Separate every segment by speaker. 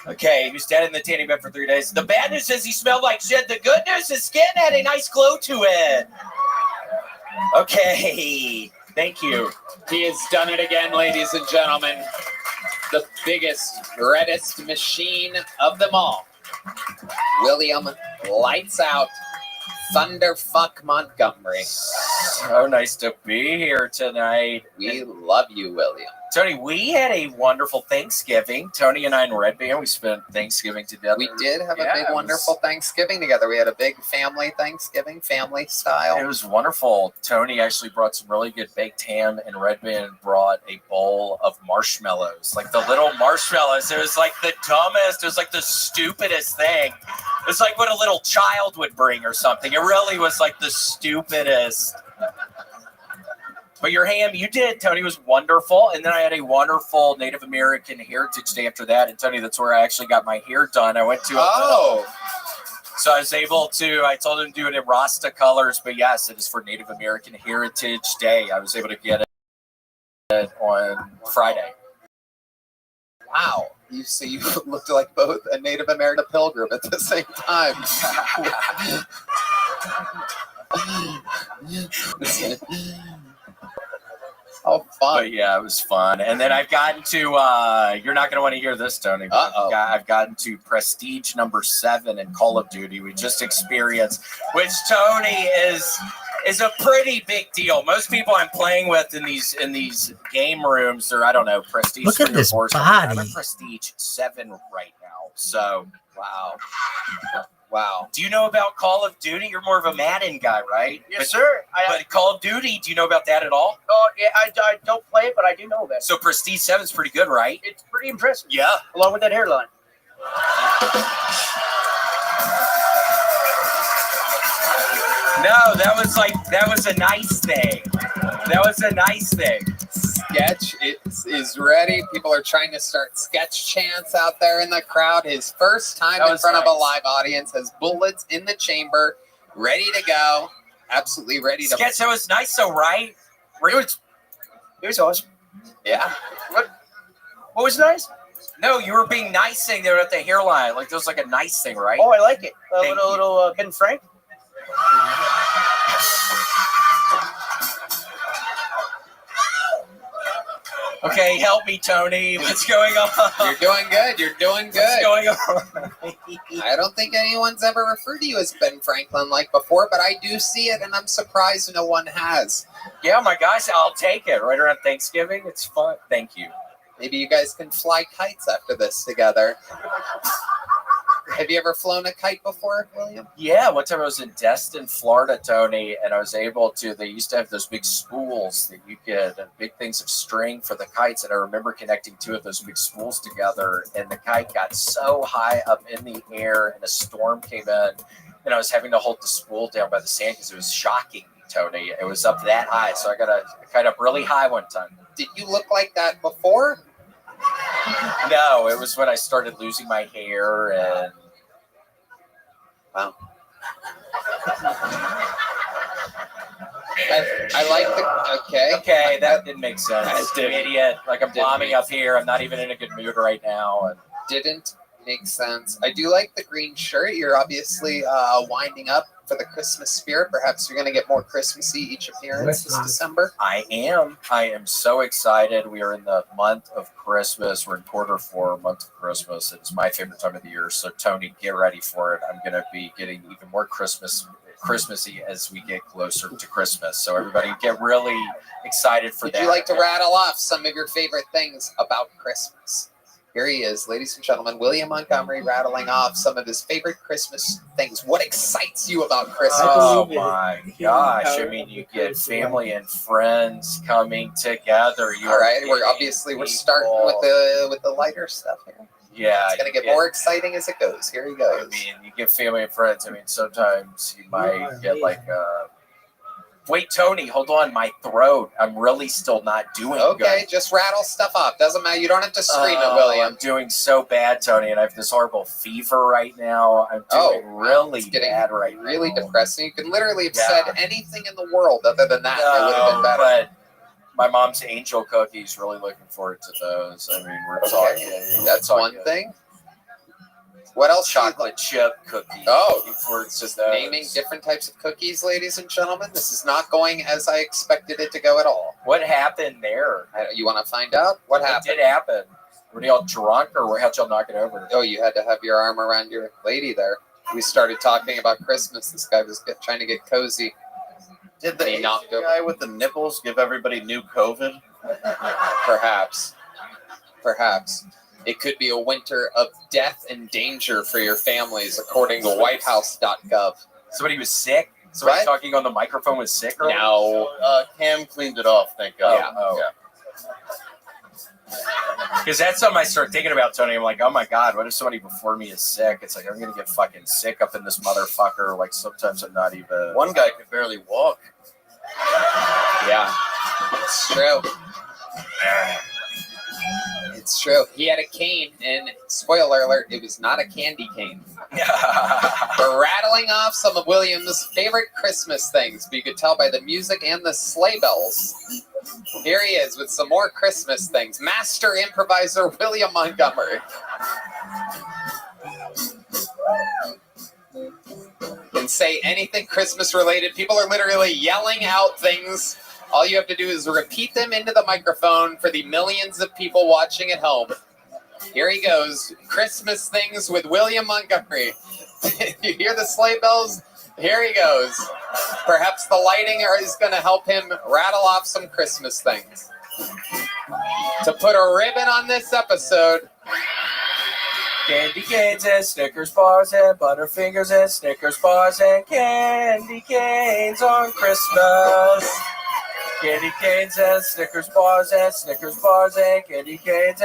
Speaker 1: Okay, he was dead in the tanning bed for 3 days. The bad news is he smelled like shit. The good news is skin had a nice glow to it. Okay, thank you.
Speaker 2: He has done it again, ladies and gentlemen. The biggest, reddest machine of them all. William Lights Out Thunderfuck Montgomery.
Speaker 1: So nice to be here tonight.
Speaker 2: We love you, William.
Speaker 1: Tony, we had a wonderful Thanksgiving. Tony and I and Red Band, we spent Thanksgiving together.
Speaker 2: We did have a big, wonderful Thanksgiving together. We had a big family Thanksgiving, family style.
Speaker 1: It was wonderful. Tony actually brought some really good baked ham, and Red Band brought a bowl of marshmallows, like the little marshmallows. It was like the dumbest, it was like the stupidest thing. It was like what a little child would bring or something. It really was like the stupidest. But your ham, you did, Tony, was wonderful. And then I had a wonderful Native American Heritage Day after that. And Tony, that's where I actually got my hair done. I went to so I was able to, I told him to do it in Rasta colors. But yes, it is for Native American Heritage Day. I was able to get it on Friday.
Speaker 2: Wow. So you looked like both a Native American pilgrim at the same time. Oh, fun.
Speaker 1: But yeah, it was fun. And then I've gotten to, you're not going to want to hear this, Tony. I've gotten to Prestige number 7 in Call of Duty. We just experienced, which Tony is a pretty big deal. Most people I'm playing with in these game rooms are, I don't know, Prestige.
Speaker 3: Look at this body.
Speaker 1: I'm at Prestige 7 right now. So, wow.
Speaker 2: Wow.
Speaker 1: Do you know about Call of Duty? You're more of a Madden guy, right?
Speaker 4: Yes, sir.
Speaker 1: But Call of Duty, do you know about that at all?
Speaker 4: Oh, yeah, I don't play it, but I do know that.
Speaker 1: So Prestige 7 is pretty good, right?
Speaker 4: It's pretty impressive.
Speaker 1: Yeah.
Speaker 4: Along with that hairline.
Speaker 1: No, that was a nice thing. That was a nice thing.
Speaker 2: Sketch is ready. People are trying to start sketch chants out there in the crowd. His first time in front of a live audience, has bullets in the chamber, ready to go. Absolutely ready to
Speaker 1: Sketch, that was nice though, right?
Speaker 4: It was awesome.
Speaker 2: Yeah.
Speaker 4: What was nice?
Speaker 1: No, you were being nice saying they were at the hairline. Like, that was like a nice thing, right?
Speaker 4: Oh, I like it. A
Speaker 1: Thank
Speaker 4: little Ken Frank.
Speaker 1: Okay, help me, Tony. What's going on?
Speaker 2: You're doing good. You're doing good.
Speaker 1: What's going on?
Speaker 2: I don't think anyone's ever referred to you as Ben Franklin like before, but I do see it, and I'm surprised no one has.
Speaker 1: Yeah, my guys, I'll take it. Right around Thanksgiving, it's fun. Thank you.
Speaker 2: Maybe you guys can fly kites after this together. Have you ever flown a kite before, William?
Speaker 1: Yeah, one time I was in Destin, Florida, Tony, and I was able to, they used to have those big spools that you could, big things of string for the kites, and I remember connecting 2 of those big spools together, and the kite got so high up in the air, and a storm came in, and I was having to hold the spool down by the sand because it was shocking me, Tony. It was up that high, so I got a kite up really high one time.
Speaker 2: Did you look like that before?
Speaker 1: No, it was when I started losing my hair and...
Speaker 2: Wow. I like the... Okay.
Speaker 1: Okay, that didn't make sense.
Speaker 2: That
Speaker 1: I'm an idiot. Like, I'm bombing up here. I'm not even in a good mood right now. And
Speaker 2: didn't make sense. I do like the green shirt. You're obviously winding up for the Christmas spirit. Perhaps you're going to get more Christmassy each appearance this December.
Speaker 1: I am so excited. We are in the month of Christmas. We're in Q4, month of Christmas. It's my favorite time of the year. So, Tony, get ready for it. I'm going to be getting even more Christmassy as we get closer to Christmas. So everybody get really excited for that.
Speaker 2: Would you like to rattle off some of your favorite things about Christmas? Here he is, ladies and gentlemen, William Montgomery, rattling off some of his favorite Christmas things. What excites you about Christmas?
Speaker 1: Oh my gosh! I mean, you get family and friends coming together.
Speaker 2: All right, we're starting with the lighter stuff here.
Speaker 1: Yeah,
Speaker 2: it's gonna get more exciting as it goes. Here he goes.
Speaker 1: I mean, you get family and friends. I mean, sometimes you might get like wait, Tony, hold on. My throat. I'm really still not doing good.
Speaker 2: Okay, just rattle stuff off. Doesn't matter. You don't have to scream it, William.
Speaker 1: I'm doing so bad, Tony, and I have this horrible fever right now. I'm doing really bad right now.
Speaker 2: Really depressing. You could literally have said anything in the world other than that. It would have been better.
Speaker 1: But my mom's angel cookies, really looking forward to those. I mean, we're talking.
Speaker 2: That's one thing. What else?
Speaker 1: Chocolate chip cookie.
Speaker 2: Oh,
Speaker 1: before it's
Speaker 2: just
Speaker 1: those.
Speaker 2: naming different types of cookies, ladies and gentlemen. This is not going as I expected it to go at all.
Speaker 1: What happened there?
Speaker 2: You want to find out? What happened?
Speaker 1: Did happen? Were y'all drunk, or how'd y'all knock it over?
Speaker 2: Oh, you had to have your arm around your lady there. We started talking about Christmas. This guy was trying to get cozy.
Speaker 3: Did the
Speaker 2: He
Speaker 3: Asian
Speaker 2: knocked over.
Speaker 3: guy with the nipples give everybody new COVID?
Speaker 2: Perhaps. Perhaps. It could be a winter of death and danger for your families, according to whitehouse.gov.
Speaker 1: Somebody was sick? Somebody
Speaker 2: What?
Speaker 1: talking on the microphone was sick? Or
Speaker 2: No.
Speaker 3: Cam cleaned it off, thank God.
Speaker 2: Yeah.
Speaker 1: Oh. Because that's something I start thinking about, Tony. I'm like, oh my God, what if somebody before me is sick? It's like, I'm going to get fucking sick up in this motherfucker. Like, sometimes I'm not even.
Speaker 3: One guy could barely walk.
Speaker 2: Yeah. It's true. It's true. He had a cane, and spoiler alert, it was not a candy cane. We're rattling off some of William's favorite Christmas things, but you could tell by the music and the sleigh bells. Here he is with some more Christmas things. Master improviser William Montgomery. Can say anything Christmas related. People are literally yelling out things. All you have to do is repeat them into the microphone for the millions of people watching at home. Here he goes. Christmas things with William Montgomery. You hear the sleigh bells? Here he goes. Perhaps the lighting is going to help him rattle off some Christmas things. To put a ribbon on this episode,
Speaker 1: Candy canes and Snickers bars and Butterfingers and Snickers bars and candy canes on Christmas. Candy canes and Snickers bars and Snickers bars and candy canes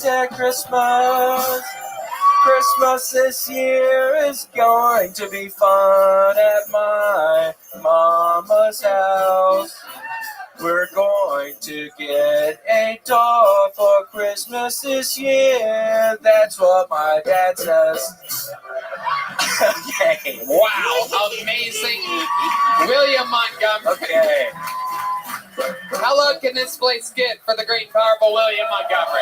Speaker 1: at Christmas. Christmas this year is going to be fun at my mama's house. We're going to get a doll for Christmas this year. That's what my dad says. Okay.
Speaker 2: wow, amazing. William Montgomery.
Speaker 1: Okay.
Speaker 2: How loud can this place get for the great, powerful William Montgomery?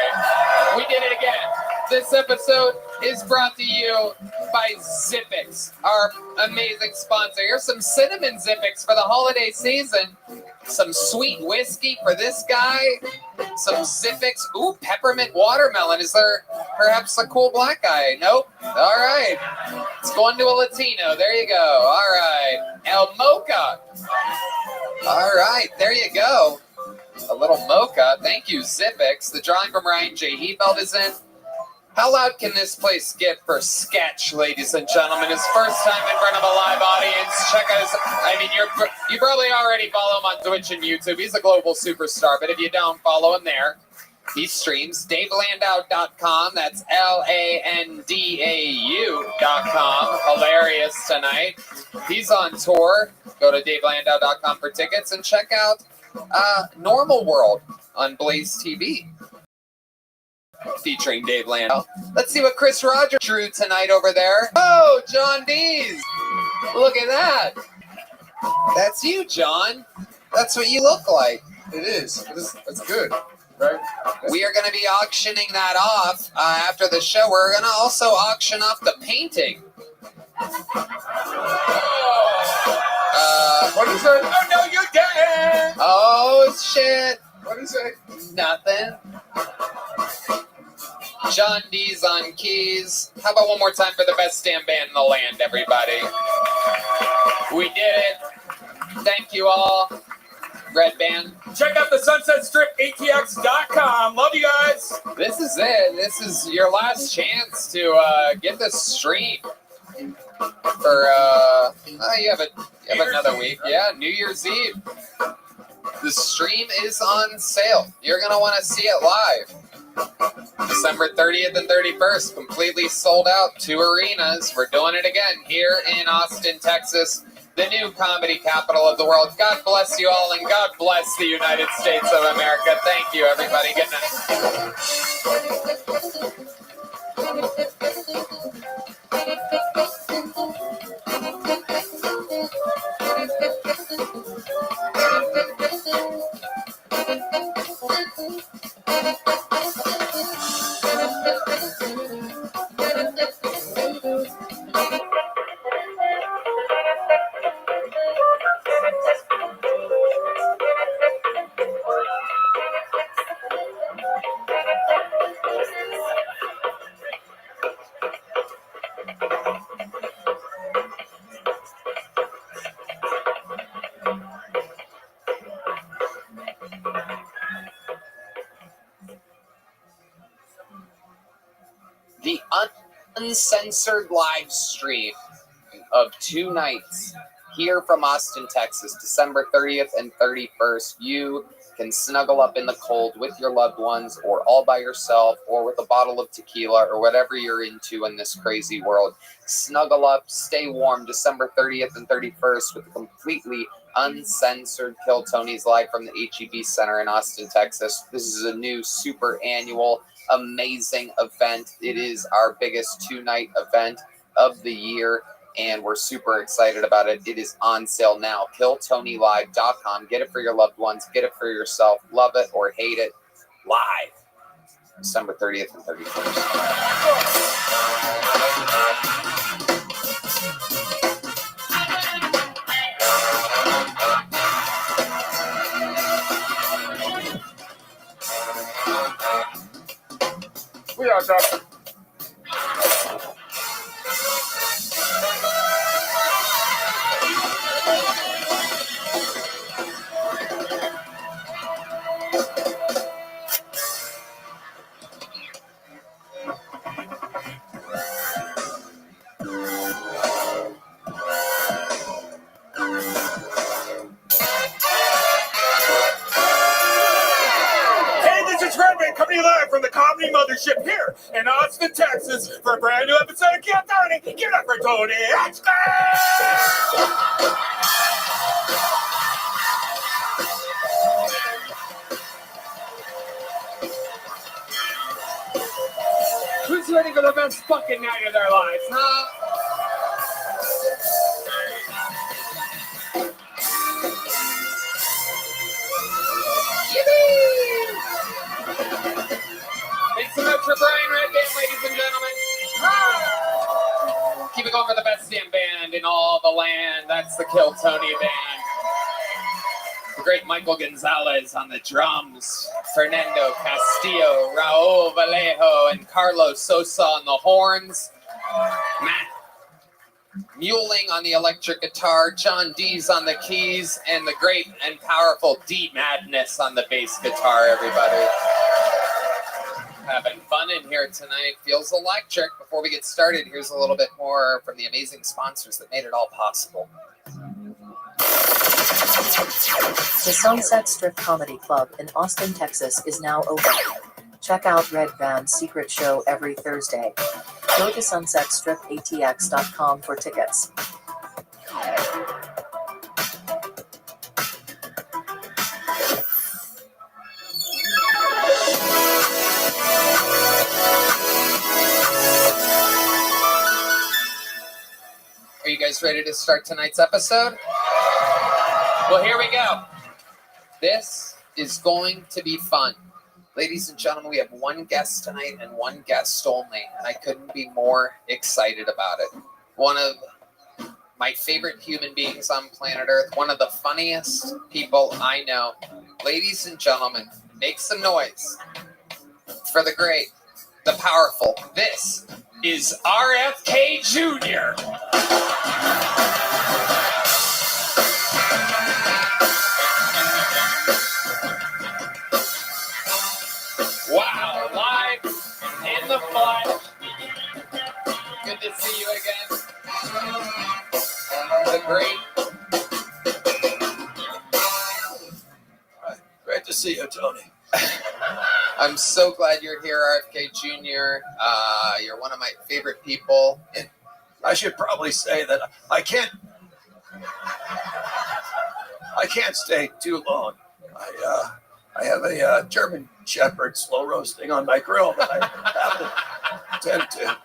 Speaker 2: We did it again. This episode is brought to you by Zippix, our amazing sponsor. Here's some cinnamon Zippix for the holiday season. Some sweet whiskey for this guy. Some Zippix. Ooh, peppermint watermelon. Is there perhaps a cool black guy? Nope. All right. It's going to a Latino. There you go. All right. El Mocha. All right. There you go. A little mocha. Thank you, Zippix. The drawing from Ryan J. Hebelt is in. How loud can this place get for Sketch, ladies and gentlemen? His first time in front of a live audience. Check out his. I mean, you probably already follow him on Twitch and YouTube. He's a global superstar, but if you don't, follow him there. He streams DaveLandau.com. That's LANDAU.com. Hilarious tonight. He's on tour. Go to DaveLandau.com for tickets and check out Normal World on Blaze TV. Featuring Dave Landau. Let's see what Chris Rogers drew tonight over there. Oh, John Dees. Look at that. That's you, John. That's what you look like.
Speaker 3: It is. It's good, right?
Speaker 2: We are going to be auctioning that off after the show. We're going to also auction off the painting.
Speaker 3: What is it?
Speaker 1: Oh, no, you didn't!
Speaker 2: Oh, shit.
Speaker 3: What is it?
Speaker 2: Nothing. John D's on keys. How about one more time for the best damn band in the land, everybody? We did it. Thank you all. Red Band.
Speaker 1: Check out the Sunset Strip, ATX.com. Love you guys.
Speaker 2: This is it. This is your last chance to get this stream. For, you have another week. Yeah, New Year's Eve. The stream is on sale. You're going to want to see it live. December 30th and 31st, completely sold out. 2 arenas. We're doing it again here in Austin, Texas, the new comedy capital of the world. God bless you all, and God bless the United States of America. Thank you, everybody. Good night. the uncensored live stream of 2 nights here from Austin, Texas, December 30th and 31st. You can snuggle up in the cold with your loved ones or all by yourself or with a bottle of tequila or whatever you're into in this crazy world. Snuggle up, stay warm, December 30th and 31st with a completely uncensored Kill Tony's live from the HEB Center in Austin, Texas. This is a new super annual, amazing event. It is our biggest 2-night event of the year, and we're super excited about it. It is on sale now. KillTonyLive.com. Get it for your loved ones. Get it for yourself. Love it or hate it. Live. December 30th and 31st.
Speaker 3: We are done.
Speaker 5: Hey, this is Rabbi coming to you live from the Comedy Mothership here in Austin, Texas for a brand new episode of Kill Tony. Give it up for Tony. Let's go! Who's ready for the best fucking night of their lives, huh?
Speaker 2: Make some notes for Brian Redband, ladies and gentlemen. Keep it going for the best damn band in all the land. That's the Kill Tony Band. The great Michael Gonzalez on the drums. Fernando Castillo, Raul Vallejo, and Carlos Sosa on the horns. Matt Muling on the electric guitar. John Dees on the keys. And the great and powerful D Madness on the bass guitar, everybody. Having fun in here tonight. Feels electric. Before we get started, here's a little bit more from the amazing sponsors that made it all possible.
Speaker 6: The Sunset Strip Comedy Club in Austin, Texas is now open. Check out Red Band's secret show every Thursday. Go to sunsetstripatx.com for tickets.
Speaker 2: Are you guys ready to start tonight's episode? Well, here we go. This is going to be fun. Ladies and gentlemen, we have one guest tonight and one guest only, and I couldn't be more excited about it. One of my favorite human beings on planet Earth, one of the funniest people I know. Ladies and gentlemen, make some noise for the great, the powerful. This is RFK Jr. Wow, live in the flesh. Good to see you again. The great.
Speaker 3: Great to see you, Tony.
Speaker 2: I'm so glad you're here, RFK Jr. You're one of my favorite people.
Speaker 3: I should probably say that I can't stay too long. I have a German Shepherd slow roasting on my grill that I have to tend to.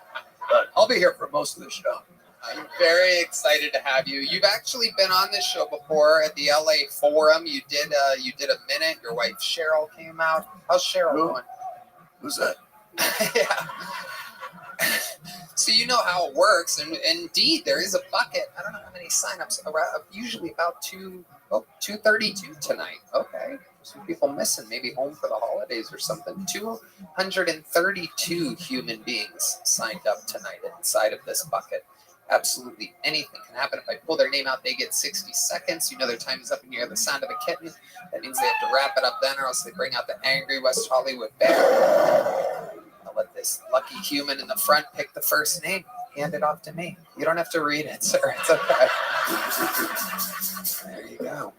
Speaker 3: But I'll be here for most of the show.
Speaker 2: I'm very excited to have you. You've actually been on this show before at the LA Forum. You did a minute. Your wife Cheryl came out. How's Cheryl going?
Speaker 3: Who's that?
Speaker 2: Yeah. So you know how it works, and indeed there is a bucket. I don't know how many signups. Usually about 232 tonight. Okay, some people missing, maybe home for the holidays or something. 232 human beings signed up tonight inside of this bucket. Absolutely anything can happen. If I pull their name out, they get 60 seconds. You know their time is up, and you hear the sound of a kitten. That means they have to wrap it up then, or else they bring out the angry West Hollywood bear. let this lucky human in the front pick the first name. Hand it off to me. You don't have to read it, sir. It's okay. There you go.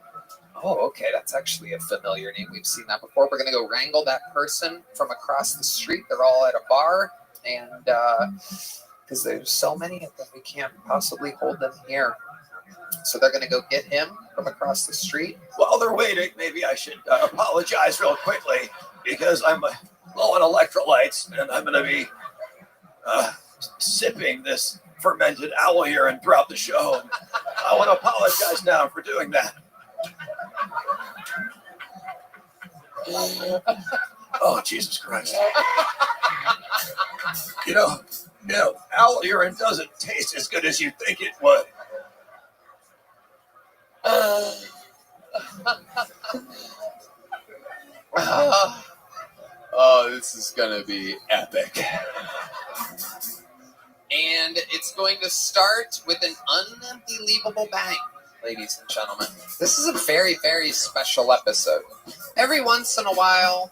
Speaker 2: Oh, okay. That's actually a familiar name. We've seen that before. We're going to go wrangle that person from across the street. They're all at a bar. And because there's so many of them, we can't possibly hold them here. So they're going to go get him from across the street.
Speaker 3: While they're waiting, maybe I should apologize real quickly because I'm low on electrolytes and I'm going to be sipping this fermented owl urine throughout the show. And I want to apologize now for doing that. Oh, Jesus Christ. You know, owl urine doesn't taste as good as you think it would.
Speaker 2: Oh, this is going to be epic. And it's going to start with an unbelievable bang, ladies and gentlemen. This is a very, very special episode. Every once in a while,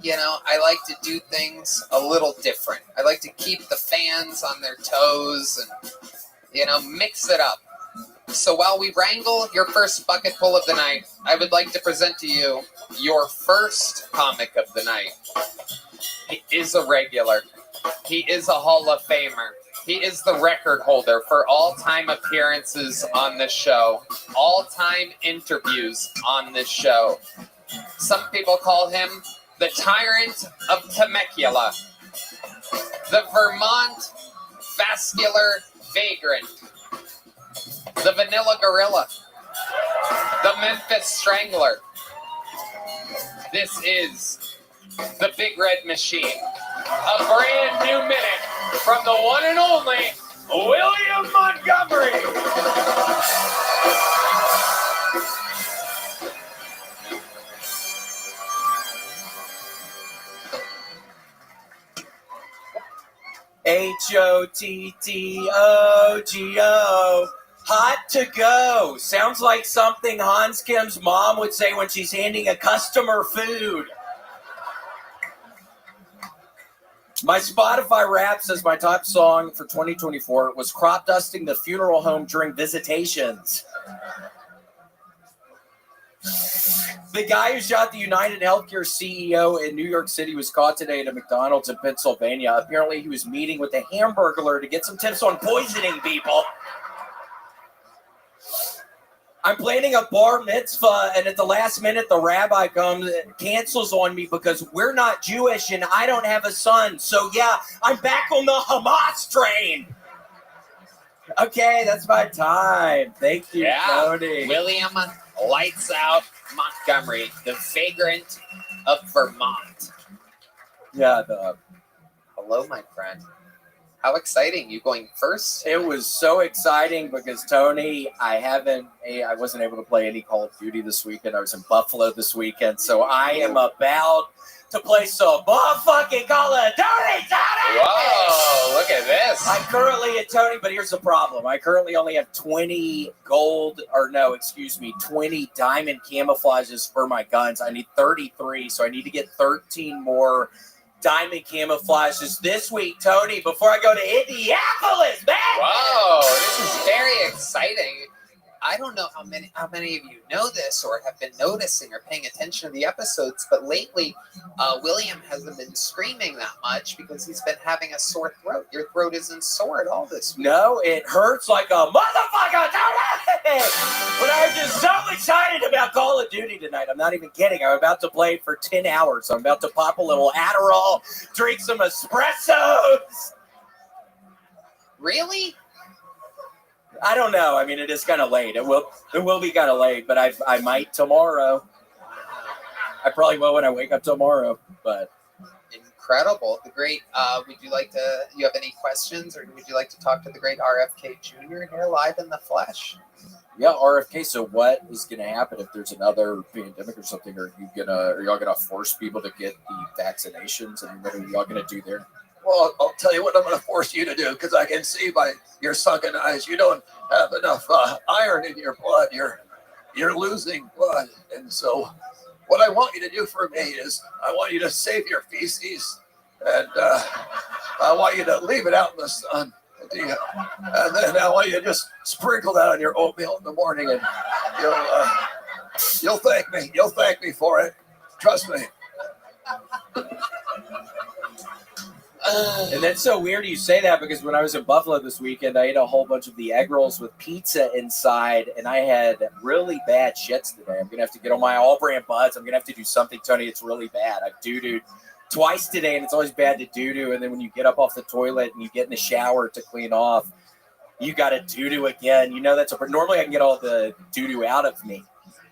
Speaker 2: I like to do things a little different. I like to keep the fans on their toes and, mix it up. So while we wrangle your first bucketful of the night, I would like to present to you your first comic of the night. He is a regular. He is a Hall of Famer. He is the record holder for all-time appearances on this show, all-time interviews on this show. Some people call him the Tyrant of Temecula, the Vermont Vascular Vagrant, the Vanilla Gorilla, the Memphis Strangler. This is the Big Red Machine. A brand new minute from the one and only William Montgomery.
Speaker 4: HOTTOGO. Hot to go. Sounds like something Hans Kim's mom would say when she's handing a customer food. My Spotify rap says my top song for 2024 was Crop Dusting the Funeral Home During Visitations. The guy who shot the United Healthcare CEO in New York City was caught today at a McDonald's in Pennsylvania. Apparently, he was meeting with a Hamburglar to get some tips on poisoning people. I'm planning a bar mitzvah, and at the last minute, the rabbi comes and cancels on me because we're not Jewish and I don't have a son. So, yeah, I'm back on the Hamas train. Okay, that's my time. Thank you, Tony.
Speaker 2: William Lights Out Montgomery, the vagrant of Vermont.
Speaker 4: Yeah,
Speaker 2: Hello, my friend. How exciting. You going first?
Speaker 4: it was so exciting because, Tony, I wasn't able to play any Call of Duty this weekend. I was in Buffalo this weekend, so I am about to play some motherfucking Call of Duty, Tony!
Speaker 2: Whoa, look at this.
Speaker 4: I'm currently at Tony, but here's the problem. I currently only have 20 20 diamond camouflages for my guns. I need 33, so I need to get 13 more diamond camouflages this week, Tony, before I go to Indianapolis, man!
Speaker 2: Whoa, this is very exciting. I don't know how many of you know this or have been noticing or paying attention to the episodes, but lately William hasn't been screaming that much because he's been having a sore throat. Your throat isn't sore at all this week.
Speaker 4: No, it hurts like a motherfucker, Tony! But I'm just so excited about Call of Duty tonight. I'm not even kidding. I'm about to play for 10 hours. I'm about to pop a little Adderall, drink some espressos.
Speaker 2: Really?
Speaker 4: I don't know. I mean, it is kind of late. It will be kind of late, but I might tomorrow. I probably will when I wake up tomorrow. But
Speaker 2: incredible. The great. Would you like to? You have any questions, or would you like to talk to the great RFK Jr. here live in the flesh?
Speaker 4: Yeah, RFK. So what is going to happen if there's another pandemic or something? Are y'all gonna force people to get the vaccinations? And what are y'all gonna do there?
Speaker 3: Well, I'll tell you what I'm going to force you to do because I can see by your sunken eyes you don't have enough iron in your blood. You're losing blood. And so what I want you to do for me is I want you to save your feces and I want you to leave it out in the sun. And then I want you to just sprinkle that on your oatmeal in the morning, and you'll thank me. You'll thank me for it. Trust me.
Speaker 4: And that's so weird you say that, because when I was in Buffalo this weekend, I ate a whole bunch of the egg rolls with pizza inside, and I had really bad shits today. I'm going to have to get on my all-brand buds. I'm going to have to do something, Tony. It's really bad. I've doo-dooed twice today, and it's always bad to doo-doo. And then when you get up off the toilet and you get in the shower to clean off, you got to doo-doo again. You know, normally I can get all the doo-doo out of me.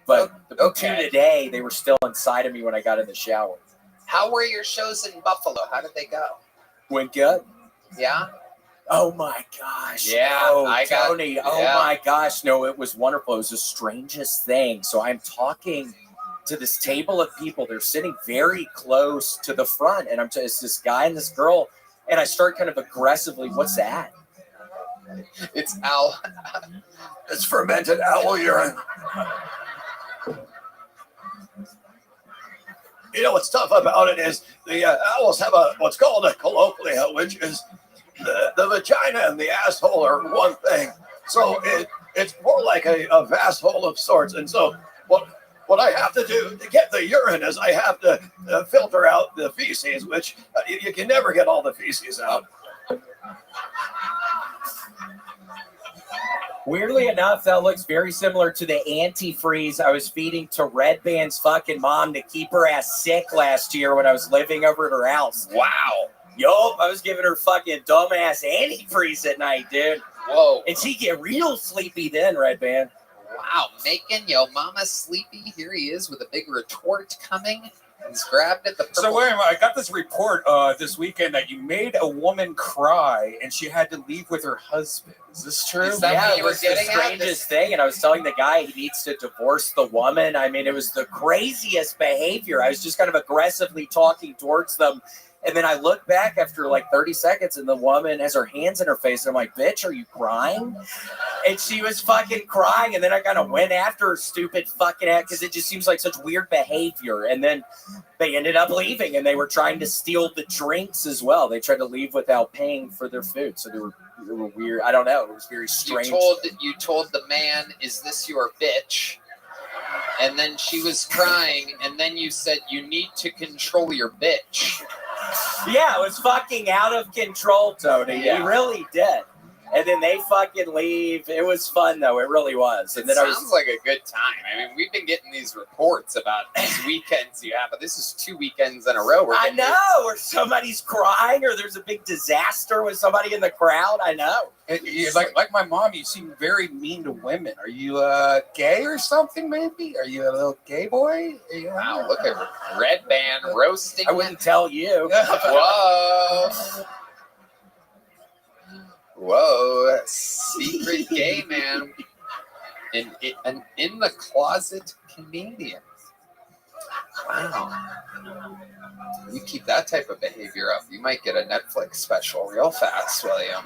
Speaker 4: But the two today, they were still inside of me when I got in the shower.
Speaker 2: How were your shows in Buffalo? How did they go?
Speaker 4: Went good.
Speaker 2: Yeah.
Speaker 4: Oh my gosh.
Speaker 2: Yeah.
Speaker 4: No, Tony. Oh my gosh. No, it was wonderful. It was the strangest thing. So I'm talking to this table of people. They're sitting very close to the front, and it's this guy and this girl, and I start kind of aggressively, what's that?
Speaker 2: It's owl.
Speaker 3: It's fermented owl urine. You know what's tough about it is the owls have what's called a colloquia, which is the vagina and the asshole are one thing. So it's more like a vast hole of sorts. And so what I have to do to get the urine is I have to filter out the feces, which you can never get all the feces out.
Speaker 4: Weirdly enough, that looks very similar to the antifreeze I was feeding to Red Band's fucking mom to keep her ass sick last year when I was living over at her house.
Speaker 2: Wow.
Speaker 4: Yup, I was giving her fucking dumbass antifreeze at night, dude.
Speaker 2: Whoa.
Speaker 4: And she'd get real sleepy then, Red Band.
Speaker 2: Wow, making yo mama sleepy. Here he is with a big retort coming. He's grabbed at the purple.
Speaker 5: So wait a minute, I got this report this weekend that you made a woman cry and she had to leave with her husband. Is this true?
Speaker 2: Is that what you
Speaker 4: it
Speaker 2: were
Speaker 4: was the
Speaker 2: getting at?
Speaker 4: strangest thing. And I was telling the guy he needs to divorce the woman. I mean, it was the craziest behavior. I was just kind of aggressively talking towards them. And then I look back after like 30 seconds and the woman has her hands in her face. And I'm like, bitch, are you crying? And she was fucking crying. And then I kind of went after her stupid fucking ass because it just seems like such weird behavior. And then they ended up leaving and they were trying to steal the drinks as well. They tried to leave without paying for their food. So they were weird. I don't know. It was very strange.
Speaker 2: You told the man, is this your bitch? And then she was crying. And then you said, you need to control your bitch.
Speaker 4: Yeah, it was fucking out of control, Tony.
Speaker 2: Yeah.
Speaker 4: He really did. And then they fucking leave. It was fun, though. It really was. And
Speaker 2: It
Speaker 4: then
Speaker 2: sounds like a good time. I mean, we've been getting these reports about these weekends you have, but this is 2 weekends in a row.
Speaker 4: I know, or somebody's crying, or there's a big disaster with somebody in the crowd. I know.
Speaker 5: Like my mom, you seem very mean to women. Are you gay or something, maybe? Are you a little gay boy?
Speaker 2: Wow, look at Red Band roasting.
Speaker 4: I wouldn't tell you.
Speaker 2: Whoa. Whoa, secret gay man. An in the closet Canadian. Wow. You keep that type of behavior up, you might get a Netflix special real fast, William.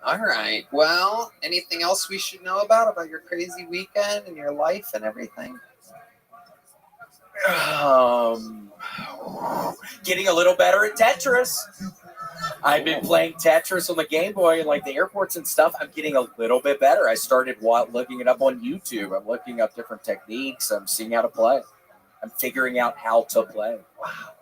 Speaker 2: All right. Well, anything else we should know about your crazy weekend and your life and everything?
Speaker 4: Getting a little better at Tetris. I've been playing Tetris on the Game Boy and like the airports and stuff. I'm getting a little bit better. I started looking it up on YouTube. I'm looking up different techniques. I'm seeing how to play. I'm figuring out how to play.
Speaker 2: Wow.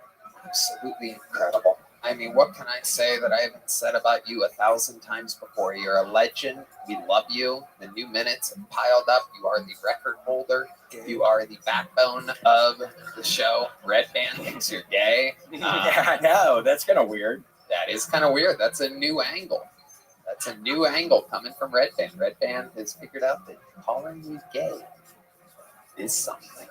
Speaker 2: Absolutely incredible. I mean, what can I say that I haven't said about you 1,000 times before? You're a legend. We love you. The new minutes have piled up. You are the record holder. You are the backbone of the show. Red Band thinks you're gay.
Speaker 4: Yeah, I know. That's kind of weird.
Speaker 2: That is kind of weird. That's a new angle. That's a new angle coming from Red Band. Red Band has figured out that calling you gay is something.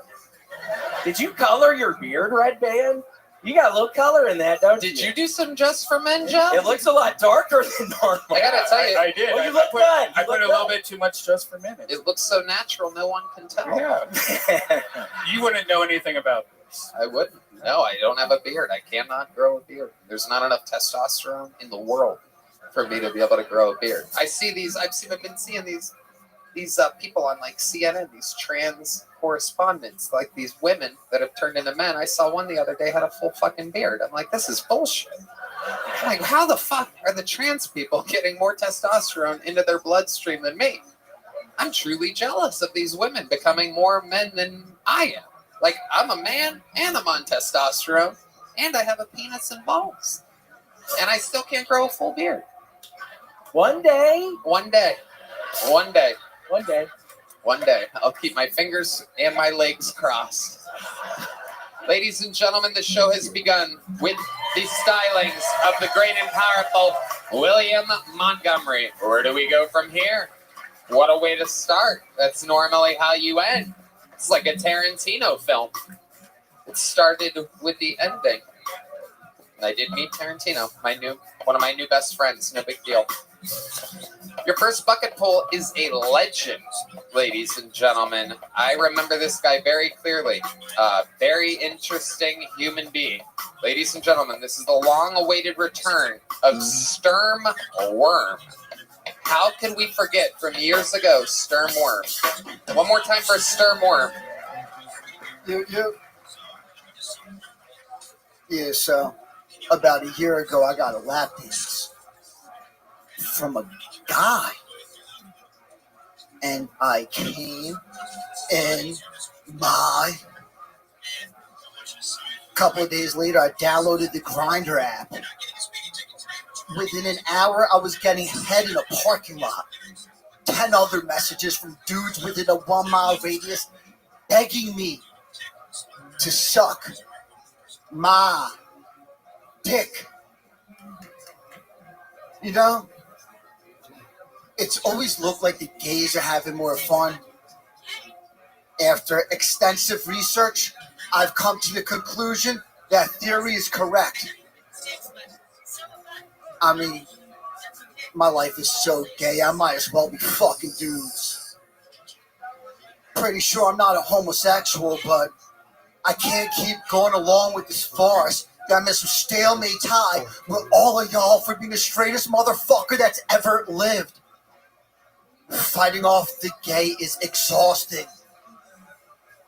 Speaker 4: Did you color your beard, Red Band? You got a little color in that, don't you?
Speaker 2: Did you do some Just for Men, Joe?
Speaker 4: It looks a lot darker than normal.
Speaker 2: I gotta tell you,
Speaker 5: I did.
Speaker 4: Well, you look good.
Speaker 5: I put a little bit too much Just for Men.
Speaker 2: it looks so natural, no one can tell.
Speaker 5: Yeah. You wouldn't know anything about this.
Speaker 2: I wouldn't. No, I don't have a beard. I cannot grow a beard. There's not enough testosterone in the world for me to be able to grow a beard. I see these. I've been seeing these these people on like CNN, these trans correspondents, like these women that have turned into men. I saw one the other day had a full fucking beard. I'm like, this is bullshit. I'm like, how the fuck are the trans people getting more testosterone into their bloodstream than me? I'm truly jealous of these women becoming more men than I am. Like, I'm a man and I'm on testosterone and I have a penis and balls. And I still can't grow a full beard.
Speaker 4: One day.
Speaker 2: One day. One day.
Speaker 4: One day.
Speaker 2: One day. I'll keep my fingers and my legs crossed. Ladies and gentlemen, the show has begun with the stylings of the great and powerful William Montgomery. Where do we go from here? What a way to start. That's normally how you end. It's like a Tarantino film. It started with the ending. I did meet Tarantino, one of my new best friends. No big deal. Your first bucket pull is a legend, ladies and gentlemen. I remember this guy very clearly. Very interesting human being. Ladies and gentlemen, this is the long-awaited return of Sturm Worm. How can we forget from years ago, Sturm Worm? One more time for Sturm Worm.
Speaker 7: Yeah, so about a year ago, I got a lap dance from a guy. And I came in my... couple of days later, I downloaded the Grindr app. Within an hour, I was getting head in a parking lot. 10 other messages from dudes within a 1 mile radius begging me to suck my dick. You know, it's always looked like the gays are having more fun. After extensive research, I've come to the conclusion that theory is correct. I mean, my life is so gay, I might as well be fucking dudes. Pretty sure I'm not a homosexual, but I can't keep going along with this farce that I'm in some stalemate tie with all of y'all for being the straightest motherfucker that's ever lived. Fighting off the gay is exhausting.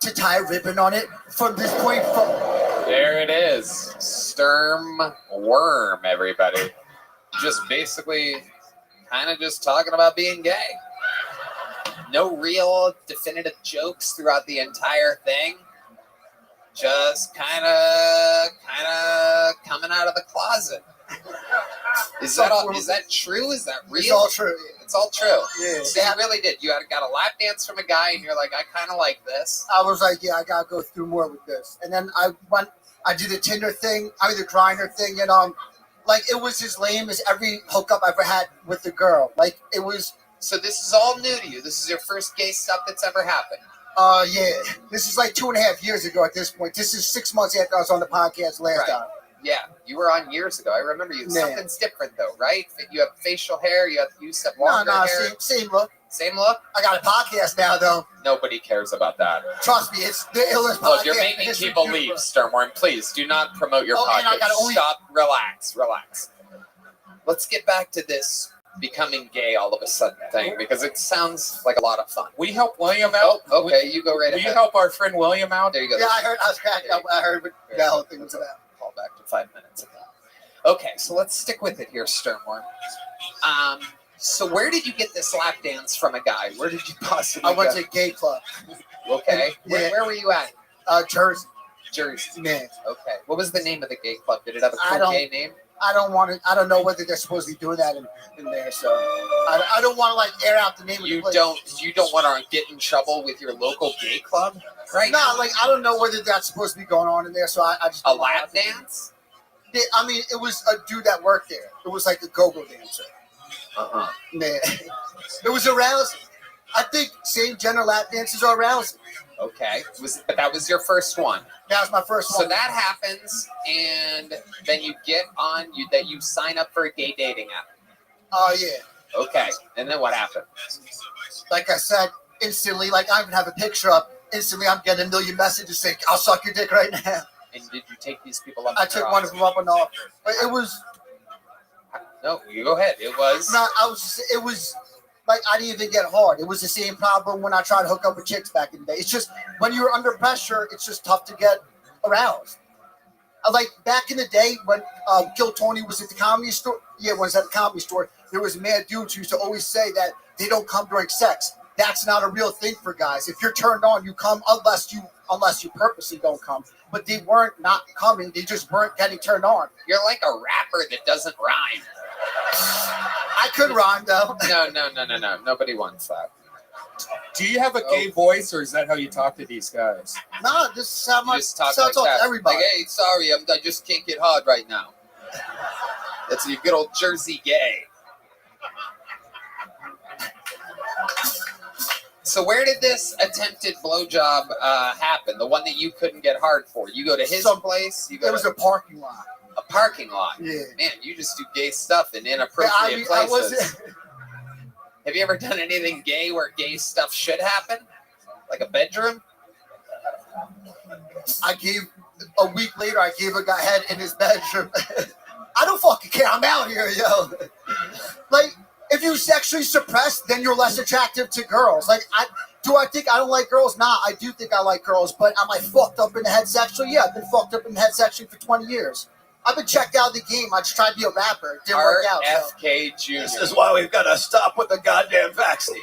Speaker 7: To tie a ribbon on it from this point forward.
Speaker 2: There it is. Sturm Worm, everybody. Just basically kind of just talking about being gay. No real definitive jokes throughout the entire thing. Just kind of coming out of the closet. Is that all? Is that true? Is that real?
Speaker 7: It's all true.
Speaker 2: It's all true.
Speaker 7: Yeah.
Speaker 2: So you really did. You got a lap dance from a guy, and you're like, I kind of like this.
Speaker 7: I was like, yeah, I gotta go through more with this. And then I did the Tinder thing, the Grindr thing, and like it was as lame as every hookup I ever had with a girl. Like it was.
Speaker 2: So this is all new to you. This is your first gay stuff that's ever happened.
Speaker 7: Yeah. This is like 2.5 years ago at this point. This is 6 months after I was on the podcast last time.
Speaker 2: Yeah, you were on years ago. I remember you.
Speaker 7: Yeah.
Speaker 2: Something's different though, right? You have facial hair. You used to have longer hair.
Speaker 7: Same look.
Speaker 2: Same look.
Speaker 7: I got a podcast now, though.
Speaker 2: Nobody cares about that.
Speaker 7: Trust me, it's the illest podcast.
Speaker 2: Look, you're making people leave, Sturmworm. Please do not promote your podcast. Stop. Relax. Let's get back to this becoming gay all of a sudden thing because it sounds like a lot of fun.
Speaker 5: Will you help William out?
Speaker 2: Oh, okay, you go right ahead.
Speaker 5: Will you help our friend William out?
Speaker 2: There you go.
Speaker 7: Yeah, I was cracking up. I heard what that whole thing was about.
Speaker 2: Call back to 5 minutes ago. Okay, so let's stick with it here, Sturmworm. So where did you get this lap dance from a guy? Where did you possibly
Speaker 7: I went
Speaker 2: go?
Speaker 7: to a gay club.
Speaker 2: Okay.
Speaker 7: Yeah.
Speaker 2: Where were you at?
Speaker 7: Jersey.
Speaker 2: Jersey.
Speaker 7: Man.
Speaker 2: Okay. What was the name of the gay club? Did it have a cool gay name?
Speaker 7: I don't know whether they're supposed to be doing that in there, so I don't want to like air out the name of the place.
Speaker 2: You don't want to get in trouble with your local gay club, right?
Speaker 7: No, like I don't know whether that's supposed to be going on in there, so I just
Speaker 2: a lap dance.
Speaker 7: I mean, it was a dude that worked there. It was like a go-go dancer. Man, it was arousing. I think same gender lap dances are arousing.
Speaker 2: Okay, but that was your first one.
Speaker 7: That was my first one.
Speaker 2: So that happens, and then you get on you sign up for a gay dating app.
Speaker 7: Oh yeah.
Speaker 2: Okay, and then what happened?
Speaker 7: Like I said, instantly, like I even have a picture up. Instantly, I'm getting a million messages saying, "I'll suck your dick right now."
Speaker 2: And did you take these people up?
Speaker 7: I took one of them up and off, but it was.
Speaker 2: No, you go ahead. It was.
Speaker 7: No, it was like I didn't even get hard. It was the same problem when I tried to hook up with chicks back in the day. It's just when you're under pressure, it's just tough to get aroused. Like back in the day when Kill Tony was at the comedy store. Yeah, when I was at the comedy store, there was mad dudes who used to always say that they don't come during sex. That's not a real thing for guys. If you're turned on, you come unless you purposely don't come. But they weren't not coming. They just weren't getting turned on.
Speaker 2: You're like a rapper that doesn't rhyme.
Speaker 7: I could rhyme though.
Speaker 2: No. Nobody wants that.
Speaker 5: Do you have a gay voice, or is that how you talk to these guys?
Speaker 7: No, this is how
Speaker 2: You
Speaker 7: much
Speaker 2: just talk
Speaker 7: so I
Speaker 2: like
Speaker 7: talk
Speaker 2: that.
Speaker 7: to everybody.
Speaker 2: Like, hey, sorry, I just can't get hard right now. That's your good old Jersey gay. So where did this attempted blowjob happen? The one that you couldn't get hard for? You go to his place? You go
Speaker 7: It was
Speaker 2: to
Speaker 7: a parking lot.
Speaker 2: a parking lot?
Speaker 7: Yeah.
Speaker 2: Man, you just do gay stuff in inappropriate
Speaker 7: I
Speaker 2: places.
Speaker 7: wasn't.
Speaker 2: Have you ever done anything gay where gay stuff should happen? Like a bedroom?
Speaker 7: I gave a week later. I gave a guy head in his bedroom. I don't fucking care. I'm out here, yo. Like, if you sexually suppressed, then you're less attractive to girls. Like, I think I don't like girls? Nah, I do think I like girls. But am I fucked up in the head sexually? Yeah, I've been fucked up in the head sexually for 20 years. I've been checked out of the game. I just tried to be a rapper. It didn't work out. So.
Speaker 2: RFK Jr.
Speaker 3: This is why we've got to stop with the goddamn vaccines.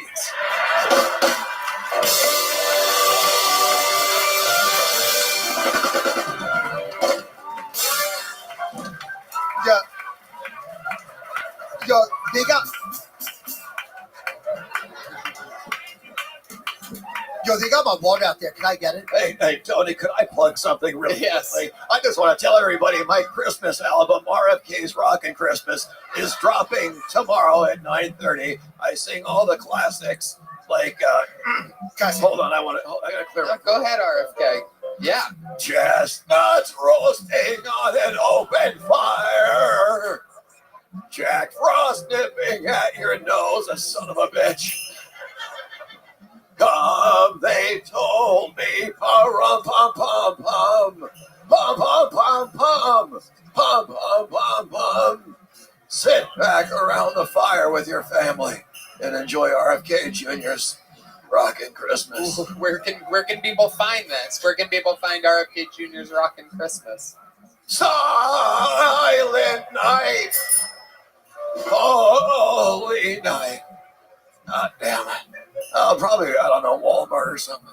Speaker 7: Yeah. Yo, they got. Yo, they got my water out there. Can I get it?
Speaker 3: Hey, Tony, could I plug something really
Speaker 2: Yes.
Speaker 3: quickly? I just want to tell everybody my Christmas album, RFK's Rockin' Christmas, is dropping tomorrow at 9:30. I sing all the classics. Like,
Speaker 7: Guys,
Speaker 3: hold on, I gotta clear my
Speaker 2: Go ahead, RFK. Yeah.
Speaker 3: chestnuts roasting on an open fire. Jack Frost nipping at your nose, a son of a bitch. Come, they told me, pum pum pum pum, pum pum pum pum, pum pum pum pum. Sit back around the fire with your family and enjoy RFK Jr.'s Rockin' Christmas.
Speaker 2: Where can people find this? Where can people find RFK Jr.'s Rockin' Christmas?
Speaker 3: Silent night, holy night. God damn it. Probably, I don't know, Walmart or something.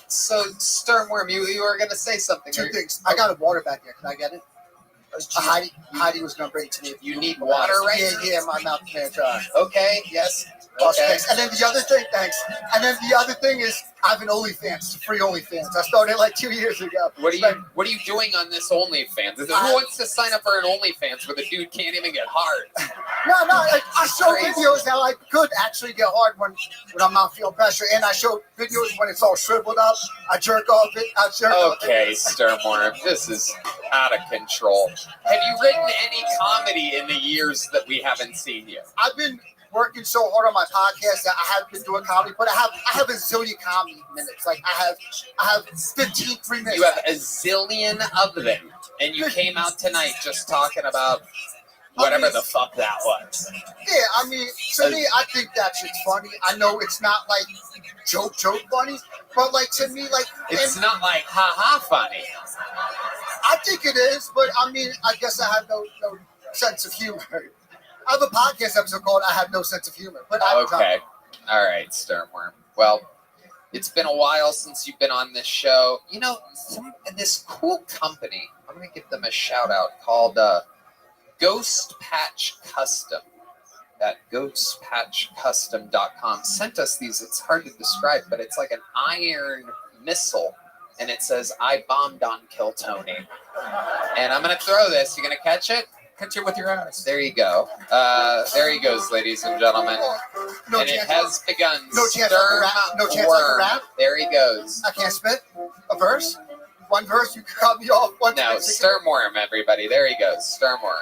Speaker 2: So, Sternworm, you were going to say something.
Speaker 7: two things. I got a water back there. Can I get it? Heidi was going to bring it to me.
Speaker 2: You need water right now?
Speaker 7: Yeah, my mouth can't dry.
Speaker 2: Okay, yes.
Speaker 7: Awesome,
Speaker 2: Okay.
Speaker 7: thanks. And then the other thing, thanks. And then the other thing is, I have an OnlyFans. It's a free OnlyFans. I started like 2 years ago.
Speaker 2: What are you doing on this OnlyFans? Who wants to sign up for an OnlyFans where the dude can't even get hard?
Speaker 7: No, like, I show
Speaker 2: Crazy.
Speaker 7: videos that I could actually get hard when I'm not feeling pressure, and I show videos when it's all shriveled up. I jerk off it.
Speaker 2: Okay, Sternworm, this is out of control. Have you written any comedy in the years that we haven't seen you?
Speaker 7: I've been working so hard on my podcast that I haven't been doing comedy, but I have a zillion comedy minutes. Like I have 15 free minutes.
Speaker 2: You have a zillion of them, and you came out tonight just talking about whatever the fuck that was.
Speaker 7: Yeah, I mean, to me, I think that shit's funny. I know it's not like joke funny, but like to me, like
Speaker 2: It's not like ha funny.
Speaker 7: I think it is, but I mean, I guess I have no sense of humor. I have a podcast episode called "I Have No Sense of Humor," but
Speaker 2: Okay, all right, Sternworm. Well, it's been a while since you've been on this show. You know, this cool company. I'm gonna give them a shout out called Ghost Patch Custom. That ghostpatchcustom.com sent us these. It's hard to describe, but it's like an iron missile, and it says "I bombed on Kill Tony." And I'm gonna throw this. You gonna catch it?
Speaker 5: Catch it with your eyes.
Speaker 2: There you go. There he goes, ladies and gentlemen.
Speaker 7: no
Speaker 2: And it
Speaker 7: chance.
Speaker 2: has begun.
Speaker 7: No chance I can rap. No chance I can
Speaker 2: Sternworm.
Speaker 7: rap.
Speaker 2: There he goes.
Speaker 7: I can't spit a verse. One verse, you cut me off.
Speaker 2: No, Sternworm, everybody. There he goes. Sternworm.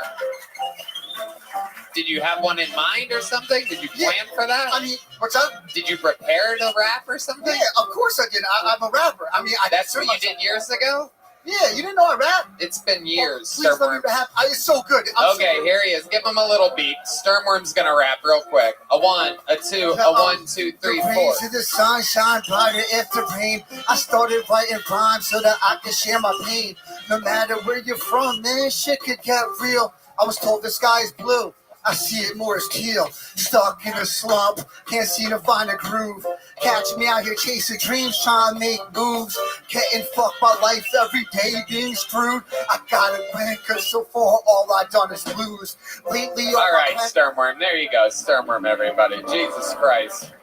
Speaker 2: Did you have one in mind or something? Did you plan for that?
Speaker 7: I mean, what's up?
Speaker 2: Did you prepare to rap or something?
Speaker 7: Yeah, of course I did. I'm a rapper. I mean,
Speaker 2: That's what you did years ago?
Speaker 7: Yeah, you didn't know I rap?
Speaker 2: It's been years.
Speaker 7: Please let me
Speaker 2: Sternworm.
Speaker 7: rap. It's so good. I'm
Speaker 2: Okay,
Speaker 7: so
Speaker 2: here he is. Give him a little beat. Sternworm's gonna rap real quick. A 1, a 2, a 1, 2, 3, 4.
Speaker 7: The rays of the sun shine brighter after rain. I started writing rhymes so that I could share my pain. No matter where you're from, man, shit could get real. I was told the sky is blue. I see it more as teal. Stuck in a slump, can't seem to find a groove. Catch me out here chasing dreams, trying to make moves. Getting fucked by life every day, being screwed. I gotta win, cause so far all I've done is lose. Lately,
Speaker 2: All right, Sternworm. There you go. Sternworm, everybody. Jesus Christ.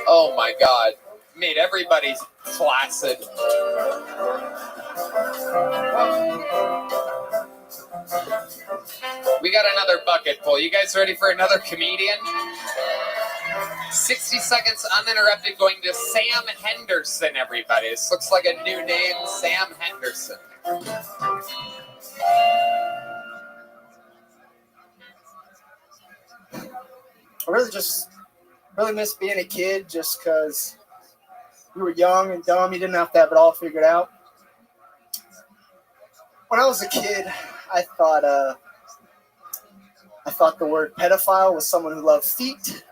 Speaker 2: Oh, my God. Made everybody flaccid. We got another bucket full. You guys ready for another comedian? 60 seconds uninterrupted going to Sam Henderson, everybody. This looks like a new name, Sam Henderson.
Speaker 8: I really miss being a kid just because you were young and dumb. You didn't have to have it all figured out. When I was a kid, I thought the word pedophile was someone who loved feet.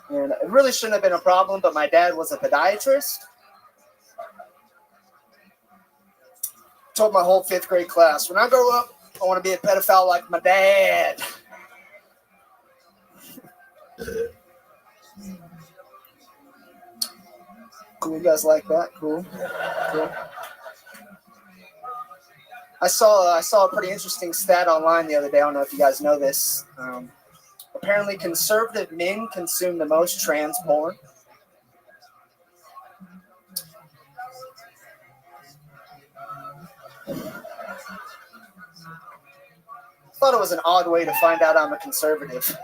Speaker 8: And it really shouldn't have been a problem, but my dad was a podiatrist. Told my whole 5th grade class, when I grow up, I want to be a pedophile like my dad. Cool, you guys like that? Cool. I saw a pretty interesting stat online the other day. I don't know if you guys know this. Apparently, conservative men consume the most trans porn. Thought it was an odd way to find out I'm a conservative.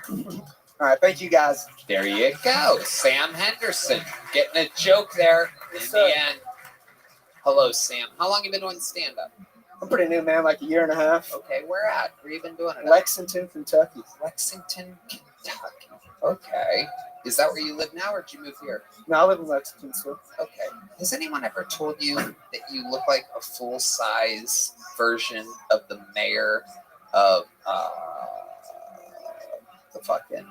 Speaker 8: All right, thank you guys.
Speaker 2: There you go. Sam Henderson. Getting a joke there in the end. Hello, Sam. How long have you been doing stand-up?
Speaker 8: I'm pretty new, man, like a year and a half.
Speaker 2: Okay, where at? Where you been doing it?
Speaker 8: Lexington, Kentucky.
Speaker 2: Lexington, Kentucky. Okay. Is that where you live now, or did you move here?
Speaker 8: No, I live in Lexington still.
Speaker 2: Okay. Has anyone ever told you that you look like a full-size version of the mayor of the fucking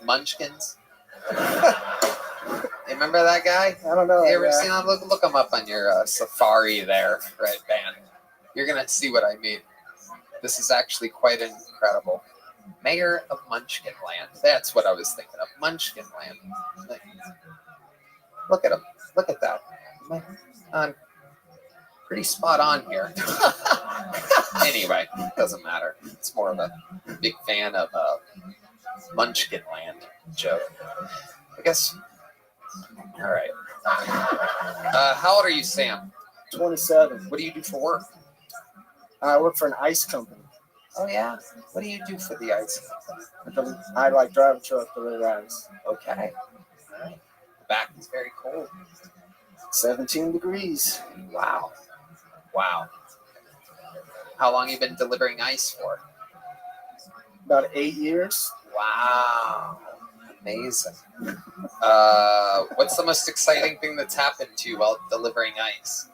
Speaker 2: Munchkins? You remember that guy?
Speaker 8: I don't know.
Speaker 2: You ever seen him? Look him up on your Safari there, Red Band. You're going to see what I mean. This is actually quite incredible. Mayor of Munchkin Land. That's what I was thinking of. Munchkin Land. Look at him. Look at that. Pretty spot on here. Anyway, doesn't matter. It's more of a big fan of Munchkin Land joke. I guess. All right. How old are you, Sam?
Speaker 8: 27.
Speaker 2: What do you do for work?
Speaker 8: I work for an ice company.
Speaker 2: Oh, yeah? What do you do for the ice company?
Speaker 8: I like drive a truck deliver ice.
Speaker 2: Okay. All right. The back is very cold.
Speaker 8: 17 degrees.
Speaker 2: Wow. Wow. How long have you been delivering ice for?
Speaker 8: About 8 years.
Speaker 2: Wow. Amazing. What's the most exciting thing that's happened to you while delivering ice?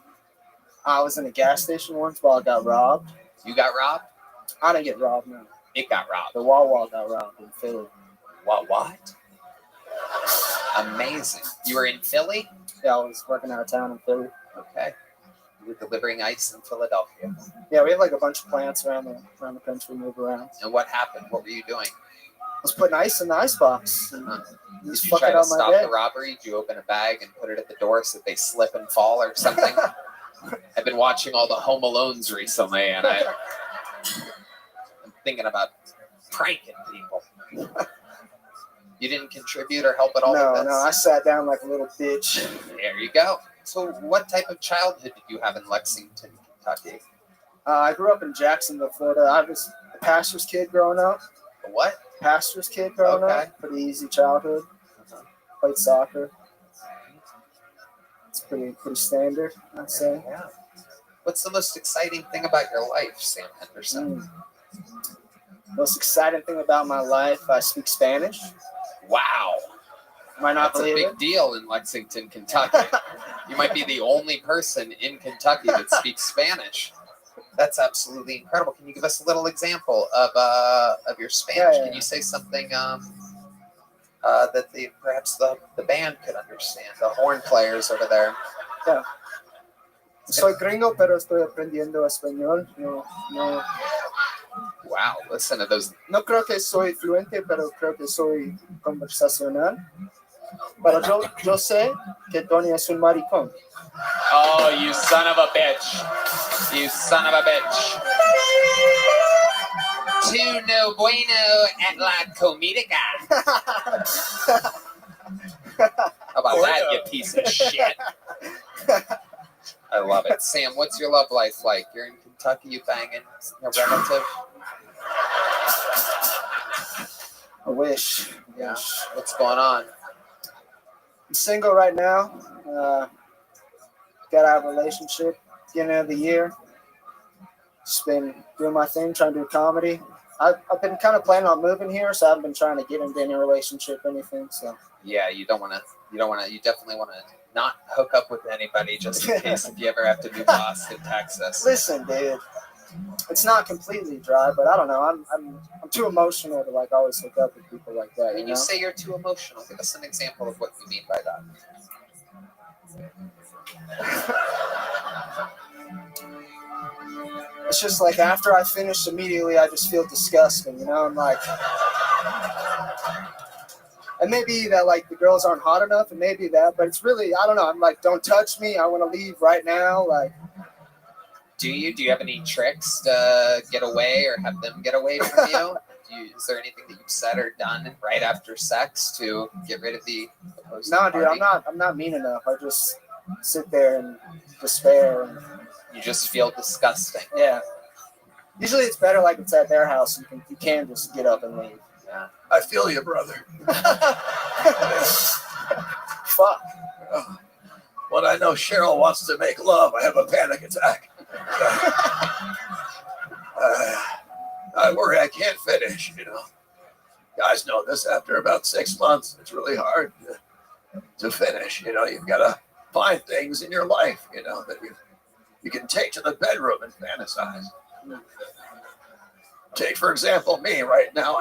Speaker 8: I was in a gas station once while I got robbed.
Speaker 2: You got robbed?
Speaker 8: I didn't get robbed, no.
Speaker 2: It got robbed.
Speaker 8: The Wawa got robbed in Philly.
Speaker 2: What? Amazing. You were in Philly?
Speaker 8: Yeah, I was working out of town in Philly.
Speaker 2: Okay. You were delivering ice in Philadelphia.
Speaker 8: Yeah, we have like a bunch of plants around the country, move around.
Speaker 2: And what happened? What were you doing?
Speaker 8: I was putting ice in the icebox.
Speaker 2: Did
Speaker 8: He's
Speaker 2: you
Speaker 8: fucking
Speaker 2: try to
Speaker 8: on my
Speaker 2: stop
Speaker 8: bed.
Speaker 2: the robbery? Did you open a bag and put it at the door so that they slip and fall or something? I've been watching all the Home Alones recently, and I'm thinking about pranking people. You didn't contribute or help at all with this?
Speaker 8: No, I sat down like a little bitch.
Speaker 2: There you go. So what type of childhood did you have in Lexington, Kentucky?
Speaker 8: I grew up in Jacksonville, Florida. I was a pastor's kid growing up.
Speaker 2: A what?
Speaker 8: Pastor's kid growing up. Pretty easy childhood. Played soccer. It's pretty standard, I'd say.
Speaker 2: Yeah. What's the most exciting thing about your life, Sam Henderson?
Speaker 8: Most exciting thing about my life, I speak Spanish.
Speaker 2: Wow.
Speaker 8: You might not
Speaker 2: That's a
Speaker 8: believe
Speaker 2: big
Speaker 8: it.
Speaker 2: deal in Lexington, Kentucky. You might be the only person in Kentucky that speaks Spanish. That's absolutely incredible. Can you give us a little example of your Spanish?
Speaker 8: Yeah.
Speaker 2: Can you say something that perhaps the band could understand? The horn players over there.
Speaker 8: Yeah. Soy gringo, pero estoy aprendiendo español. No,
Speaker 2: Wow, listen to those.
Speaker 8: no creo que soy fluente, pero creo que soy conversacional. Pero yo sé que Tony es un maricón.
Speaker 2: Oh, you son of a bitch. You son of a bitch. Tu no bueno at la comidica. How about that, you piece of shit? I love it. Sam, what's your love life like? You're in Kentucky, you banging a relative?
Speaker 8: I wish.
Speaker 2: Yeah. What's going on?
Speaker 8: I'm single right now. Got out of a relationship beginning of the year. Just been doing my thing, trying to do comedy. I've been kind of planning on moving here, so I haven't been trying to get into any relationship or anything. So
Speaker 2: yeah, you definitely want to not hook up with anybody just in case if you ever have to move to Austin, Texas.
Speaker 8: Listen, dude, it's not completely dry, but I don't know. I'm too emotional to like always hook up with people like that.
Speaker 2: When you say you're too emotional, give us an example of what you mean by that.
Speaker 8: It's just like after I finish immediately, I just feel disgusting, I'm like, and maybe that like the girls aren't hot enough, and maybe that, but it's really, I don't know. I'm like, don't touch me. I want to leave right now. Like,
Speaker 2: do you have any tricks to get away or have them get away from you? Is there anything that you've said or done right after sex to get rid of the opposing
Speaker 8: no, dude,
Speaker 2: party?
Speaker 8: I'm not mean enough. I just sit there and despair. And
Speaker 2: you just feel disgusting.
Speaker 8: Yeah. Usually it's better like it's at their house. You can just get up and leave.
Speaker 2: Yeah.
Speaker 3: I feel you, brother.
Speaker 8: Fuck.
Speaker 3: When I know Cheryl wants to make love, I have a panic attack. I worry I can't finish, Guys know this after about 6 months. It's really hard to finish. You've got to find things in your life, that you can take to the bedroom and fantasize. Take, for example, me right now.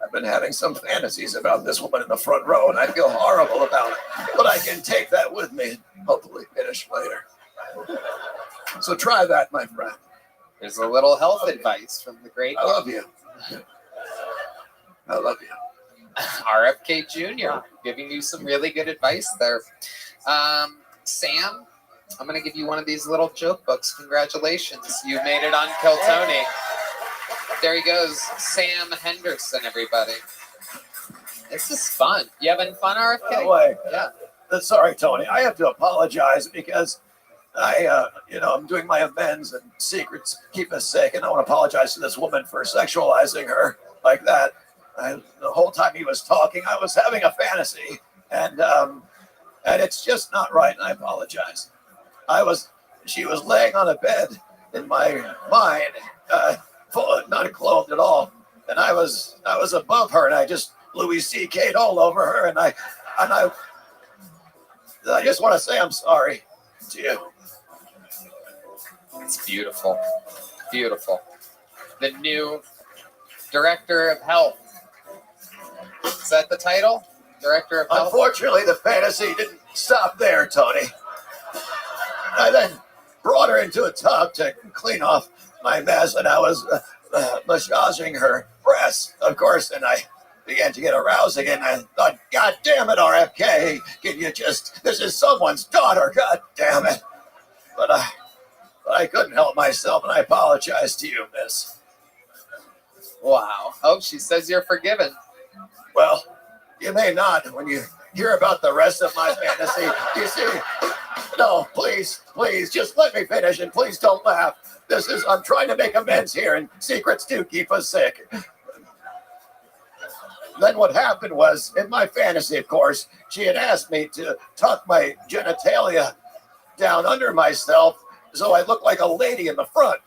Speaker 3: I've been having some fantasies about this woman in the front row, and I feel horrible about it. But I can take that with me and hopefully finish later. So try that, my friend.
Speaker 2: There's a little health advice from the great.
Speaker 3: I love you. I love you.
Speaker 2: RFK Jr. giving you some really good advice there. Sam, I'm going to give you one of these little joke books. Congratulations. You made it on Kill Tony. There he goes. Sam Henderson, everybody. This is fun. You having fun, RFK?
Speaker 3: By the way,
Speaker 2: Yeah.
Speaker 3: Sorry, Tony. I have to apologize because I'm doing my amends and secrets keep us sick, and I want to apologize to this woman for sexualizing her like that. The whole time he was talking, I was having a fantasy, and it's just not right, and I apologize. She was laying on a bed in my mind, not clothed at all, and I was above her, and I just Louis C.K'd all over her, and I just want to say I'm sorry to you.
Speaker 2: It's beautiful. Beautiful. The new Director of Health. Is that the title? Director of Health?
Speaker 3: Unfortunately, the fantasy didn't stop there, Tony. I then brought her into a tub to clean off my mess, and I was massaging her breasts, of course, and I began to get aroused again. I thought, God damn it, RFK, this is someone's daughter, God damn it. But I couldn't help myself, and I apologize to you, miss.
Speaker 2: Wow. Oh, she says you're forgiven.
Speaker 3: Well, you may not when you hear about the rest of my fantasy. You see, no, please, just let me finish, and please don't laugh. I'm trying to make amends here, and secrets do keep us sick. Then what happened was, in my fantasy, of course, she had asked me to tuck my genitalia down under myself so I look like a lady in the front.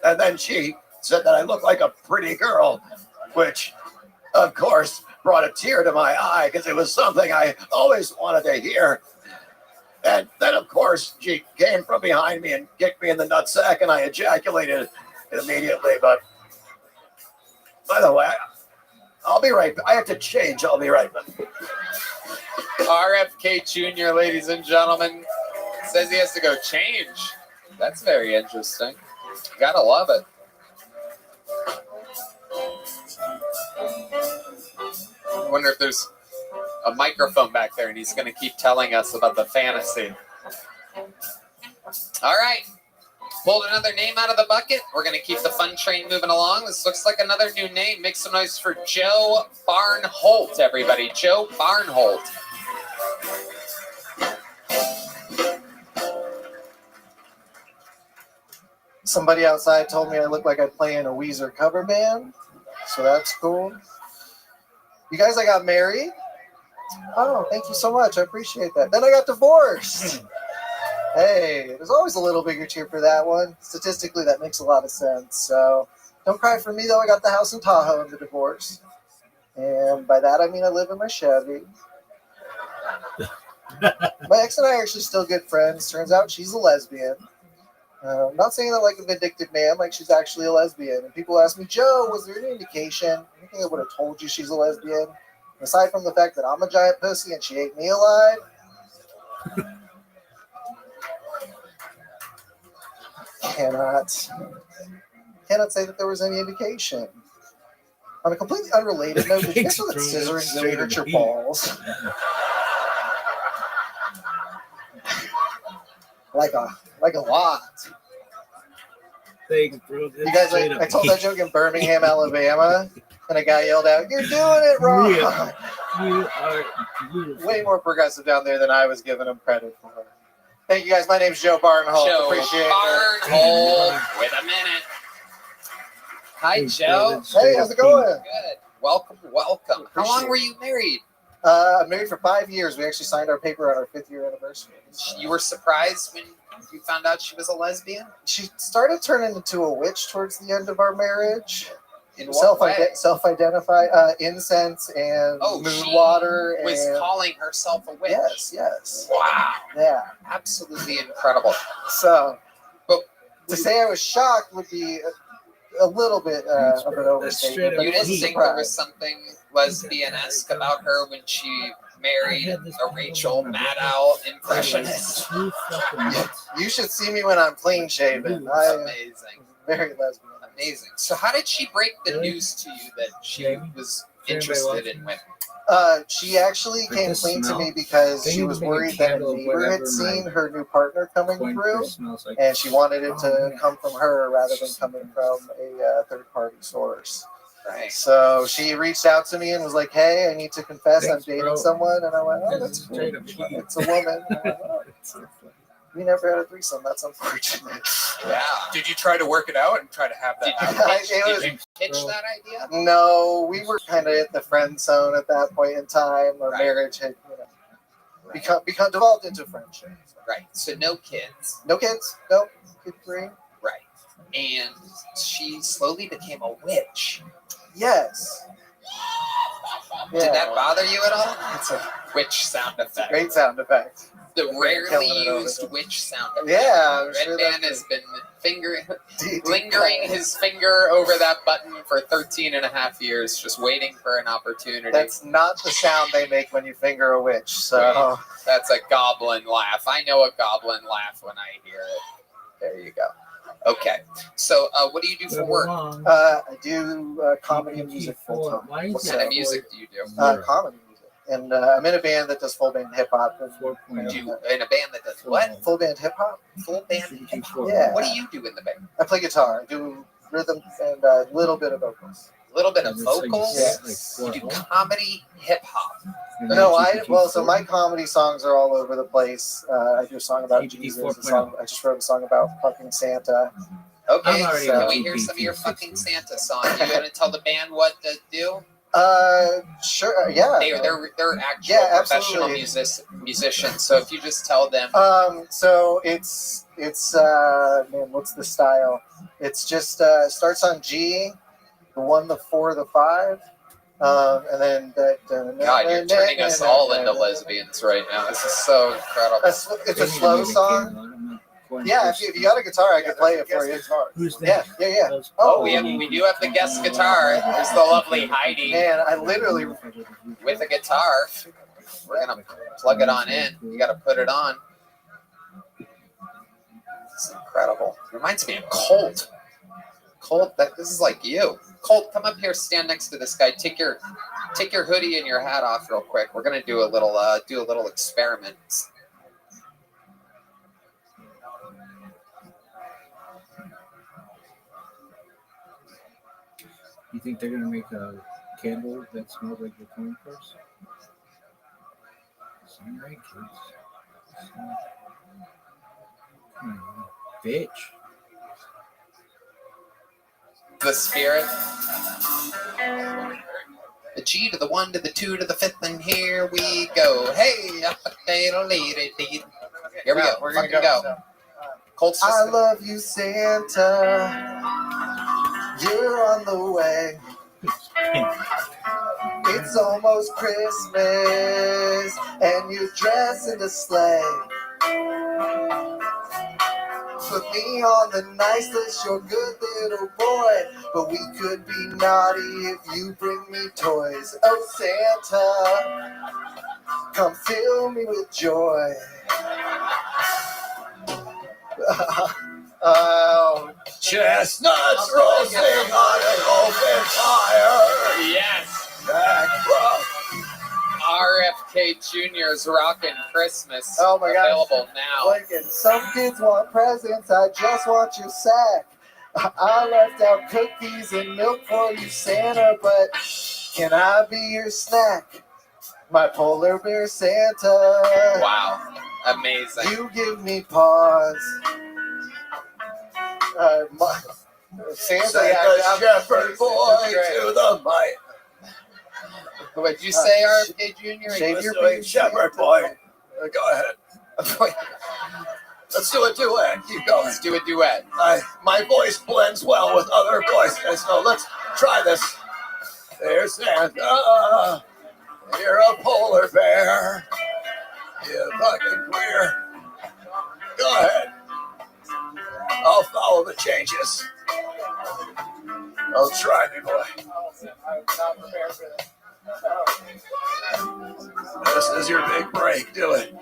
Speaker 3: And then she said that I looked like a pretty girl, which, of course, brought a tear to my eye because it was something I always wanted to hear. And then, of course, she came from behind me and kicked me in the nutsack, and I ejaculated immediately. But by the way, I'll be right back. I have to change. I'll be right back.
Speaker 2: RFK Jr., ladies and gentlemen, says he has to go change. That's very interesting. Gotta love it. I wonder if there's a microphone back there and he's going to keep telling us about the fantasy. All right. Pulled another name out of the bucket. We're going to keep the fun train moving along. This looks like another new name. Make some noise for Joe Barnholt, everybody. Joe Barnholt.
Speaker 8: Somebody outside told me I look like I play in a Weezer cover band, so that's cool. You guys, I got married. Oh, thank you so much. I appreciate that. Then I got divorced. Hey, there's always a little bigger cheer for that one. Statistically, that makes a lot of sense. So don't cry for me, though. I got the house in Tahoe in the divorce. And by that, I mean I live in my Chevy. My ex and I are actually still good friends. Turns out she's a lesbian. I'm not saying that like a vindictive man, like she's actually a lesbian. And people ask me, Joe, was there any indication? Anything that would have told you she's a lesbian? Aside from the fact that I'm a giant pussy and she ate me alive. Cannot say that there was any indication. On a completely unrelated note, did you guys know that scissoring really hurts your balls? Like a lot.
Speaker 9: They can throw this
Speaker 8: You guys, I told that joke in Birmingham, Alabama, and a guy yelled out, "You're doing it wrong."
Speaker 9: Yeah. You are beautiful.
Speaker 8: Way more progressive down there than I was giving him credit for. Thank you guys. My name's Joe Barnholt.
Speaker 2: Joe
Speaker 8: Appreciate it.
Speaker 2: Barnholt. Wait a minute. Hi, Joe.
Speaker 8: Hey, how's it going?
Speaker 2: Good. Welcome. How long were you married?
Speaker 8: I'm married for 5 years. We actually signed our paper on our 5th year anniversary.
Speaker 2: You were surprised when you found out she was a lesbian?
Speaker 8: She started turning into a witch towards the end of our marriage.
Speaker 2: In what way?
Speaker 8: Self-identify, incense and moon water.
Speaker 2: Was
Speaker 8: and
Speaker 2: calling herself a witch.
Speaker 8: Yes.
Speaker 2: Wow.
Speaker 8: Yeah.
Speaker 2: Absolutely incredible.
Speaker 8: So,
Speaker 2: but
Speaker 8: to say I was shocked would be a little bit of an overstatement.
Speaker 2: You didn't think there was something lesbian-esque about her when she married a Rachel Maddow impressionist?
Speaker 8: You should see me when I'm clean shaven.
Speaker 2: Amazing.
Speaker 8: Very lesbian.
Speaker 2: Amazing. So how did she break the news to you that she was interested in women?
Speaker 8: She actually came clean to me because she was worried that a neighbor had seen her new partner coming through, and she wanted it to come from her rather than coming from a third-party source.
Speaker 2: Right.
Speaker 8: So she reached out to me and was like, "Hey, I need to confess I'm dating someone," and I went, "Oh, that's cool. It's a woman." And I went, "Oh, we never had a threesome. That's unfortunate."
Speaker 2: Yeah.
Speaker 5: Did you try to work it out and try to have that happen?
Speaker 2: Did you pitch that idea?
Speaker 8: No, we were kind of at the friend zone at that point in time. Our marriage had, become devolved into friendship.
Speaker 2: Right. So no kids.
Speaker 8: No kids. No. Kid free.
Speaker 2: Right. And she slowly became a witch.
Speaker 8: Yes.
Speaker 2: Did that bother you at all?
Speaker 8: It's a
Speaker 2: witch sound effect.
Speaker 8: great sound effect.
Speaker 2: The rarely used witch sound effect.
Speaker 8: Yeah, I'm
Speaker 2: Red
Speaker 8: sure
Speaker 2: Man has been lingering his finger over that button for 13 and a half years, just waiting for an opportunity.
Speaker 8: That's not the sound they make when you finger a witch. So
Speaker 2: that's a goblin laugh. I know a goblin laugh when I hear it. There you go. Okay. So what do you do for work?
Speaker 8: I do comedy and music full time.
Speaker 2: What kind of music do you do?
Speaker 8: Comedy music. And I'm in a band that does full band hip hop.
Speaker 2: In a band that does what?
Speaker 8: Full band hip hop.
Speaker 2: Full band hip hop?
Speaker 8: Yeah.
Speaker 2: What do you do in the band?
Speaker 8: I play guitar. I do rhythm and a little bit of vocals.
Speaker 2: A little bit of vocals?
Speaker 8: Yes.
Speaker 2: You do comedy hip hop.
Speaker 8: No, so my comedy songs are all over the place. I do a song about Jesus. I just wrote a song about fucking Santa.
Speaker 2: Okay, so can we hear some of your fucking Santa song? You gonna tell the band what to do?
Speaker 8: Sure. Yeah.
Speaker 2: They're actual
Speaker 8: Yeah,
Speaker 2: professional
Speaker 8: absolutely.
Speaker 2: musicians. So if you just tell them,
Speaker 8: So it's man, what's the style? It's just starts on G, the 1, the 4, the 5, and then
Speaker 2: God, you're turning us all into lesbians right now. This is so incredible.
Speaker 8: It's a slow song. Yeah, if you got a guitar, I can play it for you.
Speaker 9: Who's that?
Speaker 8: Yeah.
Speaker 2: Oh, we do have the guest guitar. There's the lovely Heidi
Speaker 8: Man, I literally
Speaker 2: with a guitar. We're gonna plug it on in. You got to put it on. It's incredible. Reminds me of Colt. Colt, this is like you. Colt, come up here. Stand next to this guy. Take your hoodie and your hat off real quick. We're gonna do a little experiment.
Speaker 9: You think they're gonna make a candle that smells like the corn first? All right, kids. Bitch.
Speaker 2: The spirit. The G to the 1 to the 2 to the 5th, and here we go. Hey, here we go. We're gonna go. Colt's
Speaker 8: I love you, Santa. You're on the way. It's almost Christmas, and you're dressed in a sleigh. Put me on the nice list, you're a good little boy. But we could be naughty if you bring me toys. Oh, Santa, come fill me with joy. Oh,
Speaker 3: Chestnuts roasting on an open fire.
Speaker 2: Yes.
Speaker 3: Back from
Speaker 2: RFK Jr.'s Rockin' Christmas.
Speaker 8: Oh my God.
Speaker 2: Available now.
Speaker 8: Lincoln, some kids want presents, I just want your sack. I left out cookies and milk for you, Santa, but can I be your snack? My polar bear Santa.
Speaker 2: Wow. Amazing.
Speaker 8: You give me pause. Santa,
Speaker 3: the shepherd boy to the might.
Speaker 2: What'd you say, RFK Jr.?
Speaker 8: Shave your
Speaker 3: Pursuing
Speaker 8: beard,
Speaker 3: shepherd
Speaker 8: Santa.
Speaker 3: boy. Go ahead. Let's do a duet. Keep going.
Speaker 2: Let's do a duet.
Speaker 3: My voice blends well with other voices, so let's try this. There's Santa. You're a polar bear. You fucking queer. Go ahead. I'll follow the changes. I'll try, big boy.
Speaker 8: I'm not prepared for this.
Speaker 3: This is your big break. Do it.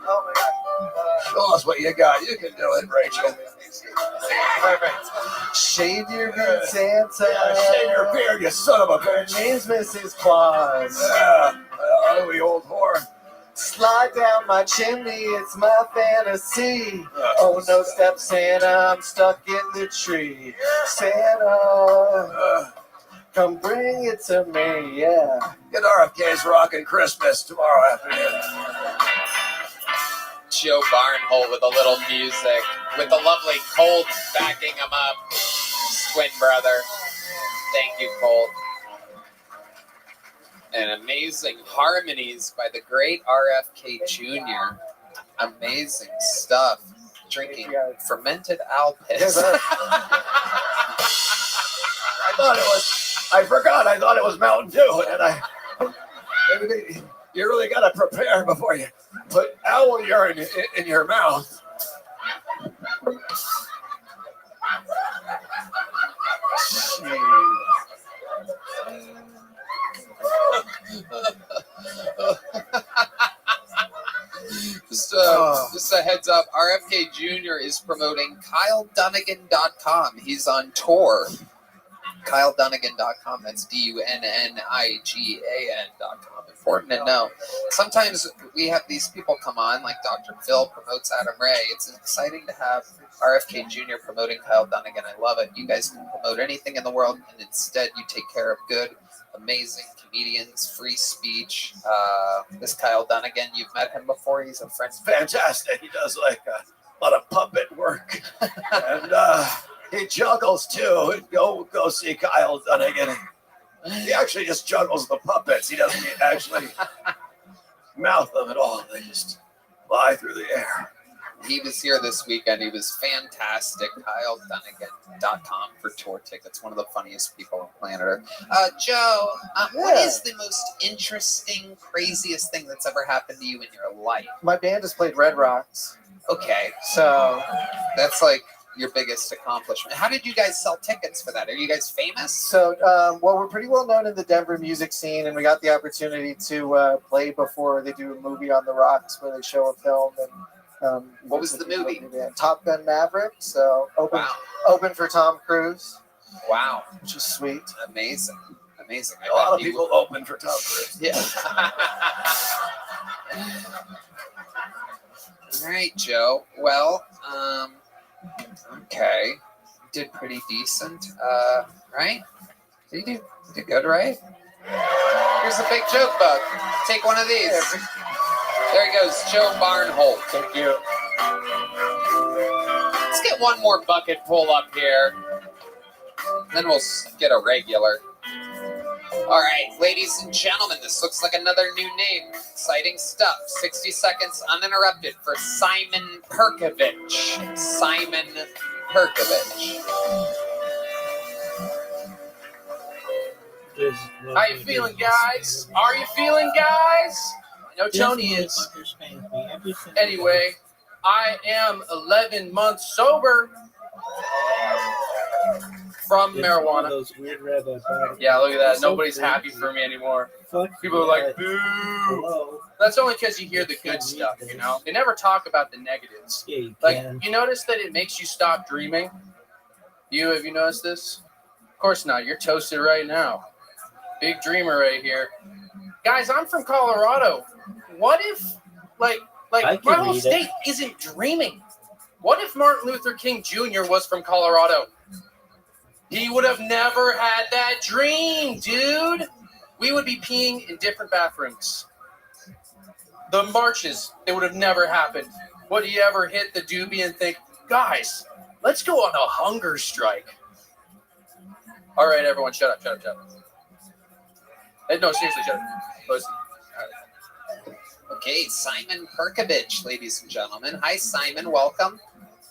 Speaker 8: Oh my God.
Speaker 3: Show us what you got. You can do it, Rachel.
Speaker 8: Perfect. Shave your beard, Santa.
Speaker 3: Yeah, shave your beard, you son of a
Speaker 8: Her
Speaker 3: bitch.
Speaker 8: name's Mrs. Claus.
Speaker 3: Yeah, ugly old whore.
Speaker 8: Slide down my chimney, it's my fantasy. Oh no, step Santa, I'm stuck in the tree. Santa, come bring it to me, yeah.
Speaker 3: Get RFK's Rockin' Christmas tomorrow afternoon.
Speaker 2: Joe Barnhole with a little music, with the lovely Colt backing him up. His twin brother. Thank you, Colt. And amazing harmonies by the great RFK Jr. Amazing stuff. Drinking fermented owl piss.
Speaker 3: I forgot. I thought it was Mountain Dew, and you really got to prepare before you put owl urine in your mouth.
Speaker 2: Just a heads up, RFK Jr. is promoting KyleDunnigan.com. He's on tour. KyleDunnigan.com. That's DUNNIGAN.com. Important to know. Sometimes we have these people come on, like Dr. Phil promotes Adam Ray. It's exciting to have RFK Jr. promoting Kyle Dunnigan. I love it. You guys can promote anything in the world, and instead you take care of good, amazing comedians, free speech. This Kyle Dunnigan, you've met him before. He's a friend.
Speaker 3: Fantastic. He does like a lot of puppet work. And he juggles too. Go see Kyle Dunnigan. He actually just juggles the puppets. He doesn't actually mouth them at all. They just fly through the air.
Speaker 2: He was here this weekend. He was fantastic. KyleDunnigan.com for tour tickets. One of the funniest people on planet Earth. Joe, what is the most interesting, craziest thing that's ever happened to you in your life?
Speaker 8: My band has played Red Rocks.
Speaker 2: Okay,
Speaker 8: So
Speaker 2: that's like your biggest accomplishment. How did you guys sell tickets for that? Are you guys famous?
Speaker 8: well, we're pretty well known in the Denver music scene, and we got the opportunity to play before they do a movie on the Rocks where they show a film. And
Speaker 2: what was the movie?
Speaker 8: Top Gun Maverick. So open for Tom Cruise.
Speaker 2: Wow,
Speaker 8: which is sweet.
Speaker 2: Amazing. Amazing.
Speaker 3: A lot of people open for Tom Cruise.
Speaker 2: Yeah. All right, Joe. Well, okay. You did pretty decent, right? You did good, right? Here's a big joke bug. Take one of these. There he goes, Joe Barnholt.
Speaker 4: Thank you.
Speaker 2: Let's get one more bucket full up here. Then we'll get a regular. All right, ladies and gentlemen, this looks like another new name. Exciting stuff. 60 seconds uninterrupted for Simon Perkovich. Simon Perkovich.
Speaker 5: How you feeling, guys? Are you feeling, guys? I know Tony is. Anyway, I am 11 months sober from marijuana. Yeah, look at that. Nobody's happy for me anymore. People are like, boo. That's only because you hear the good stuff, you know? They never talk about the negatives. Like, you notice that it makes you stop dreaming? Have you noticed this? Of course not. You're toasted right now. Big dreamer right here. Guys, I'm from Colorado. What if, like my whole state isn't dreaming? What if Martin Luther King Jr. was from Colorado? He would have never had that dream, dude. We would be peeing in different bathrooms. The marches, they would have never happened. Would he ever hit the doobie and think, guys, let's go on a hunger strike? All right, everyone, shut up. Hey, no, seriously, shut up. Listen.
Speaker 2: Okay, Simon Perkovich, ladies and gentlemen. Hi, Simon. Welcome.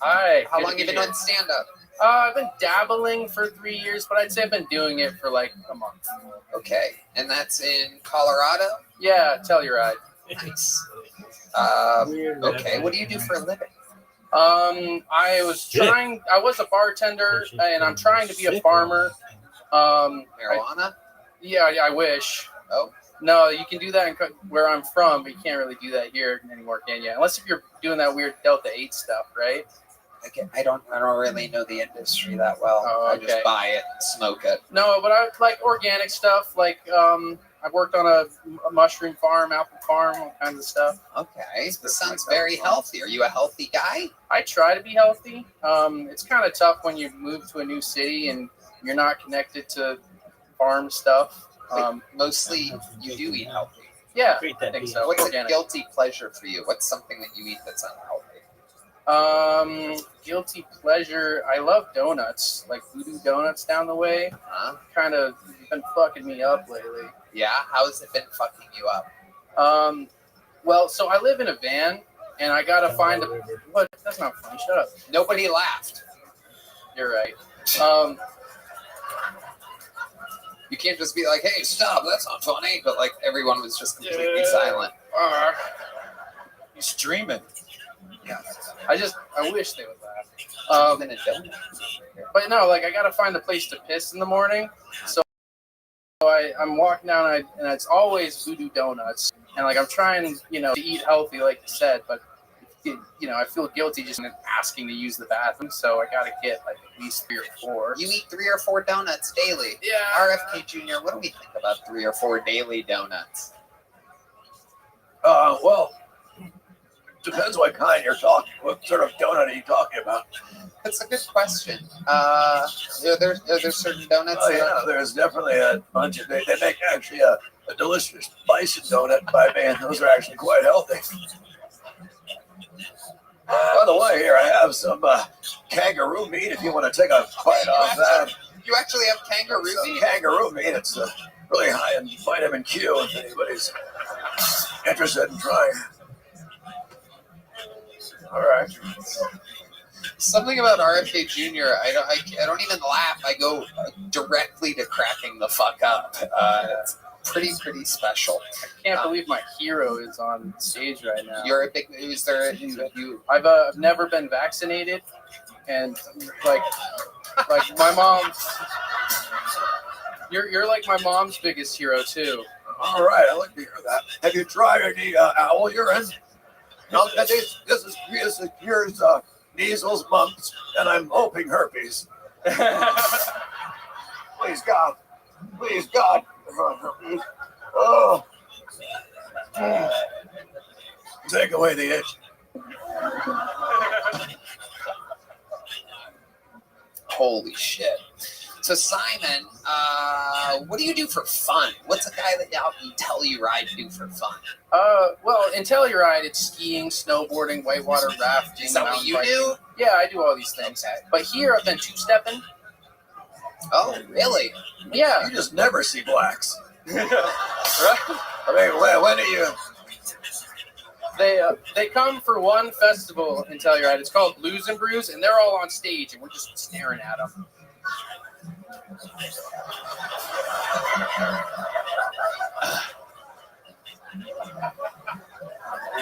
Speaker 5: Hi.
Speaker 2: How long have you been doing stand-up?
Speaker 5: I've been dabbling for 3 years, but I'd say I've been doing it for like a month.
Speaker 2: Okay, and that's in Colorado?
Speaker 5: Yeah, Telluride.
Speaker 2: Nice. Okay, what do you do for a living?
Speaker 5: I was a bartender, and I'm trying to be a farmer.
Speaker 2: Marijuana?
Speaker 5: I wish.
Speaker 2: Oh.
Speaker 5: No, you can do that where I'm from, but you can't really do that here anymore, can you? Unless if you're doing that weird Delta 8 stuff, right?
Speaker 2: I don't really know the industry that well.
Speaker 5: Oh, okay.
Speaker 2: I just buy it, smoke it.
Speaker 5: No, but I like organic stuff. Like I've worked on a mushroom farm, apple farm, all kinds of stuff.
Speaker 2: Okay, this sounds very healthy. Are you a healthy guy?
Speaker 5: I try to be healthy. It's kind of tough when you move to a new city and you're not connected to farm stuff.
Speaker 2: Mostly, you do eat healthy.
Speaker 5: Yeah, I think so.
Speaker 2: What's a guilty pleasure for you? What's something that you eat that's unhealthy?
Speaker 5: Guilty pleasure. I love donuts, like voodoo donuts down the way. Kind of been fucking me up lately.
Speaker 2: Yeah, how has it been fucking you up?
Speaker 5: Well, so I live in a van, and I gotta find a. What? That's not funny. Shut up.
Speaker 2: Nobody laughed.
Speaker 5: You're right.
Speaker 2: You can't just be like, "Hey, stop! That's not funny." But like everyone was just completely silent.
Speaker 5: He's dreaming. Yeah. I wish they would laugh. But no, like I gotta find a place to piss in the morning. So I'm walking down and it's always voodoo donuts. And like I'm trying, to eat healthy, like you said, but I feel guilty just asking to use the bathroom. So I gotta get like at least 3 or 4.
Speaker 2: You eat 3 or 4 donuts daily.
Speaker 5: Yeah.
Speaker 2: RFK Jr., what do we think about 3 or 4 daily donuts?
Speaker 3: Well, depends what kind you're talking. What sort of donut are you talking about?
Speaker 2: That's a good question. Are there certain donuts?
Speaker 3: Oh yeah, there's definitely a bunch of. They make actually a delicious bison donut by me, and those are actually quite healthy. By the way, here I have some kangaroo meat. If you want to take a bite off that.
Speaker 2: You actually have kangaroo meat?
Speaker 3: Kangaroo meat. It's really high in vitamin Q if anybody's interested in trying. All right.
Speaker 2: Something about RFK Jr. I don't even laugh. I go directly to cracking the fuck up. It's pretty special.
Speaker 5: I can't believe my hero is on stage right now.
Speaker 2: You're a big. Is there?
Speaker 5: I've never been vaccinated, and like my mom. You're like my mom's biggest hero too.
Speaker 3: All right, I like to hear that. Have you tried any owl urine? No, this cures measles, mumps, and I'm hoping herpes. Please God, herpes. Oh, take away the itch.
Speaker 2: Holy shit. So Simon, what do you do for fun? What's a guy that out in Telluride do for fun?
Speaker 5: Well, in Telluride, it's skiing, snowboarding, whitewater rafting.
Speaker 2: Is that what you do?
Speaker 5: Yeah, I do all these things.
Speaker 2: Okay.
Speaker 5: But here, I've been two-stepping.
Speaker 2: Oh, really?
Speaker 5: Yeah.
Speaker 3: You just never see blacks.
Speaker 5: Right?
Speaker 3: I mean, when do you?
Speaker 5: They come for one festival in Telluride. It's called Blues and Brews, and they're all on stage, and we're just staring at them.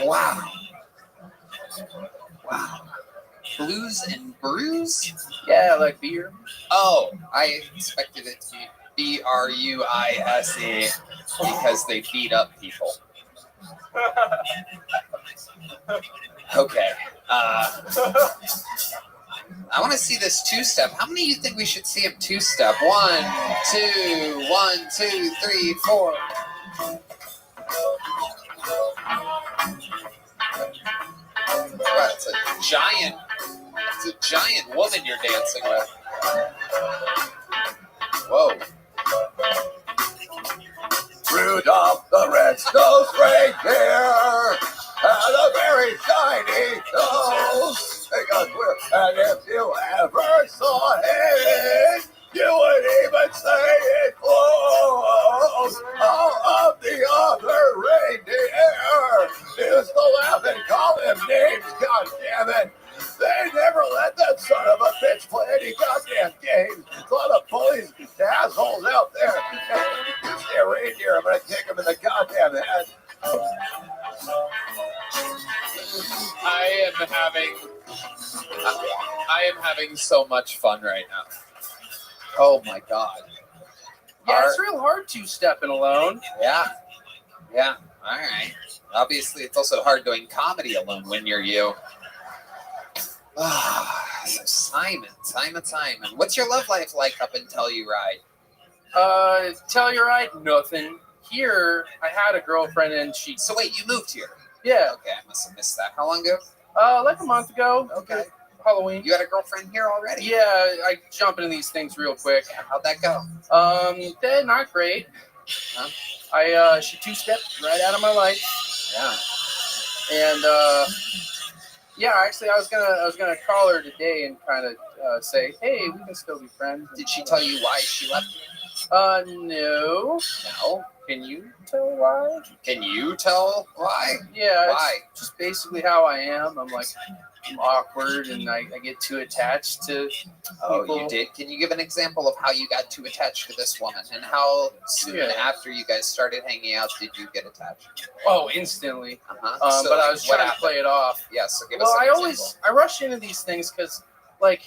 Speaker 2: Wow. Blues and Brews?
Speaker 5: Yeah, like beer.
Speaker 2: Oh, I expected it to be BRUISE because they beat up people. Okay. I want to see this two-step. How many do you think we should see him two-step? 1, 2, 1, 2, 3, 4. Wow, it's a giant woman you're dancing with. Whoa.
Speaker 3: Rudolph the red-nosed reindeer had a very shiny nose. And if you ever saw it, you would even say it close. All of the other reindeer used to laugh and call him names, goddammit. They never let that son of a bitch play any goddamn games. A lot of bullies, assholes out there. You see a reindeer, I'm gonna kick him in the goddamn head.
Speaker 2: I am having so much fun right now. Oh my god.
Speaker 5: Yeah, it's real hard two-stepping alone.
Speaker 2: Yeah. All right. Obviously, it's also hard doing comedy alone when you're you. So Simon. What's your love life like up in Telluride?
Speaker 5: Telluride, nothing. Here, I had a girlfriend and she...
Speaker 2: So wait, you moved here?
Speaker 5: Yeah.
Speaker 2: Okay, I must have missed that. How long ago?
Speaker 5: Like a month ago.
Speaker 2: Okay.
Speaker 5: Halloween.
Speaker 2: You had a girlfriend here already?
Speaker 5: Yeah, I jump into these things real quick.
Speaker 2: How'd that go?
Speaker 5: They're not great.
Speaker 2: Huh?
Speaker 5: She two-stepped right out of my life.
Speaker 2: Yeah.
Speaker 5: And yeah, actually, I was gonna call her today and kind of say, hey, we can still be friends.
Speaker 2: Did she tell you why she left you?
Speaker 5: No.
Speaker 2: No.
Speaker 5: Can you tell why?
Speaker 2: Can you tell why?
Speaker 5: Yeah.
Speaker 2: Why?
Speaker 5: It's just basically how I am. I'm awkward and I get too attached to people.
Speaker 2: Oh, you did? Can you give an example of how you got too attached to this woman and how soon after you guys started hanging out did you get attached?
Speaker 5: Oh, instantly.
Speaker 2: Uh-huh.
Speaker 5: But I was trying to play it off.
Speaker 2: Yeah, so give us an example.
Speaker 5: I rush into these things because, like,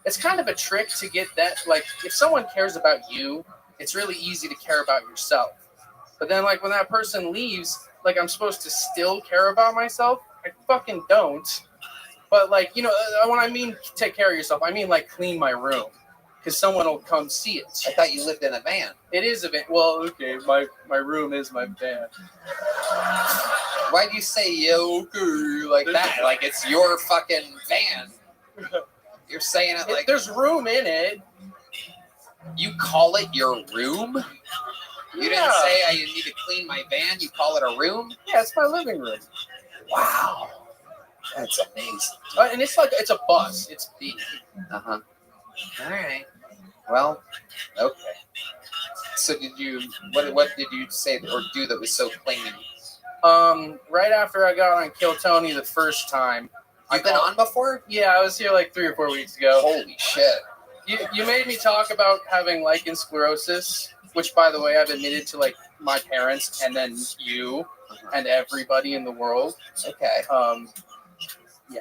Speaker 5: it's kind of a trick to get that. Like, if someone cares about you, it's really easy to care about yourself. But then, like, when that person leaves, like, I'm supposed to still care about myself. I fucking don't. But, like, you know, when I mean take care of yourself, I mean, like, clean my room. Because someone will come see it.
Speaker 2: I thought you lived in a van.
Speaker 5: It is a van. Well, okay, my room is my van.
Speaker 2: Why'd you say yoker like that? Like it's your fucking van. You're saying it like...
Speaker 5: There's room in it.
Speaker 2: You call it your room? You didn't say I need to clean my van. You call it a room?
Speaker 5: Yeah, it's my living room.
Speaker 2: Wow. That's amazing.
Speaker 5: And it's a bus. It's big.
Speaker 2: Uh-huh. All right. Well, okay. So what did you say or do that was so claiming?
Speaker 5: Right after I got on Kill Tony the first time.
Speaker 2: You've been on before?
Speaker 5: Yeah, I was here like 3 or 4 weeks ago.
Speaker 2: Holy shit.
Speaker 5: You made me talk about having lichen sclerosis, which, by the way, I've admitted to like my parents and then you and everybody in the world.
Speaker 2: Okay.
Speaker 5: Yeah.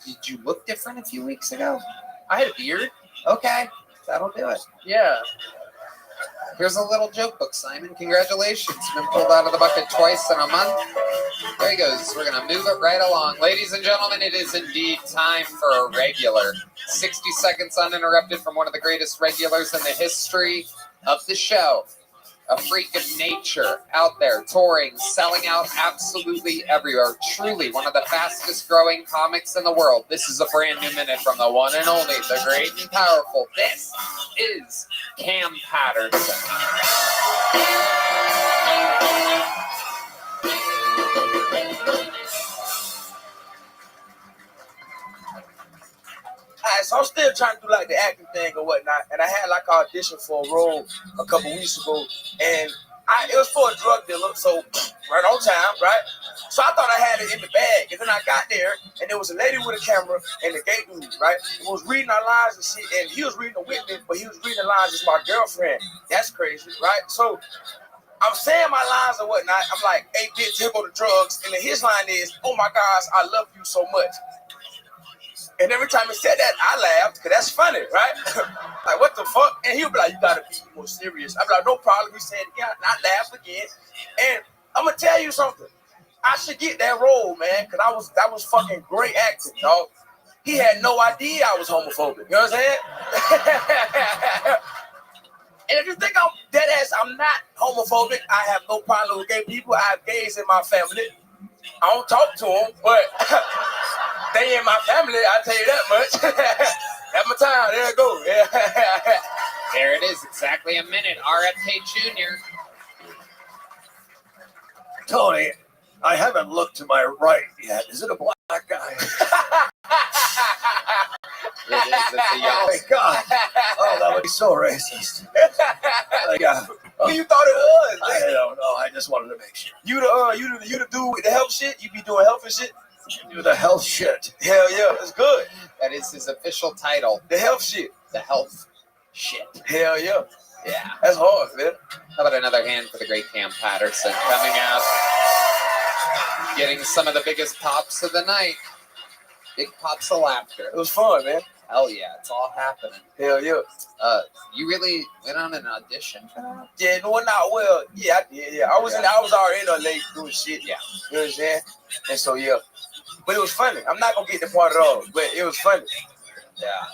Speaker 2: Did you look different a few weeks ago?
Speaker 5: I had a beard.
Speaker 2: Okay, that'll do it.
Speaker 5: Yeah.
Speaker 2: Here's a little joke book, Simon. Congratulations. Been pulled out of the bucket twice in a month. There he goes. We're going to move it right along. Ladies and gentlemen, it is indeed time for a regular. 60 seconds uninterrupted from one of the greatest regulars in the history of the show. A freak of nature out there touring, selling out absolutely everywhere. Truly one of the fastest growing comics in the world. This is a brand new minute from the one and only, the great and powerful. This is Cam Patterson.
Speaker 10: So I'm still trying to do like the acting thing or whatnot, and I had like an audition for a role a couple weeks ago, and it was for a drug dealer, so right on time, right? So I thought I had it in the bag, and then I got there, and there was a lady with a camera and the gay dude, right? Who was reading our lines and shit, and he was reading the with me, but he was reading the lines as my girlfriend. That's crazy, right? So I'm saying my lines and whatnot. I'm like, hey, bitch, here go the drugs, and then his line is, oh my gosh, I love you so much. And every time he said that, I laughed, because that's funny, right? Like, what the fuck? And he'll be like, you gotta be more serious. I'm like, no problem. He said, yeah, and I laughed again. And I'm gonna tell you something. I should get that role, man, because that was fucking great acting, dog. He had no idea I was homophobic. You know what I'm saying? And if you think I'm dead ass, I'm not homophobic. I have no problem with gay people. I have gays in my family. I don't talk to them, but they in my family, I tell you that much. That's my time. There it go. Yeah.
Speaker 2: There it is. Exactly a minute. RFK Jr.
Speaker 3: Tony, I haven't looked to my right yet. Is it a black guy?
Speaker 2: It is. It's a y'all.
Speaker 3: Oh my God. Oh, that would be so racist.
Speaker 10: Who you thought it was?
Speaker 3: I don't know. I just wanted to make sure.
Speaker 10: You the dude with the health shit? You be doing health and shit?
Speaker 3: Do the health shit.
Speaker 10: Hell yeah, it's good.
Speaker 2: That is his official title.
Speaker 10: The health shit.
Speaker 2: The health shit.
Speaker 10: Hell yeah.
Speaker 2: Yeah.
Speaker 10: That's hard, man.
Speaker 2: How about another hand for the great Cam Patterson coming out, getting some of the biggest pops of the night. Big pops of laughter.
Speaker 10: It was fun, man.
Speaker 2: Hell yeah, it's all happening.
Speaker 10: Hell yeah.
Speaker 2: You really went on an audition for that?
Speaker 10: Yeah, no, not well. Yeah, I did. Yeah, I was already in LA doing shit. Yeah, you know what I'm saying? And so yeah, but it was funny. I'm not gonna get the part at all, but it was funny.
Speaker 2: Yeah,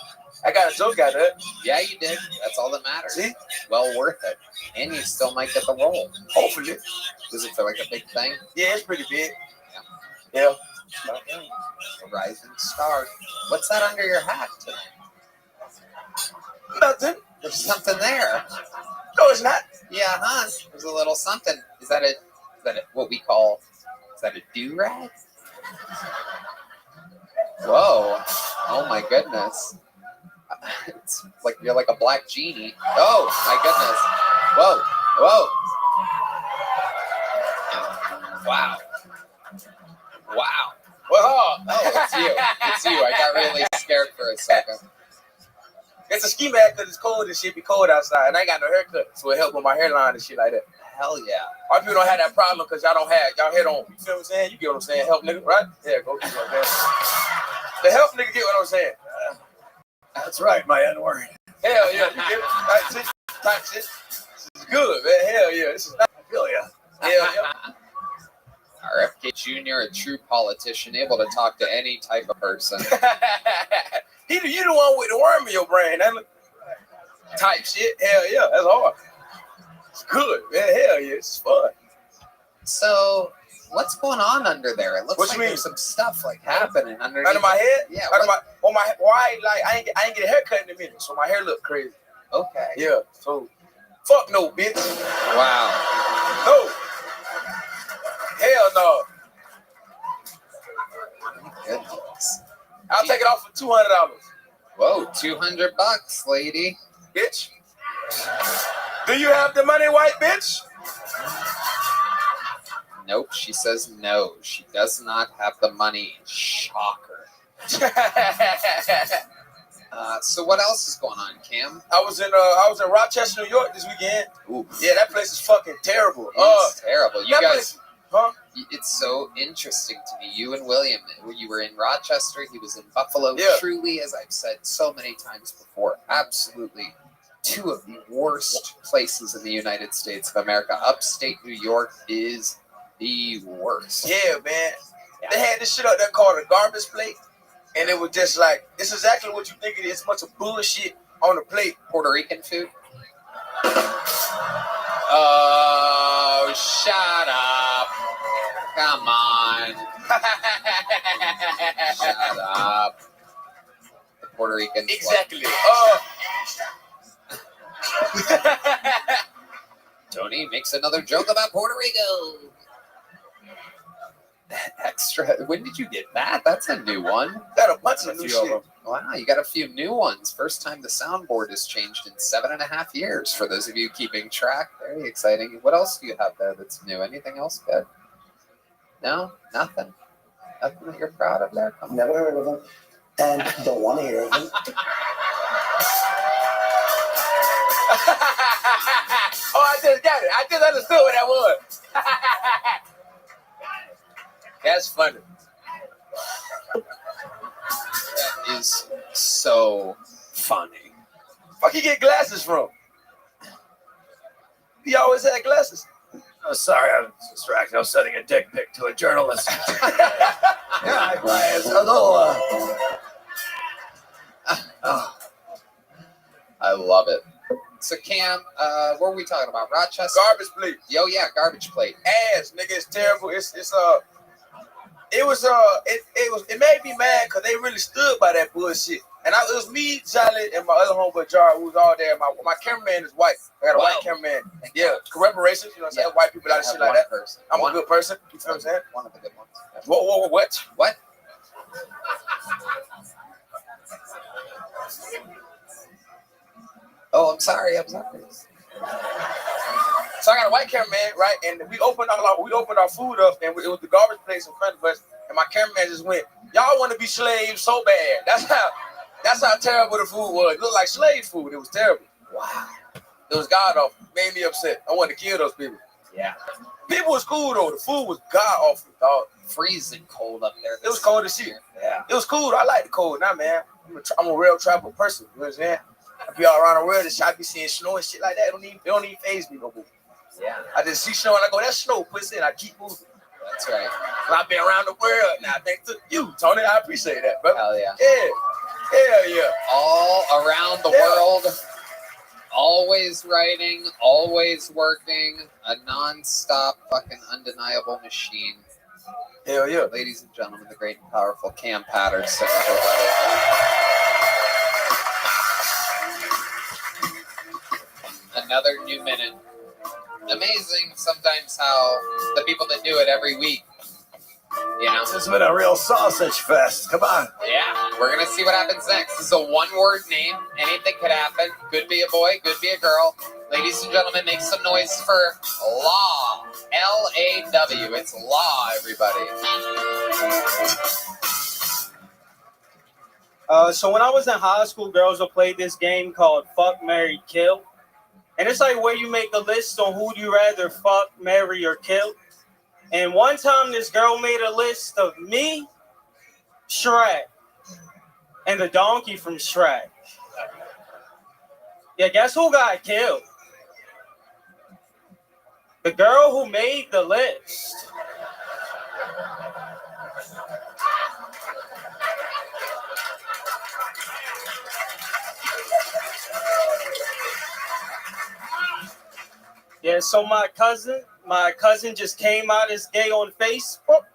Speaker 10: I got a joke out of it.
Speaker 2: Yeah, you did. That's all that matters.
Speaker 10: See?
Speaker 2: Well worth it. And you still might get the role.
Speaker 10: Hopefully.
Speaker 2: Does it feel like a big thing?
Speaker 10: Yeah, it's pretty big. Yeah.
Speaker 2: A rising star. What's that under your hat today?
Speaker 10: Nothing.
Speaker 2: There's something there.
Speaker 10: No, it's not.
Speaker 2: Yeah, huh? There's a little something. Is that what we call? Is that a do-rag? Whoa! Oh my goodness! It's like you're like a black genie. Oh my goodness! Whoa! Whoa! Wow! Wow! Whoa! Oh, it's you! It's you! I got really scared for a second.
Speaker 10: It's a ski mask because it's cold and shit be cold outside, and I ain't got no haircut, so it helped with my hairline and shit like that.
Speaker 2: Hell yeah!
Speaker 10: A lot of people don't have that problem because y'all hair don't. You feel what I'm saying? You get what I'm saying? Help nigga, right? Yeah, go. You know what I'm saying? The help nigga get what I'm saying.
Speaker 3: That's right, my N-word.
Speaker 10: Hell yeah, you get it? Type shit. This is good, man. Hell yeah, this is nice.
Speaker 3: I feel ya.
Speaker 10: Hell yeah.
Speaker 2: RFK Jr., a true politician, able to talk to any type of person.
Speaker 10: You the one with the worm in your brain. That type shit. Hell yeah, that's hard. It's good, man. Hell yeah, it's fun.
Speaker 2: So, what's going on under there? It looks
Speaker 10: What
Speaker 2: like
Speaker 10: you mean?
Speaker 2: there's some stuff like happening underneath.
Speaker 10: Under my head?
Speaker 2: Yeah.
Speaker 10: I ain't get a haircut in a minute, so my hair look crazy.
Speaker 2: Okay.
Speaker 10: Yeah. So, fuck no, bitch.
Speaker 2: Wow.
Speaker 10: No. Hell no.
Speaker 2: Goodness.
Speaker 10: I'll take it off for $200.
Speaker 2: Whoa, $200, lady.
Speaker 10: bitch? Do you have the money, white bitch?
Speaker 2: Nope, she says no. She does not have the money. Shocker. So what else is going on, Cam?
Speaker 10: I was in Rochester, New York this weekend.
Speaker 2: Ooh.
Speaker 10: Yeah, that place is fucking terrible.
Speaker 2: It's terrible. You
Speaker 10: that
Speaker 2: guys,
Speaker 10: place, huh?
Speaker 2: it's so interesting to me. You and William, you were in Rochester. He was in Buffalo.
Speaker 10: Yeah.
Speaker 2: Truly, as I've said so many times before, absolutely two of the worst places in the United States of America. Upstate New York is the worst.
Speaker 10: Yeah, man. They had this shit up there called a garbage plate. And it was just like, it's exactly what you think it is. A bunch of bullshit on the plate.
Speaker 2: Puerto Rican food? Oh, shut up. Come on. Shut up. The Puerto Rican.
Speaker 10: Exactly.
Speaker 2: Tony makes another joke about Puerto Rico. Extra. When did you get that? That's a new one.
Speaker 10: Got a bunch of new shit.
Speaker 2: Wow, you got a few new ones. First time the soundboard has changed in 7.5 years. For those of you keeping track, very exciting. What else do you have there that's new? Anything else good? No, nothing. Nothing that you're proud of there. Come on.
Speaker 7: Never heard of them and don't want to hear of them.
Speaker 10: Oh, I just got it. I just understood what that was. That's funny.
Speaker 2: That is so funny.
Speaker 10: Fuck, you get glasses from? He always had glasses.
Speaker 3: Oh, sorry, I was distracted. I was sending a dick pic to a journalist. Yeah, it's a little.
Speaker 2: I love it. So Cam, what were we talking about? Rochester?
Speaker 10: Garbage plate.
Speaker 2: Yo, yeah, garbage plate.
Speaker 10: Ass, nigga, it's terrible. It made me mad because they really stood by that bullshit. And it was me, Jolly, and my other homeboy Jar, who was all there. My cameraman is white. I got a white cameraman. Yeah, reparations, you know what I'm saying? White people out of shit like that. I'm a good person. You know what I'm saying?
Speaker 2: One of the good ones.
Speaker 10: Whoa, what?
Speaker 2: What? Oh, I'm sorry.
Speaker 10: So I got a white cameraman, right? And we opened our food up, and it was the garbage place in front of us. And my cameraman just went, "Y'all want to be slaves so bad." That's how terrible the food was. It looked like slave food. It was terrible.
Speaker 2: Wow.
Speaker 10: It was god awful. Made me upset. I wanted to kill those people.
Speaker 2: Yeah.
Speaker 10: People was cool though. The food was god awful, dog.
Speaker 2: Freezing cold up there.
Speaker 10: It was cold as shit.
Speaker 2: Yeah.
Speaker 10: It was cool. I like the cold. Nah, man. I'm a real tribal person. You know what I'm saying? I be all around the world and shit. I be seeing snow and shit like that. It don't even faze me no more.
Speaker 2: Yeah.
Speaker 10: I just see snow and I go, "That's snow, pussy," and I keep moving.
Speaker 2: That's right.
Speaker 10: I've been around the world now. Thanks to you, Tony. I appreciate that, bro.
Speaker 2: Hell yeah.
Speaker 10: Yeah. Hell yeah.
Speaker 2: All around the world. Always writing, always working, a non-stop fucking undeniable machine.
Speaker 10: Hell yeah.
Speaker 2: Ladies and gentlemen, the great and powerful Cam Patterson, everybody. Another new minute. Amazing sometimes how the people that do it every week, you know.
Speaker 3: This has been a real sausage fest. Come on.
Speaker 2: Yeah, we're going to see what happens next. This is a one-word name. Anything could happen. Could be a boy, could be a girl. Ladies and gentlemen, make some noise for Law. L-A-W. It's Law, everybody.
Speaker 11: So when I was in high school, girls would play this game called Fuck, Marry, Kill. And it's like where you make a list on who you rather fuck, marry, or kill. And one time this girl made a list of me, Shrek, and the donkey from Shrek. Yeah, guess who got killed? The girl who made the list. Yeah, so my cousin just came out as gay on Facebook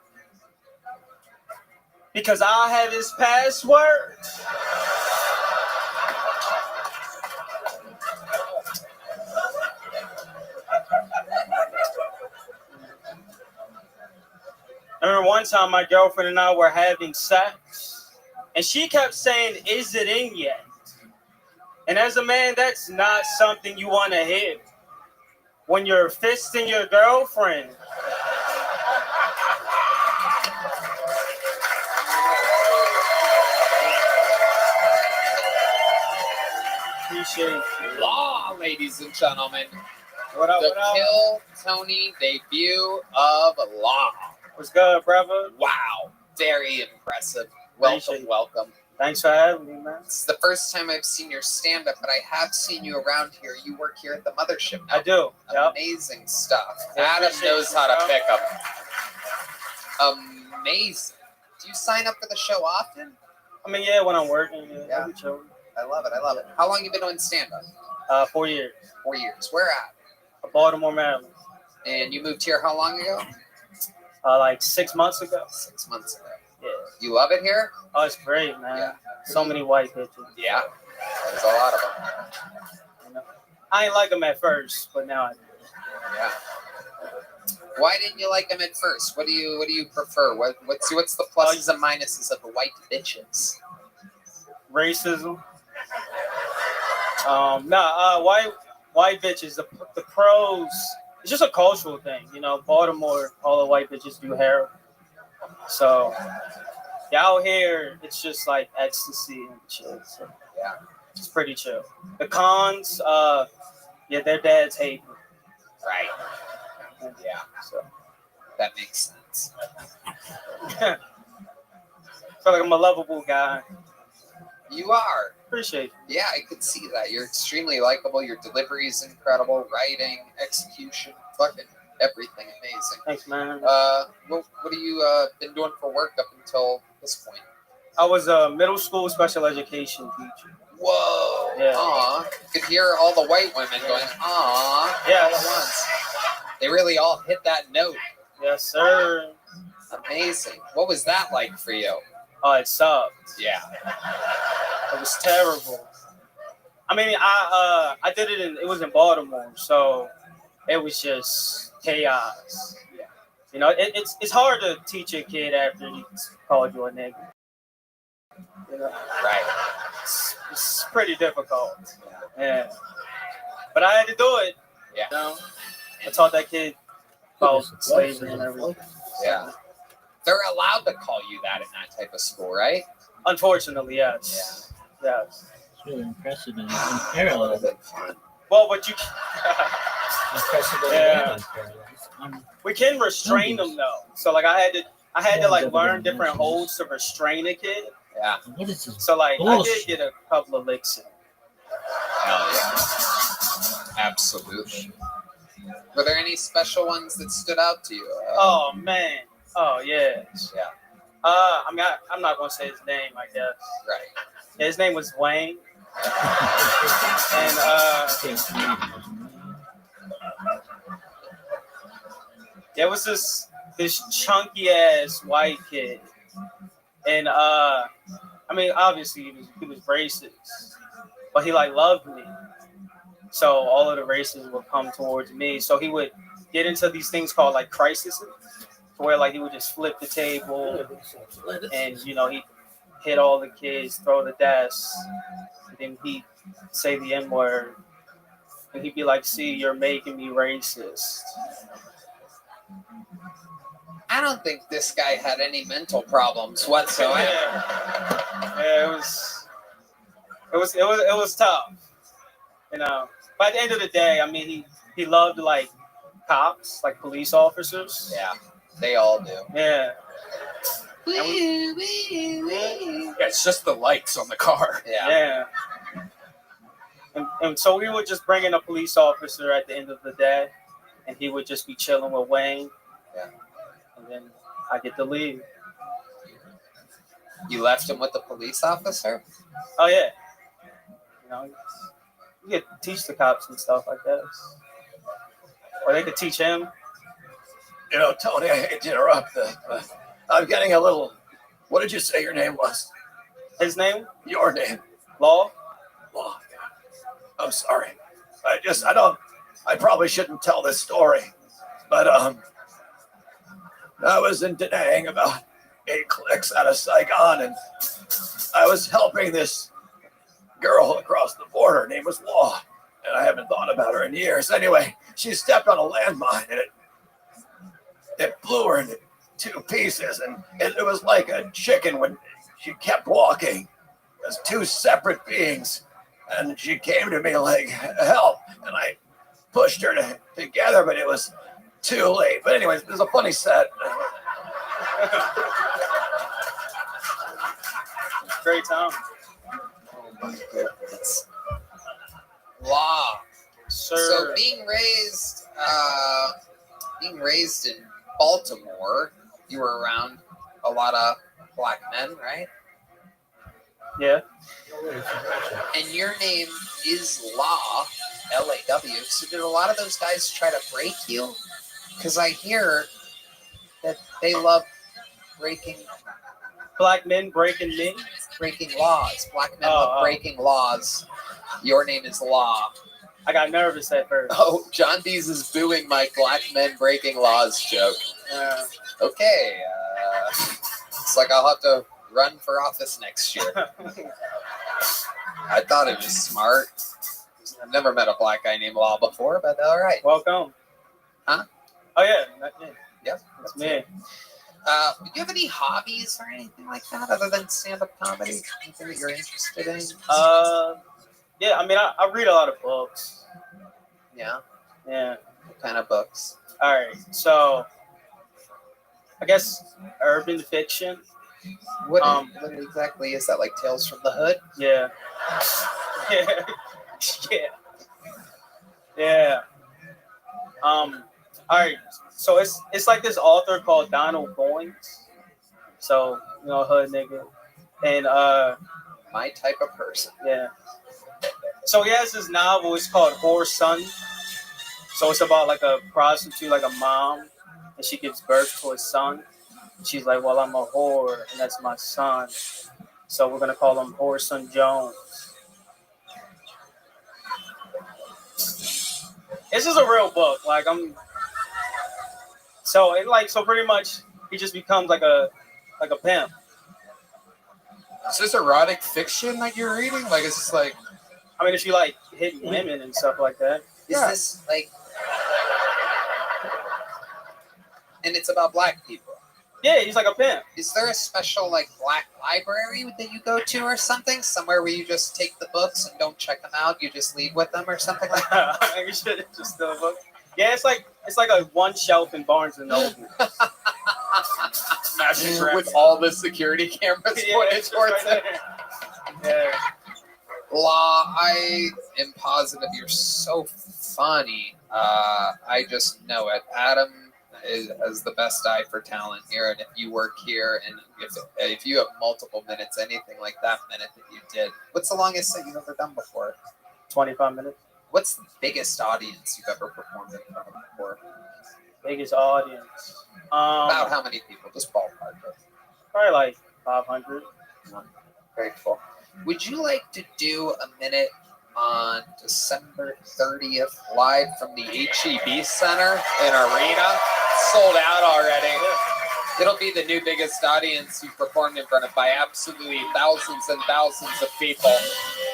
Speaker 11: because I have his password. I remember one time my girlfriend and I were having sex, and she kept saying, "Is it in yet?" And as a man, that's not something you want to hit when you're fisting your girlfriend. Appreciate you.
Speaker 2: Law, ladies and gentlemen.
Speaker 11: What up,
Speaker 2: The
Speaker 11: what up?
Speaker 2: Kill Tony debut of Law.
Speaker 11: What's good, brother?
Speaker 2: Wow. Very impressive.
Speaker 11: Appreciate
Speaker 2: Welcome.
Speaker 11: Thanks for having me, man.
Speaker 2: It's the first time I've seen your stand-up, but I have seen you around here. You work here at the mothership now.
Speaker 11: I do. Yep.
Speaker 2: Amazing stuff.
Speaker 11: Yeah,
Speaker 2: Adam
Speaker 11: appreciate
Speaker 2: knows
Speaker 11: you,
Speaker 2: how to
Speaker 11: bro.
Speaker 2: pick them. Amazing. Do you sign up for the show often?
Speaker 11: I mean, yeah, when I'm working,
Speaker 2: Yeah.
Speaker 11: I'll be chilling.
Speaker 2: I love it. I love it. How long you been doing stand-up?
Speaker 11: 4 years.
Speaker 2: 4 years. Where at?
Speaker 11: Baltimore, Maryland.
Speaker 2: And you moved here how long ago?
Speaker 11: Like 6 months ago.
Speaker 2: 6 months ago.
Speaker 11: Yeah.
Speaker 2: You love it here?
Speaker 11: Oh, it's great, man.
Speaker 2: Yeah.
Speaker 11: So many white bitches.
Speaker 2: Yeah. There's a lot of them.
Speaker 11: You know? I ain't like them at first, but now I do.
Speaker 2: Yeah. Why didn't you like them at first? What do you prefer? What's the pluses and minuses of the white bitches?
Speaker 11: Racism. White bitches. The pros. It's just a cultural thing, you know. Baltimore, all the white bitches do heroin. So, yeah, out here, it's just like ecstasy and chill. So,
Speaker 2: yeah,
Speaker 11: it's pretty chill. The cons, yeah, their dads hate me.
Speaker 2: Right.
Speaker 11: Yeah. So
Speaker 2: that makes sense.
Speaker 11: I feel like I'm a lovable guy.
Speaker 2: You are.
Speaker 11: Appreciate it.
Speaker 2: Yeah, I could see that. You're extremely likable. Your delivery is incredible. Writing, execution, fucking everything amazing.
Speaker 11: Thanks, man.
Speaker 2: What have you been doing for work up until this point?
Speaker 11: I was a middle school special education teacher.
Speaker 2: Whoa.
Speaker 11: Yeah.
Speaker 2: Aw. You could hear all the white women going, aw,
Speaker 11: yes.
Speaker 2: all at once. They really all hit that note.
Speaker 11: Yes, sir.
Speaker 2: Amazing. What was that like for you?
Speaker 11: Oh, it sucked.
Speaker 2: Yeah.
Speaker 11: It was terrible. I mean, I did it it was in Baltimore, so it was just chaos.
Speaker 2: Yeah.
Speaker 11: You know, it's hard to teach a kid after he called you a nigga. You know?
Speaker 2: Right.
Speaker 11: It's pretty difficult. Yeah. But I had to do it.
Speaker 2: Yeah.
Speaker 11: You know? I taught that kid about slavery and everything.
Speaker 2: Yeah. They're allowed to call you that in that type of school, right?
Speaker 11: Unfortunately, yes. Yeah. Yes.
Speaker 9: It's really unprecedented and parallel.
Speaker 11: Well, but you
Speaker 9: Unprecedented
Speaker 11: Yeah.
Speaker 9: and parallel.
Speaker 11: we can restrain them though. So like I had to like learn different holds to restrain a kid.
Speaker 2: Yeah.
Speaker 9: What is this?
Speaker 11: So like I
Speaker 9: bullshit?
Speaker 11: did get a couple of licks in.
Speaker 2: Hell yeah. Absolutely. Were there any special ones that stood out to you?
Speaker 11: Oh man. Oh yeah.
Speaker 2: Yeah.
Speaker 11: I mean I'm not gonna say his name, I guess.
Speaker 2: Right.
Speaker 11: Yeah, his name was Wayne. And there was this chunky ass white kid. And I mean obviously he was racist. But he like loved me. So all of the racists would come towards me. So he would get into these things called like crises, where like he would just flip the table and you know he'd hit all the kids, throw the desks, and then he'd say the N-word. And he'd be like, see, you're making me racist.
Speaker 2: I don't think this guy had any mental problems whatsoever.
Speaker 11: Yeah, it was tough. You know. But at the end of the day, I mean he loved like cops, like police officers.
Speaker 2: Yeah, they all do.
Speaker 11: Yeah.
Speaker 1: Yeah, it's just the lights on the car.
Speaker 2: Yeah.
Speaker 11: And so we would just bring in a police officer at the end of the day, and he would just be chilling with Wayne.
Speaker 2: Yeah.
Speaker 11: And then I get to leave.
Speaker 2: You left him with the police officer?
Speaker 11: Oh yeah. You know, you get to teach the cops and stuff like that. Or they could teach him.
Speaker 3: You know, Tony, I hate to interrupt. I'm getting a little. What did you say your name was?
Speaker 11: His name?
Speaker 3: Your name.
Speaker 11: Law?
Speaker 3: Law. I'm sorry. I probably shouldn't tell this story. But I was in Da Nang about 8 clicks out of Saigon, and I was helping this girl across the border. Her name was Law, and I haven't thought about her in years. Anyway, she stepped on a landmine, and it blew her into 2 pieces, and it was like a chicken when she kept walking as 2 separate beings, and she came to me like, help, and I pushed her together, but it was too late. But anyways, there's a funny set.
Speaker 11: Great time.
Speaker 2: Oh my goodness. Law.
Speaker 11: Sir.
Speaker 2: So being raised in Baltimore, you were around a lot of black men, right?
Speaker 11: Yeah.
Speaker 2: And your name is Law, L-A-W. So did a lot of those guys try to break you? Because I hear that they love breaking
Speaker 11: Black men breaking me?
Speaker 2: Breaking laws. Black men love breaking laws. Your name is Law.
Speaker 11: I got nervous at first.
Speaker 2: Oh, John Dees is booing my black men breaking laws joke. Okay. It's like I'll have to run for office next year. I thought it was smart. I've never met a black guy named Law before, but all right.
Speaker 11: Welcome.
Speaker 2: Huh?
Speaker 11: Oh, yeah.
Speaker 2: Yep.
Speaker 11: That's me.
Speaker 2: Do you have any hobbies or anything like that other than stand-up comedy? Anything that you're interested in?
Speaker 11: Yeah, I mean, I read a lot of books.
Speaker 2: Yeah?
Speaker 11: Yeah.
Speaker 2: What kind of books?
Speaker 11: All right. So, I guess urban fiction.
Speaker 2: What exactly is that? Like Tales from the Hood?
Speaker 11: Yeah. Yeah. Yeah. All right. So it's like this author called Donald Goines. So, you know, hood nigga. And
Speaker 2: my type of person.
Speaker 11: Yeah. So he has this novel, it's called Whore Son. So it's about like a prostitute, like a mom, and she gives birth to a son. She's like, well, I'm a whore, and that's my son. So we're gonna call him Whore Son Jones. This is a real book. Like so pretty much he just becomes like a pimp.
Speaker 5: Is this erotic fiction that you're reading? Like, is this like?
Speaker 11: I mean, if you like hitting women and stuff like that.
Speaker 2: Is this like? And it's about black people.
Speaker 11: Yeah, he's like a pimp.
Speaker 2: Is there a special like black library that you go to or something? Somewhere where you just take the books and don't check them out, you just leave with them or something like that?
Speaker 11: You should just steal a book. Yeah, it's like a one shelf in Barnes and Noble.
Speaker 2: With all the security cameras pointed towards it.
Speaker 11: Yeah.
Speaker 2: Law, I am positive you're so funny. I just know it. Adam has the best eye for talent here, and if you work here, and if you have multiple minutes, anything like that minute that you did, what's the longest that you've ever done before?
Speaker 11: 25 minutes.
Speaker 2: What's the biggest audience you've ever performed in front of before?
Speaker 11: Biggest audience.
Speaker 2: About how many people? Just ballpark it.
Speaker 11: Probably like 500.
Speaker 2: Very cool. Would you like to do a minute on December 30th live from the HEB Center in Arena? Sold out already. It'll be the new biggest audience you've performed in front of by absolutely thousands and thousands of people.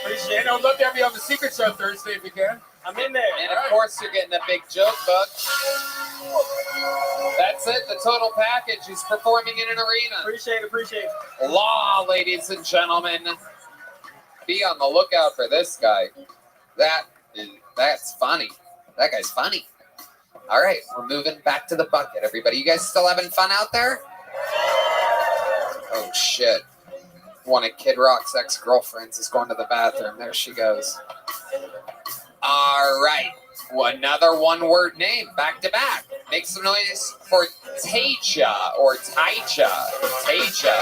Speaker 5: Appreciate it. I'd love to have you on the Secret Show Thursday if you can.
Speaker 11: I'm in there.
Speaker 2: And of course, you're getting a big joke book. That's it. The total package is performing in an arena.
Speaker 11: Appreciate it.
Speaker 2: Law, ladies and gentlemen. Be on the lookout for this guy. That's funny. That guy's funny. All right, we're moving back to the bucket, everybody. You guys still having fun out there? Oh, shit. One of Kid Rock's ex-girlfriends is going to the bathroom. There she goes. All right. Another one-word name, back to back. Make some noise for Taja or Taija. Taja.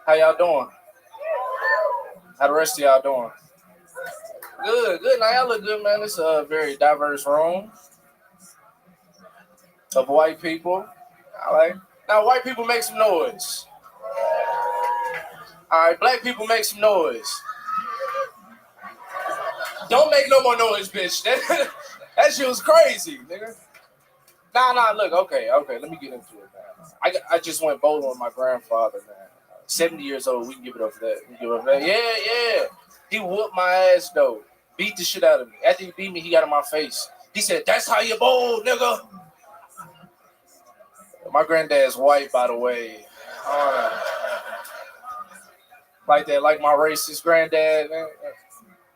Speaker 5: How y'all doing? How the rest of y'all doing? Good. Now y'all look good, man. It's a very diverse room of white people. All right. Now white people make some noise. All right, black people make some noise. Don't make no more noise, bitch. That shit was crazy, nigga. Nah, look, okay. Let me get into it, man. I just went bowling with my grandfather, man. 70 years old. We can give it up for that. We can give it up for that. Yeah. He whooped my ass though. Beat the shit out of me. After he beat me, he got in my face. He said, "That's how you bowl, nigga." My granddad's white, by the way. Like that, like my racist granddad, man.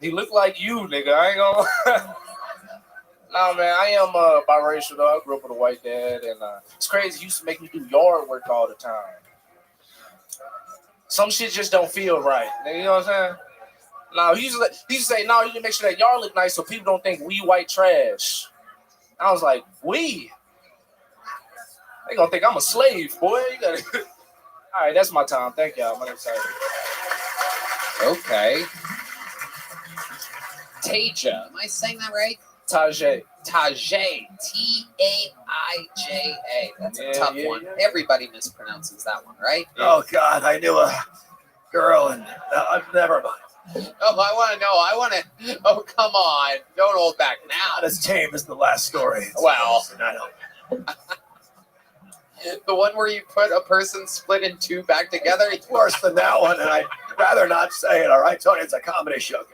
Speaker 5: He looked like you, nigga. I ain't gonna. Nah, man, I am biracial though. I grew up with a white dad, and it's crazy. He used to make me do yard work all the time. Some shit just don't feel right. You know what I'm saying? No, he used to say, "No, you need to make sure that yard look nice so people don't think we white trash." I was like, "We? They gonna think I'm a slave, boy." You gotta. All right, that's my time. Thank y'all. My name's
Speaker 2: Okay. Taija. Am I saying that right?
Speaker 5: Tajay.
Speaker 2: Taija. Taija. That's a tough one. Everybody mispronounces that one, right?
Speaker 3: Oh, God. I knew a girl, and never mind.
Speaker 2: Oh, I want to know. Oh, come on. Don't hold back now.
Speaker 3: Not as tame as the last story.
Speaker 2: Well.
Speaker 3: I know.
Speaker 2: The one where you put a person split in two back together?
Speaker 3: It's worse than that one, and I'd rather not say it, all right, Tony? It's a comedy show.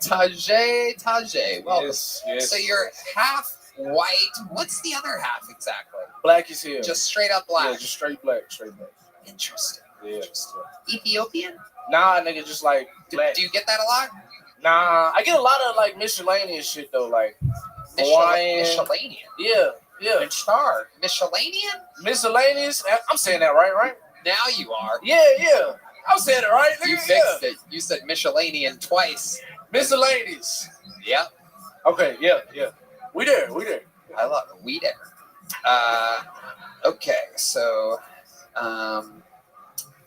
Speaker 2: Taija. Well,
Speaker 5: yes.
Speaker 2: So you're half white. What's the other half exactly?
Speaker 5: Black is here.
Speaker 2: Just straight up black.
Speaker 5: Yeah, just straight black.
Speaker 2: Interesting.
Speaker 5: Yeah.
Speaker 2: Ethiopian?
Speaker 5: Nah, nigga, just like black.
Speaker 2: Do you get that a lot?
Speaker 5: Nah, I get a lot of like miscellaneous shit though, like Hawaiian.
Speaker 2: Miscellaneous.
Speaker 5: Yeah. Miscellaneous. I'm saying that right?
Speaker 2: Now you are.
Speaker 5: Yeah. I'm saying it right. Nigga.
Speaker 2: You fixed it. You said miscellaneous twice.
Speaker 5: Miscellaneous.
Speaker 2: Yep.
Speaker 5: Okay. Yeah. We there.
Speaker 2: I love it. We there. Okay. So,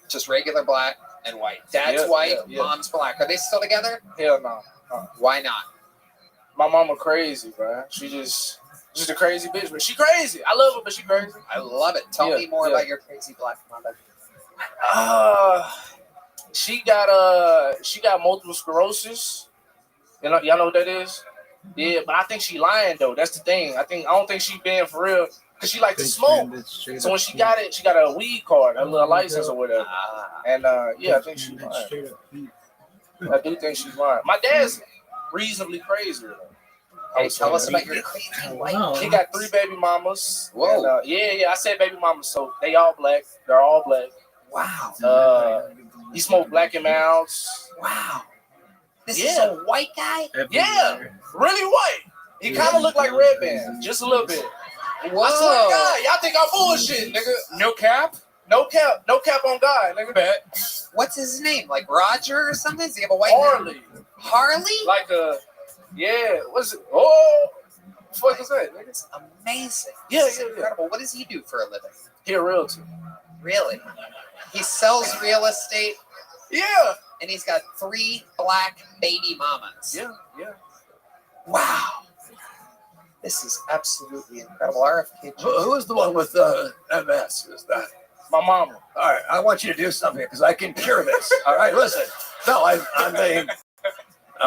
Speaker 2: just regular black and white. Dad's white.
Speaker 5: Yeah.
Speaker 2: Mom's black. Are they still together?
Speaker 5: Hell no.
Speaker 2: Why not?
Speaker 5: My mama crazy, bro. She just a crazy bitch, but she crazy. I love her, but she crazy.
Speaker 2: I love it. Tell me more about your crazy black mother.
Speaker 5: She got multiple sclerosis. Y'all know what that is? Yeah, but I think she lying though. That's the thing. I don't think she being for real because she like to smoke. So when she got it, she got a weed card, a little license or whatever. And I think she's lying. I do think she's lying. My dad's reasonably crazy.
Speaker 2: Hey, tell us about your crazy wife.
Speaker 5: He got 3 baby mamas.
Speaker 2: Whoa.
Speaker 5: And, yeah. I said baby mamas, so they all black. They're all black.
Speaker 2: Wow.
Speaker 5: He smoked Black and Mounds.
Speaker 2: Wow. This is a white guy?
Speaker 5: Yeah. Really white. He kind of looked like Red Band, just a little bit.
Speaker 2: Whoa.
Speaker 5: I swear to God, y'all think I'm bullshit, nigga. No cap on God, nigga. Bet.
Speaker 2: What's his name? Like Roger or something? Does he have a white
Speaker 5: Harley.
Speaker 2: name? Harley?
Speaker 5: Like what's it? Oh, what is that?
Speaker 2: It's amazing.
Speaker 5: Yeah,
Speaker 2: Incredible. What does he do for a living?
Speaker 5: He a realtor.
Speaker 2: Really? He sells real estate?
Speaker 5: Yeah.
Speaker 2: And he's got 3 black baby mamas.
Speaker 5: Yeah.
Speaker 2: Wow. This is absolutely incredible. RFK.
Speaker 3: Who is the one with MS? Who's that?
Speaker 5: My mama.
Speaker 3: All right, I want you to do something because I can cure this. All right, listen. No, I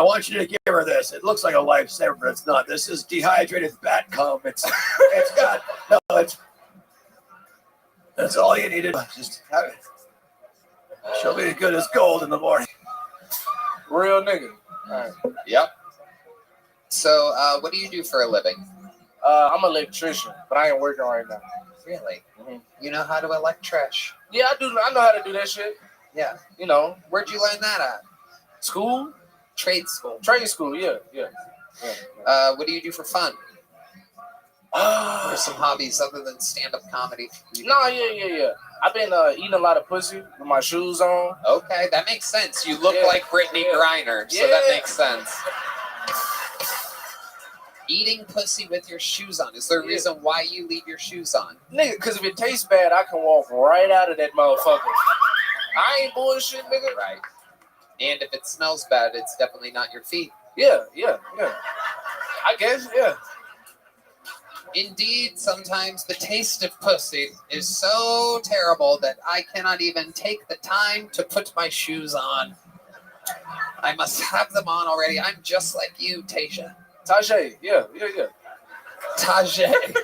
Speaker 3: want you to give her this. It looks like a lifesaver, but it's not. This is dehydrated bat cum. It's all you needed. Just have it. She'll be as good as gold in the morning.
Speaker 5: Real nigga. All right.
Speaker 2: Yep. So, what do you do for a living?
Speaker 5: I'm an electrician, but I ain't working right now.
Speaker 2: Really? Mm-hmm. You know how to elect trash?
Speaker 5: Yeah, I do. I know how to do that shit.
Speaker 2: Yeah.
Speaker 5: You know.
Speaker 2: Where'd you learn that at?
Speaker 5: School?
Speaker 2: Trade school.
Speaker 5: Trade school, yeah.
Speaker 2: What do you do for fun? Or some hobbies other than stand-up comedy?
Speaker 5: Yeah. I've been eating a lot of pussy with my shoes on.
Speaker 2: Okay, that makes sense. You look like Brittany Griner, so that makes sense. Eating pussy with your shoes on. Is there a reason why you leave your shoes on?
Speaker 5: Nigga, because if it tastes bad, I can walk right out of that motherfucker. I ain't bullshit, nigga.
Speaker 2: Right. And if it smells bad, it's definitely not your feet.
Speaker 5: Yeah. I guess, yeah.
Speaker 2: Indeed, sometimes the taste of pussy is so terrible that I cannot even take the time to put my shoes on. I must have them on already. I'm just like you, Tasia.
Speaker 5: Tajay, yeah.
Speaker 2: Tajay.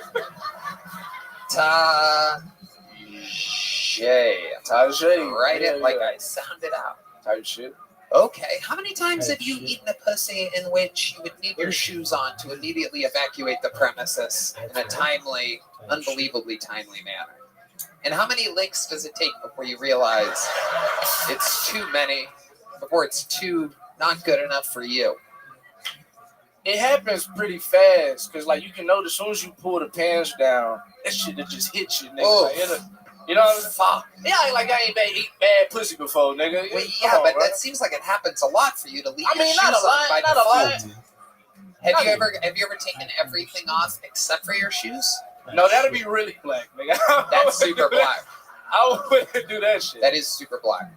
Speaker 5: Tajay.
Speaker 2: Write it like I sounded out.
Speaker 5: Type shit.
Speaker 2: Okay. How many times have you eaten a pussy in which you would need your shoes on to immediately evacuate the premises in a timely, unbelievably timely manner? And how many licks does it take before you realize it's too many, before it's too not good enough for you?
Speaker 5: It happens pretty fast because, like, you can notice as soon as you pull the pants down, that shit that just hits you, nigga.
Speaker 2: Oh.
Speaker 5: Like, you know what I'm saying? Yeah, like I ain't eat bad pussy before, nigga.
Speaker 2: Well, yeah, but that seems like it happens a lot for you to leave your shoes
Speaker 5: not a
Speaker 2: on
Speaker 5: lot,
Speaker 2: by
Speaker 5: not a lot.
Speaker 2: default. Have you ever taken everything off except for your shoes?
Speaker 5: No, that'd be really black, nigga.
Speaker 2: That's super black.
Speaker 5: I wouldn't do that shit.
Speaker 2: That is super black.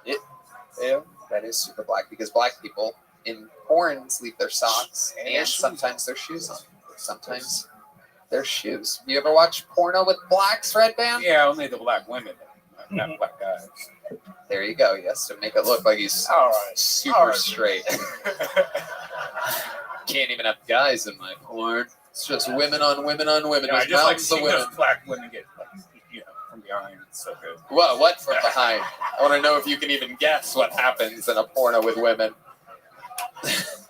Speaker 5: Yeah.
Speaker 2: That is super black because black people in porns leave their socks
Speaker 5: And
Speaker 2: and
Speaker 5: their shoes
Speaker 2: sometimes their shoes on. Sometimes their shoes. You ever watch porno with blacks, Red Band?
Speaker 12: Yeah, only the black women, not black guys.
Speaker 2: There you go. Yes, to make it look like he's
Speaker 5: All right.
Speaker 2: super straight. Can't even have guys in my porn. It's just women on women on women.
Speaker 12: Yeah, I
Speaker 2: There's
Speaker 12: just like
Speaker 2: mountains of
Speaker 12: seeing
Speaker 2: women.
Speaker 12: those black women get, from behind. It's so good.
Speaker 2: What from behind? I want to know if you can even guess what happens in a porno with women.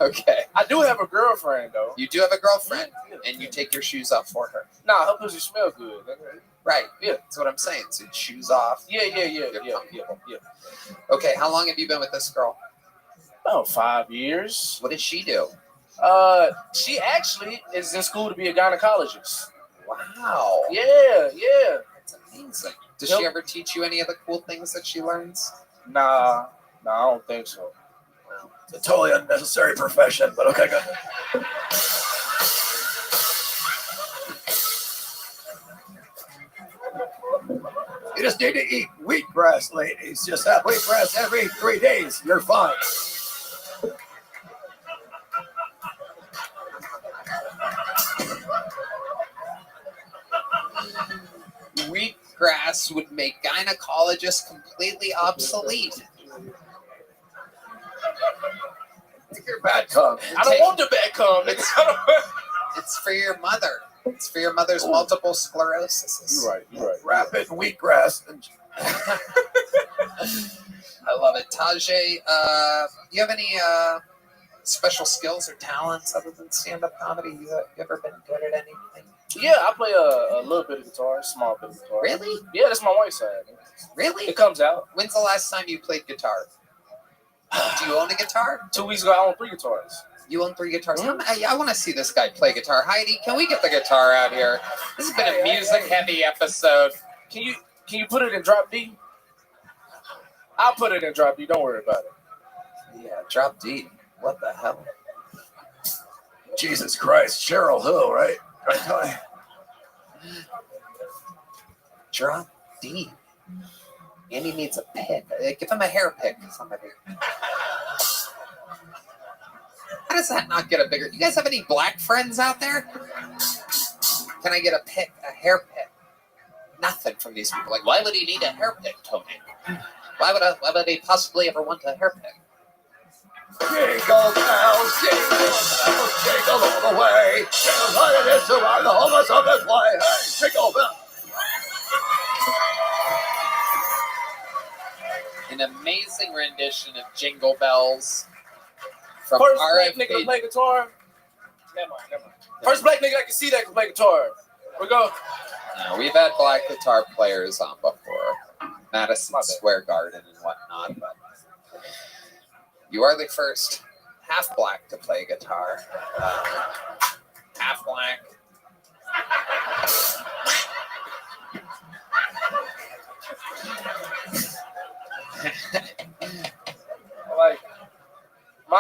Speaker 2: Okay.
Speaker 5: I do have a girlfriend, though.
Speaker 2: You do have a girlfriend, and you take your shoes off for her.
Speaker 5: Nah, her pussy smell good. Nigga.
Speaker 2: Right.
Speaker 5: Yeah.
Speaker 2: That's what I'm saying. So shoes off.
Speaker 5: Yeah.
Speaker 2: Okay, how long have you been with this girl?
Speaker 5: About 5 years.
Speaker 2: What does she do?
Speaker 5: She actually is in school to be a gynecologist.
Speaker 2: Wow.
Speaker 5: Yeah.
Speaker 2: That's amazing. Does she ever teach you any of the cool things that she learns?
Speaker 5: Nah, I don't think so.
Speaker 3: It's a totally unnecessary profession, but okay, good. You just need to eat wheatgrass, ladies. Just have wheatgrass every 3 days. You're fine.
Speaker 2: Wheatgrass would make gynecologists completely obsolete.
Speaker 3: Take your bad cum.
Speaker 5: I don't want the bad cum.
Speaker 2: It's for your mother. It's for your mother's multiple sclerosis.
Speaker 5: You're right.
Speaker 3: Wrap it in wheatgrass.
Speaker 2: I love it. Tajay, you have any special skills or talents other than stand-up comedy? You ever been good at anything?
Speaker 5: Yeah, I play a little bit of guitar, a small bit of guitar.
Speaker 2: Really?
Speaker 5: Yeah, that's my white side.
Speaker 2: Really?
Speaker 5: It comes out.
Speaker 2: When's the last time you played guitar? Do you own a guitar?
Speaker 5: 2 weeks ago, I owned 3 guitars.
Speaker 2: You own 3 guitars? I want to see this guy play guitar. Heidi, can we get the guitar out here? This has been a music-heavy episode.
Speaker 5: Can you put it in drop D? I'll put it in drop D. Don't worry about it.
Speaker 2: Yeah, drop D. What the hell?
Speaker 3: Jesus Christ, Cheryl who, right? Right.
Speaker 2: Drop D. Andy needs a pick. Give him a hair pick, somebody. How does that not get a bigger? You guys have any black friends out there? Can I get a pick, a hair pick? Nothing from these people. Like, why would he need a hair pick, Tony? Why would he possibly ever want a hair pick?
Speaker 3: Jingle bells, jingle all the way. Jingle what it is to ride the homeless of his way. Hey, jingle bells.
Speaker 2: An amazing rendition of Jingle Bells from
Speaker 5: First black
Speaker 2: RFK.
Speaker 5: nigga to play guitar. Never mind. First black nigga I can see that can play guitar. We go.
Speaker 2: No, we've had black guitar players on before. Madison Square Garden and whatnot, but you are the first half black to play guitar. Half black.
Speaker 5: Like my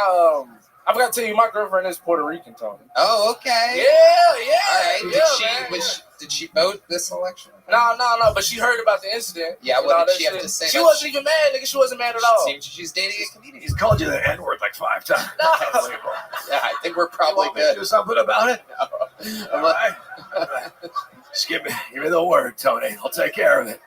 Speaker 5: I forgot to tell you, my girlfriend is Puerto Rican, Tony.
Speaker 2: Oh, okay.
Speaker 5: Yeah.
Speaker 2: All right.
Speaker 5: Yeah,
Speaker 2: Did she vote this election?
Speaker 5: No. But she heard about the incident.
Speaker 2: Yeah. What did she have to say?
Speaker 5: She wasn't even mad, nigga. She wasn't mad at all.
Speaker 2: Seems she's dating a comedian.
Speaker 3: He's called you the N-word like 5 times.
Speaker 5: No.
Speaker 2: Yeah, I think we're probably
Speaker 3: You want me to
Speaker 2: good.
Speaker 3: do something about it?
Speaker 2: No.
Speaker 3: All right. Just give me the word, Tony. I'll take care of it.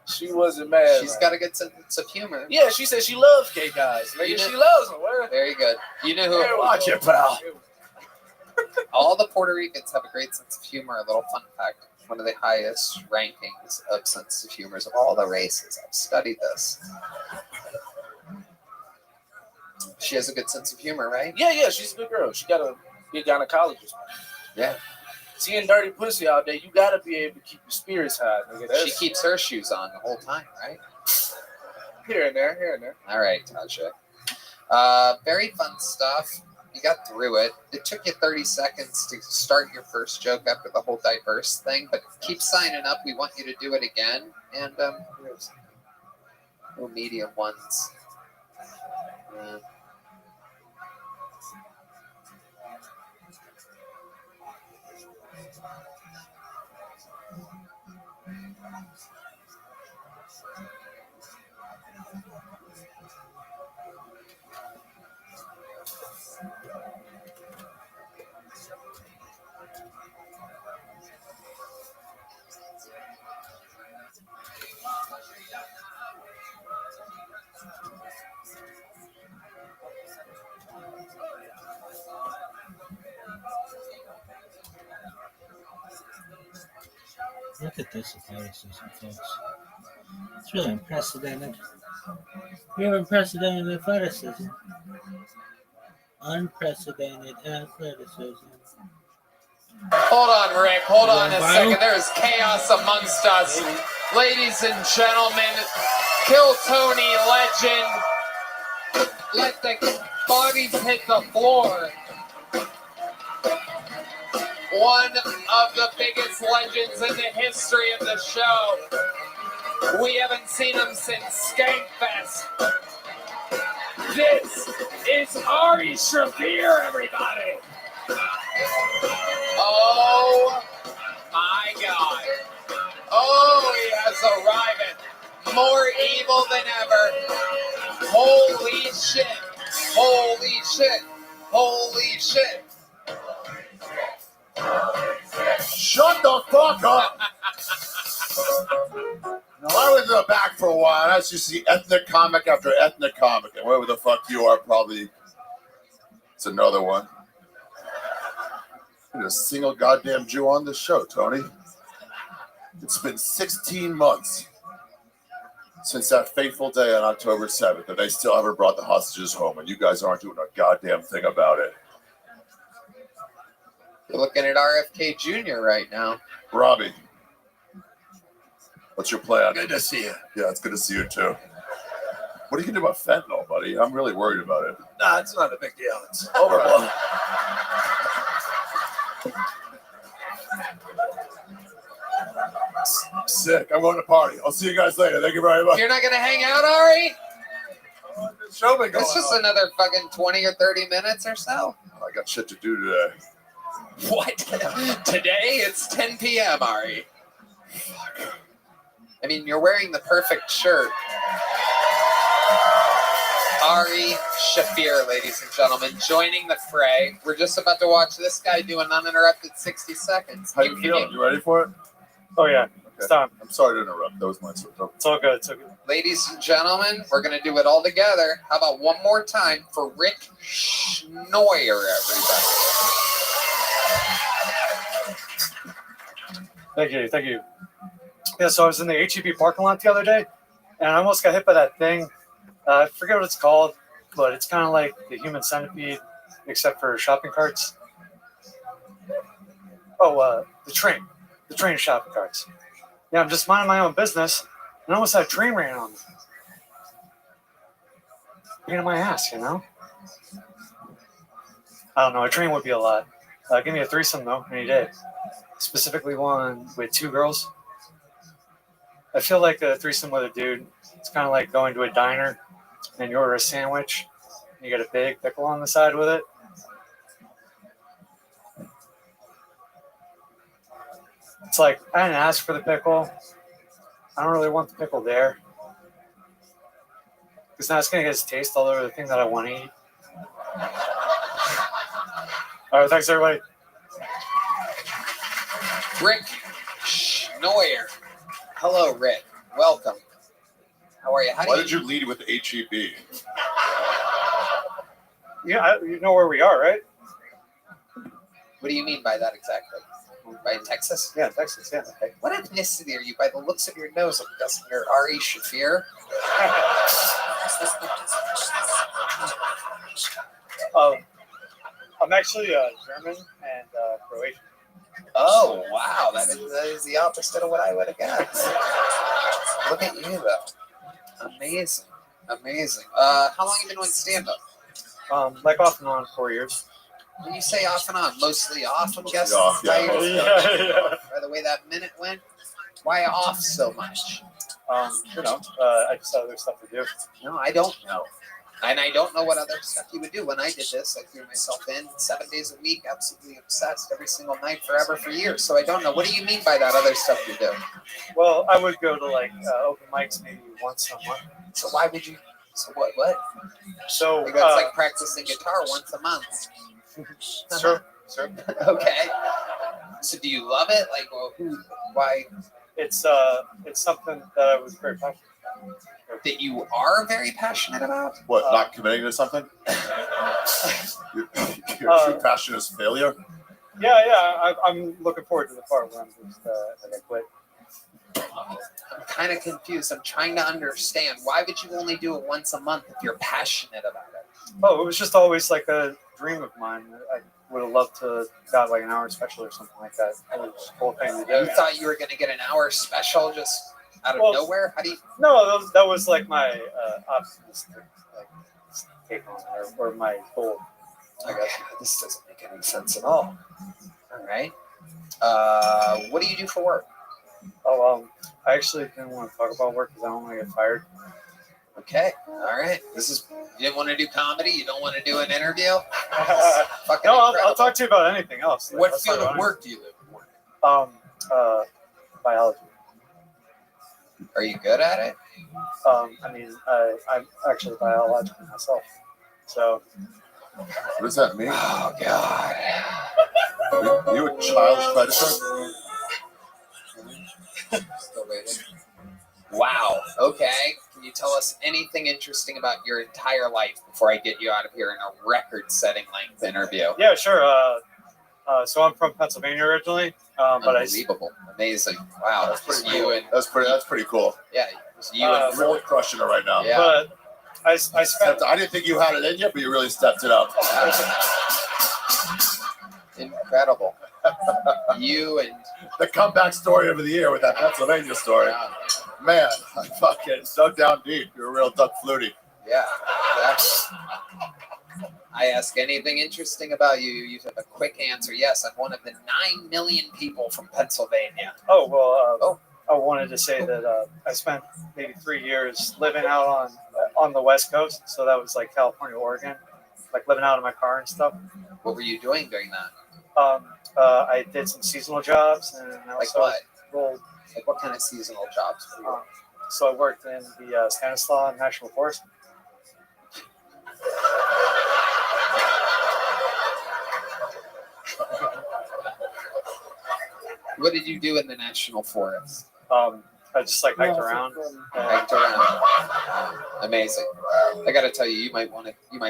Speaker 5: She wasn't mad.
Speaker 2: She's got a good sense of humor.
Speaker 5: Yeah, she said she loves gay guys. Nigga, she loves them.
Speaker 2: Very good. You know who?
Speaker 3: Watch it, pal.
Speaker 2: All the Puerto Ricans have a great sense of humor. A little fun fact: one of the highest rankings of sense of humor of all the races. I've studied this. She has a good sense of humor, right?
Speaker 10: Yeah, she's a good girl. She got a good gynecologist.
Speaker 2: Yeah.
Speaker 10: Seeing dirty pussy all day, you gotta be able to keep your spirits high. Nigga.
Speaker 2: She keeps her shoes on the whole time, right?
Speaker 10: Here and there.
Speaker 2: All right, Tasha. Very fun stuff. You got through it. It took you 30 seconds to start your first joke after the whole diverse thing, but keep signing up. We want you to do it again. And here's no medium ones.
Speaker 13: Look at this athleticism, folks. It's really unprecedented. We have unprecedented athleticism. Unprecedented athleticism.
Speaker 2: Hold on, Rick. Hold on a second. There is chaos amongst us. Ladies and gentlemen, Kill Tony legend. Let the bodies hit the floor. One of the biggest legends in the history of the show. We haven't seen him since Skankfest. This is Ari Shaffir, everybody. Oh my God. Oh, he has arrived. More evil than ever. Holy shit. Holy shit. Holy shit.
Speaker 14: Shut the fuck up! No, I was in the back for a while, and I was just see ethnic comic after ethnic comic, and wherever the fuck you are, probably it's another one. There's a single goddamn Jew on this show, Tony. It's been 16 months since that fateful day on October 7th, and they still haven't brought the hostages home, and you guys aren't doing a goddamn thing about it.
Speaker 2: You're looking at RFK Jr. right now.
Speaker 14: Robbie, what's your plan?
Speaker 3: Good to see you.
Speaker 14: Yeah, it's good to see you too. What are you gonna do about fentanyl, buddy? I'm really worried about it.
Speaker 3: Nah, it's not a big deal. It's overblown.
Speaker 14: Sick. I'm going to party. I'll see you guys later. Thank you very much.
Speaker 2: You're not going to hang out, Ari?
Speaker 14: Show me going
Speaker 2: It's just
Speaker 14: on.
Speaker 2: another fucking 20 or 30 minutes or so.
Speaker 14: I got shit to do today.
Speaker 2: What? Today it's 10 p.m., Ari. I mean, you're wearing the perfect shirt. Ari Shaffir, ladies and gentlemen, joining the fray. We're just about to watch this guy do an uninterrupted 60 seconds.
Speaker 14: How you feeling? You ready for it?
Speaker 11: Oh, yeah.
Speaker 14: Okay.
Speaker 11: It's time.
Speaker 14: I'm sorry to interrupt. That was my sort.
Speaker 11: It's all good. It's all good.
Speaker 2: Ladies and gentlemen, we're going to do it all together. How about one more time for Rick Schnoyer, everybody?
Speaker 11: Thank you. Yeah, so I was in the HEB parking lot the other day, and I almost got hit by that thing. I forget what it's called, but it's kind of like the human centipede, except for shopping carts. Oh, the train shopping carts. Yeah, I'm just minding my own business, and almost had a train ran on me. Pain in my ass, you know? I don't know, a train would be a lot. Give me a threesome, though, any day. Specifically one with two girls. I feel like a threesome with a dude, it's kind of like going to a diner and you order a sandwich and you get a big pickle on the side with it. It's like, I didn't ask for the pickle. I don't really want the pickle there. Because now it's going to get its taste all over the thing that I want to eat. All right, thanks, everybody.
Speaker 2: Rick Schnoyer. Hello, Rick. Welcome. How are you?
Speaker 14: Why did you lead with HEB?
Speaker 11: Yeah, you know where we are, right?
Speaker 2: What do you mean by that exactly? By Texas?
Speaker 8: Yeah, Texas. Yeah.
Speaker 2: Okay. What ethnicity are you? By the looks of your nose, I'm guessing you're Ari Shafir.
Speaker 11: I'm actually German and Croatian.
Speaker 2: Oh wow, that is the opposite of what I would have guessed. Look at you though, amazing. How long have you been doing stand-up?
Speaker 11: Like off and on 4 years.
Speaker 2: When you say off and on, mostly off, I'm guessing.
Speaker 14: Off, yeah.
Speaker 2: By the way that minute went, why off so much?
Speaker 11: I just have other stuff to do.
Speaker 2: No, I don't know. And I don't know what other stuff you would do. When I did this, I threw myself in 7 days a week, absolutely obsessed every single night, forever, for years. So I don't know. What do you mean by that other stuff you do?
Speaker 11: Well, I would go to like open mics maybe once a month.
Speaker 2: So why would you? So what?
Speaker 11: So
Speaker 2: it's like practicing guitar once a month.
Speaker 11: Sure.
Speaker 2: Okay. So do you love it? Like, well, why?
Speaker 11: It's something that I was very passionate about.
Speaker 2: That you are very passionate about?
Speaker 14: What, not committing to something? Your true passion is failure?
Speaker 11: Yeah. I'm looking forward to the part where I'm just like I quit.
Speaker 2: I'm kind of confused. I'm trying to understand. Why would you only do it once a month if you're passionate about it?
Speaker 11: Oh, it was just always like a dream of mine. I would have loved to got like an hour special or something like that. It was a cool thing to do.
Speaker 2: You thought you were going to get an hour special just out of nowhere? How do you?
Speaker 11: No, that was like my optimistic take on it, or my goal.
Speaker 2: I guess this doesn't make any sense at all. All right. What do you do for work?
Speaker 11: I actually didn't want to talk about work because I don't want to get fired.
Speaker 2: Okay. All right. You didn't want to do comedy? You don't want to do an interview?
Speaker 11: No, I'll talk to you about anything else.
Speaker 2: What field of work do you live in?
Speaker 11: Biology.
Speaker 2: Are you good at it?
Speaker 11: I'm actually biological myself. So.
Speaker 14: What does that mean?
Speaker 2: Oh, God.
Speaker 14: You a child predator?
Speaker 2: Still waiting. Wow. Okay. Can you tell us anything interesting about your entire life before I get you out of here in a record-setting length interview?
Speaker 11: Yeah, sure. So I'm from Pennsylvania originally, but
Speaker 2: Unbelievable. Amazing. Wow.
Speaker 14: That's pretty cool. That's pretty cool.
Speaker 2: Yeah. You and
Speaker 14: really crushing it right now.
Speaker 2: Yeah.
Speaker 11: But I spent.
Speaker 14: I didn't think you had it in you, but you really stepped it up.
Speaker 2: Incredible. You and
Speaker 14: the comeback story of the year with that Pennsylvania story. Man, I fucking dug down deep. You're a real Doug Flutie.
Speaker 2: Yeah, exactly. I ask anything interesting about you, you have a quick answer. Yes, I'm one of the 9 million people from Pennsylvania.
Speaker 11: Oh, well, I wanted to say that I spent maybe 3 years living out on the West Coast. So that was like California, Oregon, like living out of my car and stuff.
Speaker 2: What were you doing during that?
Speaker 11: I did some seasonal jobs. And
Speaker 2: like what? Like what kind of seasonal jobs were you doing?
Speaker 11: So I worked in the Stanislaus National Forest.
Speaker 2: What did you do in the National Forest?
Speaker 11: I just like hiked around.
Speaker 2: Amazing. I got to tell you, you might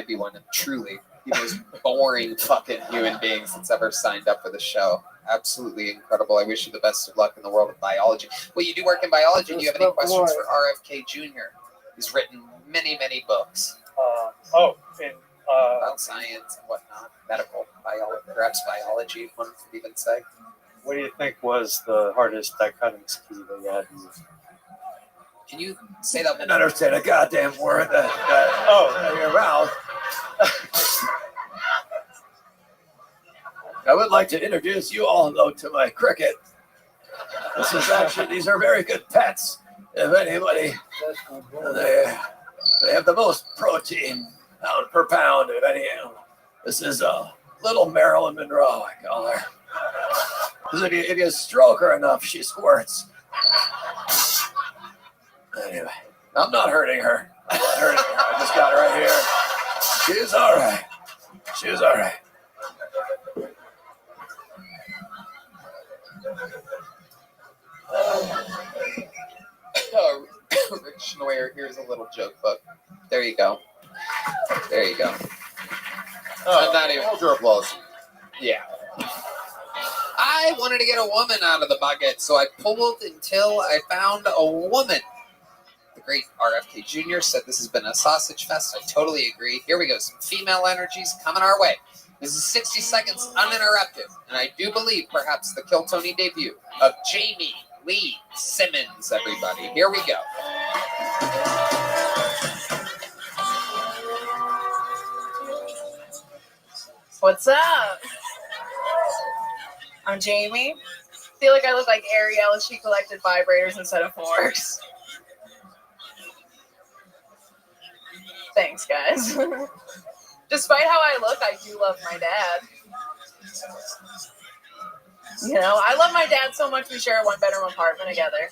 Speaker 2: be one of truly the most boring fucking human beings that's ever signed up for the show. Absolutely incredible. I wish you the best of luck in the world of biology. Well, you do work in biology. Do you have any questions for RFK Jr.? He's written many, many books. About science and whatnot, medical biology, perhaps biology, one could even say.
Speaker 11: What do you think was the hardest dichotomous key that you had to use?
Speaker 2: Can you say that?
Speaker 3: I didn't understand a goddamn word that your mouth. I would like to introduce you all, though, to my cricket. These are very good pets. If anybody, they have the most protein pound per pound of any animal. This is a little Marilyn Monroe, I call her. Because if you stroke her enough, she squirts. Anyway, I'm not hurting her. I just got her right here. She's all right. She's all right.
Speaker 2: Rick Schnoyer, here's a little joke book. There you go. There you go. Not even.
Speaker 14: Hold your applause.
Speaker 2: Yeah. I wanted to get a woman out of the bucket, so I pulled until I found a woman. The great RFK Jr. said this has been a sausage fest. I totally agree. Here we go. Some female energies coming our way. This is 60 seconds uninterrupted, and I do believe perhaps the Kill Tony debut of Jamie Lee Simmons, everybody. Here we go.
Speaker 15: What's up? I'm Jamie. Feel like I look like Ariel if she collected vibrators instead of forks. Thanks, guys. Despite how I look, I do love my dad. You know, I love my dad so much we share a one-bedroom apartment together.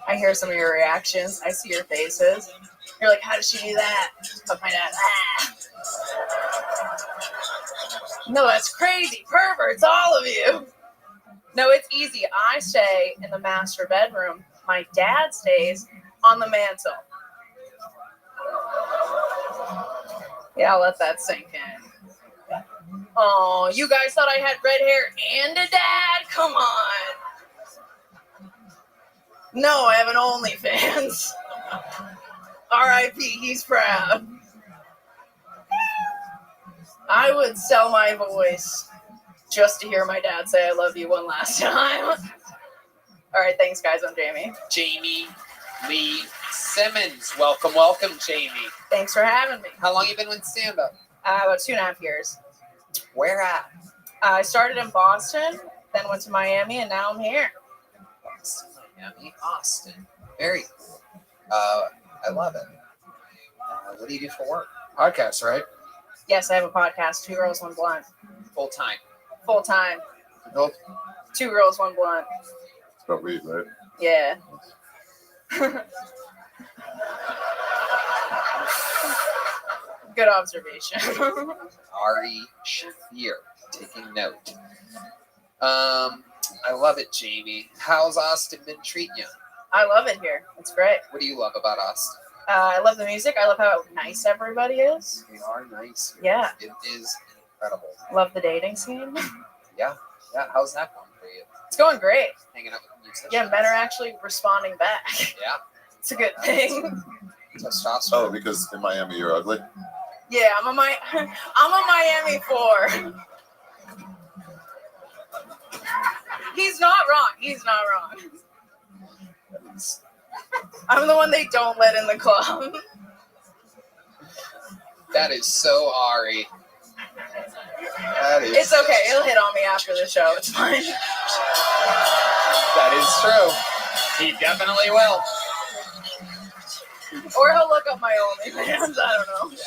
Speaker 15: I hear some of your reactions. I see your faces. You're like, how does she do that? But my dad, No, that's crazy. Perverts, all of you. No, it's easy. I stay in the master bedroom. My dad stays on the mantle. Yeah, I'll let that sink in. Oh, you guys thought I had red hair and a dad? Come on. No, I have an OnlyFans. R.I.P. He's proud. I would sell my voice just to hear my dad say I love you one last time. All right, thanks, guys. I'm Jamie.
Speaker 2: Jamie Lee Simmons. Welcome, welcome, Jamie.
Speaker 15: Thanks for having me.
Speaker 2: How long have you been with stand-up?
Speaker 15: About 2.5 years.
Speaker 2: Where at?
Speaker 15: I started in Boston, then went to Miami, and now I'm here.
Speaker 2: Boston, Miami, Austin. Very cool. I love it. What do you do for work? Podcast, right?
Speaker 15: Yes, I have a podcast, 2 Girls, 1 Blunt.
Speaker 2: Full time.
Speaker 15: Full time.
Speaker 14: Adult?
Speaker 15: 2 Girls, 1 Blunt.
Speaker 14: It's about weed, right?
Speaker 15: Yeah. Good observation.
Speaker 2: Ari Shafir, taking note. I love it, Jamie. How's Austin been treating you?
Speaker 15: I love it here. It's great.
Speaker 2: What do you love about Austin?
Speaker 15: I love the music. I love how nice everybody is.
Speaker 2: We are nice here.
Speaker 15: Yeah.
Speaker 2: It is incredible.
Speaker 15: Love the dating scene.
Speaker 2: Yeah. How's that going for you?
Speaker 15: It's going great.
Speaker 2: Hanging out with musicians?
Speaker 15: Yeah, men are actually responding back.
Speaker 2: Yeah.
Speaker 15: It's a good thing.
Speaker 2: Testosterone.
Speaker 14: Oh, because in Miami you're ugly?
Speaker 15: Yeah, I'm a Miami 4. He's not wrong. He's not wrong. I'm the one they don't let in the club.
Speaker 2: That is so Ari. That is.
Speaker 15: It's okay. He'll hit on me after the show. It's fine.
Speaker 2: That is true. He definitely will.
Speaker 15: Or he'll look up my OnlyFans. I don't know.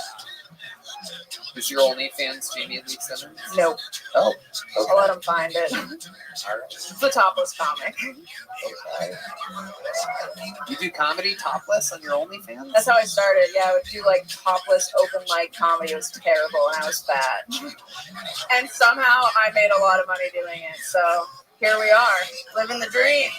Speaker 2: Is your OnlyFans Jamie Lee Simmons?
Speaker 15: Nope.
Speaker 2: Oh. Okay.
Speaker 15: I'll let him find it.
Speaker 2: All right.
Speaker 15: It's the topless comic.
Speaker 2: Okay. You do comedy topless on your OnlyFans?
Speaker 15: That's how I started. Yeah, I would do like topless open mic comedy. It was terrible and I was fat. And somehow I made a lot of money doing it. So here we are, living the dream.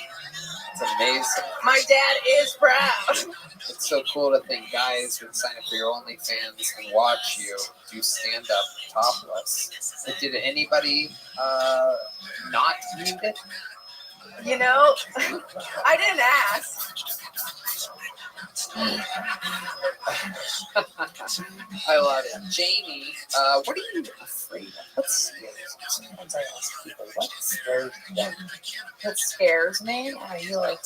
Speaker 2: It's amazing.
Speaker 15: My dad is proud.
Speaker 2: It's so cool to think guys would sign up for your OnlyFans and watch you do stand up topless. But did anybody not need it?
Speaker 15: You know, I didn't ask.
Speaker 2: I love it. Jamie, what are you afraid of? What scares you? Sometimes I ask people, what scares them?
Speaker 15: What scares me?
Speaker 2: You like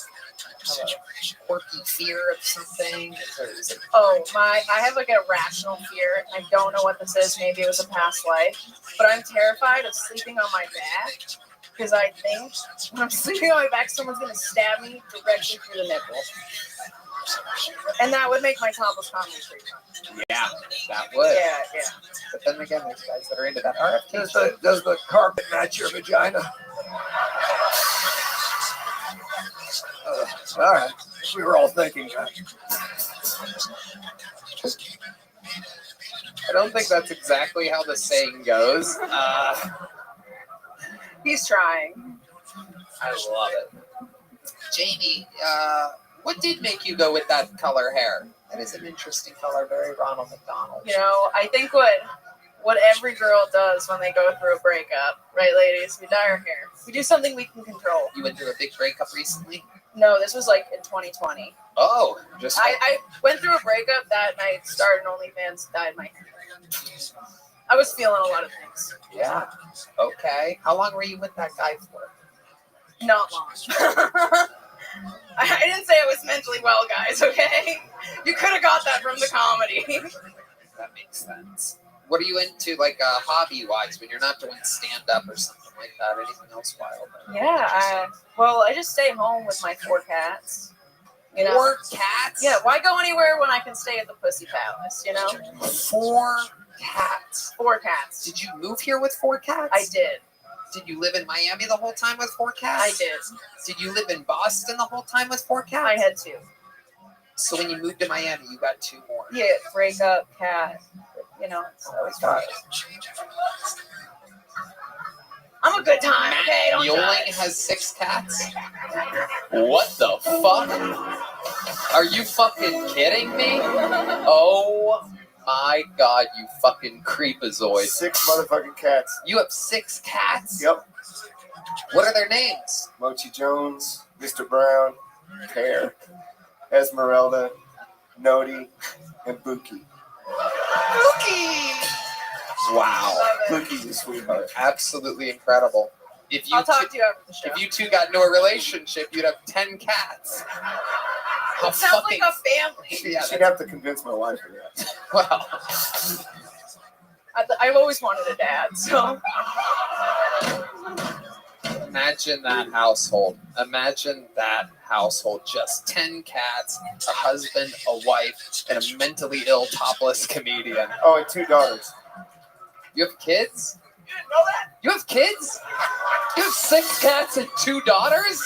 Speaker 2: have a quirky fear of something? Is it
Speaker 15: I have like a rational fear. I don't know what this is. Maybe it was a past life. But I'm terrified of sleeping on my back because I think when I'm sleeping on my back, someone's going to stab me directly through the nipple. And that would make my topless comedy pretty fun.
Speaker 2: Yeah, that would.
Speaker 15: Yeah.
Speaker 2: But then again, there's guys that are into that.
Speaker 3: Does the carpet match your vagina? All right. We were all thinking that.
Speaker 2: I don't think that's exactly how the saying goes.
Speaker 15: He's trying.
Speaker 2: I love it. Jamie, what did make you go with that color hair? That is an interesting color, very Ronald McDonald.
Speaker 15: You know, I think what what every girl does when they go through a breakup, right, ladies? We dye our hair. We do something we can control.
Speaker 2: You went through a big breakup recently?
Speaker 15: No, this was like in 2020.
Speaker 2: Oh, just
Speaker 15: I went through a breakup that night, started OnlyFans, dyed my hair. I was feeling a lot of things.
Speaker 2: Yeah. Okay. How long were you with that guy for?
Speaker 15: Not long. I didn't say I was mentally well, guys, okay? You could have got that from the comedy.
Speaker 2: That makes sense. What are you into, like, hobby-wise, when you're not doing stand-up or something like that? Anything else wild?
Speaker 15: Yeah, I just stay home with my 4 cats. You know?
Speaker 2: 4 cats?
Speaker 15: Yeah, why go anywhere when I can stay at the Pussy Palace, you know?
Speaker 2: 4 cats?
Speaker 15: 4 cats.
Speaker 2: Did you move here with 4 cats?
Speaker 15: I did.
Speaker 2: Did you live in Miami the whole time with 4 cats?
Speaker 15: I did.
Speaker 2: Did you live in Boston the whole time with 4 cats?
Speaker 15: I had 2.
Speaker 2: So when you moved to Miami, you got 2 more?
Speaker 15: Yeah, breakup, cat, you know. So it's fine. I'm a good time, okay? Don't
Speaker 2: Muling
Speaker 15: judge.
Speaker 2: has 6 cats? What the fuck? Are you fucking kidding me? Oh my god, you fucking creepazoid.
Speaker 14: 6 motherfucking cats.
Speaker 2: You have 6 cats?
Speaker 14: Yep.
Speaker 2: What are their names?
Speaker 14: Mochi Jones, Mr. Brown, Pear, Esmeralda, Nodi, and Buki.
Speaker 2: Buki! Wow.
Speaker 14: Buki's a sweetheart.
Speaker 2: Absolutely incredible. If you
Speaker 15: I'll talk to you after the show.
Speaker 2: If you two got into a relationship, you'd have 10 cats. How
Speaker 15: It sounds like a family.
Speaker 2: Yeah,
Speaker 14: She'd have to convince my wife of that.
Speaker 2: Well,
Speaker 15: I've always wanted a dad, so.
Speaker 2: imagine that household. Imagine that household. Just 10 cats, a husband, a wife, and a mentally ill topless comedian.
Speaker 14: Oh, and 2 daughters.
Speaker 2: You have kids? You didn't know that? You have kids? You have 6 cats and 2 daughters?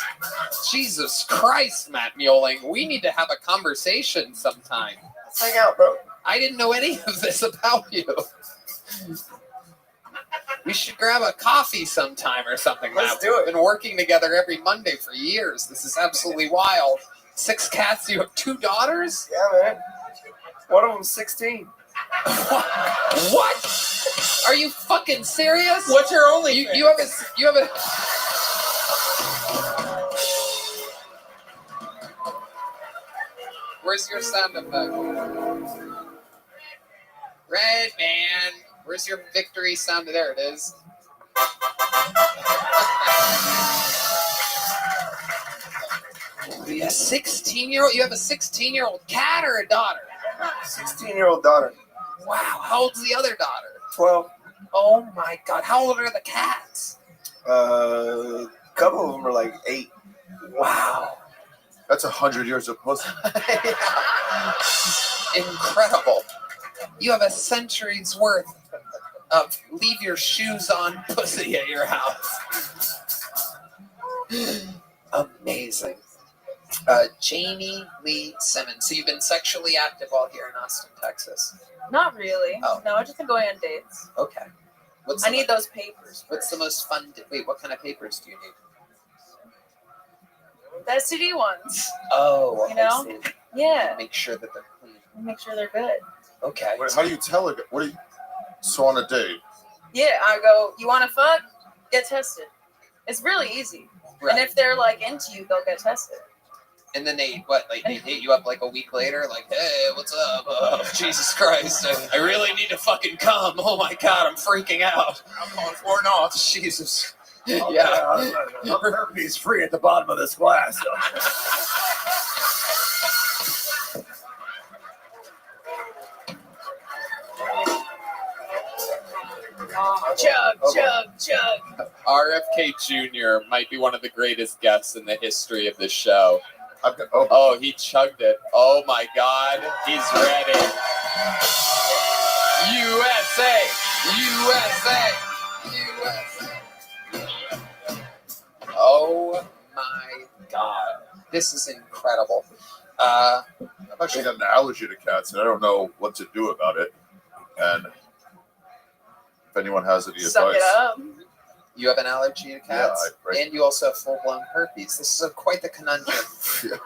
Speaker 2: Jesus Christ, Matt Muling. We need to have a conversation sometime.
Speaker 14: Let's hang out, bro.
Speaker 2: I didn't know any of this about you. We should grab a coffee sometime or something.
Speaker 14: Let's
Speaker 2: do it. We've been working together every Monday for years. This is absolutely wild. 6 cats, you have 2 daughters?
Speaker 14: Yeah, man. One of them's 16.
Speaker 2: What? Are you fucking serious?
Speaker 4: What's your only?
Speaker 2: You have a. Where's your sound effect? Red man. Where's your victory sound? There it is. A 16-year-old? You have a 16-year-old cat or a daughter?
Speaker 14: 16-year-old daughter.
Speaker 2: Wow. How old's the other daughter?
Speaker 14: 12.
Speaker 2: Oh my god. How old are the cats?
Speaker 14: A couple of them are like 8.
Speaker 2: Wow.
Speaker 14: That's 100 years of pussy.
Speaker 2: Incredible. You have a century's worth of leave your shoes on pussy at your house. Amazing. Jamie Lee Simmons. So you've been sexually active while here in Austin, Texas.
Speaker 15: Not really.
Speaker 2: Oh.
Speaker 15: No, I've just been going on dates.
Speaker 2: Okay.
Speaker 15: I need those papers.
Speaker 2: What's the most fun? Wait, what kind of papers do you need?
Speaker 15: The STD ones.
Speaker 2: Oh,
Speaker 15: You know?
Speaker 2: I see.
Speaker 15: Yeah.
Speaker 2: Make sure that they're clean.
Speaker 15: Make sure they're good.
Speaker 2: Okay.
Speaker 14: Wait, how do you tell a guy? What do you? So on a date.
Speaker 15: Yeah, I go, you want to fuck? Get tested. It's really easy.
Speaker 2: Right.
Speaker 15: And if they're like into you, they'll get tested.
Speaker 2: And then they hit you up like a week later, like, hey, what's up? Oh, Jesus Christ, I really need to fucking come. Oh my God, I'm freaking out. I'm calling for an off. Jesus.
Speaker 3: Okay,
Speaker 2: Yeah.
Speaker 3: herpes free at the bottom of this glass.
Speaker 2: Chug. RFK Jr. might be one of the greatest guests in the history of this show. Oh, he chugged it. Oh my God, he's ready. USA, USA, USA. Oh my God, this is incredible.
Speaker 14: I've actually got an allergy to cats, and I don't know what to do about it. And if anyone has any
Speaker 15: Suck
Speaker 14: advice,
Speaker 15: it up.
Speaker 2: You have an allergy to cats,
Speaker 14: Yeah,
Speaker 2: and you also have full-blown herpes. This is quite the conundrum.
Speaker 14: Yeah.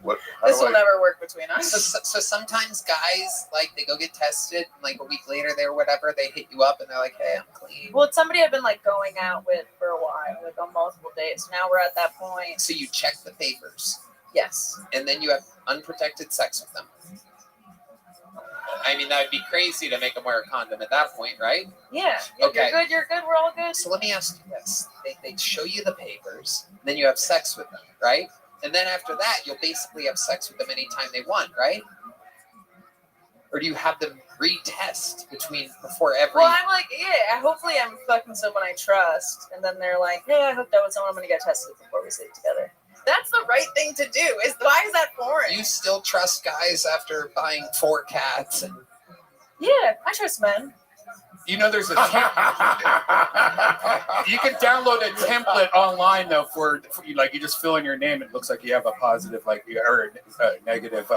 Speaker 14: What?
Speaker 15: This will never work between us.
Speaker 2: So sometimes guys, like, they go get tested, and, like, a week later, they're whatever, they hit you up, and they're like, hey, I'm clean.
Speaker 15: Well, it's somebody I've been, like, going out with for a while, like, on multiple dates. Now we're at that point.
Speaker 2: So you check the papers.
Speaker 15: Yes.
Speaker 2: And then you have unprotected sex with them. I mean, that would be crazy to make them wear a condom at that point, right?
Speaker 15: Yeah.
Speaker 2: Okay.
Speaker 15: You're good, we're all good.
Speaker 2: So let me ask you this. They show you the papers, then you have sex with them, right? And then after that, you'll basically have sex with them anytime they want, right? Or do you have them retest before every...
Speaker 15: Well, I'm like, yeah, hopefully I'm fucking someone I trust. And then they're like, hey, I hooked up with someone, I'm going to get tested before we sleep together. That's the right thing to do. Why is that foreign?
Speaker 2: You still trust guys after buying 4 cats and...
Speaker 15: Yeah, I trust men.
Speaker 12: You know, there's a you can download a template online though for like you just fill in your name. It looks like you have a positive or negative.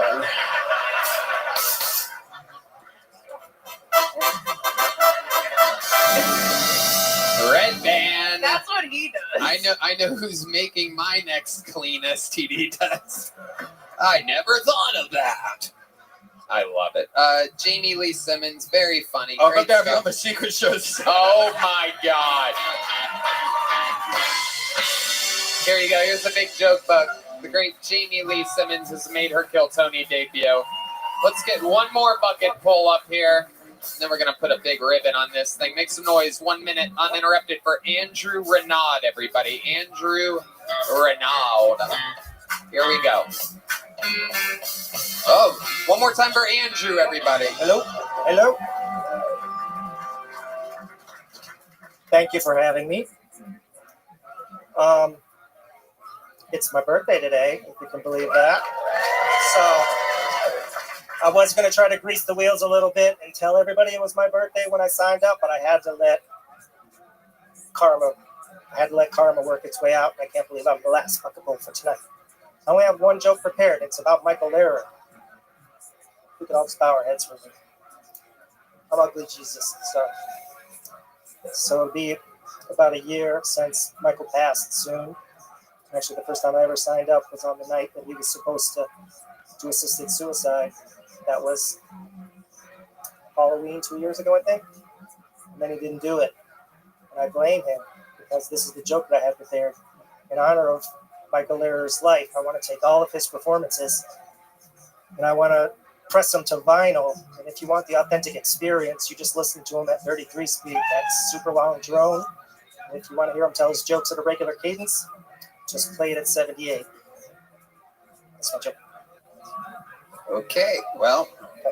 Speaker 2: Red band.
Speaker 15: That's what he does.
Speaker 2: I know who's making my next clean STD test. I never thought of that. I love it. Jamie Lee Simmons, very funny.
Speaker 12: Oh,
Speaker 2: Great
Speaker 12: look at
Speaker 2: stuff.
Speaker 12: on the secret shows.
Speaker 2: Oh my God. Here you go. Here's the big joke book. The great Jamie Lee Simmons has made her Kill Tony debut. Let's get one more bucket pull up here. Then we're going to put a big ribbon on this thing. Make some noise. 1 minute uninterrupted for Andrew Renaud, everybody. Andrew Renaud. Here we go. Oh, one more time for Andrew, everybody.
Speaker 16: Hello. Hello. Thank you for having me. It's my birthday today, if you can believe that. So I was going to try to grease the wheels a little bit and tell everybody it was my birthday when I signed up, but I had to let karma work its way out. I can't believe I'm the last bucketful for tonight. I only have one joke prepared. It's about Michael Lehrer. We can all just bow our heads for me. I'm ugly Jesus. So it'll be about a year since Michael passed soon. Actually, the first time I ever signed up was on the night that he was supposed to do assisted suicide. That was Halloween 2 years ago, I think. And then he didn't do it. And I blame him because this is the joke that I had prepared. In honor of Michael Lehrer's life, I want to take all of his performances and I want to press them to vinyl. And if you want the authentic experience, you just listen to him at 33 speed, that super long drone. And if you want to hear him tell his jokes at a regular cadence, just play it at 78. That's my joke.
Speaker 2: Okay, well,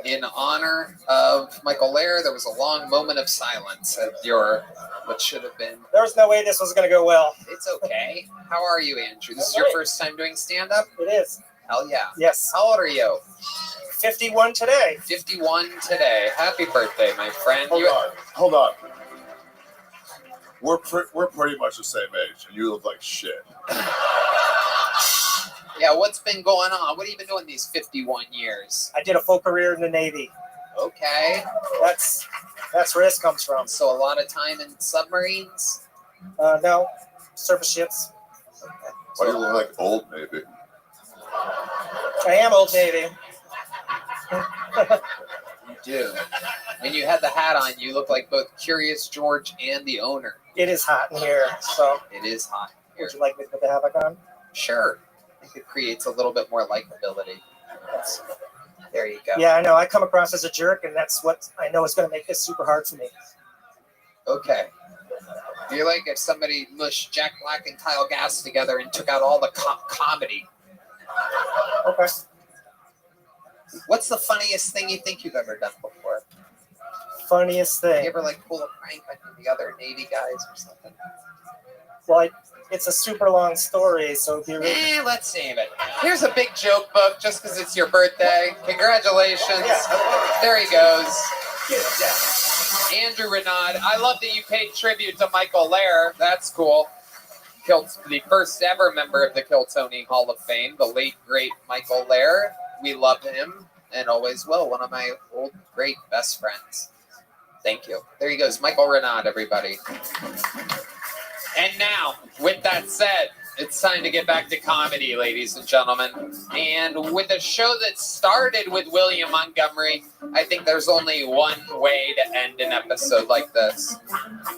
Speaker 2: in honor of Michael Lehrer, there was a long moment of silence at your what should have been.
Speaker 16: There was no way this was going to go well.
Speaker 2: It's okay. How are you, Andrew? This is your first time doing stand-up?
Speaker 16: It is.
Speaker 2: Hell yeah.
Speaker 16: Yes.
Speaker 2: How old are you?
Speaker 16: 51 today.
Speaker 2: 51 today. Happy birthday, my friend.
Speaker 14: Hold on. We're pretty much the same age, and you look like shit.
Speaker 2: Yeah, what's been going on? What have you been doing these 51 years?
Speaker 16: I did a full career in the Navy.
Speaker 2: Okay.
Speaker 16: That's where this comes from.
Speaker 2: So a lot of time in submarines?
Speaker 16: No, surface ships.
Speaker 2: Okay.
Speaker 14: Why do you look like Old Navy?
Speaker 16: I am Old Navy.
Speaker 2: You do. When you had the hat on, you look like both Curious George and the owner.
Speaker 16: It is hot in here, so.
Speaker 2: It is hot here.
Speaker 16: Would you like me to put the havoc on?
Speaker 2: Sure. I think it creates a little bit more likability. Yes. There you go.
Speaker 16: Yeah, I know. I come across as a jerk, and that's what I know is going to make this super hard for me.
Speaker 2: Okay. You're like if somebody mushed Jack Black and Kyle Gass together and took out all the comedy.
Speaker 16: Okay.
Speaker 2: What's the funniest thing you think you've ever done before?
Speaker 16: Funniest thing?
Speaker 2: You ever like pull a prank on the other Navy guys or something?
Speaker 16: Well, it's a super long story, so if you really...
Speaker 2: let's save it. Here's a big joke book just because it's your birthday. Congratulations.
Speaker 16: Yeah.
Speaker 2: There he goes. Andrew Renaud. I love that you paid tribute to Michael Lehrer. That's cool. The first ever member of the Kill Tony Hall of Fame, the late, great Michael Lehrer. We love him and always will. One of my old, great best friends. Thank you. There he goes. Michael Renaud, everybody. And now, with that said, It's time to get back to comedy, ladies and gentlemen. And with a show that started with William Montgomery, I think there's only one way to end an episode like this.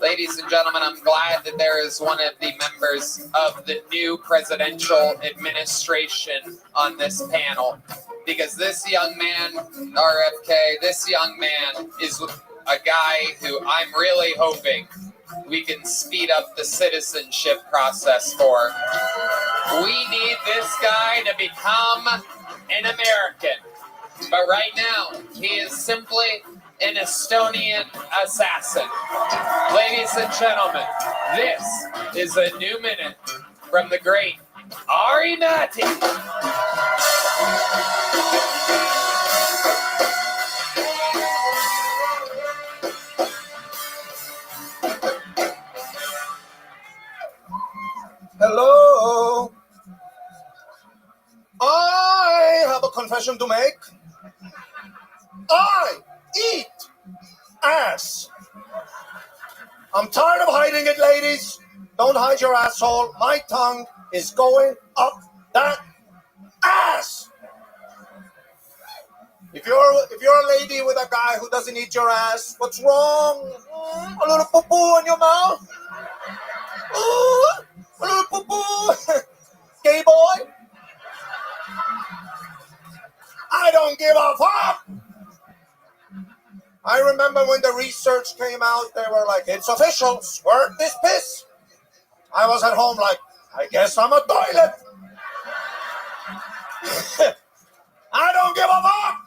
Speaker 2: Ladies and gentlemen, I'm glad that there is one of the members of the new presidential administration on this panel, because this young man, RFK, this young man is a guy who I'm really hoping we can speed up the citizenship process for. We need this guy to become an American. But right now, he is simply an Estonian assassin. Ladies and gentlemen, this is a new minute from the great Ari Nati.
Speaker 8: Hello. I have a confession to make. I eat ass. I'm tired of hiding it, ladies. Don't hide your asshole. My tongue is going up that ass. If you're a lady with a guy who doesn't eat your ass, what's wrong? A little poo-poo in your mouth? A little poo-poo. Gay boy? I don't give a fuck. I remember when the research came out, they were like, it's official, squirt this piss. I was at home like, I guess I'm a toilet. I don't give a fuck.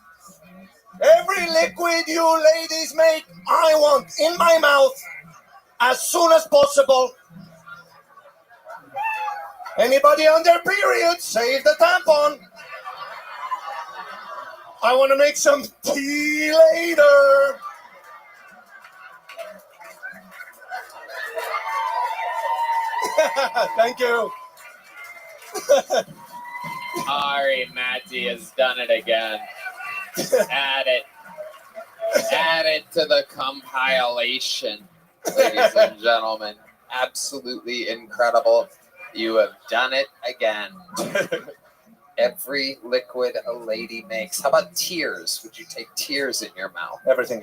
Speaker 8: Every liquid you ladies make, I want in my mouth as soon as possible. Anybody on their period, save the tampon. I want to make some tea later. Thank you.
Speaker 2: Ari Matty has done it again. Add it to the compilation, ladies and gentlemen. Absolutely incredible. You have done it again. Every liquid a lady makes. How about tears? Would you take tears in your mouth?
Speaker 8: Everything.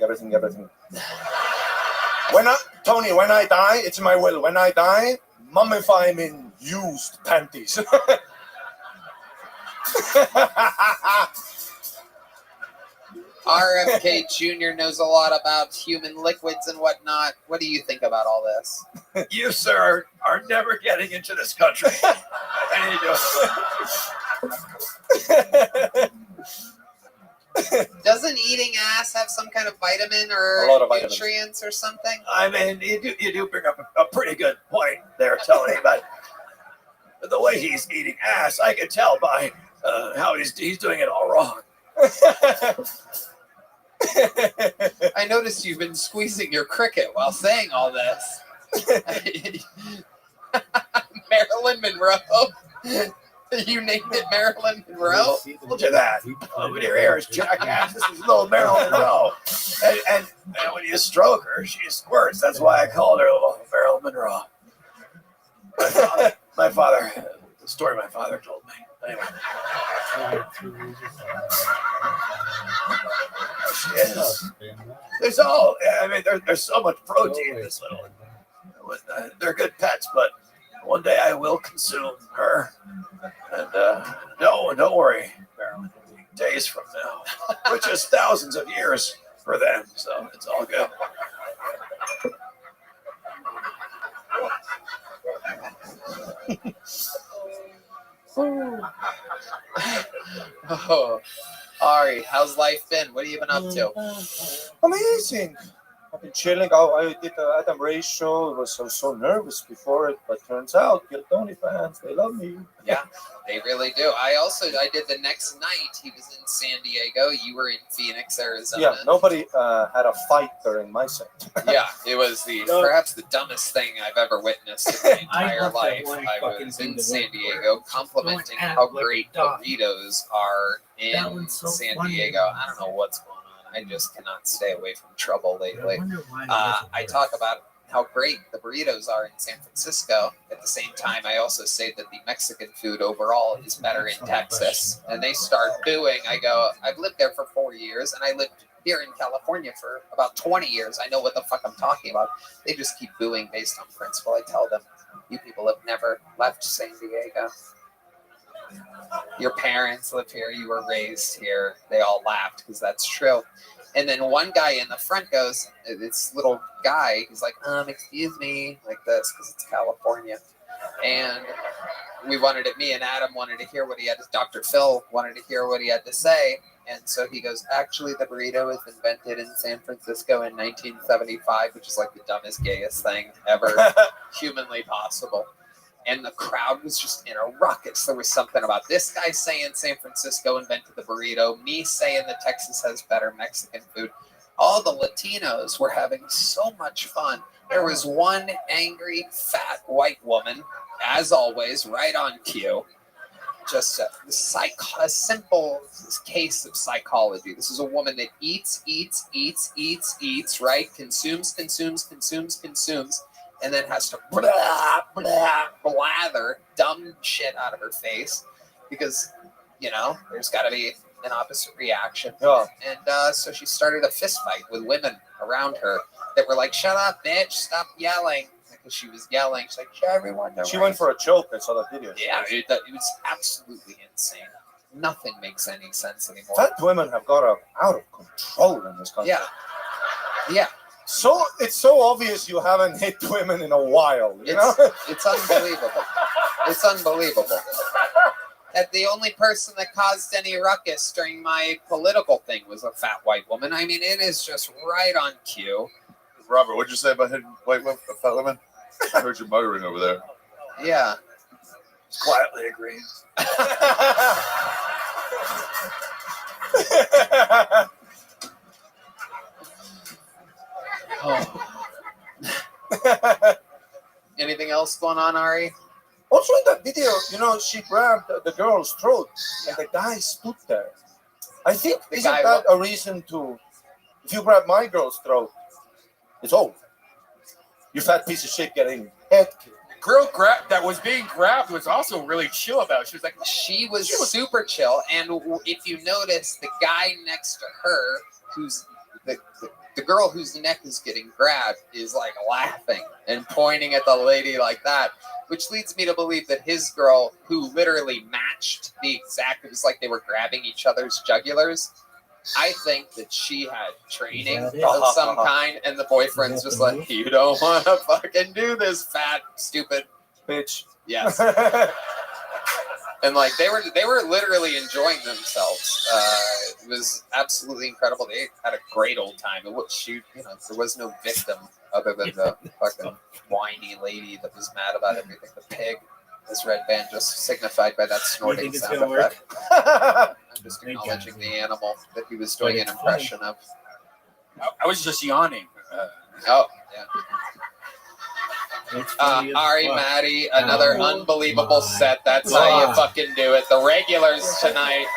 Speaker 8: Tony, when I die, it's my will. When I die, mummify me in used panties.
Speaker 2: RFK Jr. knows a lot about human liquids and whatnot. What do you think about all this?
Speaker 3: You, sir, are never getting into this country. I need to.
Speaker 2: Doesn't eating ass have some kind of vitamin or
Speaker 3: A lot of vitamins.
Speaker 2: nutrients or something?
Speaker 3: I mean, you do bring up a pretty good point there, Tony, but the way he's eating ass, I can tell by how he's doing it all wrong.
Speaker 2: I noticed you've been squeezing your cricket while saying all this. Marilyn Monroe. You named it Marilyn Monroe?
Speaker 3: Look at that. Over your ears, jackass. This is little Marilyn Monroe. And when you stroke her, she squirts. That's why I called her little Marilyn Monroe. My father, the story my father told me. Anyway. She is. There's there's so much protein in this little. They're good pets, but one day I will consume her. And don't worry, Marilyn. Days from now, which is thousands of years for them, so it's all good.
Speaker 2: Oh, Ari, how's life been? What have you been up to?
Speaker 8: Amazing. I've been chilling. I did the Adam Ray show. I was so nervous before it, but turns out, Tony fans, they love me.
Speaker 2: Yeah, they really do. I did the next night. He was in San Diego. You were in Phoenix, Arizona.
Speaker 8: Yeah, nobody had a fight during my set.
Speaker 2: Yeah, it was perhaps the dumbest thing I've ever witnessed in my entire life. I was in San Diego complimenting how great burritos are in San Diego. I don't know what's going on. I just cannot stay away from trouble lately. I talk about how great the burritos are in San Francisco. At the same time, I also say that the Mexican food overall is better in Texas. And they start booing. I go, I've lived there for 4 years, and I lived here in California for about 20 years. I know what the fuck I'm talking about. They just keep booing based on principle. I tell them, you people have never left San Diego. Your parents live here. You were raised here. They all laughed because that's true. And then one guy in the front goes, this little guy, he's like, excuse me, like this, because it's California. And me and Adam wanted to hear what he had, Dr. Phil wanted to hear what he had to say. And so he goes, actually, the burrito was invented in San Francisco in 1975, which is like the dumbest, gayest thing ever humanly possible. And the crowd was just in a ruckus. There was something about this guy saying San Francisco invented the burrito, me saying that Texas has better Mexican food. All the Latinos were having so much fun. There was one angry, fat, white woman, as always, right on cue. Just a simple case of psychology. This is a woman that eats, right? Consumes, and then has to blather dumb shit out of her face because, there's got to be an opposite reaction.
Speaker 8: Yeah.
Speaker 2: And so she started a fist fight with women around her that were like, shut up, bitch, stop yelling. Because she was yelling. She's like, everyone knows.
Speaker 8: She went for a choke. I saw that video.
Speaker 2: Yeah, it was absolutely insane. Nothing makes any sense anymore.
Speaker 8: Fat women have got out of control in this country.
Speaker 2: Yeah.
Speaker 8: So it's so obvious you haven't hit women in a while. You know?
Speaker 2: It's unbelievable. It's unbelievable. That the only person that caused any ruckus during my political thing was a fat white woman. I mean, it is just right on cue.
Speaker 14: Robert, what'd you say about hitting white women, fat women? I heard you muttering over there.
Speaker 2: Yeah.
Speaker 3: Just quietly agreeing.
Speaker 2: Anything else going on, Ari?
Speaker 8: Also in that video, she grabbed the girl's throat and the guy stood there. I think isn't that a reason to, if you grab my girl's throat, it's over. You fat piece of shit getting head kicked.
Speaker 12: Girl that was being grabbed was also really chill about it.
Speaker 2: She was super chill. And if you notice, the guy next to her, who's the girl whose neck is getting grabbed, is like laughing and pointing at the lady like that, which leads me to believe that his girl, who literally matched it was like they were grabbing each other's jugulars. I think that she had training of some kind, and the boyfriend's just like, you don't want to fucking do this, fat, stupid
Speaker 8: bitch.
Speaker 2: Yes. And like they were literally enjoying themselves. It was absolutely incredible. They had a great old time. There was no victim other than the fucking whiny lady that was mad about everything. The pig, as Red Band just signified by that snorting sound effect. I'm just acknowledging the animal that he was doing an impression of.
Speaker 12: I was just yawning.
Speaker 2: Ari, Maddie, another unbelievable set. That's how you fucking do it. The regulars tonight,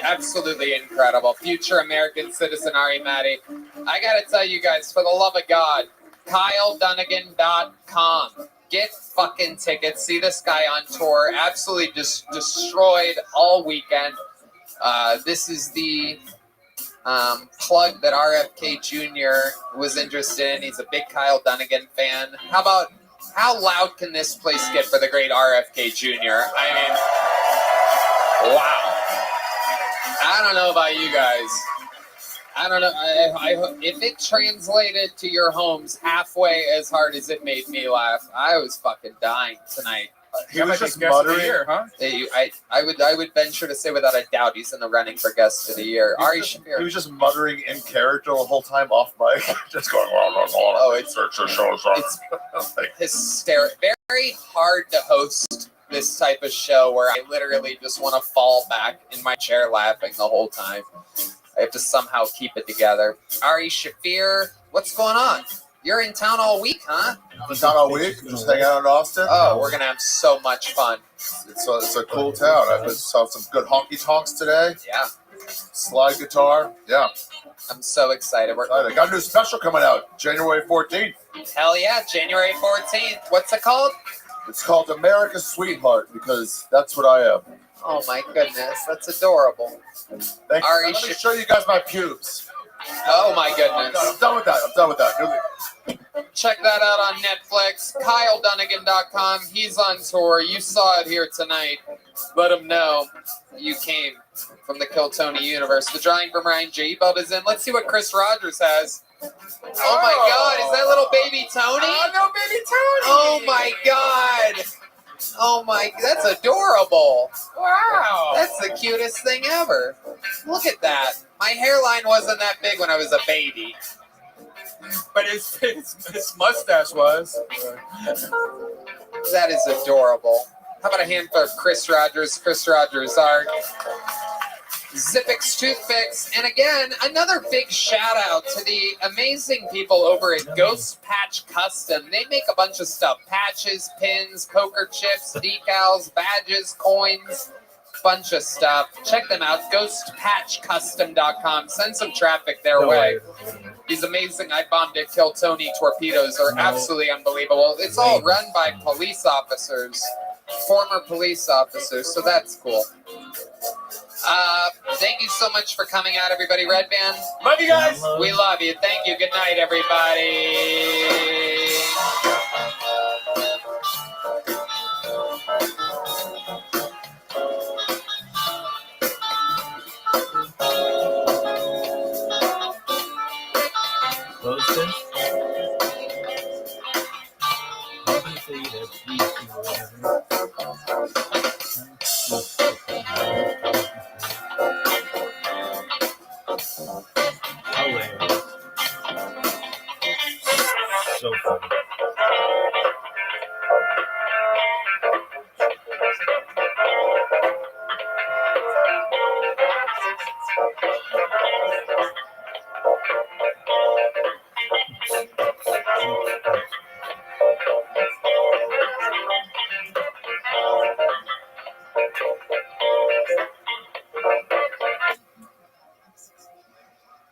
Speaker 2: absolutely incredible. Future American citizen Ari, Maddie. I gotta tell you guys, for the love of God, KyleDunnigan.com. Get fucking tickets. See this guy on tour. Absolutely just destroyed all weekend. This is the plug that RFK Jr. was interested in. He's a big Kyle Dunnigan fan. How loud can this place get for the great RFK Jr.? I mean, wow. I don't know about you guys. I don't know. If it translated to your homes halfway as hard as it made me laugh, I was fucking dying tonight.
Speaker 14: He was just muttering.
Speaker 2: I would venture to say without a doubt he's in the running for guest of the year. Ari Shafir.
Speaker 14: He was just muttering in character the whole time off mic, just going.
Speaker 2: It's hysterical. Very hard to host this type of show where I literally just want to fall back in my chair laughing the whole time. I have to somehow keep it together. Ari Shafir, what's going on? You're in town all week, huh?
Speaker 14: In town all week. Just hang out in Austin.
Speaker 2: Oh, we're gonna have so much fun.
Speaker 14: It's a cool town. I saw some good honky tonks today.
Speaker 2: Yeah.
Speaker 14: Slide guitar. Yeah.
Speaker 2: I'm so excited.
Speaker 14: I got a new special coming out January 14th.
Speaker 2: Hell yeah, January 14th. What's it called?
Speaker 14: It's called America's Sweetheart because that's what I am.
Speaker 2: Oh my goodness, that's adorable.
Speaker 14: Thank you. Let me show you guys my pubes.
Speaker 2: Oh my goodness.
Speaker 14: I'm done with that.
Speaker 2: Check that out on Netflix. KyleDunnigan.com. He's on tour. You saw it here tonight. Let him know you came from the Kill Tony universe. The drawing from Ryan J. Belt is in. Let's see what Chris Rogers has. Oh my God, is that little baby Tony?
Speaker 5: Oh, no, baby Tony.
Speaker 2: Oh my God. Oh my, that's adorable.
Speaker 5: Wow.
Speaker 2: That's the cutest thing ever. Look at that. My hairline wasn't that big when I was a baby.
Speaker 12: But his mustache was.
Speaker 2: That is adorable. How about a hand for Chris Rogers? Chris Rogers art. Zippix Toothpicks. And again, another big shout out to the amazing people over at Ghost Patch Custom. They make a bunch of stuff. Patches, pins, poker chips, decals, badges, coins, bunch of stuff. Check them out. GhostPatchCustom.com. Send some traffic their way. These amazing I Bombed It, Kill Tony torpedoes are absolutely unbelievable. It's all run by police officers, former police officers, so that's cool. Thank you so much for coming out, everybody. Red Band.
Speaker 5: Love you guys.
Speaker 2: We love you. Thank you. Good night, everybody.
Speaker 13: Close this. Obviously, that's easy or whatever. Hilarious. So funny.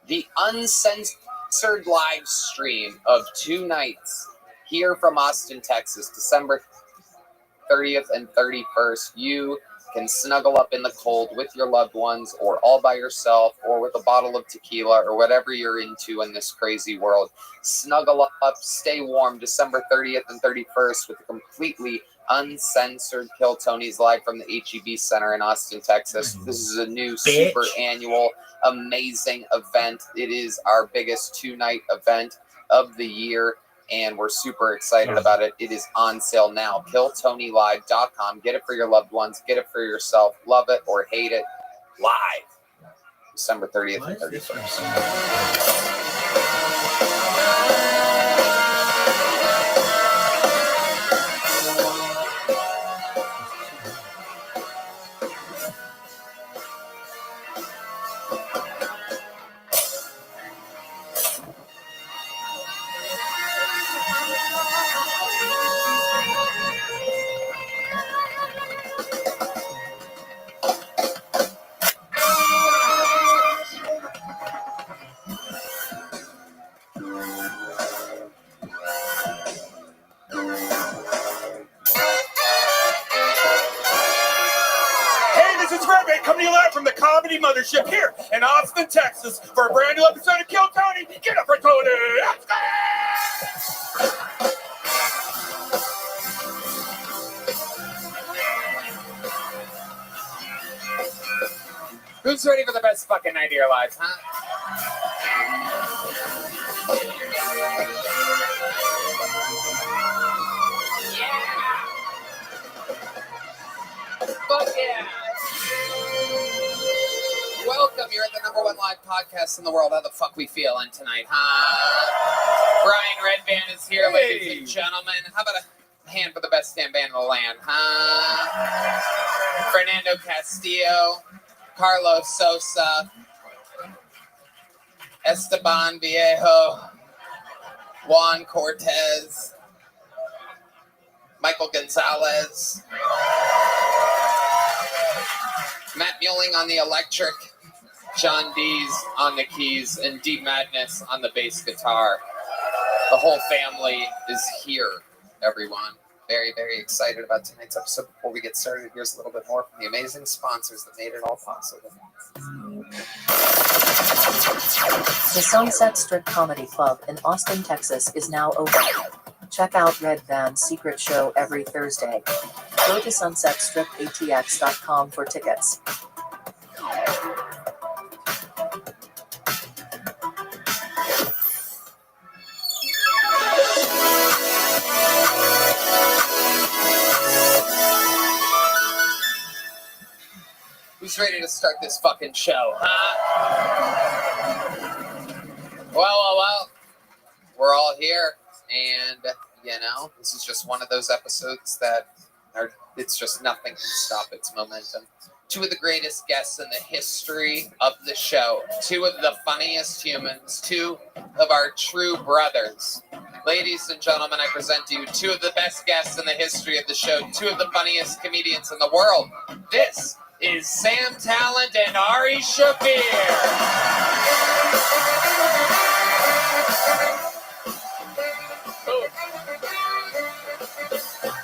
Speaker 2: The uncensored live stream of 2 nights here from Austin, Texas, December 30th and 31st. You can snuggle up in the cold with your loved ones or all by yourself or with a bottle of tequila or whatever you're into in this crazy world. Snuggle up, stay warm December 30th and 31st with a completely uncensored Kill Tony's live from the HEB Center in Austin, Texas. This is a new super annual amazing event. It is our biggest 2-night event of the year, and we're super excited about it. It is on sale now. KillTonyLive.com. Get it for your loved ones. Get it for yourself. Love it or hate it. Live. December 30th and 31st.
Speaker 12: Coming to you live from the Comedy Mothership here in Austin, Texas, for a brand new episode of Kill Tony. Get up for Tony!
Speaker 2: Who's ready for the best fucking night of your lives, huh? Fuck yeah! Welcome, you're at the #1 live podcast in the world. How the fuck we feeling tonight, huh? Brian Redband is here, ladies and gentlemen. How about a hand for the best damn band in the land, huh? Fernando Castillo, Carlos Sosa, Esteban Viejo, Juan Cortez, Michael Gonzalez, Matt Muelling on the electric, John D's on the keys, and Deep Madness on the bass guitar. The whole family is here, everyone. Very, very excited about tonight's episode. Before we get started, here's a little bit more from the amazing sponsors that made it all possible.
Speaker 6: The Sunset Strip Comedy Club in Austin, Texas is now open. Check out Red Band's secret show every Thursday. Go to sunsetstripatx.com for tickets.
Speaker 2: Who's ready to start this fucking show, huh? Well. We're all here, and, this is just one of those episodes that it's just nothing can stop its momentum. Two of the greatest guests in the history of the show. Two of the funniest humans. Two of our true brothers. Ladies and gentlemen, I present to you two of the best guests in the history of the show. Two of the funniest comedians in the world. This is Sam Talent and Ari Shafir.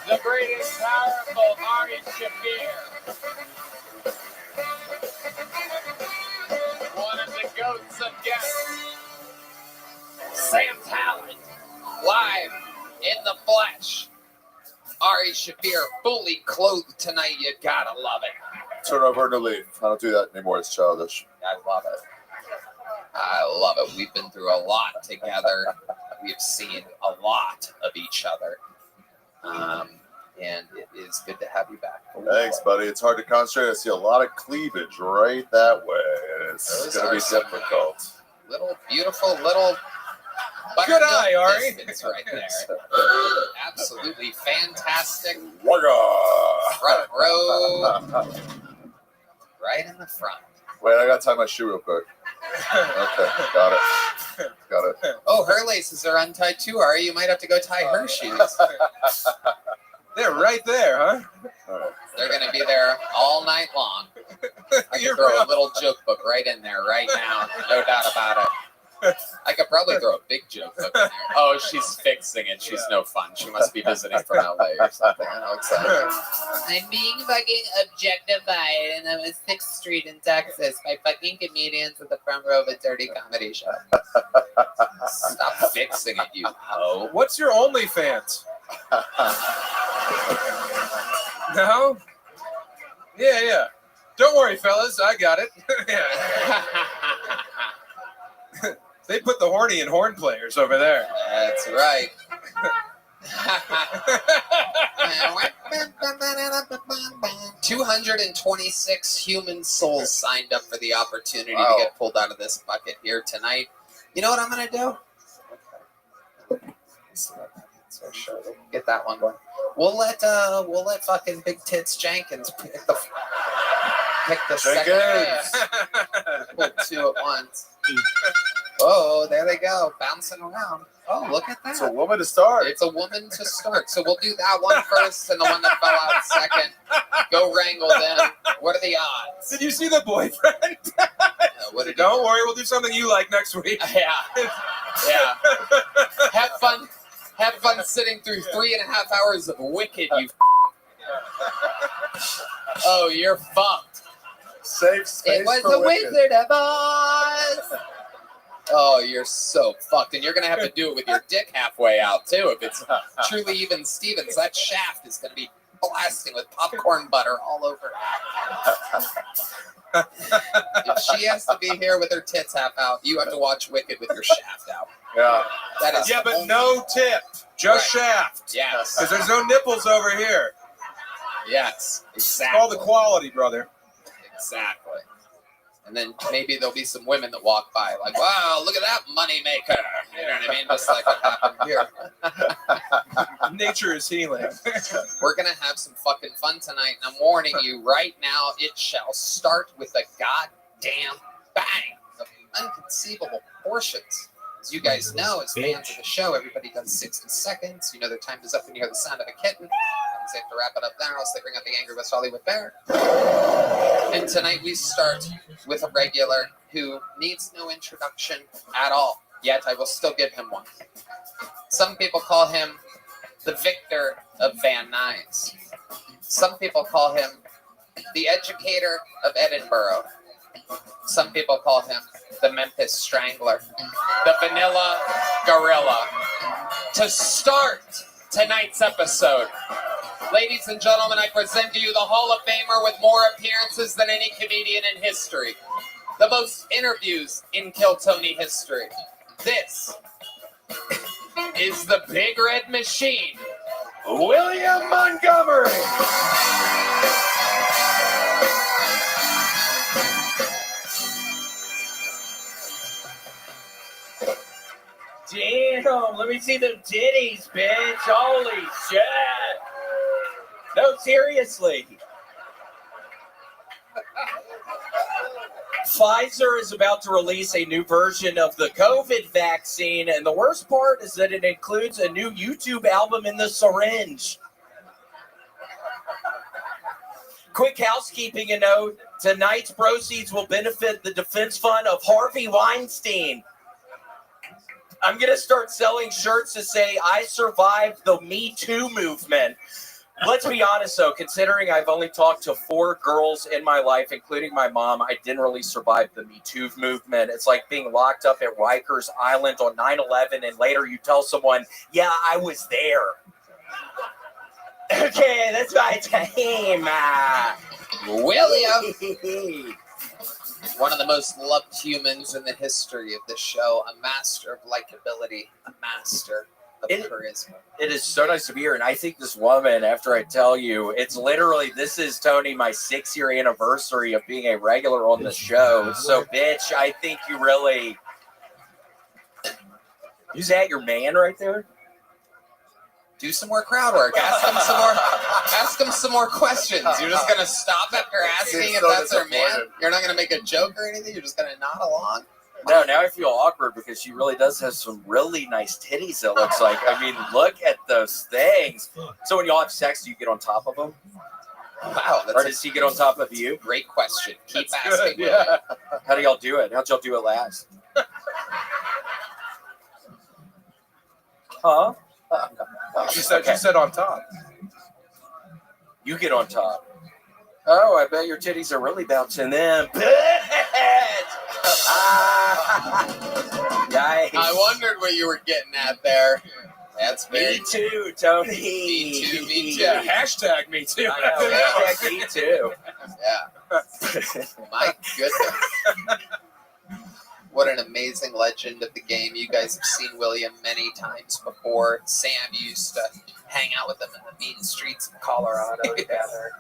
Speaker 2: The greatest, powerful Ari Shafir. One of the goats of guests. Sam Talent, live in the flesh. Ari Shafir, fully clothed tonight. You gotta love it.
Speaker 14: Turn over a new leaf. I don't do that anymore. It's childish.
Speaker 2: I love it. I love it. We've been through a lot together. We've seen a lot of each other. And it is good to have you back.
Speaker 14: Thanks, buddy. It's hard to concentrate. I see a lot of cleavage right that way. It's going to be difficult.
Speaker 2: Little, beautiful, little...
Speaker 4: Good eye, Ari.
Speaker 2: It's right there. Absolutely fantastic.
Speaker 14: Wagga.
Speaker 2: Front row. Right in the front.
Speaker 14: Wait, I got to tie my shoe real quick. Okay, got it.
Speaker 2: Oh, her laces are untied too, Ari. You might have to go tie her shoes.
Speaker 4: They're right there, huh?
Speaker 14: Right.
Speaker 2: They're going to be there all night long. I can throw a little joke book right in there right now. No doubt about it. I could probably throw a big joke book in there. Oh, she's fixing it. She's no fun. She must be visiting from LA or something. I know exactly. I'm being fucking objectified in the 6th Street in Texas by fucking comedians at the front row of a dirty comedy show. Stop fixing it, you hoe.
Speaker 4: What's your OnlyFans? No? Yeah. Don't worry, fellas. I got it. They put the horny and horn players over there.
Speaker 2: That's right. 226 human souls signed up for the opportunity to get pulled out of this bucket here tonight. You know what I'm going to do? Get that one going. We'll let fucking Big Tits Jenkins pick the second. Pull two at once. Oh, there they go, bouncing around. Oh, look at that.
Speaker 14: It's a woman to start.
Speaker 2: It's a woman to start. So we'll do that one first and the one that fell out second. Go wrangle them. What are the odds?
Speaker 4: Did you see the boyfriend? Don't worry, we'll do something you like next week.
Speaker 2: Yeah. Have fun sitting through 3.5 hours of Wicked, you Oh, you're fucked.
Speaker 14: Safe space.
Speaker 2: It was the Wizard of Oz. Oh, you're so fucked. And you're going to have to do it with your dick halfway out, too. If it's truly even Stevens, that shaft is going to be blasting with popcorn butter all over it. If she has to be here with her tits half out, you have to watch Wicked with your shaft out.
Speaker 14: Yeah.
Speaker 2: That is
Speaker 4: but no tip. Just shaft.
Speaker 2: Yes.
Speaker 4: Because there's no nipples over here.
Speaker 2: Yes, exactly.
Speaker 4: It's called the quality, brother.
Speaker 2: Exactly. And then maybe there'll be some women that walk by like, wow, look at that money maker. You know what I mean? Just like what happened here.
Speaker 4: Nature is healing.
Speaker 2: We're going to have some fucking fun tonight. And I'm warning you right now, it shall start with a goddamn bang of inconceivable proportions. As you guys know, as fans of the show, everybody does 60 seconds. You know their time is up when you hear the sound of a kitten. They have to wrap it up there, or else they bring out the Angry West Hollywood Bear. And tonight we start with a regular who needs no introduction at all. Yet I will still give him one. Some people call him the Victor of Van Nuys. Some people call him the educator of Edinburgh. Some people call him the Memphis Strangler, the Vanilla Gorilla. To start tonight's episode, ladies and gentlemen, I present to you the Hall of Famer with more appearances than any comedian in history. The most interviews in Kill Tony history. This is the Big Red Machine, William Montgomery.
Speaker 4: Damn, let me see them titties, bitch. Holy shit. No, seriously. Pfizer is about to release a new version of the COVID vaccine, and the worst part is that it includes a new YouTube album in the syringe. Quick housekeeping note, tonight's proceeds will benefit the defense fund of Harvey Weinstein. I'm going to start selling shirts that say, I survived the Me Too movement. Let's be honest, though, considering I've only talked to 4 girls in my life, including my mom, I didn't really survive the Me Too movement. It's like being locked up at Rikers Island on 9/11, and later you tell someone, yeah, I was there. Okay, that's my time.
Speaker 2: William. One of the most loved humans in the history of this show, a master of likability, a master of charisma.
Speaker 4: It is so nice to be here, and I think this woman, after I tell you, it's literally, this is, Tony, my 6-year anniversary of being a regular on the show. So, bitch, I think you really... Is that your man right there?
Speaker 2: Do some more crowd work. Ask him some more questions. You're just gonna stop after asking if that's her man? You're not gonna make a joke or anything? You're just gonna nod along?
Speaker 4: No, now I feel awkward because she really does have some really nice titties, it looks like. I mean, look at those things. So when y'all have sex, do you get on top of them?
Speaker 2: Wow.
Speaker 4: Or does he get on top of you?
Speaker 2: Great question. Keep
Speaker 4: That's
Speaker 2: asking.
Speaker 4: good, yeah. How do y'all do it? How'd y'all do it last? Huh?
Speaker 12: She said on top.
Speaker 4: You get on top. Oh, I bet your titties are really bouncing them. Yikes.
Speaker 2: I wondered what you were getting at there. That's
Speaker 4: Me too, Tony.
Speaker 2: Me too, me too.
Speaker 12: Yeah, hashtag me too.
Speaker 4: I know, hashtag me too.
Speaker 2: Yeah. My goodness. What an amazing legend of the game. You guys have seen William many times before. Sam used to hang out with him in the mean streets of Colorado together.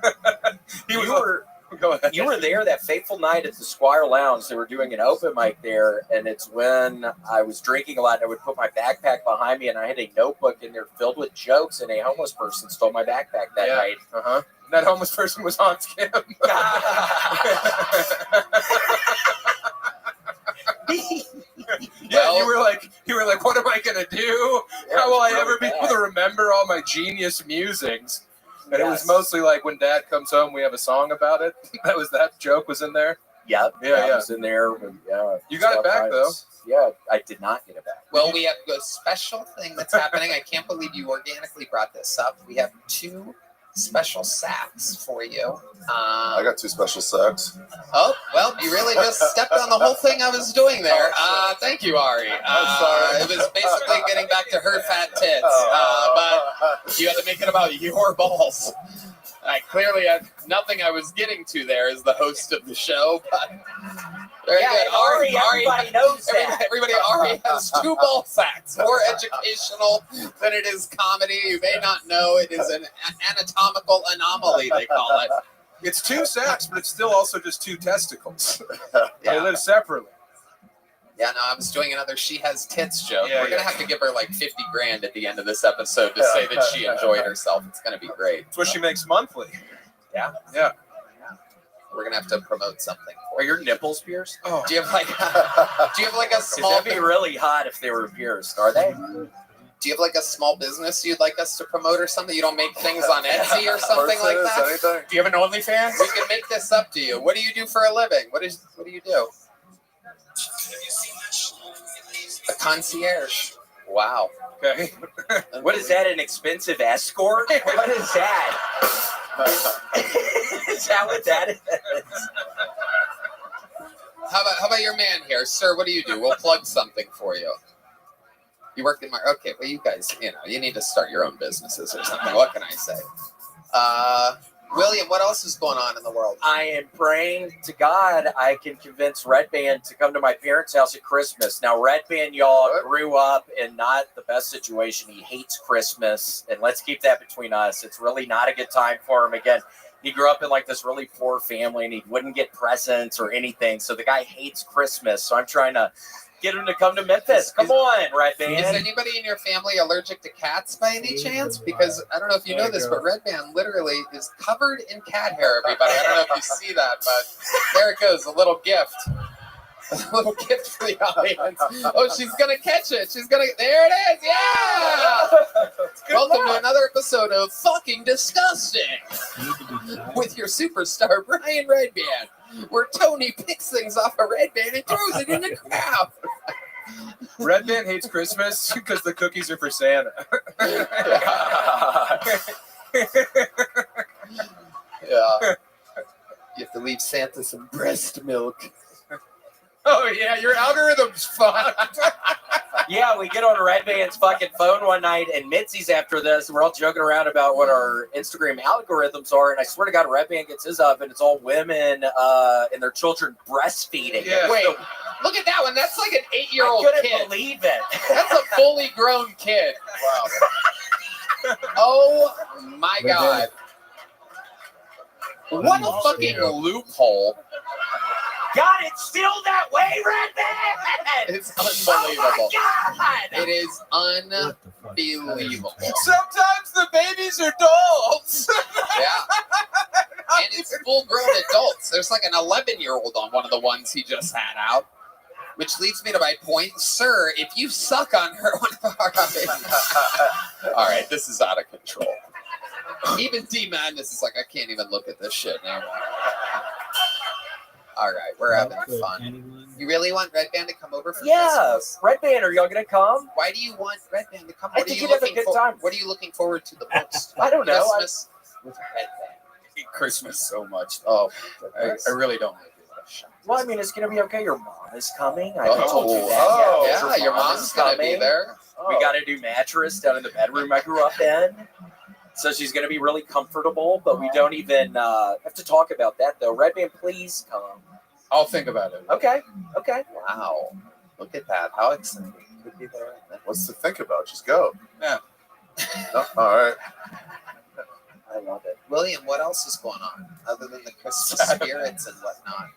Speaker 4: You were there that fateful night at the Squire Lounge. They were doing an open mic there, and it's when I was drinking a lot, and I would put my backpack behind me, and I had a notebook in there filled with jokes, and a homeless person stole my backpack that night.
Speaker 12: Uh-huh. That homeless person was on Skim. Yeah, you were like, what am I gonna do? How will I ever be able to remember all my genius musings? And it was mostly like when Dad comes home, we have a song about it. That joke was in there.
Speaker 4: Yep.
Speaker 12: Yeah.
Speaker 4: It was in there.
Speaker 12: You got it back though.
Speaker 4: Yeah, I did not get it back.
Speaker 2: Well, we have a special thing that's happening. I can't believe you organically brought this up. We have 2 special sacks for you.
Speaker 14: I got 2 special sacks.
Speaker 2: Oh, well, you really just stepped on the whole thing I was doing there. Thank you, Ari.
Speaker 14: I'm sorry.
Speaker 2: It was basically getting back to her fat tits, but you had to make it about your balls. I clearly had nothing I was getting to there as the host of the show, but very good.
Speaker 4: Ari, everybody knows that.
Speaker 2: Everybody, Ari has 2 ball sacks. More educational than it is comedy. You may not know it is an anatomical anomaly, they call it.
Speaker 12: It's 2 sacks, but it's still also just 2 testicles.
Speaker 2: Yeah.
Speaker 12: They live separately.
Speaker 2: Yeah, no, I was doing another She Has Tits joke.
Speaker 12: Yeah,
Speaker 2: We're going to have to give her like 50 grand at the end of this episode to say that she enjoyed herself. It's going to be great.
Speaker 12: It's what she makes monthly.
Speaker 2: Yeah.
Speaker 12: Yeah.
Speaker 2: We're going to have to promote something for
Speaker 4: Are your nipples pierced?
Speaker 12: Oh.
Speaker 2: Do you have like a small...
Speaker 4: That'd be really hot if they were pierced. Are they?
Speaker 2: Do you have like a small business you'd like us to promote or something? You don't make things on Etsy or something like that?
Speaker 12: Do you have an OnlyFans?
Speaker 2: We can make this up to you. What do you do for a living? What do you do? A concierge. Wow.
Speaker 12: Okay.
Speaker 4: What is that? An expensive escort? What is that? Is that what that is?
Speaker 2: How about your man here, sir? What do you do? We'll plug something for you. You work in my okay. Well, you guys, you need to start your own businesses or something. What can I say? William, what else is going on in the world?
Speaker 4: I am praying to God I can convince Red Band to come to my parents' house at Christmas. Now, Red Band, y'all, grew up in not the best situation. He hates Christmas, and let's keep that between us. It's really not a good time for him. Again, he grew up in like this really poor family, and he wouldn't get presents or anything. So the guy hates Christmas. So I'm trying to get him to come to Memphis. Come on, Red Band.
Speaker 2: Is anybody in your family allergic to cats by any chance? Because I don't know if you know this, but Red Band literally is covered in cat hair, everybody. I don't know if you see that, but there it goes, a little gift. A little gift for the audience. Oh, she's going to catch it. There it is. Yeah! Welcome to another episode of Fucking Disgusting with your superstar, Brian Red Band, where Tony picks things off a Red Band and throws it in the crowd.
Speaker 12: Red Band hates Christmas because the cookies are for Santa.
Speaker 2: Yeah. You have to leave Santa some breast milk.
Speaker 12: Oh, yeah, your algorithm's fucked.
Speaker 4: Yeah, we get on Red Band's fucking phone one night, and Mitzi's after this, and we're all joking around about what our Instagram algorithms are, and I swear to God, Red Band gets his up, and it's all women and their children breastfeeding.
Speaker 2: Yeah. Wait, look at that one. That's like an 8-year-old kid.
Speaker 4: I couldn't believe it.
Speaker 2: That's a fully grown kid. Wow. Oh, my God. What a fucking loophole.
Speaker 4: God, it's still that way, Red Band!
Speaker 2: It's unbelievable.
Speaker 4: Oh my God!
Speaker 2: It is unbelievable.
Speaker 12: Sometimes the babies are dolls.
Speaker 2: Yeah. And it's full-grown adults. There's like an 11-year-old on one of the ones he just had out. Which leads me to my point. Sir, if you suck on her one of our all right, this is out of control. Even D Madness is like, I can't even look at this shit anymore. All right, we're having fun. You really want Red Band to come over for Christmas?
Speaker 4: Red Band, are y'all gonna come?
Speaker 2: Why do you want Red Band to come?
Speaker 4: I think you'd have a good time.
Speaker 2: What are you looking forward to the most?
Speaker 4: I don't know.
Speaker 2: Christmas with Red Band.
Speaker 12: I hate Christmas so much.
Speaker 2: Oh,
Speaker 12: I really don't like it.
Speaker 4: Well, I mean, it's gonna be okay. Your mom is coming. I
Speaker 2: Oh,
Speaker 4: told you that.
Speaker 2: yeah, your mom's gonna be there.
Speaker 4: We got a new mattress down in the bedroom I grew up in. So she's going to be really comfortable, but we don't even have to talk about that, though. Red Band, please come.
Speaker 12: I'll think about it.
Speaker 4: Okay.
Speaker 2: Wow. Look at that. How exciting. Could be there.
Speaker 14: What's to think about? Just go.
Speaker 12: Yeah.
Speaker 14: Oh, all right.
Speaker 2: I love it. William, what else is going on other than the Christmas spirits and whatnot?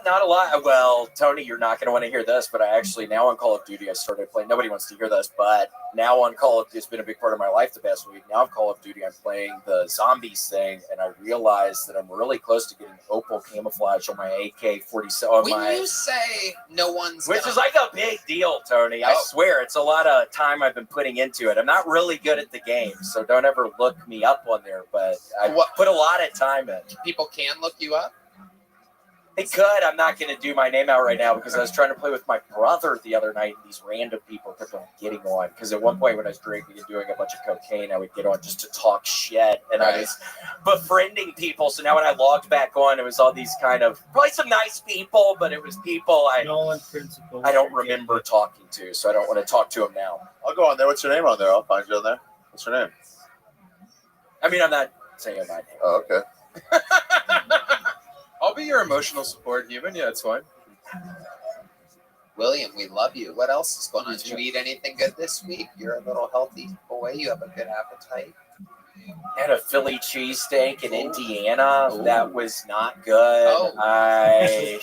Speaker 4: Not a lot. Well, Tony, you're not going to want to hear this, but I actually, now on Call of Duty, I started playing. Nobody wants to hear this, but now on Call of Duty, it's been a big part of my life the past week. Now on Call of Duty, I'm playing the zombies thing, and I realized that I'm really close to getting opal camouflage on my AK-47.
Speaker 2: When you say no one's
Speaker 4: Which is like a big deal, Tony. I swear, it's a lot of time I've been putting into it. I'm not really good at the game, so don't ever look me up on there, but I put a lot of time in.
Speaker 2: People can look you up?
Speaker 4: They could. I'm not going to do my name out right now because I was trying to play with my brother the other night, and these random people kept on getting on. Because at one point when I was drinking and doing a bunch of cocaine, I would get on just to talk shit, and I was befriending people. So now when I logged back on, it was all these kind of probably some nice people, but it was people I don't remember talking to, so I don't want to talk to them now.
Speaker 14: I'll go on there. What's your name on there? I'll find you on there. What's your name?
Speaker 4: I mean, I'm not saying my name.
Speaker 14: Oh, okay.
Speaker 12: I'll be your emotional support human. Yeah, it's fine.
Speaker 2: William, we love you. What else is going on? Did you eat anything good this week? You're a little healthy boy. You have a good appetite.
Speaker 4: I had a Philly cheesesteak in Indiana. That was not good. I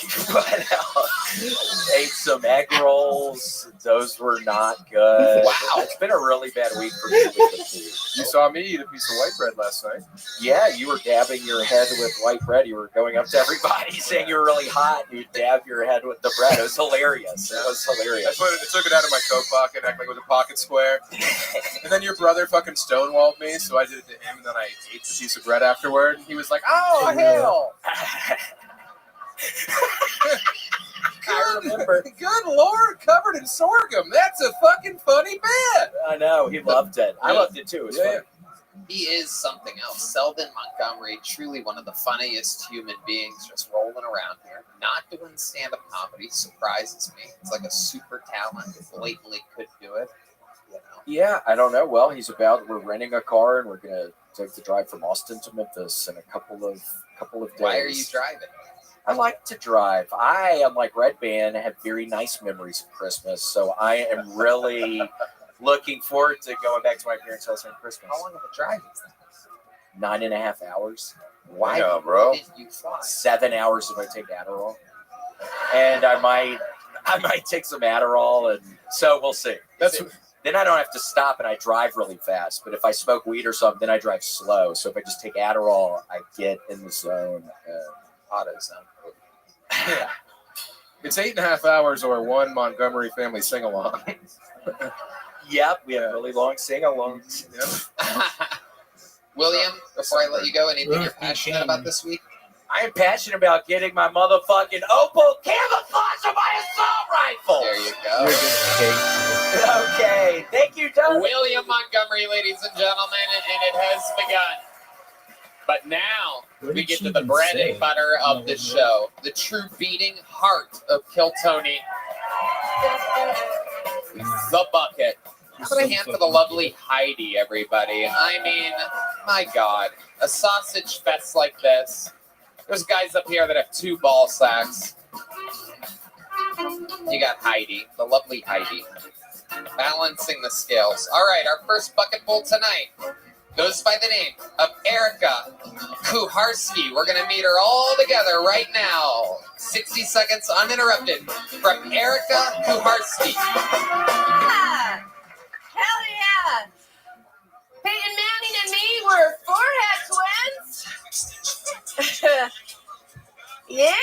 Speaker 4: ate some egg rolls. Those were not good.
Speaker 2: Wow.
Speaker 4: It's been a really bad week for me with the food.
Speaker 12: You saw me eat a piece of white bread last night.
Speaker 4: Yeah, you were dabbing your head with white bread. You were going up to everybody saying you were really hot. You dab your head with the bread. It was hilarious. It was hilarious.
Speaker 12: I took it out of my coat pocket, acting like it was a pocket square. And then your brother fucking stonewalled me, so I did it to him, and then I ate the piece of bread afterward. He was like, "Oh, hell!"
Speaker 4: remember.
Speaker 12: Good Lord, covered in sorghum. That's a fucking funny bit.
Speaker 4: I know. He loved it. I loved it too. It was funny.
Speaker 2: He is something else. Selden Montgomery, truly one of the funniest human beings just rolling around here. Not doing stand-up comedy surprises me. It's like a super talent that blatantly could do it. You know?
Speaker 4: Yeah, I don't know. Well, we're renting a car and we're gonna take the drive from Austin to Memphis in a couple of days.
Speaker 2: Why are you driving?
Speaker 4: I like to drive. I, unlike Red Band, have very nice memories of Christmas, so I am really looking forward to going back to my parents' house on Christmas.
Speaker 2: How long of a drive is that?
Speaker 4: 9.5 hours.
Speaker 2: Why
Speaker 14: Yeah, bro.
Speaker 2: did you fly?
Speaker 4: 7 hours if I take Adderall, and I might take some Adderall, and so we'll see. Then I don't have to stop and I drive really fast. But if I smoke weed or something, then I drive slow. So if I just take Adderall, I get in the zone.
Speaker 2: Auto zone.
Speaker 12: Yeah. It's 8.5 hours or one Montgomery family sing-along.
Speaker 4: Yep, we have really long sing-alongs.
Speaker 2: William, before I let you go, anything you're passionate about this week?
Speaker 4: I am passionate about getting my motherfucking Opal camouflage on my assault rifle.
Speaker 2: There you go.
Speaker 4: Okay, thank you, Doug.
Speaker 2: William Montgomery, ladies and gentlemen, and it has begun. But now we get to the bread and butter of the show, the true beating heart of Kill Tony, the bucket. Put a hand for the lovely Heidi, everybody. I mean, my God, a sausage fest like this. There's guys up here that have 2 ball sacks. You got Heidi, the lovely Heidi, balancing the scales. All right, our first bucket bowl tonight goes by the name of Erica Kuharski. We're going to meet her all together right now. 60 seconds uninterrupted from Erica Kuharski.
Speaker 17: Yeah. Hell yeah. Peyton Manning and me were forehead twins. Yeah,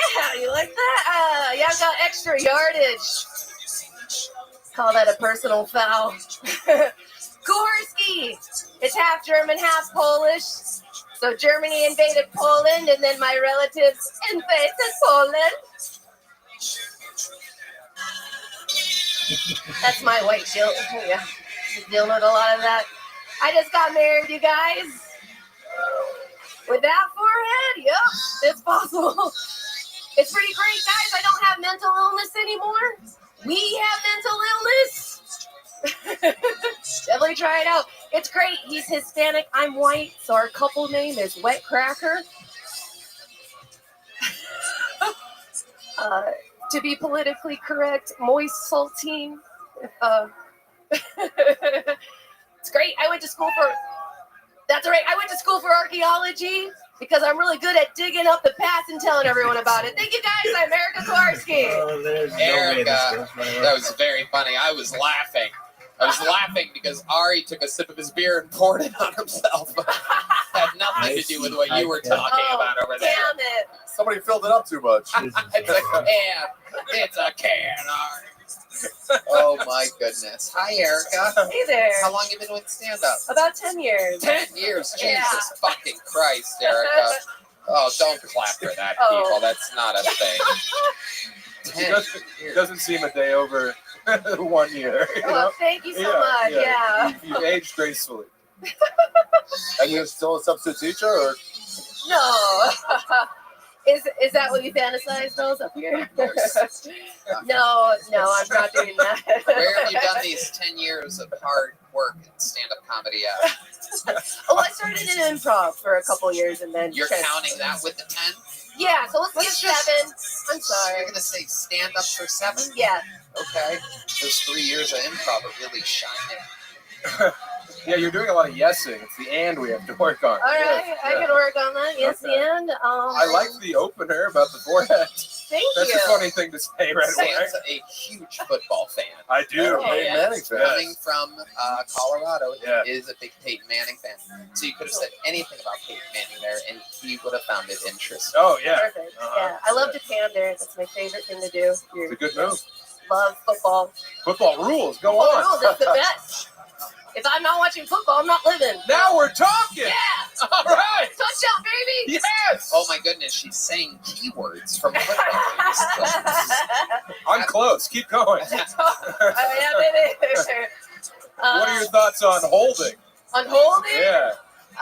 Speaker 17: you like that? Yeah, I've got extra yardage. Call that a personal foul. Kuharski. It's half German, half Polish. So Germany invaded Poland, and then my relatives invaded Poland. That's my white shield. Yeah, dealing with a lot of that. I just got married, you guys. With that forehead, yep, it's possible. It's pretty great, guys. I don't have mental illness anymore. We have mental illness. Definitely try it out. It's great. He's Hispanic. I'm white, so our couple name is Wet Cracker. To be politically correct, moist saltine. It's great. I went to school for. That's right. I went to school for archaeology because I'm really good at digging up the past and telling everyone about it. Thank you, guys. I'm Erica Kuharski.
Speaker 2: Erica, that was very funny. I was laughing because Ari took a sip of his beer and poured it on himself. Had nothing to do with what you were talking about over there.
Speaker 17: Damn it.
Speaker 14: Somebody filled it up too much.
Speaker 2: It's a can. It's a can, Ari. Oh my goodness. Hi, Erica.
Speaker 17: Hey there.
Speaker 2: How long have you been doing stand-up?
Speaker 17: About 10 years.
Speaker 2: 10 years?
Speaker 17: Yeah.
Speaker 2: Jesus fucking Christ, Erica. Oh, don't clap for that, people. That's not a thing.
Speaker 12: It doesn't seem a day over 1 year. You know?
Speaker 17: Thank you so much. Yeah.
Speaker 12: You've aged gracefully.
Speaker 14: And you're still a substitute teacher? Or?
Speaker 17: No. Is that what you fantasize those up here? No, I'm not doing that.
Speaker 2: Where have you done these 10 years of hard work in stand-up comedy at?
Speaker 17: Oh, I started in improv for a couple years and then.
Speaker 2: You're counting that with the 10?
Speaker 17: Yeah, so let's get 7. I'm sorry.
Speaker 2: You're going to say stand-up for 7?
Speaker 17: Yeah.
Speaker 2: Okay. Those 3 years of improv are really shining.
Speaker 12: Yeah, you're doing a lot of yesing. It's the and we have to work on.
Speaker 17: All right, I can work on that. Yes,
Speaker 12: Okay.
Speaker 17: and.
Speaker 12: I like the opener about the forehead.
Speaker 17: Thank
Speaker 12: That's
Speaker 17: you.
Speaker 12: a funny thing to say right away.
Speaker 2: Sam's a huge football fan.
Speaker 12: I do.
Speaker 2: Peyton
Speaker 14: Manning fan.
Speaker 2: Coming from Colorado,
Speaker 12: Yeah.
Speaker 2: he is a big Peyton Manning fan. So you could have said anything about Peyton Manning there, and he would have found it interesting.
Speaker 12: Oh, yeah.
Speaker 17: Perfect. Yeah, I love to pander. That's my favorite thing to do.
Speaker 12: It's a good move.
Speaker 17: Love football.
Speaker 12: Football rules. Go
Speaker 17: Football
Speaker 12: on.
Speaker 17: rules, it's the best. If I'm not watching football, I'm not living.
Speaker 12: Now we're talking.
Speaker 17: Yeah.
Speaker 12: All right.
Speaker 17: Touchdown, baby.
Speaker 12: Yes.
Speaker 2: Oh my goodness, she's saying keywords from football.
Speaker 12: I'm close. Keep going.
Speaker 17: Oh, yeah, baby.
Speaker 12: What are your thoughts on holding?
Speaker 17: On holding?
Speaker 12: Yeah.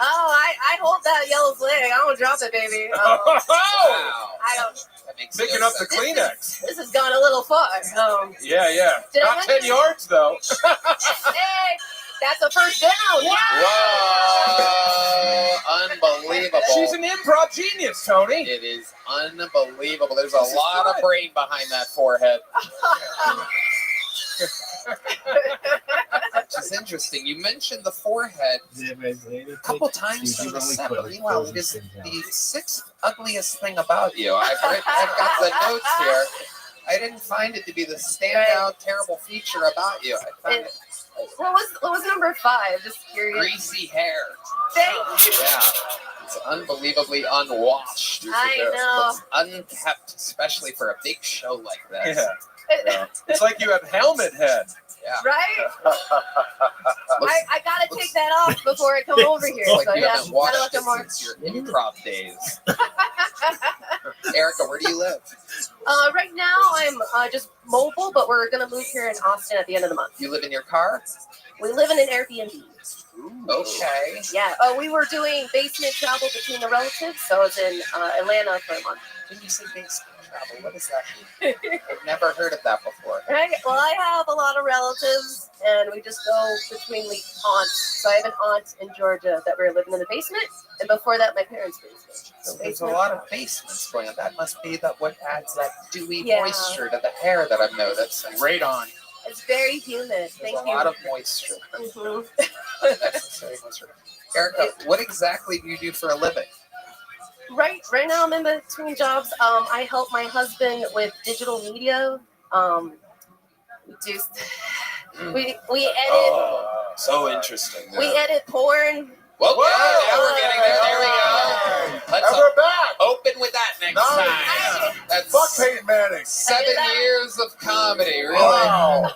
Speaker 17: Oh, I hold that yellow flag. I don't drop it, baby.
Speaker 12: Oh!
Speaker 17: I don't.
Speaker 12: Picking up the Kleenex.
Speaker 17: This has gone a little far.
Speaker 12: Yeah.
Speaker 17: Did I
Speaker 12: Not 10
Speaker 17: mention-
Speaker 12: yards, though.
Speaker 17: Hey, that's a first down.
Speaker 2: Whoa! Unbelievable.
Speaker 12: She's an improv genius, Tony.
Speaker 2: It is unbelievable. There's a lot of brain behind that forehead. Which is interesting. You mentioned the forehead a couple times through the set, but meanwhile, it is the sixth ugliest thing about you. I've got the notes here. I didn't find it to be the standout, terrible feature about you. I found it.
Speaker 17: What was number 5? Just curious.
Speaker 2: Greasy hair.
Speaker 17: Thank you.
Speaker 2: Yeah. It's unbelievably unwashed.
Speaker 17: I know.
Speaker 2: It's unkept, especially for a big show like this.
Speaker 12: Yeah. It's like you have helmet head.
Speaker 2: Yeah.
Speaker 17: Right? I gotta take that off before I come over here.
Speaker 2: It's like
Speaker 17: So
Speaker 2: you
Speaker 17: yeah,
Speaker 2: haven't watched
Speaker 17: gotta look
Speaker 2: it
Speaker 17: at more.
Speaker 2: since your improv days. Erica, where do you live?
Speaker 17: Right now I'm just mobile, but we're gonna move here in Austin at the end of the month.
Speaker 2: You live in your car?
Speaker 17: We live in an Airbnb.
Speaker 2: Okay.
Speaker 17: Yeah. We were doing basement travel between the relatives, so I was in Atlanta for a month.
Speaker 2: When you say basement travel, what does that mean? I've never heard of that before.
Speaker 17: Right. Well, I have a lot of relatives, and we just go between the aunts. So I have an aunt in Georgia that we were living in the basement, and before that, my parents' basement.
Speaker 2: So there's a lot of basements going on. That must be what adds that dewy
Speaker 17: Yeah.
Speaker 2: moisture to the hair that I've noticed.
Speaker 12: Right on.
Speaker 17: It's very humid.
Speaker 2: There's
Speaker 17: Thank
Speaker 2: a
Speaker 17: you.
Speaker 2: lot of moisture.
Speaker 17: Mhm.
Speaker 2: Necessary moisture. Erica, what exactly do you do for a living?
Speaker 17: Right now I'm in between jobs. I help my husband with digital media. We edit.
Speaker 12: So interesting.
Speaker 17: We edit porn.
Speaker 2: Well, now we're getting there. There we go. Let's
Speaker 14: we're back.
Speaker 2: open with that next time. That's
Speaker 14: Fuck Peyton Manning.
Speaker 2: 7 years of comedy, really.
Speaker 14: Wow.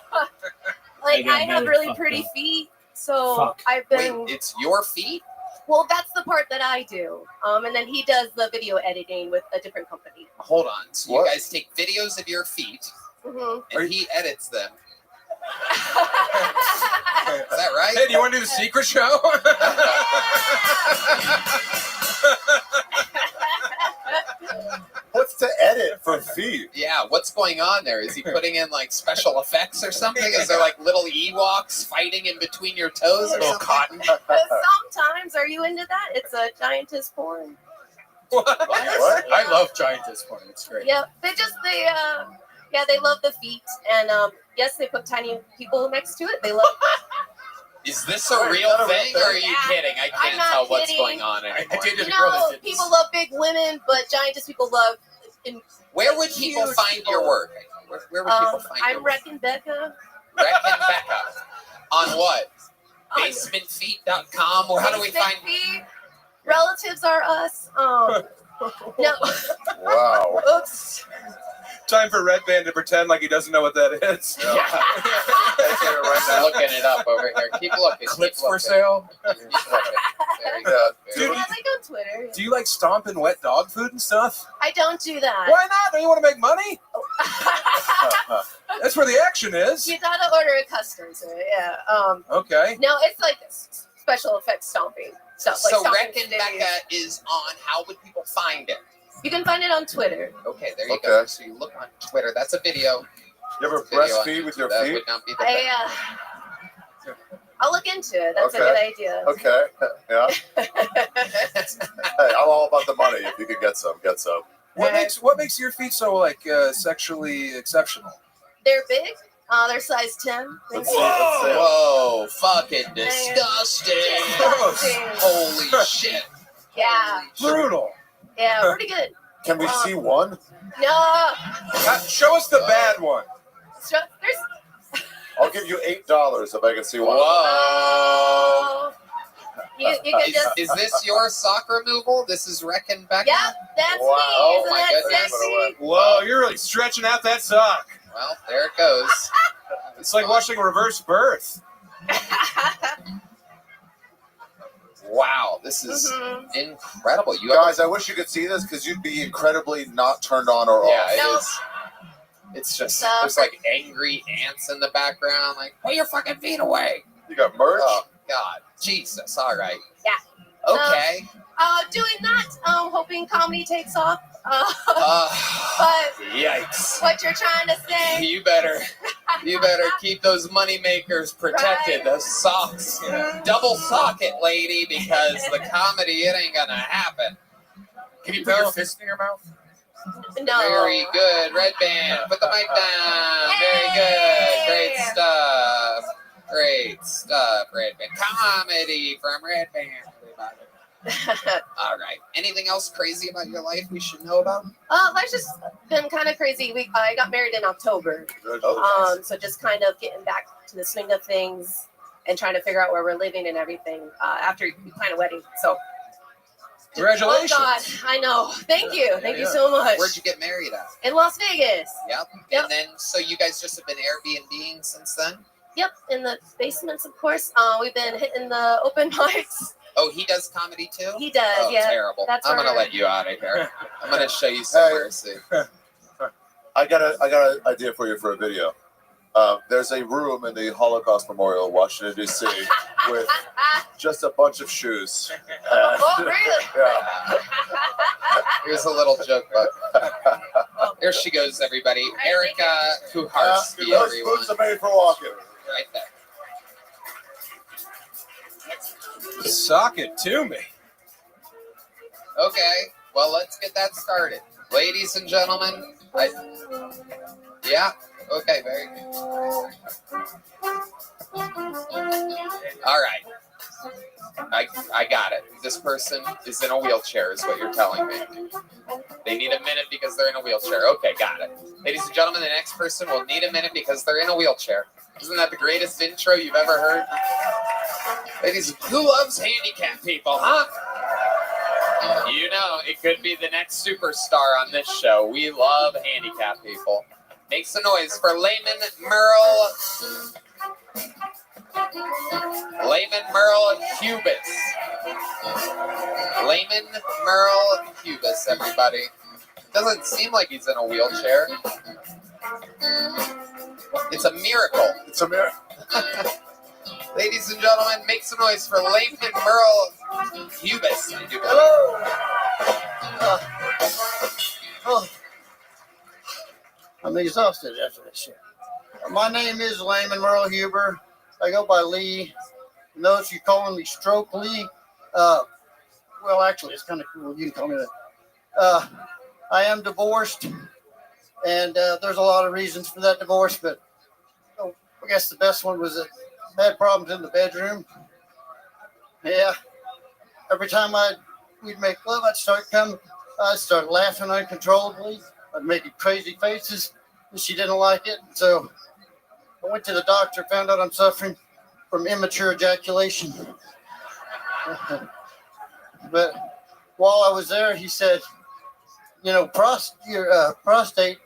Speaker 17: Like I have really pretty feet, so I've been.
Speaker 2: Wait, it's your feet?
Speaker 17: Well, that's the part that I do. And then he does the video editing with a different company.
Speaker 2: Hold on. So you guys take videos of your feet,
Speaker 17: Mm-hmm.
Speaker 2: and he edits them. Is that right?
Speaker 12: Hey, do you want to do the secret show?
Speaker 14: What's to edit for feet?
Speaker 2: Yeah, what's going on there? Is he putting in like special effects or something? Is there like little Ewoks fighting in between your toes or something?
Speaker 12: Cotton.
Speaker 17: Sometimes, are you into that? It's a giantess porn.
Speaker 12: What? I love giantess porn. It's great.
Speaker 17: Yeah, they love the feet, and yes, they put tiny people next to it. They love.
Speaker 2: Is this a real thing, or are you kidding? I
Speaker 17: I'm
Speaker 2: can't
Speaker 17: not
Speaker 2: tell what's
Speaker 17: kidding.
Speaker 2: going on anymore.
Speaker 17: You know, people love big women, but giantess people love.
Speaker 2: Where would people find your work? Where would people find
Speaker 17: I'm
Speaker 2: your work?
Speaker 17: Reck and Becca.
Speaker 2: Reck and Becca. On what? Basementfeet.com? Or how do we find?
Speaker 17: Feet. Relatives are us. No.
Speaker 14: Wow.
Speaker 17: Oops.
Speaker 12: Time for Red Band to pretend like he doesn't know what that is.
Speaker 2: I'm looking it up over here. Keep looking.
Speaker 12: Clips for sale.
Speaker 2: Very good.
Speaker 17: Yeah, like on Twitter.
Speaker 12: Do you like stomping wet dog food and stuff?
Speaker 17: I don't do that.
Speaker 12: Why not? Don't you want to make money? That's where the action is.
Speaker 17: You gotta order a custom, so yeah.
Speaker 12: Okay.
Speaker 17: No, it's like special effects stomping stuff. Like
Speaker 2: So
Speaker 17: stomping
Speaker 2: Reck and
Speaker 17: sticks.
Speaker 2: Becca is on. How would people find it?
Speaker 17: You can find it on Twitter.
Speaker 2: Okay, there you go. So you look on Twitter. That's a video.
Speaker 14: You ever
Speaker 2: It's a video on
Speaker 14: breastfeed with
Speaker 2: YouTube.
Speaker 14: your
Speaker 2: That
Speaker 14: feet?
Speaker 2: would not be the best.
Speaker 17: I'll look into it. That's a
Speaker 14: Okay.
Speaker 17: good idea.
Speaker 14: Okay. Yeah. Hey, I'm all about the money. If you could get some, get some.
Speaker 12: What makes your feet so sexually exceptional?
Speaker 17: They're big. They're size 10.
Speaker 2: Whoa, fucking disgusting.
Speaker 17: Disgusting.
Speaker 2: Holy shit.
Speaker 17: Yeah.
Speaker 12: Brutal.
Speaker 17: Yeah, pretty good.
Speaker 14: Can we see one?
Speaker 17: No.
Speaker 12: Show us the bad one.
Speaker 17: There's.
Speaker 14: I'll give you $8 if I can see one.
Speaker 2: Whoa.
Speaker 17: You can just.
Speaker 2: Is this your sock removal? This is Reck and Becca?
Speaker 17: Yeah, that's
Speaker 2: Wow.
Speaker 17: me.
Speaker 2: Oh
Speaker 17: Isn't
Speaker 2: my
Speaker 17: that
Speaker 2: goodness.
Speaker 17: sexy?
Speaker 12: Whoa, you're really stretching out that sock.
Speaker 2: Well, there it goes.
Speaker 12: It's like watching reverse birth.
Speaker 2: Wow, this is incredible. You
Speaker 14: Guys, I wish you could see this because you'd be incredibly not turned on or off.
Speaker 2: It is. It's just there's like angry ants in the background. Like, put your fucking feet away.
Speaker 14: You got merch?
Speaker 2: Oh God, Jesus! All right.
Speaker 17: Yeah.
Speaker 2: Okay.
Speaker 17: Doing that. Hoping comedy takes off. But
Speaker 2: Yikes!
Speaker 17: what you're trying to say?
Speaker 2: You better keep those money makers protected. Those socks, double sock it, lady, because the comedy it ain't gonna happen.
Speaker 1: Can you put your fist in your mouth?
Speaker 17: No.
Speaker 2: Very good, Red Band. Put the mic down. Very good. Great stuff. Great stuff, Red Band. Comedy from Red Band. All right. Anything else crazy about your life we should know about?
Speaker 17: Life's just been kind of crazy. I got married in October. So just kind of getting back to the swing of things and trying to figure out where we're living and everything after we plan a wedding. So
Speaker 12: congratulations.
Speaker 17: Oh God, I know. Thank you. Thank you so much.
Speaker 2: Where'd you get married at?
Speaker 17: In Las Vegas.
Speaker 2: Yep. And then, so you guys just have been Airbnb-ing since then?
Speaker 17: Yep, in the basements, of course. We've been hitting the open mics.
Speaker 2: Oh, he does comedy too?
Speaker 17: He does,
Speaker 2: oh,
Speaker 17: yeah.
Speaker 2: Terrible.
Speaker 17: That's
Speaker 2: I'm gonna
Speaker 17: right.
Speaker 2: let you out of here. I'm gonna show you some mercy.
Speaker 14: I got an idea for you for a video. There's a room in the Holocaust Memorial, Washington D.C., with just a bunch of shoes.
Speaker 17: Oh, really?
Speaker 14: Yeah.
Speaker 2: Here's a little joke, but there she goes, everybody. Erica Kuharski,
Speaker 14: Those
Speaker 2: everyone.
Speaker 14: boots are made for walking.
Speaker 2: Right there.
Speaker 12: Sock it to me.
Speaker 2: Okay, well, let's get that started. Ladies and gentlemen, yeah, okay, very good. All right. I got it. This person is in a wheelchair, is what you're telling me. They need a minute because they're in a wheelchair. Okay, got it. Ladies and gentlemen, the next person will need a minute because they're in a wheelchair. Isn't that the greatest intro you've ever heard? Ladies, who loves handicapped people, huh? You know, it could be the next superstar on this show. We love handicapped people. Make some noise for Layman Merle. Layman Merle Hubis. Layman Merle Hubis, everybody. Doesn't seem like he's in a wheelchair. It's a miracle.
Speaker 14: It's a miracle.
Speaker 2: Ladies and gentlemen, make some noise for Layman Merle Hubis.
Speaker 7: Hello. I'm exhausted after this shit. My name is Layman Merle Huber. I go by Lee. Notice you calling me Stroke Lee. Well, actually, it's kind of cool. You can call me that. I am divorced, and there's a lot of reasons for that divorce, but I guess the best one was that I had problems in the bedroom. Yeah. Every time we'd make love, I'd start laughing uncontrollably. I'd make crazy faces, and she didn't like it. So I went to the doctor, found out I'm suffering from immature ejaculation. But while I was there, he said, you know, prostate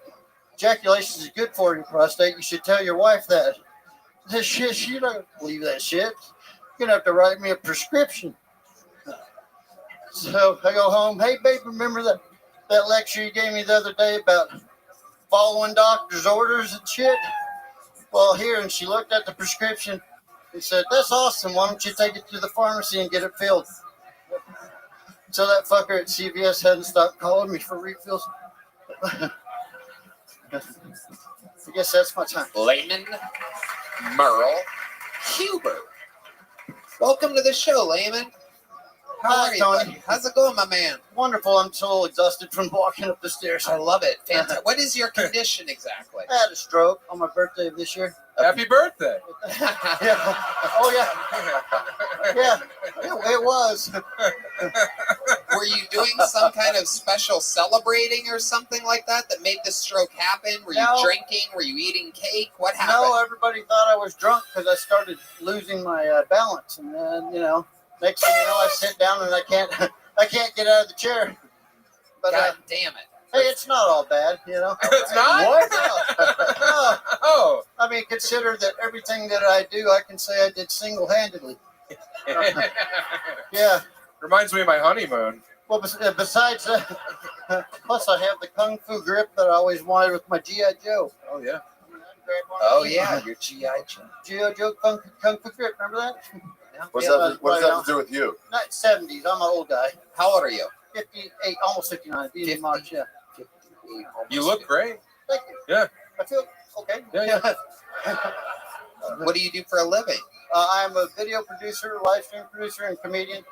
Speaker 7: ejaculation is good for your prostate. You should tell your wife that. This shit, she don't believe that shit. You're gonna have to write me a prescription. So I go home. Hey, babe, remember that lecture you gave me the other day about following doctor's orders and shit? Well, here, and she looked at the prescription and said, that's awesome. Why don't you take it to the pharmacy and get it filled? So that fucker at CVS hadn't stopped calling me for refills. I guess that's my time.
Speaker 2: Layman Merle Huber. Welcome to the show, Layman. How are you, buddy? How's it going, my man?
Speaker 7: Wonderful. I'm so exhausted from walking up the stairs.
Speaker 2: I love it. Fantastic. What is your condition exactly?
Speaker 7: I had a stroke on my birthday of this year.
Speaker 12: Happy birthday.
Speaker 7: Yeah. Oh, yeah. Yeah, it was.
Speaker 2: Were you doing some kind of special celebrating or something like that made the stroke happen? Were you drinking? Were you eating cake? What happened?
Speaker 7: No, everybody thought I was drunk because I started losing my balance. And then, you know, next thing you know, I sit down and I can't get out of the chair. But
Speaker 2: God damn it.
Speaker 7: Hey, it's not all bad, you know.
Speaker 12: It's not?
Speaker 7: What? No.
Speaker 12: Oh.
Speaker 7: I mean, consider that everything that I do, I can say I did single-handedly. Yeah.
Speaker 12: Reminds me of my honeymoon.
Speaker 7: Well, besides plus I have the Kung Fu grip that I always wanted with my G.I. Joe.
Speaker 12: Oh, yeah.
Speaker 2: Oh yeah, your GI Joe.
Speaker 7: G.I. Joe Kung Fu grip, remember that?
Speaker 14: What does that have to do with you?
Speaker 7: Not 70s, I'm an old guy.
Speaker 2: How old are you?
Speaker 7: 58, almost 59. Be in March, yeah.
Speaker 12: You look great.
Speaker 7: Thank you.
Speaker 12: Yeah.
Speaker 7: I feel okay.
Speaker 12: Yeah.
Speaker 2: What do you do for a living?
Speaker 7: I'm a video producer, live stream producer, and comedian.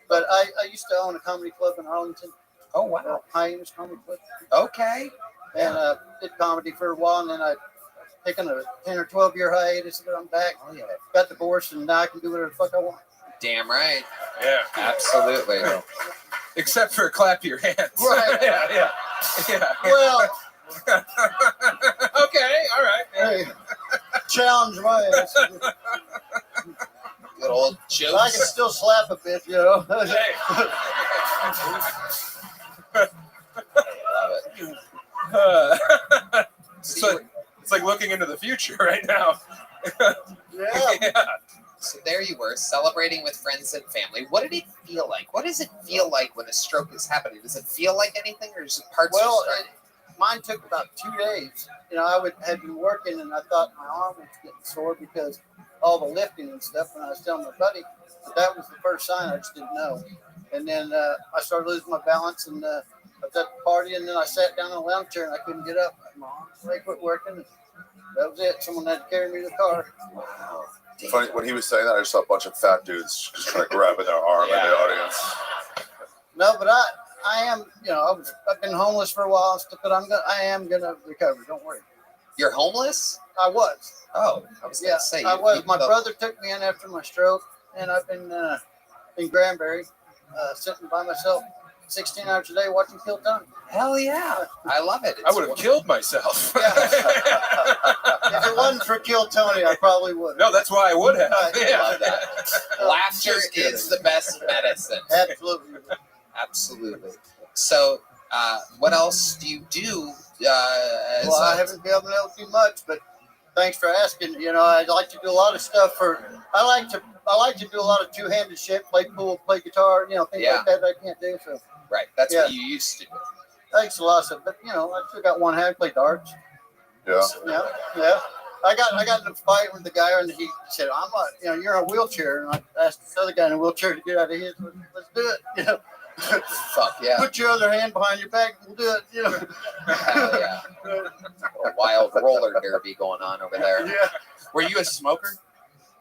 Speaker 7: But I used to own a comedy club in Arlington.
Speaker 2: Oh, wow.
Speaker 7: Hyenas Comedy Club.
Speaker 2: Okay.
Speaker 7: And did comedy for a while, and then I taken a 10 or 12 year hiatus, but I'm back.
Speaker 2: Oh, yeah.
Speaker 7: Got divorced, and now I can do whatever the fuck I want.
Speaker 2: Damn right.
Speaker 12: Yeah.
Speaker 2: Absolutely.
Speaker 12: Except for clap your hands.
Speaker 7: Right.
Speaker 12: Yeah.
Speaker 7: Well.
Speaker 12: Okay. All right.
Speaker 7: Hey, challenge my ass.
Speaker 2: Good old jokes.
Speaker 7: I can still slap a bit, you know.
Speaker 12: It's like looking into the future right now.
Speaker 7: Yeah.
Speaker 2: So there you were, celebrating with friends and family. What did it feel like? What does it feel like when a stroke is happening? Does it feel like anything, or is it parts?
Speaker 7: Well, mine took about 2 days. You know, had been working, and I thought my arm was getting sore because all the lifting and stuff. And I was telling my buddy, but that was the first sign. I just didn't know. And then I started losing my balance, and I was at the party, and then I sat down in a lounge chair, and I couldn't get up. My arm quit working. And that was it. Someone had to carry me to the car.
Speaker 2: Wow.
Speaker 14: Funny, when he was saying that, I just saw a bunch of fat dudes just kind of grabbing their arm in the audience.
Speaker 7: No, but I am, you know, I've been homeless for a while and stuff, but I am gonna recover. Don't worry.
Speaker 2: You're homeless?
Speaker 7: I was.
Speaker 2: Oh, I was gonna say.
Speaker 7: I was. My brother took me in after my stroke, and I've been in Granbury, sitting by myself 16 hours a day watching Kill Tony.
Speaker 2: Hell yeah. I love it.
Speaker 12: I would have killed myself.
Speaker 7: If it wasn't for Kill Tony, I probably would.
Speaker 12: No, that's why I would have.
Speaker 2: I love that. Laughter is the best medicine.
Speaker 7: Absolutely.
Speaker 2: Absolutely. So, what else do you do?
Speaker 7: Well, I haven't been able to do much, but thanks for asking. You know, I like to do a lot of stuff I like to do a lot of two-handed shit, play pool, play guitar, you know, things like that I can't do. So.
Speaker 2: Right. That's what you used to do.
Speaker 7: Thanks a lot, but you know, I still got one hand. Play darts.
Speaker 14: Yeah.
Speaker 7: Yeah. I got in a fight with the guy, and he said, you're in a wheelchair. And I asked this other guy in a wheelchair to get out of his. Let's do it. You know.
Speaker 2: Fuck yeah.
Speaker 7: Put your other hand behind your back, and we'll do it. You know.
Speaker 2: Hell yeah. A wild roller derby going on over there.
Speaker 7: Yeah.
Speaker 12: Were you a smoker?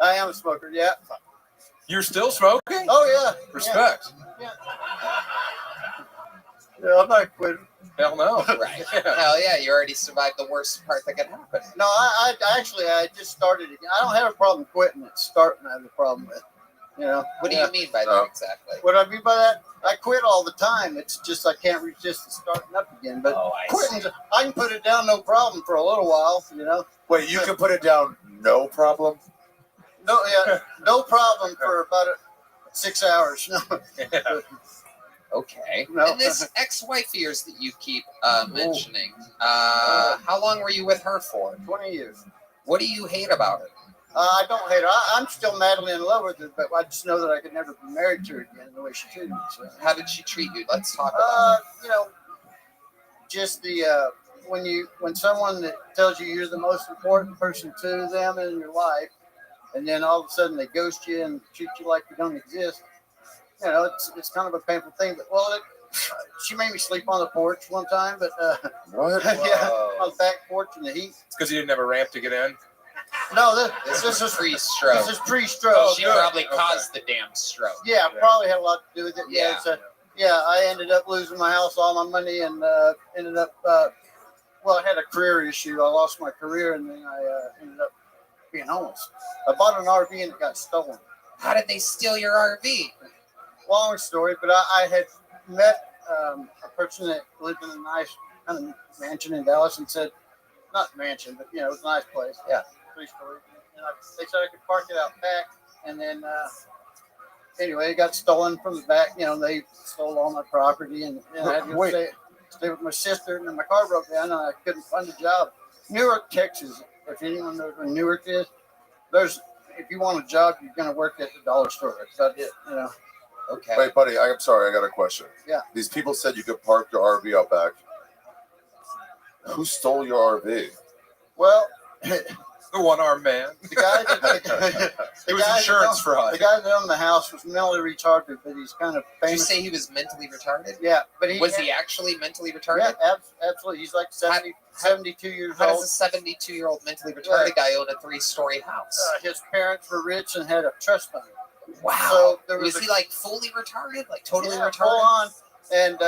Speaker 7: I am a smoker, yeah.
Speaker 12: You're still smoking?
Speaker 7: Oh, yeah.
Speaker 12: Respect.
Speaker 7: Yeah, I'm not quitting.
Speaker 12: Hell no.
Speaker 2: Right. Hell yeah. You already survived the worst part that could happen.
Speaker 7: No, I just started again. I don't have a problem quitting. It's starting I have a problem with. You know.
Speaker 2: What do you mean by that exactly?
Speaker 7: What I mean by that? I quit all the time. It's just I can't resist starting up again. But quitting, I can put it down no problem for a little while. You know.
Speaker 14: Wait, you can put it down no problem?
Speaker 7: No, no problem for about 6 hours. No.
Speaker 2: Okay.
Speaker 7: No.
Speaker 2: And this ex-wife of yours that you keep mentioning, how long were you with her for?
Speaker 7: 20 years.
Speaker 2: What do you hate about her?
Speaker 7: I don't hate her. I'm still madly in love with her, but I just know that I could never be married to her again the way she treated me. So.
Speaker 2: How did she treat you? Let's talk about
Speaker 7: you know, just the when someone that tells you you're the most important person to them in your life, and then all of a sudden they ghost you and treat you like you don't exist. You know, it's kind of a painful thing. But she made me sleep on the porch one time. But
Speaker 14: what?
Speaker 7: Yeah, on the back porch in the heat.
Speaker 12: It's because you didn't have a ramp to get in.
Speaker 7: No,
Speaker 2: this is pre-stroke.
Speaker 7: This is pre-stroke.
Speaker 2: Oh, she probably caused the damn stroke.
Speaker 7: Yeah, probably had a lot to do with it.
Speaker 2: Yeah.
Speaker 7: I ended up losing my house, all my money, and ended up. I had a career issue. I lost my career, and then I ended up being homeless. I bought an RV and it got stolen.
Speaker 2: How did they steal your RV?
Speaker 7: Long story, but I had met a person that lived in a nice kind of mansion in Dallas and said, not mansion, but it was a nice place.
Speaker 2: Yeah.
Speaker 7: 3-story. And they said I could park it out back, and then anyway, it got stolen from the back. They stole all my property, and I had to stay with my sister, and then my car broke down, and I couldn't find a job. Newark, Texas. If anyone knows where Newark is, there's
Speaker 18: if you want a job, you're gonna work at the dollar store. That's about it. You know.
Speaker 2: Okay.
Speaker 14: Wait, buddy, I'm sorry. I got a question.
Speaker 18: Yeah.
Speaker 14: These people said you could park your RV out back. Who stole your RV?
Speaker 18: Well,
Speaker 12: The one-armed man.
Speaker 18: the guy that
Speaker 12: It was insurance fraud.
Speaker 18: The guy that owned the house was mentally retarded, but he's kind of
Speaker 2: Did you
Speaker 18: famous.
Speaker 2: say he was mentally retarded?
Speaker 18: Yeah, but
Speaker 2: Was he actually mentally retarded?
Speaker 18: Yeah, absolutely. He's like 72 years
Speaker 2: How
Speaker 18: old.
Speaker 2: does a 72-year-old mentally retarded guy own a 3-story house?
Speaker 18: His parents were rich and had a trust fund.
Speaker 2: Wow.
Speaker 18: So there
Speaker 2: was
Speaker 18: was
Speaker 2: he like fully retarded? Like totally
Speaker 18: yeah,
Speaker 2: retarded?
Speaker 18: full on. And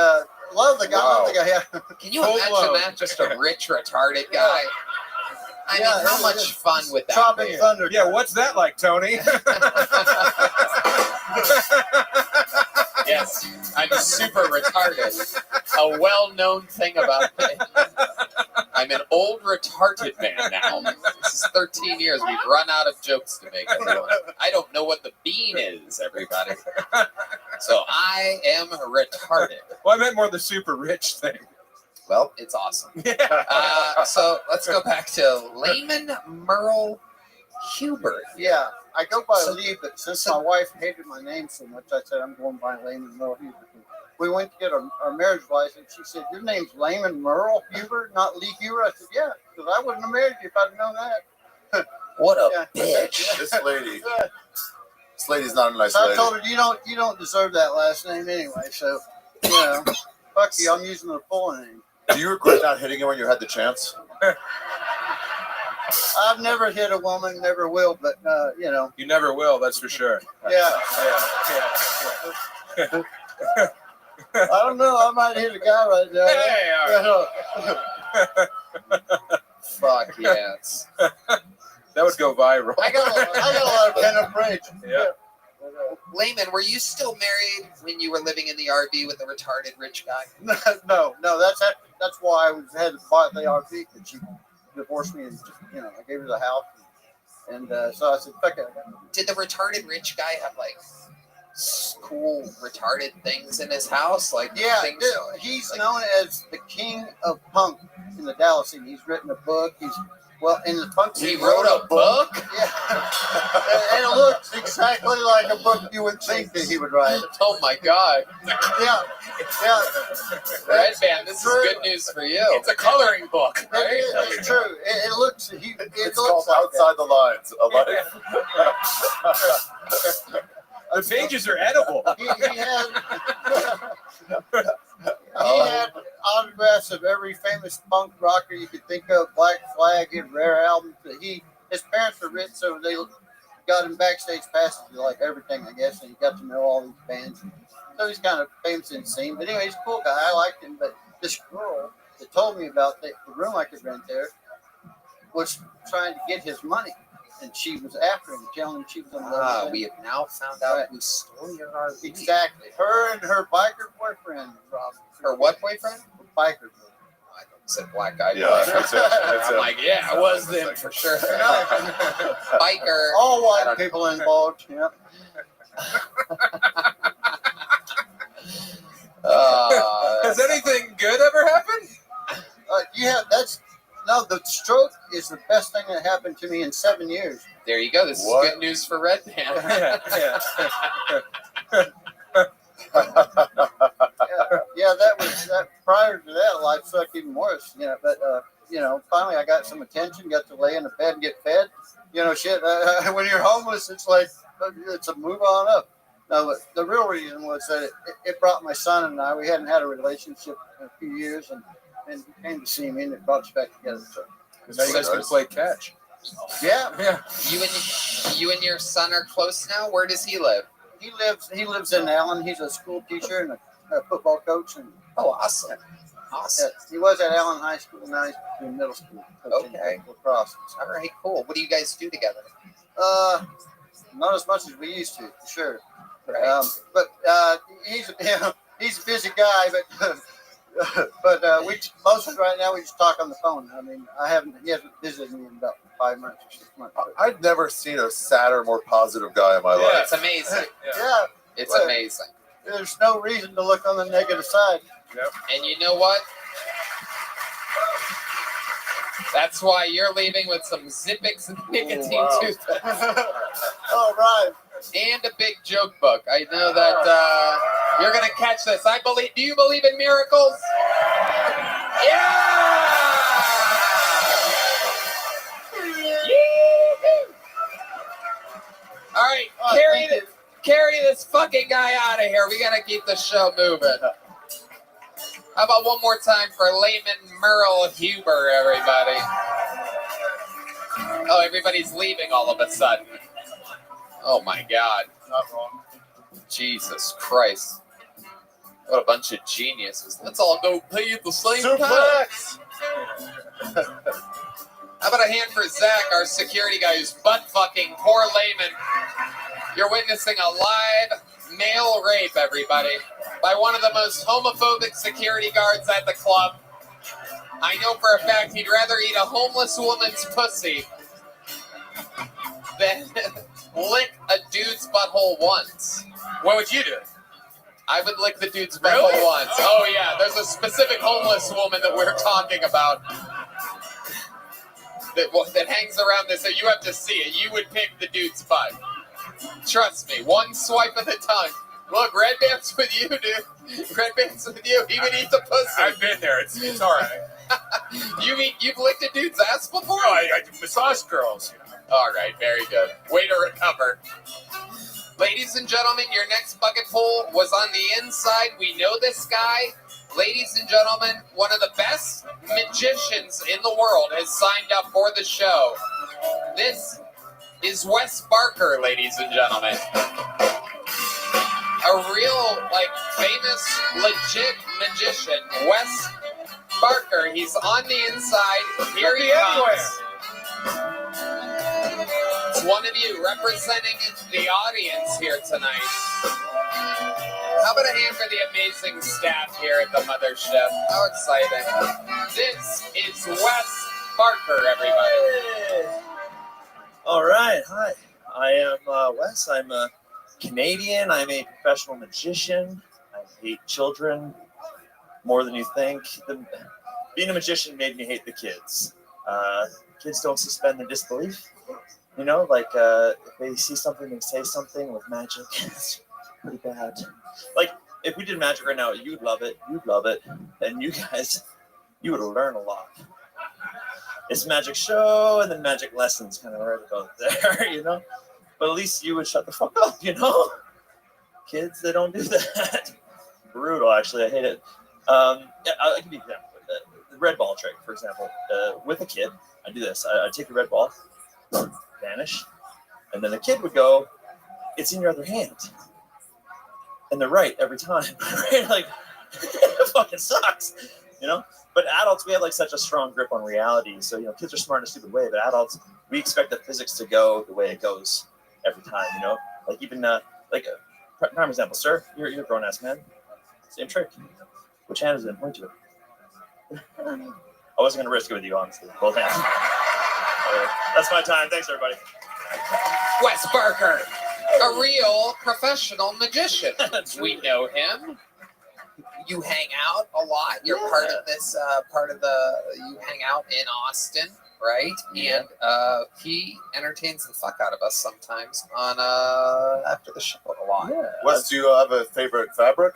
Speaker 18: love the guy. Love the guy. Yeah.
Speaker 2: Can you imagine that? Just a rich retarded guy. I mean, how much fun would that
Speaker 18: Tropic
Speaker 2: be?
Speaker 18: Thunder.
Speaker 12: Yeah, what's that like, Tony?
Speaker 2: Yes, I'm super retarded. A well-known thing about me. I'm an old retarded man now. This is 13 years. We've run out of jokes to make, everyone. I don't know what the bean is, everybody. So I am retarded.
Speaker 12: Well, I meant more the super rich thing.
Speaker 2: Well, it's awesome. So let's go back to Layman Merle Hubert.
Speaker 18: Yeah, I go by Lee, but since my wife hated my name so much, I said I'm going by Layman Merle Hubert. We went to get our marriage license. She said, "Your name's Layman Merle Hubert, not Lee Hubert." I said, "Yeah, because I wouldn't have married you if I'd known that."
Speaker 2: What a bitch!
Speaker 14: This lady's not a nice
Speaker 18: So I
Speaker 14: lady.
Speaker 18: told her, you don't deserve that last name anyway. So, you know, fuck you. I'm using the full name.
Speaker 14: Do you regret not hitting her when you had the chance?
Speaker 18: I've never hit a woman, never will, but you know.
Speaker 12: You never will, that's for sure.
Speaker 18: Yeah. I don't know. I might hit a guy right now.
Speaker 12: Hey,
Speaker 2: Fuck yes.
Speaker 12: That would go viral.
Speaker 18: I got a lot of pent-up rage.
Speaker 12: Yeah.
Speaker 2: Layman, were you still married when you were living in the RV with a retarded rich guy?
Speaker 18: No. That's why I had to buy the RV, because she divorced me, and I gave her the house, and so I said, "Fuck it."
Speaker 2: Did the retarded rich guy have like cool retarded things in his house? Like
Speaker 18: Yeah,
Speaker 2: things,
Speaker 18: dude, he's known as the king of punk in the Dallas scene. He's written a book. In the punk scene.
Speaker 2: He wrote a book?
Speaker 18: Yeah. And it looks exactly like a book you would think that he would write.
Speaker 2: Oh my god.
Speaker 18: Yeah.
Speaker 2: Red Band, this is good news for you. It's a coloring book. Right?
Speaker 18: It's true. It looks.
Speaker 14: It's called Outside the Lines. A life.
Speaker 12: The pages are edible.
Speaker 18: He had autographs of every famous punk rocker you could think of. Black Flag, he had rare albums. His parents were rich, so they got him backstage passes to like everything, I guess, and he got to know all these bands. So he's kind of famous in the scene. But anyway, he's a cool guy. I liked him. But this girl that told me about the room I could rent there was trying to get his money. And she was after him, telling him she was on the
Speaker 2: we have now found out who stole your RV.
Speaker 18: Exactly. Her and her biker boyfriend, Rob.
Speaker 2: Her what boyfriend?
Speaker 18: Biker.
Speaker 2: I said black guy.
Speaker 14: Yeah, that's it.
Speaker 2: I'm like, yeah, it was them for sure. Biker.
Speaker 18: All white people involved. Yeah.
Speaker 12: Has anything good ever happened?
Speaker 18: The stroke is the best thing that happened to me in 7 years.
Speaker 2: There you go. This is good news for Red Band.
Speaker 18: That was that. Prior to that, life sucked even worse. But finally I got some attention. Got to lay in the bed and get fed. Shit. When you're homeless, it's like it's a move on up. No, but the real reason was that it brought my son and I. We hadn't had a relationship in a few years, and he came to see me, and it brought us back together. So
Speaker 12: now you guys can play catch.
Speaker 18: Yeah.
Speaker 2: You and your son are close now. Where does he live?
Speaker 18: He lives in Allen. He's a school teacher and a football coach. And
Speaker 2: awesome.
Speaker 18: Yeah, he was at Allen High School, now he's in middle school.
Speaker 2: Okay.
Speaker 18: Lacrosse.
Speaker 2: All right, cool. What do you guys do together?
Speaker 18: Not as much as we used to, for sure.
Speaker 2: Right.
Speaker 18: But he's a busy guy, but we mostly right now we just talk on the phone. I mean, he hasn't visited me in about 5 months or 6 months.
Speaker 14: I've never seen a sadder, more positive guy in my life.
Speaker 2: It's amazing.
Speaker 18: Yeah.
Speaker 2: It's amazing.
Speaker 18: There's no reason to look on the negative side.
Speaker 12: Yep.
Speaker 2: And you know what? That's why you're leaving with some Zippix and nicotine toothpaste.
Speaker 8: All right.
Speaker 2: And a big joke book. I know that you're gonna catch this. I believe. Do you believe in miracles? Yeah! All right, carry this fucking guy out of here. We gotta keep the show moving. How about one more time for Layman Merle Huber, everybody? Oh, everybody's leaving all of a sudden. Oh my God.
Speaker 8: Not wrong.
Speaker 2: Jesus Christ. What a bunch of geniuses. Let's all go pee at the same time.
Speaker 8: Suplex!
Speaker 2: How about a hand for Zach, our security guy who's butt fucking poor Layman. You're witnessing a live male rape, everybody, by one of the most homophobic security guards at the club. I know for a fact he'd rather eat a homeless woman's pussy than lick a dude's butthole once.
Speaker 1: What would you do?
Speaker 2: I would lick the dude's butthole once. Oh yeah, there's a specific homeless woman that we're talking about that hangs around this. So you have to see it. You would pick the dude's butt. Trust me, one swipe of the tongue. Look, Red Band's with you, dude. Red Band's with you. He would eat the pussy.
Speaker 1: I've been there. It's all right.
Speaker 2: You've licked a dude's ass before?
Speaker 1: No, I do massage girls.
Speaker 2: All right, very good. Way to recover. Ladies and gentlemen, your next bucket full was on the inside. We know this guy. Ladies and gentlemen, one of the best magicians in the world has signed up for the show. This is Wes Barker, ladies and gentlemen. A real, famous, legit magician. Wes Barker. He's on the inside. Here he comes. It's one of you representing the audience here tonight. How about a hand for the amazing staff here at the mothership? How exciting. This is Wes Barker, everybody.
Speaker 19: All right. Hi. I am Wes. I'm a Canadian. I'm a professional magician. I hate children more than you think. Being a magician made me hate the kids. Kids don't suspend their disbelief. You know, if they see something, they say something with magic. It's pretty bad. If we did magic right now, you'd love it. You'd love it. And you guys, you would learn a lot. It's a magic show and then magic lessons kind of right about there, you know? But at least you would shut the fuck up, you know? Kids, they don't do that. Brutal, actually. I hate it. I'll give you an example. The red ball trick, for example. With a kid, I do this. I take the red ball, vanish, and then the kid would go, it's in your other hand. And they're right every time. Right? It fucking sucks, you know? But adults, we have such a strong grip on reality. So, kids are smart in a stupid way, but adults, we expect the physics to go the way it goes every time, you know? Prime example, sir, you're a grown-ass man. Same trick. Which hand is it? Point to it. I wasn't going to risk it with you, honestly. Both hands. That's my time. Thanks, everybody.
Speaker 2: Wes Barker, a real professional magician. We know him. You hang out a lot. You're part of this, you hang out in Austin, right?
Speaker 19: Yeah.
Speaker 2: And he entertains the fuck out of us sometimes on after the show a lot.
Speaker 19: Yeah.
Speaker 14: Wes, do you have a favorite fabric?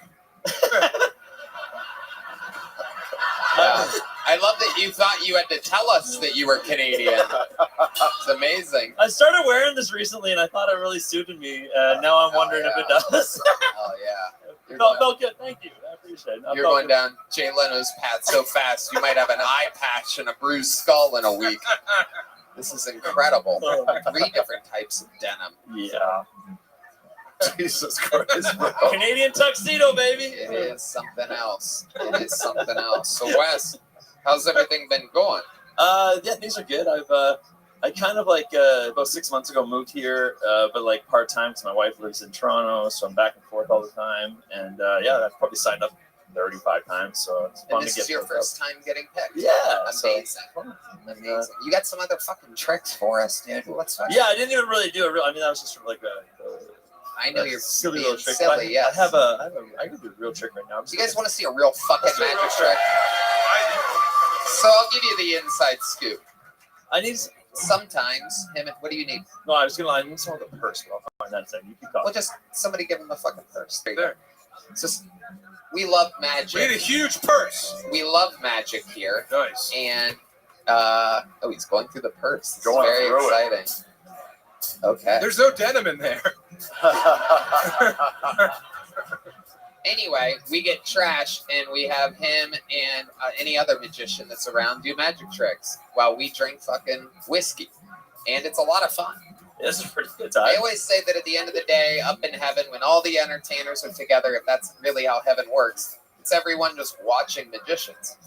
Speaker 2: I love that you thought you had to tell us that you were Canadian. It's amazing.
Speaker 19: I started wearing this recently, and I thought it really suited me. Now I'm wondering if it does.
Speaker 2: Oh, yeah.
Speaker 19: Felt good. Thank you. I appreciate it.
Speaker 2: You're going down Jay Leno's path so fast, you might have an eye patch and a bruised skull in a week. This is incredible. 3 different types of denim.
Speaker 19: Yeah.
Speaker 14: Jesus Christ, bro.
Speaker 19: Canadian tuxedo, baby.
Speaker 2: It is something else. It is something else. So, Wes, how's everything been going?
Speaker 19: Yeah, things are good. I kind of about 6 months ago moved here, but part-time because my wife lives in Toronto, so I'm back and forth all the time. And I've probably signed up 35 times, so it's fun
Speaker 2: And this
Speaker 19: to get
Speaker 2: is your first time getting picked.
Speaker 19: Yeah.
Speaker 2: Amazing. Amazing. You got some other fucking tricks for us, dude. What's
Speaker 19: Yeah, I didn't even really do it. I mean, that was just sort of
Speaker 2: I know you're
Speaker 19: silly
Speaker 2: being
Speaker 19: little trick.
Speaker 2: silly, yes.
Speaker 19: I can do a real trick right now.
Speaker 2: You guys want to see a real fucking magic trick? So I'll give you the inside scoop.
Speaker 19: I need
Speaker 2: sometimes him. What do you need?
Speaker 19: No, I need some of the purse. But I'll find that in a second. You keep talking.
Speaker 2: Well, just somebody give him the fucking purse. There. It's just we love magic.
Speaker 12: We need a huge purse.
Speaker 2: We love magic here.
Speaker 12: Nice.
Speaker 2: And oh, he's going through the purse. It's very exciting. Okay.
Speaker 12: There's no denim in there.
Speaker 2: Anyway, we get trashed, and we have him and any other magician that's around do magic tricks while we drink fucking whiskey, and it's a lot of fun.
Speaker 19: This is a pretty good time.
Speaker 2: I always say that at the end of the day, up in heaven, when all the entertainers are together, if that's really how heaven works, it's everyone just watching magicians.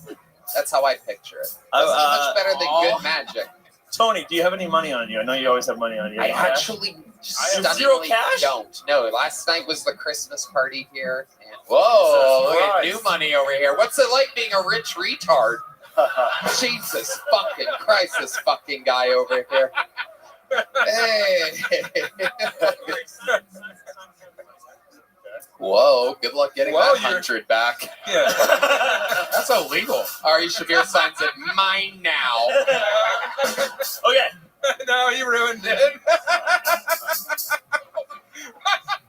Speaker 2: That's how I picture it. Doesn't get much better than good magic.
Speaker 19: Tony, do you have any money on you? I know you always have money on you.
Speaker 2: I actually
Speaker 19: have zero cash.
Speaker 2: Don't. No, last night was the Christmas party here. And, whoa, look at new money over here. What's it like being a rich retard? Jesus fucking Christ, this fucking guy over here. Hey. Whoa, good luck getting that 100 back.
Speaker 12: Yeah. That's illegal.
Speaker 2: Ari Shabir signs it mine now.
Speaker 19: Okay.
Speaker 12: No, you ruined it.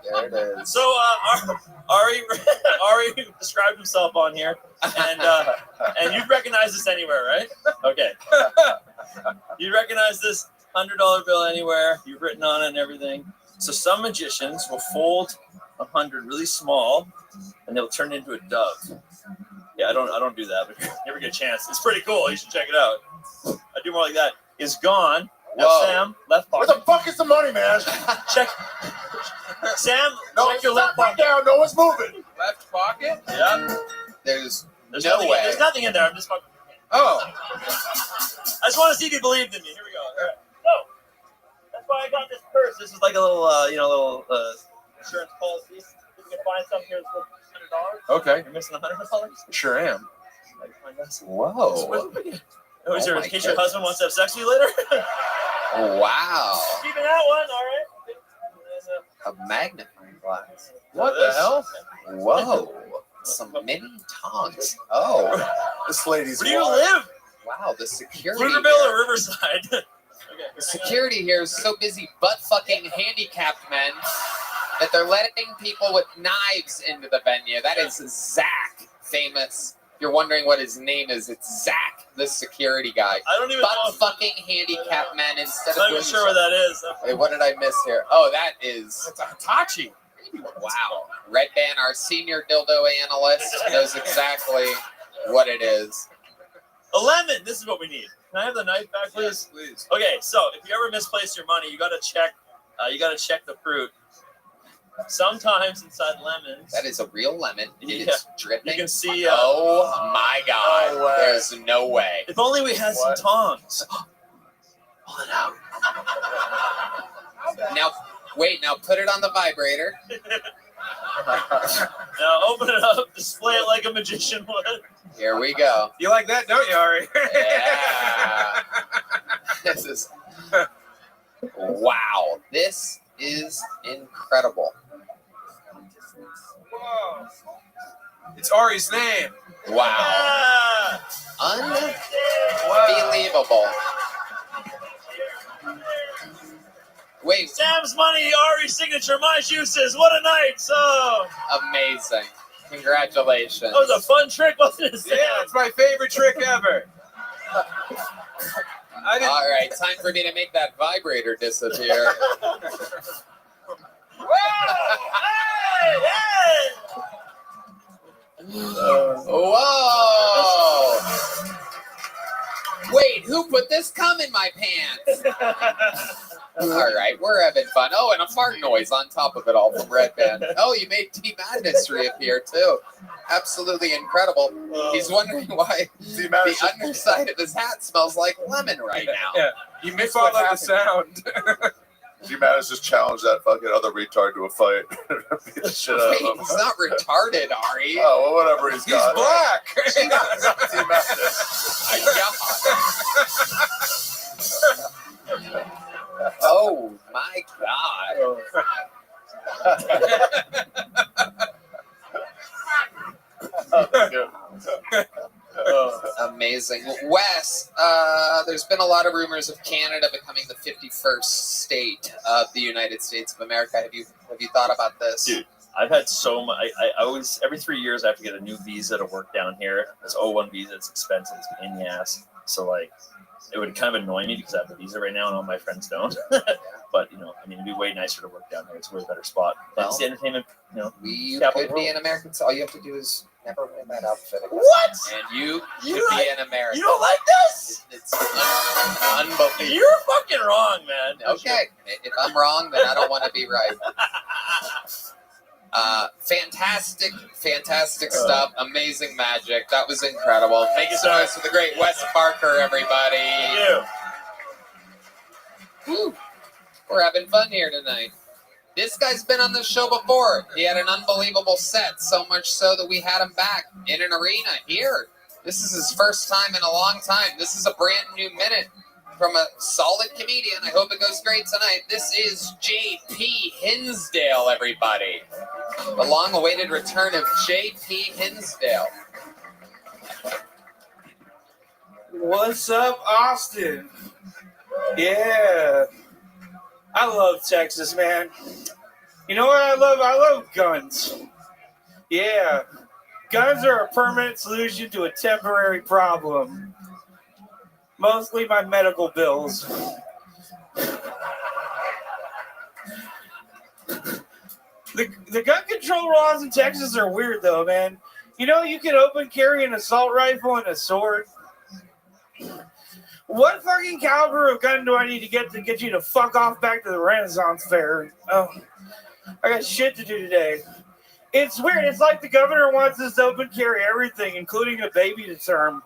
Speaker 2: There it is.
Speaker 19: So Ari described himself on here, and you'd recognize this anywhere, right? Okay. You'd recognize this $100 bill anywhere. You've written on it and everything. So some magicians will fold 100 really small, and they'll turn it into a dove. Yeah, I don't do that, but if you ever get a chance, it's pretty cool. You should check it out. I do more like that. Is gone. Now,
Speaker 14: Whoa.
Speaker 19: Sam, left pocket.
Speaker 14: Where the fuck is the money, man?
Speaker 19: Check. Sam,
Speaker 14: no,
Speaker 19: check your left pocket.
Speaker 14: Down. No one's moving.
Speaker 12: Left pocket?
Speaker 19: Yeah.
Speaker 2: There's no
Speaker 19: nothing,
Speaker 2: way.
Speaker 19: There's nothing in there. I'm just fucking.
Speaker 12: Oh.
Speaker 19: I just want to see if you believed in me. Here we go. All right. So, that's why I got this purse. This is like a little, insurance policy. You can find something here that's worth $100.
Speaker 12: Okay.
Speaker 19: You're missing $100.
Speaker 12: Sure am.
Speaker 2: Whoa.
Speaker 19: Oh, is there, in case your husband wants to have sex with you later?
Speaker 2: Wow.
Speaker 19: Keeping that one, all right.
Speaker 2: A magnifying glass.
Speaker 12: What the hell?
Speaker 2: Whoa. Some mini tongs. Oh.
Speaker 14: This lady's
Speaker 19: Where do you live?
Speaker 2: Wow, the security.
Speaker 19: Pflugerville or Riverside? Okay.
Speaker 2: The security here is so busy butt fucking handicapped men that they're letting people with knives into the venue. That is Zach, famous. If you're wondering what his name is, it's Zach, the security guy.
Speaker 19: I don't even
Speaker 2: butt
Speaker 19: know.
Speaker 2: fucking handicapped men instead
Speaker 19: I'm not
Speaker 2: of.
Speaker 19: even sure where that is.
Speaker 2: Wait, what did I miss here? Oh, that is.
Speaker 12: It's a Hitachi.
Speaker 2: Wow. Red Band, our senior dildo analyst, knows exactly what it is.
Speaker 19: A lemon. This is what we need. Can I have the knife back, please?
Speaker 12: Please.
Speaker 19: Okay, so if you ever misplace your money, you got to check. You got to check the fruit. Sometimes inside lemons.
Speaker 2: That is a real lemon.
Speaker 19: Yeah.
Speaker 2: It's dripping.
Speaker 19: You can see.
Speaker 2: Oh my God!
Speaker 19: No way.
Speaker 2: There's no way.
Speaker 19: If only we had some tongs.
Speaker 2: Pull it out. Now, wait. Now put it on the vibrator.
Speaker 19: Now open it up. Display it like a magician would.
Speaker 2: Here we go.
Speaker 12: You like that, don't you, Ari?
Speaker 2: Yeah. This is. Wow. This is incredible.
Speaker 12: Whoa. It's Ari's name.
Speaker 2: Wow. Unbelievable. Wait.
Speaker 19: Sam's money, Ari's signature, my juices. What a night. So
Speaker 2: amazing. Congratulations.
Speaker 19: That was a fun trick, wasn't it, Sam?
Speaker 12: Yeah, it's my favorite trick ever.
Speaker 2: All right, time for me to make that vibrator disappear. Whoa! Wait, who put this cum in my pants? All right, we're having fun. Oh, and a fart noise on top of it all from Red Band. Oh, you made T Madness reappear too. Absolutely incredible. He's wondering why the underside of his hat smells like lemon right now.
Speaker 12: Yeah, you missed all of the sound.
Speaker 14: G-Madness just challenged that fucking other retard to a fight. Beat the shit out of him.
Speaker 2: He's not retarded, Ari.
Speaker 14: Oh, well, whatever he's got.
Speaker 12: Black.
Speaker 2: Oh my God. Amazing. Well, Wes, there's been a lot of rumors of Canada becoming the 51st state of the United States of America. Have you thought about this?
Speaker 19: Dude, I've had so much. I always, every 3 years, I have to get a new visa to work down here. This O1 visa, it's expensive, it's a pain in the ass. So, like, it would kind of annoy me because I have a visa right now and all my friends don't. But, you know, I mean, it'd be way nicer to work down here. It's a way better spot.
Speaker 2: Well,
Speaker 19: It's the entertainment, you know.
Speaker 2: You
Speaker 19: capital
Speaker 2: could be
Speaker 19: world.
Speaker 2: an American, so all you have to do is never wear that outfit again.
Speaker 19: What?
Speaker 2: And you
Speaker 19: You
Speaker 2: could
Speaker 19: like-
Speaker 2: be an American.
Speaker 19: You don't like this?
Speaker 2: It's unbelievable.
Speaker 19: You're fucking wrong, man.
Speaker 2: Okay, if I'm wrong, then I don't want to be right. Fantastic stuff. Amazing magic. That was incredible. Make some noise for the great Wes Barker, everybody.
Speaker 19: Thank you.
Speaker 2: Woo. We're having fun here tonight. This guy's been on the show before. He had an unbelievable set, so much so that we had him back in an arena here. This is his first time in a long time. This is a brand new minute from a solid comedian. I hope it goes great tonight. This is J.P. Hinsdale, everybody. The long-awaited return of J.P. Hinsdale.
Speaker 11: What's up, Austin? Yeah. I love Texas, man. You know what I love? I love guns. Yeah. Guns are a permanent solution to a temporary problem. Mostly my medical bills. The gun control laws in Texas are weird, though, man. You know, you can open carry an assault rifle and a sword. What fucking caliber of gun do I need to get you to fuck off back to the Renaissance Fair? Oh, I got shit to do today. It's weird. It's like the governor wants us to open carry everything, including a baby to term.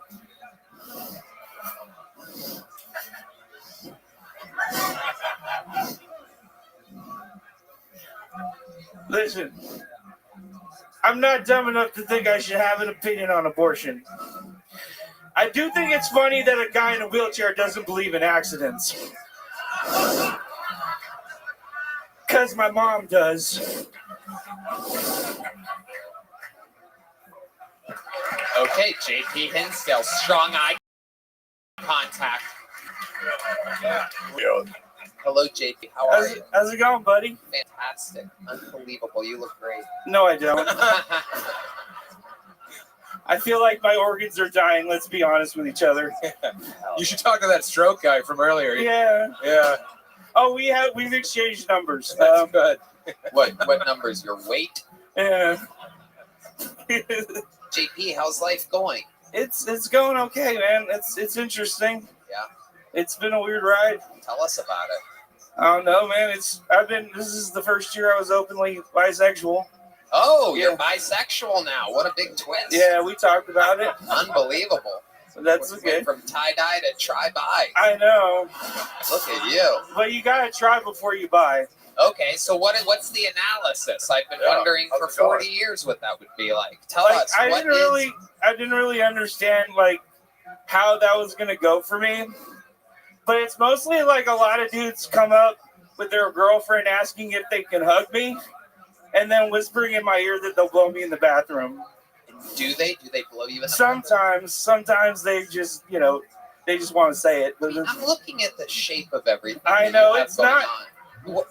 Speaker 11: Listen, I'm not dumb enough to think I should have an opinion on abortion. I do think it's funny that a guy in a wheelchair doesn't believe in accidents. Because my mom does.
Speaker 2: Okay, J.P. Hinsdale, strong eye contact. Hello, JP. How are you?
Speaker 11: How's it going, buddy?
Speaker 2: Fantastic. Unbelievable. You look great.
Speaker 11: No, I don't. I feel like my organs are dying. Let's be honest with each other.
Speaker 12: You should talk to that stroke guy from earlier.
Speaker 11: Yeah.
Speaker 12: Yeah.
Speaker 11: Oh, we've exchanged numbers.
Speaker 12: That's good.
Speaker 2: What numbers? Your weight?
Speaker 11: Yeah.
Speaker 2: JP, how's life going?
Speaker 11: It's going okay, man. It's interesting.
Speaker 2: Yeah.
Speaker 11: It's been a weird ride.
Speaker 2: Tell us about it.
Speaker 11: I don't know, man. This is the first year I was openly bisexual.
Speaker 2: Oh, you're bisexual now. What a big twist.
Speaker 11: Yeah, we talked about it.
Speaker 2: Unbelievable.
Speaker 11: That's okay.
Speaker 2: Went from tie-dye to try-buy.
Speaker 11: I know.
Speaker 2: Look at you.
Speaker 11: But you gotta try before you buy.
Speaker 2: Okay, so what's the analysis? I've been wondering for 40 years what that would be like. Tell us.
Speaker 11: I didn't really understand like how that was gonna go for me. But it's mostly like a lot of dudes come up with their girlfriend asking if they can hug me, and then whispering in my ear that they'll blow me in the bathroom.
Speaker 2: Do they? Do they blow you in the
Speaker 11: Sometimes they just, they just want to say it. But
Speaker 2: I'm looking at the shape of everything.
Speaker 11: I know it's not.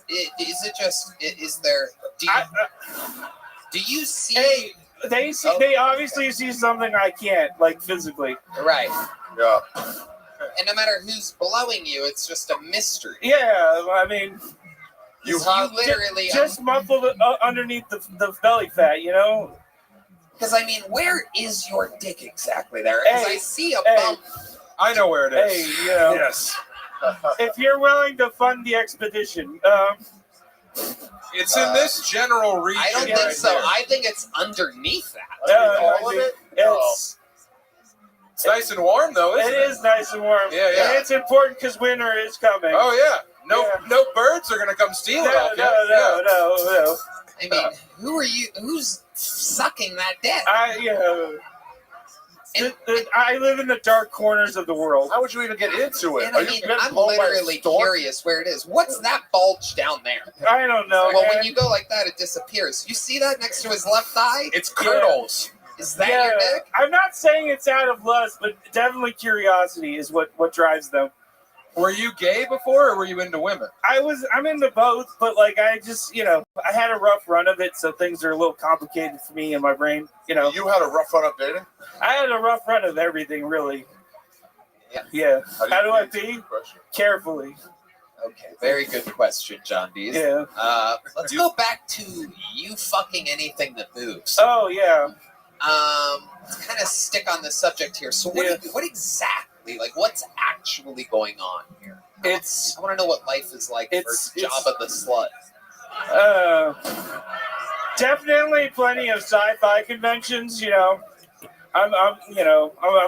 Speaker 2: Is it just? Is there? Do you see?
Speaker 11: Hey, they obviously see something I can't, like physically.
Speaker 2: Right.
Speaker 14: Yeah.
Speaker 2: And no matter who's blowing you, it's just a mystery.
Speaker 11: Yeah, I mean,
Speaker 2: you literally
Speaker 11: just muffled underneath the belly fat, you know.
Speaker 2: Because I mean, where is your dick exactly there? Because I see a bump.
Speaker 12: I know where it is.
Speaker 11: Hey, you know.
Speaker 12: Yes.
Speaker 11: If you're willing to fund the expedition,
Speaker 12: it's in this general region.
Speaker 2: I don't think
Speaker 12: right
Speaker 2: so.
Speaker 12: there.
Speaker 2: I think it's underneath that.
Speaker 11: all of it.
Speaker 12: It's nice and warm though, isn't it?
Speaker 11: It is nice and warm.
Speaker 12: Yeah, yeah.
Speaker 11: And it's important because winter is coming.
Speaker 12: Oh yeah. No birds are gonna come steal it off you.
Speaker 11: No.
Speaker 2: I mean, who are you? Who's sucking that dick?
Speaker 11: I live in the dark corners of the world.
Speaker 14: How would you even get into it?
Speaker 2: And I mean, I'm literally curious where it is. What's that bulge down there?
Speaker 11: I don't know.
Speaker 2: Well,
Speaker 11: man.
Speaker 2: when you go like that, it disappears. You see that next to his left eye?
Speaker 12: It's kernels.
Speaker 2: Is that your dick?
Speaker 11: I'm not saying it's out of lust, but definitely curiosity is what drives them.
Speaker 12: Were you gay before, or were you into women?
Speaker 11: I'm into both, but like I just, I had a rough run of it, so things are a little complicated for me in my brain.
Speaker 14: You had a rough run of dating?
Speaker 11: I had a rough run of everything, really. Yeah. How do I pee? Carefully.
Speaker 2: Okay, very good question, John Dees.
Speaker 11: Yeah.
Speaker 2: Let's go back to you fucking anything that moves.
Speaker 11: Oh, yeah.
Speaker 2: Let's kind of stick on this subject here. So what exactly, like what's actually going on here? I want to know what life is like for Jabba the Slut.
Speaker 11: Definitely plenty of sci-fi conventions, I'm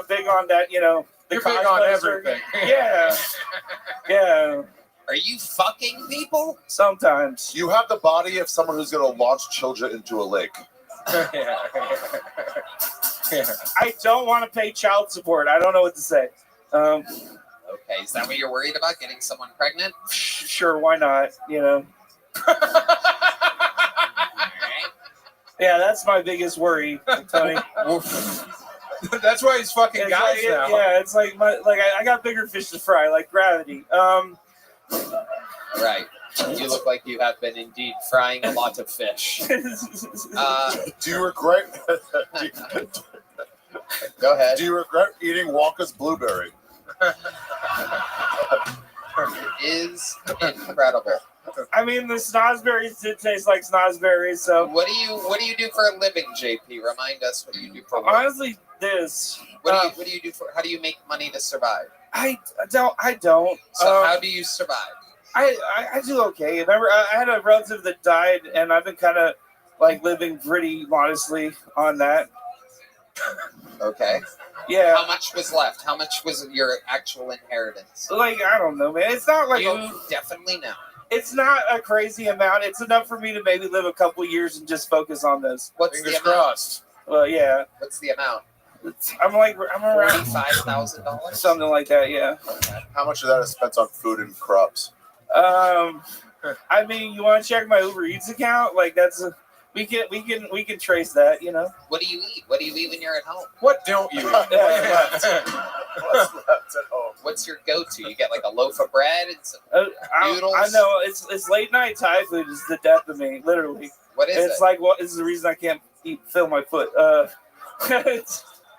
Speaker 11: big on that, the
Speaker 12: You're big on everything.
Speaker 11: Yeah. Yeah.
Speaker 2: Are you fucking people?
Speaker 11: Sometimes.
Speaker 14: You have the body of someone who's going to launch children into a lake.
Speaker 11: I don't want to pay child support. I don't know what to say.
Speaker 2: Okay, is that what you're worried about, getting someone pregnant?
Speaker 11: Sure, why not? Yeah, that's my biggest worry, Tony.
Speaker 12: That's why he's fucking
Speaker 11: It's
Speaker 12: guys
Speaker 11: like,
Speaker 12: now.
Speaker 11: Yeah, it's like I got bigger fish to fry, like gravity.
Speaker 2: Right. You look like you have been indeed frying a lot of fish.
Speaker 14: Do you regret?
Speaker 2: Go ahead.
Speaker 14: Do you regret eating Wonka's blueberry?
Speaker 2: It is incredible.
Speaker 11: I mean, the snozberries did taste like snozberries, so.
Speaker 2: What do you do for a living, JP? Remind us what you do for work.
Speaker 11: Honestly, this.
Speaker 2: What do you do for? How do you make money to survive?
Speaker 11: I don't.
Speaker 2: So how do you survive?
Speaker 11: I do okay. Remember, I had a relative that died, and I've been kind of like living pretty modestly on that.
Speaker 2: Okay.
Speaker 11: Yeah.
Speaker 2: How much was left? How much was your actual inheritance?
Speaker 11: Like, I don't know, man. It's not like
Speaker 2: you definitely know.
Speaker 11: It's not a crazy amount. It's enough for me to maybe live a couple years and just focus on this.
Speaker 2: What's the amount?
Speaker 11: Well, yeah.
Speaker 2: What's the amount?
Speaker 11: I'm around
Speaker 2: $45,000.
Speaker 11: Something like that. Yeah.
Speaker 14: How much of that is spent on food and crops?
Speaker 11: I mean, you want to check my Uber Eats account? Like we can trace that.
Speaker 2: What do you eat? What do you eat when you're at home?
Speaker 12: What don't you eat?
Speaker 14: What's left at home?
Speaker 2: What's your go-to? You get like a loaf of bread and some noodles.
Speaker 11: I know it's late night Thai food is the death of me, literally.
Speaker 2: What is it?
Speaker 11: It's like what is the reason I can't feel my foot?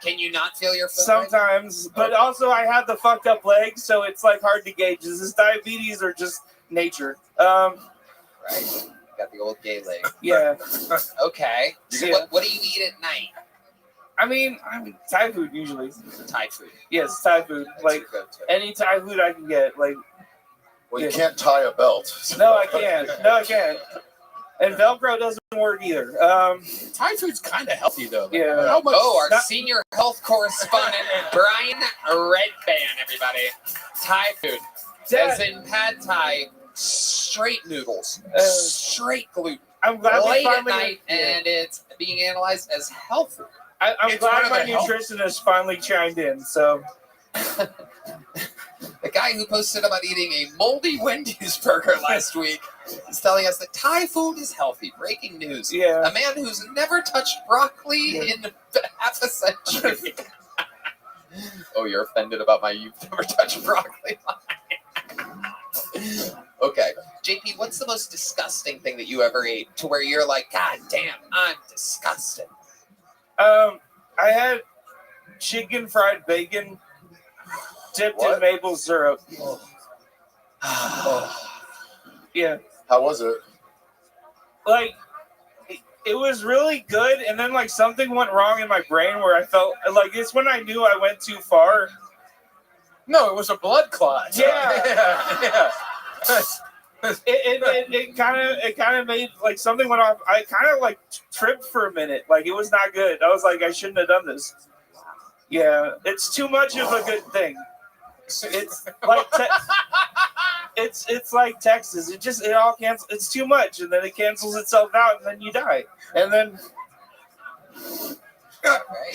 Speaker 2: Can you not feel your foot?
Speaker 11: Sometimes, but also I have the fucked up legs, so it's like hard to gauge. Is this diabetes or just nature?
Speaker 2: Right. Got the old gay leg.
Speaker 11: Yeah.
Speaker 2: Okay. So what do you eat at night?
Speaker 11: I mean Thai food usually.
Speaker 2: Thai food.
Speaker 11: Yes, Thai food.
Speaker 2: That's
Speaker 11: like
Speaker 2: your go-to.
Speaker 11: any Thai food I can get. Like.
Speaker 14: Well, you can't tie a belt.
Speaker 11: No, I can't. And Velcro doesn't work either.
Speaker 12: Thai food's kind of healthy though.
Speaker 11: Yeah.
Speaker 2: How much? Our senior health correspondent Brian Redband, everybody. Thai food, as in pad Thai, straight noodles, straight gluten.
Speaker 11: I'm glad
Speaker 2: late at night, and it's being analyzed as healthy.
Speaker 11: I'm glad my nutritionist finally chimed in. So.
Speaker 2: The guy who posted about eating a moldy Wendy's burger last week is telling us that Thai food is healthy. Breaking news.
Speaker 11: Yeah.
Speaker 2: A man who's never touched broccoli in half a century. Oh, you're offended about my you've never touched broccoli line. Okay. JP, what's the most disgusting thing that you ever ate to where you're like, God damn, I'm disgusted?
Speaker 11: I had chicken fried bacon dipped in maple syrup. Yeah.
Speaker 14: How was it?
Speaker 11: Like, it was really good, and then like something went wrong in my brain where I felt like it's when I knew I went too far.
Speaker 12: No, it was a blood clot.
Speaker 11: Yeah. It kind of made like something went off. I kind of like tripped for a minute. Like it was not good. I was like, I shouldn't have done this. Yeah, it's too much of a good thing. It's like it's like Texas. It all cancels. It's too much, and then it cancels itself out, and then you die. And then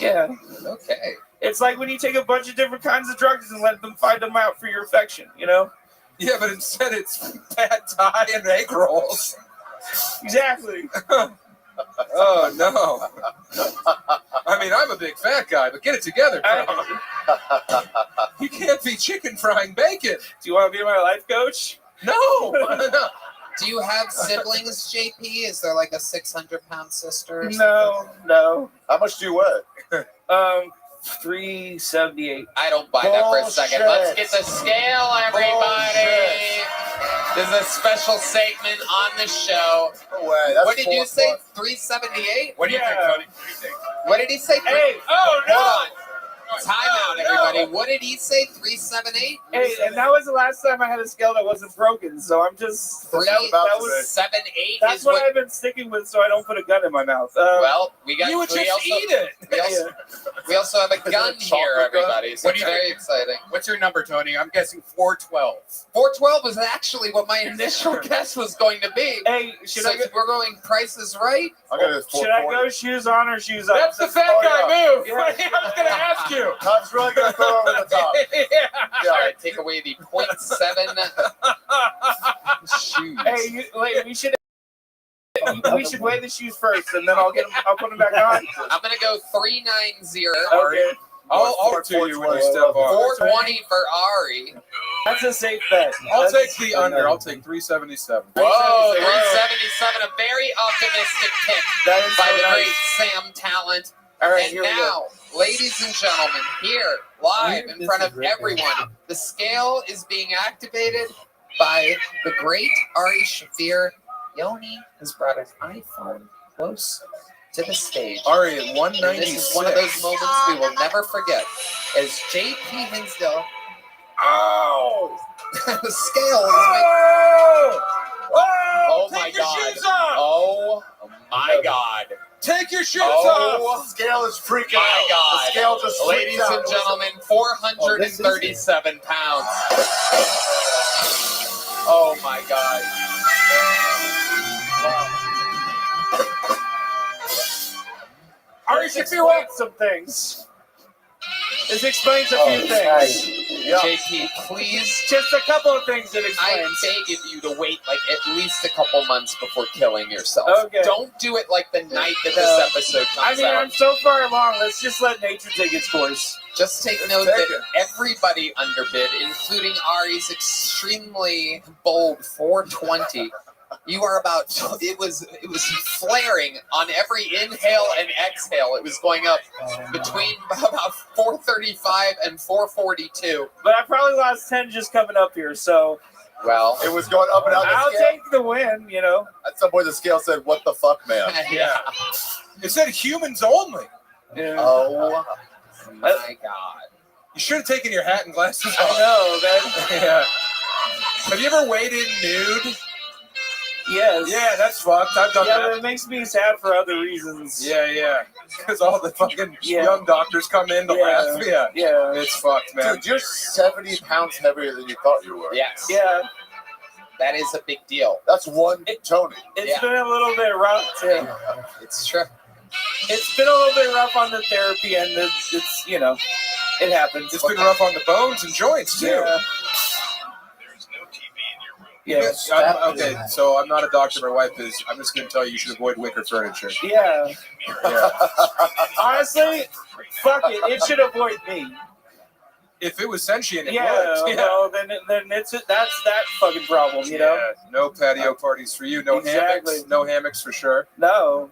Speaker 11: yeah,
Speaker 2: okay.
Speaker 11: It's like when you take a bunch of different kinds of drugs and let them find them out for your affection.
Speaker 12: Yeah, but instead it's pad Thai and egg rolls.
Speaker 11: Exactly.
Speaker 12: Oh no! I mean, I'm a big fat guy, but get it together, bro. You can't be chicken frying bacon.
Speaker 11: Do you want to be my life coach?
Speaker 12: No.
Speaker 2: Do you have siblings, JP? Is there like a 600-pound sister? Or
Speaker 11: No.
Speaker 14: How much do you weigh?
Speaker 11: 378.
Speaker 2: I don't buy that for a second. Let's get the scale, everybody. This is a special segment on the show.
Speaker 14: No way. That's
Speaker 2: What did you say? 378?
Speaker 10: What do you think, Tony?
Speaker 2: What did he say?
Speaker 11: Hey, oh no!
Speaker 2: Hold on. Time out, everybody. What did he say? 378?
Speaker 11: Hey, and that was the last time I had a scale that wasn't broken, so I'm just... That was
Speaker 2: 378
Speaker 11: That's
Speaker 2: is
Speaker 11: what I've been sticking with, so I don't put a gun in my mouth.
Speaker 2: Well, we got.
Speaker 12: You would
Speaker 2: we
Speaker 12: just
Speaker 2: also,
Speaker 12: eat it.
Speaker 2: We also have a gun here, everybody. So
Speaker 10: What
Speaker 2: it's
Speaker 10: do you
Speaker 2: very
Speaker 10: think?
Speaker 2: exciting.
Speaker 10: What's your number, Tony? I'm guessing 412.
Speaker 2: 412 was actually what my initial guess was going to be.
Speaker 11: Hey, should I go,
Speaker 2: we're going prices right?
Speaker 14: I'm gonna
Speaker 11: should I go shoes on or shoes up?
Speaker 10: That's the fat guy move. I was going to ask you.
Speaker 14: Todd's really gonna throw over the top.
Speaker 2: All right, take away the 0.7 shoes.
Speaker 11: Hey, wait, we should weigh the shoes first, and then I'll put them back on.
Speaker 2: I'm gonna go 390.
Speaker 11: Okay.
Speaker 12: I'll do you when you step on.
Speaker 2: 420 for Ari.
Speaker 11: That's a safe bet.
Speaker 12: I'll take the under. I'll take 377.
Speaker 2: Whoa, 377. A very optimistic pick
Speaker 11: That is
Speaker 2: by
Speaker 11: so
Speaker 2: the
Speaker 11: nice.
Speaker 2: great Sam Talent.
Speaker 11: All right,
Speaker 2: And
Speaker 11: here we go.
Speaker 2: now, ladies and gentlemen, here, live in front of everyone, the scale is being activated by the great Ari Shafir. Yoni has brought an iPhone close to the stage.
Speaker 12: Ari at
Speaker 2: And
Speaker 12: 196.
Speaker 2: this is one of those moments we will never forget. As JP Hinsdale, the scale is oh my
Speaker 12: Take your
Speaker 2: god.
Speaker 12: shoes off.
Speaker 2: Oh my god.
Speaker 12: Take your shoes
Speaker 2: Oh,
Speaker 12: off.
Speaker 14: The scale is freaking
Speaker 2: my
Speaker 14: out.
Speaker 2: god.
Speaker 14: The scale just
Speaker 2: Ladies
Speaker 14: freaked out.
Speaker 2: and gentlemen, 437 pounds. Oh my god.
Speaker 11: Ari should explain some things. This explains a few things.
Speaker 14: Yeah.
Speaker 2: JP, please,
Speaker 11: Just a couple of things it
Speaker 2: I
Speaker 11: explains.
Speaker 2: beg of you to wait like at least a couple months before killing yourself.
Speaker 11: Okay.
Speaker 2: Don't do it like the night that
Speaker 11: No.
Speaker 2: this episode
Speaker 11: I
Speaker 2: comes
Speaker 11: mean,
Speaker 2: out.
Speaker 11: I'm so far along. Let's just let nature take its course.
Speaker 2: Just take note that everybody underbid, including Ari's extremely bold 420. You are about. It was flaring on every inhale and exhale. It was going up between about 435 and 442.
Speaker 11: But I probably lost 10 just coming up here, so
Speaker 2: Well,
Speaker 14: It was going up and out
Speaker 11: I'll
Speaker 14: the scale.
Speaker 11: take the win, you know.
Speaker 14: At some point, the scale said, "What the fuck, man?"
Speaker 2: yeah.
Speaker 12: It said humans only.
Speaker 11: Yeah.
Speaker 14: Oh,
Speaker 2: My God.
Speaker 12: You should have taken your hat and glasses
Speaker 11: I
Speaker 12: off.
Speaker 11: know, that.
Speaker 12: Yeah. Have you ever waded nude?
Speaker 11: Yes.
Speaker 12: Yeah, that's fucked. I've done
Speaker 11: Yeah,
Speaker 12: that.
Speaker 11: but it makes me sad for other reasons.
Speaker 12: Yeah. Because all the fucking
Speaker 11: Yeah.
Speaker 12: young doctors come in to laugh. Yeah.
Speaker 11: Yeah.
Speaker 12: It's fucked, man.
Speaker 14: dude, you're 70 pounds heavier than you thought you were.
Speaker 2: Yes.
Speaker 11: Yeah.
Speaker 2: That is a big deal.
Speaker 14: That's one Tony.
Speaker 11: It's
Speaker 2: Yeah.
Speaker 11: been a little bit rough, too.
Speaker 2: It's true.
Speaker 11: It's been a little bit rough on the therapy end. It's you know, it happens.
Speaker 12: It's been rough on the bones and joints, too.
Speaker 11: Yeah. Yeah.
Speaker 12: Okay, so I'm not a doctor. My wife is. I'm just going to tell you should avoid wicker furniture.
Speaker 11: Yeah.
Speaker 12: Yeah.
Speaker 11: Honestly, fuck it. It should avoid me.
Speaker 12: If it was sentient, it
Speaker 11: Yeah.
Speaker 12: would. Yeah.
Speaker 11: Well, then that's that fucking problem, you know.
Speaker 12: Yeah, no patio parties for you. No
Speaker 11: Exactly.
Speaker 12: hammocks. No hammocks for sure.
Speaker 11: No.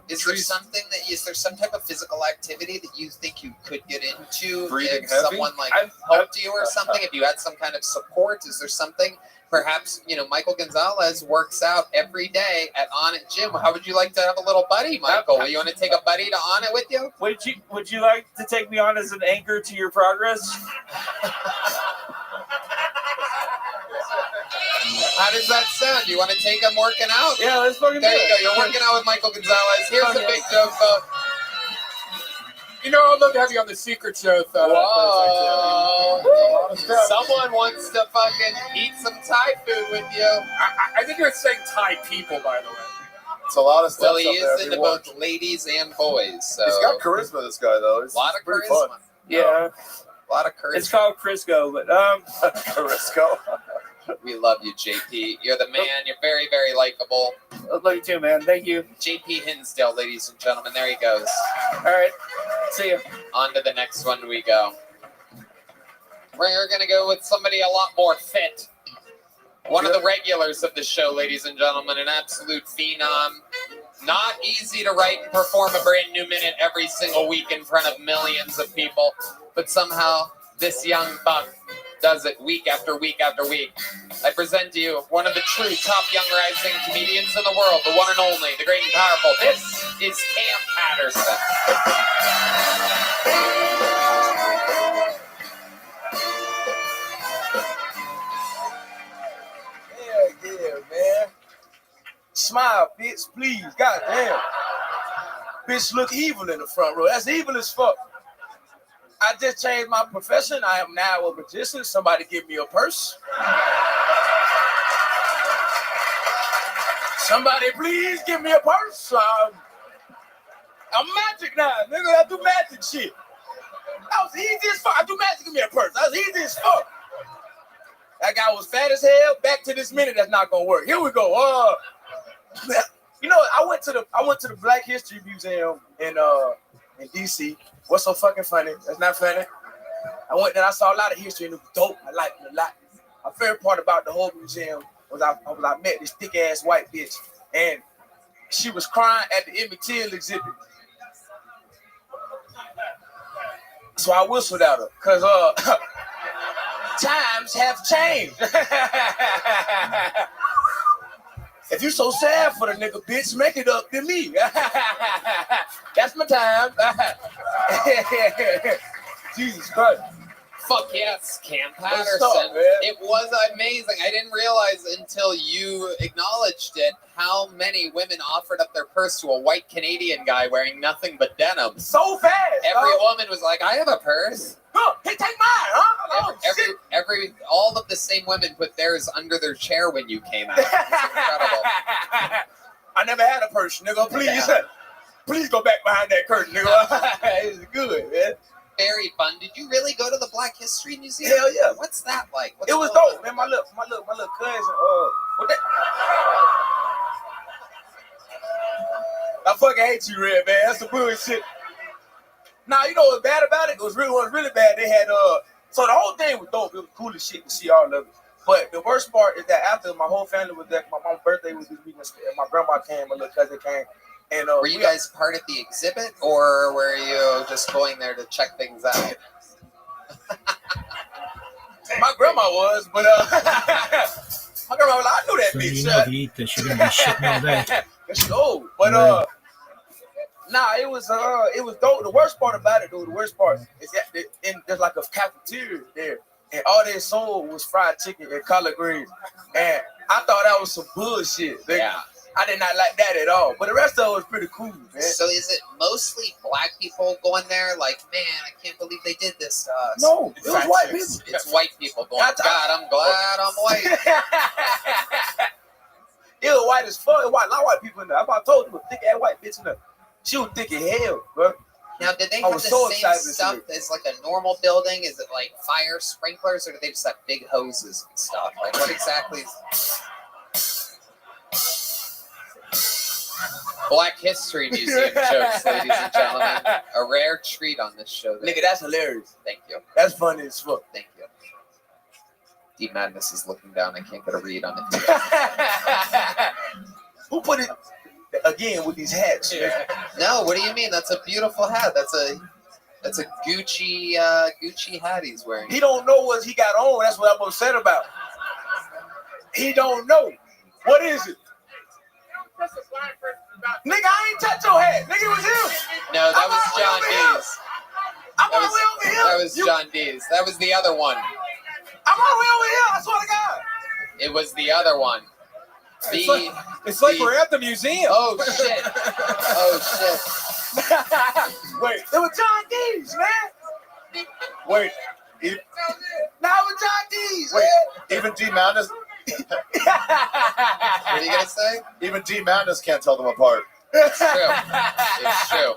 Speaker 2: Is there something that is there some type of physical activity that you think you could get into
Speaker 12: Breathing
Speaker 2: if
Speaker 12: heavy?
Speaker 2: someone like helped you or something? If you had some kind of support, is there something? Perhaps Michael Gonzalez works out every day at On It Gym. How would you like to have a little buddy, Michael? You want to take a buddy to On It with you?
Speaker 11: Would you like to take me on as an anchor to your progress?
Speaker 2: How does that sound? You want to take him working out?
Speaker 11: Yeah, let's fucking
Speaker 2: There
Speaker 11: do
Speaker 2: you
Speaker 11: it.
Speaker 2: go. You're working out with Michael Gonzalez. Here's the big joke, though.
Speaker 10: You know, I'd love to have you on the secret show, though.
Speaker 2: Whoa. Someone wants to fucking eat some Thai food with you.
Speaker 10: I think you're saying Thai people, by the way.
Speaker 14: It's a lot of stuff.
Speaker 2: Well, he is into both ladies and boys. So
Speaker 14: He's got charisma, this guy, though. He's
Speaker 2: a lot of
Speaker 14: pretty
Speaker 2: charisma.
Speaker 14: fun.
Speaker 11: Yeah.
Speaker 2: A lot of charisma.
Speaker 11: It's called Crisco, but
Speaker 14: Carisco.
Speaker 2: We love you, JP. You're the man. You're very, very likable.
Speaker 5: Love you too, man. Thank you.
Speaker 2: JP Hinsdale, ladies and gentlemen. There he goes.
Speaker 5: All right. See you.
Speaker 2: On to the next one we go. We're going to go with somebody a lot more fit. One of the regulars of the show, ladies and gentlemen, an absolute phenom. Not easy to write and perform a brand new minute every single week in front of millions of people, but somehow this young buck does it week after week after week. I present to you one of the true top young rising comedians in the world, the one and only, the great and powerful. This is Cam Patterson.
Speaker 10: Yeah, man. Smile, bitch, please. Goddamn. Bitch look evil in the front row. That's evil as fuck. I just changed my profession. I am now a magician. Somebody give me a purse. Somebody please give me a purse. I'm magic now, nigga. I do magic shit. That was easy as fuck. I do magic, give me a purse. That was easy as fuck. That guy was fat as hell. Back to this minute, that's not gonna work. Here we go. You know, I went to the Black History Museum in DC. What's so fucking funny? That's not funny. I went there, I saw a lot of history and it was dope. I liked it a lot. My favorite part about the whole museum was I met this thick ass white bitch and she was crying at the Emmett Till exhibit. So I whistled at her, cause times have changed. If you so sad for the nigga, bitch, make it up to me. That's my time. Jesus Christ.
Speaker 2: Fuck yes, Cam
Speaker 10: What's
Speaker 2: Patterson.
Speaker 10: up, man?
Speaker 2: It was amazing. I didn't realize until you acknowledged it how many women offered up their purse to a white Canadian guy wearing nothing but denim.
Speaker 10: So fast.
Speaker 2: Every woman was like, I have a purse.
Speaker 10: Huh, hey, take mine, huh?
Speaker 2: All of the same women put theirs under their chair when you came out. It's incredible.
Speaker 10: I never had a purse, nigga. Please, please go back behind that curtain, nigga. It's good, man.
Speaker 2: Very fun. Did you really go to the Black History Museum?
Speaker 10: Hell yeah.
Speaker 2: What's that like?
Speaker 10: It was dope, man. My little cousin. What that? I fucking hate you, Red, man. That's some bullshit. Nah, you know what's bad about it? It was really bad. They had so the whole thing was dope. It was cool as shit to see all of it. But the worst part is that after my whole family was there, my mom's birthday was this week, and my grandma came, my little cousin came. And
Speaker 2: were you guys part of the exhibit, or were you just going there to check things out?
Speaker 10: My grandma was, but my grandma was like, I knew that
Speaker 13: So
Speaker 10: bitch.
Speaker 13: you know if you eat this, you're gonna be shitting all day.
Speaker 10: It's old, but nah, it was dope. The worst part about it, though, the worst part is that there's like a cafeteria there, and all they sold was fried chicken and collard greens, and I thought that was some bullshit. Yeah. I did not like that at all, but the rest of it was pretty cool, man.
Speaker 2: So is it mostly black people going there? Like, man, I can't believe they did this to us.
Speaker 10: No, it was white people.
Speaker 2: It's white people going, God, I'm glad I'm white.
Speaker 10: It was white as fuck. It was a lot of white people in there. I about told you, a thick ass white bitch in there. She was thick as hell, bro.
Speaker 2: Now, did they have the same stuff as like a normal building? Is it like fire sprinklers, or do they just have big hoses and stuff? Like, what exactly is... Black History Museum jokes, ladies and gentlemen. A rare treat on this show.
Speaker 10: Nigga, that's hilarious.
Speaker 2: Thank you.
Speaker 10: That's funny as fuck.
Speaker 2: Thank you. Deep Madness is looking down. I can't get a read on it.
Speaker 10: Who put it again with these hats?
Speaker 2: Yeah. No, what do you mean? That's a beautiful hat. That's a Gucci hat he's wearing.
Speaker 10: He don't know what he got on. That's what I'm upset about. He don't know. What is it? Nigga, I ain't touch your hat. Nigga, it was him.
Speaker 2: No, that was John D's.
Speaker 10: I'm all the way over here.
Speaker 2: That was John D's. That was the other one.
Speaker 10: I'm all the way over here. I swear to God.
Speaker 2: It was the other one.
Speaker 12: It's like we're at the museum.
Speaker 2: Oh, shit. Oh, shit.
Speaker 10: Wait, it was John D's, man.
Speaker 14: Wait.
Speaker 10: Now it was John D's,
Speaker 14: Wait,
Speaker 10: man.
Speaker 14: even D Madness.
Speaker 2: What are you gonna say?
Speaker 14: Even D Madness can't tell them apart.
Speaker 2: It's true. It's true.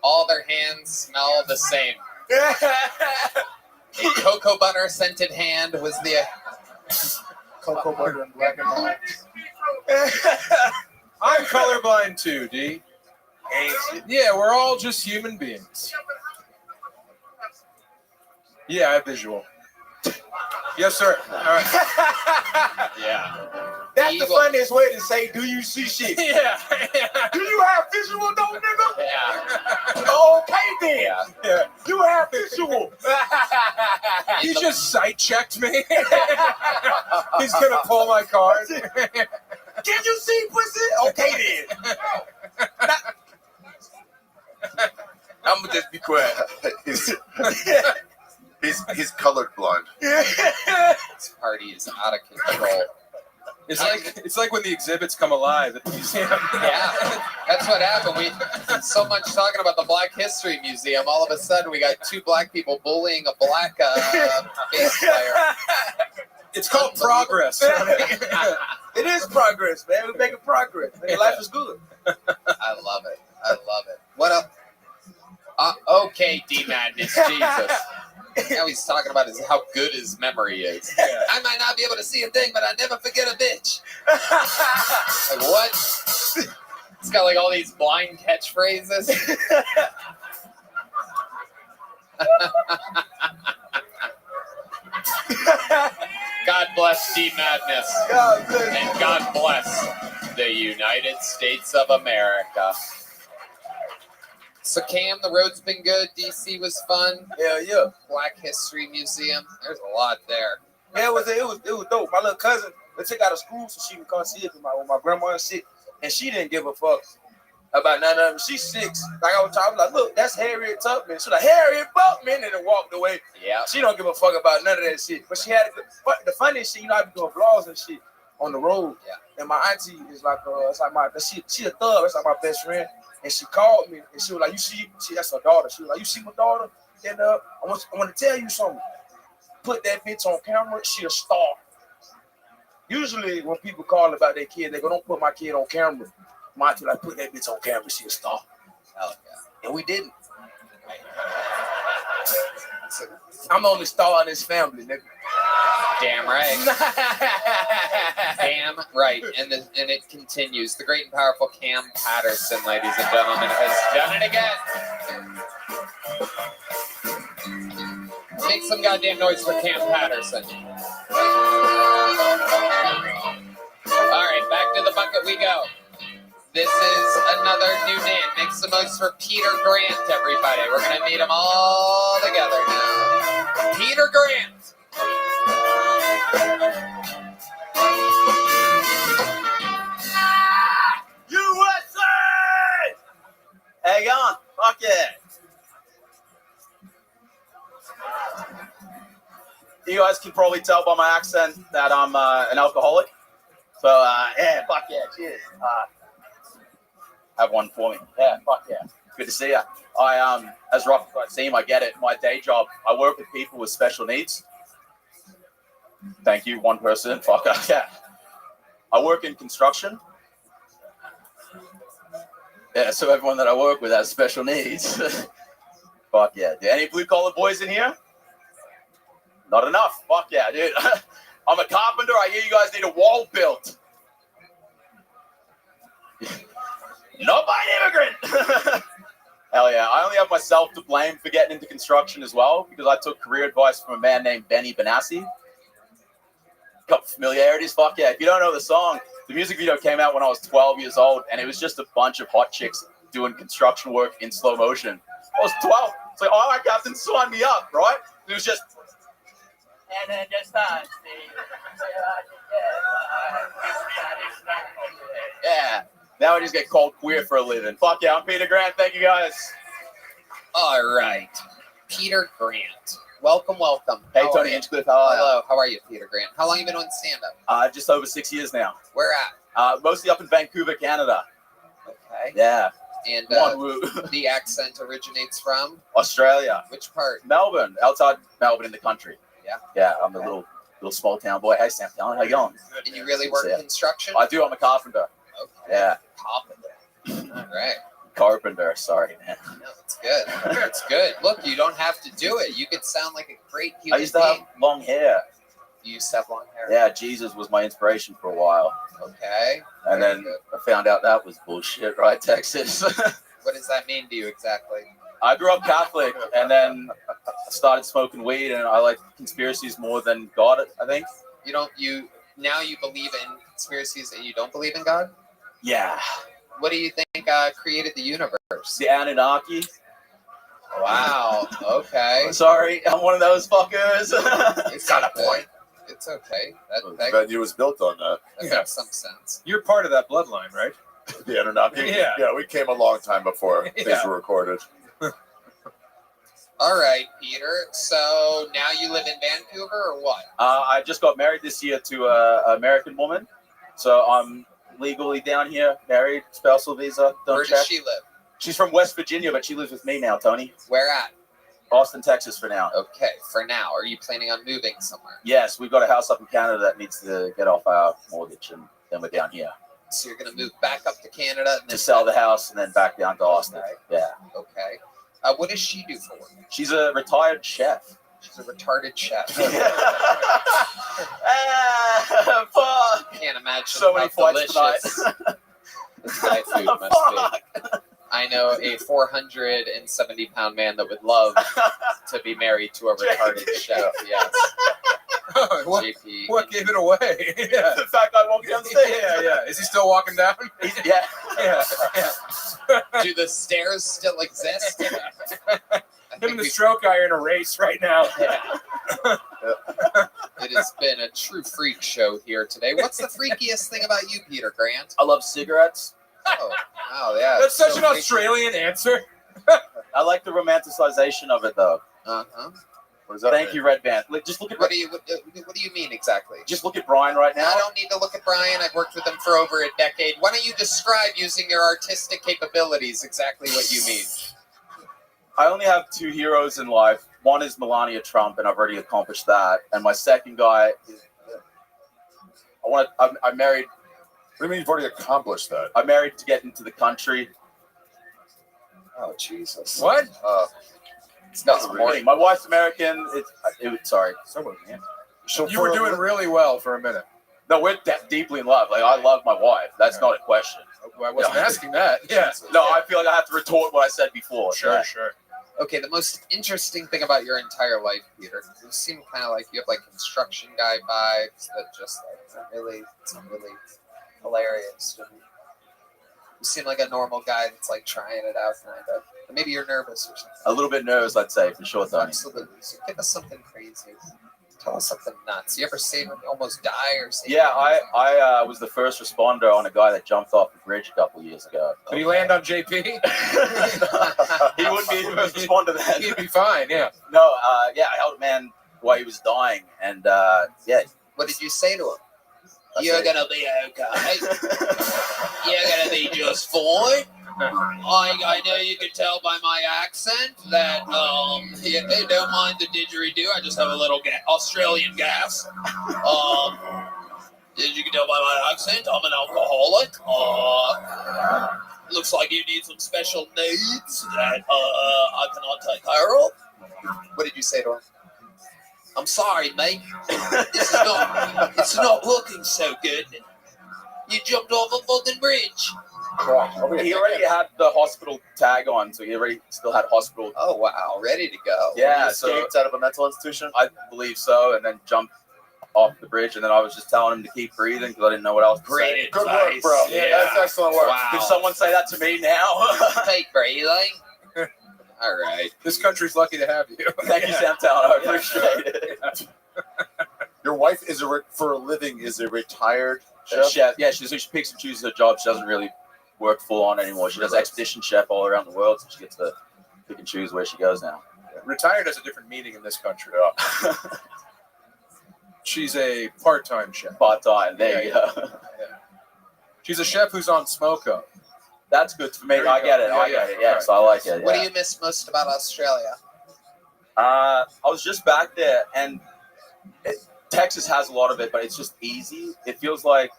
Speaker 2: All their hands smell the same. A cocoa butter scented hand was the
Speaker 16: cocoa butter and black and white.
Speaker 12: I'm colorblind too, D. Yeah, we're all just human beings. Yeah, I have visual. Yes, sir. All right.
Speaker 1: Yeah.
Speaker 10: That's the funniest way to say, do you see shit?
Speaker 12: Yeah.
Speaker 10: Do you have visual, though, nigga?
Speaker 1: Yeah.
Speaker 10: Okay, then.
Speaker 12: Yeah.
Speaker 10: You have visual.
Speaker 12: He just sight checked me. He's gonna pull my card.
Speaker 10: Can you see pussy? Okay, then. I'm gonna just be quiet.
Speaker 14: He's colorblind.
Speaker 2: This party is out of control.
Speaker 12: It's like when the exhibits come alive at the museum.
Speaker 2: Yeah, that's what happened. We so much talking about the Black History Museum. All of a sudden, we got two black people bullying a black bass player.
Speaker 12: It's called progress.
Speaker 10: It is progress, man. We're making progress. Man. Life is good.
Speaker 2: I love it. I love it. What up? Okay, D Madness, Jesus. Now he's talking about how good his memory is. Yeah. I might not be able to see a thing, but I never forget a bitch. Like, what? It's got like all these blind catchphrases. God bless D Madness. And God bless the United States of America. So Cam, the road's been good. DC was fun.
Speaker 10: Hell yeah.
Speaker 2: Black History Museum. There's a lot there.
Speaker 10: Yeah, it was dope. My little cousin, they took out of school so she can come see it when my grandma is sick, and she didn't give a fuck about none of them. She's 6. Like I was talking, like, look, that's Harriet Tubman. She's like, Harriet Tubman, and then walked away.
Speaker 2: Yeah.
Speaker 10: She don't give a fuck about none of that shit. But she had the funniest shit, I be doing vlogs and shit on the road.
Speaker 2: Yeah.
Speaker 10: And my auntie is like, it's like she a thug. It's like my best friend. And she called me, and she was like, that's her daughter. She was like, you see my daughter? And I want to tell you something. Put that bitch on camera, she a star. Usually when people call about their kid, they go, don't put my kid on camera. My auntie like, put that bitch on camera, she a star.
Speaker 2: Hell yeah.
Speaker 10: And we didn't. I'm the only star in this family, nigga.
Speaker 2: Damn right. Damn right. And it continues. The great and powerful Cam Patterson, ladies and gentlemen, has done it again. Make some goddamn noise for Cam Patterson. All right, back to the bucket we go. This is another new name. Make some noise for Peter Grant, everybody. We're going to meet them all together now. Peter Grant.
Speaker 20: USA! Hang on. Fuck yeah. You guys can probably tell by my accent that I'm an alcoholic. So, yeah, fuck yeah, cheers. Have one for me. Yeah, fuck yeah. Good to see you. As rough as I seem, I get it. My day job, I work with people with special needs. Thank you, one person. Fuck yeah. I work in construction. Yeah, so everyone that I work with has special needs. Fuck yeah. Do any blue-collar boys in here? Not enough. Fuck yeah, dude. I'm a carpenter. I hear you guys need a wall built. Not by an immigrant. Hell yeah. I only have myself to blame for getting into construction as well, because I took career advice from a man named Benny Benassi. Couple familiarities. Fuck yeah. If you don't know the song, the music video came out when I was 12 years old, and it was just a bunch of hot chicks doing construction work in slow motion. I was 12. It's like, all right, Captain, sign me up, right? It was just... And then just yeah. Now I just get called queer for a living. Fuck yeah, I'm Peter Grant. Thank you guys.
Speaker 2: All right. Peter Grant. Welcome, welcome.
Speaker 20: Hey, Tony Hinchcliffe. How are you?
Speaker 2: Hello. How are you, Peter Grant? How long have you been on stand-up?
Speaker 20: Just over 6 years now.
Speaker 2: Where at?
Speaker 20: Mostly up in Vancouver, Canada.
Speaker 2: Okay.
Speaker 20: Yeah.
Speaker 2: And the accent originates from?
Speaker 20: Australia.
Speaker 2: Which part?
Speaker 20: Melbourne. Outside Melbourne in the country.
Speaker 2: Yeah.
Speaker 20: Yeah, I'm a little small town boy. Hey, Sam, how you going?
Speaker 2: And you really work in construction?
Speaker 20: I do. I'm a carpenter.
Speaker 2: Okay.
Speaker 20: Yeah.
Speaker 2: Carpenter. All right.
Speaker 20: Carpenter. Sorry, man.
Speaker 2: No, it's good. It's good. Look, you don't have to do it. You could sound like a great human
Speaker 20: I used to have long hair.
Speaker 2: You used to have long hair.
Speaker 20: Yeah, Jesus was my inspiration for a while.
Speaker 2: Okay.
Speaker 20: And then I found out that was bullshit, right, Texas?
Speaker 2: What does that mean to you exactly?
Speaker 20: I grew up Catholic and then started smoking weed, and I like conspiracies more than God, I think.
Speaker 2: Now you believe in conspiracies and you don't believe in God?
Speaker 20: Yeah.
Speaker 2: What do you think created the universe?
Speaker 20: The Anunnaki.
Speaker 2: Wow. Okay.
Speaker 20: Sorry, I'm one of those fuckers.
Speaker 2: It's got a point. It's okay.
Speaker 14: The venue was built on that.
Speaker 2: That makes some sense.
Speaker 12: You're part of that bloodline, right?
Speaker 14: The Anunnaki?
Speaker 12: Yeah.
Speaker 14: Yeah, we came a long time before things were recorded.
Speaker 2: All right, Peter. So now you live in Vancouver or what?
Speaker 20: I just got married this year to an American woman. So I'm legally down here, married, spousal visa.
Speaker 2: Where does she live?
Speaker 20: She's from West Virginia, but she lives with me now, Tony.
Speaker 2: Where at?
Speaker 20: Austin, Texas for now.
Speaker 2: Okay, for now. Are you planning on moving somewhere?
Speaker 20: Yes, we've got a house up in Canada that needs to get off our mortgage, and then we're down here.
Speaker 2: So you're going to move back up to Canada? And
Speaker 20: to sell the house and then back down to Austin.
Speaker 2: Okay.
Speaker 20: Yeah.
Speaker 2: Okay. What does she do for work?
Speaker 20: She's a retired chef.
Speaker 2: She's a retarded chef.
Speaker 20: Fuck.
Speaker 2: Can't imagine
Speaker 20: So many
Speaker 2: how
Speaker 20: flights
Speaker 2: delicious this Thai food must be. I know a 470-pound man that would love to be married to a retarded chef. Yes. JP.
Speaker 12: What gave it away? Yeah.
Speaker 20: The fact I walked down stage.
Speaker 12: Yeah. Is he still walking down?
Speaker 20: Yeah.
Speaker 2: Do the stairs still exist?
Speaker 12: Him and the stroke guy are in a race right now.
Speaker 2: Yeah. It has been a true freak show here today. What's the freakiest thing about you, Peter Grant?
Speaker 20: I love cigarettes.
Speaker 2: Oh, yeah.
Speaker 12: That's such an
Speaker 2: freaky.
Speaker 12: Australian answer.
Speaker 20: I like the romanticization of it, though.
Speaker 2: Uh-huh.
Speaker 14: What does that
Speaker 20: Thank
Speaker 14: mean?
Speaker 20: you, Red Band. Just look at
Speaker 2: What do you mean exactly?
Speaker 20: Just look at Brian right now.
Speaker 2: I don't need to look at Brian. I've worked with him for over a decade. Why don't you describe using your artistic capabilities exactly what you mean?
Speaker 20: I only have two heroes in life. One is Melania Trump, and I've already accomplished that. And my second guy is I'm married.
Speaker 14: What do you mean you've already accomplished that?
Speaker 20: I'm married to get into the country.
Speaker 2: Oh, Jesus.
Speaker 12: What?
Speaker 2: It's not
Speaker 20: Morning. My wife's American. Sorry.
Speaker 12: Man. You were doing really well for a minute.
Speaker 20: No, we're deeply in love. Like, I love my wife. That's not a question.
Speaker 12: I wasn't asking that. Yeah.
Speaker 20: No, I feel like I have to retort what I said before.
Speaker 12: Sure.
Speaker 2: Okay, the most interesting thing about your entire life, Peter, you seem kind of like you have like construction guy vibes that just like it's not really hilarious. You seem like a normal guy that's like trying it out, kind of. Maybe you're nervous or something.
Speaker 20: A little bit nervous, I'd say, for sure, Tony.
Speaker 2: Absolutely. So give us something crazy. Tell us something nuts. You ever almost die or save?
Speaker 20: Yeah, I was the first responder on a guy that jumped off the bridge a couple of years ago.
Speaker 12: Did he land on JP?
Speaker 20: He wouldn't be the first responder then.
Speaker 12: He'd be fine, yeah.
Speaker 20: No, I held a man while he was dying, and
Speaker 2: What did you say to him? You're gonna be okay. You're gonna be just fine. I know you can tell by my accent that they don't mind the didgeridoo. I just have a little Australian gas. As you can tell by my accent, I'm an alcoholic. Looks like you need some special needs that I cannot take care of. What did you say to him? I'm sorry, mate. It's not looking so good. You jumped off a fucking bridge.
Speaker 20: He already had the hospital tag on, so he already still had hospital.
Speaker 2: Oh wow, ready to go.
Speaker 20: Yeah, so escaped out of a mental institution. I believe so, and then jumped off the bridge, and then I was just telling him to keep breathing because I didn't know what else to say.
Speaker 14: Good work, bro.
Speaker 20: Yeah,
Speaker 14: That's excellent work.
Speaker 20: Wow. Could someone say that to me now?
Speaker 2: Keep breathing. All right.
Speaker 12: This country's lucky to have you.
Speaker 20: Thank you, Sam Town. I appreciate it.
Speaker 14: Your wife for a living is a retired chef?
Speaker 20: Chef. Yeah, she picks and chooses her job. She doesn't really work full on anymore. She does expedition chef all around the world, so she gets to pick and choose where she goes now.
Speaker 12: Retired has a different meaning in this country. She's a part-time chef.
Speaker 20: Part-time. There you go.
Speaker 12: Yeah. She's a chef who's on smoke up.
Speaker 20: That's good for me. I get it. I get it. Yes, I like it.
Speaker 2: What do you miss most about Australia?
Speaker 20: I was just back there, and Texas has a lot of it, but it's just easy. It feels like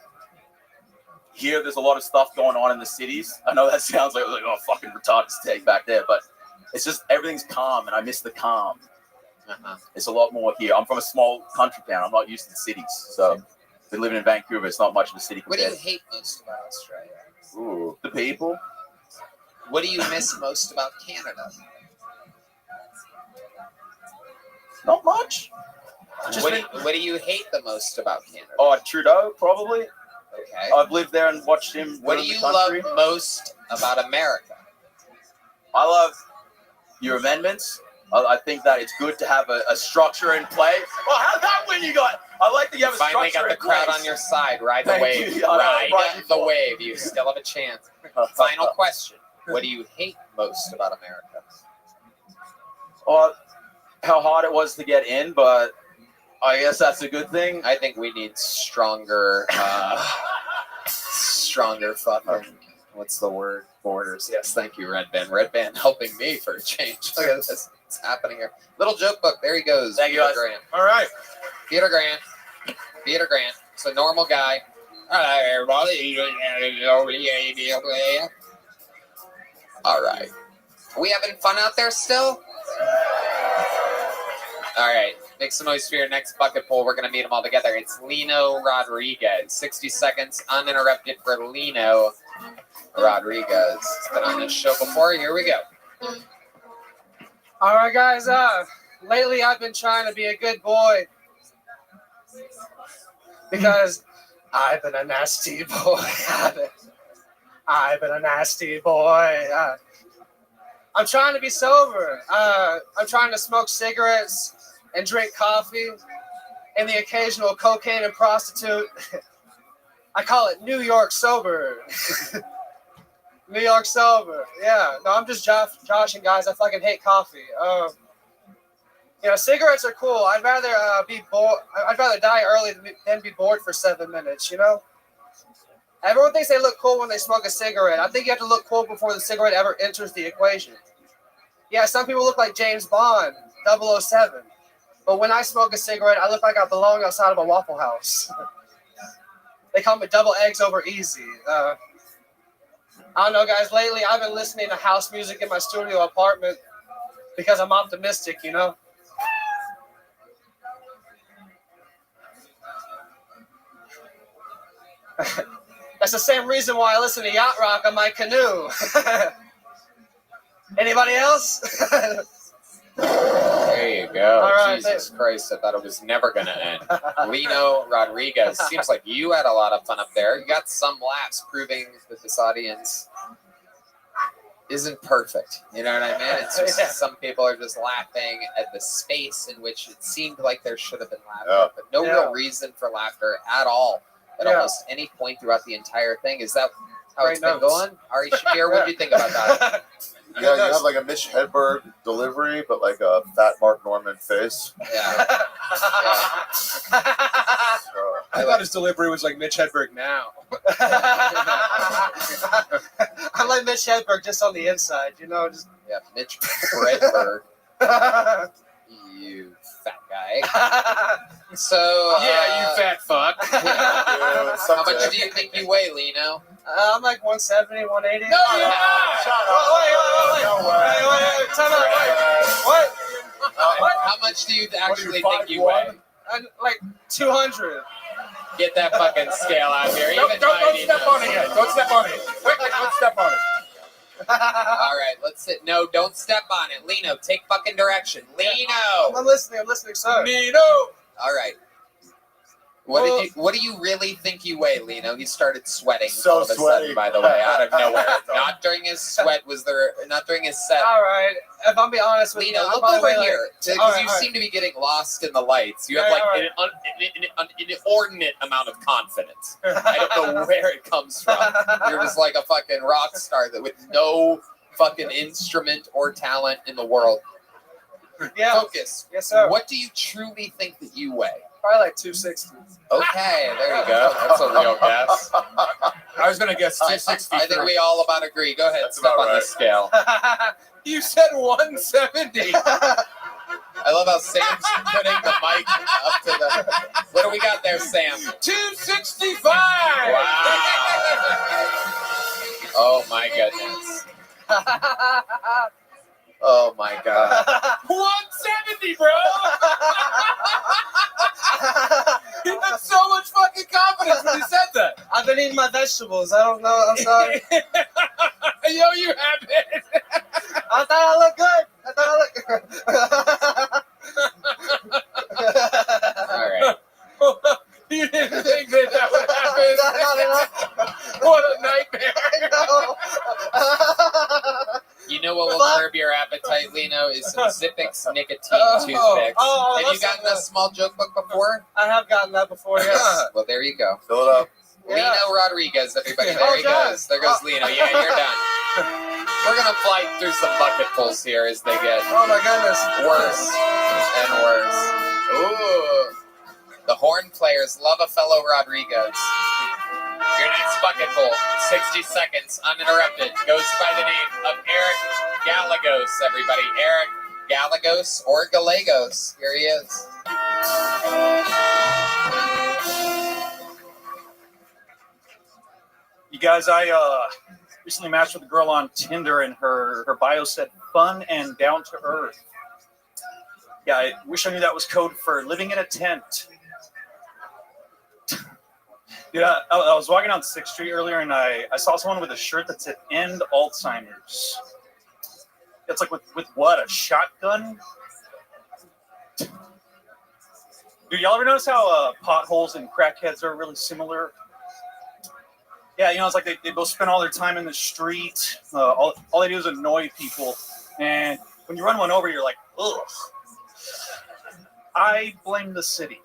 Speaker 20: here there's a lot of stuff going on in the cities. I know that sounds like fucking retarded to take back there, but it's just everything's calm, and I miss the calm. It's a lot more here. I'm from a small country town. I'm not used to the cities. So, been living in Vancouver. It's not much of a city
Speaker 2: What do
Speaker 20: compared.
Speaker 2: you hate most about Australia?
Speaker 20: Ooh, the people.
Speaker 2: What do you miss most about Canada?
Speaker 20: Not much.
Speaker 2: What do you hate the most about Canada?
Speaker 20: Oh, Trudeau, probably.
Speaker 2: Okay.
Speaker 20: I've lived there and watched him.
Speaker 2: What do
Speaker 20: run the
Speaker 2: you
Speaker 20: country.
Speaker 2: love most about America?
Speaker 20: I love your amendments. I think that it's good to have a structure in place. Well, how's that win you got? I like that you have a
Speaker 2: Finally
Speaker 20: structure
Speaker 2: got the
Speaker 20: in
Speaker 2: crowd
Speaker 20: place.
Speaker 2: on your side. Ride the
Speaker 20: Thank
Speaker 2: wave.
Speaker 20: you.
Speaker 2: Ride
Speaker 20: Right
Speaker 2: the wave. You still have a chance. Final question. What do you hate most about America?
Speaker 20: Well, how hard it was to get in, but I guess that's a good thing.
Speaker 2: I think we need stronger fucking, what's the word? Borders. Yes, thank you, Red Ben. Red Ben helping me for a change. Look at this. What's happening here? Little joke book. There he goes.
Speaker 20: Thank you,
Speaker 2: Peter
Speaker 20: guys.
Speaker 2: Grant.
Speaker 20: All right.
Speaker 2: Peter Grant. Peter Grant. It's a normal guy. All right, everybody. All right. We having fun out there still? All right. Make some noise for your next bucket pool. We're going to meet them all together. It's Lino Rodriguez. 60 seconds uninterrupted for Lino Rodriguez. He's been on this show before. Here we go.
Speaker 5: All right, guys. Lately I've been trying to be a good boy because I've been a nasty boy. I've been a nasty boy. I'm trying to be sober. I'm trying to smoke cigarettes and drink coffee and the occasional cocaine and prostitute. I call it New York sober. New York sober. Yeah. No, I'm just joshing, guys. I fucking hate coffee. Cigarettes are cool. I'd rather be bored. I'd rather die early than be bored for 7 minutes. Everyone thinks they look cool when they smoke a cigarette. I think you have to look cool before the cigarette ever enters the equation. Yeah, some people look like James Bond, 007. But when I smoke a cigarette, I look like I belong outside of a Waffle House. They call me double eggs over easy. I don't know, guys. Lately, I've been listening to house music in my studio apartment because I'm optimistic, That's the same reason why I listen to yacht rock on my canoe. Anybody else?
Speaker 2: There you go.
Speaker 5: All right,
Speaker 2: Jesus Christ, I thought it was never going to end. Lino Rodriguez. Seems like you had a lot of fun up there. You got some laughs proving that this audience isn't perfect. You know what I mean? It's just some people are just laughing at the space in which it seemed like there should have been laughter, but no real reason for laughter at all at almost any point throughout the entire thing. Is that how it's been going? Ari Shafir, what do you think about that?
Speaker 14: Yeah, you have like a Mitch Hedberg delivery, but like a fat Mark Norman face.
Speaker 2: Yeah.
Speaker 12: I thought his delivery was like Mitch Hedberg now.
Speaker 5: I'm like Mitch Hedberg just on the inside, Just...
Speaker 2: Yeah, Mitch Hedberg. You fat guy. So
Speaker 12: you fat fuck.
Speaker 2: How much do you think you weigh, Lino?
Speaker 5: I'm like 170, 180.
Speaker 2: No, you're not. Shut up.
Speaker 5: Wait. Time out. What?
Speaker 2: How much do you actually think you weigh?
Speaker 5: Like 200.
Speaker 2: Get that fucking scale out here.
Speaker 12: Don't step on it yet. Don't step on it. Wait, don't step on it.
Speaker 2: All right, let's sit. No, don't step on it. Lino, take fucking direction. Lino.
Speaker 5: I'm listening, sir.
Speaker 12: Lino.
Speaker 2: All right. What do you really think you weigh, Lino? He started sweating all of a sudden, by the way, out of nowhere. Not during his sweat. Not during his set.
Speaker 5: All right. If I'm being honest with
Speaker 2: Lino,
Speaker 5: you,
Speaker 2: look over here. Because you seem to be getting lost in the lights. You have an inordinate amount of confidence. I don't know where it comes from. You're just like a fucking rock star with no fucking instrument or talent in the world.
Speaker 5: Yeah.
Speaker 2: Focus.
Speaker 5: Yes, sir.
Speaker 2: What do you truly think that you weigh?
Speaker 5: Probably like 260.
Speaker 2: Okay, there you go. That's a real guess.
Speaker 12: I was gonna guess 260.
Speaker 2: I think we all about agree. Go ahead, step on the scale.
Speaker 12: You said 170.
Speaker 2: I love how Sam's putting the mic up to the... What do we got there, Sam?
Speaker 12: 265.
Speaker 2: Wow. Oh, my goodness. Oh, my God.
Speaker 12: 170. 50, bro. He had so much fucking confidence when he said that.
Speaker 16: I've been eating my vegetables. I don't know. I'm sorry.
Speaker 12: Yo, you haven't.
Speaker 16: I thought I looked good.
Speaker 2: All right.
Speaker 12: You didn't think that would happen. What a nightmare.
Speaker 2: You know what will curb your appetite, Lino, is some Zippix nicotine toothpicks. Have you gotten a small joke book before?
Speaker 16: I have gotten that before, yes.
Speaker 2: Well, there you go.
Speaker 14: Fill it up.
Speaker 2: Lino Rodriguez, everybody. There he goes. There goes Lino. Yeah, you're done. We're going to fly through some bucketfuls here as they get
Speaker 12: Oh my goodness.
Speaker 2: worse and worse. Ooh. The horn players love a fellow Rodriguez. Your next bucketful, 60 seconds, uninterrupted, goes by the name of Eric Gallegos, everybody. Eric Gallegos or Gallegos. Here he is.
Speaker 21: You guys, I recently matched with a girl on Tinder, and her bio said fun and down to earth. Yeah, I wish I knew that was code for living in a tent. Dude, I was walking down 6th Street earlier, and I saw someone with a shirt that said "End Alzheimer's." It's like with what? A shotgun? Dude, y'all ever notice how potholes and crackheads are really similar? Yeah, you know, it's like they both spend all their time in the street. All they do is annoy people. And when you run one over, you're like, ugh. I blame the city.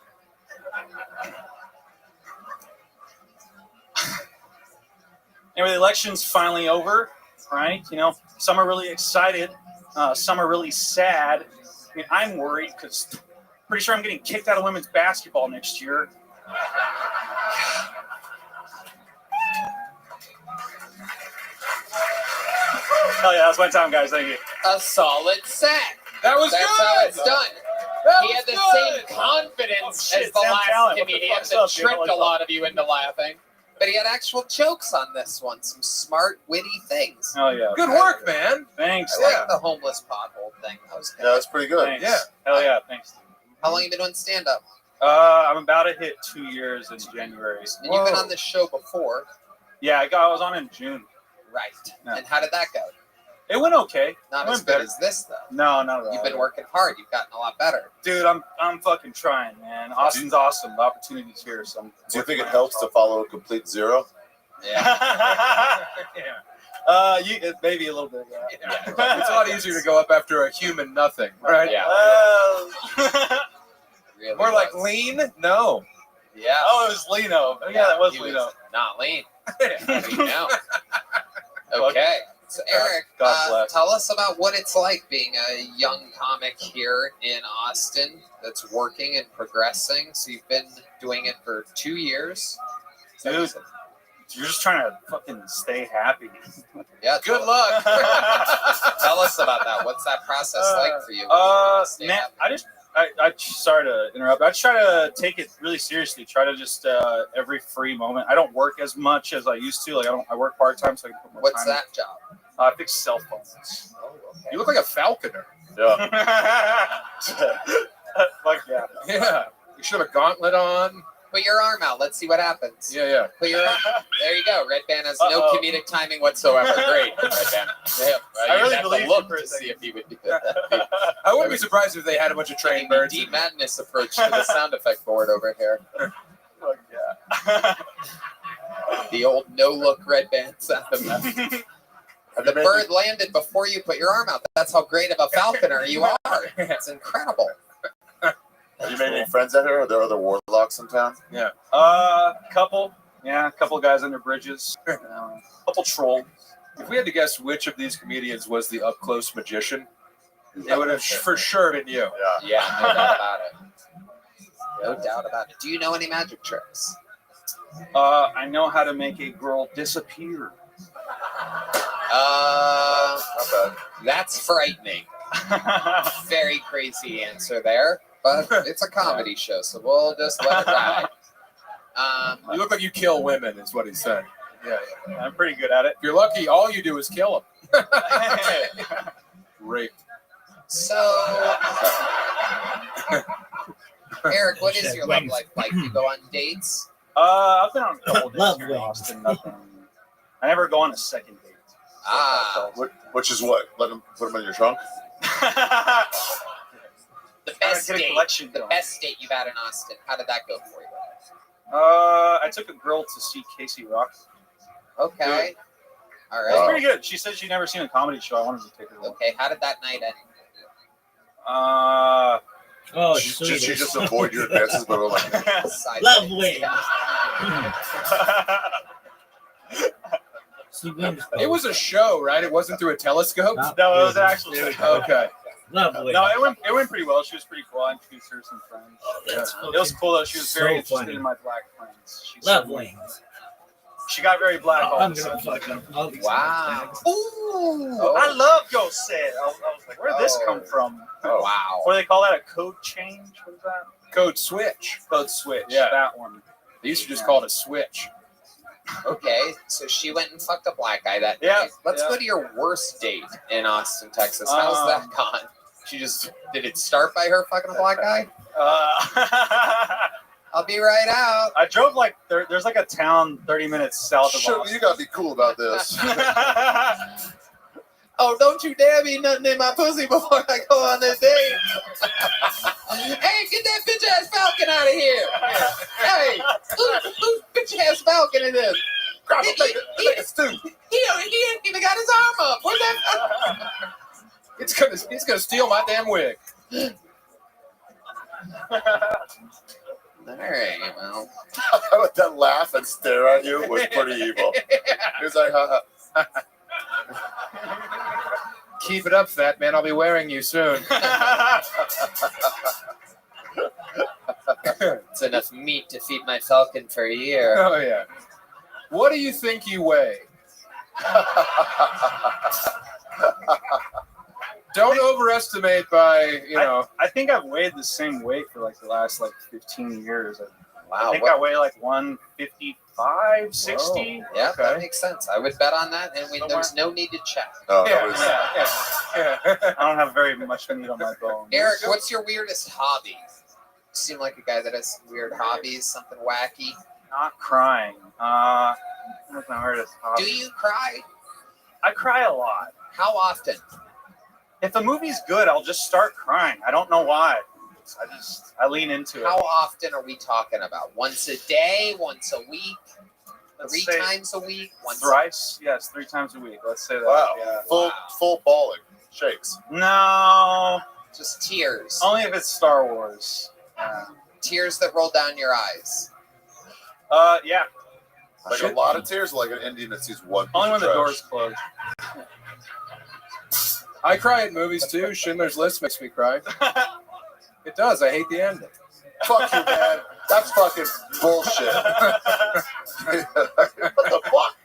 Speaker 21: Anyway, the election's finally over, right? You know, some are really excited. Some are really sad. I mean, I'm worried because pretty sure I'm getting kicked out of women's basketball next year. Hell yeah, that's my time, guys. Thank you.
Speaker 2: A solid set.
Speaker 12: That was
Speaker 2: That's
Speaker 12: good.
Speaker 2: how it's done.
Speaker 12: That
Speaker 2: He had the
Speaker 12: was
Speaker 2: same confidence
Speaker 21: Oh, shit,
Speaker 2: as the
Speaker 21: Sam
Speaker 2: last
Speaker 21: Talent. What the
Speaker 2: comedian
Speaker 21: fuck's
Speaker 2: that
Speaker 21: up, dude?
Speaker 2: tricked a lot of you into laughing. But he had actual jokes on this one. Some smart, witty things.
Speaker 21: Hell yeah.
Speaker 12: Good work, man.
Speaker 21: Thanks.
Speaker 2: I like the homeless pothole thing. That was good.
Speaker 14: Yeah, that's pretty good.
Speaker 21: Thanks.
Speaker 12: Yeah.
Speaker 21: Hell yeah, thanks.
Speaker 2: How long you been doing stand-up?
Speaker 21: I'm about to hit 2 years in January.
Speaker 2: And you've been on this show before.
Speaker 21: Yeah, I was on in June.
Speaker 2: Right.
Speaker 21: Yeah.
Speaker 2: And how did that go?
Speaker 21: It went okay.
Speaker 2: Not
Speaker 21: It
Speaker 2: as
Speaker 21: went
Speaker 2: good
Speaker 21: better.
Speaker 2: as this, though.
Speaker 21: No, not at all.
Speaker 2: You've been working hard. You've gotten a lot better.
Speaker 21: Dude, I'm fucking trying, man. Austin's awesome. The opportunity's here. So I'm
Speaker 14: Do you think it
Speaker 21: working
Speaker 14: helps to follow a complete zero?
Speaker 2: Yeah.
Speaker 21: yeah. Maybe a little bit. Yeah.
Speaker 12: It's a lot easier to go up after a human nothing, right?
Speaker 2: Yeah. Really
Speaker 12: More like
Speaker 2: was.
Speaker 12: lean? No.
Speaker 2: Yeah.
Speaker 21: Oh, it was Lino. Yeah, that was
Speaker 2: he
Speaker 21: Lino.
Speaker 2: not lean. How do you know? Okay. So, Eric,
Speaker 21: God bless.
Speaker 2: tell us about what it's like being a young comic here in Austin that's working and progressing. So you've been doing it for 2 years.
Speaker 21: Dude, you're just trying to fucking stay happy.
Speaker 2: Yeah.
Speaker 12: Good luck.
Speaker 2: Tell us about that. What's that process like for you?
Speaker 21: Man, I sorry to interrupt. I try to take it really seriously. Try to just every free moment. I don't work as much as I used to. Like I work part time, so I can put more
Speaker 2: What's
Speaker 21: time.
Speaker 2: that job?
Speaker 21: I fix cell phones.
Speaker 2: Oh, okay.
Speaker 12: You look like a falconer.
Speaker 14: Yeah.
Speaker 21: Fuck yeah.
Speaker 12: Yeah. You should have a gauntlet on.
Speaker 2: Put your arm out. Let's see what happens.
Speaker 12: Yeah.
Speaker 2: Put your arm. There you go. Red Band has no comedic timing whatsoever. Great, Red Band. Yeah,
Speaker 21: I
Speaker 2: you'd
Speaker 21: really
Speaker 2: have to
Speaker 21: believe
Speaker 2: look
Speaker 21: you for a
Speaker 2: to see
Speaker 21: second.
Speaker 2: if he would do that.
Speaker 12: I wouldn't be surprised if they had a bunch of trained birds.
Speaker 2: Deep Madness approach to the sound effect board over here.
Speaker 21: Fuck yeah.
Speaker 2: The old no-look Red Band sound effect. The bird landed before you put your arm out. That's how great of a falconer you are. It's incredible.
Speaker 14: Have you made any friends out here? Are there other warlocks in town?
Speaker 12: Yeah.
Speaker 21: Couple. Yeah, a couple guys under bridges. Couple trolls.
Speaker 12: If we had to guess which of these comedians was the up-close magician, it would have for sure been you.
Speaker 2: Yeah, no doubt about it. No doubt about it. Do you know any magic tricks?
Speaker 21: I know how to make a girl disappear.
Speaker 2: That's frightening. Very crazy answer there, but it's a comedy show, so we'll just let it ride.
Speaker 12: You look like you kill women, is what he's saying. Yeah.
Speaker 21: I'm pretty good at it.
Speaker 12: If you're lucky, all you do is kill them. Rape.
Speaker 2: So, Eric, what is your love life like? You go on dates?
Speaker 21: I've been on a couple dates here in Austin. Nothing. I never go on a second date.
Speaker 14: Which is what? Let them put them in your trunk.
Speaker 2: The best date you've had in Austin. How did that go for you?
Speaker 21: I took a girl to see Casey Rock.
Speaker 2: Okay. All right.
Speaker 21: It was pretty good. She said she'd never seen a comedy show. I wanted to take her.
Speaker 2: Okay. How did that night end?
Speaker 14: Did she just avoid your advances? But like,
Speaker 13: Lovely.
Speaker 12: It was a show, right? It wasn't through a telescope.
Speaker 21: No, it was actually
Speaker 12: okay.
Speaker 13: Lovely.
Speaker 21: No, it went pretty well. She was pretty cool. I introduced her to some friends. It was cool though. She was very interested in my black friends. She's
Speaker 13: Lovely.
Speaker 21: She got very black all
Speaker 13: I'm
Speaker 21: of a
Speaker 13: gonna
Speaker 21: sudden.
Speaker 13: fuck him.
Speaker 2: Wow.
Speaker 21: Ooh, I love your set. I was like, where did this come from?
Speaker 2: Oh, wow.
Speaker 21: What do they call that? A code change? What is that?
Speaker 12: Code switch.
Speaker 21: Code switch.
Speaker 12: Yeah.
Speaker 21: That one.
Speaker 12: They used to just call it a switch.
Speaker 2: Okay, so she went and fucked a black guy that
Speaker 21: Yeah,
Speaker 2: night. Let's
Speaker 21: yeah.
Speaker 2: go to your worst date in Austin, Texas. How's that gone? Did it start by her fucking a black guy? I'll be right out.
Speaker 21: I drove like there's like a town 30 minutes south of
Speaker 14: Sure,
Speaker 21: Austin.
Speaker 14: you gotta be cool about this.
Speaker 2: Oh, don't you dare be nothing in my pussy before I go on this date. Hey, get that bitch ass Falcon out of here. Hey, whose bitch ass Falcon is this? He ain't even got his arm up. Where's that?
Speaker 12: He's gonna steal my damn wig.
Speaker 2: All right, well.
Speaker 14: That laugh and stare at you was pretty evil. He was like, ha ha.
Speaker 12: Keep it up, fat man. I'll be wearing you soon.
Speaker 2: It's enough meat to feed my Falcon for a year.
Speaker 12: Oh yeah. What do you think you weigh? Don't overestimate by,
Speaker 21: I think I've weighed the same weight for like the last 15 years.
Speaker 2: Wow.
Speaker 21: I think I weigh like 155, 60.
Speaker 2: Yeah, that makes sense. I would bet on that, and there's no need to check.
Speaker 21: Yeah. I don't have very much meat on my bone.
Speaker 2: Eric, what's your weirdest hobby? You seem like a guy that has weird hobbies, something wacky.
Speaker 21: Not crying. What's my weirdest hobby?
Speaker 2: Do you cry?
Speaker 21: I cry a lot.
Speaker 2: How often?
Speaker 21: If the movie's good, I'll just start crying. I don't know why. I lean into it.
Speaker 2: How often are we talking about? Once a day? Once a week? Three times a week?
Speaker 21: Thrice? Yes, 3 times a week. Let's say that.
Speaker 14: Wow.
Speaker 21: Yeah.
Speaker 14: Full bawling. Shakes.
Speaker 21: No.
Speaker 2: Just tears.
Speaker 21: Only if it's Star Wars.
Speaker 2: Tears that roll down your eyes.
Speaker 21: Yeah.
Speaker 14: Like a lot of tears, like an Indian that sees one.
Speaker 21: Only when the
Speaker 14: trash.
Speaker 21: door's closed.
Speaker 12: I cry at movies too. Schindler's List makes me cry. It does. I hate the ending.
Speaker 14: Fuck you, man. That's fucking bullshit. What the fuck?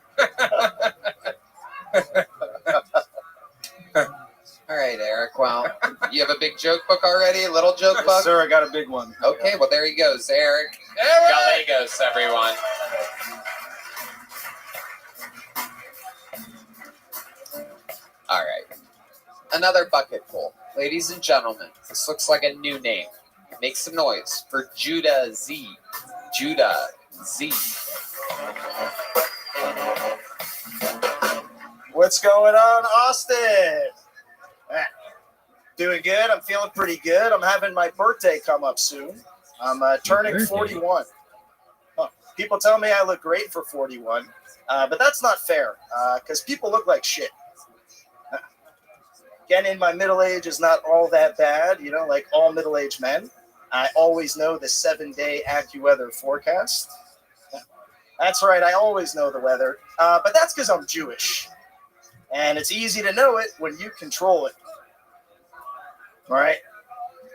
Speaker 2: All right, Eric. Well, you have a big joke book already? A little joke book?
Speaker 21: Yes, sir, I got a big one.
Speaker 2: Okay, well, there he goes, Eric. Gallegos, everyone. All right. Another bucket full. Ladies and gentlemen, this looks like a new name. Make some noise for Judah Z. Judah Z.
Speaker 8: What's going on, Austin? Doing good. I'm feeling pretty good. I'm having my birthday come up soon. I'm turning 41. People tell me I look great for 41, but that's not fair because people look like shit. Getting in my middle age is not all that bad, like all middle-aged men. I always know the 7-day AccuWeather forecast. That's right, I always know the weather, but that's because I'm Jewish. And it's easy to know it when you control it. All right?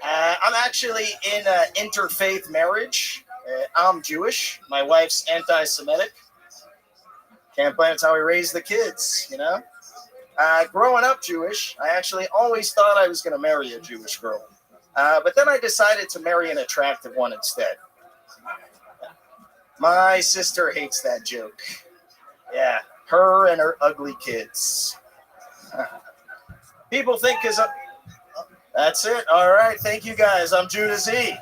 Speaker 8: I'm actually in an interfaith marriage. I'm Jewish. My wife's anti-Semitic. Can't blame, it's how we raise the kids, Growing up Jewish, I actually always thought I was going to marry a Jewish girl. But then I decided to marry an attractive one instead. My sister hates that joke. Yeah, her and her ugly kids. People think
Speaker 16: That's it. All right. Thank you, guys. I'm Judah Z.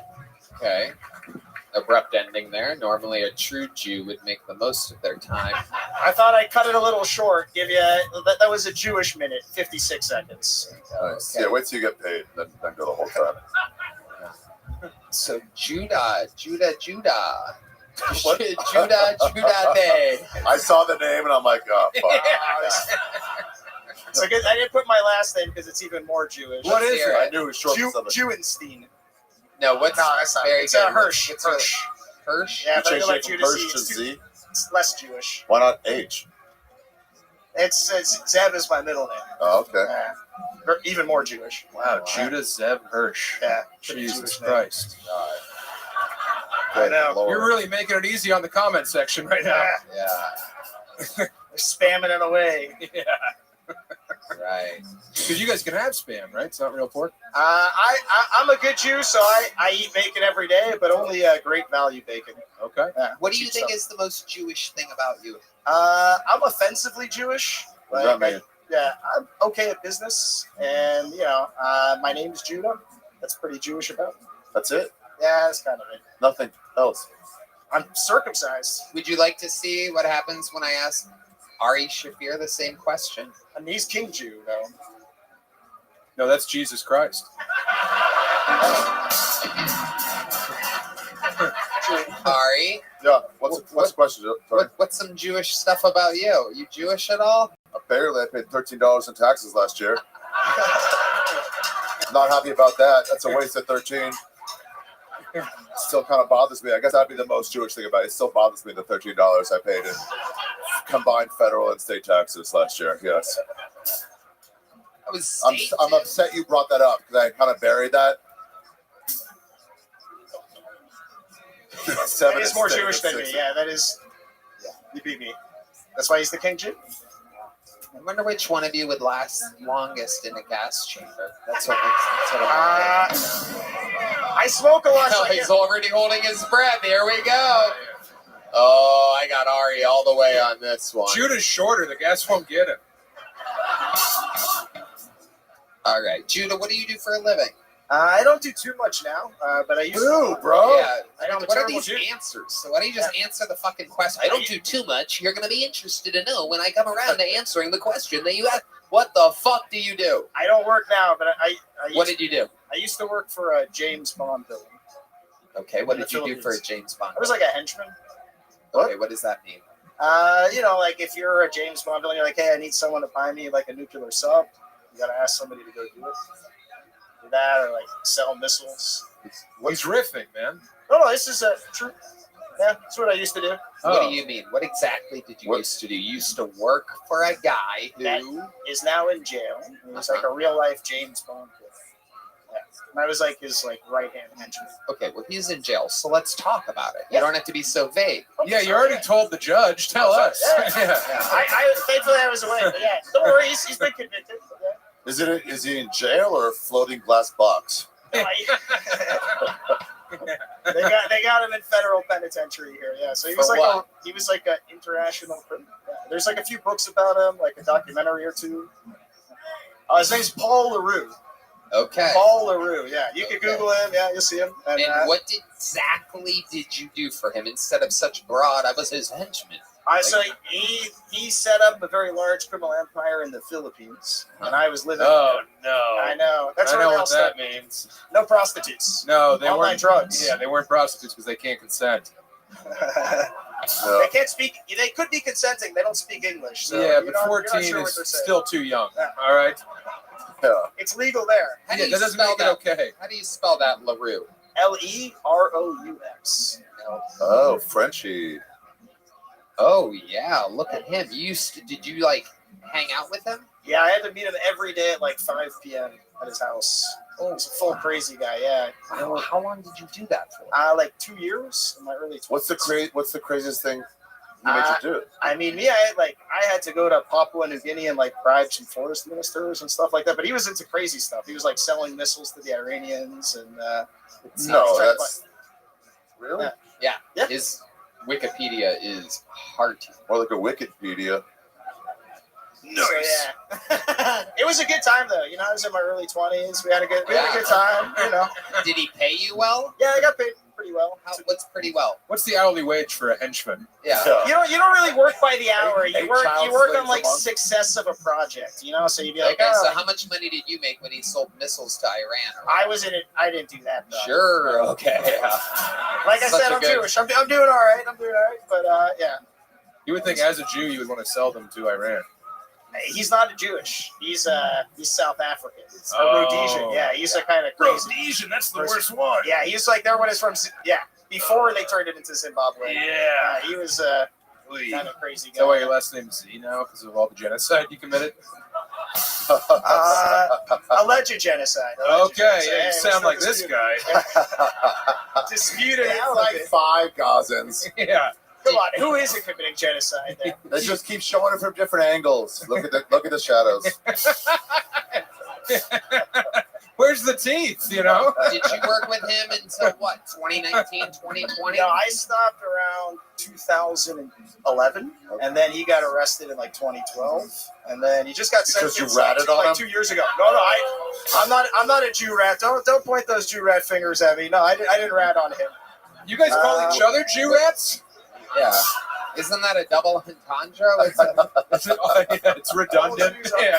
Speaker 2: Okay. Abrupt ending there. Normally, a true Jew would make the most of their time.
Speaker 16: I thought I'd cut it a little short. Give you that was a Jewish minute, 56 seconds.
Speaker 14: Nice. Yeah, wait till you get paid, then go the whole time.
Speaker 2: So Judah.
Speaker 14: What?
Speaker 2: Judah Day.
Speaker 14: I saw the name and I'm like, oh, fuck.
Speaker 16: So I didn't put my last name because it's even more Jewish.
Speaker 14: What is it? I knew it was short for something.
Speaker 16: Jewenstein.
Speaker 2: No, what's
Speaker 16: that's not
Speaker 2: very
Speaker 16: it's
Speaker 2: good.
Speaker 16: Hirsch.
Speaker 2: What's
Speaker 16: Hirsch.
Speaker 2: Hirsch?
Speaker 16: Yeah,
Speaker 14: You
Speaker 16: but I
Speaker 14: changed
Speaker 16: like
Speaker 14: it from
Speaker 16: Judah Z.
Speaker 14: Hirsch to Z?
Speaker 16: It's less Jewish.
Speaker 14: Why not H?
Speaker 16: It's Zev is my middle name.
Speaker 14: Oh, okay.
Speaker 16: Or even more Jewish.
Speaker 12: Wow, Judah Zev Hirsch.
Speaker 16: Yeah.
Speaker 12: Jesus Christ.
Speaker 16: I know.
Speaker 14: Lord.
Speaker 12: You're really making it easy on the comment section right now.
Speaker 2: Yeah.
Speaker 16: They're spamming it away.
Speaker 12: Yeah.
Speaker 2: Right.
Speaker 12: Because you guys can have spam, right? It's not real pork.
Speaker 16: I'm a good Jew, so I eat bacon every day, but only great value bacon.
Speaker 12: Okay.
Speaker 2: What do you
Speaker 16: cheap
Speaker 2: think
Speaker 16: stuff.
Speaker 2: is the most Jewish thing about you?
Speaker 16: I'm offensively Jewish.
Speaker 14: What does that mean?
Speaker 16: Yeah, I'm okay at business, and my name is Judah. That's pretty Jewish about me.
Speaker 14: That's it?
Speaker 16: Yeah, that's kind of it.
Speaker 14: Nothing else.
Speaker 16: I'm circumcised.
Speaker 2: Would you like to see what happens when I ask Ari Shafir the same question?
Speaker 16: And he's King Jew, though.
Speaker 12: No, that's Jesus Christ.
Speaker 2: Ari?
Speaker 14: Yeah, what's the question?
Speaker 2: What's some Jewish stuff about you? You Jewish at all?
Speaker 14: Apparently, I paid $13 in taxes last year. Not happy about that. That's a waste of 13. Still kind of bothers me. I guess that'd be the most Jewish thing about it. It still bothers me the $13 I paid in combined federal and state taxes last year. Yes. I'm upset you brought that up because I kind of buried that.
Speaker 16: That is more Jewish than me. Yeah, that is. Yeah, you beat me. That's why he's the King Jew.
Speaker 2: I wonder which one of you would last longest in a gas chamber. That's what I'm
Speaker 16: I smoke a lot.
Speaker 2: Oh, he's already holding his breath. Here we go. Oh, I got Ari all the way on this one.
Speaker 12: Judah's shorter. The gas won't get him.
Speaker 2: All right. Judah, what do you do for a living?
Speaker 16: I don't do too much now, but I used
Speaker 14: to. Bro.
Speaker 2: Yeah.
Speaker 16: I'm a
Speaker 2: What are
Speaker 16: terrible
Speaker 2: these
Speaker 16: Jew.
Speaker 2: answers? So why don't you just answer the fucking question? I don't do too much. You're going to be interested to know when I come around to answering the question that you asked. What the fuck do you do?
Speaker 16: I don't work now, but
Speaker 2: What did you do?
Speaker 16: I used to work for a James Bond villain.
Speaker 2: Okay, what
Speaker 16: In the
Speaker 2: did you do for a
Speaker 16: Philippines.
Speaker 2: James Bond?
Speaker 16: I was like a henchman.
Speaker 2: Okay, what does that mean?
Speaker 16: Like if you're a James Bond villain, you're like, hey, I need someone to buy me like a nuclear sub. You gotta ask somebody to go do it. Do that or like sell missiles.
Speaker 12: He's riffing, man.
Speaker 16: No, this is true. Yeah, that's what I used to do.
Speaker 2: What do you mean? What exactly did you used to do? You used to work for a guy
Speaker 16: That
Speaker 2: who
Speaker 16: is now in jail. He was like a real life James Bond villain. Yeah. And I was like his right hand henchman.
Speaker 2: Okay, well he's in jail, so let's talk about it. You don't have to be so vague.
Speaker 12: Yeah, you already told the judge. Tell us.
Speaker 16: Yeah. I thankfully I was away. But yeah, don't worry, he's been convicted. Yeah.
Speaker 14: Is he in jail or a floating glass box?
Speaker 16: They got him in federal penitentiary here. Yeah, so he was like an international criminal. Yeah. There's like a few books about him, like a documentary or two. His name's Paul LaRue.
Speaker 2: Okay.
Speaker 16: Paul LaRue. Yeah, you can Google him. Yeah, you'll see him.
Speaker 2: And what exactly did you do for him instead of such broad? I was his henchman.
Speaker 16: So he set up a very large criminal empire in the Philippines, and I was living.
Speaker 12: Oh no!
Speaker 16: I know. That's
Speaker 12: I
Speaker 16: where
Speaker 12: know
Speaker 16: it all
Speaker 12: what
Speaker 16: started.
Speaker 12: that means.
Speaker 16: No prostitutes.
Speaker 12: No, they
Speaker 16: Online
Speaker 12: weren't
Speaker 16: drugs.
Speaker 12: Yeah, they weren't prostitutes because they can't consent.
Speaker 16: They can't speak. They could be consenting. They don't speak English. So
Speaker 12: Yeah,
Speaker 16: you're
Speaker 12: but
Speaker 16: not
Speaker 12: 14
Speaker 16: sure what
Speaker 12: is
Speaker 16: they're saying.
Speaker 12: still too young.
Speaker 16: Yeah.
Speaker 12: All right.
Speaker 14: Yeah.
Speaker 16: It's legal there.
Speaker 2: How do
Speaker 12: Yeah,
Speaker 2: you
Speaker 12: that doesn't
Speaker 2: spell
Speaker 12: make it
Speaker 2: that?
Speaker 12: okay.
Speaker 2: How do you spell that, LaRue?
Speaker 16: LEROUX.
Speaker 14: Oh, Frenchie.
Speaker 2: Oh yeah, look at him. Did you like hang out with him?
Speaker 16: Yeah, I had to meet him every day at like 5 p.m. at his house. Oh, he's a full crazy guy. Yeah.
Speaker 2: How long did you do that for?
Speaker 16: Like 2 years in my early 20s.
Speaker 14: What's the craziest thing you made you do?
Speaker 16: I mean, me, I had to go to Papua New Guinea and like bribe some forest ministers and stuff like that. But he was into crazy stuff. He was like selling missiles to the Iranians and.
Speaker 14: Really?
Speaker 2: Yeah. His Wikipedia is hearty.
Speaker 14: More like a Wikipedia.
Speaker 16: So yeah, it was a good time though. You know, I was in my early 20s. We had a good time. You know.
Speaker 2: Did he pay you well?
Speaker 16: Yeah, I got paid pretty well.
Speaker 2: What's pretty well?
Speaker 12: What's the hourly wage for a henchman?
Speaker 2: Yeah.
Speaker 16: You don't really work by the hour. You work
Speaker 2: child
Speaker 16: on
Speaker 2: slaves
Speaker 16: like
Speaker 2: a month.
Speaker 16: success of a project. You know, so you'd be like,
Speaker 2: Okay,
Speaker 16: oh,
Speaker 2: so how much money did you make when he sold missiles to Iran?
Speaker 16: I was in it. I didn't do that though.
Speaker 2: Sure. Okay. Yeah.
Speaker 16: Like I
Speaker 2: Such
Speaker 16: said,
Speaker 2: a
Speaker 16: I'm
Speaker 2: good-
Speaker 16: Jewish. I'm doing all right. But yeah.
Speaker 12: You would think as a Jew you would want to sell them to Iran.
Speaker 16: He's not a Jewish. He's South African. It's a
Speaker 12: Oh.
Speaker 16: Rhodesian. Yeah, he's a kind of crazy.
Speaker 12: Rhodesian, that's the worst one.
Speaker 16: Yeah, he's like their one is from before they turned it into Zimbabwe.
Speaker 12: Yeah.
Speaker 16: He was kind of crazy
Speaker 12: Is
Speaker 16: guy.
Speaker 12: that why your last name is Z now? Because of all the genocide you committed?
Speaker 16: Alleged genocide.
Speaker 12: Okay, yeah, you sound like this guy.
Speaker 16: Disputed
Speaker 14: It's
Speaker 16: out
Speaker 14: like
Speaker 16: of it.
Speaker 14: 5 Gazans.
Speaker 12: Yeah.
Speaker 16: Come on, who isn't committing genocide there?
Speaker 14: They just keep showing it from different angles. Look at the shadows.
Speaker 12: Where's the teeth, you know?
Speaker 2: Did you work with him until what, 2019, 2020?
Speaker 16: No, I stopped around 2011, and then he got arrested in like 2012, and then he just got
Speaker 14: Because
Speaker 16: sentenced
Speaker 14: you ratted on
Speaker 16: like
Speaker 14: him?
Speaker 16: 2 years ago. No, I'm not a Jew rat. Don't point those Jew rat fingers at me. No, I didn't rat on him.
Speaker 12: You guys call each other Jew rats?
Speaker 2: Yeah. Isn't that a double entendre?
Speaker 12: It's redundant. Yeah.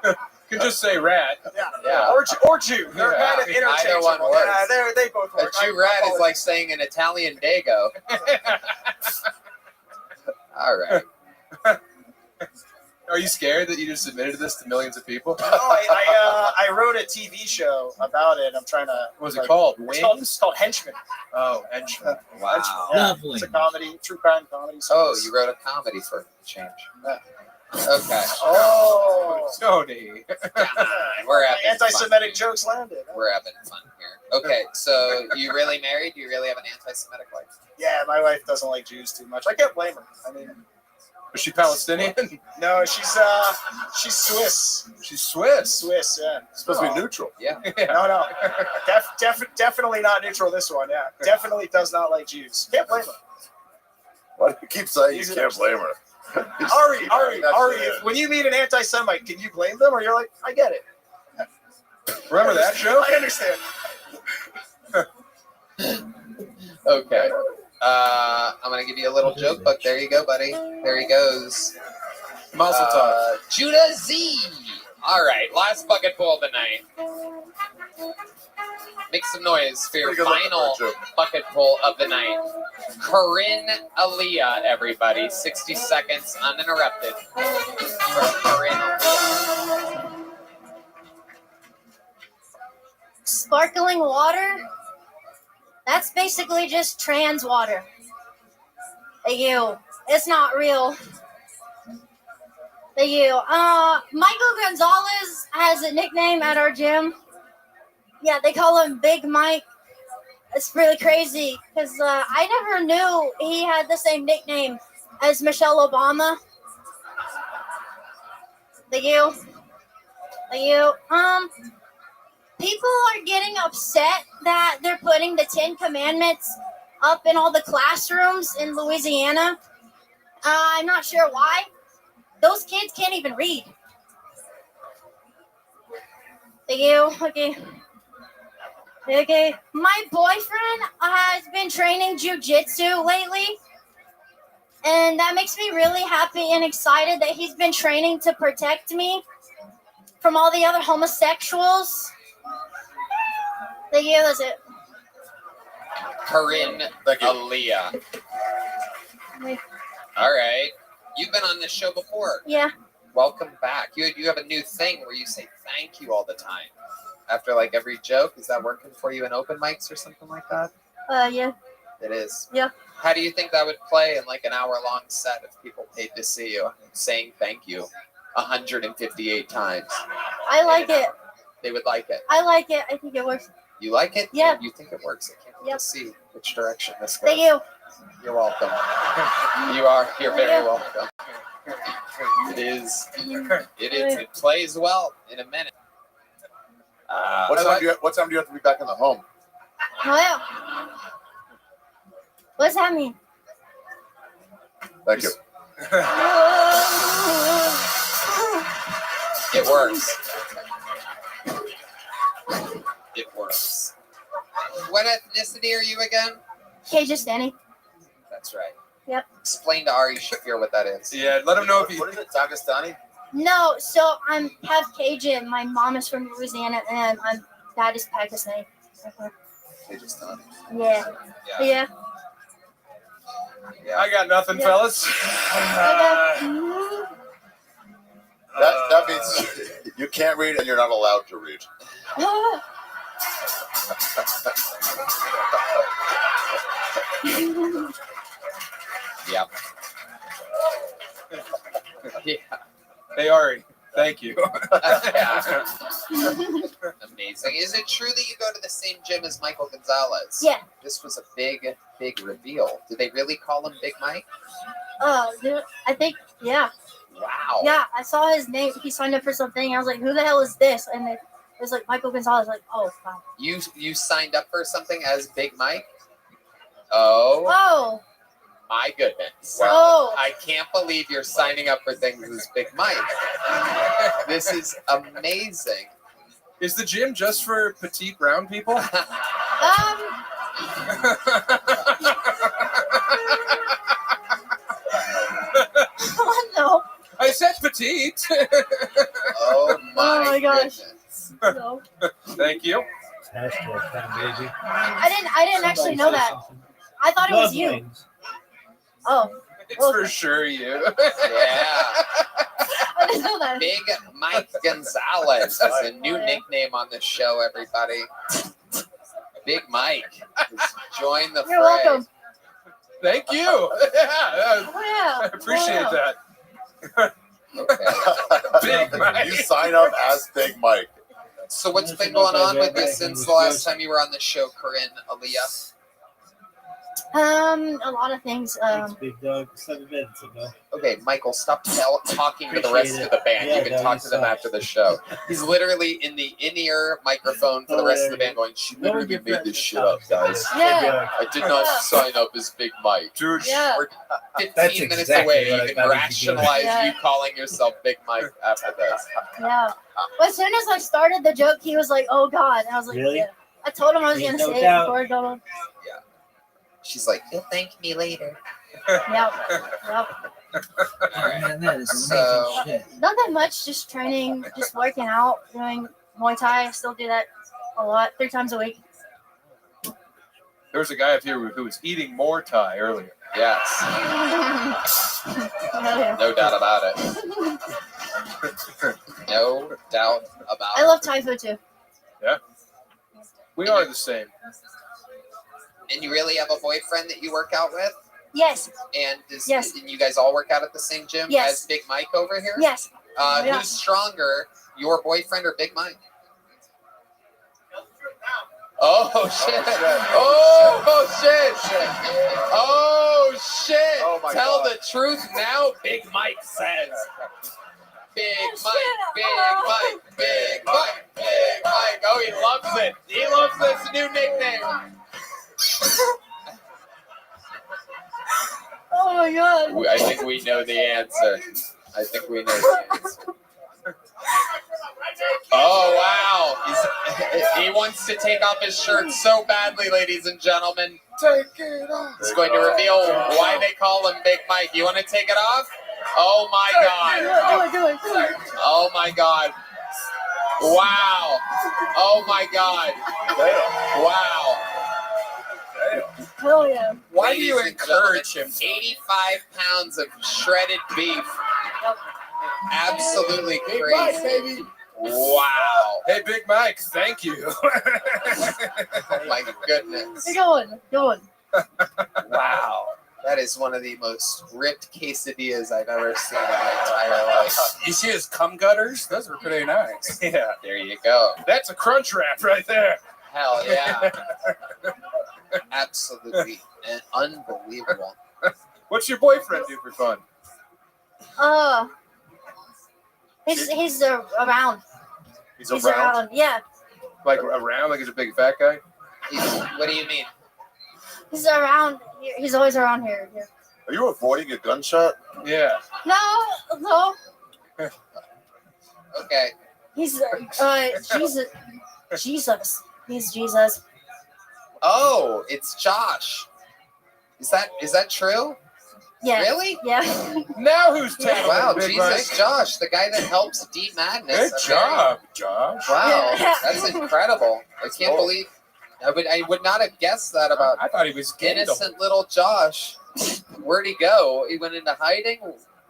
Speaker 12: You can just say rat.
Speaker 2: Yeah.
Speaker 16: Or Jew. They're kind of interchangeable.
Speaker 2: Either one works.
Speaker 16: Yeah, they both
Speaker 2: A
Speaker 16: work.
Speaker 2: Jew rat is like saying an Italian dago. All right.
Speaker 12: Are you scared that you just admitted this to millions of people?
Speaker 16: No, I wrote a TV show about it. I'm trying to.
Speaker 12: What was it called?
Speaker 16: It's called Henchman.
Speaker 12: Oh, Henchman.
Speaker 2: Wow.
Speaker 16: Yeah,
Speaker 13: Lovely.
Speaker 16: it's a comedy, true crime comedy.
Speaker 2: Oh, you wrote a comedy for a change.
Speaker 16: Yeah.
Speaker 2: Okay.
Speaker 16: Oh,
Speaker 12: Tony.
Speaker 2: We're having
Speaker 16: anti-Semitic jokes landed.
Speaker 2: We're having fun here. Okay, so you really married? Do you really have an anti-Semitic wife?
Speaker 16: Yeah, my wife doesn't like Jews too much. I can't blame her. I mean,
Speaker 12: Was she Palestinian?
Speaker 16: no, she's Swiss.
Speaker 12: She's Swiss.
Speaker 16: Swiss, yeah.
Speaker 14: Supposed to be neutral.
Speaker 2: Yeah.
Speaker 16: No. Definitely not neutral. This one, yeah. Definitely does not like Jews. Can't blame her.
Speaker 14: Why do you keep saying you can't blame her?
Speaker 16: Ari, when you meet an anti-Semite, can you blame them? Or you're like, I get it.
Speaker 12: Remember that show?
Speaker 16: I understand.
Speaker 2: Okay. I'm gonna give you a little joke book. There you go, buddy. There he goes.
Speaker 12: Mazel tov.
Speaker 2: Judah Z. All right, last bucket full of the night. Make some noise for your
Speaker 14: Pretty good looking
Speaker 2: final
Speaker 14: for a joke.
Speaker 2: bucket full of the night. Corinne Aaliyah, everybody. 60 seconds uninterrupted. From Corinne Aaliyah.
Speaker 17: Sparkling water? That's basically just trans water. It's not real. Michael Gonzalez has a nickname at our gym. Yeah, they call him Big Mike. It's really crazy because I never knew he had the same nickname as Michelle Obama. People are getting upset that they're putting the 10 Commandments up in all the classrooms in Louisiana. I'm not sure why. Those kids can't even read. Okay. My boyfriend has been training jiu-jitsu lately. And that makes me really happy and excited that he's been training to protect me from all the other homosexuals. That's it.
Speaker 2: Corinne Aaliyah. All right. You've been on this show before.
Speaker 17: Yeah.
Speaker 2: Welcome back. You have a new thing where you say thank you all the time. After like every joke. Is that working for you in open mics or something like that?
Speaker 17: Yeah.
Speaker 2: It is.
Speaker 17: Yeah.
Speaker 2: How do you think that would play in like an hour-long set if people paid to see you saying thank you 158 times?
Speaker 17: I like it.
Speaker 2: They would like it.
Speaker 17: I like it. I think it works.
Speaker 2: You like it?
Speaker 17: Yeah.
Speaker 2: You think it works? I can't wait to see which direction this goes.
Speaker 17: Thank you.
Speaker 2: You're welcome. You're very welcome. It is. It plays well in a minute.
Speaker 14: What time do you have to be back in the home?
Speaker 17: Oh, yeah. What's that mean?
Speaker 14: Thank you.
Speaker 2: It works. It works. What ethnicity are you again?
Speaker 9: Kyrgyzstani.
Speaker 2: That's right.
Speaker 9: Yep.
Speaker 2: Explain to Ari Shafir what that is.
Speaker 12: Yeah, let him know if he.
Speaker 14: What is it, Dagestani?
Speaker 9: No, so I'm half Cajun. My mom is from Louisiana, and my dad is Pakistani.
Speaker 2: Kyrgyzstani.
Speaker 9: Yeah. Yeah.
Speaker 12: I got nothing, fellas.
Speaker 14: That means you can't read and you're not allowed to read.
Speaker 2: Yep. Yeah.
Speaker 12: Hey, Ari, thank you.
Speaker 2: Amazing. Is it true that you go to the same gym as Michael Gonzalez?
Speaker 9: Yeah.
Speaker 2: This was a big, big reveal. Did they really call him Big Mike?
Speaker 9: I think, yeah.
Speaker 2: Wow.
Speaker 9: Yeah, I saw his name. He signed up for something. I was like, who the hell is this? And it was like Michael Gonzalez. Like, oh, wow.
Speaker 2: You signed up for something as Big Mike? Oh.
Speaker 9: Oh.
Speaker 2: My goodness.
Speaker 9: Wow.
Speaker 2: I can't believe you're signing up for things as Big Mike. This is amazing.
Speaker 12: Is the gym just for petite brown people?
Speaker 9: No.
Speaker 12: I said petite.
Speaker 2: Oh
Speaker 9: my gosh.
Speaker 2: No.
Speaker 12: Thank you.
Speaker 9: I didn't actually know that. I thought it was you. Oh.
Speaker 12: It's for sure you.
Speaker 2: Yeah.
Speaker 9: I didn't know that.
Speaker 2: Big Mike Gonzalez is a new nickname on the show, everybody. Big Mike. Join the
Speaker 9: You're
Speaker 2: fray.
Speaker 9: welcome.
Speaker 12: Thank you. I appreciate that.
Speaker 14: Big Mike. You sign up as Big Mike.
Speaker 2: So what's been going on with you since the last time you were on the show, Corinne, Aaliyah?
Speaker 9: A lot of things.
Speaker 13: Big Dog 7 minutes ago.
Speaker 2: Okay, Michael, stop talking to the rest of the band.
Speaker 13: Yeah,
Speaker 2: you can talk to them after the show. He's literally in the in-ear microphone for the rest of the band going, she literally made this shit up, guys.
Speaker 9: Yeah.
Speaker 2: I did not sign up as Big Mike.
Speaker 12: Dude,
Speaker 9: Yeah.
Speaker 2: We're 15
Speaker 13: That's
Speaker 2: minutes
Speaker 13: exactly
Speaker 2: away.
Speaker 13: what I
Speaker 2: You can
Speaker 13: thought he
Speaker 2: rationalize
Speaker 9: did.
Speaker 2: you calling yourself Big Mike after this.
Speaker 9: Yeah. But as soon as I started the joke, he was like, "Oh God!" And I was like,
Speaker 13: Really?
Speaker 9: "Yeah." I told him I was
Speaker 13: Ain't
Speaker 9: gonna
Speaker 13: no
Speaker 9: say
Speaker 13: doubt.
Speaker 9: it before I got on.
Speaker 2: She's like, you'll thank me later.
Speaker 9: Yep. Yep.
Speaker 13: Man, that is
Speaker 2: So,
Speaker 13: amazing shit.
Speaker 9: Not that much. Just training, just working out, doing Muay Thai. I still do that a lot, 3 times a week.
Speaker 12: There was a guy up here who was eating more Thai earlier.
Speaker 2: yes.
Speaker 9: Yeah.
Speaker 2: No doubt about it. No doubt about
Speaker 9: I love Thai food too.
Speaker 12: Yeah. We are the same.
Speaker 2: And you really have a boyfriend that you work out with?
Speaker 9: Yes.
Speaker 2: And
Speaker 9: Yes.
Speaker 2: and you guys all work out at the same gym
Speaker 9: Yes.
Speaker 2: as Big Mike over here?
Speaker 9: Yes. Yeah.
Speaker 2: Who's stronger, your boyfriend or Big Mike? Oh shit! Oh shit! Oh shit!
Speaker 14: Oh my
Speaker 2: Tell
Speaker 14: God.
Speaker 2: the truth now, Big Mike says. Big Mike, Big Mike, Big Mike, Big Mike. Oh, he loves it. He loves this new nickname.
Speaker 9: Oh my God.
Speaker 2: I think we know the answer. I think we know the answer. Oh wow! He wants to take off his shirt so badly, ladies and gentlemen.
Speaker 14: Take it off.
Speaker 2: He's going to reveal why they call him Big Mike. You want to take it off? Oh my God! Oh my God! Wow! Oh my God! Wow!
Speaker 9: Hell yeah.
Speaker 2: Why do you encourage him? 85 pounds of shredded beef. Absolutely crazy. Wow.
Speaker 12: Hey, Big Mike, thank you.
Speaker 2: Oh my goodness.
Speaker 9: Going.
Speaker 2: Wow. That is one of the most ripped quesadillas I've ever seen in my entire life.
Speaker 12: You see his cum gutters? Those are pretty nice. Yeah.
Speaker 2: There you go.
Speaker 12: That's a crunch wrap right there.
Speaker 2: Hell yeah. Absolutely unbelievable.
Speaker 12: What's your boyfriend do for fun?
Speaker 9: He's around.
Speaker 12: He's
Speaker 9: He's
Speaker 12: around?
Speaker 9: around. Yeah.
Speaker 12: Like around? Like he's a big fat guy?
Speaker 2: What do you mean?
Speaker 9: He's around. He's always around here. Yeah.
Speaker 14: Are you avoiding a gunshot?
Speaker 12: Yeah.
Speaker 9: No.
Speaker 2: Okay.
Speaker 9: He's Jesus. Jesus. He's Jesus.
Speaker 2: Oh, it's Josh. Is that true?
Speaker 9: Yeah.
Speaker 2: Really?
Speaker 9: Yeah.
Speaker 12: Now who's tattling
Speaker 2: Wow,
Speaker 12: Big
Speaker 2: Jesus,
Speaker 12: Mike?
Speaker 2: Josh, the guy that helps D Madness.
Speaker 12: Good job, Josh.
Speaker 2: Wow,
Speaker 9: Yeah.
Speaker 2: that's incredible. I can't believe. I would not have guessed that about.
Speaker 12: I thought he was gay.
Speaker 2: Innocent little Josh. Where'd he go? He went into hiding.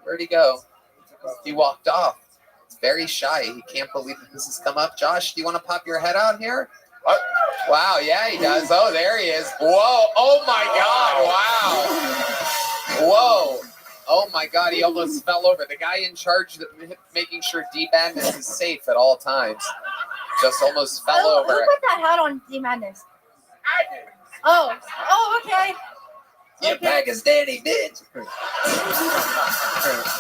Speaker 2: Where'd he go? He walked off. He's very shy. He can't believe that this has come up. Josh, do you want to pop your head out here?
Speaker 20: What?
Speaker 2: Wow, yeah, he does. Oh, there he is. Whoa! Oh my God! Wow! Whoa! Oh my God! He almost fell over. The guy in charge of making sure D Madness is safe at all times just almost fell over.
Speaker 9: Who put that hat on D Madness? I did. Oh, okay.
Speaker 2: You Pakistani bitch.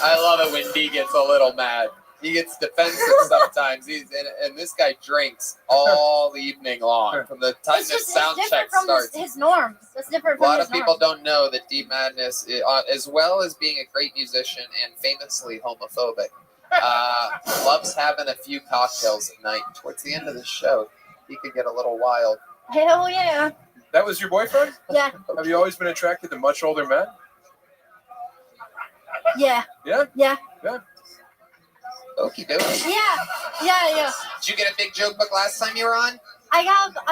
Speaker 2: I love it when D gets a little mad. He gets defensive sometimes. And this guy drinks all evening long from the time the sound check starts.
Speaker 9: His norms. That's different
Speaker 2: A
Speaker 9: from
Speaker 2: lot
Speaker 9: his
Speaker 2: of people
Speaker 9: norms.
Speaker 2: don't know that D Madness, as well as being a great musician and famously homophobic, loves having a few cocktails at night. Towards the end of the show, he could get a little wild.
Speaker 9: Hell yeah.
Speaker 12: That was your boyfriend?
Speaker 9: Yeah.
Speaker 12: Have you always been attracted to much older men?
Speaker 9: Yeah.
Speaker 12: Yeah?
Speaker 9: Yeah.
Speaker 12: Yeah.
Speaker 2: Okie dokie.
Speaker 9: Yeah.
Speaker 2: Did you get a big joke book last time you were on?
Speaker 9: I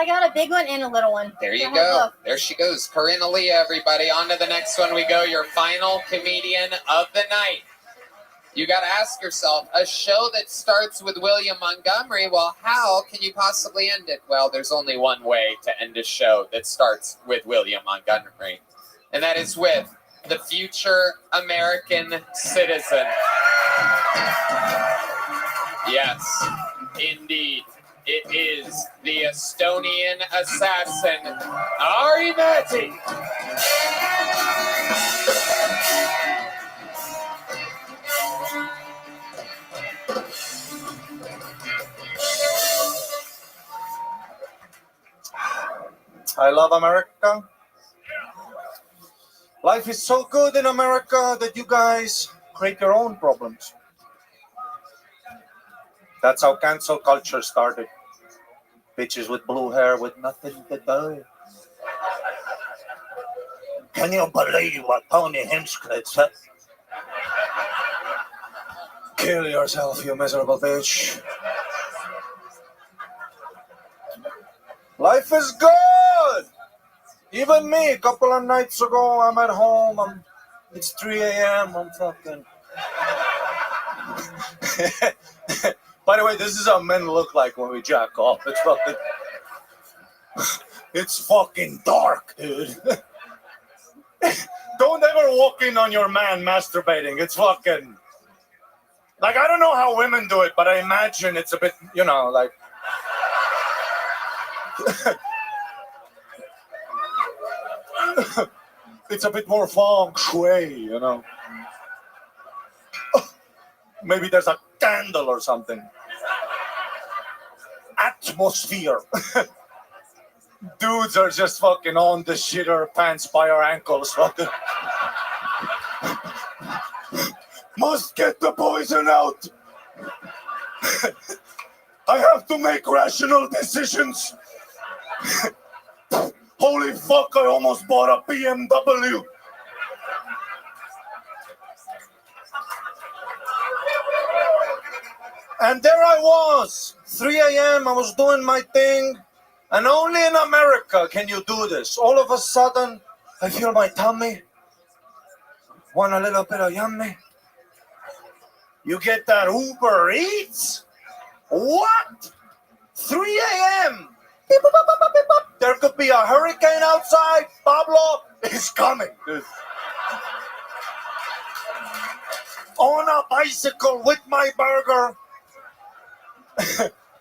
Speaker 9: got a big one and a little one.
Speaker 2: There you
Speaker 9: I have
Speaker 2: go.
Speaker 9: both.
Speaker 2: There she goes. Corinne Aaliyah, everybody. On to the next one we go. Your final comedian of the night. You got to ask yourself, a show that starts with William Montgomery, well, how can you possibly end it? Well, there's only one way to end a show that starts with William Montgomery, and that is with the future American citizen. Yes, indeed. It is the Estonian assassin, Ari Matti.
Speaker 8: I love America. Life is so good in America that you guys create your own problems. That's how cancel culture started. Bitches with blue hair with nothing to do. Can you believe what Tony Hinchcliffe said? Kill yourself, you miserable bitch. Life is good! Even me, a couple of nights ago, I'm at home, it's 3 a.m., I'm fucking... By the way, this is how men look like when we jack off. It's fucking dark, dude. Don't ever walk in on your man masturbating. It's fucking... Like, I don't know how women do it, but I imagine it's a bit, like... It's a bit more feng shui, Maybe there's a candle or something. Atmosphere. Dudes are just fucking on the shitter, pants by our ankles. Fucking. Must get the poison out. I have to make rational decisions. Holy fuck, I almost bought a BMW. And there I was, 3 a.m., I was doing my thing, and only in America can you do this. All of a sudden, I feel my tummy. Want a little bit of yummy? You get that Uber Eats? What? 3 a.m.? There could be a hurricane outside. Pablo is coming. On a bicycle with my burger.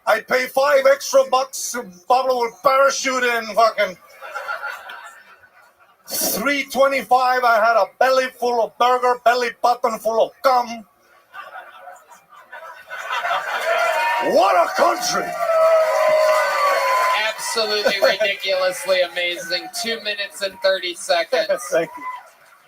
Speaker 8: I pay $5 extra. Pablo will parachute in. Fucking 3:25. I had a belly full of burger, belly button full of cum. What a country!
Speaker 2: Absolutely ridiculously amazing. 2 minutes and 30 seconds.
Speaker 8: Thank you.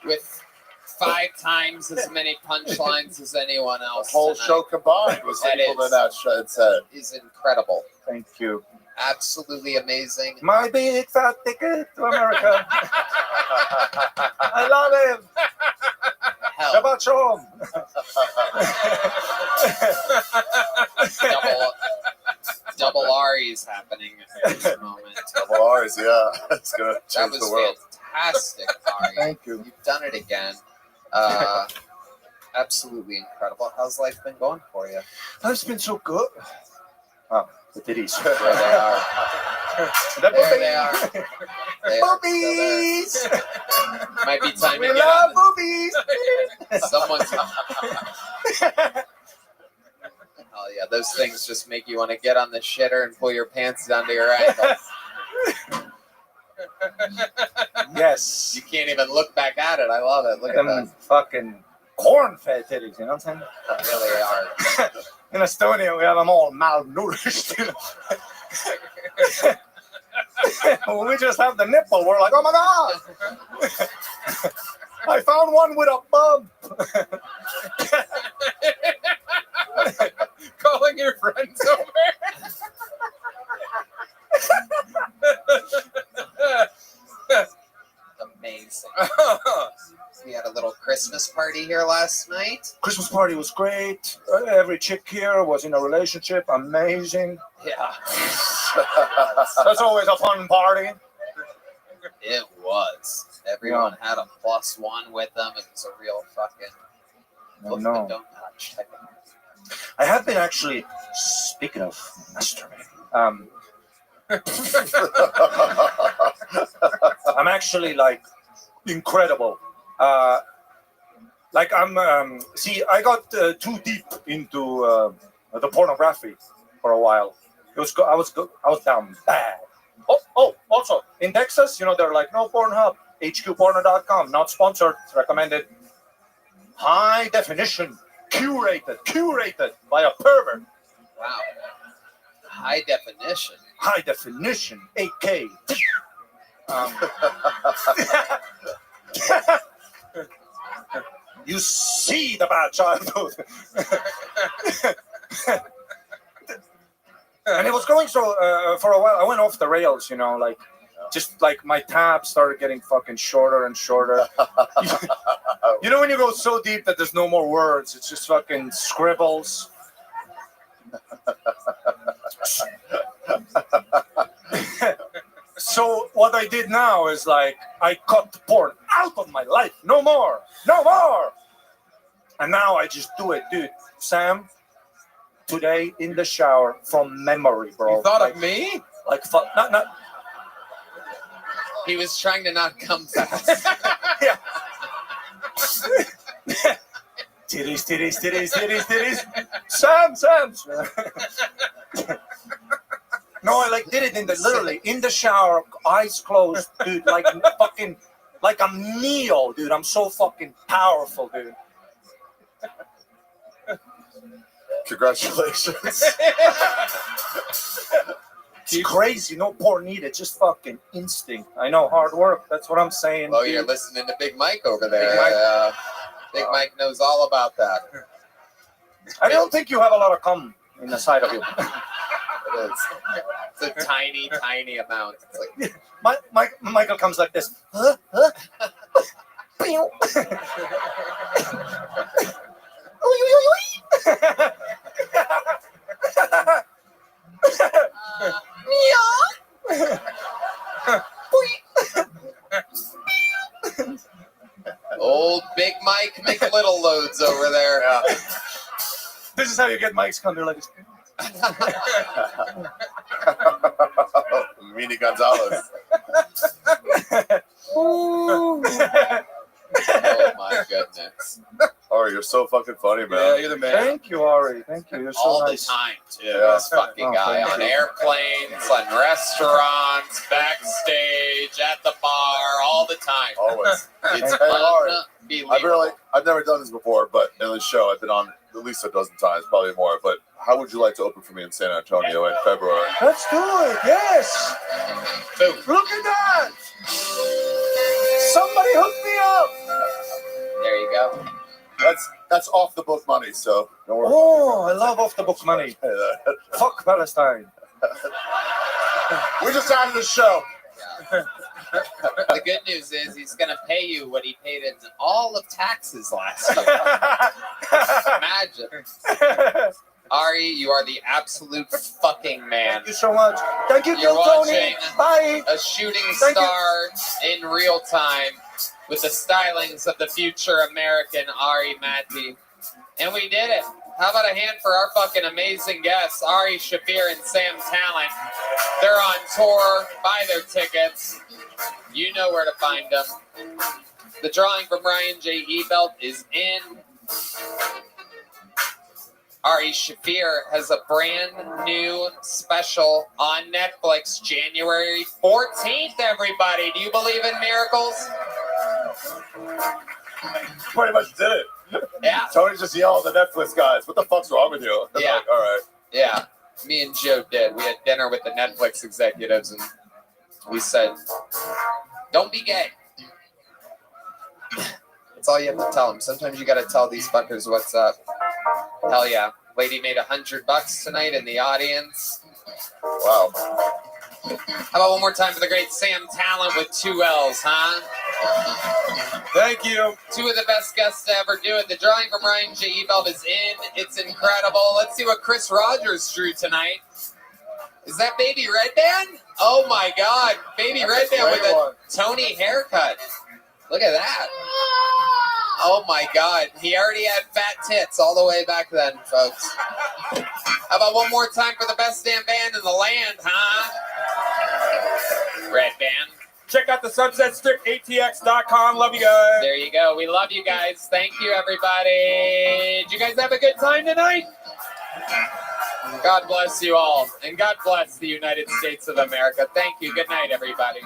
Speaker 2: With 5 times as many punchlines as anyone else.
Speaker 14: The whole
Speaker 2: tonight.
Speaker 14: show combined was equal to that said.
Speaker 2: Is incredible.
Speaker 8: Thank you.
Speaker 2: Absolutely amazing.
Speaker 8: My big fat ticket to America. I love him. Shabbat shalom.
Speaker 2: Double R's happening at this moment.
Speaker 14: Double R's, yeah. It's going to change
Speaker 2: that was
Speaker 14: the world.
Speaker 2: Fantastic, Ari.
Speaker 8: Thank you.
Speaker 2: You've done it again. Absolutely incredible. How's life been going for you?
Speaker 8: Life's been so good. Oh, the titties.
Speaker 2: There they are. There they are. They are
Speaker 8: boobies!
Speaker 2: still there. Might be time
Speaker 8: We
Speaker 2: to get
Speaker 8: love
Speaker 2: on
Speaker 8: boobies!
Speaker 2: Someone's. Oh yeah, those things just make you want to get on the shitter and pull your pants down to your ankles.
Speaker 8: Yes.
Speaker 2: You can't even look back at it. I love it. Look at
Speaker 8: Them
Speaker 2: that.
Speaker 8: fucking corn-fed titties, you know what I'm saying?
Speaker 2: They really are.
Speaker 8: In Estonia, we have them all malnourished. You know? When we just have the nipple, we're like, oh my God! I found one with a bump.
Speaker 12: Calling your friends over.
Speaker 2: Amazing. We had a little Christmas party here last night.
Speaker 8: Christmas party was great. Every chick here was in a relationship. Amazing.
Speaker 2: Yeah.
Speaker 8: That's always a fun party.
Speaker 2: It was. Everyone had a +1 with them. It was a real fucking look but don't touch type of.
Speaker 8: I have been actually, speaking of masturbating, I'm actually like incredible. Like I'm, see, I got too deep into the pornography for a while. It was, I was down bad. Oh, also in Texas, you know, they're like no Pornhub, HQporno.com, not sponsored, recommended. High definition, curated by a pervert.
Speaker 2: Wow. High definition.
Speaker 8: High definition, 8K. You see the bad childhood. And it was going so for a while. I went off the rails, you know, like just like my tabs started getting fucking shorter and shorter. You know when you go so deep that there's no more words, it's just fucking scribbles. So what I did now is like I cut porn out of my life. No more. And now I just do it, dude. Sam, today in the shower from memory, bro.
Speaker 12: You thought of me?
Speaker 8: Like fuck, not.
Speaker 2: He was trying to not come fast.
Speaker 8: Yeah. Titties. Sam. No, I like did it in the literally in the shower, eyes closed, dude. Like fucking, like I'm Neo, dude. I'm so fucking powerful, dude.
Speaker 14: Congratulations.
Speaker 8: It's crazy. No porn needed. Just fucking instinct. I know, hard work. That's what I'm saying.
Speaker 2: Oh,
Speaker 8: dude.
Speaker 2: you're listening to Big Mike over there.
Speaker 8: Big Mike.
Speaker 2: Big Mike knows all about that.
Speaker 8: I don't think you have a lot of cum in the side of you.
Speaker 2: It is. It's a tiny amount. It's like
Speaker 8: Michael comes like this. Pew.
Speaker 2: Old Big Mike make little loads over there.
Speaker 14: Yeah.
Speaker 8: This is how you get Mike's cum. They're like this.
Speaker 14: Mini Gonzalez.
Speaker 2: Oh my goodness.
Speaker 14: Ari, you're so fucking funny, man.
Speaker 12: Yeah, you're the man.
Speaker 8: Thank you, Ari. Thank you. You're so
Speaker 2: All
Speaker 8: nice.
Speaker 2: the time, too.
Speaker 14: Yeah.
Speaker 2: This fucking guy
Speaker 8: thank
Speaker 2: on
Speaker 8: you.
Speaker 2: airplanes, on restaurants, backstage, at the bar, all the time.
Speaker 14: Always.
Speaker 2: It's
Speaker 14: Hey, Ari,
Speaker 2: unbelievable.
Speaker 14: I've never done this before, but in the show I've been on at least a dozen times, probably more. But how would you like to open for me in San Antonio in February?
Speaker 8: Let's do it. Yes.
Speaker 2: Boom.
Speaker 8: Look at that. Somebody hook me up.
Speaker 2: There you
Speaker 14: that's off the book money. So don't worry.
Speaker 8: Oh, I love off the book money. Fuck Palestine.
Speaker 14: We just added a show.
Speaker 2: The good news is he's going to pay you what he paid in all of taxes last year. Imagine. Ari, you are the absolute fucking man.
Speaker 8: Thank you so much. Thank you,
Speaker 2: You're
Speaker 8: Tony.
Speaker 2: watching
Speaker 8: Bye.
Speaker 2: a shooting
Speaker 8: Thank
Speaker 2: star in real time with the stylings of the future American Ari Matti. And we did it. How about a hand for our fucking amazing guests, Ari Shaffir and Sam Talent. They're on tour. Buy their tickets. You know where to find them. The drawing from Ryan J. Ebelt is in. Ari Shaffir has a brand new special on Netflix, January 14th, everybody. Do you believe in miracles?
Speaker 14: Pretty much did it.
Speaker 2: Yeah.
Speaker 14: Tony just yelled at the Netflix guys. What the fuck's wrong with you? I'm
Speaker 2: Yeah.
Speaker 14: like, all right.
Speaker 2: Yeah. Me and Joe did. We had dinner with the Netflix executives and we said, don't be gay. That's all you have to tell them. Sometimes you got to tell these fuckers what's up. Hell yeah. Lady made $100 tonight in the audience.
Speaker 14: Wow.
Speaker 2: How about one more time for the great Sam Talent with 2 L's, huh?
Speaker 12: Thank you.
Speaker 2: 2 of the best guests to ever do it. The drawing from Ryan J. Ebelt is in. It's incredible. Let's see what Chris Rogers drew tonight. Is that Baby Red Band? Oh my God. Baby Red Band with a Tony haircut. Look at that. Oh my God. He already had fat tits all the way back then, folks. How about one more time for the best damn band in the land, huh? Red Band.
Speaker 12: Check out the Sunset Strip, ATX.com. Love you guys.
Speaker 2: There you go. We love you guys. Thank you, everybody. Did you guys have a good time tonight? God bless you all. And God bless the United States of America. Thank you. Good night, everybody.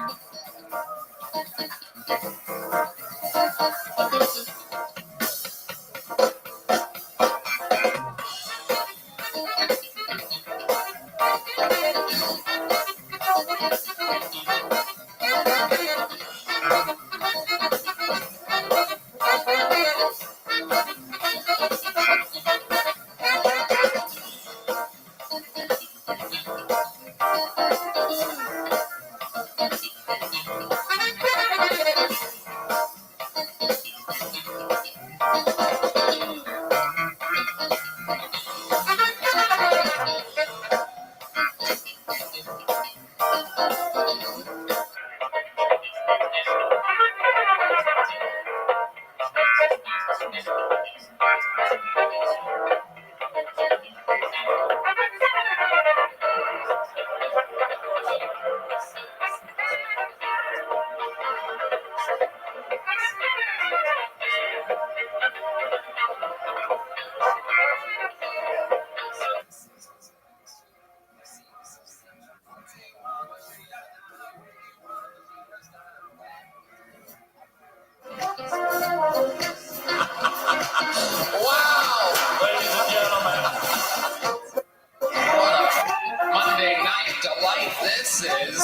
Speaker 2: Monday night delight this is.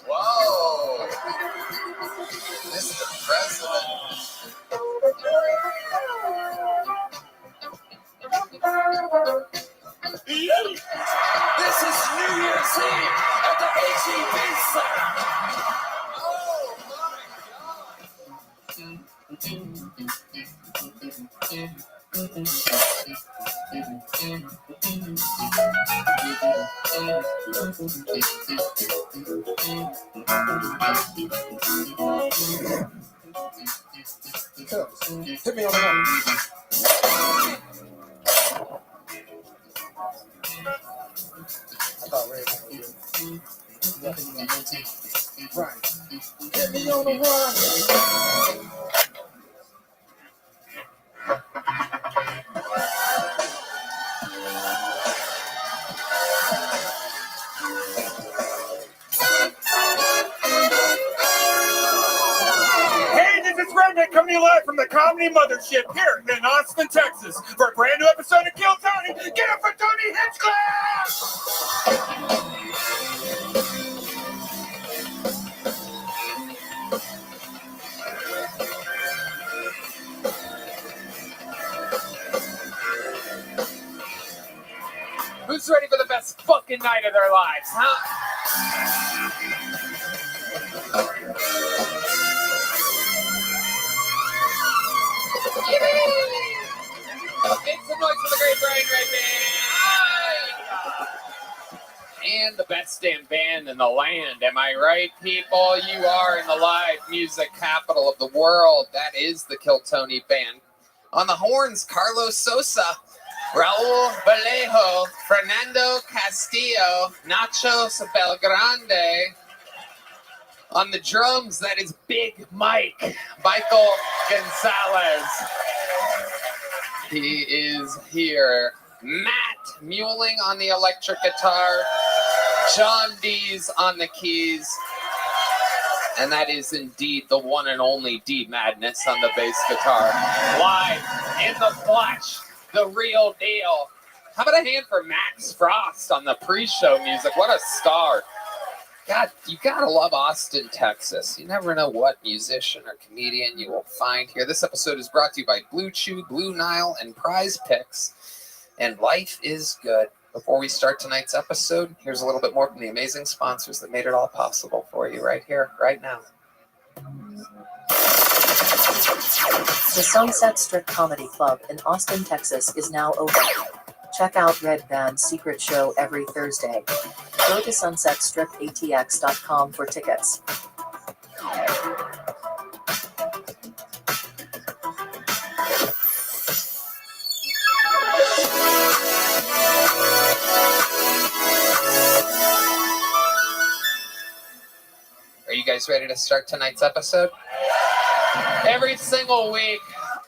Speaker 2: Whoa. Mr. President.
Speaker 4: This is New Year's Eve at the HEB Center.
Speaker 8: Hit me on the line. Right. Hit me on the run.
Speaker 12: Hey, this is Redneck coming to you live from the Comedy Mothership here in Austin, Texas, for a brand new episode of Kill Tony. Get up for Tony Hinchcliffe!
Speaker 2: Who's ready for the best fucking night of their lives, huh? Make some noise for the great Brian Redman! And the best damn band in the land. Am I right, people? You are in the live music capital of the world. That is the Kiltony Band. On the horns, Carlos Sosa, Raul Vallejo, Fernando Castillo, Nachos Belgrande. On the drums, that is Big Mike, Michael Gonzalez. He is here. Matt Muling on the electric guitar, John Dees on the keys, and that is indeed the one and only D Madness on the bass guitar. Live in the flesh, the real deal. How about a hand for Max Frost on the pre-show music? What a star. God, you gotta love Austin, Texas. You never know what musician or comedian you will find here. This episode is brought to you by Blue Chew, Blue Nile, and Prize Picks. And life is good. Before we start tonight's episode, here's a little bit more from the amazing sponsors that made it all possible for you right here, right now.
Speaker 6: The Sunset Strip Comedy Club in Austin, Texas is now open. Check out Red Band's secret show every Thursday. Go to sunsetstripatx.com for tickets.
Speaker 2: Are you guys ready to start tonight's episode? Every single week,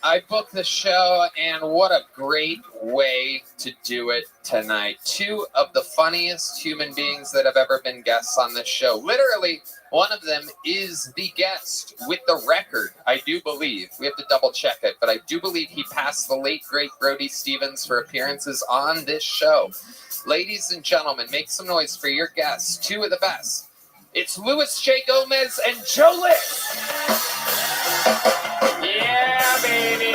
Speaker 2: I book the show, and what a great way to do it tonight. Two of the funniest human beings that have ever been guests on this show. Literally, one of them is the guest with the record, I do believe. We have to double check it, but I do believe he passed the late, great Brody Stevens for appearances on this show. Ladies and gentlemen, make some noise for your guests, two of the best. It's Luis J. Gomez and Joe Liss. Yeah, baby.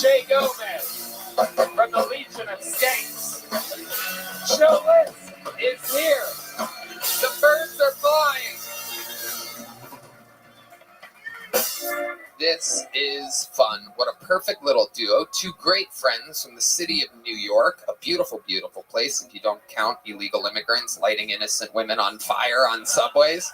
Speaker 2: J. Gomez from the Legion of Skanks. Joe Liss is here. The birds are flying. This is fun. What a perfect little duo. Two great friends from the city of New York. A beautiful, beautiful place if you don't count illegal immigrants lighting innocent women on fire on subways.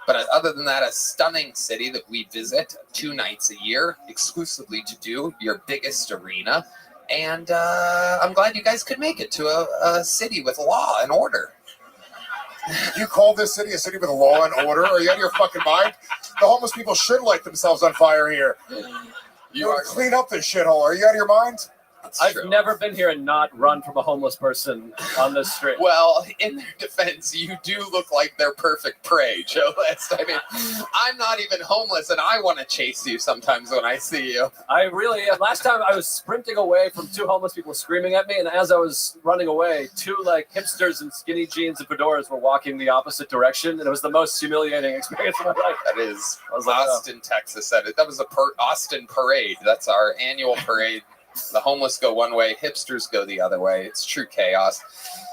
Speaker 2: But other than that, a stunning city that we visit 2 nights a year exclusively to do your biggest arena. And I'm glad you guys could make it to a city with law and order.
Speaker 15: You call this city a city with law and order? Are you out of your fucking mind? The homeless people should light themselves on fire here. You are clean up this shithole. Are you out of your mind?
Speaker 22: I've never been here and not run from a homeless person on the street.
Speaker 2: Well, in their defense, you do look like their perfect prey, Joe Liss. I mean, I'm not even homeless, and I want to chase you sometimes when I see you.
Speaker 22: I really, last time I was sprinting away from 2 homeless people screaming at me, and as I was running away, 2 like hipsters in skinny jeans and fedoras were walking the opposite direction, and it was the most humiliating experience of my life.
Speaker 2: That is Austin, Texas. That was a Austin parade. That's our annual parade. The homeless go one way, hipsters go the other way. It's true chaos.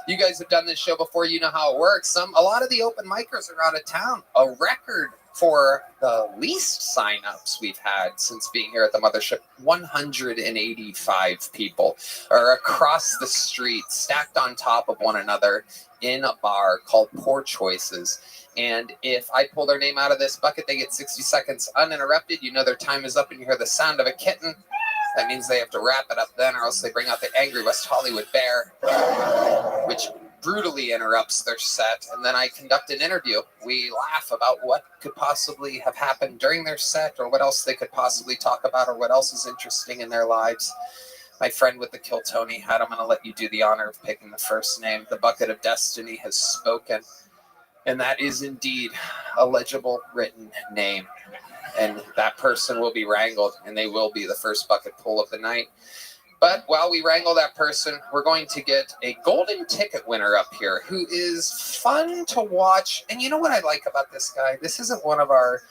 Speaker 2: You guys have done this show before. You know how it works. A lot of the open micers are out of town. A record for the least signups we've had since being here at the mothership. 185 people are across the street, stacked on top of one another in a bar called Poor Choices. And if I pull their name out of this bucket, they get 60 seconds uninterrupted. You know their time is up and you hear the sound of a kitten. That means they have to wrap it up then, or else they bring out the angry West Hollywood bear, which brutally interrupts their set. And then I conduct an interview. We laugh about what could possibly have happened during their set, or what else they could possibly talk about, or what else is interesting in their lives. My friend with the Kiltony hat, I'm going to let you do the honor of picking the first name. The Bucket of Destiny has spoken. And that is indeed a legible written name. And that person will be wrangled, and they will be the first bucket pull of the night. But while we wrangle that person, we're going to get a golden ticket winner up here who is fun to watch. And you know what I like about this guy? This isn't one of our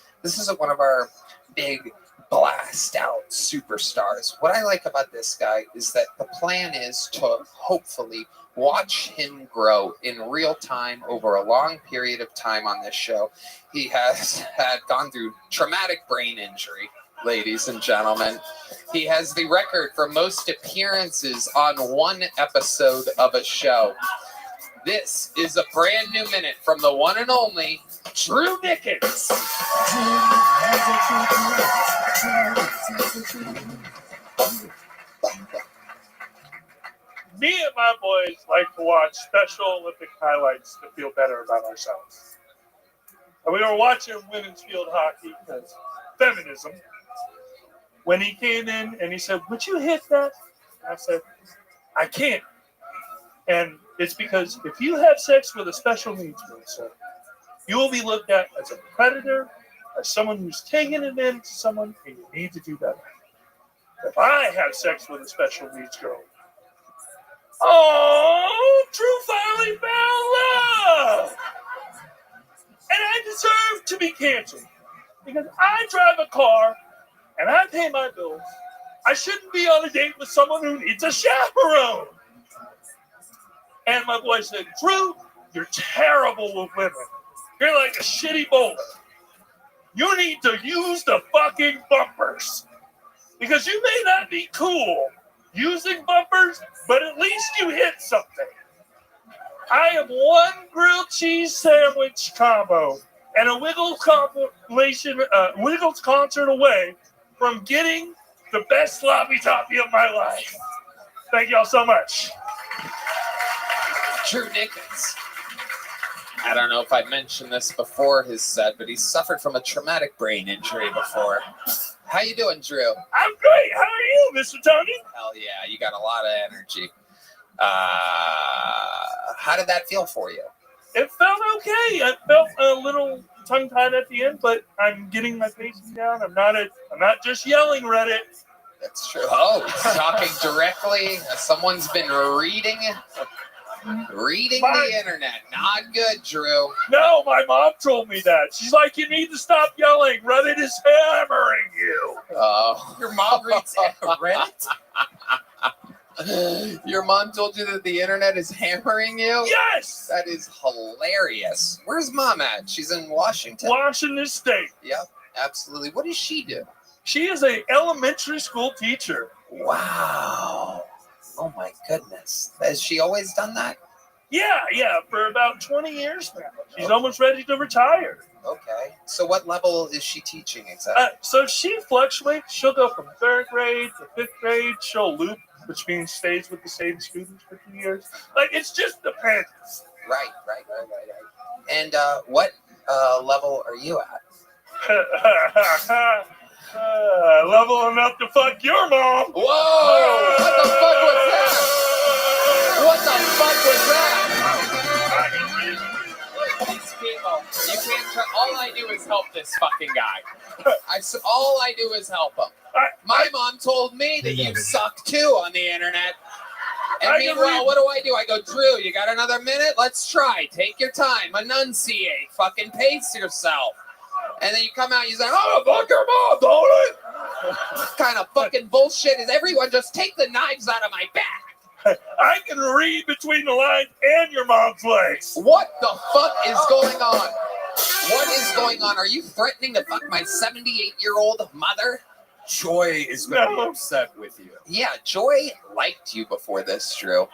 Speaker 2: big blast out superstars. What I like about this guy is that the plan is to hopefully watch him grow in real time over a long period of time on this show. He has gone through traumatic brain injury, ladies and gentlemen. He has the record for most appearances on one episode of a show. This is a brand new minute from the one and only Drew Nickens.
Speaker 3: Me and my boys like to watch Special Olympic highlights to feel better about ourselves. And we were watching women's field hockey because feminism. When he came in and he said, "Would you hit that?" I said, "I can't." And it's because if you have sex with a special needs person, you will be looked at as a predator, as someone who's taking advantage of someone, and you need to do better. If I have sex with a special needs girl, oh, Drew finally found love! And I deserve to be canceled because I drive a car and I pay my bills. I shouldn't be on a date with someone who needs a chaperone. And my boy said, "Drew, you're terrible with women. You're like a shitty bowler. You need to use the fucking bumpers. Because you may not be cool using bumpers, but at least you hit something. I am one grilled cheese sandwich combo and a Wiggles Wiggles concert away from getting the best sloppy toppy of my life." Thank y'all so much.
Speaker 2: Drew Nickens. I don't know if I mentioned this before his set, but he suffered from a traumatic brain injury before. How you doing, Drew?
Speaker 3: I'm great. How are you, Mr. Tony?
Speaker 2: Hell yeah, you got a lot of energy. How did that feel for you?
Speaker 3: It felt okay. I felt a little tongue-tied at the end, but I'm getting my pacing down. I'm not just yelling Reddit.
Speaker 2: That's true. Oh, he's talking directly. Someone's been reading the internet. Not good, Drew.
Speaker 3: No, my mom told me that. She's like, "You need to stop yelling. Reddit is hammering you."
Speaker 2: Oh, your mom reads Reddit? Your mom told you that the internet is hammering you?
Speaker 3: Yes!
Speaker 2: That is hilarious. Where's mom at? She's in Washington?
Speaker 3: Washington State.
Speaker 2: Yep, absolutely. What does she do?
Speaker 3: She is an elementary school teacher.
Speaker 2: Wow. Oh my goodness. Has she always done that?
Speaker 3: Yeah, for about 20 years now. She's almost ready to retire.
Speaker 2: Okay. So what level is she teaching exactly?
Speaker 3: So she fluctuates. She'll go from 3rd grade to 5th grade. She'll loop, which means stays with the same students for 2 years. Like, it's just depends.
Speaker 2: Right. And what level are you at?
Speaker 3: Level enough to fuck your mom.
Speaker 2: Whoa! What the fuck was that? What the fuck was that? These people, you can't try. All I do is help this fucking guy. All I do is help him. My mom told me that you suck too on the internet. And meanwhile, what do? I go, "Drew, you got another minute? Let's try. Take your time. Enunciate. Fucking pace yourself." And then you come out and you say, "Oh, fuck your mom, don't it?" What kind of fucking bullshit is everyone? Just take the knives out of my back.
Speaker 3: I can read between the lines and your mom's legs.
Speaker 2: What the fuck is going on? What is going on? Are you threatening to fuck my 78-year-old mother?
Speaker 4: Joy is going to be upset with you.
Speaker 2: Yeah, Joy liked you before this, Drew.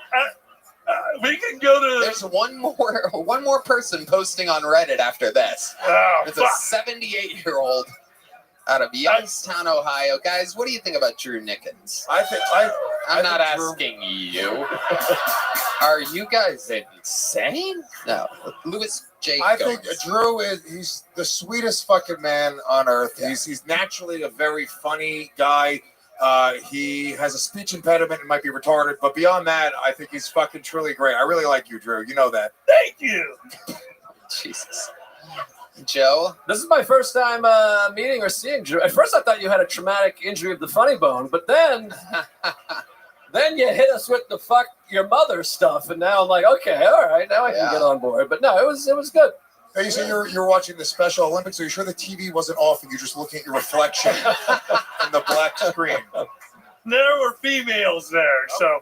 Speaker 3: We can go to.
Speaker 2: There's one more person posting on Reddit after this.
Speaker 3: Oh,
Speaker 2: it's a 78-year-old out of Youngstown, Ohio. Guys, what do you think about Drew Nickens? I'm not asking you. Are you guys insane? No. Louis J.
Speaker 15: I think Drew he's the sweetest fucking man on earth. Yeah. He's naturally a very funny guy. He has a speech impediment and might be retarded, but beyond that, I think he's fucking truly great. I really like you, Drew. You know that.
Speaker 3: Thank you.
Speaker 2: Jesus. Joe?
Speaker 22: This is my first time meeting or seeing Drew. At first I thought you had a traumatic injury of the funny bone, but then you hit us with the fuck your mother stuff, and now I'm like, okay, all right, now I can get on board. But no, it was good.
Speaker 15: Hey, you say you're watching the Special Olympics. Are you sure the TV wasn't off and you're just looking at your reflection? the black screen.
Speaker 3: There were females there, so.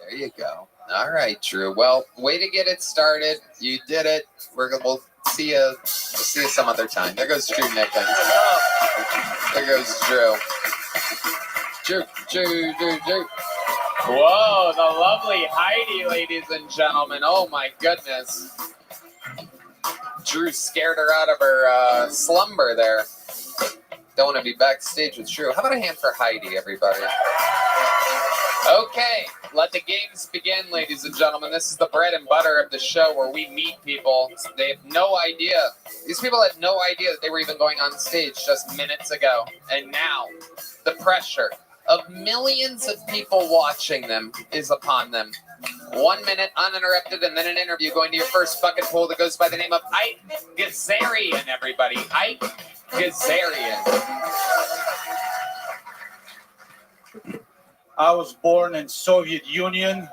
Speaker 2: There you go. All right, Drew. Well, way to get it started. You did it. We'll see you. We'll see you some other time. There goes Drew Nickens. There goes Drew. Drew. Whoa, the lovely Heidi, ladies and gentlemen. Oh my goodness. Drew scared her out of her slumber there. Don't want to be backstage with Drew. How about a hand for Heidi, everybody? Okay, let the games begin, ladies and gentlemen. This is the bread and butter of the show where we meet people. They have no idea. These people had no idea that they were even going on stage just minutes ago. And now, the pressure of millions of people watching them is upon them. 1 minute uninterrupted, and then an interview going to your first bucket pool that goes by the name of Ike Gazarian, everybody. Ike Gazarian.
Speaker 11: I was born in Soviet Union.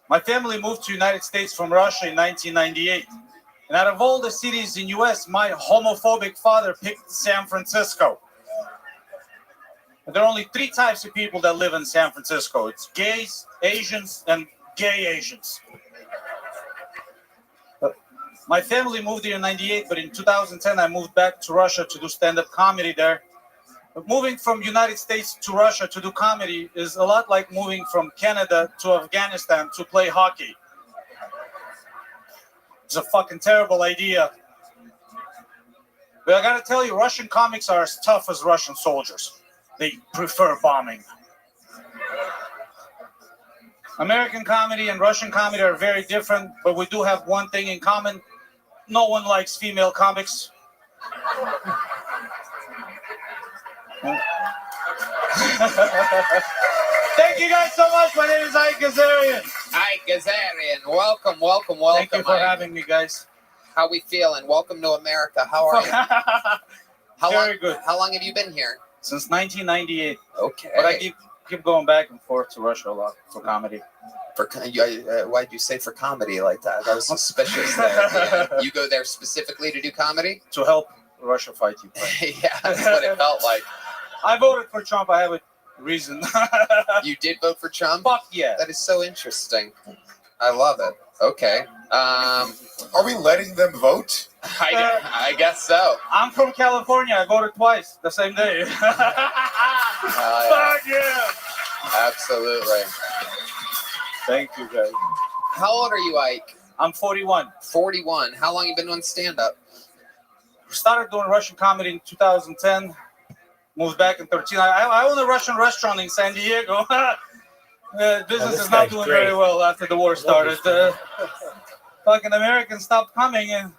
Speaker 11: My family moved to United States from Russia in 1998. And out of all the cities in US, my homophobic father picked San Francisco. There are only 3 types of people that live in San Francisco. It's gays, Asians, and gay Asians. My family moved here in 98, but in 2010, I moved back to Russia to do stand-up comedy there. But moving from United States to Russia to do comedy is a lot like moving from Canada to Afghanistan to play hockey. It's a fucking terrible idea. But I gotta tell you, Russian comics are as tough as Russian soldiers. They prefer bombing. American comedy and Russian comedy are very different, but we do have one thing in common. No one likes female comics. Thank you guys so much. My name is Ike Gazarian.
Speaker 2: Ike Gazarian. Welcome.
Speaker 11: Thank you for having me, guys.
Speaker 2: How we feeling? Welcome to America. How are you?
Speaker 11: Very good.
Speaker 2: How long have you been here?
Speaker 11: Since 1998.
Speaker 2: Okay.
Speaker 11: But I keep going back and forth to Russia a lot for comedy.
Speaker 2: Why'd you say for comedy like that? I was suspicious there. You go there specifically to do comedy?
Speaker 11: To help Russia fight Ukraine.
Speaker 2: Yeah, that's what it felt like.
Speaker 11: I voted for Trump. I have a reason.
Speaker 2: You did vote for Trump?
Speaker 11: Fuck yeah.
Speaker 2: That is so interesting. I love it. Okay.
Speaker 15: Are we letting them vote?
Speaker 2: I guess so.
Speaker 11: I'm from California. I voted twice the same day.
Speaker 2: Fuck
Speaker 11: yeah.
Speaker 2: Absolutely.
Speaker 11: Thank you, guys.
Speaker 2: How old are you, Ike?
Speaker 11: I'm 41.
Speaker 2: 41. How long you been doing stand-up?
Speaker 11: Started doing Russian comedy in 2010. Moved back in 13. I own a Russian restaurant in San Diego. Business is not doing very well after the war started. Fucking Americans stopped coming. And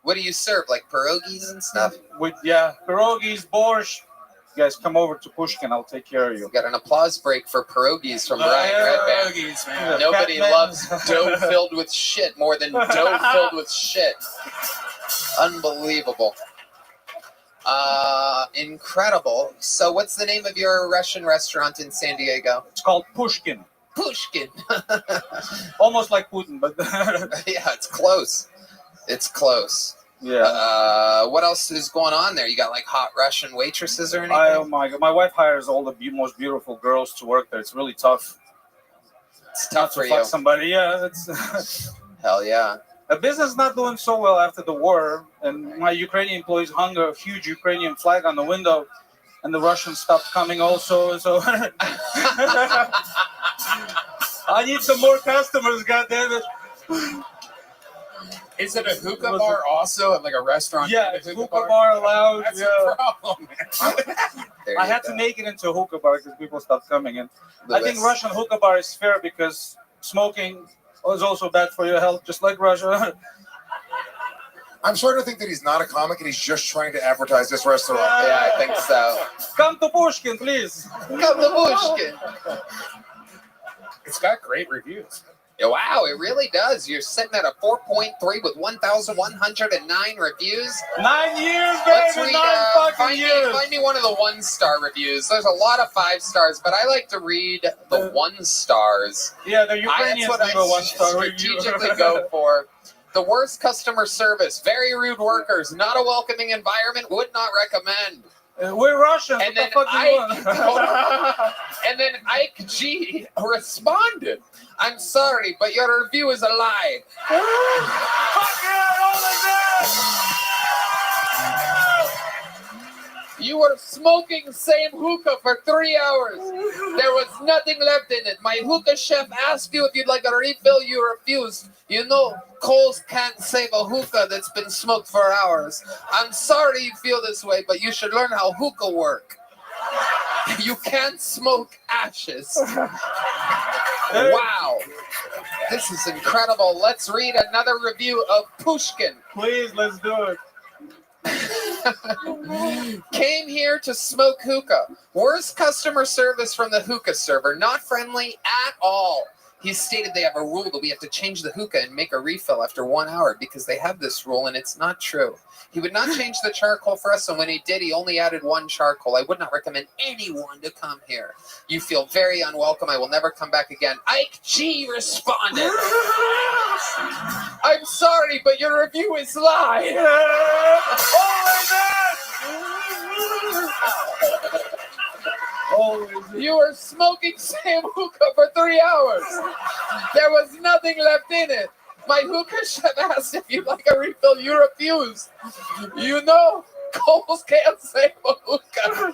Speaker 2: what do you serve? Like pierogies and stuff?
Speaker 11: Pierogies, borscht. You guys come over to Pushkin. I'll take care of you.
Speaker 2: Got an applause break for pierogies from Brian Redband.
Speaker 11: Pierogies, man.
Speaker 2: Nobody loves dough filled with shit more than dough filled with shit. Unbelievable. Incredible. So what's the name of your Russian restaurant in San Diego?
Speaker 11: It's called Pushkin.
Speaker 2: Pushkin.
Speaker 11: Almost like Putin, but
Speaker 2: yeah, it's close. It's close.
Speaker 11: Yeah.
Speaker 2: What else is going on there? You got like hot Russian waitresses or anything?
Speaker 11: Oh my God. My wife hires all the most beautiful girls to work there. It's really tough.
Speaker 2: It's tough for
Speaker 11: to fuck
Speaker 2: you.
Speaker 11: somebody. Yeah. It's
Speaker 2: Hell yeah.
Speaker 11: The business is not doing so well after the war, and my Ukrainian employees hung a huge Ukrainian flag on the window, and the Russians stopped coming also. So I need some more customers, goddammit.
Speaker 2: Is it a hookah bar also at like a restaurant?
Speaker 11: Yeah, it's hookah bar allowed.
Speaker 2: That's
Speaker 11: yeah.
Speaker 2: a problem, man.
Speaker 11: I had to make it into a hookah bar because people stopped coming in. I think Russian hookah bar is fair because smoking is also bad for your health, just like Russia.
Speaker 15: I'm starting to think that he's not a comic and he's just trying to advertise this restaurant.
Speaker 2: Yeah, I think so.
Speaker 11: Come to Pushkin, please.
Speaker 2: Come to Pushkin.
Speaker 15: It's got great reviews.
Speaker 2: Yeah, wow, it really does. You're sitting at a 4.3 with 1,109 reviews.
Speaker 11: 9 years, baby.
Speaker 2: Let's read,
Speaker 11: 9 fucking years.
Speaker 2: Find me one of the 1-star reviews. There's a lot of 5 stars, but I like to read the 1 stars.
Speaker 11: Yeah, the Ukrainians
Speaker 2: that's what
Speaker 11: leave
Speaker 2: I
Speaker 11: a 1-star review.
Speaker 2: strategically go for. The worst customer service, very rude workers, not a welcoming environment, would not recommend.
Speaker 11: We're Russians.
Speaker 2: And
Speaker 11: What the fuck do you want?
Speaker 2: And then Ike G responded, I'm sorry, but your review is a lie.
Speaker 11: Fuck yeah, all of that!
Speaker 2: You were smoking same hookah for 3 hours. There was nothing left in it. My hookah chef asked you if you'd like a refill. You refused. You know, coals can't save a hookah that's been smoked for hours. I'm sorry you feel this way, but you should learn how hookah work. You can't smoke ashes. Wow. This is incredible. Let's read another review of Pushkin.
Speaker 11: Please, let's do it.
Speaker 2: Came here to smoke hookah. Worst customer service from the hookah server. Not friendly at all. He stated they have a rule that we have to change the hookah and make a refill after 1 hour because they have this rule and it's not true. He would not change the charcoal for us, and when he did, he only added 1 charcoal. I would not recommend anyone to come here. You feel very unwelcome. I will never come back again. Ike G responded. I'm sorry, but your review is lie. You were smoking same hookah for 3 hours. There was nothing left in it. My hookah chef asked if you'd like a refill. You refused. You know, coals can't save a hookah.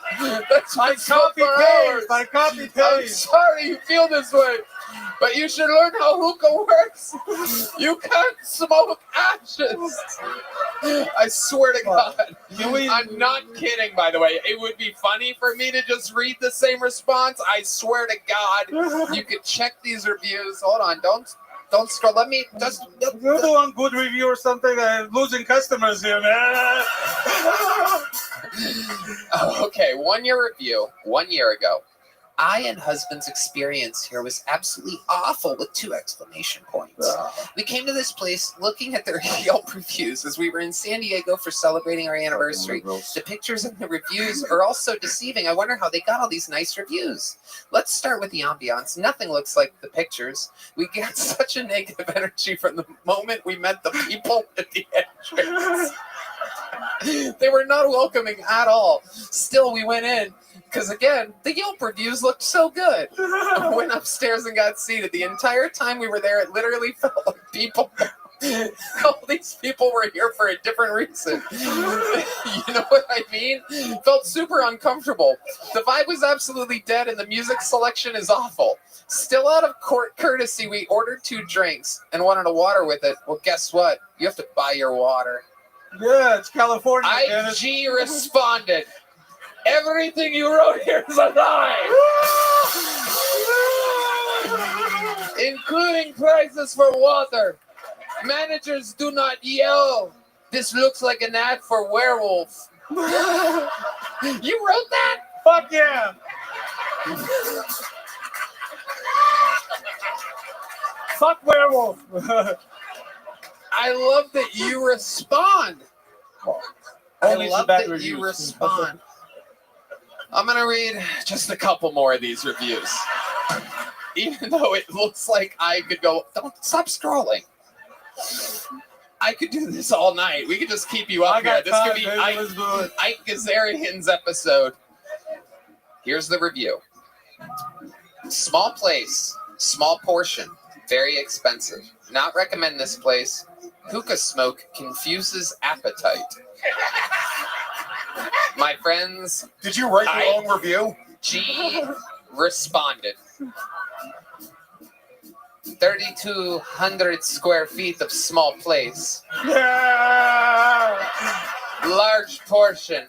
Speaker 2: That's
Speaker 11: my copy paste. My copy paste.
Speaker 2: I'm sorry you feel this way, but you should learn how hookah works. You can't smoke ashes. I swear to God. I'm not kidding, by the way. It would be funny for me to just read the same response. I swear to God. You could check these reviews. Hold on. Don't scroll. Let me just.
Speaker 11: You're doing good review or something. I'm losing customers here, man.
Speaker 2: Okay, 1 year review. 1 year ago. I and husband's experience here was absolutely awful with 2 exclamation points. We came to this place looking at their Yelp reviews as we were in San Diego for celebrating our anniversary. The pictures and the reviews are also deceiving. I wonder how they got all these nice reviews. Let's start with the ambiance. Nothing looks like the pictures. We got such a negative energy from the moment we met the people at the entrance. They were not welcoming at all. Still, we went in. Because again, the Yelp reviews looked so good. I went upstairs and got seated. The entire time we were there, it literally felt like people. All these people were here for a different reason. You know what I mean? Felt super uncomfortable. The vibe was absolutely dead, and the music selection is awful. Still, out of courtesy, we ordered 2 drinks and wanted a water with it. Well, guess what? You have to buy your water.
Speaker 11: Yeah, it's California.
Speaker 2: IG responded. Everything you wrote here is a lie! Including prices for water. Managers do not yell. This looks like an ad for werewolf. You wrote that?
Speaker 11: Fuck yeah! Fuck werewolf!
Speaker 2: I love that you respond. I love that you respond. I'm going to read just a couple more of these reviews. Even though it looks like I could go, don't stop scrolling. I could do this all night. We could just keep you up here. This could be Ike Gazarian's episode. Here's the review. Small place, small portion, very expensive. Not recommend this place. Hookah smoke confuses appetite. My friends.
Speaker 15: Did you write your own review?
Speaker 2: G responded. 3,200 square feet of small place.
Speaker 11: Yeah.
Speaker 2: Large portion.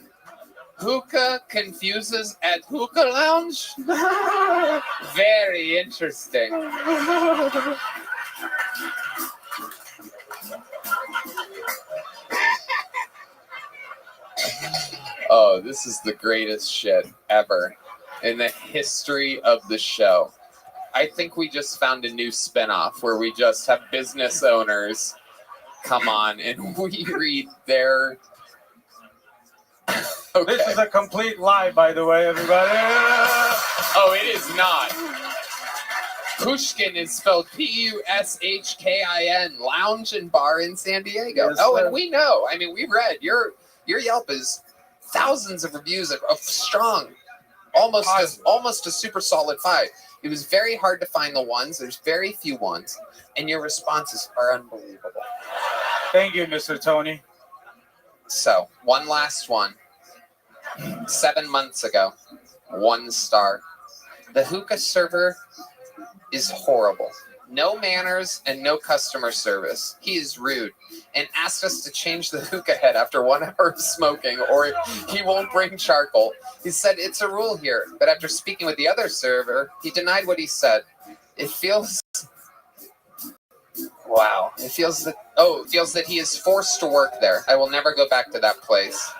Speaker 2: Hookah confuses at hookah lounge? Very interesting. Oh, this is the greatest shit ever in the history of the show. I think we just found a new spinoff where we just have business owners come on and we read their... Okay.
Speaker 11: This is a complete lie, by the way, everybody.
Speaker 2: Oh, it is not. Pushkin is spelled Pushkin, lounge and bar in San Diego.
Speaker 21: Yes,
Speaker 2: oh,
Speaker 21: sir.
Speaker 2: and we know. I mean, we read your Yelp is thousands of reviews of strong, almost a super solid 5. It was very hard to find the ones. There's very few ones, and your responses are unbelievable.
Speaker 21: Thank you, Mr. Tony.
Speaker 2: So, one last one. 7 months ago, 1 star. The hookah server is horrible. No manners and no customer service. He is rude and asked us to change the hookah head after 1 hour of smoking or he won't bring charcoal. He said it's a rule here, but after speaking with the other server, he denied what he said. It feels... Wow. It feels that he is forced to work there. I will never go back to that place.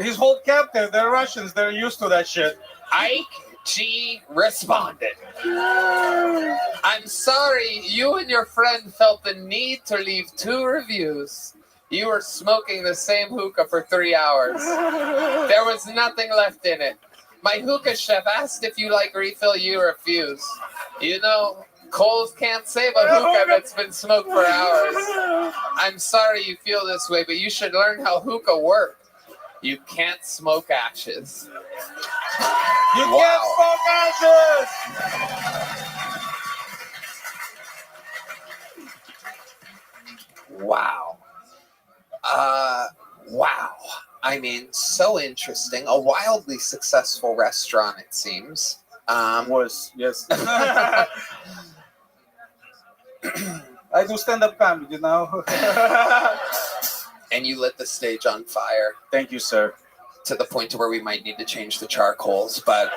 Speaker 21: He's whole captive. They're Russians. They're used to that shit.
Speaker 2: Ike G responded. I'm sorry, you and your friend felt the need to leave 2 reviews. You were smoking the same hookah for 3 hours. There was nothing left in it. My hookah chef asked if you like refill, you refuse. You know, coals can't save a hookah that's been smoked for hours. I'm sorry you feel this way, but you should learn how hookah works. You can't smoke ashes.
Speaker 21: You can't smoke ashes!
Speaker 2: Wow. Wow. I mean, so interesting. A wildly successful restaurant, it seems.
Speaker 21: Yes. I do stand-up comedy, you know.
Speaker 2: And you lit the stage on fire.
Speaker 21: Thank you, sir.
Speaker 2: To the point to where we might need to change the charcoals, but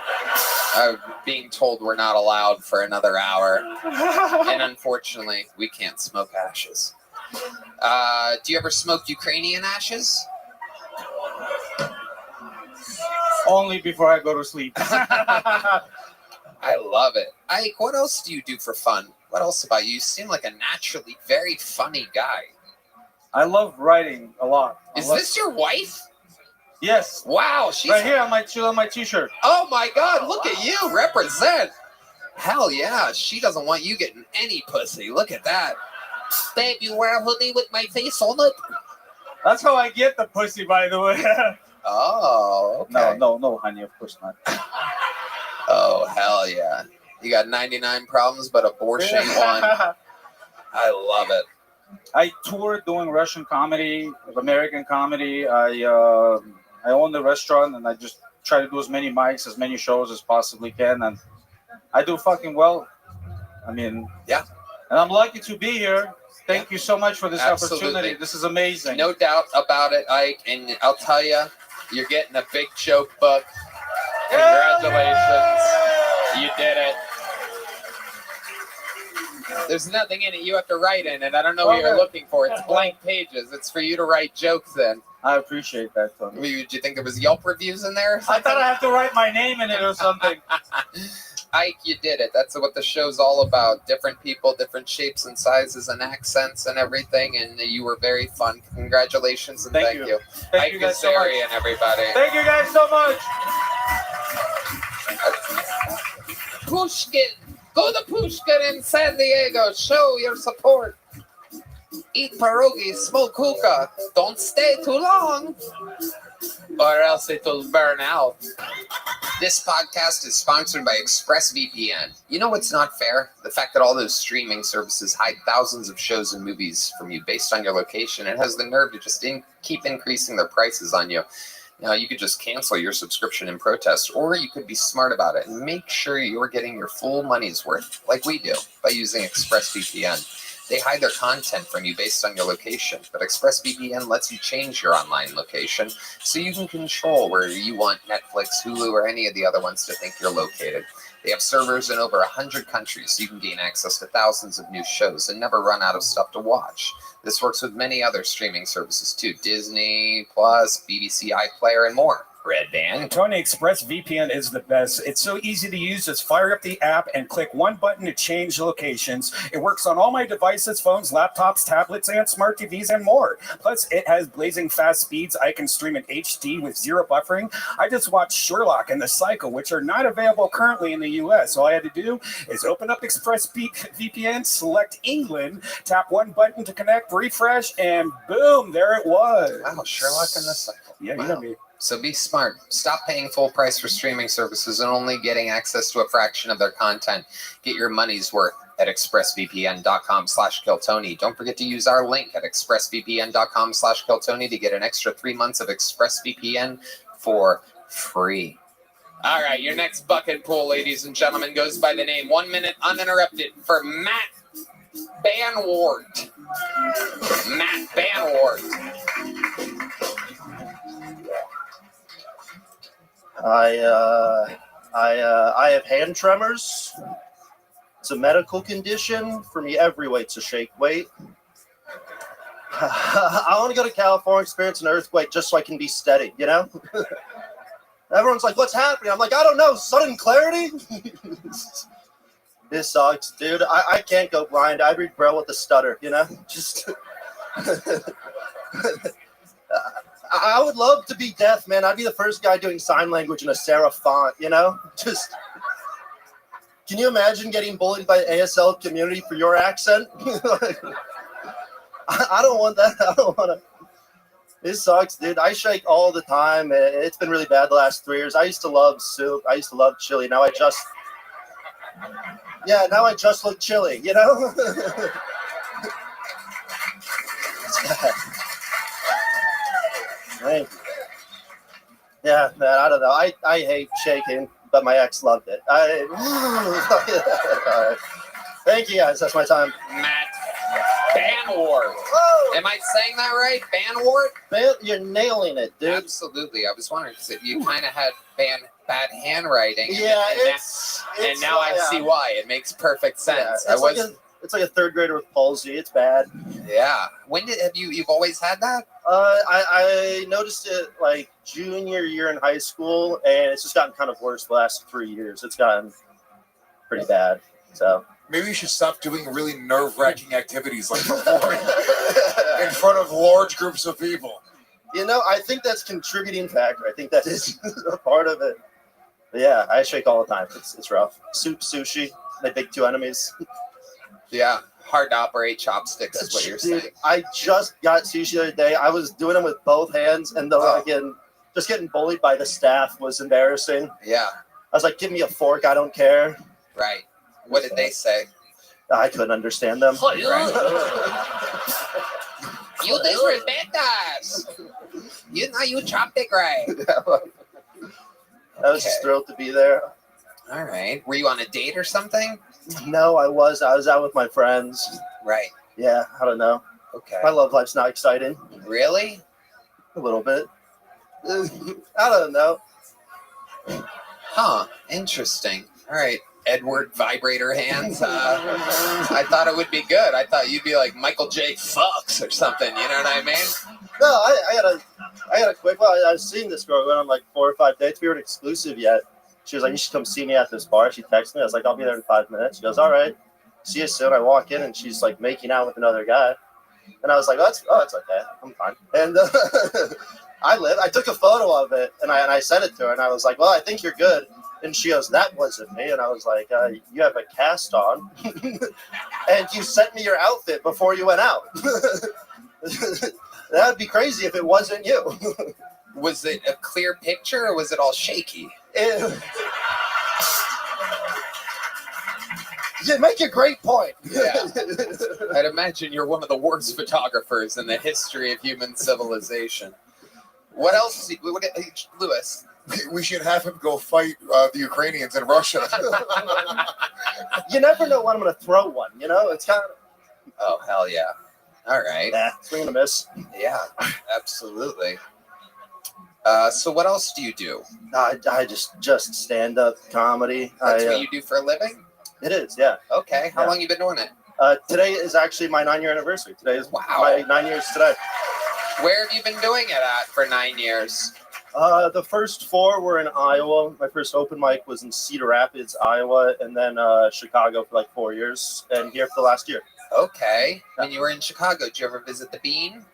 Speaker 2: being told we're not allowed for another hour. And unfortunately, we can't smoke ashes. Do you ever smoke Ukrainian ashes?
Speaker 21: Only before I go to sleep.
Speaker 2: I love it. Ike, what else do you do for fun? What else about you? You seem like a naturally very funny guy.
Speaker 21: I love writing a lot.
Speaker 2: Is this your wife?
Speaker 21: Yes.
Speaker 2: Wow, she's
Speaker 21: right here on my t-shirt.
Speaker 2: Oh my God! Look at you, represent. Hell yeah, she doesn't want you getting any pussy. Look at that. Babe, you wear a hoodie with my face on it?
Speaker 21: That's how I get the pussy, by the way.
Speaker 2: Oh, okay.
Speaker 21: No, honey, of course not.
Speaker 2: Oh, hell yeah. You got 99 problems, but abortion ain't one. I love it.
Speaker 21: I toured doing Russian comedy, American comedy. I own the restaurant, and I just try to do as many mics, as many shows as possibly can, and I do fucking well. I mean,
Speaker 2: yeah.
Speaker 21: And I'm lucky to be here. Thank you so much for this opportunity. This is amazing.
Speaker 2: No doubt about it, Ike. And I'll tell you, you're getting a big joke book. Congratulations. You did it. There's nothing in it you have to write in it. I don't know what you're looking for. It's blank pages. It's for you to write jokes in.
Speaker 21: I appreciate that, Tony.
Speaker 2: Did you think there was Yelp reviews in there?
Speaker 21: I thought I have to write my name in it or something.
Speaker 2: Ike, you did it. That's what the show's all about. Different people, different shapes and sizes and accents and everything. And you were very fun. Congratulations and thank you.
Speaker 21: Thank you guys so much.
Speaker 2: and everybody.
Speaker 21: Thank you guys so much.
Speaker 2: Pushkin. Go to Pushkin in San Diego. Show your support. Eat pierogi, smoke hookah. Don't stay too long, or else it will burn out. This podcast is sponsored by ExpressVPN. You know what's not fair? The fact that all those streaming services hide thousands of shows and movies from you based on your location and has the nerve to just keep increasing their prices on you. Now, you could just cancel your subscription in protest, or you could be smart about it and make sure you're getting your full money's worth, like we do, by using ExpressVPN. They hide their content from you based on your location, but ExpressVPN lets you change your online location so you can control where you want Netflix, Hulu, or any of the other ones to think you're located. They have servers in over 100 countries, so you can gain access to thousands of new shows and never run out of stuff to watch. This works with many other streaming services too, Disney+, BBC iPlayer, and more. Red Band.
Speaker 7: Tony, ExpressVPN is the best. It's so easy to use. Just fire up the app and click one button to change locations. It works on all my devices, phones, laptops, tablets, and smart TVs, and more. Plus, it has blazing fast speeds. I can stream in HD with zero buffering. I just watched Sherlock and The Cycle, which are not available currently in the US. All I had to do is open up ExpressVPN, select England, tap one button to connect, refresh, and boom, there it was.
Speaker 2: Wow, Sherlock and The Cycle.
Speaker 7: Yeah,
Speaker 2: Wow.
Speaker 7: you know me.
Speaker 2: So be smart. Stop paying full price for streaming services and only getting access to a fraction of their content. Get your money's worth at expressvpn.com/killtony. Don't forget to use our link at expressvpn.com/killtony to get an extra 3 months of ExpressVPN for free. All right, your next bucket pool, ladies and gentlemen, goes by the name 1 Minute Uninterrupted for Matt Banwart. Matt Banwart.
Speaker 18: I have hand tremors. It's a medical condition. For me, every weight's a shake weight. I want to go to California, experience an earthquake just so I can be steady, you know? Everyone's like, what's happening? I'm like, I don't know, sudden clarity? This sucks, dude. I can't go blind. I read Braille with a stutter, you know? Just... I would love to be deaf, man. I'd be the first guy doing sign language in a serif font, you know? Just, can you imagine getting bullied by the ASL community for your accent? I don't want that. I don't want to. It sucks, dude. I shake all the time. It's been really bad the last 3 years. I used to love soup. I used to love chili. Now I just look chilly, you know? Thank you. Yeah, man, I don't know. I hate shaking, but my ex loved it. All right. Thank you, guys. That's my time.
Speaker 2: Matt Banwart. Am I saying that right? Banwart?
Speaker 18: You're nailing it, dude.
Speaker 2: Absolutely. I was wondering because you kind of had bad handwriting.
Speaker 18: Yeah,
Speaker 2: and now I see why. It makes perfect sense.
Speaker 18: Yeah, it's like a third grader with palsy. It's bad.
Speaker 2: Yeah. When you've always had that?
Speaker 18: I noticed it like junior year in high school, and it's just gotten kind of worse the last 3 years. It's gotten pretty bad. So
Speaker 15: maybe you should stop doing really nerve-wracking activities like performing in front of large groups of people.
Speaker 18: You know, I think that's contributing factor. I think that is a part of it. But yeah, I shake all the time. It's rough. Soup, sushi, my big two enemies.
Speaker 2: Yeah, hard to operate chopsticks is what you're saying.
Speaker 18: I just got sushi the other day. I was doing them with both hands, and just getting bullied by the staff was embarrassing.
Speaker 2: Yeah.
Speaker 18: I was like, give me a fork, I don't care.
Speaker 2: Right. What did they say?
Speaker 18: I couldn't understand them.
Speaker 2: Right. You disrespect us. You chopstick right.
Speaker 18: I was just thrilled to be there.
Speaker 2: All right. Were you on a date or something?
Speaker 18: No, I was out with my friends.
Speaker 2: Right.
Speaker 18: Yeah, I don't know.
Speaker 2: Okay.
Speaker 18: My love life's not exciting.
Speaker 2: Really?
Speaker 18: A little bit. I don't know.
Speaker 2: Huh. Interesting. All right. Edward vibrator hands. I thought it would be good. I thought you'd be like Michael J. Fucks or something. You know what I mean?
Speaker 18: No, I got a quick. Well, I was seeing this girl. We went on like 4 or 5 dates. We weren't exclusive yet. She was like, you should come see me at this bar. She texted me. I was like, I'll be there in 5 minutes. She goes, all right. See you soon. I walk in and she's like making out with another guy. And I was like, it's okay. I'm fine. And I took a photo of it and I sent it to her. And I was like, well, I think you're good. And she goes, that wasn't me. And I was like, you have a cast on. And you sent me your outfit before you went out. That would be crazy if it wasn't you.
Speaker 2: Was it a clear picture or was it all shaky?
Speaker 18: You make a great point.
Speaker 2: Yeah. I'd imagine you're one of the worst photographers in the history of human civilization. What else? Lewis?
Speaker 15: We should have him go fight the Ukrainians in Russia.
Speaker 18: You never know when I'm going to throw one, you know? It's kind of...
Speaker 2: Oh, hell yeah. All right.
Speaker 18: Swing and a miss.
Speaker 2: Yeah, absolutely. So what else do you do?
Speaker 18: I just stand-up comedy.
Speaker 2: That's what you do for a living?
Speaker 18: It is, yeah.
Speaker 2: Okay. How long you been doing it?
Speaker 18: Today is actually my 9-year anniversary. Today is
Speaker 2: my
Speaker 18: 9 years today.
Speaker 2: Where have you been doing it at for 9 years?
Speaker 18: The first 4 were in Iowa. My first open mic was in Cedar Rapids, Iowa, and then Chicago for like 4 years, and here for the last year.
Speaker 2: Okay. When you were in Chicago, did you ever visit the Bean?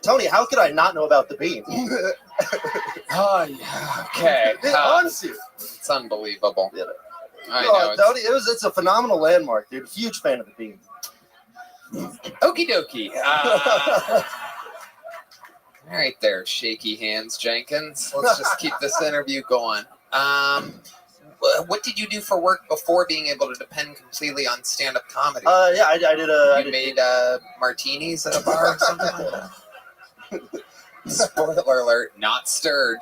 Speaker 18: Tony, how could I not know about the Bean?
Speaker 2: Oh, yeah. Okay.
Speaker 18: Honestly,
Speaker 2: it's unbelievable.
Speaker 18: Yeah.
Speaker 2: I know.
Speaker 18: Tony, it's a phenomenal landmark, dude. Huge fan of the Bean.
Speaker 2: Okie dokie. All right there, shaky hands, Jenkins. Let's just keep this interview going. What did you do for work before being able to depend completely on stand-up comedy?
Speaker 18: Yeah, I did.
Speaker 2: You made martinis at a bar or something like that? Spoiler alert, not stirred.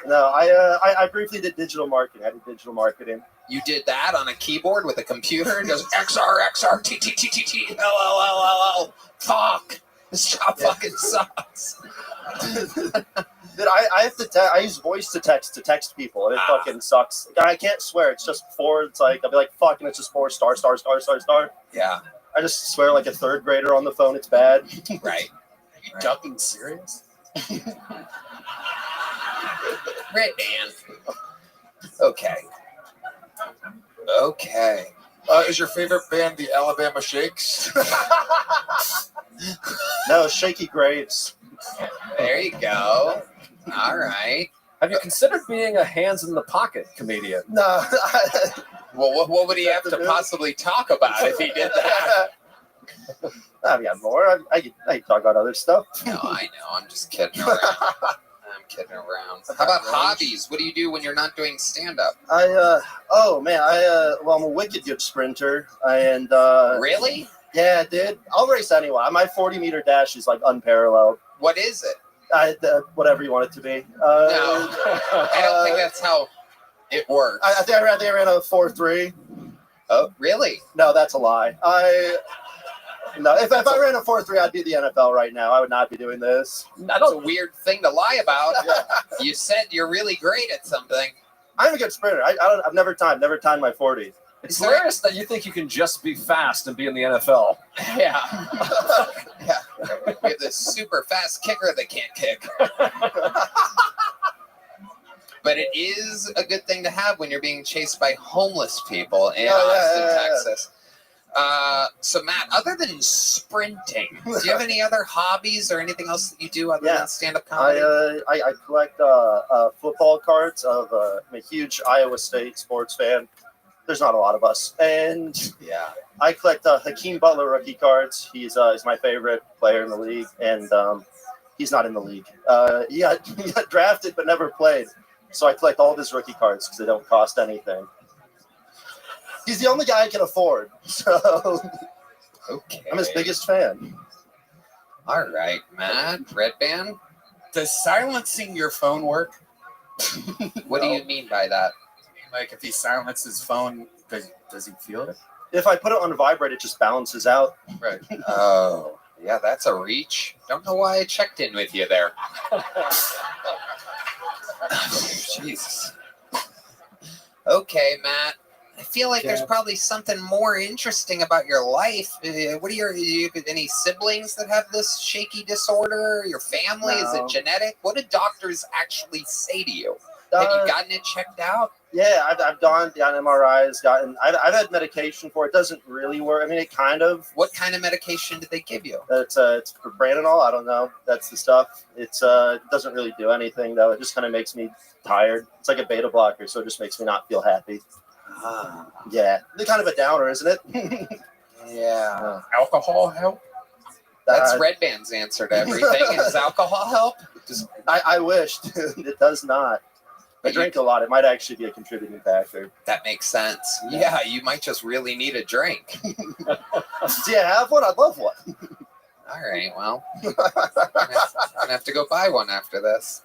Speaker 18: No, I briefly did digital marketing. I did digital marketing.
Speaker 2: You did that on a keyboard with a computer? It goes XR, T, T, T, T, T, L, L, L, L, L. Fuck. This job fucking sucks.
Speaker 18: Dude, I have to. I use voice to text people, and it fucking sucks. I can't swear. It's just 4. It's like I'll be like fuck, and it's just 4 star.
Speaker 2: Yeah.
Speaker 18: I just swear like a 3rd grader on the phone. It's bad.
Speaker 2: Right.
Speaker 12: Are you fucking serious?
Speaker 2: Red band. Okay.
Speaker 15: Is your favorite band the Alabama Shakes?
Speaker 18: No, Shaky Graves.
Speaker 2: There you go. All right.
Speaker 22: Have you considered being a hands in the pocket comedian?
Speaker 18: No.
Speaker 2: Well, what would he have to possibly talk about if he did that?
Speaker 18: I've got more. I can talk about other stuff.
Speaker 2: No, I know. I'm just kidding around. I'm kidding around. How about hobbies? What do you do when you're not doing stand-up?
Speaker 18: Well, I'm a wicked good sprinter, and
Speaker 2: Really?
Speaker 18: Yeah, dude. I'll race anyone. My 40-meter dash is like unparalleled.
Speaker 2: What is it?
Speaker 18: Whatever you want it to be.
Speaker 2: No, I don't think that's how it works.
Speaker 18: I think I ran a 4.3.
Speaker 2: Oh, really?
Speaker 18: No, that's a lie. No, if I ran a 4.3, I'd be the NFL right now. I would not be doing this.
Speaker 2: That's a weird thing to lie about. You said you're really great at something.
Speaker 18: I'm a good sprinter. I've never timed my 40.
Speaker 22: It's hilarious that you think you can just be fast and be in the NFL.
Speaker 2: Yeah. Yeah. We have this super fast kicker that can't kick. But it is a good thing to have when you're being chased by homeless people in Austin, Texas. So Matt, other than sprinting, do you have any other hobbies or anything else that you do other than stand-up comedy?
Speaker 18: I collect football cards. I'm a huge Iowa State sports fan. There's not a lot of us, and
Speaker 2: yeah,
Speaker 18: I collect Hakeem Butler rookie cards. He's my favorite player in the league, and he's not in the league. He got drafted but never played, so I collect all of his rookie cards because they don't cost anything. He's the only guy I can afford, so
Speaker 2: okay.
Speaker 18: I'm his biggest fan.
Speaker 2: All right, Matt. Red Band.
Speaker 12: Does silencing your phone work?
Speaker 2: What do you mean by that?
Speaker 12: Like if he silences his phone, does he feel it?
Speaker 18: If I put it on vibrate, it just balances out.
Speaker 12: Right.
Speaker 2: Oh, yeah, that's a reach. Don't know why I checked in with you there. Jesus. Okay, Matt. I feel like there's probably something more interesting about your life. Do you have any siblings that have this shaky disorder? Your family?
Speaker 18: No.
Speaker 2: Is it genetic? What do doctors actually say to you? Have you gotten it checked out?
Speaker 18: Yeah, I've gotten MRIs. I've had medication for it. Doesn't really work. I mean, it kind of.
Speaker 2: What kind of medication did they give you?
Speaker 18: It's for Brandanol. I don't know. That's the stuff. It doesn't really do anything though. It just kind of makes me tired. It's like a beta blocker, so it just makes me not feel happy. Yeah, it's kind of a downer, isn't it?
Speaker 2: Yeah.
Speaker 12: Alcohol help?
Speaker 2: That's Red Band's answer to everything. Does alcohol help?
Speaker 18: I wished. It does not. I drink a lot. It might actually be a contributing factor.
Speaker 2: That makes sense. Yeah, you might just really need a drink.
Speaker 18: Do you have one? I'd love one.
Speaker 2: All right, well, I'm gonna have to go buy one after this.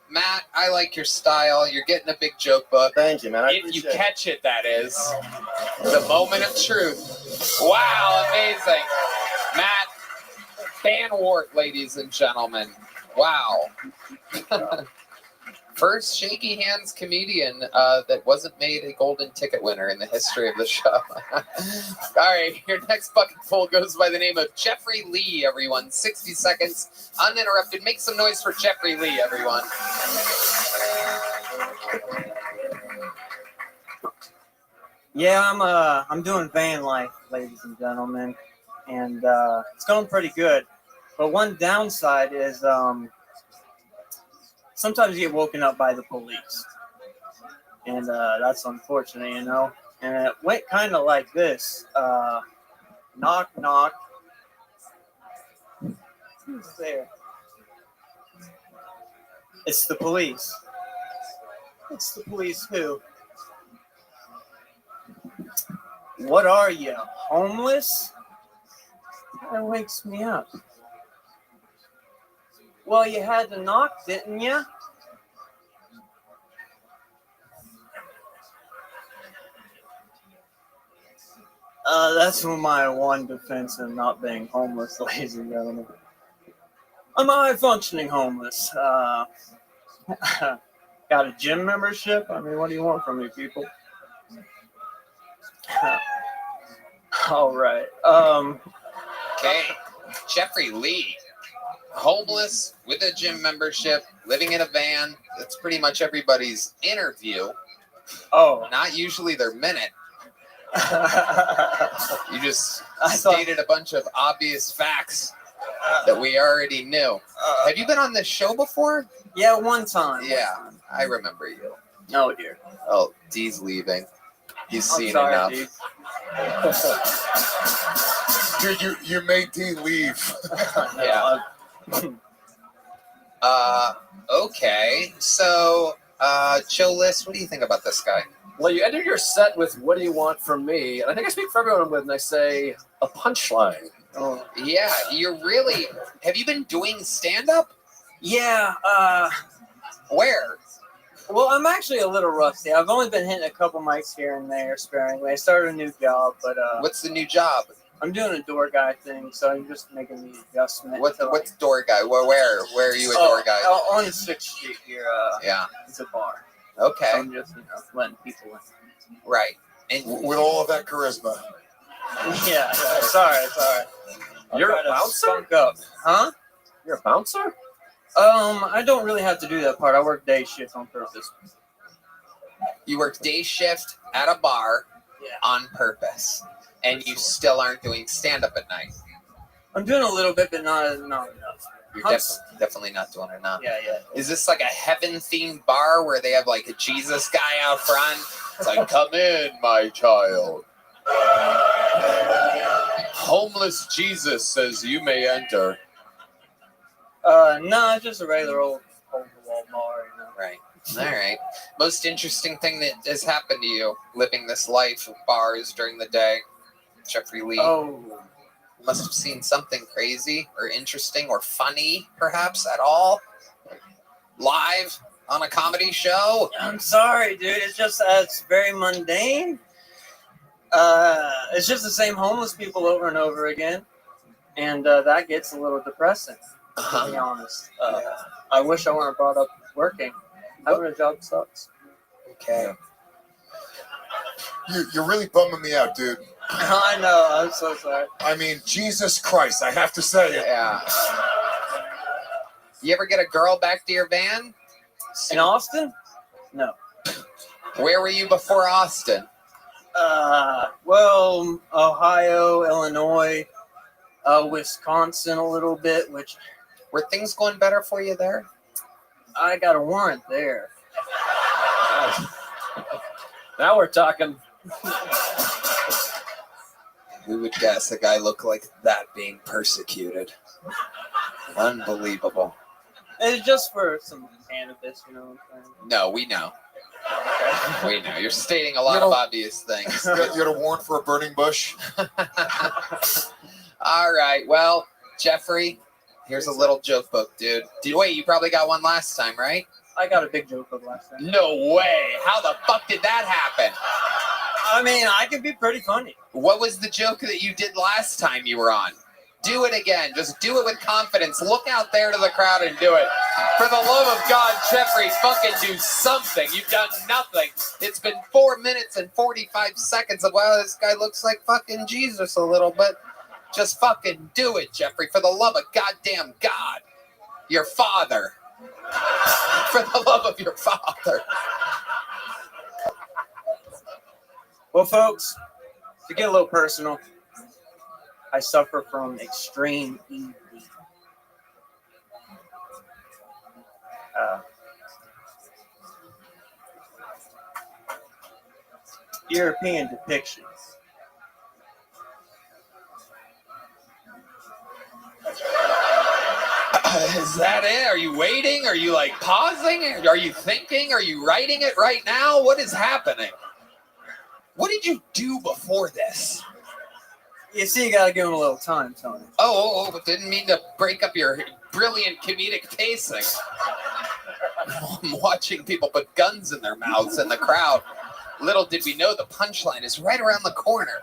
Speaker 2: Matt, I like your style. You're getting a big joke book.
Speaker 18: Thank you, man.
Speaker 2: If you catch it, that is. The moment of truth. Wow, amazing. Matt Van Wart, ladies and gentlemen. Wow. First shaky hands comedian that wasn't made a golden ticket winner in the history of the show. All right, your next bucket full goes by the name of Jeffrey Lee, everyone. 60 seconds, uninterrupted. Make some noise for Jeffrey Lee, everyone.
Speaker 11: Yeah, I'm doing van life, ladies and gentlemen, and it's going pretty good. But one downside is sometimes you get woken up by the police, and that's unfortunate, you know. And it went kind of like this: knock, knock. Who's there? It's the police. It's the police who? What are you, homeless? That wakes me up. Well, you had to knock, didn't you? That's my one defense in not being homeless, ladies and gentlemen. I'm a high-functioning homeless. Got a gym membership? I mean, what do you want from me, people? All right.
Speaker 2: Okay, Jeffrey Lee, homeless with a gym membership, living in a van. That's pretty much everybody's interview.
Speaker 11: Oh,
Speaker 2: not usually their minute. You just stated a bunch of obvious facts that we already knew. Have you been on this show before?
Speaker 11: Yeah, one time.
Speaker 2: Yeah, I remember you.
Speaker 11: Oh dear.
Speaker 2: Oh, D's leaving. He's
Speaker 11: I'm
Speaker 2: seen
Speaker 11: sorry,
Speaker 2: enough.
Speaker 15: Dude, you made D leave.
Speaker 2: Yeah. Okay. So, Joe List, what do you think about this guy?
Speaker 22: Well, you ended your set with "What do you want from me?" And I think I speak for everyone when I say a punchline.
Speaker 2: Oh, yeah. You're really. Have you been doing stand-up?
Speaker 11: Yeah.
Speaker 2: Where?
Speaker 11: Well, I'm actually a little rusty. I've only been hitting a couple mics here and there sparingly. I started a new job, but
Speaker 2: what's the new job?
Speaker 11: I'm doing a door guy thing, so I'm just making the adjustment.
Speaker 2: What's door guy? Where are you a door guy?
Speaker 11: On 6th Street here.
Speaker 2: Yeah.
Speaker 11: It's a bar.
Speaker 2: Okay.
Speaker 11: So I'm just letting people in.
Speaker 2: Right. And
Speaker 15: with all of that charisma.
Speaker 11: Yeah. Sorry.
Speaker 22: You're a bouncer?
Speaker 11: Spunk up. Huh?
Speaker 22: You're a bouncer?
Speaker 11: I don't really have to do that part. I work day shift on purpose.
Speaker 2: You work day shift at a bar on purpose, and you still aren't doing stand-up at night.
Speaker 11: I'm doing a little bit, but not enough.
Speaker 2: You're definitely not doing it now.
Speaker 11: Yeah.
Speaker 2: Is this like a heaven-themed bar where they have like a Jesus guy out front? It's like, come in, my child. Homeless Jesus says you may enter.
Speaker 11: No, just a regular old hole-in-the-wall bar. You know?
Speaker 2: Right. All right. Most interesting thing that has happened to you living this life of bars during the day, Jeffrey Lee?
Speaker 11: Oh.
Speaker 2: You must have seen something crazy or interesting or funny, perhaps, at all. Live on a comedy show.
Speaker 11: I'm sorry, dude. It's just it's very mundane. It's just the same homeless people over and over again, and that gets a little depressing. To be honest, I wish I weren't brought up working. Having a job sucks.
Speaker 2: Okay.
Speaker 15: You're really bumming me out, dude.
Speaker 11: I know. I'm so sorry.
Speaker 15: I mean, Jesus Christ, I have to say it.
Speaker 2: Yeah. You ever get a girl back to your van?
Speaker 11: In Austin? No.
Speaker 2: Where were you before Austin?
Speaker 11: Well, Ohio, Illinois, Wisconsin a little bit, which...
Speaker 2: Were things going better for you there?
Speaker 11: I got a warrant there.
Speaker 22: Now we're talking.
Speaker 2: Who would guess a guy look like that being persecuted? Unbelievable.
Speaker 11: It's just for some cannabis, you know what I'm saying?
Speaker 2: No, we know. We know. You're stating a lot of obvious things.
Speaker 15: You had a warrant for a burning bush?
Speaker 2: All right. Well, Jeffrey, here's a little joke book, dude. Wait, you probably got one last time, right?
Speaker 11: I got a big joke book last time.
Speaker 2: No way. How the fuck did that happen?
Speaker 11: I mean, I can be pretty funny.
Speaker 2: What was the joke that you did last time you were on? Do it again. Just do it with confidence. Look out there to the crowd and do it. For the love of God, Jeffrey, fucking do something. You've done nothing. It's been 4 minutes and 45 seconds of, wow, this guy looks like fucking Jesus a little bit. Just fucking do it, Jeffrey. For the love of goddamn God. Your father. For the love of your father.
Speaker 11: Well, folks, to get a little personal, I suffer from extreme ED. European depictions.
Speaker 2: Is that it? Are you waiting? Are you like pausing? Are you thinking? Are you writing it right now? What is happening? What did you do before this?
Speaker 11: You see, you gotta give him a little time, Tony.
Speaker 2: Oh, didn't mean to break up your brilliant comedic pacing. I'm watching people put guns in their mouths in the crowd. Little did we know the punchline is right around the corner.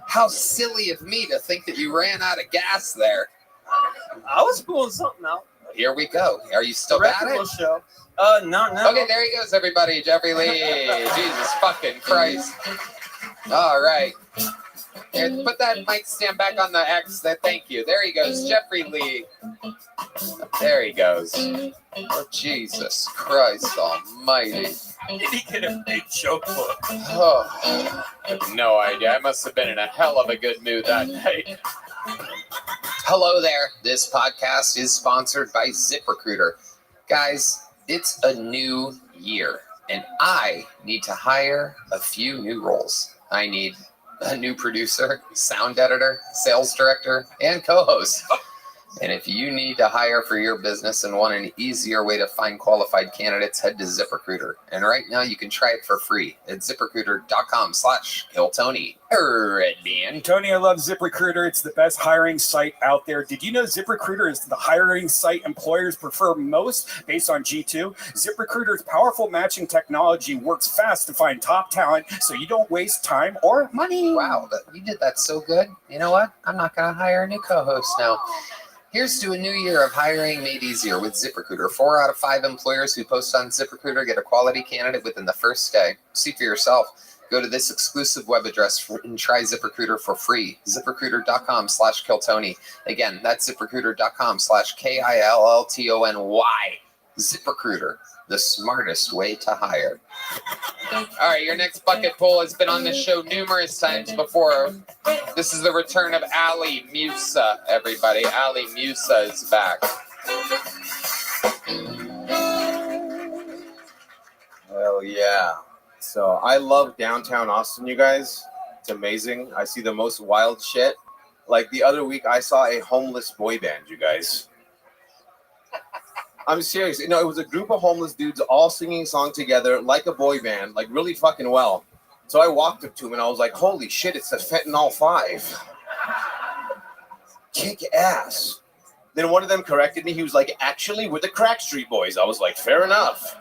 Speaker 2: How silly of me to think that you ran out of gas there.
Speaker 11: I was pulling something out.
Speaker 2: Here we go. Are you still at it?
Speaker 11: Show. No.
Speaker 2: Okay, there he goes, everybody. Jeffrey Lee. Jesus fucking Christ. All right. Here, put that mic stand back on the X. Thank you. There he goes, Jeffrey Lee. There he goes. Oh, Jesus Christ Almighty.
Speaker 3: Did he get a big choke book?
Speaker 2: Oh, no idea. I must have been in a hell of a good mood that night. Hello there. This podcast is sponsored by ZipRecruiter. Guys, it's a new year, and I need to hire a few new roles. I need a new producer, sound editor, sales director, and co-host. And if you need to hire for your business and want an easier way to find qualified candidates, head to ZipRecruiter. And right now you can try it for free at ZipRecruiter.com/KillTony.
Speaker 7: And Tony, I love ZipRecruiter. It's the best hiring site out there. Did you know ZipRecruiter is the hiring site employers prefer most based on G2? ZipRecruiter's powerful matching technology works fast to find top talent so you don't waste time or money.
Speaker 2: Wow, you did that so good. You know what? I'm not going to hire a new co-host now. Here's to a new year of hiring made easier with ZipRecruiter. 4 out of 5 employers who post on ZipRecruiter get a quality candidate within the first day. See for yourself. Go to this exclusive web address and try ZipRecruiter for free. ZipRecruiter.com/KillTony. Again, that's ZipRecruiter.com/KILLTONY. ZipRecruiter, the smartest way to hire. All right, your next bucket pull has been on this show numerous times before. This is the return of Ali Musa, everybody. Ali Musa is back.
Speaker 1: Hell yeah. So I love downtown Austin, you guys. It's amazing. I see the most wild shit. Like the other week, I saw a homeless boy band, you guys. I'm serious. You know, it was a group of homeless dudes all singing a song together like a boy band, like really fucking well. So I walked up to him and I was like, holy shit, it's the Fentanyl 5. Kick ass. Then one of them corrected me. He was like, actually, we're the Crack Street Boys. I was like, fair enough.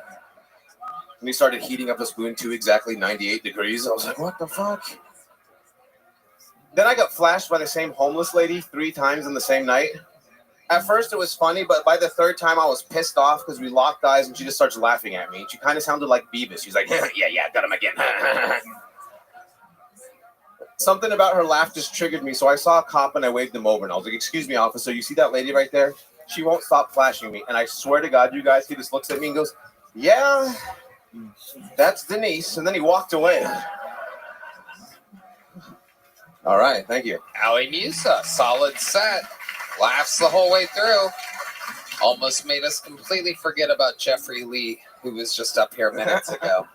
Speaker 1: And he started heating up a spoon to exactly 98 degrees. I was like, what the fuck? Then I got flashed by the same homeless lady 3 times in the same night. At first, it was funny, but by the 3rd time, I was pissed off because we locked eyes and she just starts laughing at me. She kind of sounded like Beavis. She's like, yeah, got him again. Something about her laugh just triggered me, so I saw a cop and I waved him over. And I was like, excuse me, officer, you see that lady right there? She won't stop flashing me. And I swear to God, you guys, he just looks at me and goes, yeah, that's Denise. And then he walked away. All right, thank you.
Speaker 2: Ali Musa, solid set. Laughs the whole way through. Almost made us completely forget about Jeffrey Lee, who was just up here minutes ago.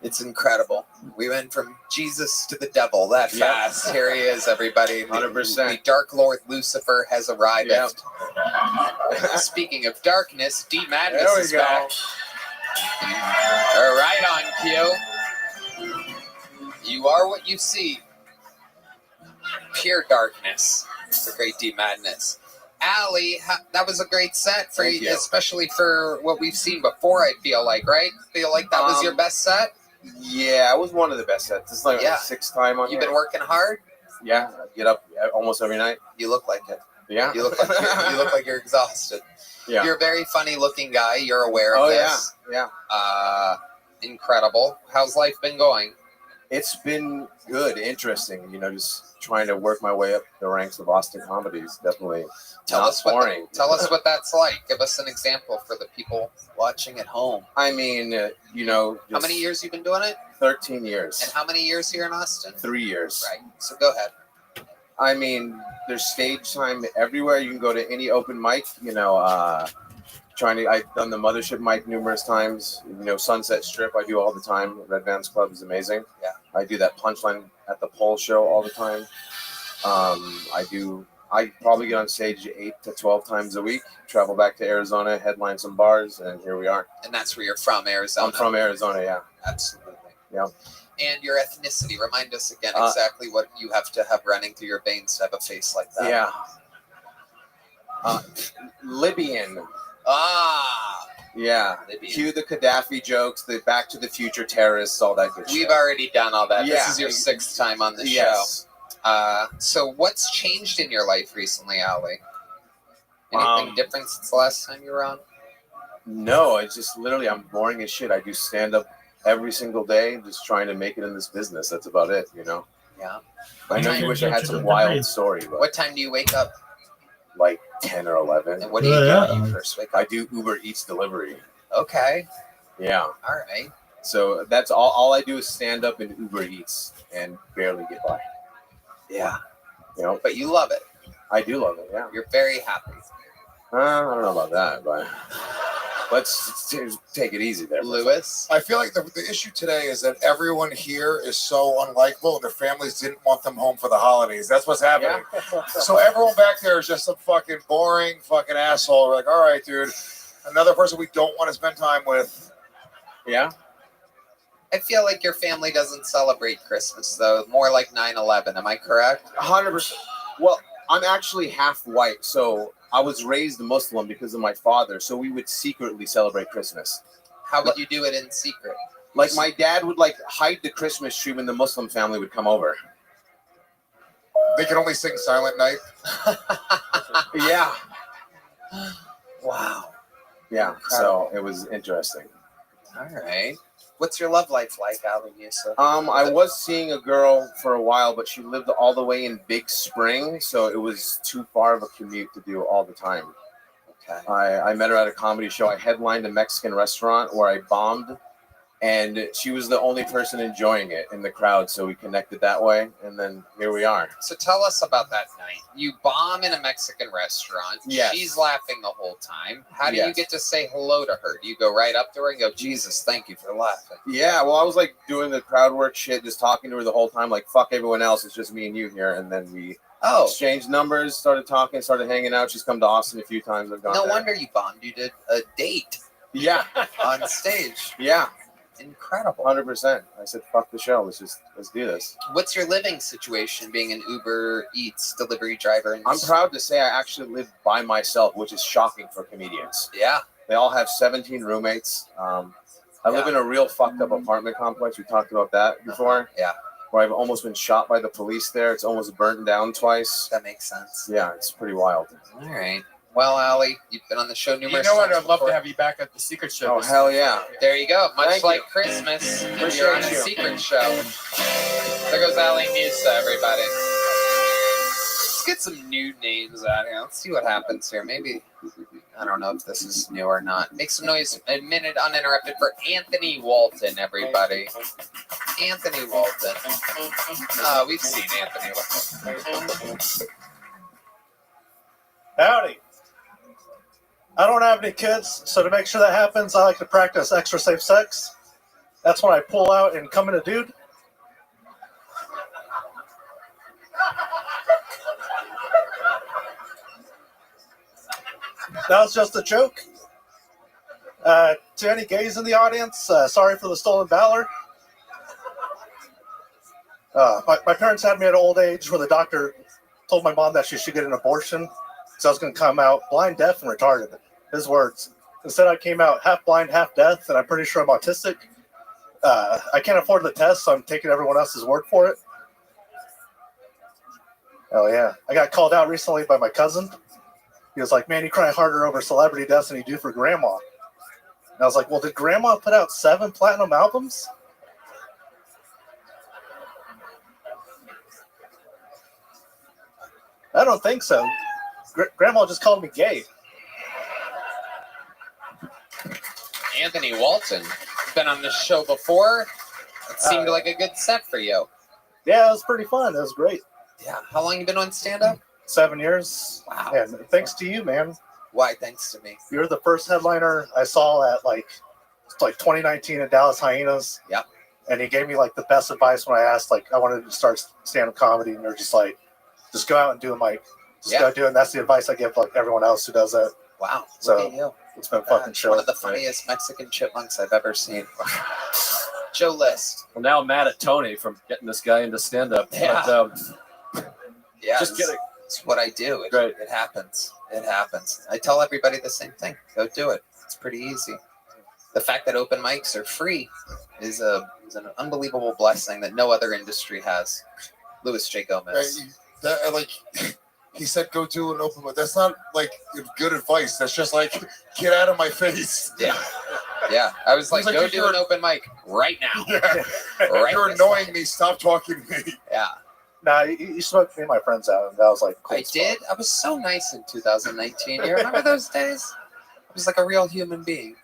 Speaker 2: It's incredible. We went from Jesus to the devil that fast. Yep. Here he is, everybody.
Speaker 1: 100%.
Speaker 2: The Dark Lord Lucifer has arrived. Yep. Speaking of darkness, D Madness is back. All right, on cue. You are what you see. Pure darkness. The great D Madness. Ali, that was a great set for you, especially for what we've seen before, I feel like, right? Feel like that was your best set?
Speaker 1: Yeah, it was one of the best sets. This is like my 6th time on
Speaker 2: You've been working hard?
Speaker 1: Yeah, I get up almost every night.
Speaker 2: You look like it.
Speaker 1: Yeah.
Speaker 2: You look like you're exhausted.
Speaker 1: Yeah.
Speaker 2: You're a very funny looking guy. You're aware of
Speaker 1: Oh,
Speaker 2: this.
Speaker 1: yeah.
Speaker 2: Incredible. How's life been going?
Speaker 1: It's been good, interesting. Just trying to work my way up the ranks of Austin comedies. Definitely
Speaker 2: Tell
Speaker 1: not
Speaker 2: us what
Speaker 1: boring.
Speaker 2: tell us what that's like. Give us an example for the people watching at home.
Speaker 1: I mean,
Speaker 2: How many years you been doing it?
Speaker 1: 13 years.
Speaker 2: And how many years here in Austin?
Speaker 1: 3 years.
Speaker 2: Right. So go ahead.
Speaker 1: I mean, there's stage time everywhere. You can go to any open mic. I've done the Mothership mic numerous times. Sunset Strip I do all the time. Red Vans Club is amazing.
Speaker 2: Yeah.
Speaker 1: I do that punchline at the Pole show all the time. I probably get on stage 8 to 12 times a week. Travel back to Arizona, headline some bars, and here we are.
Speaker 2: And that's where you're from, Arizona.
Speaker 1: I'm from Arizona, yeah.
Speaker 2: Absolutely.
Speaker 1: Yeah.
Speaker 2: And your ethnicity. Remind us again exactly what you have to have running through your veins to have a face like that.
Speaker 1: Yeah. Libyan.
Speaker 2: Ah.
Speaker 1: Yeah.
Speaker 2: Libyan.
Speaker 1: Cue the Gaddafi jokes, the Back to the Future terrorists, all that good shit.
Speaker 2: We've already done all that.
Speaker 1: Yeah.
Speaker 2: This is your 6th time on the
Speaker 1: Yes.
Speaker 2: show. So what's changed in your life recently, Ali? Anything different since the last time you were on?
Speaker 1: No, it's just literally I'm boring as shit. I do stand up every single day, just trying to make it in this business. That's about it,
Speaker 2: Yeah.
Speaker 1: I know you wish I had some wild story, but
Speaker 2: What time do you wake up?
Speaker 1: like 10 or 11.
Speaker 2: And what do you do when you first wake up?
Speaker 1: I do Uber Eats delivery.
Speaker 2: Okay.
Speaker 1: Yeah.
Speaker 2: All right.
Speaker 1: So that's all I do is stand up and Uber Eats and barely get by.
Speaker 2: Yeah.
Speaker 1: But
Speaker 2: you love it.
Speaker 1: I do love it, yeah.
Speaker 2: You're very happy.
Speaker 1: I don't know about that, but let's take it easy there.
Speaker 2: Lewis?
Speaker 15: I feel like the issue today is that everyone here is so unlikable and their families didn't want them home for the holidays. That's what's happening. So everyone back there is just some fucking boring fucking asshole. We're like, all right, dude, another person we don't want to spend time with.
Speaker 1: Yeah.
Speaker 2: I feel like your family doesn't celebrate Christmas, though. More like 9/11. Am I correct?
Speaker 1: 100%. Well, I'm actually half white, so I was raised Muslim because of my father, so we would secretly celebrate Christmas.
Speaker 2: How would you do it in secret?
Speaker 1: Like my dad would hide the Christmas tree when the Muslim family would come over.
Speaker 15: They can only sing Silent Night.
Speaker 1: Yeah.
Speaker 2: Wow.
Speaker 1: Yeah. So it was interesting.
Speaker 2: All right. What's your love life like, Ali Musa?
Speaker 1: I was seeing a girl for a while, but she lived all the way in Big Spring, so it was too far of a commute to do all the time.
Speaker 2: Okay.
Speaker 1: I met her at a comedy show. I headlined a Mexican restaurant where I bombed, and she was the only person enjoying it in the crowd, so we connected that way, and then here we are.
Speaker 2: So tell us about that night. You bomb in a Mexican restaurant.
Speaker 1: Yes.
Speaker 2: She's laughing the whole time. How do you
Speaker 1: Yes.
Speaker 2: get to say hello to her? Do you go right up to her and go, Jesus, thank you for laughing?
Speaker 1: Yeah, well, I was doing the crowd work shit, just talking to her the whole time, fuck everyone else, it's just me and you here, and then we exchanged numbers, started talking, started hanging out. She's come to Austin a few times. I've gone
Speaker 2: No
Speaker 1: there.
Speaker 2: wonder you bombed. You did a date
Speaker 1: Yeah.
Speaker 2: on stage.
Speaker 1: Yeah.
Speaker 2: Incredible.
Speaker 1: 100%. I said, fuck the show. Let's do this.
Speaker 2: What's your living situation being an Uber Eats delivery driver?
Speaker 1: I'm proud to say I actually live by myself, which is shocking for comedians.
Speaker 2: Yeah.
Speaker 1: They all have 17 roommates. I live in a real fucked up apartment complex. We talked about that before.
Speaker 2: Yeah.
Speaker 1: Where I've almost been shot by the police there. It's almost burnt down twice.
Speaker 2: That makes sense.
Speaker 1: Yeah, it's pretty wild.
Speaker 2: All right. Well, Ali, you've been on the show numerous
Speaker 5: You know what?
Speaker 2: times
Speaker 5: I'd love
Speaker 2: before.
Speaker 5: to have you back at the secret show.
Speaker 1: Oh, hell yeah.
Speaker 2: There you go. Much
Speaker 1: Thank
Speaker 2: like
Speaker 1: you.
Speaker 2: Christmas,
Speaker 1: Appreciate
Speaker 2: you're on a
Speaker 1: you.
Speaker 2: secret show. There goes Ali Musa, everybody. Let's get some new names out here. Let's see what happens here. Maybe, I don't know if this is new or not. Make some noise a minute uninterrupted for Anthony Walton, everybody. Anthony Walton. We've seen Anthony Walton.
Speaker 10: Howdy. I don't have any kids, so to make sure that happens, I like to practice extra safe sex. That's when I pull out and come in a dude. That was just a joke. To any gays in the audience, sorry for the stolen valor. My parents had me at an old age where the doctor told my mom that she should get an abortion. So I was going to come out blind, deaf, and retarded. His words. Instead, I came out half blind, half deaf, and I'm pretty sure I'm autistic. I can't afford the test, so I'm taking everyone else's word for it. Oh yeah, I got called out recently by my cousin. He was like, "Man, you cry harder over celebrity deaths than you do for grandma." And I was like, "Well, did grandma put out 7 platinum albums?" I don't think so. Grandma just called me gay.
Speaker 2: Anthony Walton, been on this show before. It seemed like a good set for you.
Speaker 10: Yeah, it was pretty fun. It was great.
Speaker 2: Yeah. How long you been on stand-up?
Speaker 10: 7 years.
Speaker 2: Wow.
Speaker 10: And thanks to you, man.
Speaker 2: Why? Thanks to me.
Speaker 10: You're the first headliner I saw at like 2019 in Dallas Hyenas.
Speaker 2: Yep.
Speaker 10: And he gave me like the best advice when I asked, like, I wanted to start stand-up comedy, and they're just like, just go out and do a mic. Just go do it. And that's the advice I give like everyone else who does that.
Speaker 2: Wow.
Speaker 10: So
Speaker 2: look at you.
Speaker 10: It's been fucking chill.
Speaker 2: One of the funniest Mexican chipmunks I've ever seen. Joe List.
Speaker 22: Well, now I'm mad at Tony from getting this guy into stand-up.
Speaker 2: Yeah.
Speaker 22: But,
Speaker 2: Yeah,
Speaker 22: just kidding.
Speaker 2: It's what I do. It happens. It happens. I tell everybody the same thing. Go do it. It's pretty easy. The fact that open mics are free is an unbelievable blessing that no other industry has. Louis J. Gomez.
Speaker 15: He said, go do an open mic. That's not like good advice. That's just like, get out of my face.
Speaker 2: Yeah. Yeah. I was like, go do an open mic right now.
Speaker 15: Yeah.
Speaker 2: Right.
Speaker 15: You're annoying me. Stop talking to me.
Speaker 2: Yeah.
Speaker 10: Nah, you smoked me and my friends out, and that was like cool.
Speaker 2: I did. I was so nice in 2019. You remember those days? I was like a real human being.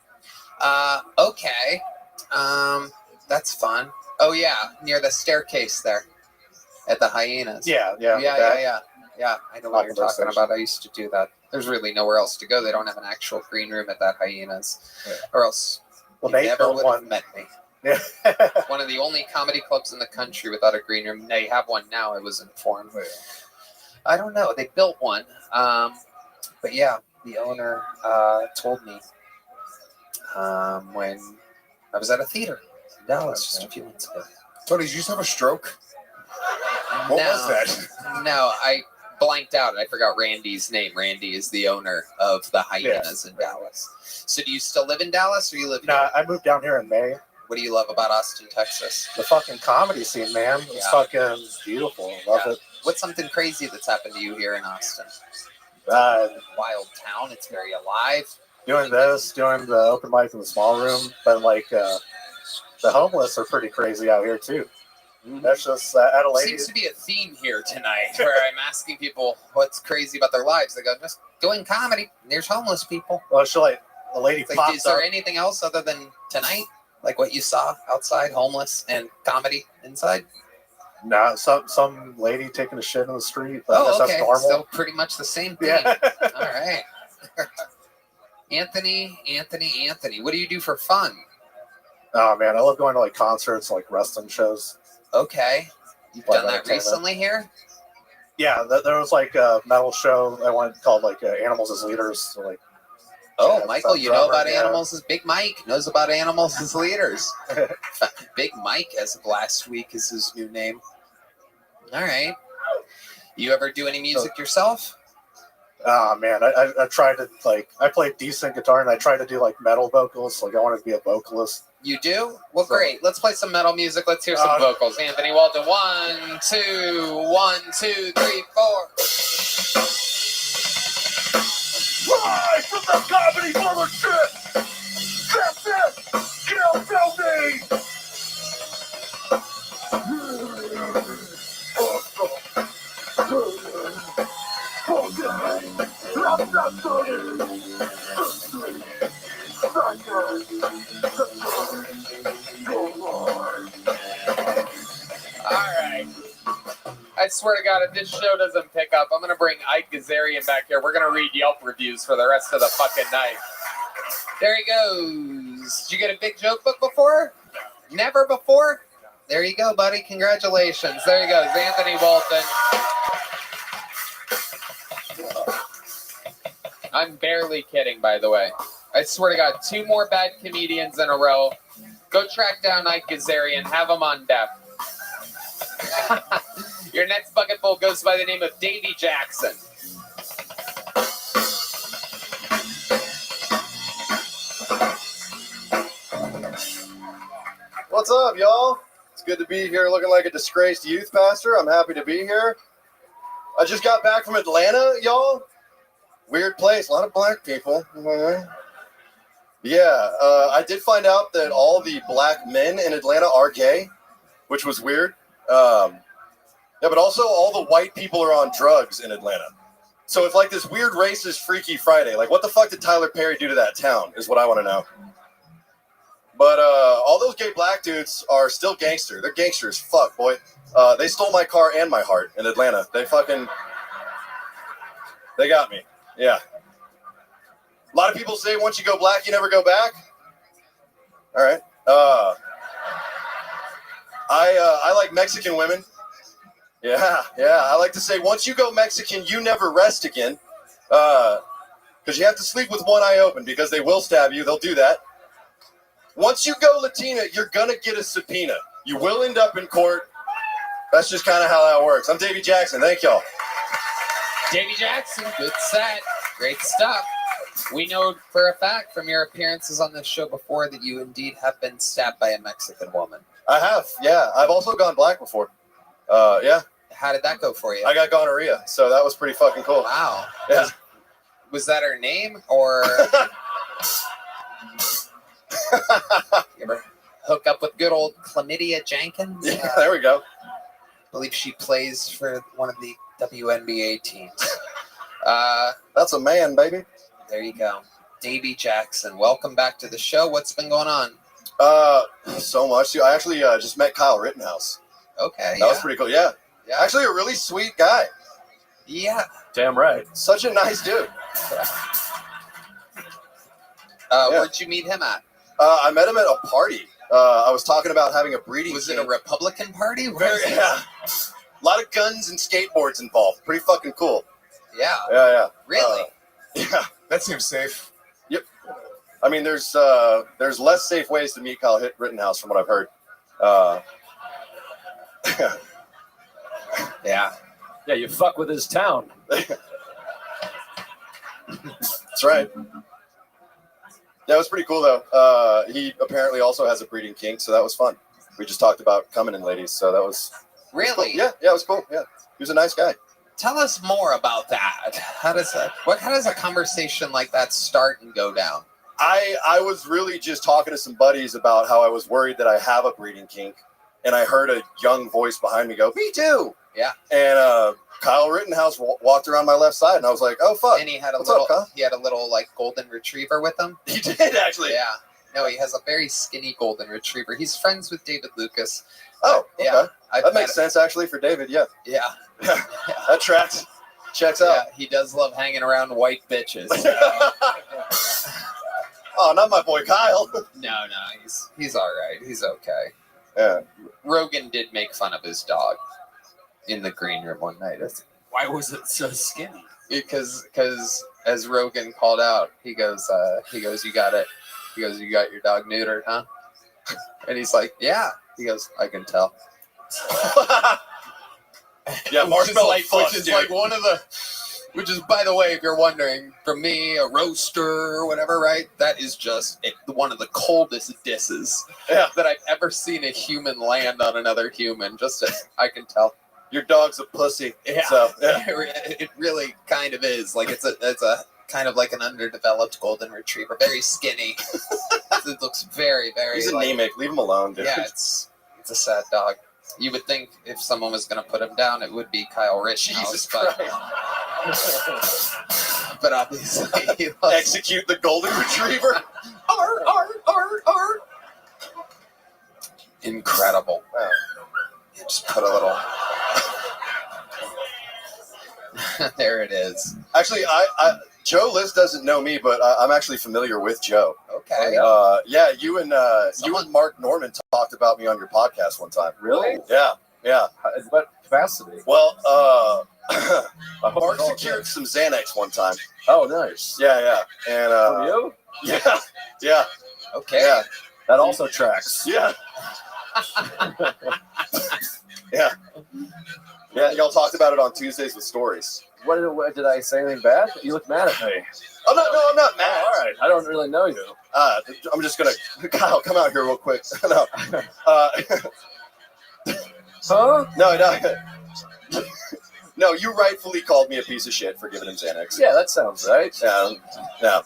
Speaker 2: Okay. That's fun. Oh yeah, near the staircase there at the Hyenas.
Speaker 10: Yeah.
Speaker 2: I know what you're talking about. I used to do that. There's really nowhere else to go. They don't have an actual green room at that Hyenas, or else you never would have met me.
Speaker 10: Yeah.
Speaker 2: One of the only comedy clubs in the country without a green room. They have one now, I was informed. I don't know. They built one. But yeah, the owner told me when I was at a theater in Dallas just a few months ago.
Speaker 15: Tony, did you just have a stroke? What was that?
Speaker 2: No, I blanked out. I forgot Randy's name. Randy is the owner of the Hyenas in Dallas. So do you still live in Dallas, or you live here?
Speaker 10: Nah, I moved down here in May.
Speaker 2: What do you love about Austin, Texas?
Speaker 10: The fucking comedy scene, man. It's fucking beautiful. I love it.
Speaker 2: What's something crazy that's happened to you here in Austin? Wild town. It's very alive.
Speaker 10: Doing the open mic in the small room, but like the homeless are pretty crazy out here too. That's just at a lady.
Speaker 2: Seems to be a theme here tonight, where I'm asking people what's crazy about their lives. They go, just doing comedy. And there's homeless people.
Speaker 10: Well, she like a lady
Speaker 2: it's like,
Speaker 10: popped
Speaker 2: is there
Speaker 10: up.
Speaker 2: anything else other than tonight? Like what you saw outside, homeless and comedy inside?
Speaker 10: Nah, some lady taking a shit in the street. But I guess
Speaker 2: okay.
Speaker 10: That's normal.
Speaker 2: Still pretty much the same thing.
Speaker 10: Yeah.
Speaker 2: All right. Anthony. What do you do for fun?
Speaker 10: Oh man, I love going to like concerts, like wrestling shows.
Speaker 2: Okay. You've done that recently here?
Speaker 10: Yeah, there was like a metal show I went called like Animals as Leaders. So like,
Speaker 2: Michael, you know about animals as Big Mike knows about animals as leaders. Big Mike, as of last week, is his new name. All right. You ever do any music yourself?
Speaker 10: Oh man, I tried to I play decent guitar and I tried to do like metal vocals. Like I wanted to be a vocalist.
Speaker 2: You do? Well, great. Let's play some metal music. Let's hear some vocals. Anthony Walton. 1, 2, 1, 2, 3, 4.
Speaker 3: Rise from the comedy mothership! That's it! Kill Tony!
Speaker 2: Alright. I swear to God, if this show doesn't pick up, I'm going to bring Ike Gazarian back here. We're going to read Yelp reviews for the rest of the fucking night. There he goes. Did you get a big joke book before? Never before? There you go, buddy. Congratulations. There he goes. Anthony Walton. I'm barely kidding, by the way. I swear to God, 2 more bad comedians in a row. Go track down Ike Gazarian. Have him on deck. Your next bucket full goes by the name of Davy Jackson.
Speaker 16: What's up, y'all? It's good to be here looking like a disgraced youth pastor. I'm happy to be here. I just got back from Atlanta, y'all. Weird place, a lot of black people. Yeah, I did find out that all the black men in Atlanta are gay, which was weird. Yeah, but also all the white people are on drugs in Atlanta. So it's like this weird racist Freaky Friday. Like, what the fuck did Tyler Perry do to that town is what I want to know. But all those gay black dudes are still gangster. They're gangster as fuck, boy. They stole my car and my heart in Atlanta. They got me. Yeah. A lot of people say once you go black, you never go back. All right. I like Mexican women. Yeah. I like to say once you go Mexican, you never rest again. Because you have to sleep with one eye open because they will stab you. They'll do that. Once you go Latina, you're going to get a subpoena. You will end up in court. That's just kind of how that works. I'm Davey Jackson. Thank y'all.
Speaker 2: Davey Jackson, good set. Great stuff. We know for a fact from your appearances on this show before that you indeed have been stabbed by a Mexican woman.
Speaker 16: I have, yeah. I've also gone black before. Yeah.
Speaker 2: How did that go for you?
Speaker 16: I got gonorrhea, so that was pretty fucking cool.
Speaker 2: Wow.
Speaker 16: Yeah.
Speaker 2: Was that her name, or you ever hook up with good old Chlamydia Jenkins?
Speaker 16: Yeah, there we go.
Speaker 2: I believe she plays for one of the WNBA teams.
Speaker 16: That's a man, baby.
Speaker 2: There you go. Davey Jackson, welcome back to the show. What's been going on?
Speaker 16: So much. I actually just met Kyle Rittenhouse.
Speaker 2: Okay.
Speaker 16: That was pretty cool. Yeah. Actually, a really sweet guy.
Speaker 2: Yeah.
Speaker 16: Damn right. Such a nice dude.
Speaker 2: Where'd you meet him at?
Speaker 16: I met him at a party. I was talking about having a breeding.
Speaker 2: Was it a Republican party?
Speaker 16: Yeah. A lot of guns and skateboards involved. Pretty fucking cool.
Speaker 2: Yeah.
Speaker 16: Yeah.
Speaker 2: Really?
Speaker 16: Yeah.
Speaker 15: That seems safe.
Speaker 16: Yep. I mean, there's less safe ways to meet Kyle Rittenhouse from what I've heard.
Speaker 22: Yeah, you fuck with his town.
Speaker 16: That's right. Yeah, it was pretty cool though. He apparently also has a breeding kink, so that was fun. We just talked about coming in ladies, so that was
Speaker 2: really.
Speaker 16: Cool. Yeah, it was cool. Yeah, he was a nice guy.
Speaker 2: Tell us more about that. How does a conversation like that start and go down?
Speaker 16: I was really just talking to some buddies about how I was worried that I have a breeding kink, and I heard a young voice behind me go, "Me too."
Speaker 2: Yeah.
Speaker 16: And Kyle Rittenhouse walked around my left side, and I was like, "Oh fuck!"
Speaker 2: And he had a
Speaker 16: What's
Speaker 2: little,
Speaker 16: up, Kyle?
Speaker 2: he had a little like golden retriever with him.
Speaker 16: He did actually.
Speaker 2: Yeah. No, he has a very skinny golden retriever. He's friends with David Lucas.
Speaker 16: Oh, okay.
Speaker 2: Yeah,
Speaker 16: that makes sense actually for David. Yeah.
Speaker 2: Yeah.
Speaker 16: That tracks. Checks out.
Speaker 2: Yeah, he does love hanging around white bitches.
Speaker 16: Oh, not my boy Kyle.
Speaker 2: No, he's all right. He's okay.
Speaker 16: Yeah.
Speaker 2: Rogan did make fun of his dog in the green room one night.
Speaker 22: Why was it so skinny?
Speaker 2: Because as Rogan called out, he goes, you got it. He goes, you got your dog neutered, huh? And he's like, yeah. He goes, I can tell.
Speaker 16: Yeah, marshmallow fuck,
Speaker 2: which is
Speaker 16: dude.
Speaker 2: like one of the, which is, by the way, if you're wondering, from me, a roaster or whatever, right? That is just one of the coldest disses that I've ever seen a human land on another human. Just I can tell.
Speaker 16: Your dog's a pussy.
Speaker 2: Yeah,
Speaker 16: So, yeah.
Speaker 2: It really kind of is. Like it's a kind of like an underdeveloped golden retriever, very skinny. It looks very, very.
Speaker 16: He's anemic. Leave him alone, dude.
Speaker 2: Yeah, it's a sad dog. You would think if someone was going to put him down, it would be Kyle Rittenhouse, but obviously he
Speaker 16: execute the golden retriever.
Speaker 2: Incredible. You just put a little. There it is.
Speaker 16: Actually, Joe Liz doesn't know me, but I'm actually familiar with Joe.
Speaker 2: Okay.
Speaker 16: Yeah, you and Mark Norman talked about me on your podcast one time.
Speaker 22: Really?
Speaker 16: Yeah.
Speaker 22: In what capacity?
Speaker 16: Well, Mark secured some Xanax one time.
Speaker 22: Oh, nice.
Speaker 16: Yeah. And
Speaker 22: From you?
Speaker 16: Yeah.
Speaker 2: Okay.
Speaker 16: Yeah.
Speaker 22: That also tracks.
Speaker 16: Yeah. Yeah. Yeah, y'all talked about it on Tuesdays with Stories.
Speaker 22: What did I say anything bad? You look mad at me.
Speaker 16: Oh, no, I'm not mad.
Speaker 22: All right. I don't really know you.
Speaker 16: I'm just going to... Kyle, come out here real quick. No.
Speaker 22: Huh?
Speaker 16: No. No, you rightfully called me a piece of shit for giving him Xanax.
Speaker 20: Yeah, that sounds right.
Speaker 16: Yeah.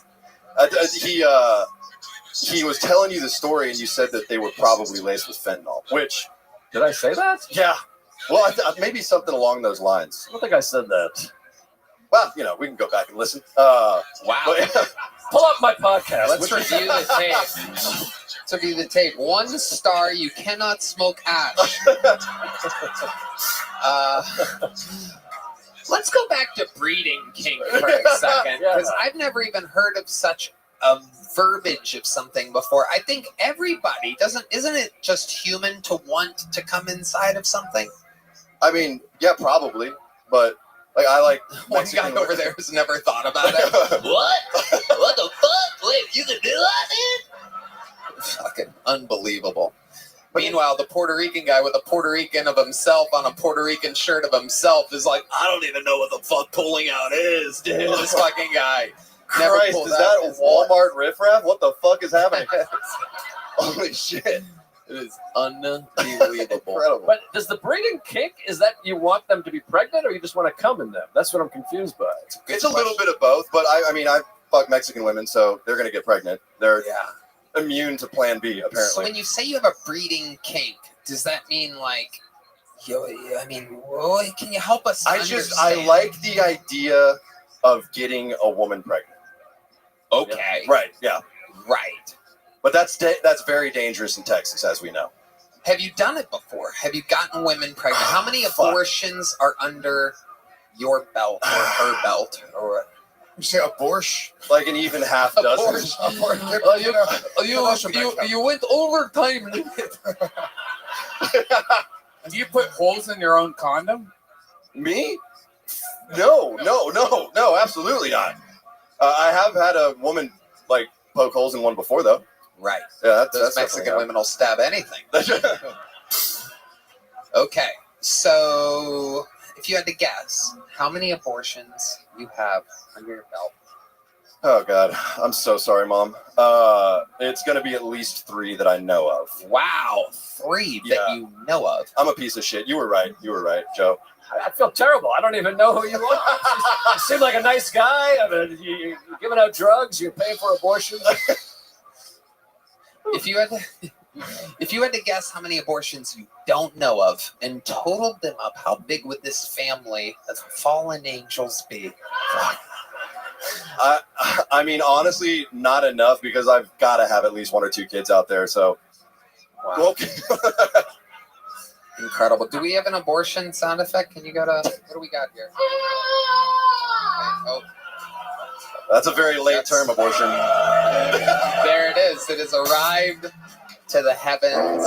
Speaker 16: He was telling you the story, and you said that they were probably laced with fentanyl. Which
Speaker 20: did I say that?
Speaker 16: Yeah. Well, maybe something along those lines.
Speaker 20: I don't think I said that.
Speaker 16: Well, we can go back and listen.
Speaker 2: Wow.
Speaker 20: Pull up my podcast.
Speaker 2: Let's review the tape. Let's review the tape. 1 star, you cannot smoke ash. Let's go back to breeding kink for a second, because I've never even heard of such a verbiage of something before. I think everybody isn't it just human to want to come inside of something?
Speaker 16: I mean, yeah, probably, but I like
Speaker 2: one guy over there has never thought about it. What? What the fuck? Wait, you can do that, man? Fucking unbelievable. Meanwhile, the Puerto Rican guy with a Puerto Rican of himself on a Puerto Rican shirt of himself is like, I don't even know what the fuck pulling out is, dude. This fucking guy. Never
Speaker 16: Christ,
Speaker 2: pulled
Speaker 16: is that a Walmart riffraff? What the fuck is happening?
Speaker 2: Holy shit. It is unbelievable.
Speaker 20: But does the breeding kink, is that you want them to be pregnant or you just want to come in them? That's what I'm confused by.
Speaker 16: It's a little bit of both, but I fuck Mexican women, so they're going to get pregnant. They're immune to Plan B, apparently.
Speaker 2: So when you say you have a breeding kink, does that mean like, can you help us understand?
Speaker 16: I like the idea of getting a woman pregnant.
Speaker 2: Okay.
Speaker 16: Right, yeah.
Speaker 2: Right.
Speaker 16: But that's very dangerous in Texas, as we know.
Speaker 2: Have you done it before? Have you gotten women pregnant? How many abortions are under your belt or her belt? Or
Speaker 15: you say abortion?
Speaker 16: Like an even half dozen.
Speaker 2: You went overtime limit.
Speaker 5: Do you put holes in your own condom?
Speaker 16: Me? No, absolutely not. I have had a woman poke holes in one before, though.
Speaker 2: Right.
Speaker 16: Yeah,
Speaker 2: those Mexican women will stab anything. Okay, so if you had to guess, how many abortions you have under your belt?
Speaker 16: Oh God, I'm so sorry, Mom. It's gonna be at least 3 that I know of.
Speaker 2: Wow, 3 that you know of.
Speaker 16: I'm a piece of shit. You were right, Joe.
Speaker 20: I feel terrible. I don't even know who you are. You seem like a nice guy. I mean, you're giving out drugs. You're paying for abortions.
Speaker 2: If you had to guess how many abortions you don't know of and totaled them up, how big would this family of fallen angels be?
Speaker 16: I mean, honestly, not enough, because I've got to have at least 1 or 2 kids out there. So, okay.
Speaker 2: Incredible. Do we have an abortion sound effect? Can you go to, what do we got here? Oh.
Speaker 16: That's a very late term, abortion.
Speaker 2: There it is. It has arrived to the heavens.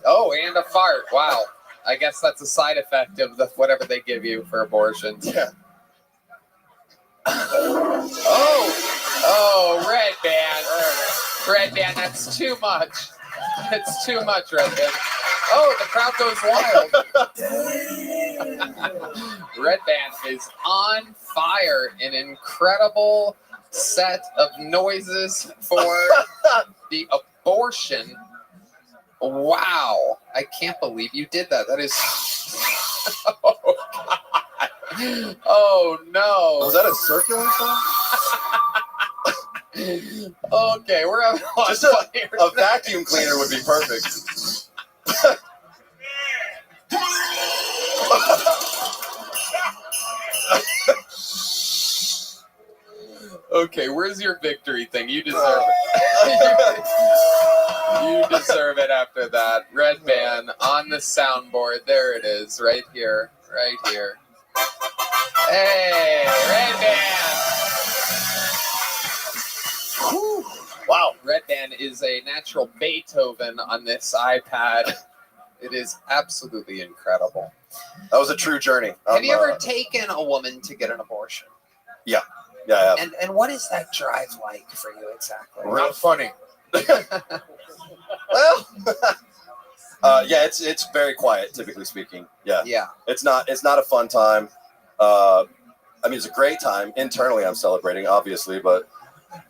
Speaker 2: Oh, and a fart. Wow. I guess that's a side effect of whatever they give you for abortions.
Speaker 16: Yeah.
Speaker 2: Oh, Red Band. Red Band, that's too much. It's too much, Red Band. Oh, the crowd goes wild. Red Band is on fire. An incredible set of noises for the abortion. Wow. I can't believe you did that. That is... Oh, God. Oh, no.
Speaker 16: Was that a circular song?
Speaker 2: Okay, we're having a lot
Speaker 16: Just
Speaker 2: of fun here.
Speaker 16: A vacuum cleaner would be perfect.
Speaker 2: Okay, where's your victory thing? You deserve it. You deserve it after that. Red Band on the soundboard. There it is, right here. Right here. Hey, Red Band! Whew. Wow. Red Band is a natural Beethoven on this iPad. It is absolutely incredible.
Speaker 16: That was a true journey.
Speaker 2: Have you ever taken a woman to get an abortion?
Speaker 16: Yeah. Yeah, I have.
Speaker 2: And what is that drive like for you exactly?
Speaker 15: Real funny.
Speaker 16: Well, yeah, it's very quiet, typically speaking. Yeah.
Speaker 2: Yeah.
Speaker 16: It's not a fun time. I mean, it's a great time. Internally, I'm celebrating, obviously, but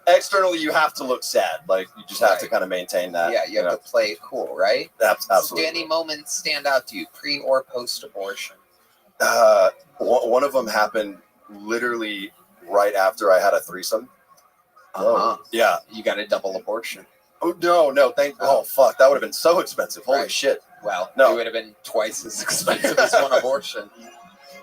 Speaker 16: externally, you have to look sad. Like, you just have to kind of maintain that.
Speaker 2: Yeah, you have to play it cool, right?
Speaker 16: Absolutely.
Speaker 2: So do any moments stand out to you, pre or post abortion?
Speaker 16: One of them happened literally right after I had a threesome. Yeah.
Speaker 2: You got a double abortion.
Speaker 16: Oh no! Oh fuck! That would have been so expensive. Holy shit!
Speaker 2: Well,
Speaker 16: No.
Speaker 2: it would have been twice as expensive as one abortion.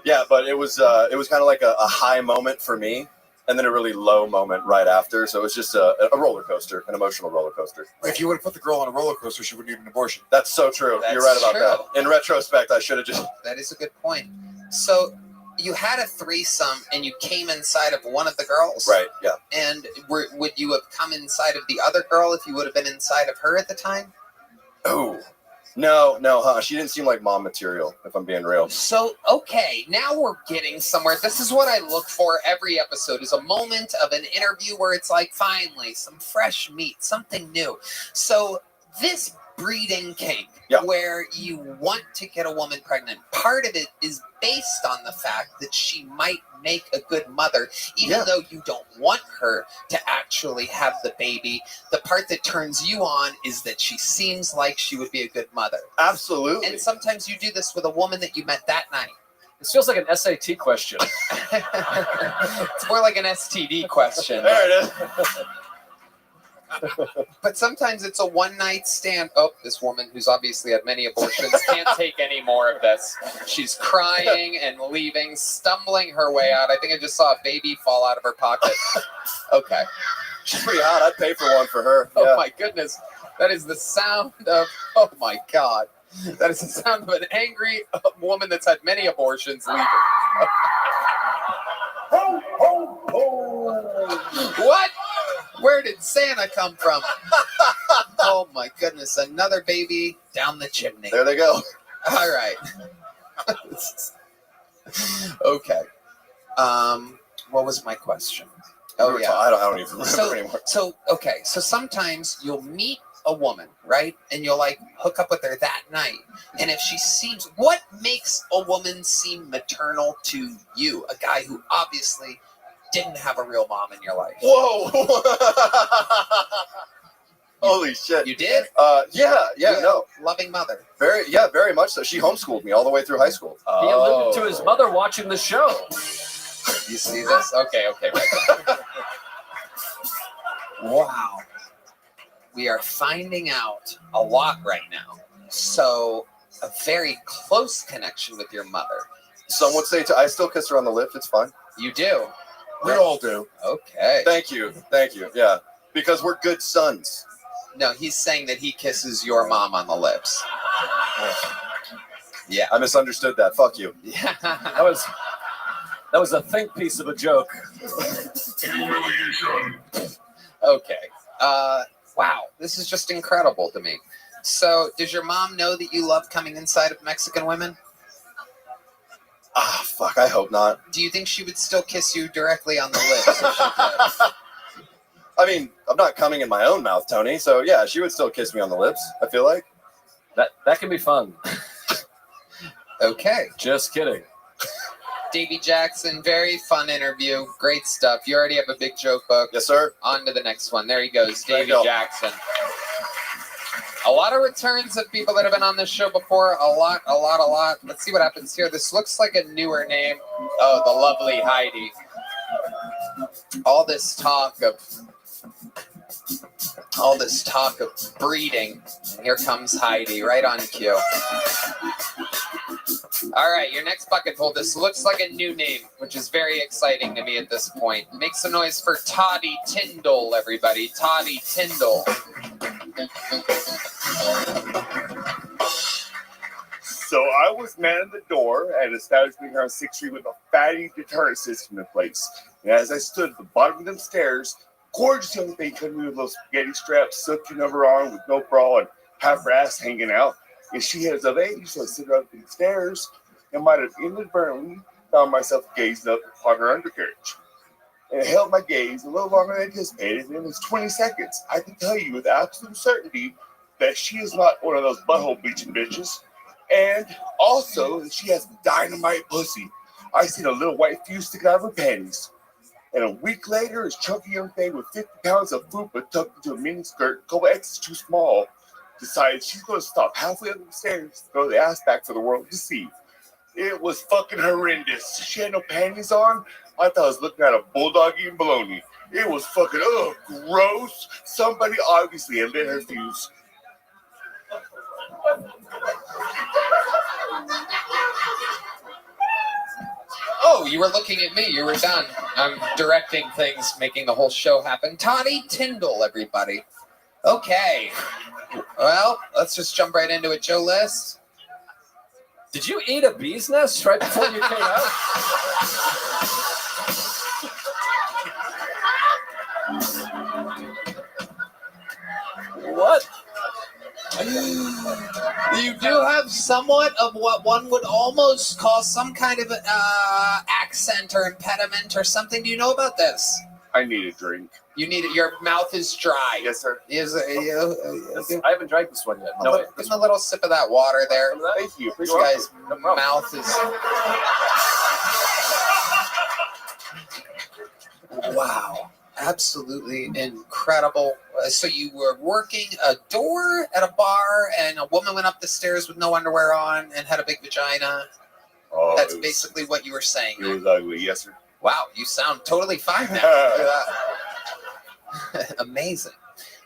Speaker 16: Yeah, but it was kind of like a high moment for me, and then a really low moment right after. So it was just a roller coaster, an emotional roller coaster.
Speaker 15: If you would have put the girl on a roller coaster, she would need an abortion.
Speaker 16: That's so true.
Speaker 2: That's
Speaker 16: You're right about
Speaker 2: true.
Speaker 16: that. In retrospect, I should have just.
Speaker 2: That is a good point. So you had a threesome and you came inside of one of the girls?
Speaker 16: Right, yeah.
Speaker 2: And would you have come inside of the other girl if you would have been inside of her at the time?
Speaker 16: Oh. No, she didn't seem like mom material, if I'm being real.
Speaker 2: So, okay, now we're getting somewhere. This is what I look for every episode, is a moment of an interview where it's like, finally, some fresh meat, something new. So this breeding kink, where you want to get a woman pregnant, part of it is based on the fact that she might make a good mother, even though you don't want her to actually have the baby. The part that turns you on is that she seems like she would be a good mother.
Speaker 16: Absolutely.
Speaker 2: And sometimes you do this with a woman that you met that night.
Speaker 22: This feels like an SAT question.
Speaker 2: It's more like an STD question.
Speaker 16: There it is.
Speaker 2: But sometimes it's a one-night stand. Oh, this woman who's obviously had many abortions can't take any more of this. She's crying and leaving, stumbling her way out. I think I just saw a baby fall out of her pocket. Okay.
Speaker 16: She's pretty hot. I'd pay for one for her.
Speaker 2: Oh, my goodness. That is the sound of, oh, my God. That is the sound of an angry woman that's had many abortions leaving.
Speaker 3: Ho, ho, ho.
Speaker 2: What? Where did Santa come from? Oh my goodness, another baby down the chimney.
Speaker 16: There they go.
Speaker 2: All right. Okay. What was my question? Oh yeah.
Speaker 16: I don't even remember anymore.
Speaker 2: So sometimes you'll meet a woman, right? And you'll like hook up with her that night. And if she seems, what makes a woman seem maternal to you? A guy who obviously didn't have a real mom in your life.
Speaker 16: Whoa! Holy shit!
Speaker 2: You did?
Speaker 16: No.
Speaker 2: Loving mother.
Speaker 16: Very much so. She homeschooled me all the way through high school.
Speaker 22: He alluded to his mother watching the show.
Speaker 2: You see this? Okay. Right. Wow. We are finding out a lot right now. So, a very close connection with your mother.
Speaker 16: Some would say I still kiss her on the lips. It's fine.
Speaker 2: You do?
Speaker 16: We all do.
Speaker 2: Okay.
Speaker 16: Thank you. Yeah. Because we're good sons.
Speaker 2: No, he's saying that he kisses your mom on the lips. Yeah.
Speaker 16: I misunderstood that. Fuck you.
Speaker 2: Yeah.
Speaker 22: That was a think piece of a joke.
Speaker 2: Okay. Wow. This is just incredible to me. So, does your mom know that you love coming inside of Mexican women?
Speaker 16: Ah, fuck. I hope not.
Speaker 2: Do you think she would still kiss you directly on the lips if she could?
Speaker 16: I mean, I'm not coming in my own mouth, Tony. So yeah, she would still kiss me on the lips. I feel like
Speaker 22: that can be fun.
Speaker 2: Okay.
Speaker 22: Just kidding.
Speaker 2: Davey Jackson, very fun interview. Great stuff. You already have a big joke book.
Speaker 16: Yes, sir.
Speaker 2: On to the next one. There he goes, Davey
Speaker 16: go.
Speaker 2: Jackson. A lot of returns of people that have been on this show before. A lot. Let's see what happens here. This looks like a newer name. Oh, the lovely Heidi. All this talk of breeding. And here comes Heidi, right on cue. All right, your next bucket full. This looks like a new name, which is very exciting to me at this point. Make some noise for Toddy Tyndall, everybody. Toddy Tyndall.
Speaker 17: So I was manning the door at an establishment here on 6th Street with a fatty deterrent system in place. And as I stood at the bottom of them stairs, gorgeous young thing coming with those spaghetti straps, soaking over her arm with no bra and half her ass hanging out. And she has of age, so I stood up the stairs and might have inadvertently found myself gazing up upon her undercarriage. And I held my gaze a little longer than anticipated, and in those 20 seconds, I can tell you with absolute certainty that she is not one of those butthole bleaching bitches. And also, that she has dynamite pussy. I seen a little white fuse sticking out of her panties. And a week later, this chunky young thing with 50 pounds of fupa tucked into a mini skirt, a couple X's too small, decides she's going to stop halfway up the stairs, throw the ass back for the world to see. It was fucking horrendous. She had no panties on. I thought I was looking at a bulldog eating bologna. It was fucking, gross. Somebody obviously had lit her fuse.
Speaker 2: Oh, you were looking at me. You were done. I'm directing things, making the whole show happen. Toddy Tyndall, everybody. Okay. Well, let's just jump right into it. Joe List.
Speaker 22: Did you eat a bee's nest right before you came out? What?
Speaker 2: You do have somewhat of what one would almost call some kind of accent or impediment or something. Do you know about this?
Speaker 17: I need a drink.
Speaker 2: You need it. Your mouth is dry.
Speaker 17: Yes, sir.
Speaker 22: I haven't drank this one yet.
Speaker 2: No, give him a little sip of that water there.
Speaker 17: Thank you.
Speaker 2: This guy's mouth is... Wow. Absolutely incredible. So you were working a door at a bar and a woman went up the stairs with no underwear on and had a big vagina.
Speaker 17: Oh,
Speaker 2: That's basically what you were saying.
Speaker 17: It was ugly. Yes, sir.
Speaker 2: Wow, you sound totally fine now. Amazing.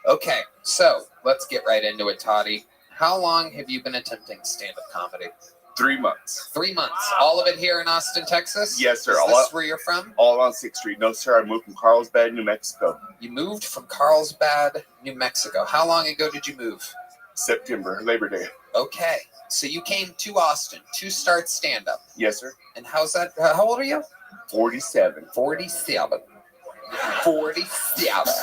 Speaker 2: Okay, so let's get right into it, Toddy. How long have you been attempting stand-up comedy?
Speaker 17: 3 months.
Speaker 2: 3 months. All of it here in Austin, Texas?
Speaker 17: Yes, sir.
Speaker 2: Is this where you're from?
Speaker 17: All on 6th Street. No, sir. I moved from Carlsbad, New Mexico.
Speaker 2: You moved from Carlsbad, New Mexico. How long ago did you move?
Speaker 17: September, Labor Day.
Speaker 2: Okay. So you came to Austin to start stand-up.
Speaker 17: Yes, sir.
Speaker 2: And how's that? How old are you?
Speaker 17: 47.
Speaker 2: 47. 47.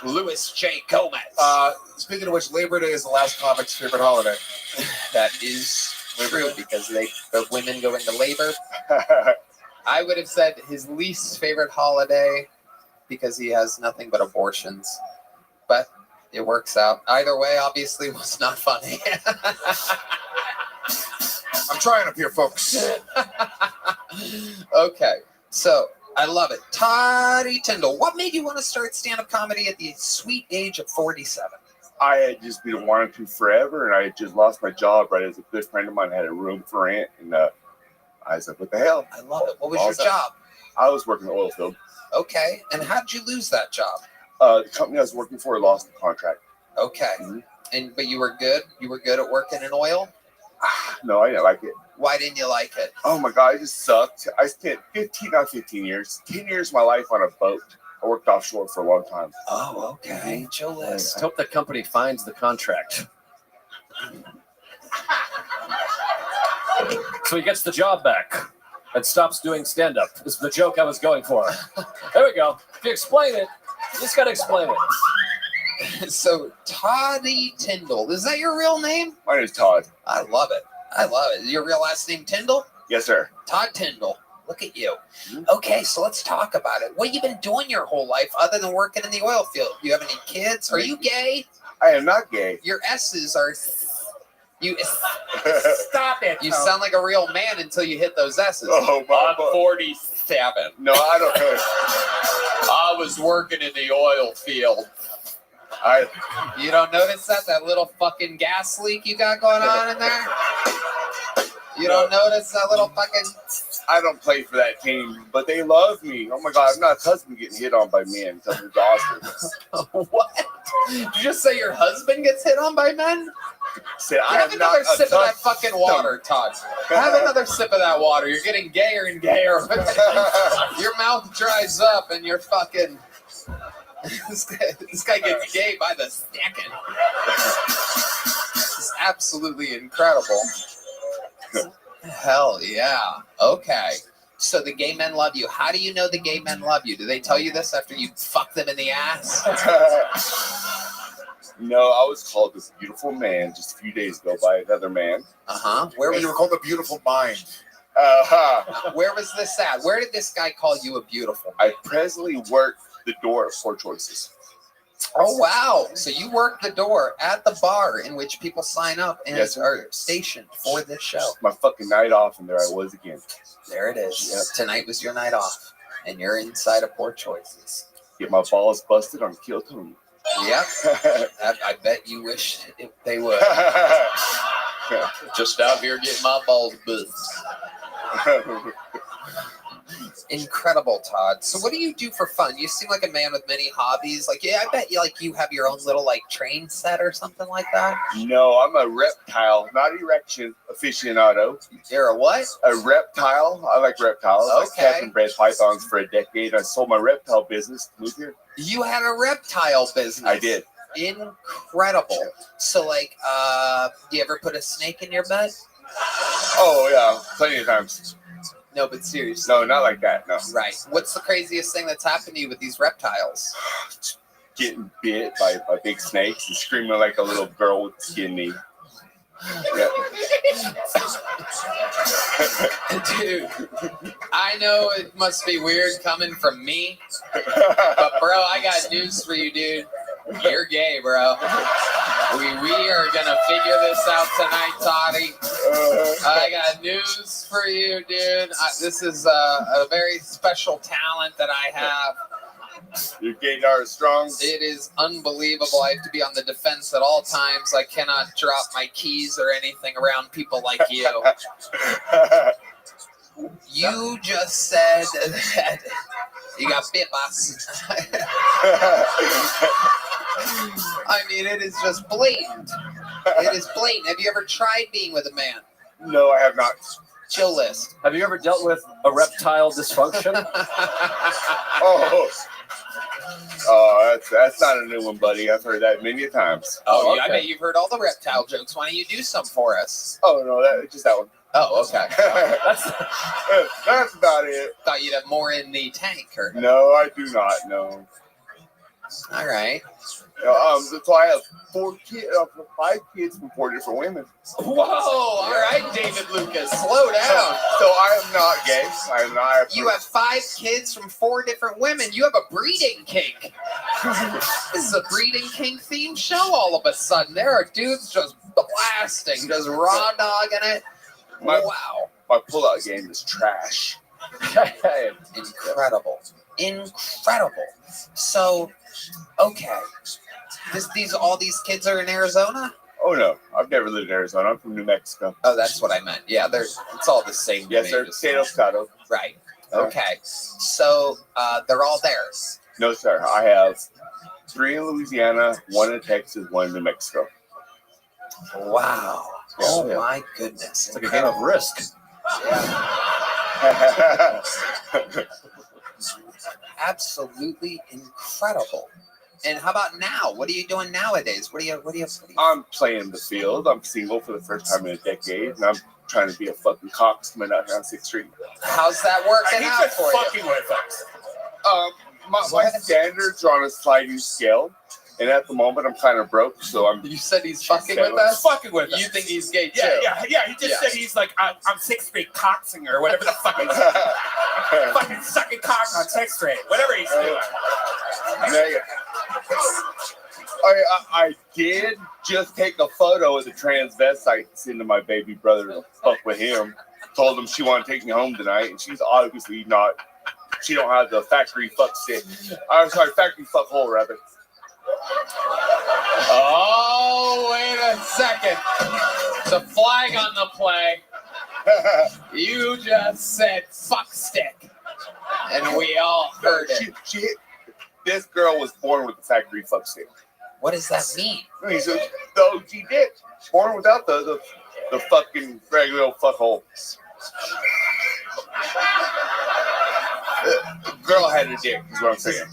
Speaker 2: Louis J. Gomez.
Speaker 15: Speaking of which, Labor Day is the last comic's favorite holiday.
Speaker 2: That is true because the women go into labor. I would have said his least favorite holiday because he has nothing but abortions. But it works out. Either way, obviously, was not funny.
Speaker 15: I'm trying up here, folks.
Speaker 2: Okay, so I love it. Toddy Tyndall, what made you want to start stand-up comedy at the sweet age of 47?
Speaker 17: I had just been wanting to forever, and I had just lost my job right as a good friend of mine had a room for rent, and I was like, what the hell?
Speaker 2: I love it. What was your job?
Speaker 17: I was working in the oil field.
Speaker 2: Okay, and how did you lose that job?
Speaker 17: The company I was working for lost the contract.
Speaker 2: Okay, but you were good? You were good at working in oil?
Speaker 17: No, I didn't like it.
Speaker 2: Why didn't you like it?
Speaker 17: Oh my God, it just sucked. I spent 15 years, 10 years of my life on a boat. I worked offshore for a long time.
Speaker 2: Oh, okay. Joe List.
Speaker 22: I hope the company finds the contract. So he gets the job back and stops doing stand-up. This is the joke I was going for. There we go. If you explain it, you just got to explain it.
Speaker 2: So, Toddy Tyndall, is that your real name?
Speaker 17: My name is Todd.
Speaker 2: I love it. I love it. Your real last name Tyndall?
Speaker 17: Yes, sir.
Speaker 2: Todd Tyndall. Look at you. Okay, so let's talk about it. What have you been doing your whole life other than working in the oil field? You have any kids? Are you gay?
Speaker 17: I am not gay.
Speaker 2: Your S's are... You
Speaker 11: Stop it.
Speaker 2: You sound like a real man until you hit those S's.
Speaker 17: Oh, my
Speaker 2: I'm 47.
Speaker 17: No, I don't care.
Speaker 2: I was working in the oil field. You don't notice that little fucking gas leak you got going on in there? You don't notice that little fucking...
Speaker 17: I don't play for that team, but they love me. Oh my God, I'm not accustomed to getting hit on by men. It's exhausting.
Speaker 2: What? Did you just say your husband gets hit on by men?
Speaker 17: Said,
Speaker 2: Have another sip of that fucking water, Todd. Have another sip of that water. You're getting gayer and gayer. Your mouth dries up and you're fucking... This guy gets gay by the second. It's absolutely incredible. Hell yeah. Okay. So the gay men love you. How do you know the gay men love you? Do they tell you this after you fuck them in the ass?
Speaker 17: No, I was called this beautiful man just a few days ago by another man.
Speaker 2: Uh-huh.
Speaker 15: You were called a beautiful mind.
Speaker 2: Where was this at? Where did this guy call you a beautiful?
Speaker 17: I presently work the door of Four Choices.
Speaker 2: Oh, wow. So you work the door at the bar in which people sign up and are stationed for this show.
Speaker 17: My fucking night off, and there I was again.
Speaker 2: There it is. Yep. Tonight was your night off, and you're inside of Poor Choices.
Speaker 17: Get my balls busted on Kill Tony.
Speaker 2: Yep. I bet you wish they would. Just out here getting my balls buzzed. Incredible, Todd. So what do you do for fun? You seem like a man with many hobbies. Like, yeah, I bet you have your own little like train set or something like that.
Speaker 17: No, I'm a reptile, not erection aficionado.
Speaker 2: You're a what?
Speaker 17: A reptile. I like reptiles.
Speaker 2: Okay.
Speaker 17: I kept and bred pythons for a decade. I sold my reptile business to move here.
Speaker 2: You had a reptile business.
Speaker 17: I did.
Speaker 2: Incredible. So, like, do you ever put a snake in your bed?
Speaker 17: Oh yeah, plenty of times.
Speaker 2: No, but seriously.
Speaker 17: No, not like that. No.
Speaker 2: Right. What's the craziest thing that's happened to you with these reptiles?
Speaker 17: Getting bit by big snakes and screaming like a little girl with skin knee. Yeah.
Speaker 2: Dude, I know it must be weird coming from me, but bro, I got news for you, dude. You're gay, bro. We are gonna figure this out tonight, Toddy. I got news for you, dude. This is a very special talent that I have.
Speaker 17: Your gaydar is strong.
Speaker 2: It is unbelievable. I have to be on the defense at all times. I cannot drop my keys or anything around people like you. You just said that you got bit, boss. I mean, it is just blatant. It is blatant. Have you ever tried being with a man?
Speaker 17: No, I have not.
Speaker 2: Chill list.
Speaker 22: Have you ever dealt with a reptile dysfunction?
Speaker 17: That's not a new one, buddy. I've heard that many times.
Speaker 2: Oh, okay. Yeah, I bet you've heard all the reptile jokes. Why don't you do some for us?
Speaker 17: Oh, no, just that one.
Speaker 2: Oh, okay.
Speaker 17: That's about it.
Speaker 2: Thought you'd have more in the tank, or
Speaker 17: no? I do not. No.
Speaker 2: All right.
Speaker 17: So I have 5 kids from 4 different women.
Speaker 2: Whoa! All right, David Lucas, slow down.
Speaker 17: So I am not gay. I am not.
Speaker 2: You have 5 kids from 4 different women. You have a breeding kink. This is a breeding kink themed show. All of a sudden, there are dudes just blasting, just raw dogging it. Wow.
Speaker 17: My pullout game is trash.
Speaker 2: Incredible. So, okay. All these kids are in Arizona?
Speaker 17: Oh no, I've never lived in Arizona. I'm from New Mexico.
Speaker 2: Oh, that's what I meant. Yeah, it's all the same.
Speaker 17: Yes, sir. State of Colorado.
Speaker 2: Right. Okay. So they're all there.
Speaker 17: No, sir. I have 3 in Louisiana, 1 in Texas, 1 in New Mexico.
Speaker 2: Wow. Oh my goodness.
Speaker 22: It's like a game of Risk.
Speaker 2: Yeah. Absolutely incredible. And how about now? What are you doing nowadays? What do you?
Speaker 17: I'm playing the field. I'm single for the first time in a decade, and I'm trying to be a fucking coxman out here on 6th Street.
Speaker 2: How's that working out for you?
Speaker 17: Fucking with us. My standards are on a sliding scale, and at the moment I'm kind of broke, so I'm.
Speaker 2: You said he's fucking with us?
Speaker 17: Fucking with us.
Speaker 2: You think he's gay too?
Speaker 17: Yeah. He just said he's like I'm 6th Street coxinger or whatever the fuck he's fucking sucking cock on 6th Street, whatever he's doing. I did just take a photo of the transvestite and send to my baby brother to fuck with him. Told him she wanted to take me home tonight, and she's obviously not. She don't have the factory fuck stick. I'm sorry, factory fuck hole rather.
Speaker 2: Oh, wait a second. The flag on the play. You just said fuck stick, and we all heard it.
Speaker 17: This girl was born with the factory fuck stick.
Speaker 2: What does that mean?
Speaker 17: He's the OG dick. Born without the fucking regular fuck hole. The girl had a dick, is what I'm saying.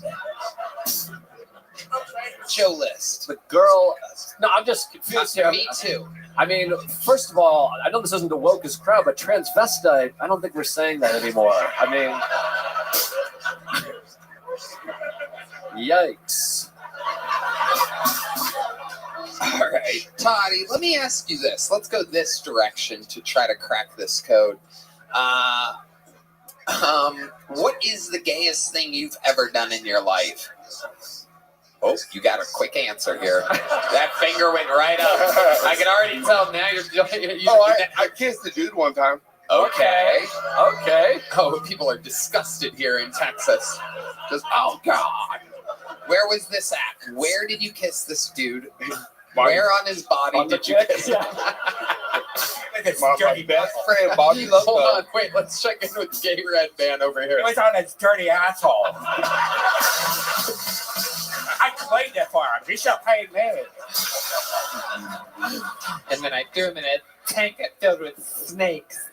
Speaker 2: Show list.
Speaker 22: The girl. No, I'm just confused here.
Speaker 2: Me too.
Speaker 22: I mean, first of all, I know this isn't the wokest crowd, but transvestite, I don't think we're saying that anymore. I mean, yikes.
Speaker 2: All right, Toddy, let me ask you this. Let's go this direction to try to crack this code. What is the gayest thing you've ever done in your life? Oh, you got a quick answer here. That finger went right up. I can already tell now you're
Speaker 17: I kissed a dude one time.
Speaker 2: Okay. Oh, people are disgusted here in Texas. Just, oh, God. Where was this at? Where did you kiss this dude? Where on his body did you kiss him?
Speaker 21: Dirty bastard.
Speaker 2: Friend, Bobby, hold on, wait, let's check in with Gay Red Band over here.
Speaker 21: What's on this dirty asshole? I played that for him. He should have paid me.
Speaker 2: And then I threw him in a tank filled with snakes.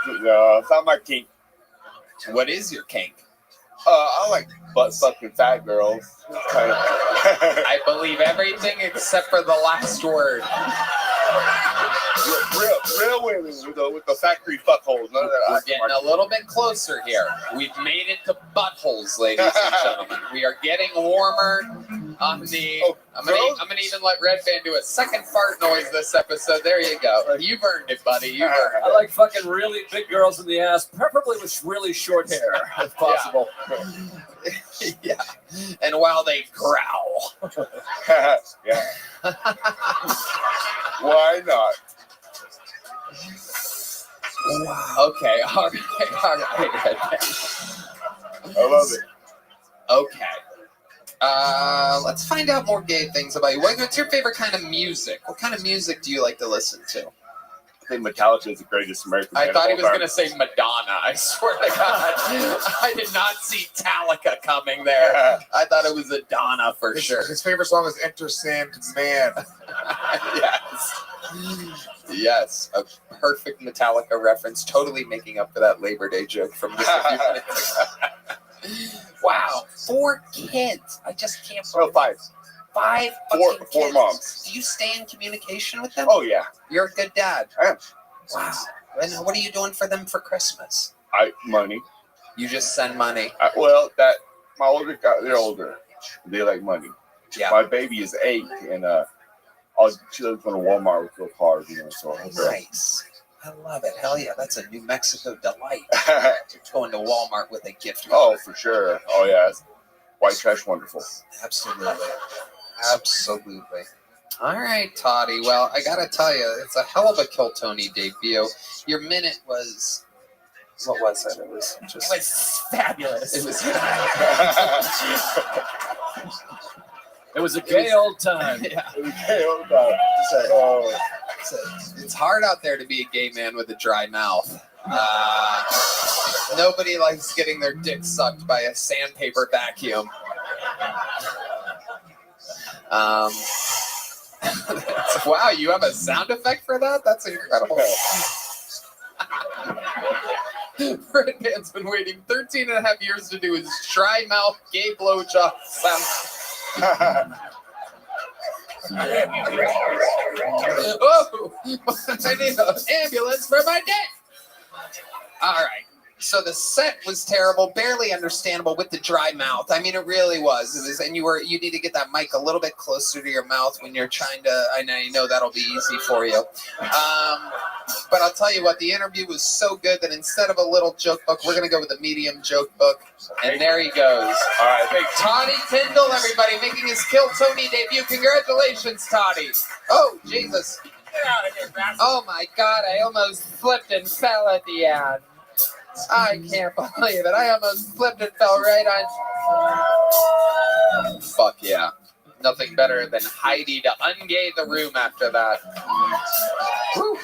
Speaker 17: No, it's not my kink.
Speaker 2: What is your kink?
Speaker 17: I like butt fucking fat girls. Kind of.
Speaker 2: I believe everything except for the last word.
Speaker 17: Real women with the factory buttholes. None of that.
Speaker 2: We're getting a little bit closer here. We've made it to buttholes, ladies and gentlemen. We are getting warmer on the. I'm gonna even let Red Band do a second fart noise this episode. There you go. You've earned it, buddy. You've earned
Speaker 22: I like fucking really big girls in the ass, preferably with really short hair, if possible.
Speaker 2: it. Yeah. And while they growl.
Speaker 17: Yeah. Why not?
Speaker 2: Wow. Okay. All right.
Speaker 17: I love it.
Speaker 2: Okay. Let's find out more gay things about you. What's your favorite kind of music? What kind of music do you like to listen to?
Speaker 17: I think Metallica is the greatest American band.
Speaker 2: I thought he
Speaker 17: of
Speaker 2: was
Speaker 17: all
Speaker 2: going to say Madonna. I swear to God. I did not see Metallica coming there. I thought it was Madonna for sure.
Speaker 15: His favorite song is Enter Sandman.
Speaker 2: Yes. Yes. A perfect Metallica reference. Totally making up for that Labor Day joke from just a few minutes ago. Wow. 4 kids. I just can't believe
Speaker 17: 5.
Speaker 2: 5
Speaker 17: Four
Speaker 2: fucking kids.
Speaker 17: moms.
Speaker 2: Do you stay in communication with them?
Speaker 17: Oh, yeah.
Speaker 2: You're a good dad.
Speaker 17: I am.
Speaker 2: Wow. And what are you doing for them for Christmas?
Speaker 17: Money.
Speaker 2: You just send money.
Speaker 17: My older guys, they're older. They like money.
Speaker 2: Yeah.
Speaker 17: My baby is 8, and she lives in a Walmart with little cars, so.
Speaker 2: Nice. I love it. Hell yeah. That's a New Mexico delight. Going to Walmart with a gift.
Speaker 17: Oh, for sure. Oh, yeah. White trash, wonderful.
Speaker 2: Absolutely. Absolutely. All right, Toddy. Well, I gotta tell you, it's a hell of a Kill Tony debut. Your minute was. What was it? It was just.
Speaker 21: It was fabulous.
Speaker 2: It was.
Speaker 22: It was a gay old time.
Speaker 2: Yeah.
Speaker 17: It was a gay old time.
Speaker 2: It's hard out there to be a gay man with a dry mouth. Nobody likes getting their dick sucked by a sandpaper vacuum. Wow, you have a sound effect for that? That's incredible. Red Band's been waiting 13 and a half years to do his dry mouth gay blowjob sound. Oh, I need an ambulance for my dick. All right. So the set was terrible, barely understandable with the dry mouth. I mean, it really was. It was, and you need to get that mic a little bit closer to your mouth when you're trying to. I know that'll be easy for you. But I'll tell you what, the interview was so good that instead of a little joke book, we're gonna go with a medium joke book. And there he goes.
Speaker 17: All right, thanks.
Speaker 2: Toddy Tyndall, everybody, making his Kill Tony debut. Congratulations, Toddy. Oh, Jesus. Oh my God, I almost slipped and fell at the end. I can't believe it. I almost slipped and fell right on. Fuck yeah. Nothing better than Heidi to ungay the room after that. Whew.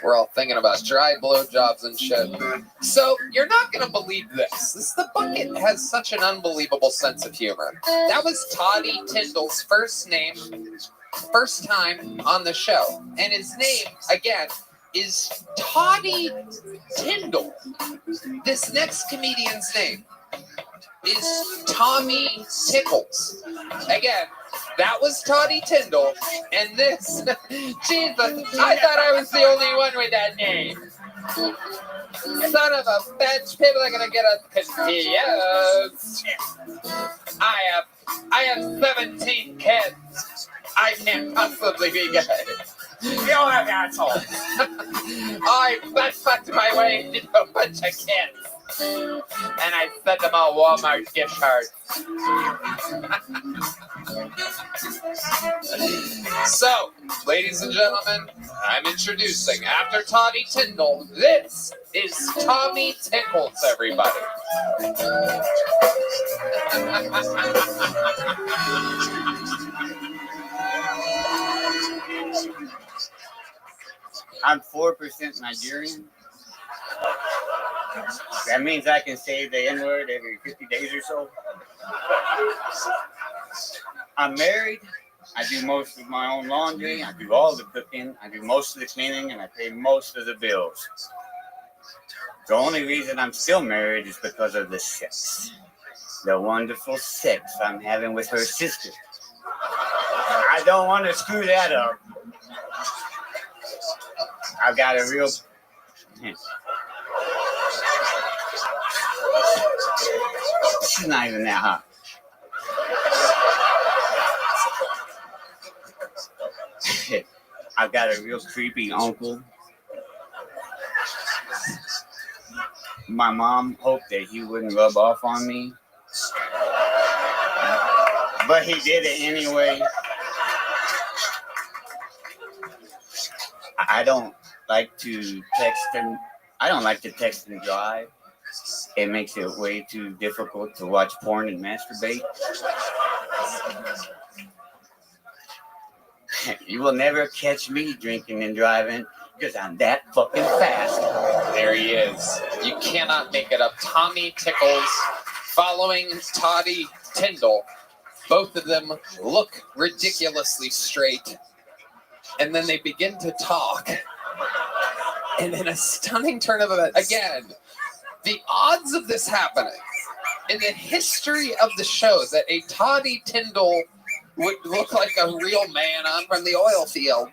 Speaker 2: We're all thinking about dry blowjobs and shit. So, you're not going to believe this. The bucket has such an unbelievable sense of humor. That was Toddy Tyndall's first time on the show. And his name, again, is Toddy Tyndall. This next comedian's name is Tommy Tickles. Again, that was Toddy Tyndall, and this, Jesus, I thought I was the only one with that name. Son of a bitch, people are gonna get us confused. I have 17 kids. I can't possibly be good. You don't have assholes. I butt-fucked my way into a bunch of kids. And I sent them all Walmart gift cards. So, ladies and gentlemen, I'm introducing, after Toddy Tyndall, this is Tommy Tickles, everybody.
Speaker 13: I'm 4% Nigerian. That means I can say the N-word every 50 days or so. I'm married. I do most of my own laundry. I do all the cooking. I do most of the cleaning, and I pay most of the bills. The only reason I'm still married is because of the sex. The wonderful sex I'm having with her sister. I don't want to screw that up. I've got a real... She's not even that hot. I've got a real creepy uncle. My mom hoped that he wouldn't rub off on me, but he did it anyway. I don't like to text and drive. It makes it way too difficult to watch porn and masturbate. You will never catch me drinking and driving because I'm that fucking fast.
Speaker 2: There he is. You cannot make it up. Tommy Tickles following Toddy Tyndall. Both of them look ridiculously straight. And then they begin to talk. And in a stunning turn of events, again, the odds of this happening in the history of the show that a Toddy Tyndall would look like a real man on from the oil field.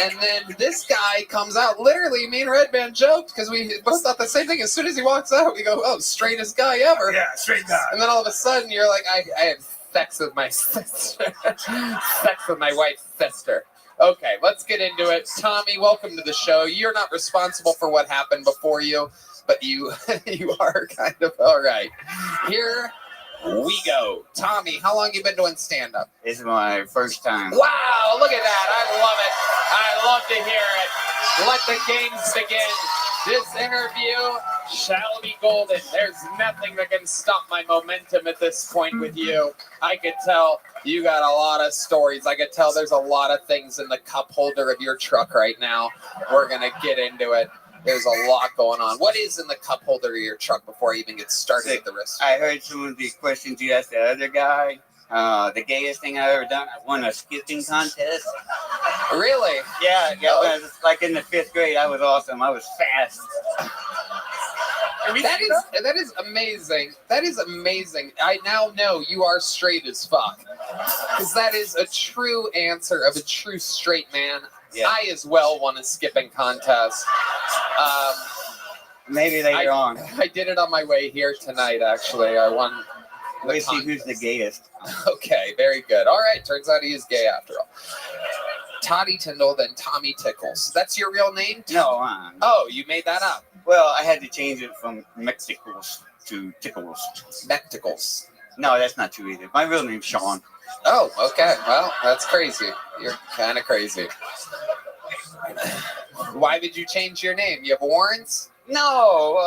Speaker 2: And then this guy comes out, literally, me and Red Band joked because we both thought the same thing. As soon as he walks out, we go, oh, straightest guy ever.
Speaker 7: Yeah, straight guy.
Speaker 2: And then all of a sudden, you're like, I had sex with my sister. Sex with my wife's sister. Okay, let's get into it. Tommy, welcome to the show. You're not responsible for what happened before you, but you are kind of all right. Here we go. Tommy, how long have you been doing stand-up?
Speaker 13: This is my first time.
Speaker 2: Wow, look at that. I love it. I love to hear it. Let the games begin. This interview shall be golden. There's nothing that can stop my momentum at this point with you. I could tell you got a lot of stories. I could tell there's a lot of things in the cup holder of your truck right now. We're going to get into it. There's a lot going on. What is in the cup holder of your truck before I even get started with the rest?
Speaker 13: I heard some of the questions you asked the other guy. The gayest thing I've ever done, I won a skipping contest.
Speaker 2: Really?
Speaker 13: Yeah. When I was like in the 5th grade, I was awesome. I was fast.
Speaker 2: That is amazing. That is amazing. I now know you are straight as fuck. Because that is a true answer of a true straight man. Yeah. I as well won a skipping contest.
Speaker 13: Maybe later on.
Speaker 2: I did it on my way here tonight, actually. I won.
Speaker 13: Let's see who's the gayest.
Speaker 2: Okay, very good. All right, turns out he is gay after all. Toddy Tyndall, then Tommy Tickles. That's your real name?
Speaker 13: No.
Speaker 2: Oh, you made that up.
Speaker 13: Well, I had to change it from Mexicals to Tickles.
Speaker 2: Mexicals.
Speaker 13: No, that's not true either. My real name's Sean.
Speaker 2: Oh, okay. Well, that's crazy. You're kind of crazy. Why did you change your name? You have warrants?
Speaker 13: No,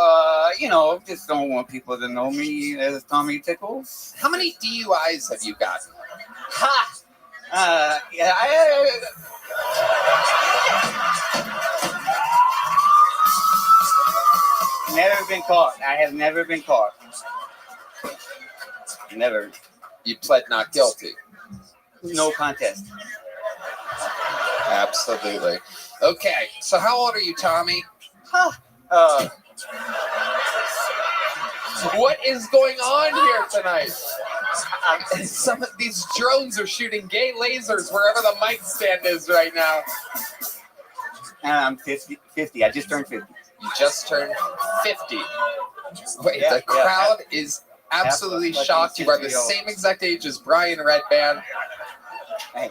Speaker 13: just don't want people to know me as Tommy Tickles.
Speaker 2: How many DUIs have you gotten?
Speaker 13: Ha! Never been caught. I have never been caught. Never.
Speaker 2: You pled not guilty.
Speaker 13: No contest.
Speaker 2: Absolutely. Okay, so how old are you, Tommy? What is going on here tonight? Some of these drones are shooting gay lasers wherever the mic stand is right now.
Speaker 13: I'm 50. I just turned 50.
Speaker 2: You just turned 50. Wait, the crowd is absolutely shocked. You are the same exact age as Brian Red Band.
Speaker 13: Hey.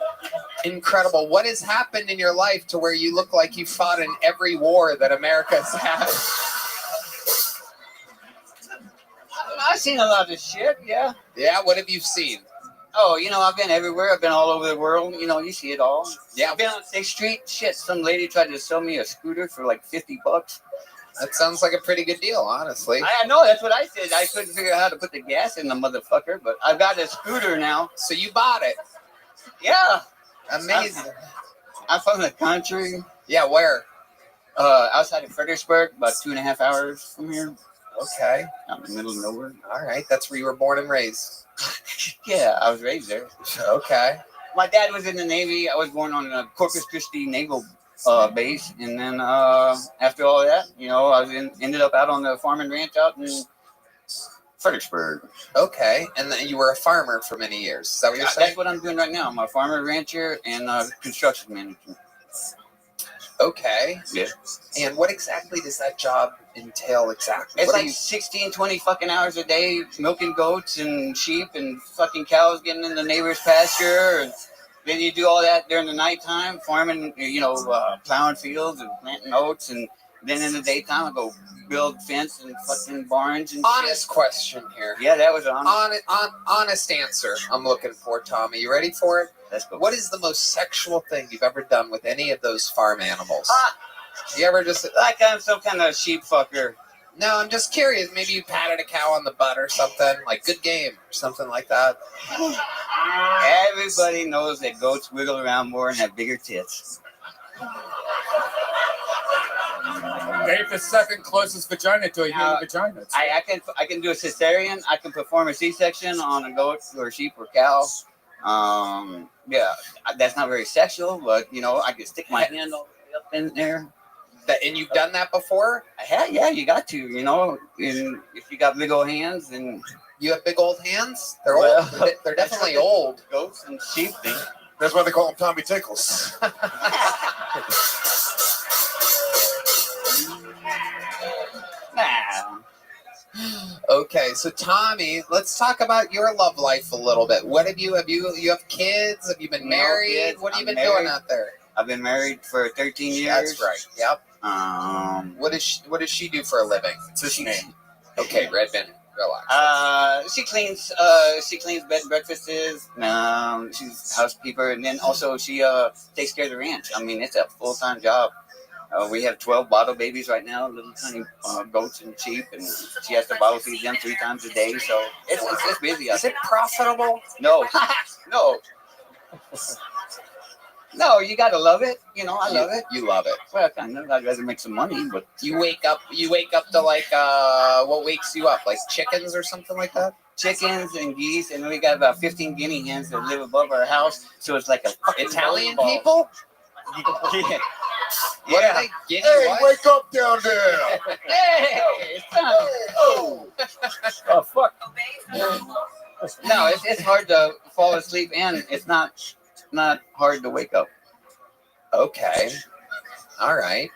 Speaker 2: Incredible. What has happened in your life to where you look like you fought in every war that America's had?
Speaker 13: I've seen a lot of shit, yeah.
Speaker 2: Yeah, what have you seen?
Speaker 13: Oh, I've been everywhere. I've been all over the world. You see it all. Yeah, I've been on 6th Street. Shit, some lady tried to sell me a scooter for like $50.
Speaker 2: That sounds like a pretty good deal, honestly.
Speaker 13: I know, that's what I said. I couldn't figure out how to put the gas in the motherfucker, but I've got a scooter now.
Speaker 2: So you bought it?
Speaker 13: Yeah.
Speaker 2: Amazing.
Speaker 13: I'm from the country.
Speaker 2: Yeah, where?
Speaker 13: Outside of Fredericksburg, about 2.5 hours from here.
Speaker 2: Okay.
Speaker 13: Out in the middle of nowhere.
Speaker 2: All right. That's where you were born and raised.
Speaker 13: Yeah, I was raised there.
Speaker 2: Okay.
Speaker 13: My dad was in the Navy. I was born on a Corpus Christi Naval base, and then after all that, I ended up out on the farm and ranch out in Fredericksburg.
Speaker 2: Okay. And then you were a farmer for many years. Is that what you're saying?
Speaker 13: That's what I'm doing right now. I'm a farmer, rancher, and construction manager.
Speaker 2: Okay.
Speaker 13: Yeah.
Speaker 2: And what exactly does that job entail exactly?
Speaker 13: It's
Speaker 2: What
Speaker 13: like 16, 20 fucking hours a day milking goats and sheep and fucking cows getting in the neighbor's pasture. And then you do all that during the nighttime, farming, plowing fields and planting oats. And then in the daytime, I go build fence and fucking barns and
Speaker 2: honest question here.
Speaker 13: Yeah, that was honest.
Speaker 2: Honest answer I'm looking for, Tommy. You ready for it?
Speaker 13: Let's go.
Speaker 2: What is the most sexual thing you've ever done with any of those farm animals? You ever just...
Speaker 13: Like I'm some kind of sheep fucker.
Speaker 2: No, I'm just curious. Maybe you patted a cow on the butt or something, like good game or something like that.
Speaker 13: Everybody knows that goats wiggle around more and have bigger tits.
Speaker 12: Name the second closest vagina to a human vagina.
Speaker 13: I can do a cesarean. I can perform a C-section on a goat or sheep or cow. Yeah, that's not very sexual, but I can stick my hand all the way up in there.
Speaker 2: And you've done that before?
Speaker 13: I have, yeah. You got to, and if you got big old hands, and
Speaker 2: you have big old hands. They're old. They're definitely old.
Speaker 13: Goats and sheep.
Speaker 15: That's why they call them Tommy Tickles.
Speaker 2: Okay, so Tommy, let's talk about your love life a little bit. What have you have kids? Have you been married?
Speaker 13: Kids.
Speaker 2: What have you been
Speaker 13: married.
Speaker 2: doing out there?
Speaker 13: I've been married for 13 years.
Speaker 2: That's right. Yep.
Speaker 13: What
Speaker 2: does she do for a living?
Speaker 13: It's his name.
Speaker 2: Okay, Redman, relax.
Speaker 13: She cleans bed and breakfasts. She's housekeeper, and then also she takes care of the ranch. I mean, it's a full-time job. We have 12 bottle babies right now, little tiny goats and sheep, and she has to bottle feed them 3 times a day. So it's busy.
Speaker 2: Is it profitable?
Speaker 13: No, no. No, you gotta love it. I love it.
Speaker 2: You love it.
Speaker 13: Well, kind of. I'd rather make some money, but
Speaker 2: you wake up to like what wakes you up? Like chickens or something like that?
Speaker 13: Chickens and geese, and we got about 15 guinea hens that live above our house. So it's like a
Speaker 2: Italian people.
Speaker 13: Yeah.
Speaker 2: What are they? Guinea
Speaker 15: Hey,
Speaker 2: what?
Speaker 15: wake up down there!
Speaker 13: Hey, it's time.
Speaker 15: Oh,
Speaker 13: Fuck. No, it's hard to fall asleep, and it's not hard to wake up.
Speaker 2: Okay. All right.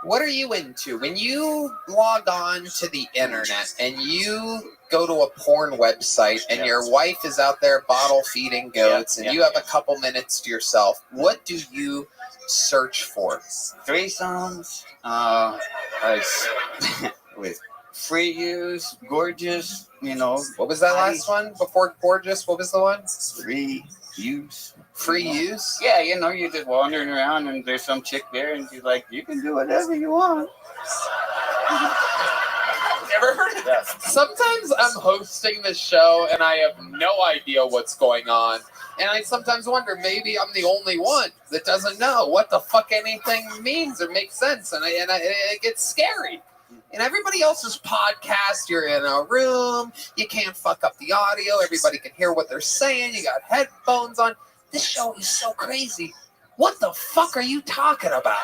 Speaker 2: What are you into? When you log on to the internet and you go to a porn website and your wife is out there bottle feeding goats and you have a couple minutes to yourself, what do you search for?
Speaker 13: Threesomes, with free use, gorgeous,
Speaker 2: What was that last one? Before gorgeous, what was the one?
Speaker 13: Free use.
Speaker 2: Free use?
Speaker 13: Yeah, you're just wandering around and there's some chick there and she's like, you can do whatever you want.
Speaker 5: Never heard of that. Sometimes I'm hosting this show and I have no idea what's going on. And I sometimes wonder, maybe I'm the only one that doesn't know what the fuck anything means or makes sense. And it gets scary. In everybody else's podcast, you're in a room, you can't fuck up the audio, everybody can hear what they're saying, you got headphones on. This show is so crazy. What the fuck are you talking about?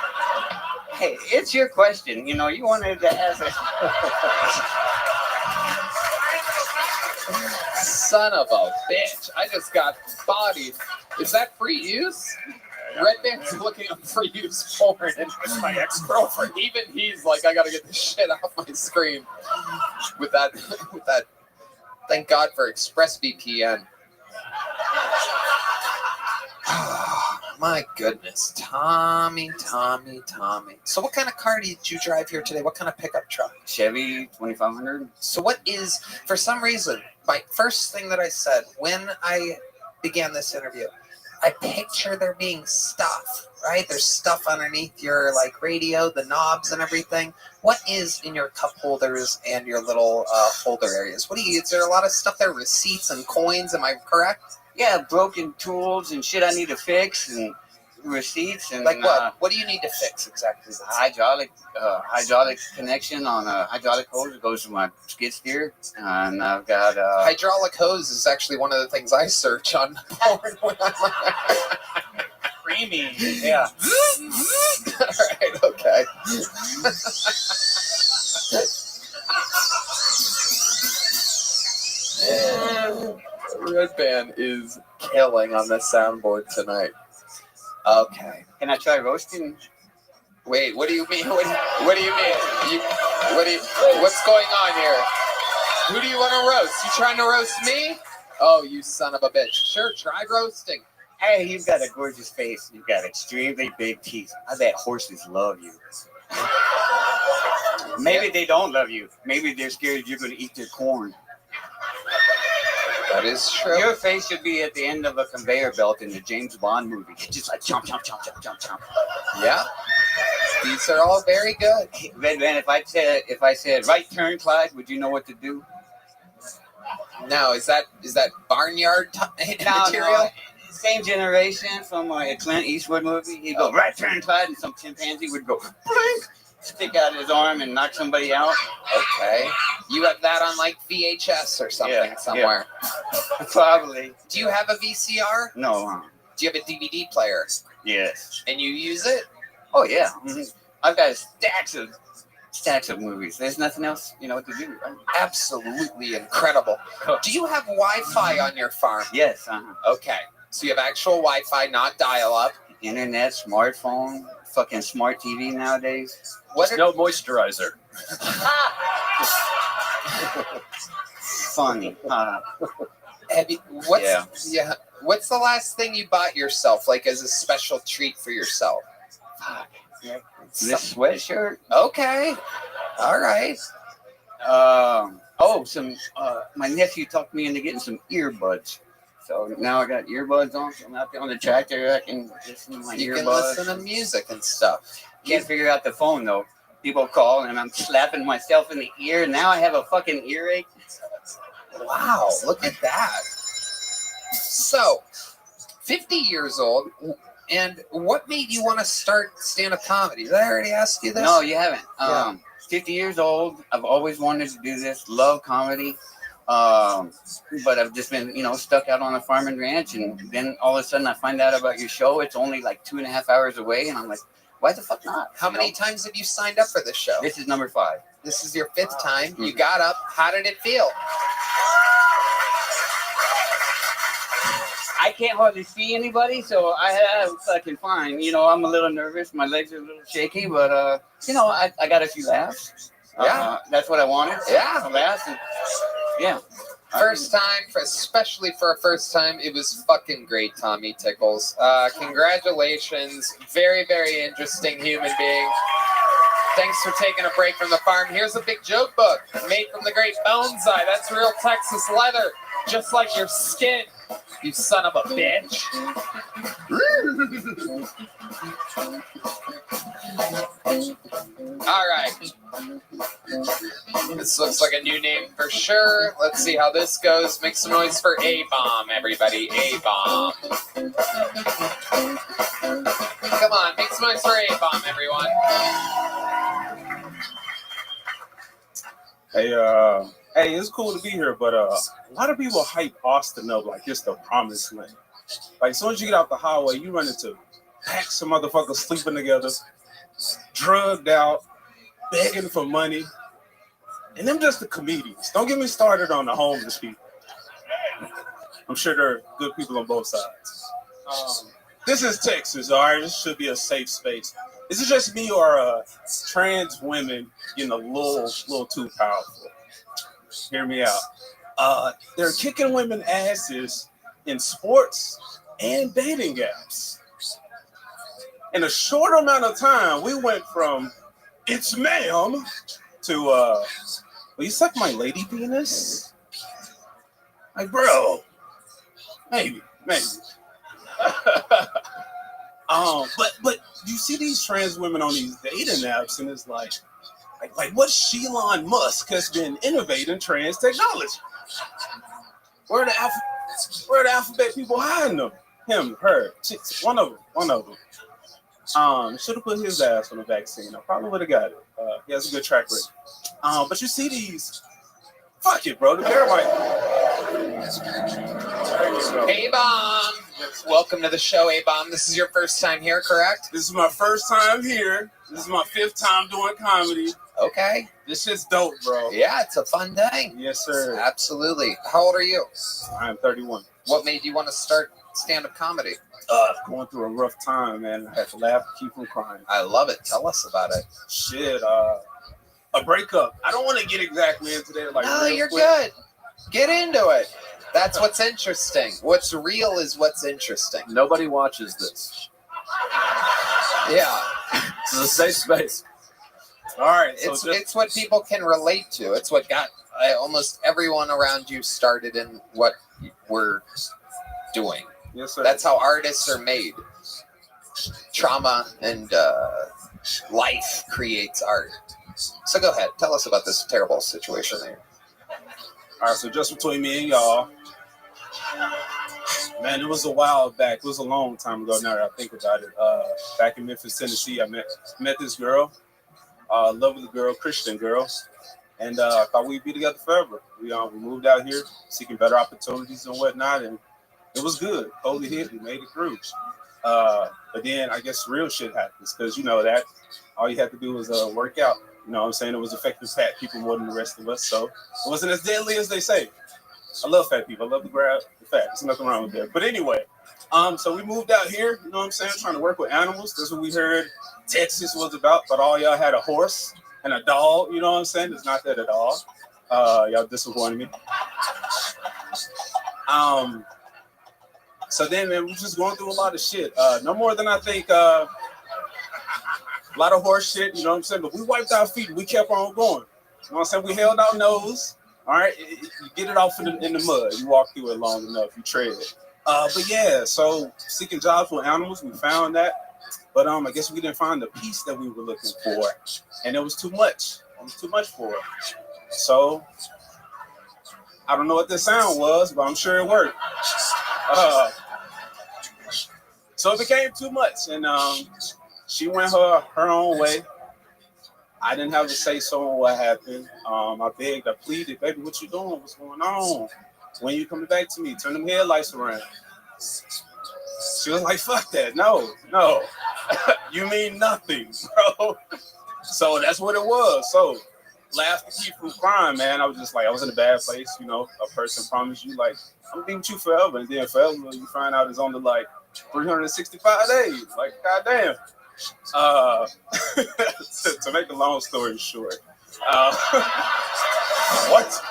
Speaker 13: Hey, it's your question. You wanted to ask it.
Speaker 5: Son of a bitch. I just got bodied. Is that free use? Red Man's looking up free use porn, and it's my ex-girlfriend. Even he's like, I gotta get this shit off my screen. With that,
Speaker 2: thank God for ExpressVPN. My goodness, Tommy. So what kind of car did you drive here today? What kind of pickup truck?
Speaker 13: Chevy 2500.
Speaker 2: So what is, for some reason, my first thing that I said when I began this interview, I picture there being stuff, right? There's stuff underneath your radio, the knobs and everything. What is in your cup holders and your little holder areas? Is there a lot of stuff there? Receipts and coins, am I correct?
Speaker 13: Yeah, broken tools and shit I need to fix, and receipts and
Speaker 2: Like what? What do you need to fix exactly?
Speaker 13: hydraulic connection on a hydraulic hose that goes to my skid steer, and I've got
Speaker 2: Hydraulic hose is actually one of the things I search on porn when I'm
Speaker 21: Creamy. Yeah.
Speaker 2: All right. Okay. Red Band is killing on the soundboard tonight. Okay.
Speaker 13: Can I try roasting?
Speaker 2: Wait, what do you mean? What do you mean? What's going on here? Who do you want to roast? You trying to roast me? Oh, you son of a bitch. Sure, try roasting.
Speaker 13: Hey, you've got a gorgeous face. You've got extremely big teeth. I bet horses love you. Maybe they don't love you. Maybe they're scared you're going to eat their corn.
Speaker 2: That is true.
Speaker 13: Your face should be at the end of a conveyor belt in the James Bond movie. Just like chomp, chomp, chomp, chomp, chomp, chomp.
Speaker 2: Yeah. These are all very good.
Speaker 13: Red Van, if I said right turn, Clyde, would you know what to do?
Speaker 2: Now, is that barnyard material?
Speaker 13: No, same generation from a Clint Eastwood movie. He'd go right turn, Clyde, and some chimpanzee would go blink, stick out his arm and knock somebody out.
Speaker 2: Okay. You have that on like VHS or something somewhere.
Speaker 13: Yeah. Probably.
Speaker 2: Do you have a VCR?
Speaker 13: No.
Speaker 2: Do you have a DVD player?
Speaker 13: Yes.
Speaker 2: And you use it?
Speaker 13: Oh yeah. Mm-hmm. I've got stacks of movies. There's nothing else, what to do. Right?
Speaker 2: Absolutely incredible. Do you have Wi-Fi on your farm?
Speaker 13: Yes.
Speaker 2: Okay. So you have actual Wi-Fi, not dial-up.
Speaker 13: Internet, smartphone, fucking smart TV nowadays.
Speaker 22: No moisturizer.
Speaker 13: Funny.
Speaker 2: What's the last thing you bought yourself, like as a special treat for yourself?
Speaker 13: This sweatshirt.
Speaker 2: Okay. All right.
Speaker 13: My nephew talked me into getting some earbuds. So now I got earbuds on. So I'm out there on the tractor. I can listen to my earbuds.
Speaker 2: You can listen to music and stuff.
Speaker 13: Can't figure out the phone though. People call and I'm slapping myself in the ear. Now I have a fucking earache.
Speaker 2: Wow, look at that. So, 50 years old, and what made you want to start stand-up comedy? Did I already ask you this?
Speaker 13: No, you haven't.
Speaker 2: Yeah.
Speaker 13: 50 years old. I've always wanted to do this. Love comedy. But I've just been, stuck out on a farm and ranch. And then all of a sudden I find out about your show. It's only like 2.5 hours away. And I'm like, why the fuck not?
Speaker 2: How many times have you signed up for this show?
Speaker 13: This is number 5.
Speaker 2: This is your 5th time. You got up. How did it feel?
Speaker 13: I can't hardly see anybody, so I have fucking fine. I'm a little nervous. My legs are a little shaky, but, I got a few laughs.
Speaker 2: Yeah.
Speaker 13: That's what I wanted.
Speaker 2: Yeah.
Speaker 13: Laughs. And, yeah.
Speaker 2: First time, especially for a first time, it was fucking great, Tommy Tickles. Congratulations. Very, very interesting human being. Thanks for taking a break from the farm. Here's a big joke book made from the great bonsai. That's real Texas leather, just like your skin, you son of a bitch. All right. This looks like a new name for sure. Let's see how this goes. Make some noise for A-Bomb, everybody. A-Bomb. Come on, make some noise for A-Bomb, everyone.
Speaker 9: Hey, it's cool to be here, but a lot of people hype Austin up like it's the promised land. Like, as soon as you get out the highway, you run into packs of motherfuckers sleeping together, drugged out, begging for money. And them just the comedians. Don't get me started on the homeless people. I'm sure there are good people on both sides. This is Texas, all right? This should be a safe space. Is it just me or trans women getting a little too powerful? Hear me out. They're kicking women asses in sports and dating apps. In a short amount of time, we went from "it's ma'am" to "will you suck my lady penis?" Like, bro, maybe. But you see these trans women on these dating apps, and it's like what Elon Musk has been innovating trans technology. Where are the alphabet people hiding them? him, her, chicks, one of them. Should have put his ass on the vaccine. I probably would have got it. He has a good track record. But you see these, fuck it, bro. The Everybody.
Speaker 2: A-Bomb. Welcome to the show, A-Bomb. This is your first time here, correct?
Speaker 9: This is my first time here. This is my 5th time doing comedy.
Speaker 2: Okay.
Speaker 9: This shit's dope, bro.
Speaker 2: Yeah, it's a fun thing.
Speaker 9: Yes, sir.
Speaker 2: Absolutely. How old are you?
Speaker 9: I'm 31.
Speaker 2: What made you want to start stand-up comedy?
Speaker 9: Going through a rough time, man. I had to laugh, keep from crying.
Speaker 2: I love it. Tell us about it.
Speaker 9: Shit, a breakup. I don't want to get exactly into that. Like,
Speaker 2: no, you're good. Get into it. That's what's interesting. What's real is what's interesting.
Speaker 22: Nobody watches this.
Speaker 2: Yeah.
Speaker 22: This is a safe space.
Speaker 9: All right.
Speaker 2: So it's what people can relate to. It's what got almost everyone around you started in what we're doing.
Speaker 9: Yes, sir.
Speaker 2: That's how artists are made. Trauma and life creates art. So go ahead. Tell us about this terrible situation there.
Speaker 9: All right. So just between me and y'all, man, it was a while back. It was a long time ago now that I think about it. Back in Memphis, Tennessee, I met this girl, lovely girl, Christian girl, and I thought we'd be together forever. We moved out here seeking better opportunities and whatnot, and it was good. Totally hit. We made it through. But then I guess real shit happens because you know that all you had to do was work out. You know what I'm saying? It was affecting fat people more than the rest of us, so it wasn't as deadly as they say. I love fat people. I love to grab the fat. There's nothing wrong with that. But anyway, so we moved out here, you know what I'm saying, trying to work with animals. That's what we heard Texas was about, but all y'all had a horse and a dog, you know what I'm saying? It's not that at all. Y'all disappointed me. So then, man, we're just going through a lot of shit. No more than I think a lot of horse shit, you know what I'm saying? But we wiped our feet and we kept on going. You know what I'm saying? We held our nose. All right, you get it off in the mud. You walk through it long enough. You tread it. But yeah, so seeking jobs with animals, we found that. But I guess we didn't find the peace that we were looking for, and it was too much. It was too much for it. So I don't know what the sound was, but I'm sure it worked. So it became too much, and she went her own way. I didn't have to say so on what happened. I begged, I pleaded, baby, what you doing? What's going on? When you coming back to me? Turn them headlights around. She was like, fuck that. No. You mean nothing, bro. So that's what it was. So laugh to keep from crying, man. I was just like, I was in a bad place, you know. A person promised you, like, I'm gonna be with you forever. And then forever, you find out it's only like 365 days. Like, goddamn. To make a long story short, what?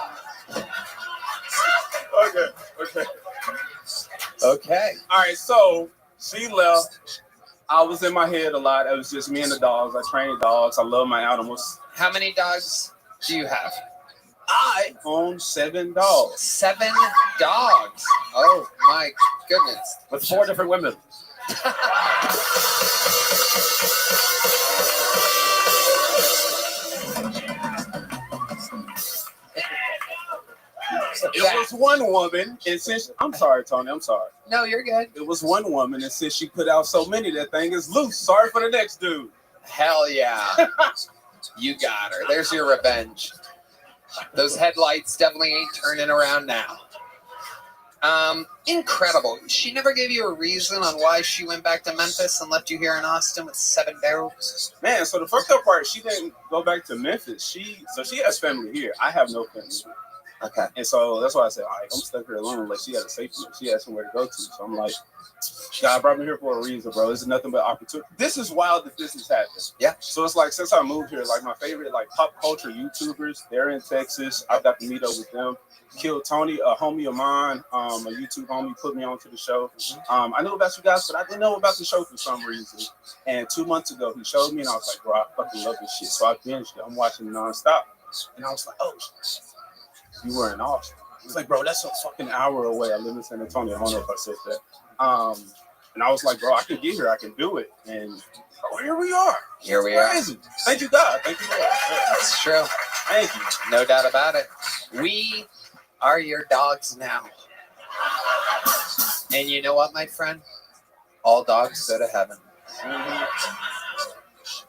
Speaker 2: Okay.
Speaker 9: All right. So she left. I was in my head a lot. It was just me and the dogs. I train dogs. I love my animals.
Speaker 2: How many dogs do you have?
Speaker 9: I own 7 dogs.
Speaker 2: 7 dogs. Oh my goodness.
Speaker 22: With 4 different women.
Speaker 9: It was one woman, and since I'm sorry, Tony, I'm sorry.
Speaker 2: No, you're good.
Speaker 9: It was one woman, and since she put out so many, that thing is loose. Sorry for the next dude.
Speaker 2: Hell yeah. You got her. There's your revenge. Those headlights definitely ain't turning around now. Incredible. She never gave you a reason on why she went back to Memphis and left you here in Austin with 7 dogs.
Speaker 9: Man, so the fucked up part, she didn't go back to Memphis. She has family here. I have no family here.
Speaker 2: Okay.
Speaker 9: And so that's why I said, all right, I'm stuck here alone. Like, she had a safety net. She had somewhere to go to. So I'm like, God brought me here for a reason, bro. This is nothing but opportunity. This is wild that this has happened.
Speaker 2: Yeah.
Speaker 9: So it's like, since I moved here, like, my favorite, like, pop culture YouTubers, they're in Texas. I got to meet up with them. Kill Tony, a homie of mine, a YouTube homie, put me onto the show. I knew about you guys, but I didn't know about the show for some reason. And 2 months ago, he showed me, and I was like, bro, I fucking love this shit. So I binged it. I'm watching it nonstop. And I was like, oh, you were in Austin. He's like, bro, that's a fucking hour away. I live in San Antonio. I don't know if I said that. And I was like, bro, I can get here. I can do it. And bro, here we are.
Speaker 2: Here we are.
Speaker 9: Crazy. Thank you, God. Thank you, God.
Speaker 2: That's true.
Speaker 9: Thank you.
Speaker 2: No doubt about it. We are your dogs now. And you know what, my friend? All dogs go to heaven.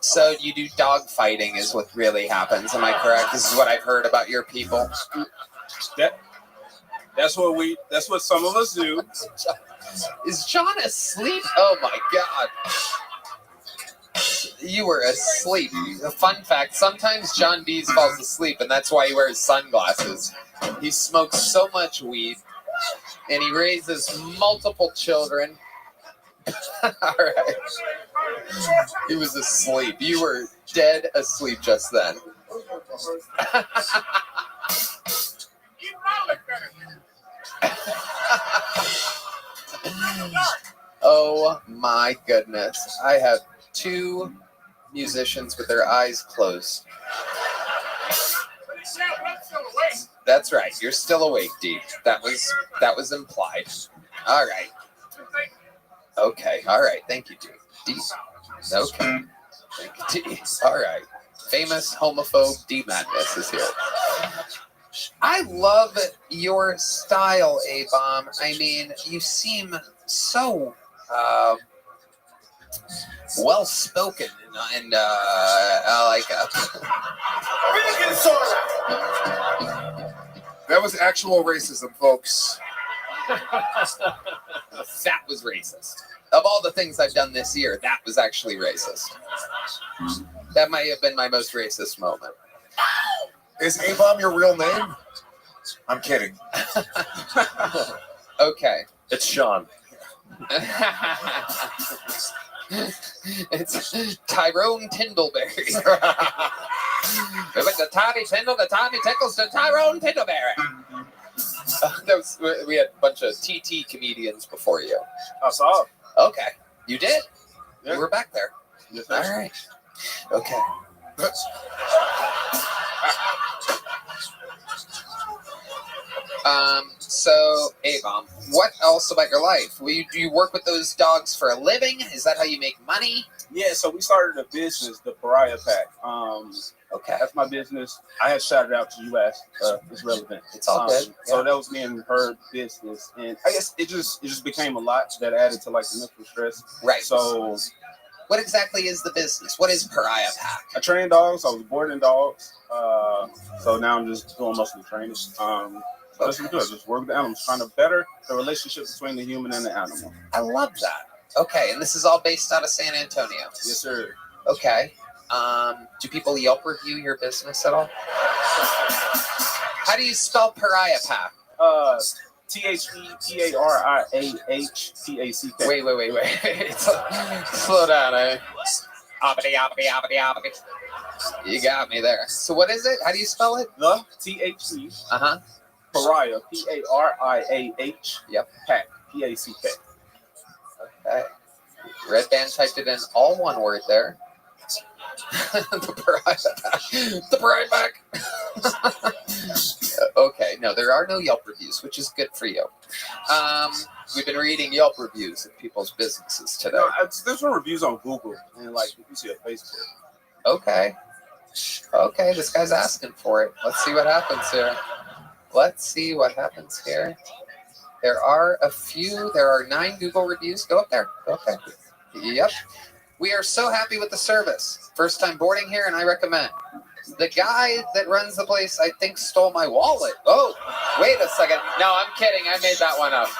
Speaker 2: So you do dog fighting is what really happens. Am I correct? This is what I've heard about your people.
Speaker 9: That's what some of us do.
Speaker 2: Is John asleep? Oh my God. You were asleep. A fun fact, sometimes John Dees falls asleep, and that's why he wears sunglasses. He smokes so much weed, and he raises multiple children. All right. He was asleep. You were dead asleep just then. Oh my goodness. I have 2 musicians with their eyes closed. That's right. You're still awake, Dee. That was implied. All right. Okay. All right. Thank you, Dee. Okay. Thank you, Dee. All right. Famous homophobe D Madness is here. I love your style, A-Bomb. I mean, you seem so well-spoken and like
Speaker 15: That was actual racism, folks.
Speaker 2: that was racist. Of all the things I've done this year, that was actually racist. That might have been my most racist moment.
Speaker 15: Is A-Bomb your real name? I'm kidding.
Speaker 2: Okay.
Speaker 1: It's Sean.
Speaker 2: It's Tyrone Tindleberry. With the tiny Tindle, the tiny tickles to Tyrone Tindleberry. We had a bunch of TT comedians before you.
Speaker 9: I saw it.
Speaker 2: Okay. You did?
Speaker 9: Yeah.
Speaker 2: You were back there.
Speaker 9: Yes,
Speaker 2: all right. Okay. So, A-Bomb, what else about your life? Do you work with those dogs for a living? Is that how you make money?
Speaker 9: Yeah, so we started a business, the Pariah Pack.
Speaker 2: Okay.
Speaker 9: That's my business. I had shouted out to you guys. It's relevant.
Speaker 2: It's all good.
Speaker 9: So that was me and her business. And I guess it just became a lot that added to like the mental stress.
Speaker 2: Right.
Speaker 9: So
Speaker 2: what exactly is the business? What is Pariah Pack?
Speaker 9: I train dogs. I was boarding dogs. So now I'm just doing mostly training. That's what we do. I just work with the animals, trying to better the relationship between the human and the animal.
Speaker 2: I love that. Okay, and this is all based out of San Antonio.
Speaker 9: Yes, sir.
Speaker 2: Okay. Do people Yelp review your business at all? How do you spell Pariah Pack?
Speaker 9: THEPARIAHPACK.
Speaker 2: Wait. Slow down, eh? Obbity. You got me there. So what is it? How do you spell it?
Speaker 9: The THE. Pariah. PARIAH.
Speaker 2: Yep.
Speaker 9: Pack. PACK.
Speaker 2: Okay. Red Band typed it in all one word there. The Pariah Pack. Okay, no, there are no Yelp reviews, which is good for you. We've been reading Yelp reviews of people's businesses today.
Speaker 9: No, there's no reviews on Google and like you see on Facebook.
Speaker 2: Okay, this guy's asking for it. Let's see what happens here. There are a few. There are 9 Google reviews. Go up there. Okay. Yep. We are so happy with the service. First time boarding here, and I recommend. The guy that runs the place, I think, stole my wallet. Oh, wait a second. No, I'm kidding. I made that one up.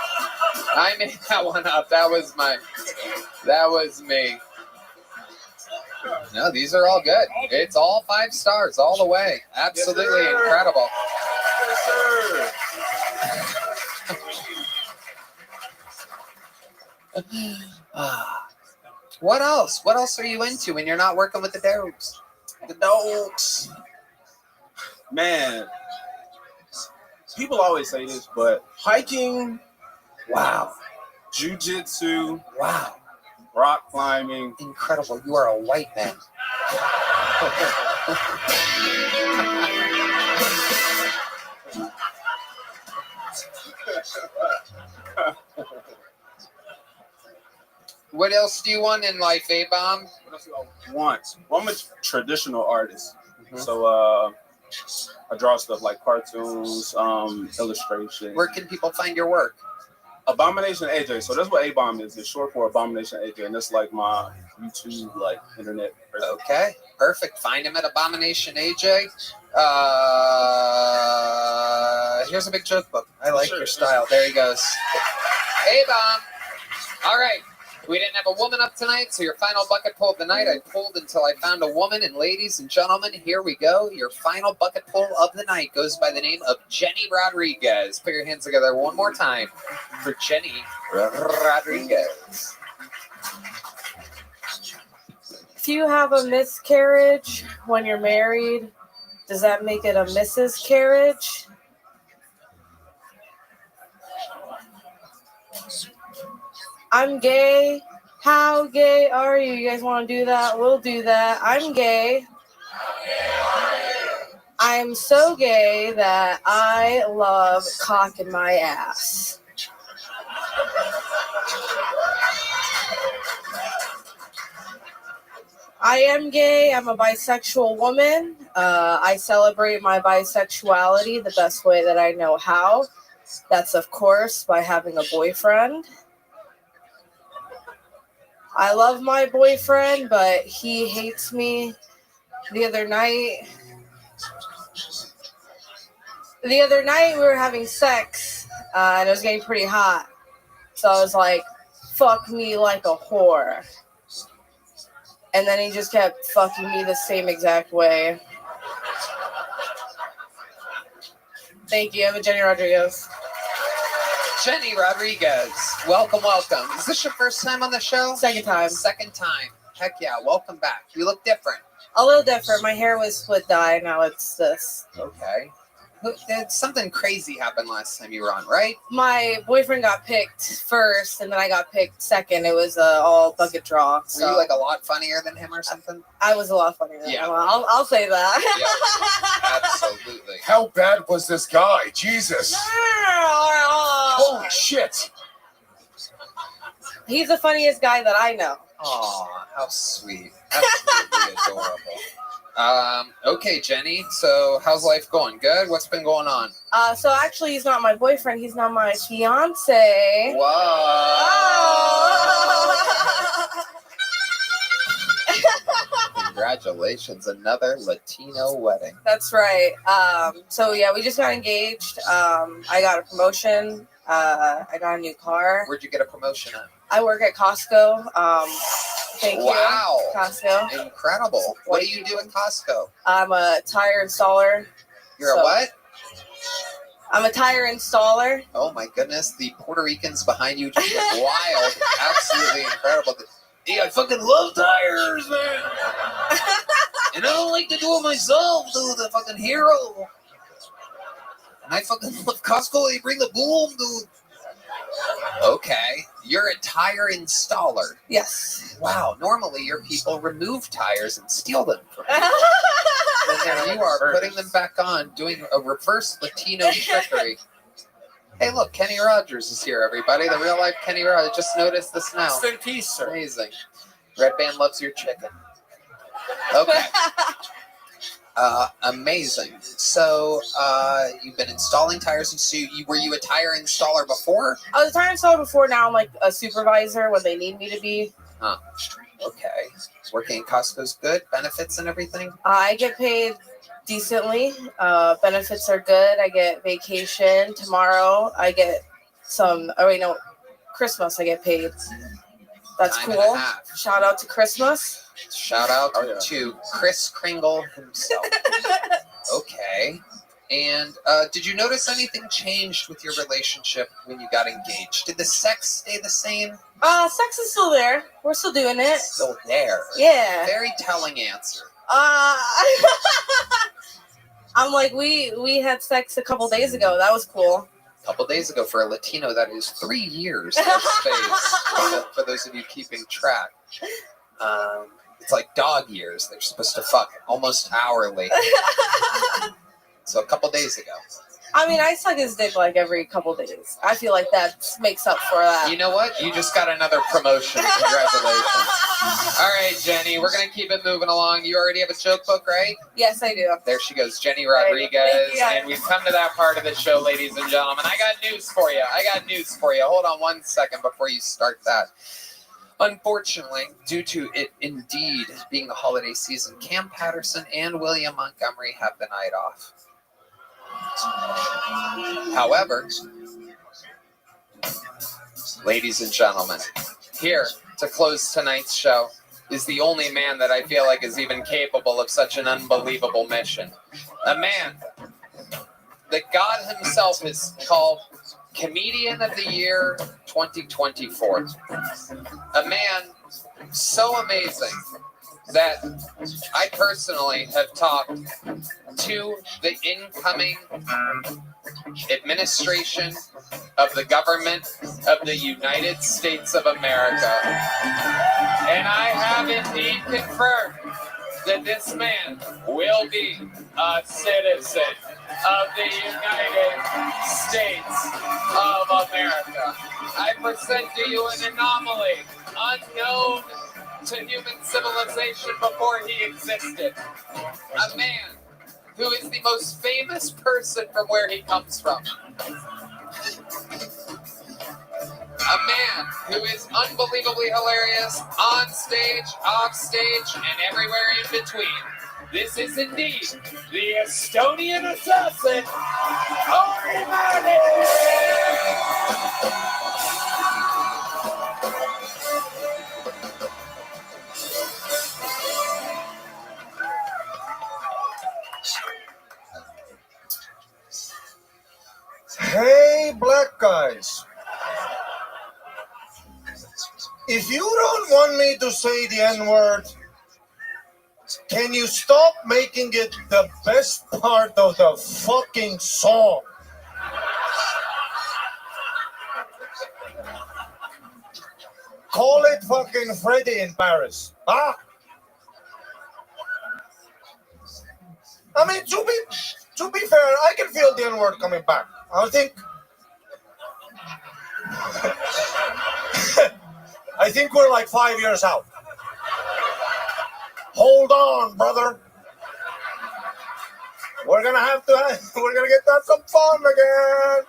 Speaker 2: That was me. No, these are all good. It's all 5 stars all the way. Absolutely
Speaker 9: yes,
Speaker 2: incredible.
Speaker 9: Yes, sir.
Speaker 2: What else? What else are you into when you're not working with the dogs?
Speaker 9: The dogs. Man, people always say this, but hiking,
Speaker 2: wow.
Speaker 9: Jiu-jitsu,
Speaker 2: wow.
Speaker 9: Rock climbing.
Speaker 2: Incredible. You are a white man. What else do you want in life, A-Bomb?
Speaker 9: What else do I want? Well, I'm a traditional artist.
Speaker 2: Mm-hmm.
Speaker 9: So I draw stuff like cartoons, illustration.
Speaker 2: Where can people find your work?
Speaker 9: Abomination AJ. So that's what A-bomb is. It's short for Abomination AJ, and that's like my YouTube, like internet.
Speaker 2: Okay, perfect. Find him at Abomination AJ. Here's a big joke book. I like your style. There he goes. A-bomb. All right. We didn't have a woman up tonight, so your final bucket pull of the night. I pulled until I found a woman, and ladies and gentlemen, here we go. Your final bucket pull of the night goes by the name of Jenny Rodriguez. Put your hands together one more time for Jenny Rodriguez.
Speaker 14: If you have a miscarriage when you're married, does that make it a Mrs. Carriage? I'm gay. How gay are you? You guys want to do that? We'll do that. I'm gay. I'm so gay that I love cock in my ass. I am gay. I'm a bisexual woman. I celebrate my bisexuality the best way that I know how. That's, of course, by having a boyfriend. I love my boyfriend, but he hates me. The other night we were having sex, and it was getting pretty hot. So I was like, fuck me like a whore. And then he just kept fucking me the same exact way. Thank you. I'm Jenny Rodriguez.
Speaker 2: Jenny Rodriguez, welcome, welcome. Is this your first time on the show?
Speaker 14: Second time.
Speaker 2: Second time. Heck yeah, welcome back. You look different.
Speaker 14: A little different. My hair was split dye. Now it's this.
Speaker 2: Okay. Something crazy happened last time you were on, right?
Speaker 14: My boyfriend got picked first, and then I got picked second. It was all bucket draw. So.
Speaker 2: Were you like a lot funnier than him or something?
Speaker 14: I was a lot funnier than him. I'll say that.
Speaker 2: Yeah, absolutely.
Speaker 15: How bad was this guy? Jesus. Holy shit.
Speaker 14: He's the funniest guy that I know.
Speaker 2: Aw, how sweet. Absolutely adorable. Okay, Jenny. So how's life going? Good? What's been going on?
Speaker 14: So actually, he's not my boyfriend. He's not my fiance.
Speaker 2: Whoa. Congratulations, another Latino wedding.
Speaker 14: That's right. So yeah, we just got engaged. I got a promotion. I got a new car.
Speaker 2: Where'd you get a promotion at?
Speaker 14: I work at Costco. Thank you.
Speaker 2: Wow.
Speaker 14: Costco.
Speaker 2: Incredible. What do you do at Costco?
Speaker 14: I'm a tire installer.
Speaker 2: You're a what?
Speaker 14: I'm a tire installer.
Speaker 2: Oh my goodness, the Puerto Ricans behind you just went wild. Absolutely incredible. Hey, I fucking love tires, man. And I don't like to do it myself, dude. The fucking hero. And I fucking love Costco. They bring the boom, dude. Okay, you're a tire installer.
Speaker 14: Yes.
Speaker 2: Wow. Normally, your people remove tires and steal them from you. And there you are, putting them back on, doing a reverse Latino trickery. Hey, look, Kenny Rogers is here, everybody. The real life Kenny Rogers. I just noticed this now.
Speaker 21: Rest in peace, sir.
Speaker 2: Amazing. Red Band loves your chicken. Okay. Amazing. So, you've been installing tires, and so were you a tire installer before?
Speaker 14: I was a tire installer before. Now I'm like a supervisor when they need me to be.
Speaker 2: Huh. Okay. Working at Costco's good? Benefits and everything?
Speaker 14: I get paid decently. Benefits are good. I get vacation tomorrow. I get some. Oh wait, no, Christmas. I get paid. That's
Speaker 2: Time and
Speaker 14: cool.
Speaker 2: a half.
Speaker 14: Shout out to Christmas.
Speaker 2: Shout out to Chris Kringle himself. Okay. And did you notice anything changed with your relationship when you got engaged? Did the sex stay the same?
Speaker 14: Sex is still there. We're still doing it.
Speaker 2: Still there.
Speaker 14: Yeah.
Speaker 2: Very telling answer.
Speaker 14: I'm like, we had sex a couple days ago. That was cool.
Speaker 2: A couple days ago for a Latino, that is 3 years of space. For those of you keeping track. It's like dog years. They're supposed to fuck almost hourly. So a couple days ago.
Speaker 14: I mean, I suck his dick like every couple days. I feel like that makes up for that.
Speaker 2: You know what? You just got another promotion. Congratulations. All right, Jenny, we're going to keep it moving along. You already have a joke book, right?
Speaker 14: Yes, I do.
Speaker 2: There she goes, Jenny Rodriguez.
Speaker 14: Thank you, guys.
Speaker 2: And we've come to that part of the show, ladies and gentlemen. I got news for you. Hold on one second before you start that. Unfortunately, due to it indeed being the holiday season, Cam Patterson and William Montgomery have the night off. However, ladies and gentlemen, here to close tonight's show is the only man that I feel like is even capable of such an unbelievable mission. A man that God himself has called Comedian of the Year 2024. A man so amazing that I personally have talked to the incoming administration of the government of the United States of America. And I have indeed confirmed that this man will be a citizen of the United States of America. I present to you an anomaly unknown to human civilization before he existed. A man who is the most famous person from where he comes from. A man who is unbelievably hilarious on stage, off stage, and everywhere in between. This is indeed the Estonian assassin, Ari Mani!
Speaker 8: Hey, black guys. If you don't want me to say the N-word, can you stop making it the best part of the fucking song? Call it fucking Freddy in Paris. Huh? I mean, to be fair, I can feel the N-word coming back. I think we're like 5 years out. Hold on, brother. We're gonna get to have some fun again.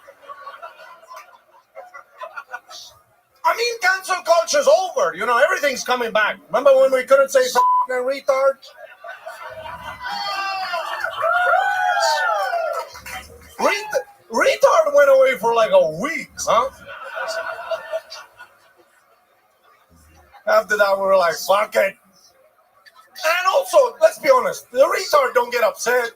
Speaker 8: I mean, cancel culture's over. You know, everything's coming back. Remember when we couldn't say fucking retard? Retard went away for like a week, huh? After that, we were like, fuck it. And also, let's be honest, the retard don't get upset.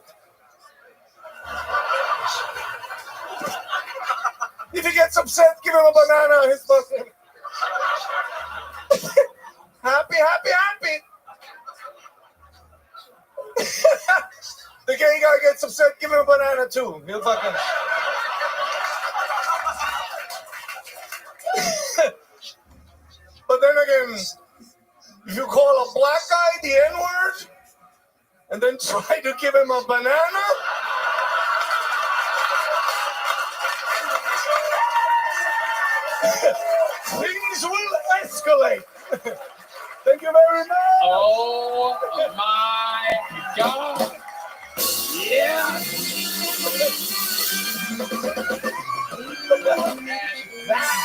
Speaker 8: If he gets upset, give him a banana. His fucking happy. The gay guy gets upset, give him a banana too. He'll fucking. But then again, if you call a black guy the N-word and then try to give him a banana, things will escalate. Thank you very much.
Speaker 2: Oh my God. Yeah. And that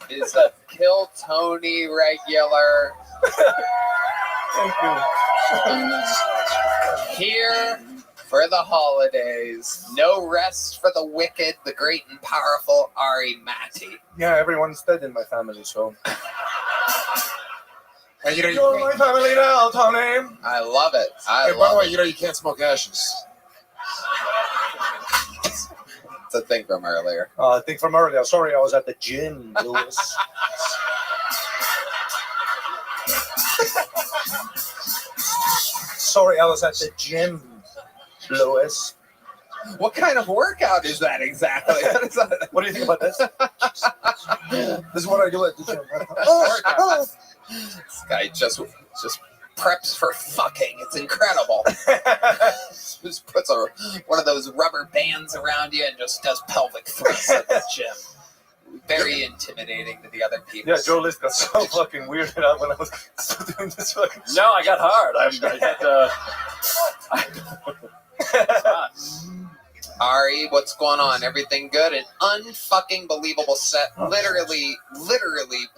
Speaker 2: is a Kill Tony regular.
Speaker 8: Thank you.
Speaker 2: Here for the holidays. No rest for the wicked, the great and powerful Ari Mati.
Speaker 8: Yeah, everyone's dead in my family, so.
Speaker 15: And
Speaker 8: You're my family now, Tony.
Speaker 2: I love it.
Speaker 15: By the way, you can't smoke ashes.
Speaker 2: It's a thing from earlier.
Speaker 8: Thing from earlier. Sorry, I was at the gym, Lewis. Sorry, I was at the gym, Lewis.
Speaker 2: What kind of workout is that exactly?
Speaker 8: What do you think about this? This is what I do at the gym.
Speaker 2: This guy just preps for fucking. It's incredible. Just puts one of those rubber bands around you and just does pelvic thrusts at the gym. Very intimidating to the other people.
Speaker 10: Yeah, Joe List got so fucking weirded out when I was doing this fucking.
Speaker 22: No, I got hard.
Speaker 2: Ari, what's going on? Everything good? An unfucking believable set. Literally,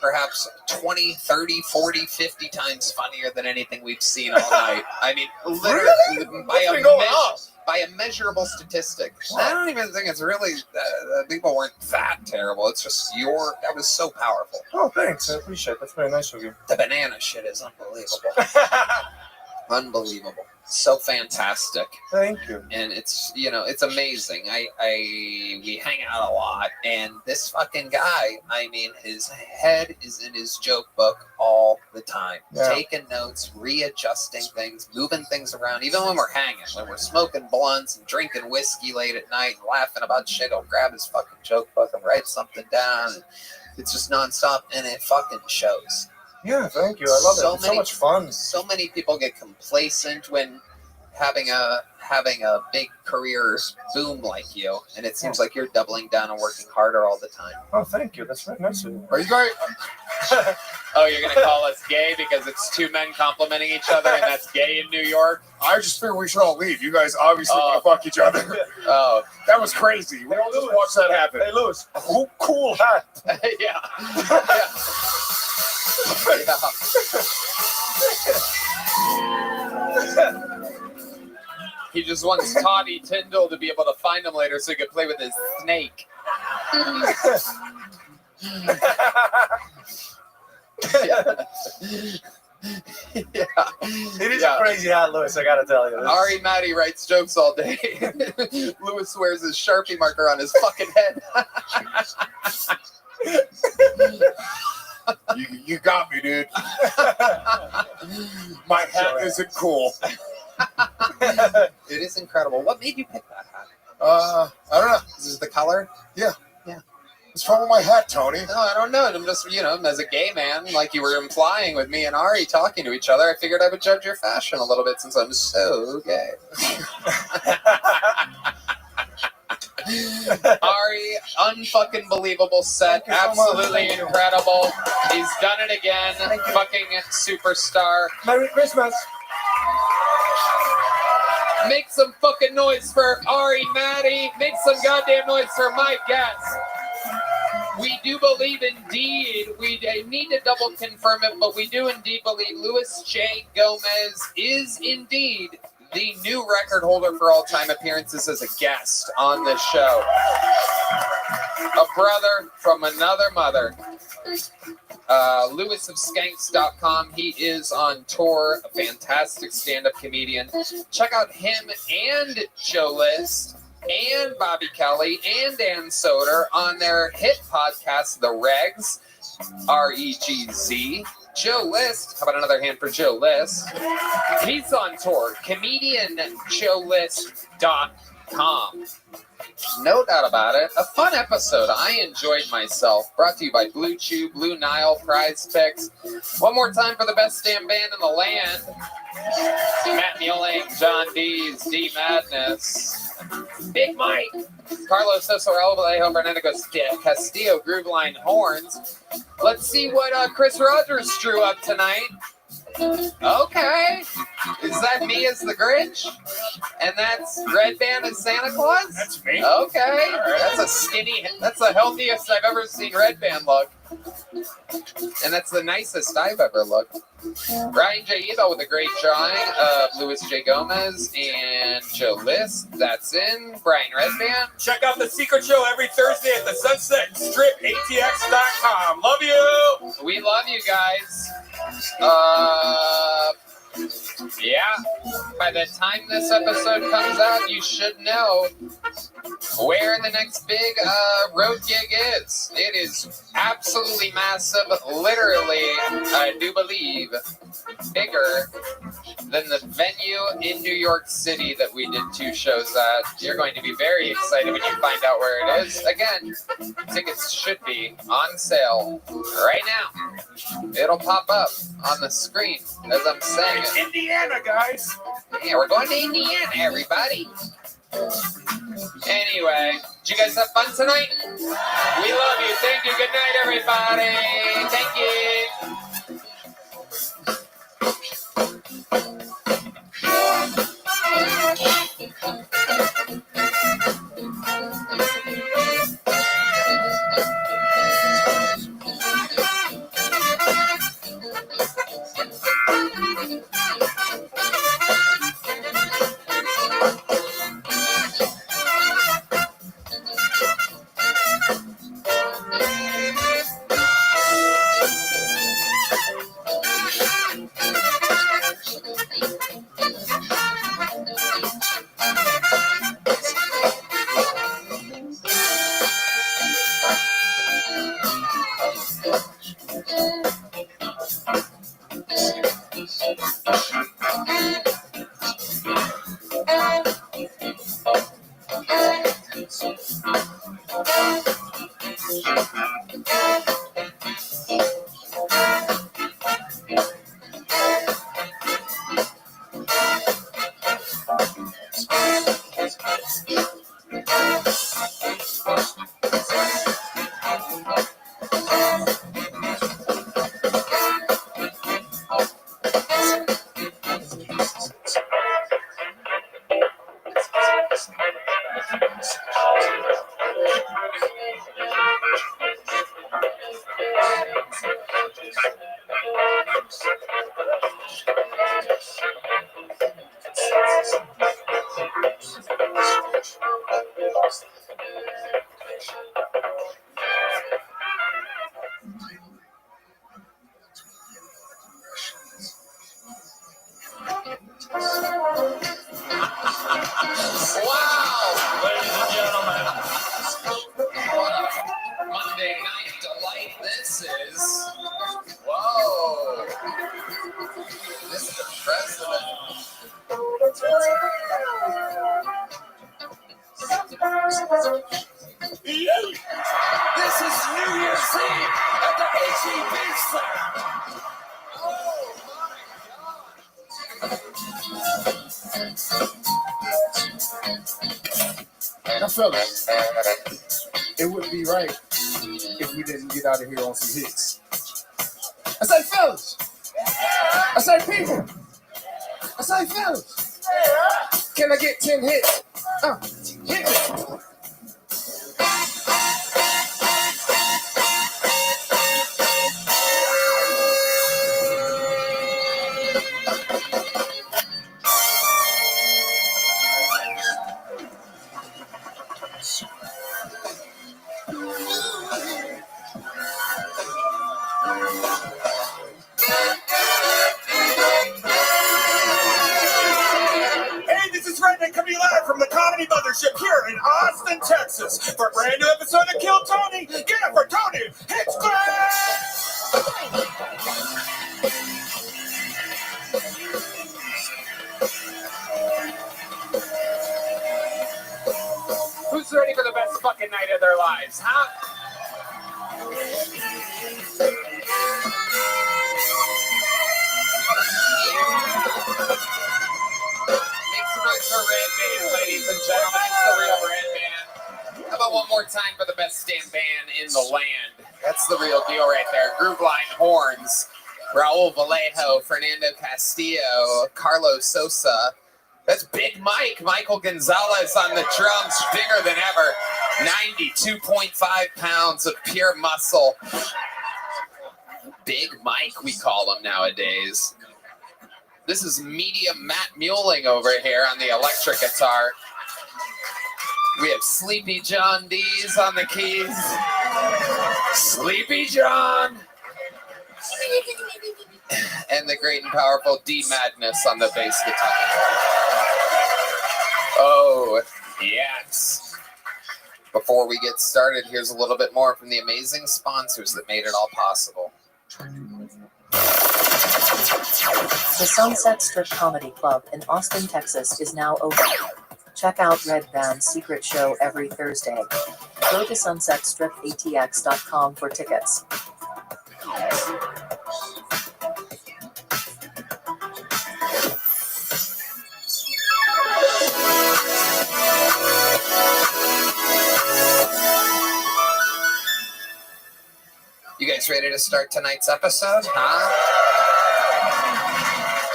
Speaker 2: perhaps 20, 30, 40, 50 times funnier than anything we've seen all night. I mean, literally, by a measurable statistic. I don't even think it's really, people weren't that terrible. It's just that was so powerful.
Speaker 10: Oh, thanks. I appreciate it. That's very nice of you.
Speaker 2: The banana shit is unbelievable. Unbelievable. So fantastic.
Speaker 10: Thank you.
Speaker 2: And it's, it's amazing. We hang out a lot, and this fucking guy, I mean, his head is in his joke book all the time.
Speaker 10: Yeah.
Speaker 2: Taking notes, readjusting things, moving things around. Even when we're hanging, when we're smoking blunts and drinking whiskey late at night and laughing about shit, he'll grab his fucking joke book and write something down. And it's just nonstop, and it fucking shows.
Speaker 10: Yeah, thank you. I love it. It's so much fun.
Speaker 2: So many people get complacent when having a big career boom like you, and it seems like you're doubling down and working harder all the time.
Speaker 10: Oh, thank you. That's very nice of you.
Speaker 2: Are you guys? Oh, you're gonna call us gay because it's two men complimenting each other, and that's gay in New York?
Speaker 15: I just figured we should all leave. You guys obviously want to fuck each other.
Speaker 2: Oh,
Speaker 15: that was crazy. We all just watched that happen.
Speaker 10: Hey, Lewis, cool hat.
Speaker 2: Yeah. He just wants Toddy Tyndall to be able to find him later so he could play with his snake. Yeah.
Speaker 10: It is a crazy hat, Lewis, I gotta tell you.
Speaker 2: Ari Matty writes jokes all day. Lewis wears his Sharpie marker on his fucking head.
Speaker 15: You got me, dude. My hat isn't cool.
Speaker 2: It is incredible. What made you pick that hat?
Speaker 15: I don't know.
Speaker 2: Is this the color?
Speaker 15: Yeah. What's wrong with my hat, Tony?
Speaker 2: No, I don't know. I'm just, as a gay man, like you were implying with me and Ari talking to each other, I figured I would judge your fashion a little bit since I'm so gay. Ari, unfucking believable set. Absolutely incredible. He's done it again. Fucking superstar.
Speaker 10: Merry Christmas.
Speaker 2: Make some fucking noise for Ari Matty. Make some goddamn noise for my guest. We do believe indeed, we need to double confirm it, but we do indeed believe Louis J. Gomez is indeed the new record holder for all-time appearances as a guest on this show. A brother from another mother. LewisofSkanks.com. He is on tour, a fantastic stand-up comedian. Check out him and Joe List and Bobby Kelly and Dan Soder on their hit podcast, The Regs, REGZ. Joe List, how about another hand for Joe List? He's on tour, comedianjoelist.com. No doubt about it. A fun episode. I enjoyed myself. Brought to you by Blue Chew, Blue Nile, Prize Picks. One more time for the best damn band in the land. Matt Muelling, John Dees, D Madness, Big Mike, Carlos Cesarello, Vallejo, Fernando Castillo, Grooveline Horns. Let's see what Chris Rogers drew up tonight. Okay. Is that me as the Grinch? And that's Red Band as Santa Claus?
Speaker 10: That's me.
Speaker 2: Okay. That's the healthiest I've ever seen Red Band look. And that's the nicest I've ever looked. Brian J. Ebo with a great drawing of Louis J. Gomez and Joe List. That's in. Brian Redband.
Speaker 21: Check out the secret show every Thursday at the Sunset Strip, ATX.com. Love you.
Speaker 2: We love you guys. Yeah. By the time this episode comes out, you should know where the next big road gig is. It is absolutely massive. Literally, I do believe, bigger than the venue in New York City that we did 2 shows at. You're going to be very excited when you find out where it is. Again, tickets should be on sale right now. It'll pop up on the screen as I'm saying
Speaker 7: Indiana, guys.
Speaker 2: Yeah, we're going to Indiana, everybody. Anyway, did you guys have fun tonight? We love you. Thank you. Good night, everybody. Thank you. Wow! Ladies and gentlemen. What a Monday night delight this is. Whoa. Mr. President.
Speaker 7: This is New Year's Eve at the HEB Center.
Speaker 15: Now, fellas, it wouldn't be right if we didn't get out of here on some hits. I say, fellas. I say, people. I say, fellas. Can I get 10 hits? Hit me.
Speaker 7: Hey, this is Redneck coming live from the Comedy Mothership here in Austin, Texas. For a brand new episode of Kill Tony, get it for Tony
Speaker 2: Who's ready for the best fucking night of their lives, huh? Make some noise for Red Band, ladies and gentlemen. It's the real Red Band. How about one more time for the best damn band in the land? That's the real deal right there. Grooveline horns, Raul Vallejo, Fernando Castillo, Carlos Sosa. That's Big Mike, Michael Gonzalez on the drums, bigger than ever. 92.5 pounds of pure muscle. Big Mike, we call him nowadays. This is medium Matt Mueling over here on the electric guitar. We have Sleepy John D's on the keys. Sleepy John. And the great and powerful D Madness on the bass guitar. Oh, yes. Before we get started, here's a little bit more from the amazing sponsors that made it all possible.
Speaker 6: The Sunset Strip Comedy Club in Austin, Texas is now open. Check out Red Band's secret show every Thursday. Go to sunsetstripatx.com for tickets.
Speaker 2: guys ready to start tonight's episode? Huh?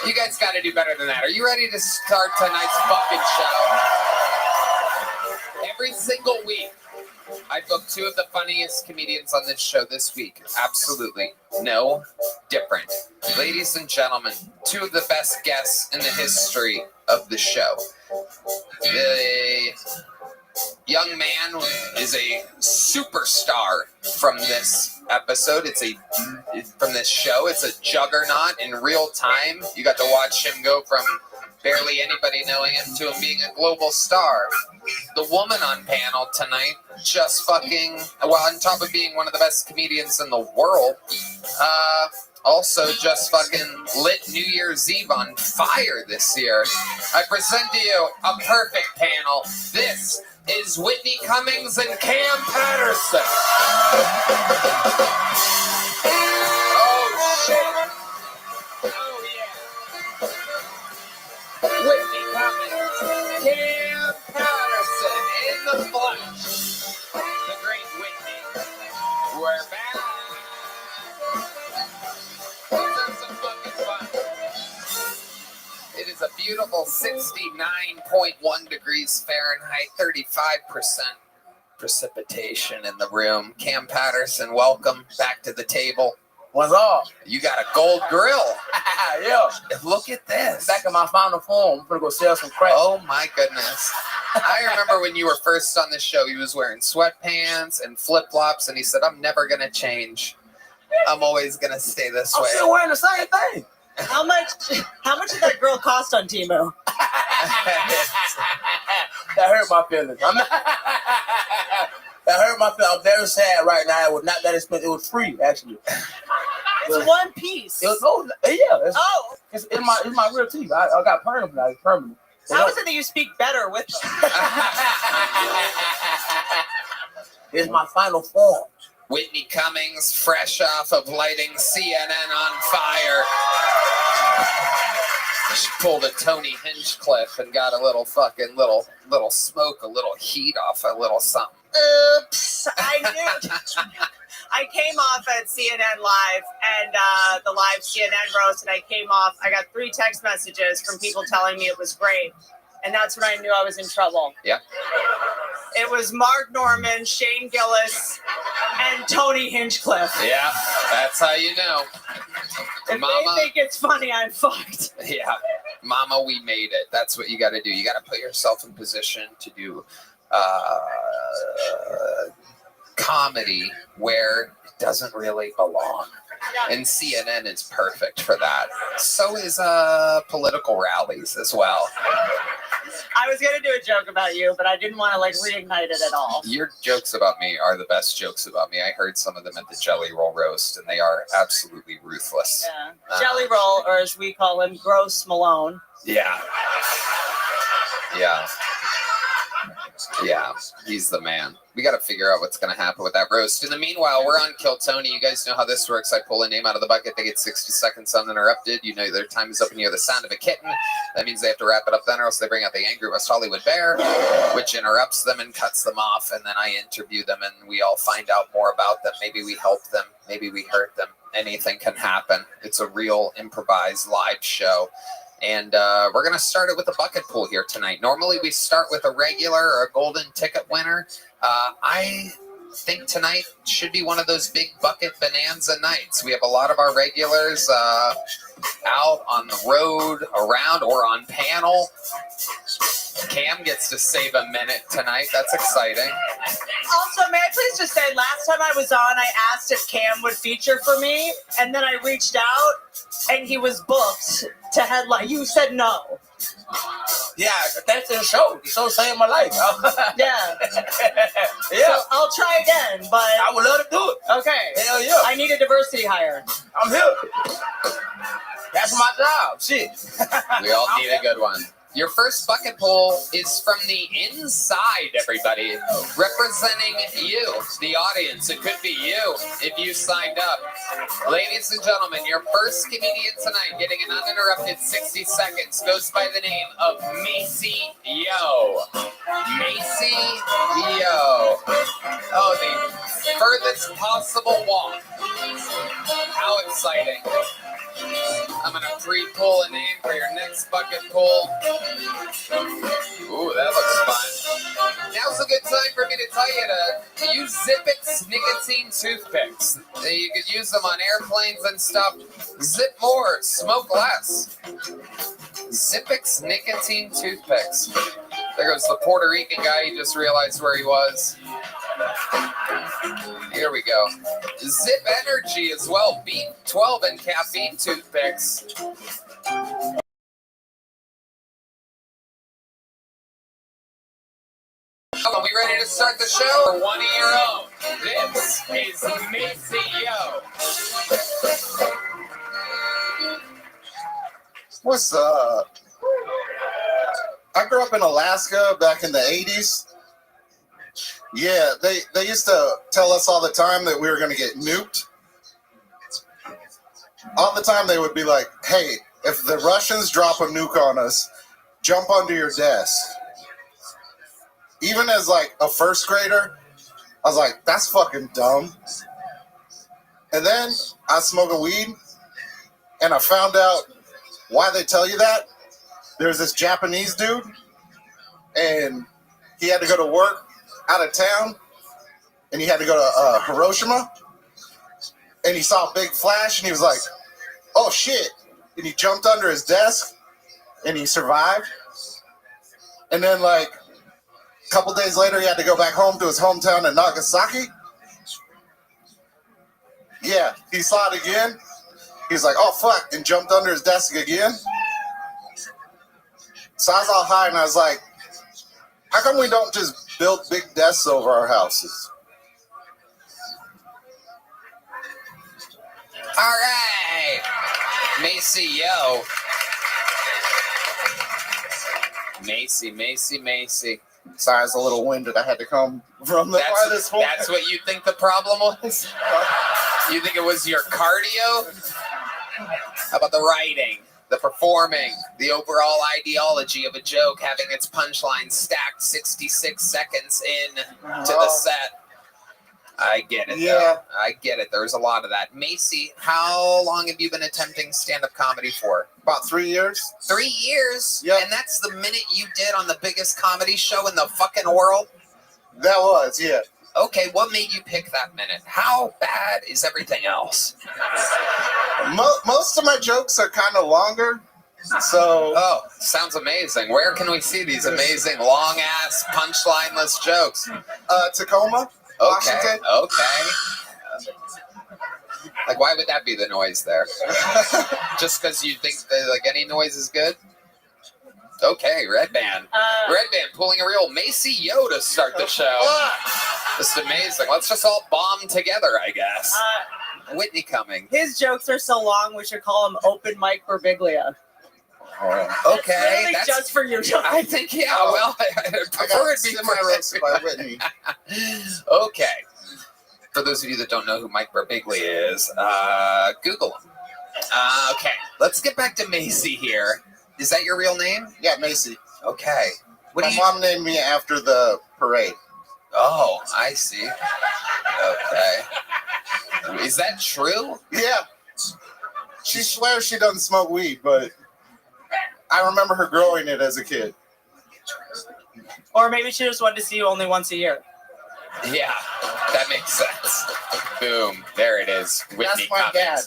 Speaker 2: You guys got to do better than that. Are you ready to start tonight's fucking show? Every single week, I book two of the funniest comedians on this show this week. Absolutely no different. Ladies and gentlemen, two of the best guests in the history of the show. The young man is a superstar from this episode. From this show. It's a juggernaut in real time. You got to watch him go from barely anybody knowing him to him being a global star. The woman on panel tonight, just fucking, well, on top of being one of the best comedians in the world, also just fucking lit New Year's Eve on fire this year. I present to you a perfect panel. This is Whitney Cummings and Cam Patterson. Oh, shit. Oh, yeah. Whitney Cummings, Cam Patterson in the flesh. The great Whitney. We're back. Let's have some fucking fun. It is a beautiful 69.1 degrees Fahrenheit, 35% precipitation in the room. Cam Patterson, welcome back to the table.
Speaker 5: What's up?
Speaker 2: You got a gold grill.
Speaker 5: Yeah.
Speaker 2: Look at this.
Speaker 5: Back in my final form. I'm gonna go sell some crack.
Speaker 2: Oh my goodness. I remember when you were first on the show, he was wearing sweatpants and flip-flops, and he said, I'm never gonna change. I'm always gonna stay this way.
Speaker 5: I'm still wearing the same thing.
Speaker 4: How much did that grill cost on Temu?
Speaker 5: That hurt my feelings. That hurt my feelings. I'm very sad right now. It was not that expensive. It was free, actually.
Speaker 4: It's one piece.
Speaker 5: It was, it's my real teeth. I got permanent now. It's permanent.
Speaker 4: How is it that you speak better with them?
Speaker 5: It's my final form.
Speaker 2: Whitney Cummings, fresh off of lighting CNN on fire. She pulled a Tony Hinchcliffe and got a little fucking little smoke, a little heat off a little something.
Speaker 4: Oops, I knew. I came off at CNN Live and the live CNN roast, and I got 3 text messages from people telling me it was great. And that's when I knew I was in trouble.
Speaker 2: Yeah.
Speaker 4: It was Mark Norman, Shane Gillis, and Tony Hinchcliffe.
Speaker 2: Yeah, that's how you know.
Speaker 4: If
Speaker 2: Mama,
Speaker 4: they think it's funny, I'm fucked.
Speaker 2: Yeah. Mama, we made it. That's what you got to do. You got to put yourself in position to do comedy where it doesn't really belong. And CNN is perfect for that. So is political rallies as well.
Speaker 4: I was going to do a joke about you, but I didn't want to reignite it at all.
Speaker 2: Your jokes about me are the best jokes about me. I heard some of them at the Jelly Roll Roast, and they are absolutely ruthless.
Speaker 4: Yeah. Jelly Roll, or as we call him, Gross Malone.
Speaker 2: Yeah. Yeah. Yeah, he's the man. We got to figure out what's going to happen with that roast. In the meanwhile, we're on Kill Tony. You guys know how this works. I pull a name out of the bucket. They get 60 seconds uninterrupted. You know their time is up and you hear the sound of a kitten. That means they have to wrap it up then, or else they bring out the angry West Hollywood bear, which interrupts them and cuts them off. And then I interview them, and we all find out more about them. Maybe we help them. Maybe we hurt them. Anything can happen. It's a real improvised live show. And we're going to start it with a bucket pool here tonight. Normally we start with a regular or a golden ticket winner. I think tonight should be one of those big bucket bonanza nights. We have a lot of our regulars out on the road, around, or on panel. Cam gets to save a minute tonight. That's exciting.
Speaker 4: Also, may I please just say, last time I was on, I asked if Cam would feature for me, and then I reached out, and he was booked to headline. You said no.
Speaker 5: Yeah, that's the show. The show saved my life.
Speaker 4: Yeah.
Speaker 5: Yeah.
Speaker 4: So I'll try again, but
Speaker 5: I would love to do it.
Speaker 4: Okay.
Speaker 5: Hell yeah.
Speaker 4: I need a diversity hire.
Speaker 5: I'm here. That's my job. Shit.
Speaker 2: We all need a good one. Your first bucket poll is from the inside, everybody, representing you, the audience. It could be you if you signed up. Ladies and gentlemen, your first comedian tonight getting an uninterrupted 60 seconds goes by the name of Macy Yo. Macy Yo. Oh, the furthest possible walk How exciting. I'm gonna pre-pull a name for your next bucket pull. Ooh, that looks fun. Now's a good time for me to tell you to use Zippix nicotine toothpicks. You could use them on airplanes and stuff. Zip more, smoke less. Zippix nicotine toothpicks. There goes the Puerto Rican guy. He just realized where he was. Here we go. Zip Energy as well. B12 and caffeine toothpicks. Are we ready to start the show? For one of your own. This is Macy Yo.
Speaker 18: What's up? I grew up in Alaska back in the 80s. Yeah, they used to tell us all the time that we were going to get nuked. All the time they would be like, hey, if the Russians drop a nuke on us, jump under your desk. Even as like a first grader, I was like, that's fucking dumb. And then I was smoking weed and I found out why they tell you that. There's this Japanese dude and he had to go to work out of town and he had to go to Hiroshima and he saw a big flash and he was like, oh shit. And he jumped under his desk and he survived. And then like a couple days later, he had to go back home to his hometown in Nagasaki. Yeah, he saw it again. He's like, oh fuck, and jumped under his desk again. So I was all high and I was like, how come we don't just build big desks over our houses?
Speaker 2: All right. Macy Yo. Macy.
Speaker 18: Sorry, I was a little winded. I had to come from the farthest point.
Speaker 2: That's what you think the problem was? You think it was your cardio? How about the writing, the performing, the overall ideology of a joke having its punchline stacked 66 seconds in to the set? I get it.
Speaker 18: Yeah.
Speaker 2: Though. I get it. There's a lot of that. Macy, how long have you been attempting stand-up comedy for?
Speaker 18: About 3 years.
Speaker 2: 3 years?
Speaker 18: Yeah.
Speaker 2: And that's the minute you did on the biggest comedy show in the fucking world?
Speaker 18: That was, yeah.
Speaker 2: Okay, what made you pick that minute? How bad is everything else?
Speaker 18: Most of my jokes are kind of longer, so...
Speaker 2: Oh, sounds amazing. Where can we see these amazing, long-ass, punchline-less jokes?
Speaker 18: Tacoma, Washington.
Speaker 2: Okay. Like, why would that be the noise there? Just because you think that, like, any noise is good? Okay, Red Band. Red Band pulling a real Macy Yo to start the show. This is amazing. Let's just all bomb together, I guess. Whitney coming.
Speaker 4: His jokes are so long, we should call him Open Mike Birbiglia.
Speaker 2: Okay.
Speaker 4: That's just for you.
Speaker 2: I think, yeah, well, I prefer it be
Speaker 18: by Whitney.
Speaker 2: Okay. For those of you that don't know who Mike Birbiglia is, Google him. Okay, let's get back to Macy here. Is that your real name?
Speaker 18: Yeah, Macy.
Speaker 2: Okay.
Speaker 18: My mom named me after the parade.
Speaker 2: Oh, I see. Okay. Is that true?
Speaker 18: Yeah. She swears she doesn't smoke weed, but I remember her growing it as a kid.
Speaker 4: Or maybe she just wanted to see you only once a year.
Speaker 2: Yeah, that makes sense. Boom. There it is. Whitney
Speaker 18: That's my
Speaker 2: Cummings.
Speaker 18: dad.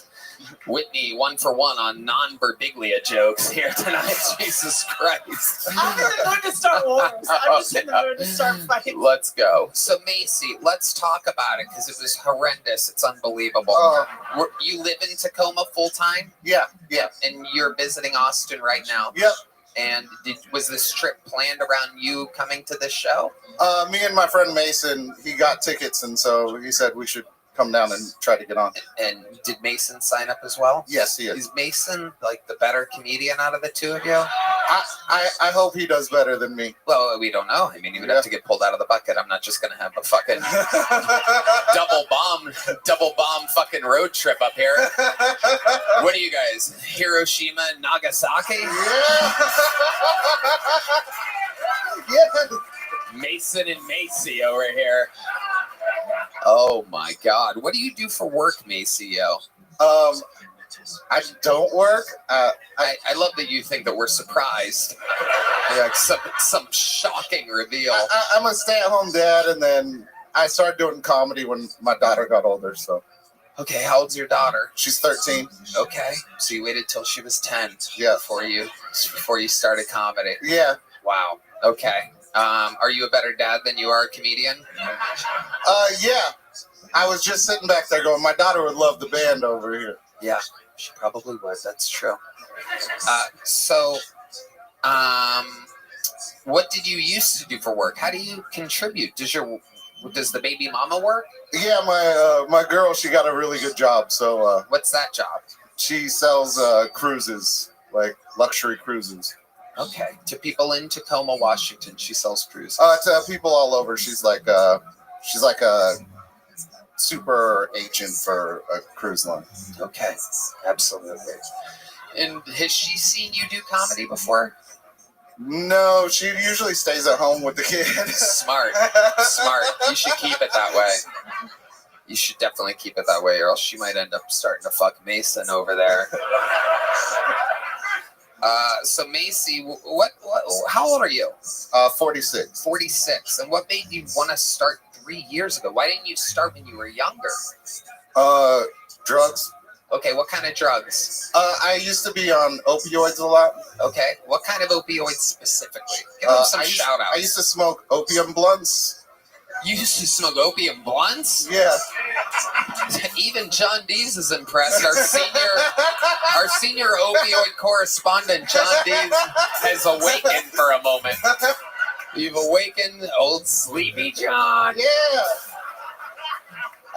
Speaker 2: Whitney, 1 for 1 on non-Birbiglia jokes here tonight. Jesus Christ.
Speaker 4: I'm in the mood to start wars. I'm just in the mood to start fighting.
Speaker 2: Let's go. So, Macy, let's talk about it because it was horrendous. It's unbelievable. You live in Tacoma full time?
Speaker 18: Yeah.
Speaker 2: And you're visiting Austin right now?
Speaker 18: Yep.
Speaker 2: And was this trip planned around you coming to this show?
Speaker 18: Me and my friend Mason, he got tickets, and so he said we should come down and try to get on.
Speaker 2: And did Mason sign up as well?
Speaker 18: Yes, he is.
Speaker 2: Is Mason like the better comedian out of the two of you?
Speaker 18: I hope he does better than me.
Speaker 2: Well, we don't know. I mean, he would have to get pulled out of the bucket. I'm not just going to have a fucking double bomb fucking road trip up here. What are you guys? Hiroshima and Nagasaki?
Speaker 18: Yeah.
Speaker 2: Mason and Macy over here. Oh my God! What do you do for work, Maceo?
Speaker 18: I don't work.
Speaker 2: I love that you think that we're surprised. Like some shocking reveal.
Speaker 18: I'm a stay-at-home dad, and then I started doing comedy when my daughter got older. So.
Speaker 2: Okay, how old's your daughter?
Speaker 18: She's 13.
Speaker 2: Okay, so you waited till she was 10.
Speaker 18: Yeah.
Speaker 2: Before you started comedy.
Speaker 18: Yeah.
Speaker 2: Wow. Okay. Are you a better dad than you are a comedian?
Speaker 18: Yeah. I was just sitting back there going, my daughter would love the band over here.
Speaker 2: Yeah, she probably would. That's true. What did you used to do for work? How do you contribute? Does the baby mama work?
Speaker 18: Yeah, my girl, she got a really good job. So
Speaker 2: what's that job?
Speaker 18: She sells cruises, like luxury cruises.
Speaker 2: Okay, to people in Tacoma, Washington, she sells cruises.
Speaker 18: To people all over. She's like a super agent for a cruise line.
Speaker 2: Okay, absolutely. And has she seen you do comedy before?
Speaker 18: No, she usually stays at home with the kids.
Speaker 2: Smart. You should keep it that way. You should definitely keep it that way, or else she might end up starting to fuck Mason over there. So Macy, how old are you?
Speaker 18: 46.
Speaker 2: 46. And what made you want to start 3 years ago? Why didn't you start when you were younger?
Speaker 18: Drugs.
Speaker 2: Okay, what kind of drugs?
Speaker 18: I used to be on opioids a lot.
Speaker 2: Okay, what kind of opioids specifically? Give them some shout outs.
Speaker 18: I used to smoke opium blunts.
Speaker 2: You used to smoke opium blunts?
Speaker 18: Yeah.
Speaker 2: Even John Dees is impressed. Our senior opioid correspondent, John Dees, has awakened for a moment. You've awakened, old sleepy John.
Speaker 18: Yeah.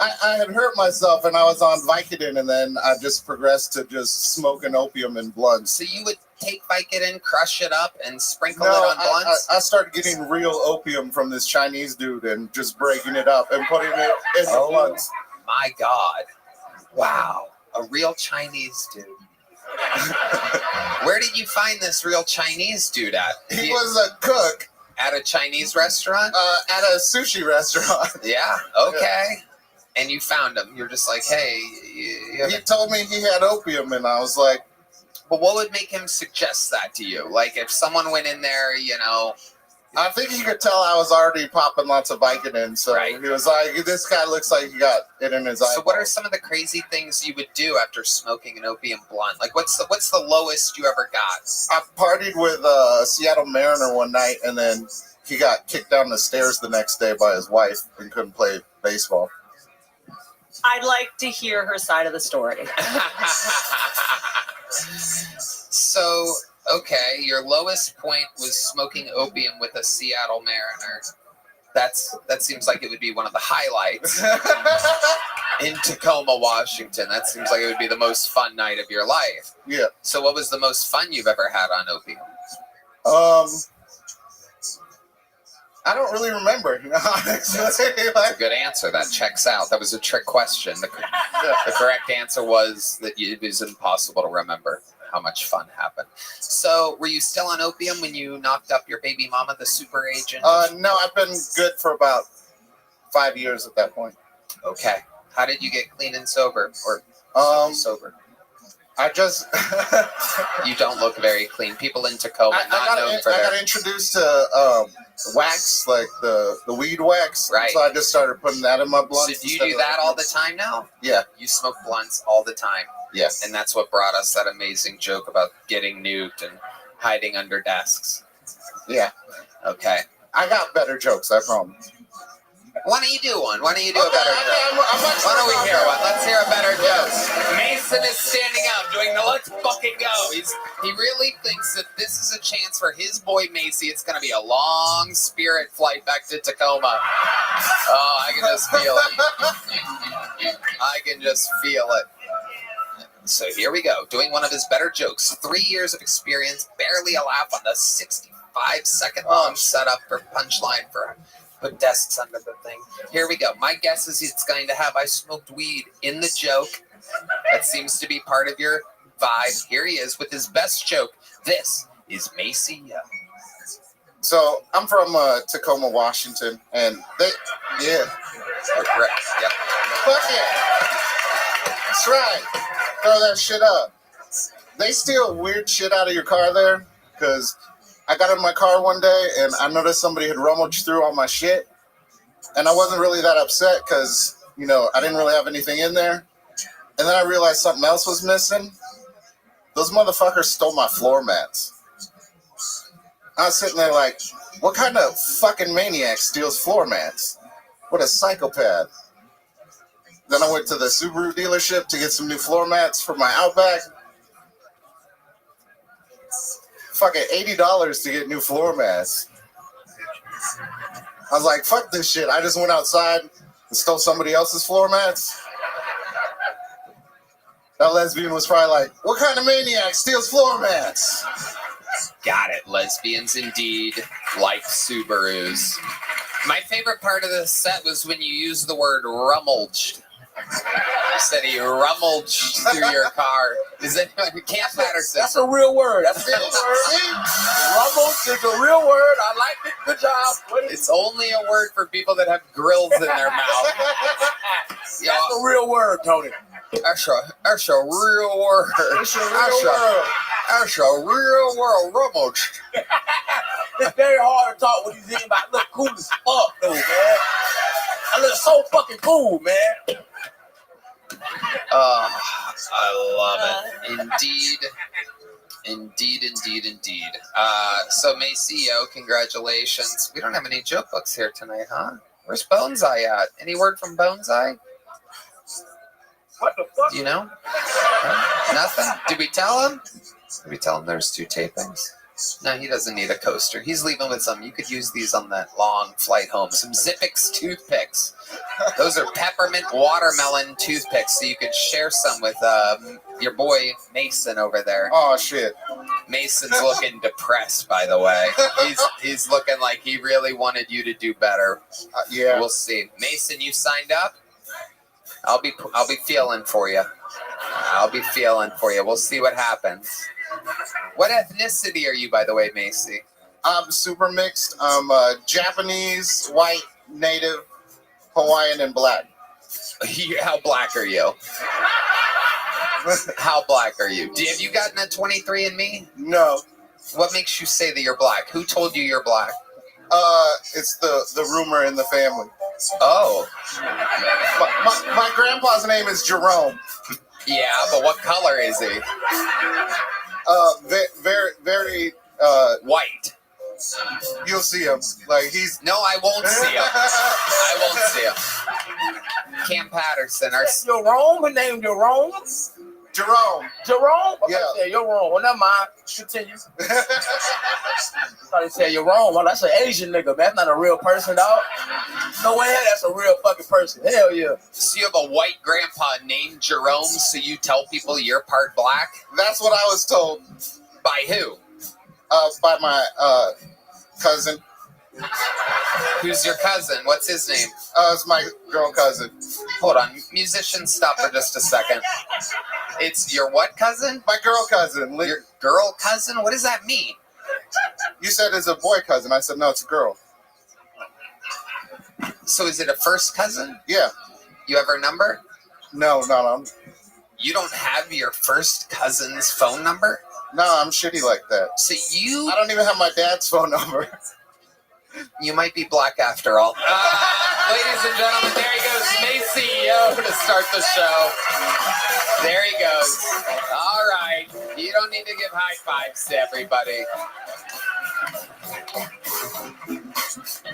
Speaker 18: I had hurt myself and I was on Vicodin, and then I just progressed to just smoking opium and blunts.
Speaker 2: So you would take Vicodin, crush it up, and sprinkle it on blunts?
Speaker 18: I started getting real opium from this Chinese dude and just breaking it up and putting it in the blunts.
Speaker 2: My God. Wow. A real Chinese dude. Where did you find this real Chinese dude at?
Speaker 18: He was a cook.
Speaker 2: At a Chinese restaurant?
Speaker 18: At a sushi restaurant.
Speaker 2: Yeah, okay. And you found him. You're just like, hey.
Speaker 18: He told me he had opium, and I was like.
Speaker 2: But what would make him suggest that to you? Like, if someone went in there,
Speaker 18: I think he could tell I was already popping lots of Vicodin, so he was like, this guy looks like he got it in his eye.
Speaker 2: So what are some of the crazy things you would do after smoking an opium blunt? Like, what's the lowest you ever got?
Speaker 18: I partied with a Seattle Mariner one night, and then he got kicked down the stairs the next day by his wife and couldn't play baseball.
Speaker 4: I'd like to hear her side of the story.
Speaker 2: So, okay, your lowest point was smoking opium with a Seattle Mariner. That seems like it would be one of the highlights in Tacoma, Washington. That seems like it would be the most fun night of your life.
Speaker 18: Yeah.
Speaker 2: So what was the most fun you've ever had on opium?
Speaker 18: I don't really remember.
Speaker 2: That's a good answer. That checks out. That was a trick question. The correct answer was that it was impossible to remember how much fun happened. So, were you still on opium when you knocked up your baby mama, the super agent?
Speaker 18: No, I've been good for about 5 years at that point.
Speaker 2: Okay. How did you get clean and sober? Or sober?
Speaker 18: I just...
Speaker 2: You don't look very clean. People in Tacoma
Speaker 18: I got introduced to wax, like the weed wax.
Speaker 2: Right.
Speaker 18: So I just started putting that in my blunt.
Speaker 2: So do you do that all the time now?
Speaker 18: Yeah.
Speaker 2: You smoke blunts all the time?
Speaker 18: Yes.
Speaker 2: And that's what brought us that amazing joke about getting nuked and hiding under desks.
Speaker 18: Yeah.
Speaker 2: Okay.
Speaker 18: I got better jokes, I promise.
Speaker 2: Why don't you do one? Why don't you do a better joke? Why don't we hear one? Let's hear a better joke. Mason is standing up doing the let's fucking go. He really thinks that this is a chance for his boy Macy. It's going to be a long Spirit flight back to Tacoma. Oh, I can just feel it. I can just feel it. So here we go. Doing one of his better jokes. 3 years of experience, barely a laugh on the 65-second long setup for punchline for put desks under the thing. Here we go. My guess is it's going to have I smoked weed in the joke. That seems to be part of your vibe. Here he is with his best joke. This is Macy Young.
Speaker 18: So I'm from Tacoma, Washington, and
Speaker 2: Yep.
Speaker 18: Fuck yeah. That's right. Throw that shit up. They steal weird shit out of your car there, because I got in my car one day and I noticed somebody had rummaged through all my shit. And I wasn't really that upset because, you know, I didn't really have anything in there. And then I realized something else was missing. Those motherfuckers stole my floor mats. I was sitting there like, what kind of fucking maniac steals floor mats? What a psychopath. Then I went to the Subaru dealership to get some new floor mats for my Outback. Fucking $80 to get new floor mats. I was like, fuck this shit. I just went outside and stole somebody else's floor mats. That lesbian was probably like, what kind of maniac steals floor mats?
Speaker 2: Got it. Lesbians indeed like Subarus. My favorite part of this set was when you used the word rummaged. You said he rummaged through your car. Is it Camp Patterson?
Speaker 5: That's a real word. That's a real word. Rummage is a real word. I like it. Good job.
Speaker 2: It's only a word for people that have grills in their mouth.
Speaker 5: That's a real word, Tony.
Speaker 2: That's a real word.
Speaker 5: It's a real word.
Speaker 2: That's a real word. Rummage.
Speaker 5: It's very hard to talk when you think about look cool as fuck, though, man. I look so fucking cool, man.
Speaker 2: I love it. Indeed. So Macy, congratulations. We don't have any joke books here tonight, huh? Where's Boneseye at? Any word from Boneseye?
Speaker 3: What the fuck?
Speaker 2: Do you know? Huh? Nothing? Did we tell him? Did we tell him there's 2 tapings? No, he doesn't need a coaster. He's leaving with some. You could use these on that long flight home. Some Zippix toothpicks. Those are peppermint watermelon toothpicks, so you could share some with your boy Mason over there.
Speaker 18: Oh, shit.
Speaker 2: Mason's looking depressed, by the way. He's looking like he really wanted you to do better.
Speaker 18: Yeah.
Speaker 2: We'll see. Mason, you signed up? I'll be feeling for you. We'll see what happens. What ethnicity are you, by the way, Macy?
Speaker 18: I'm super mixed. I'm Japanese, white, native, Hawaiian, and black.
Speaker 2: How black are you? How black are you? Have you gotten a 23andMe?
Speaker 18: No.
Speaker 2: What makes you say that you're black? Who told you you're black?
Speaker 18: It's the rumor in the family.
Speaker 2: Oh.
Speaker 18: My grandpa's name is Jerome.
Speaker 2: Yeah, but what color is he?
Speaker 18: Very
Speaker 2: white.
Speaker 18: You'll see him. Like he's.
Speaker 2: No, I won't see him. I won't see him. Cam Patterson.
Speaker 5: Jerome? His name Jerome?
Speaker 18: Jerome.
Speaker 5: Jerome? Okay,
Speaker 18: Yeah.
Speaker 5: You're wrong. Well, never mind. Continue. Somebody said you're wrong. Well, that's an Asian nigga, man. That's not a real person, dog. No way, that's a real fucking person. Hell yeah.
Speaker 2: So you have a white grandpa named Jerome, so you tell people you're part black?
Speaker 18: That's what I was told.
Speaker 2: By who?
Speaker 18: By my cousin.
Speaker 2: Who's your cousin? What's his name?
Speaker 18: It's my girl cousin.
Speaker 2: Hold on. Musicians, stop for just a second. It's your what cousin?
Speaker 18: My girl cousin.
Speaker 2: Your girl cousin? What does that mean?
Speaker 18: You said it's a boy cousin. I said, no, it's a girl.
Speaker 2: So is it a first cousin?
Speaker 18: Yeah.
Speaker 2: You have her number?
Speaker 18: No.
Speaker 2: You don't have your first cousin's phone number?
Speaker 18: No, I'm shitty like that.
Speaker 2: So you...
Speaker 18: I don't even have my dad's phone number.
Speaker 2: You might be black after all. Ladies and gentlemen, there he goes, Macy to start the show. There he goes. All right. You don't need to give high fives to everybody.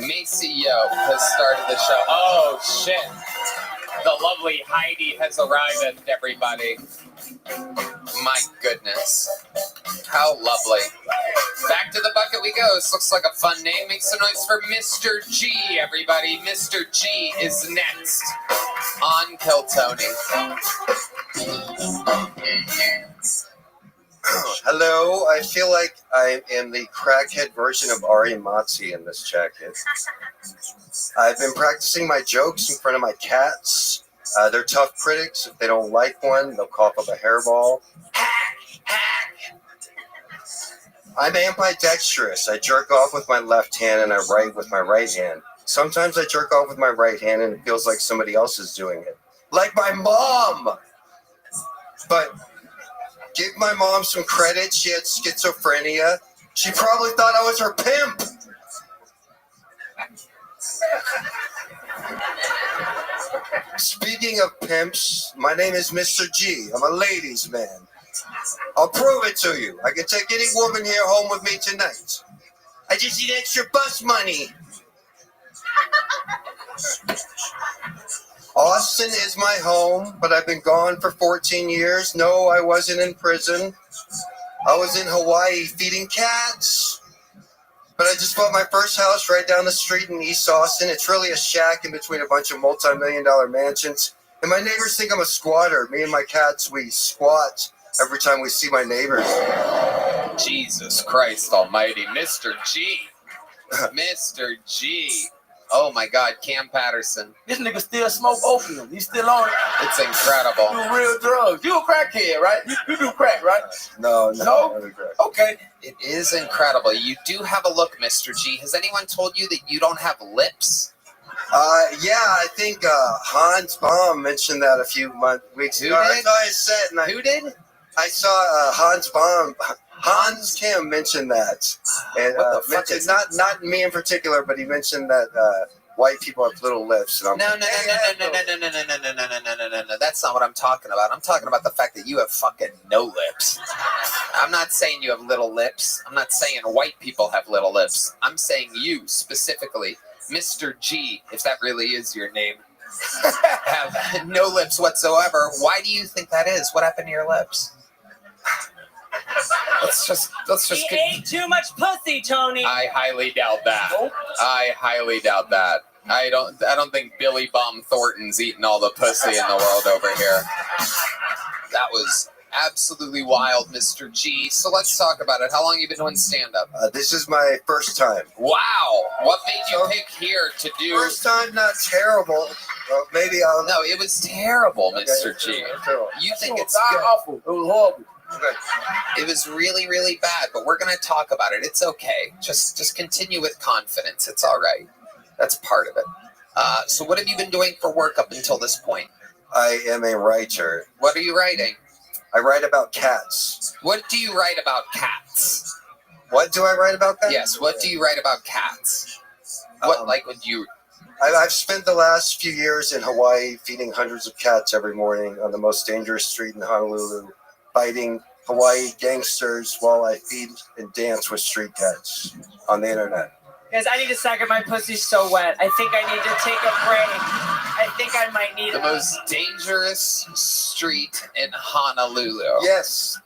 Speaker 2: Macy has started the show. Oh, shit. The lovely Heidi has arrived, everybody. My goodness. How lovely. Back to the bucket we go. This looks like a fun name. Make some noise for Mr. G, everybody. Mr. G is next on Kill Tony.
Speaker 19: Hello. I feel like I am the crackhead version of Ari Matzi in this jacket. I've been practicing my jokes in front of my cats. They're tough critics. If they don't like one, they'll cough up a hairball. I'm ambidextrous. I jerk off with my left hand and I write with my right hand. Sometimes I jerk off with my right hand and it feels like somebody else is doing it. Like my mom! But give my mom some credit. She had schizophrenia. She probably thought I was her pimp. Speaking of pimps, my name is Mr. G. I'm a ladies' man. I'll prove it to you. I can take any woman here home with me tonight. I just need extra bus money. Austin is my home, but I've been gone for 14 years. No, I wasn't in prison. I was in Hawaii feeding cats. But I just bought my first house right down the street in East Austin. It's really a shack in between a bunch of multi-million-dollar mansions. And my neighbors think I'm a squatter. Me and my cats, we squat every time we see my neighbors.
Speaker 2: Jesus Christ almighty. Mr. G. Mr. G. Oh my God, Cam Patterson.
Speaker 5: This nigga still smoke opium. He's still on it.
Speaker 2: It's incredible.
Speaker 5: Do real drugs. You a crackhead, right? You do crack, right?
Speaker 19: No.
Speaker 5: Okay.
Speaker 2: It is incredible. You do have a look, Mr. G. Has anyone told you that you don't have lips?
Speaker 19: Yeah, I think Hans Baum mentioned that a few weeks ago. I saw his set.
Speaker 2: Who did?
Speaker 19: I saw Hans Baum. Hans Kim mentioned that, and mentioned not me in particular, but he mentioned that white people have little lips. And
Speaker 2: No. That's not what I'm talking about. I'm talking about the fact that you have fucking no lips. I'm not saying you have little lips. I'm not saying white people have little lips. I'm saying you specifically, Mr. G, if that really is your name, have no lips whatsoever. Why do you think that is? What happened to your lips? Let's just
Speaker 4: He ate too much pussy, Tony.
Speaker 2: I highly doubt that. I don't think Billy Bum Thornton's eating all the pussy in the world over here. That was absolutely wild, Mr. G. So let's talk about it. How long have you been doing stand-up?
Speaker 19: This is my first time.
Speaker 2: Wow. What made you pick here to do?
Speaker 19: First time, not terrible. Well, maybe I'll.
Speaker 2: No, it was terrible, Mr. G. You think it's good?
Speaker 5: Awful. It was horrible.
Speaker 2: It was really, really bad, but we're going to talk about it. It's okay. Just continue with confidence. It's all right. That's part of it. So what have you been doing for work up until this point?
Speaker 19: I am a writer.
Speaker 2: What are you writing?
Speaker 19: I write about cats.
Speaker 2: What do you write about cats?
Speaker 19: What do I write about cats?
Speaker 2: Yes, what do you write about cats? Would you...
Speaker 19: I've spent the last few years in Hawaii feeding hundreds of cats every morning on the most dangerous street in Honolulu, fighting Hawaii gangsters while I feed and dance with street cats on the internet.
Speaker 4: Guys, I need a second. My pussy's so wet. I think I need to take a break. I think I might need
Speaker 2: the most dangerous street in Honolulu.
Speaker 19: Yes.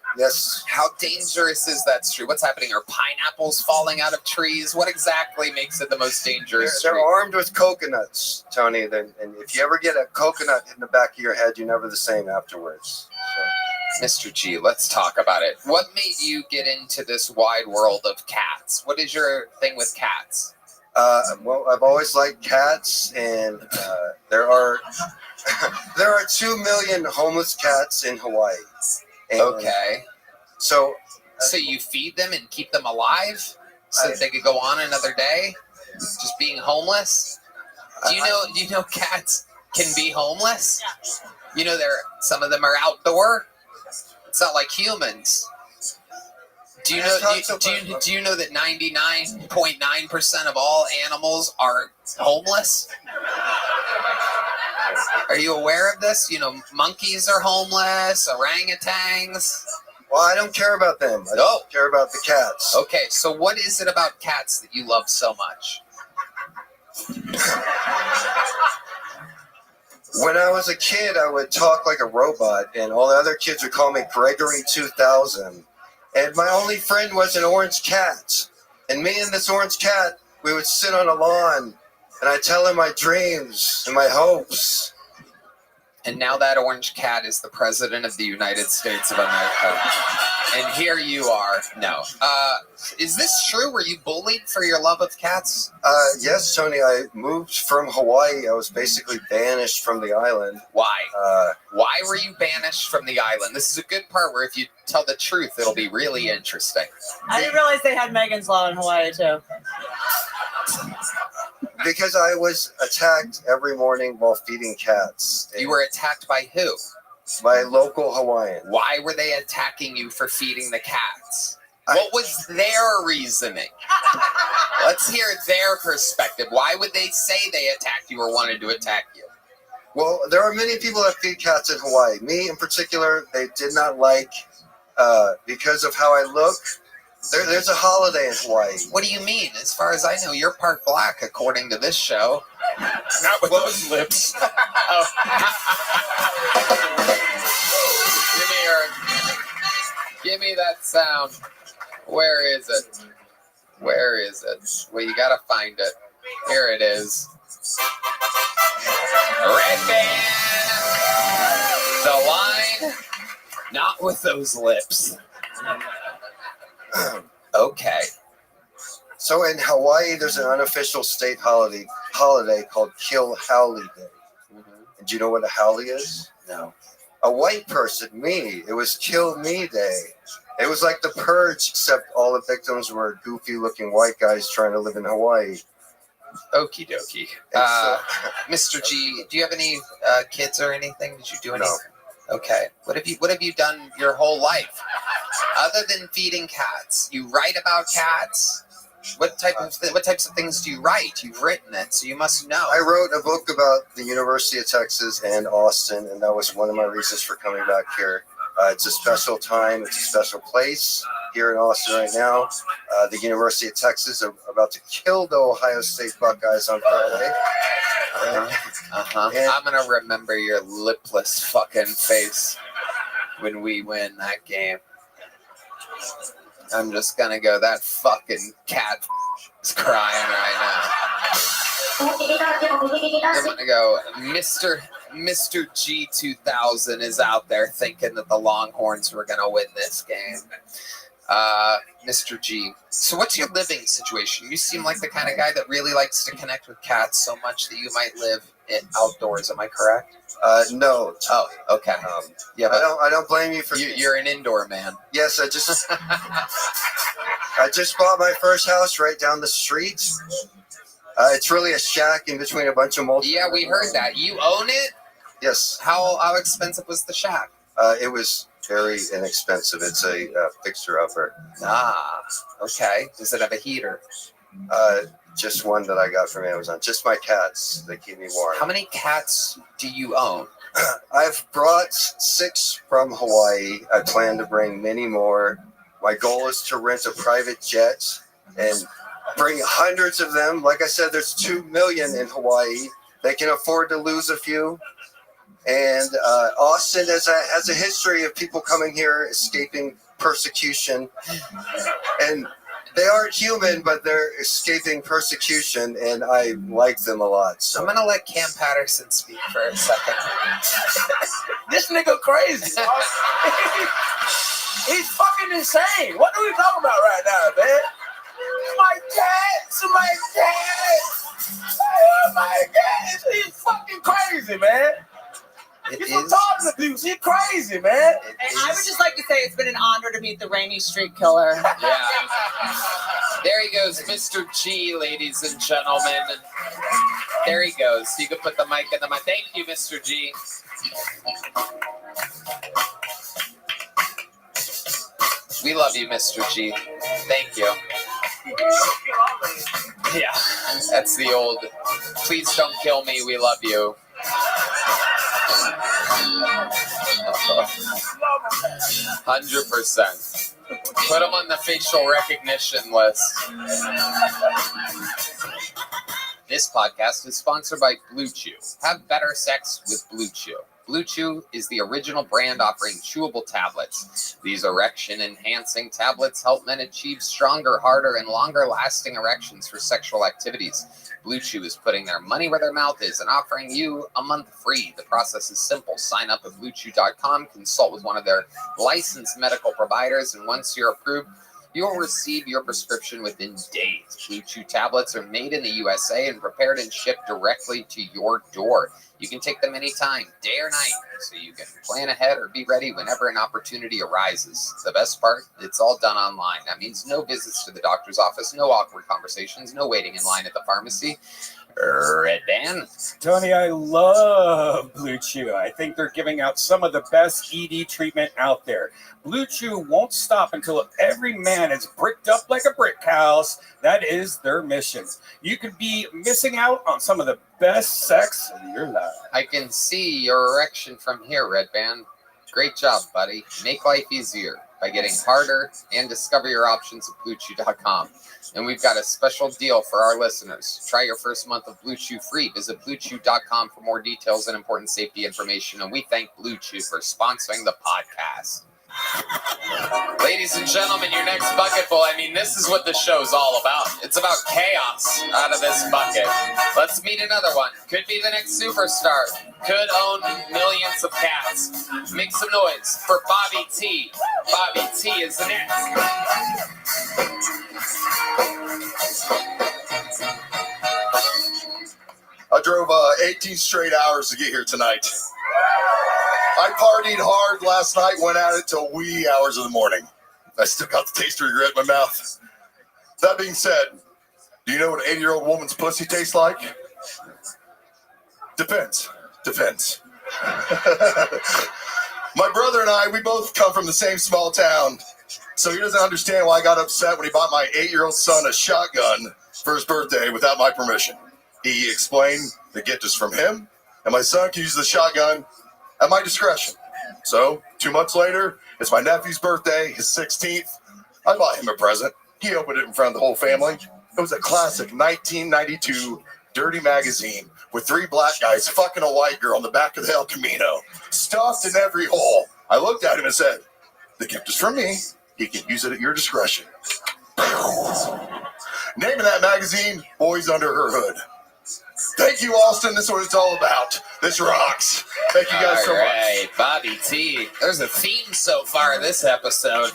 Speaker 2: How dangerous is that street? What's happening? Are pineapples falling out of trees? What exactly makes it the most dangerous street?
Speaker 19: They're armed with coconuts, Tony. And if you ever get a coconut in the back of your head, you're never the same afterwards.
Speaker 2: Mr. G, let's talk about it. What made you get into this wide world of cats? What is your thing with cats?
Speaker 19: Well, I've always liked cats, and there are 2 million homeless cats in Hawaii. And
Speaker 2: okay.
Speaker 19: So
Speaker 2: you feed them and keep them alive so that they could go on another day, just being homeless? Do you know cats can be homeless? You know, some of them are outdoor. It's not like humans. Do you know that 99.9% of all animals are homeless? Are you aware of this? You know, monkeys are homeless, orangutans.
Speaker 19: Well, I don't care about them. I don't care about the cats.
Speaker 2: Okay, so what is it about cats that you love so much?
Speaker 19: When I was a kid, I would talk like a robot, and all the other kids would call me Gregory 2000. And my only friend was an orange cat. And me and this orange cat, we would sit on a lawn, and I'd tell him my dreams and my hopes.
Speaker 2: And now that orange cat is the president of the United States of America. And here you are. No. Is this true? Were you bullied for your love of cats?
Speaker 19: Yes, Tony. I moved from Hawaii. I was basically banished from the island.
Speaker 2: Why? Why were you banished from the island? This is a good part where if you tell the truth, it'll be really interesting.
Speaker 4: I didn't realize they had Megan's Law in Hawaii, too.
Speaker 19: Because I was attacked every morning while feeding cats.
Speaker 2: You were attacked by who?
Speaker 19: By local Hawaiian.
Speaker 2: Why were they attacking you for feeding the cats? What was their reasoning? Let's hear their perspective. Why would they say they attacked you or wanted to attack you?
Speaker 19: Well, there are many people that feed cats in Hawaii. Me in particular, they did not like because of how I look. There's a holiday in Hawaii.
Speaker 2: What do you mean? As far as I know, you're part black, according to this show.
Speaker 12: Not with those lips.
Speaker 2: Give me that sound. Where is it? Where is it? Well, you gotta find it. Here it is. Red Band. The line. Not with those lips. Okay.
Speaker 19: So in Hawaii, there's an unofficial state holiday called Kill Haole Day. And do you know what a haole is?
Speaker 2: No.
Speaker 19: A white person, me. It was Kill Me Day. It was like the Purge, except all the victims were goofy-looking white guys trying to live in Hawaii.
Speaker 2: Okie dokie. Mr. G, do you have any kids or anything? Did you do anything?
Speaker 19: No.
Speaker 2: Okay. What have you done your whole life other than feeding cats? You write about cats. What types of things do you write? You've written it, so you must know.
Speaker 19: I wrote a book about the University of Texas and Austin, and that was one of my reasons for coming back here. It's a special time. It's a special place here in Austin right now. The University of Texas are about to kill the Ohio State Buckeyes on Friday.
Speaker 2: I'm going to remember your lipless fucking face when we win that game. I'm just going to go, that fucking cat is crying right now. I'm going to go, Mr. G2000 is out there thinking that the Longhorns were going to win this game. Mr. G, so what's your living situation? You seem like the kind of guy that really likes to connect with cats so much that you might live outdoors. Am I correct?
Speaker 19: No.
Speaker 2: Oh, okay.
Speaker 19: Yeah, I don't blame you for.
Speaker 2: You're an indoor man.
Speaker 19: Yes, I just bought my first house right down the street. It's really a shack in between a bunch of multiple.
Speaker 2: Yeah, we heard that. You own it?
Speaker 19: Yes.
Speaker 2: How expensive was the shack?
Speaker 19: It was very inexpensive. It's a fixer-upper.
Speaker 2: Ah, okay. Does it have a heater?
Speaker 19: Just one that I got from Amazon. Just my cats. They keep me warm.
Speaker 2: How many cats do you own?
Speaker 19: I've brought 6 from Hawaii. I plan to bring many more. My goal is to rent a private jet and bring hundreds of them. Like I said, there's 2 million in Hawaii. They can afford to lose a few. And Austin has a history of people coming here escaping persecution. And they aren't human, but they're escaping persecution, and I like them a lot. So
Speaker 2: I'm going to let Cam Patterson speak for a second.
Speaker 16: This nigga crazy. He's fucking insane. What are we talking about right now, man? My cat, oh my God, he's fucking crazy, man. He's retarded abuse. He's crazy, man.
Speaker 4: And I would just like to say it's been an honor to meet the Rainy Street Killer.
Speaker 2: Yeah. There he goes, Mr. G, ladies and gentlemen. There he goes. You can put the mic in the mic. Thank you, Mr. G. We love you, Mr. G. Thank you. Yeah, that's the old, please don't kill me, we love you. 100%. Put them on the facial recognition list. This podcast is sponsored by Blue Chew. Have better sex with Blue Chew. Blue Chew is the original brand offering chewable tablets. These erection-enhancing tablets help men achieve stronger, harder, and longer-lasting erections for sexual activities. Blue Chew is putting their money where their mouth is and offering you a month free. The process is simple. Sign up at BlueChew.com, consult with one of their licensed medical providers, and once you're approved, you'll receive your prescription within days. Blue Chew tablets are made in the USA and prepared and shipped directly to your door. You can take them anytime, day or night, so you can plan ahead or be ready whenever an opportunity arises. The best part, it's all done online. That means no visits to the doctor's office, no awkward conversations, no waiting in line at the pharmacy. Red Band.
Speaker 7: Tony, I love Blue Chew. I think they're giving out some of the best ED treatment out there. Blue Chew won't stop until every man is bricked up like a brick house. That is their mission. You could be missing out on some of the best sex of your life.
Speaker 2: I can see your erection from here, Red Band. Great job, buddy. Make life easier by getting harder and discover your options at BlueChew.com. And we've got a special deal for our listeners. Try your first month of Blue Chew free. Visit BlueChew.com for more details and important safety information. And we thank Blue Chew for sponsoring the podcast. Ladies and gentlemen, your next bucketful. I mean, this is what the show's all about. It's about chaos out of this bucket. Let's meet another one. Could be the next superstar. Could own millions of cats. Make some noise for Bobby T. Bobby T is next.
Speaker 11: I drove 18 straight hours to get here tonight. I partied hard last night, went at it till wee hours of the morning. I still got the taste of regret in my mouth. That being said, do you know what an 80-year-old woman's pussy tastes like? Depends. My brother and I, we both come from the same small town, so he doesn't understand why I got upset when he bought my 8-year-old son a shotgun for his birthday without my permission. He explained the gift is from him, and my son can use the shotgun at my discretion. So, 2 months later, it's my nephew's birthday, his 16th. I bought him a present. He opened it in front of the whole family. It was a classic 1992 dirty magazine with 3 black guys fucking a white girl on the back of the El Camino, stuffed in every hole. I looked at him and said, the gift is from me. He can use it at your discretion. Naming that magazine, Boys Under Her Hood. Thank you, Austin. This is what it's all about. This rocks. Thank you guys so much.
Speaker 2: All right, Bobby T. There's a theme so far this episode.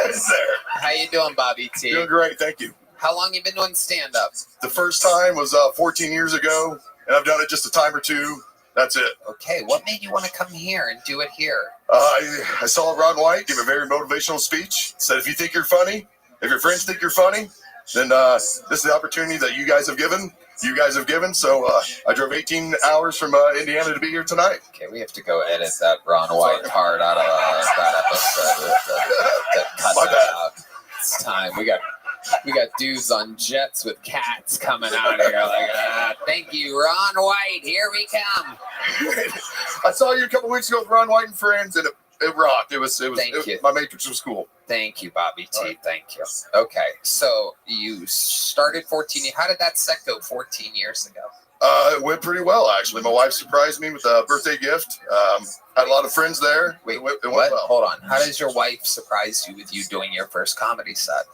Speaker 11: Is there?
Speaker 2: How you doing, Bobby T?
Speaker 11: Doing great, thank you.
Speaker 2: How long you been doing stand-up?
Speaker 11: The first time was 14 years ago, and I've done it just a time or two. That's it.
Speaker 2: Okay, what made you want to come here and do it here?
Speaker 11: I saw Ron White give a very motivational speech. Said if you think you're funny, if your friends think you're funny, then this is the opportunity that you guys have given. So I drove 18 hours from Indiana to be here tonight.
Speaker 2: Okay, we have to go edit that Ron White part out of that episode. Cut that out. It's time. We got dudes on jets with cats coming out here. Like, thank you, Ron White. Here we come.
Speaker 11: I saw you a couple weeks ago with Ron White and friends, and it rocked.
Speaker 2: Thank you.
Speaker 11: My Matrix was cool.
Speaker 2: Thank you, Bobby T. Right. Thank you. Okay, so you started 14. How did that set go 14 years ago?
Speaker 11: It went pretty well, actually. My wife surprised me with a birthday gift. Had a lot of friends there.
Speaker 2: Wait,
Speaker 11: it went
Speaker 2: what?
Speaker 11: well.
Speaker 2: Hold on. How does your wife surprise you with you doing your first comedy set?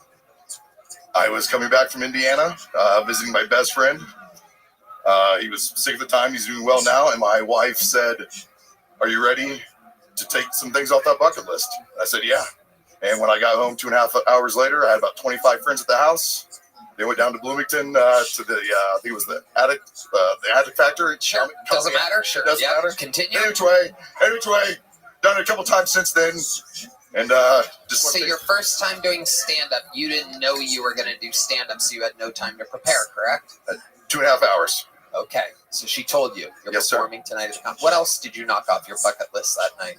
Speaker 11: I was coming back from Indiana, visiting my best friend. He was sick at the time. He's doing well now. And my wife said, are you ready to take some things off that bucket list? I said, yeah. And when I got home 2.5 hours later, I had about 25 friends at the house. They went down to Bloomington to the, I think it was the Attic Factory.
Speaker 2: Sure. Doesn't matter. Sure.
Speaker 11: Doesn't matter.
Speaker 2: Continue.
Speaker 11: Any which way, done it a couple times since then. And just
Speaker 2: so your first time doing stand-up, you didn't know you were going to do stand-up, so you had no time to prepare, correct?
Speaker 11: 2.5 hours.
Speaker 2: Okay, so she told you you're performing tonight. What else did you knock off your bucket list that night?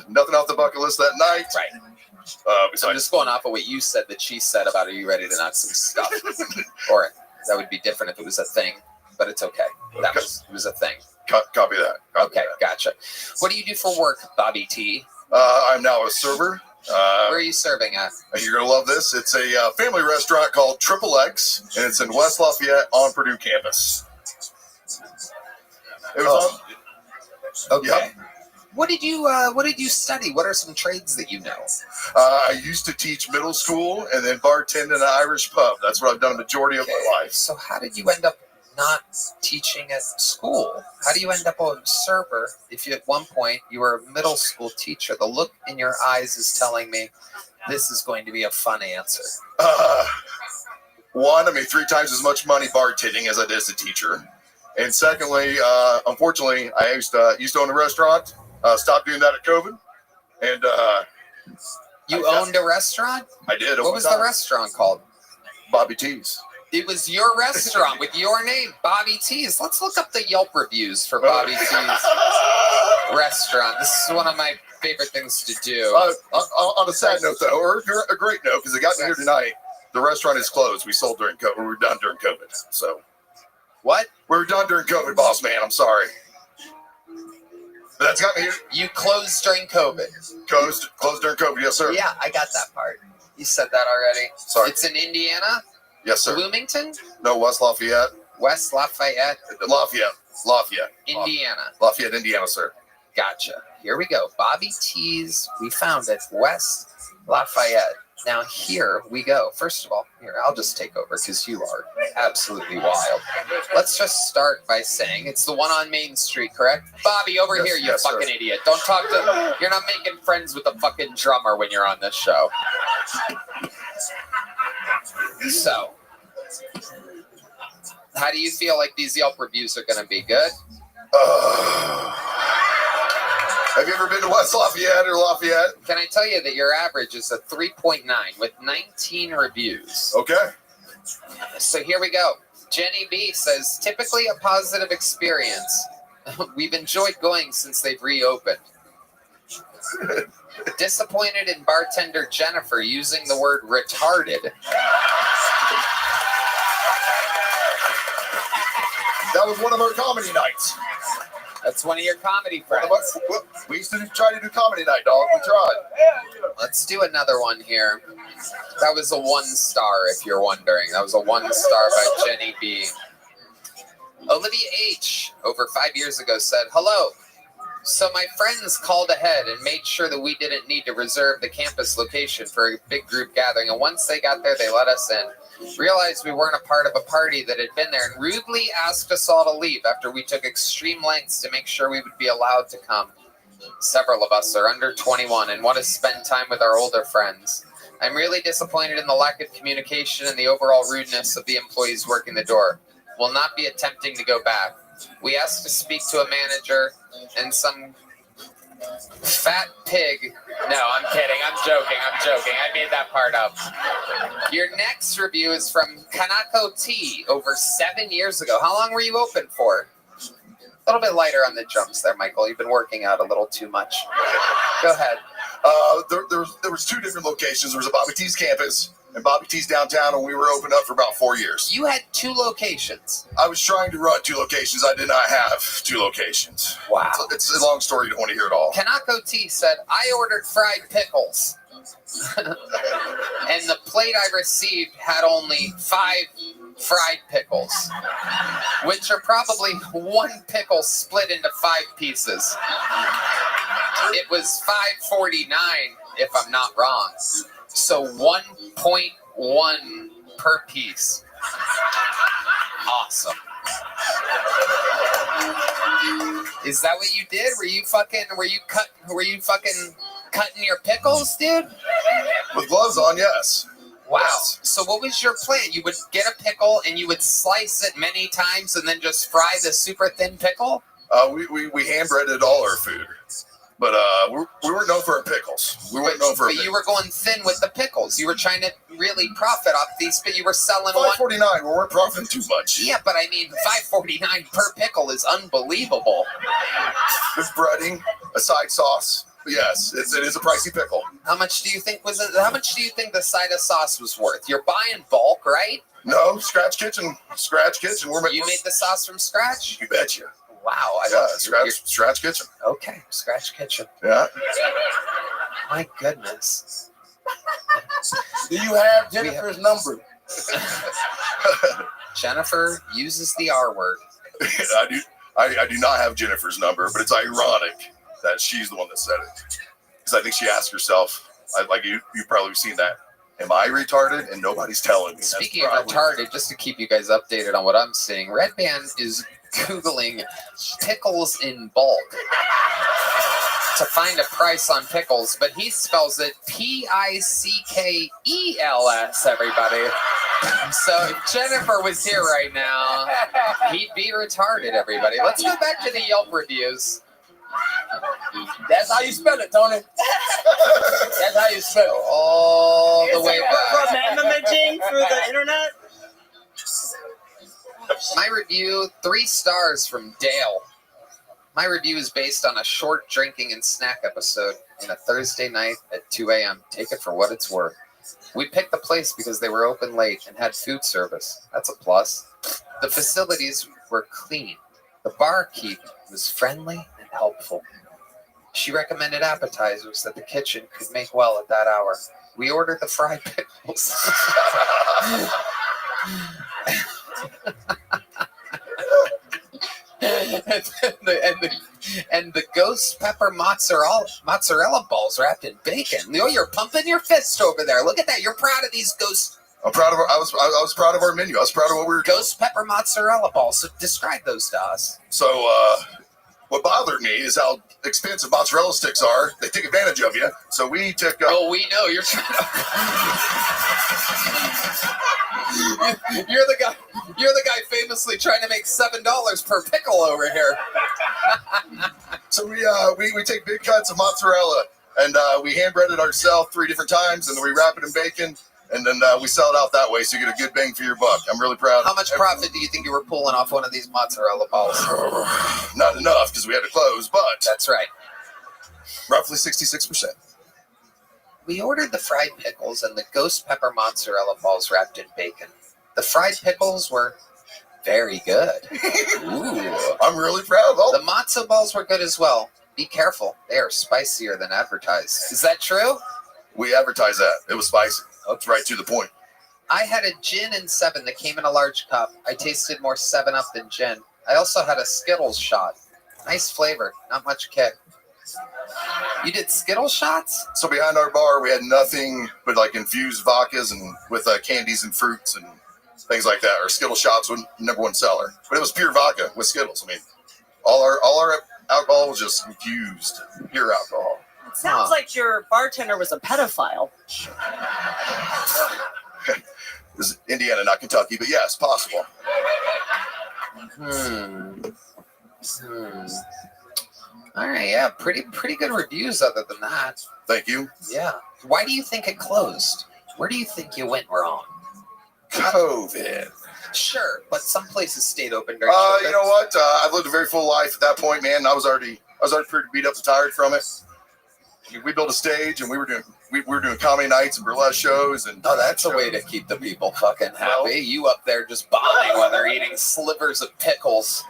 Speaker 11: Nothing off the bucket list that night.
Speaker 2: Right. So I'm just going off of what you said that she said about, are you ready to knock some stuff? Or that would be different if it was a thing, but it's okay. It was a thing.
Speaker 11: Copy that.
Speaker 2: Okay, gotcha. What do you do for work, Bobby T?
Speaker 11: I'm now a server.
Speaker 2: Where are you serving at?
Speaker 11: You're going to love this. It's a family restaurant called Triple X, and it's in West Lafayette on Purdue campus. It was
Speaker 2: okay. Yep. What did you study? What are some trades that you know?
Speaker 11: I used to teach middle school and then bartend in an Irish pub. That's what I've done the majority of my life.
Speaker 2: So how did you end up not teaching at school? How do you end up a server if you, at one point you were a middle school teacher? The look in your eyes is telling me this is going to be a fun answer.
Speaker 11: One, I made 3 times as much money bartending as I did as a teacher. And secondly, unfortunately, I used to own a restaurant. Stopped doing that at COVID. And
Speaker 2: you owned a restaurant?
Speaker 11: I did.
Speaker 2: What was the restaurant called?
Speaker 11: Bobby T's.
Speaker 2: It was your restaurant with your name, Bobby T's. Let's look up the Yelp reviews for Bobby T's restaurant. This is one of my favorite things to do.
Speaker 11: On a sad note, though, or a great note, because it got me here tonight. The restaurant is closed. We sold during COVID. We were done during COVID. So
Speaker 2: what?
Speaker 11: We were done during COVID, boss man. I'm sorry. But that's got me here.
Speaker 2: You closed during COVID.
Speaker 11: Closed during COVID. Yes, sir.
Speaker 2: Yeah, I got that part. You said that already.
Speaker 11: Sorry.
Speaker 2: It's in Indiana.
Speaker 11: Yes, sir.
Speaker 2: Bloomington.
Speaker 11: No, West Lafayette.
Speaker 2: West Lafayette.
Speaker 11: Lafayette.
Speaker 2: Indiana.
Speaker 11: Lafayette, Indiana, sir.
Speaker 2: Gotcha. Here we go. Bobby T's. We found it. West Lafayette. Now here we go. First of all, here, I'll just take over because you are absolutely wild. Let's just start by saying it's the one on Main Street, correct? Bobby, over here, you fucking idiot. Don't talk to... You're not making friends with the fucking drummer when you're on this show. So, how do you feel like these Yelp reviews are going to be? Good?
Speaker 11: Have you ever been to West Lafayette or Lafayette?
Speaker 2: Can I tell you that your average is a 3.9 with 19 reviews?
Speaker 11: Okay.
Speaker 2: So here we go. Jenny B says, typically a positive experience. We've enjoyed going since they've reopened. Disappointed in bartender Jennifer using the word retarded.
Speaker 11: That was one of our comedy nights.
Speaker 2: That's one of your comedy friends.
Speaker 11: We used to try to do comedy night, dog. We tried.
Speaker 2: Let's do another one here. That was a 1 star, if you're wondering. That was a 1 star by Jenny B. Olivia H, over 5 years ago, said, hello. So my friends called ahead and made sure that we didn't need to reserve the campus location for a big group gathering. And once they got there, they let us in. Realized we weren't a part of a party that had been there and rudely asked us all to leave after we took extreme lengths to make sure we would be allowed to come. Several of us are under 21 and want to spend time with our older friends. I'm really disappointed in the lack of communication and the overall rudeness of the employees working the door. Will not be attempting to go back. We asked to speak to a manager and some fat pig. No, I'm kidding. I'm joking. I made that part up. Your next review is from Kanako T over 7 years ago. How long were you open for? A little bit lighter on the jumps there, Michael. You've been working out a little too much. Go ahead.
Speaker 11: There was 2 different locations. There was a Bobby T's campus and Bobby T's downtown, and we were open up for about 4 years.
Speaker 2: You had 2 locations.
Speaker 11: I was trying to run 2 locations. I did not have 2 locations.
Speaker 2: Wow.
Speaker 11: It's a long story. You don't want to hear it all.
Speaker 2: Kanako T said, I ordered fried pickles. And the plate I received had only 5 fried pickles, which are probably 1 pickle split into 5 pieces. It was $5.49, if I'm not wrong. So 1.1 per piece. Awesome. Is that what you did? Were you fucking cutting your pickles, dude?
Speaker 11: With gloves on, yes.
Speaker 2: Wow. Yes. So what was your plan? You would get a pickle and you would slice it many times and then just fry the super thin pickle?
Speaker 11: We hand breaded all our food. But we weren't known for our pickles. We weren't known for our pickles.
Speaker 2: You were going thin with the pickles. You were trying to really profit off these, but you were selling
Speaker 11: $5.49. We weren't profiting too much.
Speaker 2: Yeah, but I mean, $5.49 per pickle is unbelievable.
Speaker 11: With breading, a side sauce. Yes, it is a pricey pickle.
Speaker 2: How much do you think the side of sauce was worth? You're buying bulk, right?
Speaker 11: No, Scratch Kitchen.
Speaker 2: You made the sauce from scratch?
Speaker 11: You betcha.
Speaker 2: Wow.
Speaker 11: Scratch Kitchen.
Speaker 2: Okay, Scratch Kitchen.
Speaker 11: Yeah.
Speaker 2: My goodness.
Speaker 16: Do you have Jennifer's number?
Speaker 2: Jennifer uses the R word.
Speaker 11: I do not have Jennifer's number, but it's ironic that she's the one that said it. Because I think she asked herself, like you've probably seen that, am I retarded? And nobody's telling me.
Speaker 2: Speaking of retarded, just to keep you guys updated on what I'm seeing, Red Band is Googling pickles in bulk to find a price on pickles, but he spells it Pickels, everybody. So if Jennifer was here right now, he'd be retarded, everybody. Let's go back to the Yelp reviews.
Speaker 16: That's how you spell it, Tony. That's how you spell it.
Speaker 2: All the way back.
Speaker 4: Remember through the internet?
Speaker 2: My review, 3 stars from Dale. My review is based on a short drinking and snack episode in a Thursday night at 2 a.m. Take it for what it's worth. We picked the place because they were open late and had food service. That's a plus. The facilities were clean. The barkeep was friendly and helpful. She recommended appetizers that the kitchen could make well at that hour. We ordered the fried pickles. and the ghost pepper mozzarella balls wrapped in bacon. Oh, you're pumping your fist over there. Look at that. You're proud of these ghost.
Speaker 11: I'm proud of. I was proud of our menu. I was proud of what we were.
Speaker 2: Ghost pepper mozzarella balls. So describe those to us.
Speaker 11: So, what bothered me is how expensive mozzarella sticks are. They take advantage of you. So we took.
Speaker 2: Oh, we know you're trying to. You're the guy famously trying to make $7 per pickle over here.
Speaker 11: So we take big cuts of mozzarella and we hand bread it ourselves 3 different times, and then we wrap it in bacon, and then we sell it out that way, so you get a good bang for your buck. I'm really proud.
Speaker 2: How much profit do you think you were pulling off one of these mozzarella balls?
Speaker 11: Not enough because we had to close, but
Speaker 2: that's right.
Speaker 11: Roughly 66%.
Speaker 2: We ordered the fried pickles and the ghost pepper mozzarella balls wrapped in bacon. The fried pickles were very good. Ooh.
Speaker 11: I'm really proud.
Speaker 2: The matzo balls were good as well. Be careful. They are spicier than advertised. Is that true?
Speaker 11: We advertised that. It was spicy. That's right to the point.
Speaker 2: I had a gin and 7 that came in a large cup. I tasted more 7-Up than gin. I also had a Skittles shot. Nice flavor. Not much kick. You did Skittle shots?
Speaker 11: So behind our bar, we had nothing but like infused vodkas and with candies and fruits and things like that. Our Skittle shots were #1 seller, but it was pure vodka with Skittles. I mean, all our alcohol was just infused, pure alcohol.
Speaker 4: It sounds like your bartender was a pedophile.
Speaker 11: This is Indiana, not Kentucky, but yes, possible.
Speaker 2: All right, yeah, pretty good reviews other than that.
Speaker 11: Thank you.
Speaker 2: Yeah. Why do you think it closed? Where do you think you went wrong?
Speaker 11: COVID.
Speaker 2: Sure, but some places stayed open during
Speaker 11: You know what? I've lived a very full life at that point, man. I was already pretty beat up and tired from it. We built a stage, and we were doing comedy nights and burlesque shows, and
Speaker 2: that's a way to keep the people fucking happy. Well, you up there just bombing while they're eating slivers of pickles.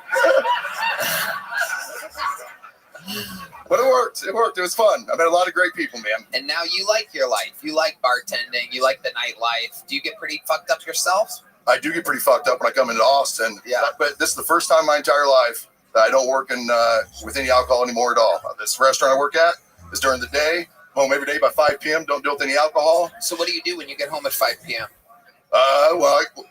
Speaker 11: But it worked. It worked. It was fun. I met a lot of great people, man.
Speaker 2: And now you like your life. You like bartending. You like the nightlife. Do you get pretty fucked up yourself?
Speaker 11: I do get pretty fucked up when I come into Austin. Yeah. But this is the first time in my entire life that I don't work with any alcohol anymore at all. This restaurant I work at is during the day. Home every day by 5 p.m. Don't deal with any alcohol.
Speaker 2: So what do you do when you get home at 5 p.m.?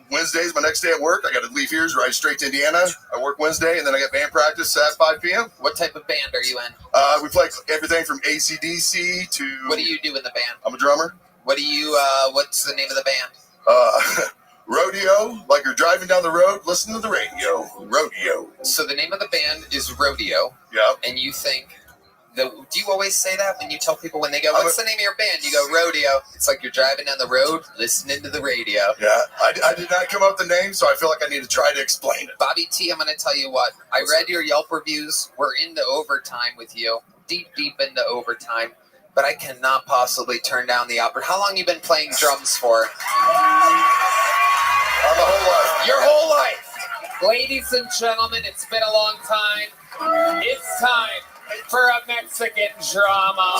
Speaker 11: Wednesday's my next day at work. I got to leave here, ride straight to Indiana. I work Wednesday, and then I got band practice at 5 p.m.
Speaker 2: What type of band are you in?
Speaker 11: We play everything from AC/DC to...
Speaker 2: What do you do in the band?
Speaker 11: I'm a drummer.
Speaker 2: What do you, what's the name of the band?
Speaker 11: Rodeo, like you're driving down the road, listen to the radio. Rodeo.
Speaker 2: So the name of the band is Rodeo.
Speaker 11: Yeah.
Speaker 2: And you think... do you always say that when you tell people when they go, what's the name of your band? You go, Rodeo. It's like you're driving down the road, listening to the radio.
Speaker 11: Yeah, I did not come up with the name, so I feel like I need to try to explain it.
Speaker 2: Bobby T, I'm going to tell you what. I read your Yelp reviews. We're into overtime with you. Deep into overtime. But I cannot possibly turn down the opera. How long you been playing drums for?
Speaker 11: My whole life.
Speaker 2: Your whole life. Ladies and gentlemen, it's been a long time. It's time for a Mexican drama.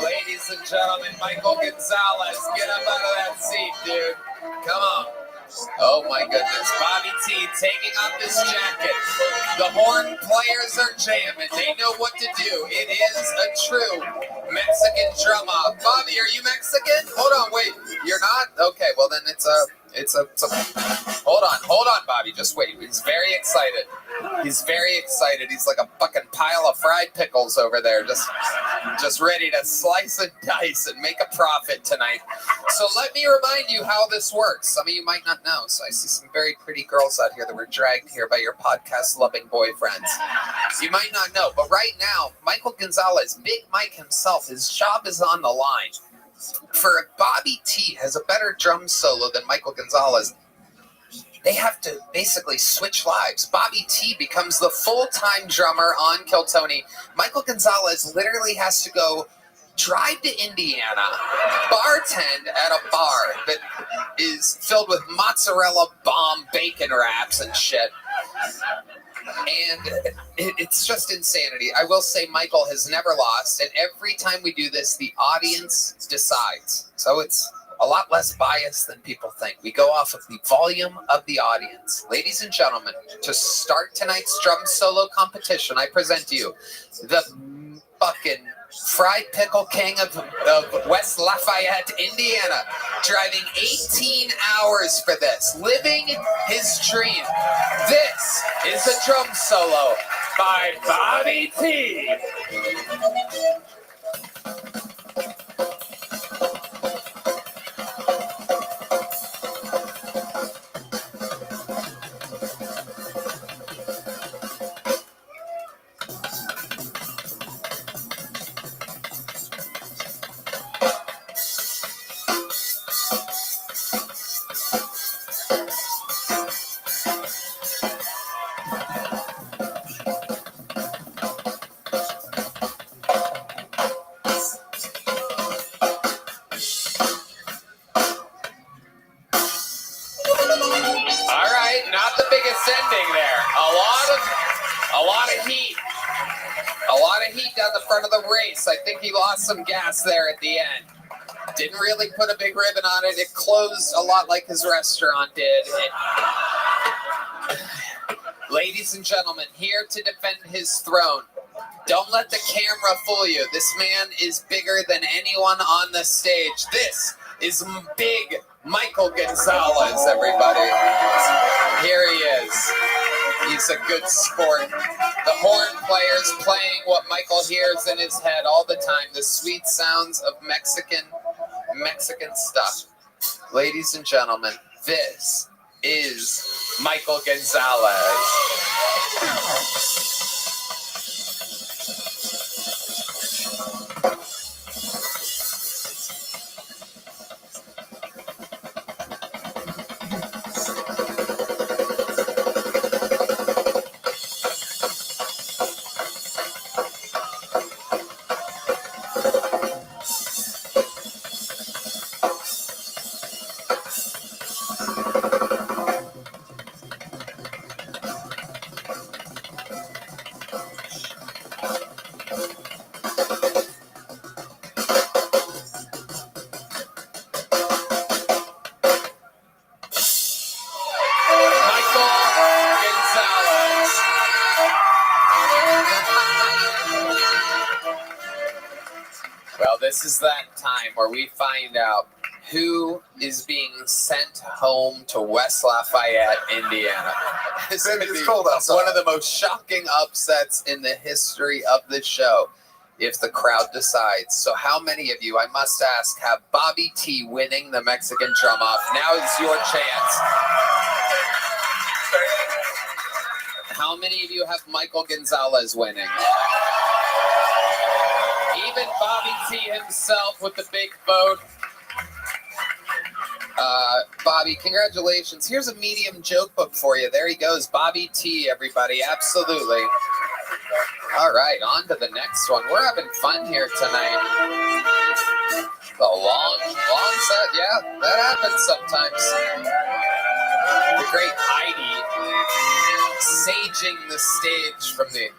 Speaker 2: Ladies and gentlemen, Michael Gonzalez, get up out of that seat, dude. Come on. Oh my goodness. Bobby T taking off his jacket. The horn players are jamming. They know what to do. It is a true Mexican drama. Bobby, are you Mexican? Hold on, wait. You're not? Okay, well then it's a hold on, Bobby. Just wait. He's very excited. He's like a fucking pile of fried pickles over there, just ready to slice and dice and make a profit tonight. So let me remind you how this works. Some of you might not know. So I see some very pretty girls out here that were dragged here by your podcast-loving boyfriends. You might not know, but right now, Michael Gonzalez, Big Mike himself, his job is on the line. For Bobby T has a better drum solo than Michael Gonzalez, they have to basically switch lives. Bobby T becomes the full-time drummer on Kill Tony. Michael Gonzalez literally has to go drive to Indiana, bartend at a bar that is filled with mozzarella bomb bacon wraps and shit. And it's just insanity. I will say Michael has never lost, and every time we do this, the audience decides. So it's a lot less biased than people think. We go off of the volume of the audience. Ladies and gentlemen, to start tonight's drum solo competition, I present to you the fucking fried pickle king of West Lafayette, Indiana, driving 18 hours for this, living his dream. This is a drum solo by Bobby T. Down the front of the race. I think he lost some gas there at the end. Didn't really put a big ribbon on it. It closed a lot like his restaurant did. Ladies and gentlemen, here to defend his throne. Don't let the camera fool you. This man is bigger than anyone on the stage. This is big Michael Gonzalez, everybody. Here he is. He's a good sport. The horn player's playing what Michael hears in his head all the time. The sweet sounds of Mexican stuff. Ladies and gentlemen, this is Michael Gonzalez. This is that time where we find out who is being sent home to West Lafayette, Indiana. This is one of the most shocking upsets in the history of the show, if the crowd decides. So how many of you, I must ask, have Bobby T winning the Mexican drum off? Now is your chance. How many of you have Michael Gonzalez winning? Even Bobby T himself with the big vote. Bobby, congratulations. Here's a medium joke book for you. There he goes. Bobby T, everybody. Absolutely. All right, on to the next one. We're having fun here tonight. The long set. Yeah, that happens sometimes. The great Heidi saging the stage from the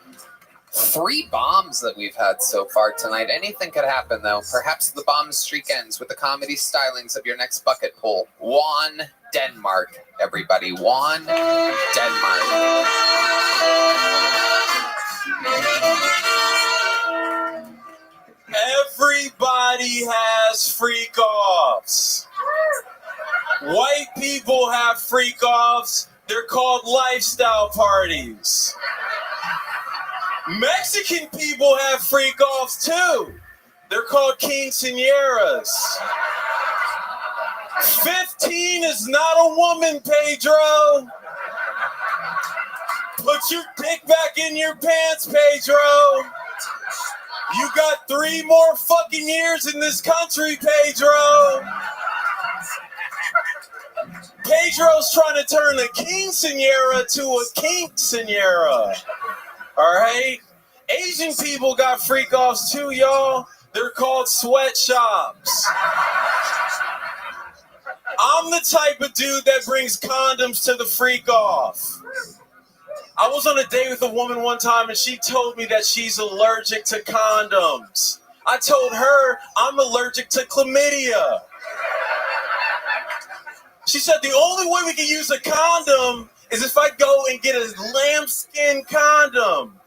Speaker 2: 3 bombs that we've had so far tonight. Anything could happen, though. Perhaps the bomb streak ends with the comedy stylings of your next bucket pool. Juan, Denmark, everybody. Juan, Denmark.
Speaker 9: Everybody has freak-offs. White people have freak-offs. They're called lifestyle parties. Mexican people have freak-offs too. They're called quinceañeras. 15 is not a woman, Pedro. Put your dick back in your pants, Pedro. You got 3 more fucking years in this country, Pedro. Pedro's trying to turn a quinceañera to a quinceañera. All right? Asian people got freak offs too, y'all. They're called sweatshops. I'm the type of dude that brings condoms to the freak off. I was on a date with a woman one time and she told me that she's allergic to condoms. I told her I'm allergic to chlamydia. She said the only way we can use a condom is if I go and get a lambskin condom.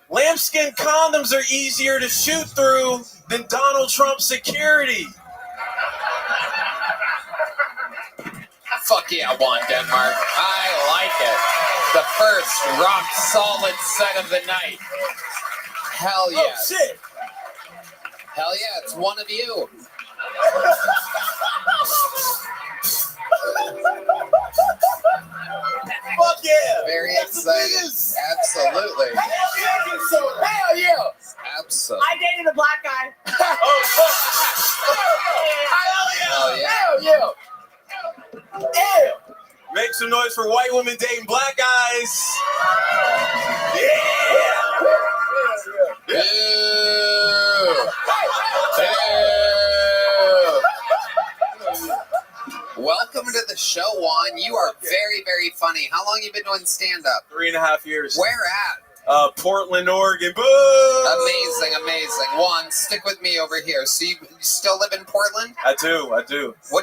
Speaker 9: Lambskin condoms are easier to shoot through than Donald Trump's security.
Speaker 2: Fuck yeah, Juan Denmark. I like it. The first rock solid set of the night. Hell yeah.
Speaker 9: Oh, shit.
Speaker 2: Hell yeah, it's one of you.
Speaker 9: Fuck yeah.
Speaker 2: Very excited. Absolutely.
Speaker 16: Hell yeah.
Speaker 2: Absolutely.
Speaker 4: I dated a black guy.
Speaker 2: Hell yeah.
Speaker 16: Hell yeah. Yeah.
Speaker 9: Make some noise for white women dating black guys.
Speaker 2: Boo. Welcome to the show, Juan. You are very, very funny. How long have you been doing stand-up?
Speaker 9: 3.5 years.
Speaker 2: Where at?
Speaker 9: Portland, Oregon. Boo!
Speaker 2: Amazing, amazing. Juan, stick with me over here. So you still live in Portland?
Speaker 9: I do.
Speaker 2: What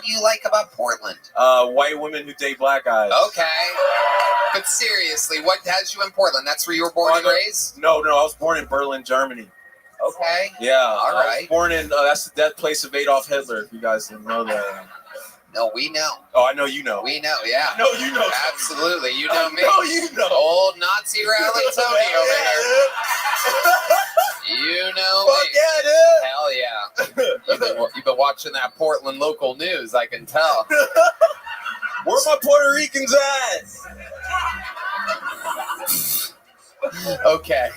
Speaker 2: do you like about Portland?
Speaker 9: White women who date black guys.
Speaker 2: Okay. But seriously, what has you in Portland? That's where you were born and raised?
Speaker 9: No, I was born in Berlin, Germany.
Speaker 2: Okay.
Speaker 9: Yeah.
Speaker 2: All right.
Speaker 9: I was born in, that's the death place of Adolf Hitler, if you guys didn't know that.
Speaker 2: No, we know.
Speaker 9: Oh, I know you know.
Speaker 2: We know, yeah.
Speaker 9: No, you know.
Speaker 2: Absolutely. You know me.
Speaker 9: No, you know.
Speaker 2: Old Nazi rally Tony over here. You know
Speaker 9: Fuck
Speaker 2: me.
Speaker 9: yeah, dude.
Speaker 2: Hell yeah. You've been watching that Portland local news, I can tell.
Speaker 9: Where my Puerto Ricans at?
Speaker 2: Okay.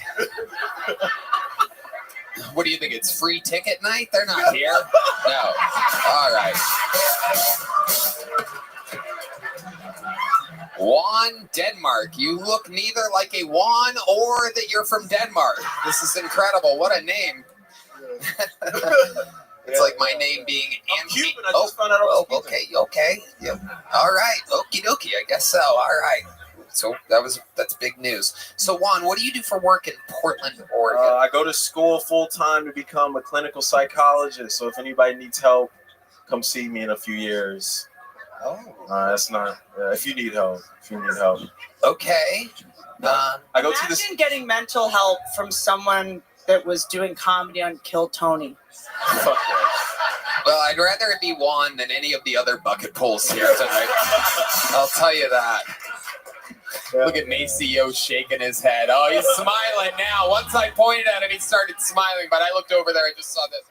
Speaker 2: What do you think? It's free ticket night? They're not here. No. All right. Juan Denmark. You look neither like a Juan or that you're from Denmark. This is incredible. What a name. It's like my name being Anthony.
Speaker 9: I just found out I was
Speaker 2: Okay. Yep. All right. Okie dokie. I guess so. All right. So that's big news. So Juan, what do you do for work in Portland, Oregon?
Speaker 9: I go to school full time to become a clinical psychologist. So if anybody needs help, come see me in a few years.
Speaker 2: Oh,
Speaker 9: that's not. If you need help,
Speaker 2: Okay.
Speaker 9: I go to this.
Speaker 4: Imagine getting mental help from someone that was doing comedy on Kill Tony.
Speaker 9: Fuck that.
Speaker 2: Well, I'd rather it be Juan than any of the other bucket pulls here tonight. I'll tell you that. Look at Maceo shaking his head. Oh, he's smiling now. Once I pointed at him, he started smiling, but I looked over there and just saw this.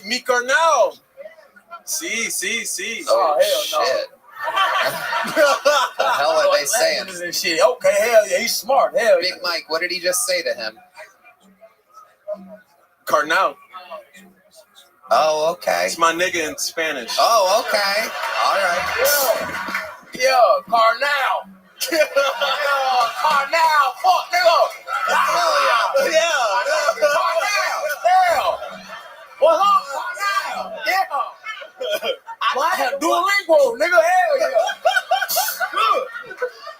Speaker 9: Me Carnal. See.
Speaker 2: Oh, hell
Speaker 16: shit.
Speaker 2: no. The hell are they saying?
Speaker 16: This shit. Okay, hell yeah, he's smart. Hell
Speaker 2: Big Mike, what did he just say to him?
Speaker 9: Carnal.
Speaker 2: Oh, okay.
Speaker 9: It's my nigga in Spanish.
Speaker 2: Oh, okay. All right.
Speaker 16: Yeah, Carnal. Carnal. Fuck, nigga.
Speaker 2: Hell yeah.
Speaker 16: Carnal. What's up, Carnal? Yeah. I have Duolingo, nigga. Hell yeah.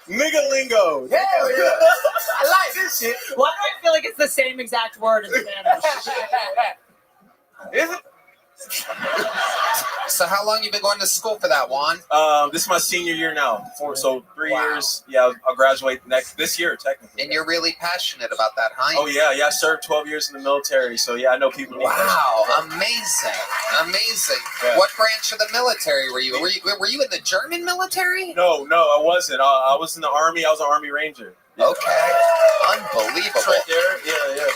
Speaker 9: Nigga lingo.
Speaker 16: Hell yeah. I like this shit.
Speaker 4: Why do I feel like it's the same exact word in Spanish?
Speaker 9: Is it?
Speaker 2: So how long you been going to school for that, Juan?
Speaker 9: This is my senior year now. 3 years. Yeah, I'll graduate this year, technically.
Speaker 2: And you're really passionate about that, huh?
Speaker 9: Oh, yeah. I served 12 years in the military, so yeah, I know people need
Speaker 2: Wow, amazing.
Speaker 9: Yeah.
Speaker 2: What branch of the military were you? Were you in the German military?
Speaker 9: No, I wasn't. I was in the Army. I was an Army Ranger. Yeah.
Speaker 2: Okay. Unbelievable.
Speaker 9: It's right there. Yeah.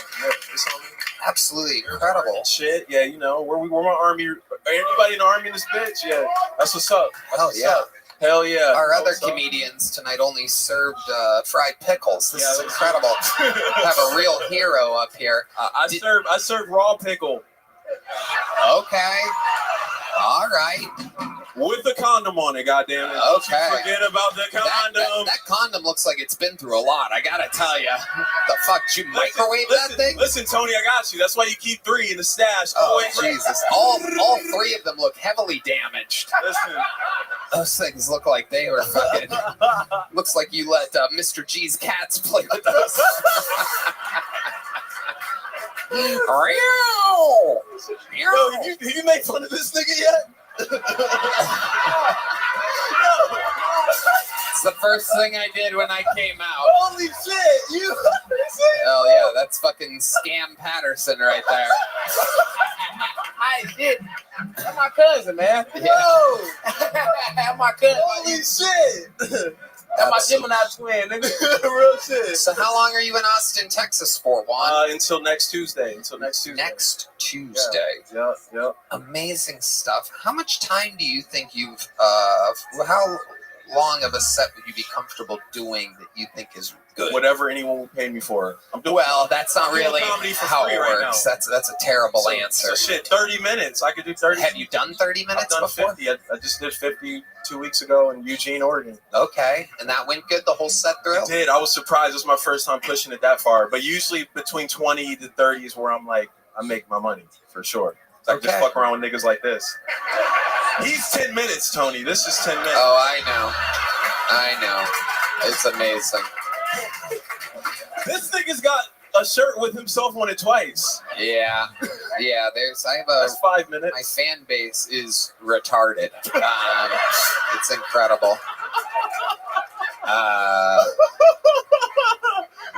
Speaker 9: It's on me.
Speaker 2: Absolutely incredible.
Speaker 9: Shit, yeah, we're my Army. Anybody in the Army in this bitch? Yeah, that's what's up.
Speaker 2: Oh, yeah.
Speaker 12: Hell yeah.
Speaker 2: Our other comedians tonight only served fried pickles. This is incredible. Have a real hero up here.
Speaker 12: I serve raw pickle.
Speaker 2: Okay. All right.
Speaker 12: With the condom on it, goddammit.
Speaker 2: Okay.
Speaker 12: Don't forget about the condom.
Speaker 2: That condom looks like it's been through a lot. I gotta tell you. The fuck? Did you microwave that thing?
Speaker 12: Listen, Tony, I got you. That's why you keep 3 in the stash.
Speaker 2: Oh, Jesus. All 3 of them look heavily damaged.
Speaker 12: Listen.
Speaker 2: Those things look like they were fucking... looks like you let Mr. G's cats play with those.
Speaker 12: Yo, did you make fun of this nigga yet?
Speaker 2: It's the first thing I did when I came out.
Speaker 12: Holy shit! You.
Speaker 2: Oh yeah, that's fucking Scam Patterson right there.
Speaker 16: I did. That's my cousin, man.
Speaker 2: Yeah.
Speaker 16: Yo, that's my cousin.
Speaker 12: Holy shit!
Speaker 16: That's my Gemini twin, nigga.
Speaker 12: Real shit.
Speaker 2: So how long are you in Austin, Texas for, Juan?
Speaker 12: Until next Tuesday.
Speaker 2: Next Tuesday.
Speaker 12: Yep.
Speaker 2: Amazing stuff. How much time do you think you've how long of a set would you be comfortable doing that you think is good?
Speaker 12: Whatever anyone will pay me for.
Speaker 2: Well, that's not really
Speaker 12: comedy for
Speaker 2: how
Speaker 12: free
Speaker 2: it
Speaker 12: right
Speaker 2: works.
Speaker 12: now.
Speaker 2: That's a terrible answer.
Speaker 12: So shit, 30 minutes. I could do 30.
Speaker 2: Have you done 30 minutes
Speaker 12: I've done
Speaker 2: before?
Speaker 12: 50. I just did 50 2 weeks ago in Eugene, Oregon.
Speaker 2: Okay, and that went good the whole set through?
Speaker 12: It did. I was surprised. It was my first time pushing it that far. But usually between 20 to 30 is where I'm like, I make my money for sure. So I just fuck around with niggas like this. He's 10 minutes, Tony. This is 10 minutes.
Speaker 2: Oh, I know. It's amazing.
Speaker 12: This nigga's got a shirt with himself on it twice.
Speaker 2: Yeah.
Speaker 12: That's 5 minutes.
Speaker 2: My fan base is retarded. It's incredible.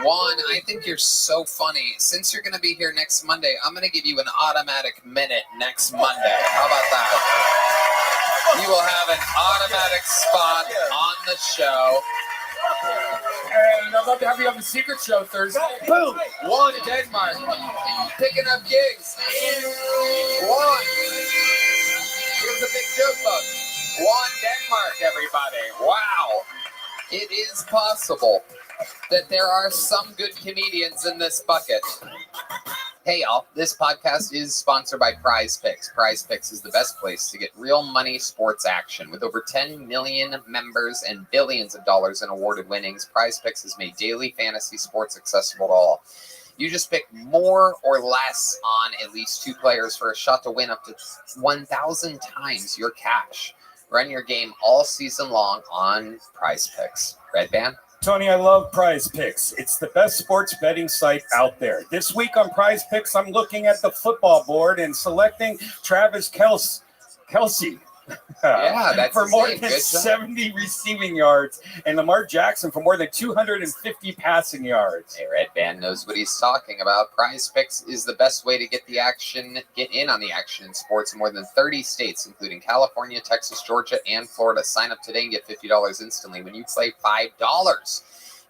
Speaker 2: Juan, I think you're so funny. Since you're going to be here next Monday, I'm going to give you an automatic minute next Monday. How about that? You will have an automatic spot on the show.
Speaker 5: And I'm about to have you on the secret show Thursday.
Speaker 2: Boom! Juan, Denmark. Picking up gigs. Juan. Here's a big joke book. Juan, Denmark, everybody. Wow. It is possible that there are some good comedians in this bucket. Hey, y'all. This podcast is sponsored by Prize Picks. Prize Picks is the best place to get real money sports action. With over 10 million members and billions of dollars in awarded winnings, Prize Picks has made daily fantasy sports accessible to all. You just pick more or less on at least 2 players for a shot to win up to 1,000 times your cash. Run your game all season long on Prize Picks. Red Band?
Speaker 7: Tony, I love Prize Picks. It's the best sports betting site out there. This week on Prize Picks, I'm looking at the football board and selecting Travis Kelce.
Speaker 2: Yeah, that's
Speaker 7: for
Speaker 2: his
Speaker 7: more
Speaker 2: name.
Speaker 7: than
Speaker 2: Good job.
Speaker 7: 70 receiving yards, and Lamar Jackson for more than 250 passing yards.
Speaker 2: Hey, Red Band knows what he's talking about. Prize Picks is the best way to get in on the action in sports in more than 30 states, including California, Texas, Georgia, and Florida. Sign up today and get $50 instantly when you play $5.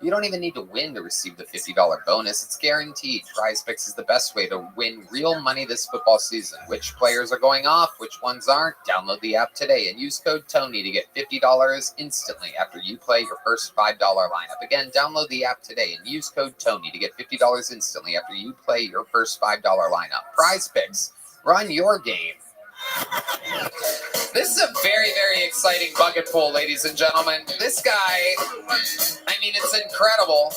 Speaker 2: You don't even need to win to receive the $50 bonus. It's guaranteed. Prize Picks is the best way to win real money this football season. Which players are going off? Which ones aren't? Download the app today and use code TONY to get $50 instantly after you play your first $5 lineup. Again, download the app today and use code TONY to get $50 instantly after you play your first $5 lineup. Prize Picks. Run your game. This is a very, very exciting bucket pool, ladies and gentlemen. This guy, I mean, it's incredible.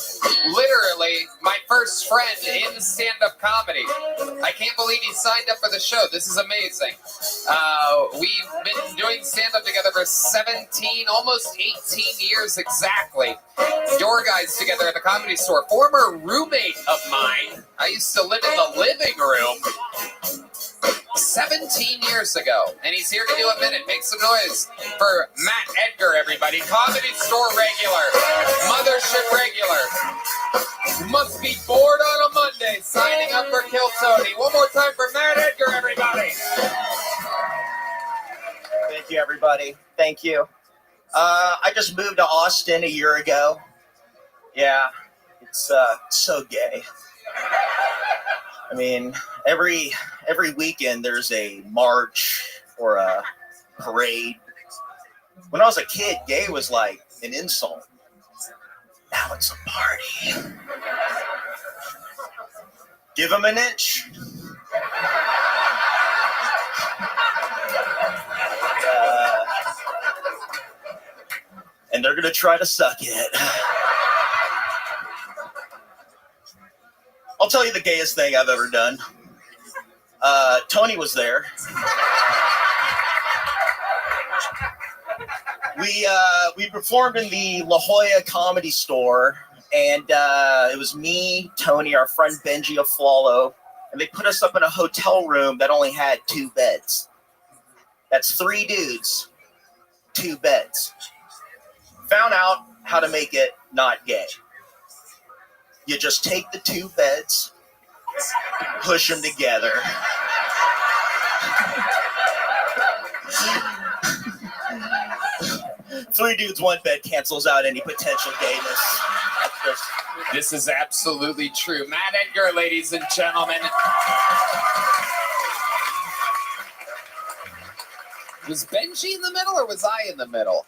Speaker 2: Literally, my first friend in stand-up comedy. I can't believe he signed up for the show. This is amazing. We've been doing stand-up together for 17, almost 18 years exactly. Door guys together at the Comedy Store. Former roommate of mine. I used to live in the living room 17 years ago, and he's here to do a minute. Make some noise for Matt Edgar, everybody. Comedy Store regular, Mothership regular. Must be bored on a Monday, signing up for Kill Tony. One more time for Matt Edgar, everybody.
Speaker 17: Thank you, everybody. Thank you. I just moved to Austin a year ago. Yeah, it's so gay. I mean, every weekend there's a march or a parade When I was a kid, gay was like an insult. Now it's a party. Give him an inch. And they're going to try to suck it. I'll tell you the gayest thing I've ever done. Tony was there. We performed in the La Jolla Comedy Store, and it was me, Tony, our friend Benji Aflalo, and they put us up in a hotel room that only had 2 beds. That's 3 dudes, 2 beds. Found out how to make it not gay. You just take the 2 beds, push them together. Three dudes, 1 bed cancels out any potential gayness.
Speaker 2: This is absolutely true. Matt Edgar, ladies and gentlemen. Was Benji in the middle or was I in the middle?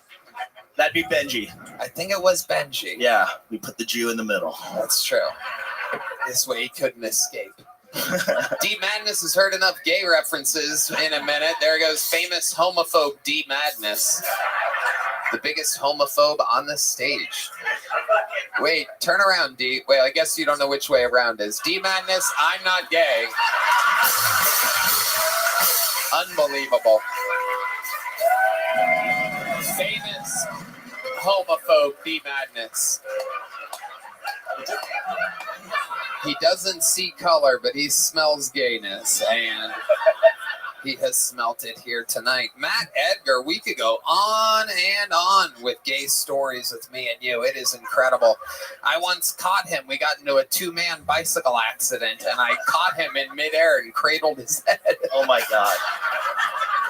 Speaker 17: That'd be Benji.
Speaker 2: I think it was Benji.
Speaker 17: Yeah, we put the Jew in the middle.
Speaker 2: That's true. This way he couldn't escape. D Madness has heard enough gay references in a minute. There goes famous homophobe D Madness. The biggest homophobe on the stage. Wait, turn around, D. Wait, I guess you don't know which way around is. D Madness, I'm not gay. Unbelievable. Famous homophobe D Madness. He doesn't see color, but he smells gayness, and he has smelt it here tonight. Matt Edgar, we could go on and on with gay stories with me and you. It is incredible. I once caught him. We got into a 2-man bicycle accident, and I caught him in midair and cradled his head.
Speaker 17: Oh, my God.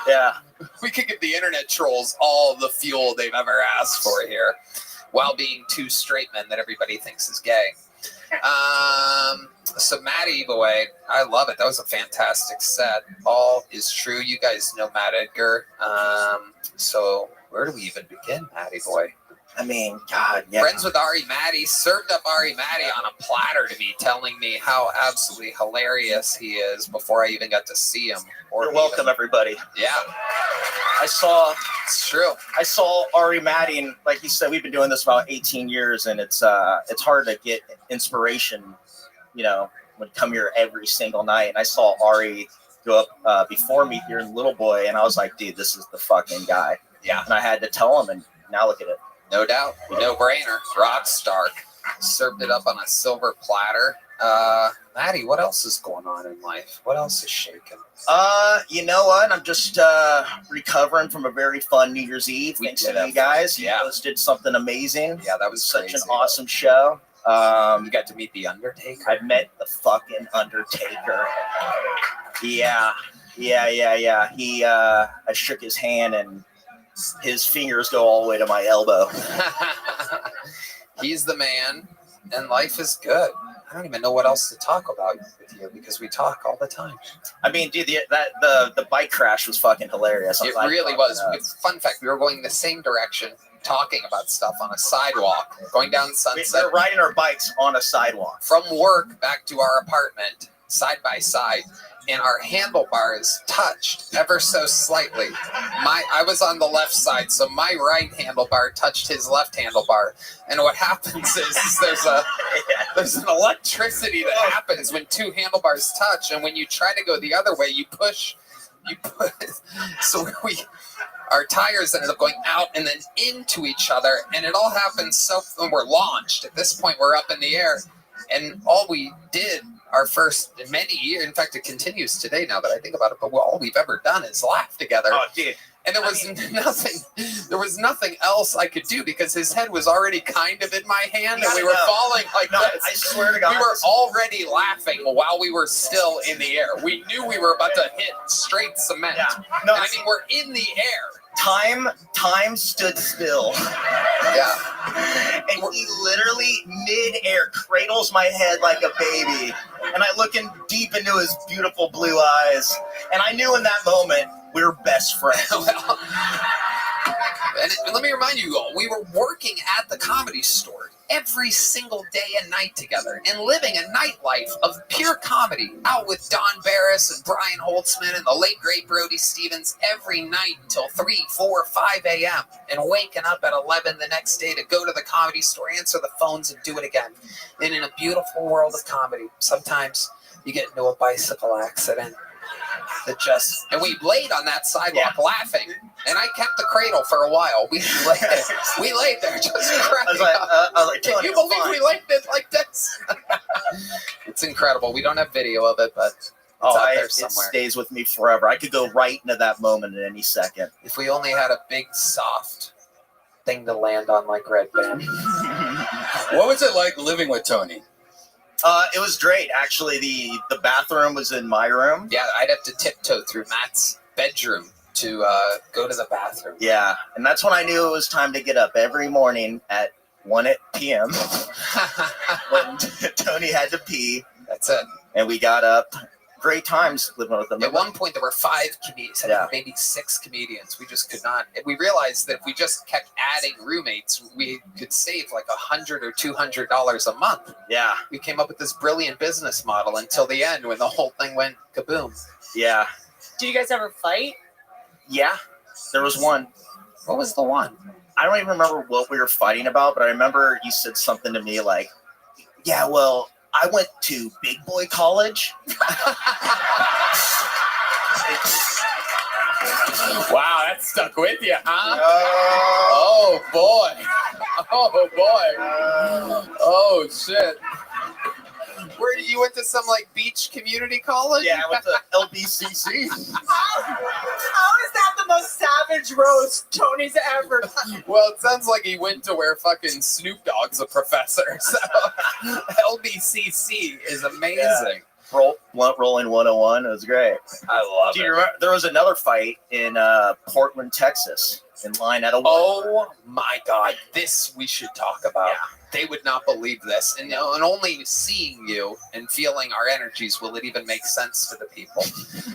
Speaker 17: Yeah.
Speaker 2: We could give the internet trolls all the fuel they've ever asked for here, while being 2 straight men that everybody thinks is gay. So Matty boy, I love it. That was a fantastic set. All is true. You guys know Matt Edgar. So where do we even begin, Matty boy?
Speaker 17: I mean, God, yeah.
Speaker 2: Friends with Ari Matty, served up Ari Matty on a platter to me, telling me how absolutely hilarious he is before I even got to see him.
Speaker 17: You're welcome, everybody.
Speaker 2: Yeah.
Speaker 17: It's true. I saw Ari Matty, and like he said, we've been doing this about 18 years, and it's hard to get inspiration, when come here every single night. And I saw Ari go up before me here in Little Boy, and I was like, dude, this is the fucking guy.
Speaker 2: Yeah.
Speaker 17: And I had to tell him, and now look at it.
Speaker 2: No doubt. No brainer. Rock star. Served it up on a silver platter. Maddie, what else is going on in life? What else is shaking?
Speaker 17: You know what? I'm just recovering from a very fun New Year's Eve. Thanks to you guys. You hosted something amazing.
Speaker 2: Yeah, that was
Speaker 17: such
Speaker 2: crazy.
Speaker 17: an awesome show.
Speaker 2: You got to meet the Undertaker.
Speaker 17: I met the fucking Undertaker. Yeah. He, I shook his hand, and his fingers go all the way to my elbow.
Speaker 2: He's the man, and life is good. I don't even know what else to talk about with you because we talk all the time.
Speaker 17: I mean, dude, the bike crash was fucking hilarious.
Speaker 2: It really was. Fun fact, we were going the same direction, talking about stuff on a sidewalk, going down Sunset.
Speaker 17: We were riding our bikes on a sidewalk.
Speaker 2: From work back to our apartment, side by side, and our handlebars touched ever so slightly. I was on the left side, so my right handlebar touched his left handlebar. And what happens is there's an electricity that happens when 2 handlebars touch, and when you try to go the other way, you push. So our tires ended up going out and then into each other, and it all happens when we're launched. At this point, we're up in the air, and all we did our first in many years, in fact, it continues today now that I think about it, but all we've ever done is laugh together.
Speaker 17: Oh, dude.
Speaker 2: And there was nothing else I could do because his head was already kind of in my hand, and we were falling like this.
Speaker 17: I swear to God.
Speaker 2: We were already laughing while we were still in the air. We knew we were about to hit straight cement.
Speaker 17: Yeah. No,
Speaker 2: I mean, we're in the air.
Speaker 17: Time stood still.
Speaker 2: Yeah.
Speaker 17: And he literally mid-air cradles my head like a baby. And I look in deep into his beautiful blue eyes. And I knew in that moment we were best friends.
Speaker 2: And let me remind you all, we were working at the Comedy Store every single day and night together and living a nightlife of pure comedy out with Don Barris and Brian Holtzman and the late great Brody Stevens every night until 3, 4, 5 a.m. and waking up at 11 the next day to go to the Comedy Store, answer the phones, and do it again. And in a beautiful world of comedy, sometimes you get into a bicycle accident and we laid on that sidewalk laughing, and I kept the cradle for a while. We laid there just cracking up. Can you believe we laid it like this? It's incredible. We don't have video of it, but it's out there
Speaker 17: it
Speaker 2: somewhere.
Speaker 17: stays with me forever. I could go right into that moment at any second.
Speaker 2: If we only had a big soft thing to land on like Red Band.
Speaker 13: What was it like living with Tony?
Speaker 17: It was great. Actually, the bathroom was in my room.
Speaker 2: Yeah, I'd have to tiptoe through Matt's bedroom to go to the bathroom.
Speaker 17: Yeah, and that's when I knew it was time to get up every morning at 1 p.m. when Tony had to pee.
Speaker 2: That's it.
Speaker 17: And we got up. Great times living with them.
Speaker 2: At one point, there were 5 comedians, maybe 6 comedians. We just could not. We realized that if we just kept adding roommates, we could save like $100 or $200 a month.
Speaker 17: Yeah.
Speaker 2: We came up with this brilliant business model until the end when the whole thing went kaboom.
Speaker 17: Yeah.
Speaker 4: Do you guys ever fight?
Speaker 17: Yeah. There was one.
Speaker 2: What was the one?
Speaker 17: I don't even remember what we were fighting about, but I remember you said something to me like, yeah, well, I went to big boy college.
Speaker 2: Wow, that stuck with you, huh? Oh, boy. Oh, boy. Oh, shit. Where you went to some like beach community college?
Speaker 17: Yeah, I went to LBCC.
Speaker 4: How is that the most savage roast Tony's ever done?
Speaker 2: Well, it sounds like he went to where fucking Snoop Dogg's a professor. So LBCC is amazing.
Speaker 17: Rolling 101. It was great.
Speaker 2: I love
Speaker 17: Do you remember there was another fight in Portland, Texas, in line at a
Speaker 2: Oh my God, this we should talk about. Yeah. They would not believe this, and only seeing you and feeling our energies will it even make sense to the people.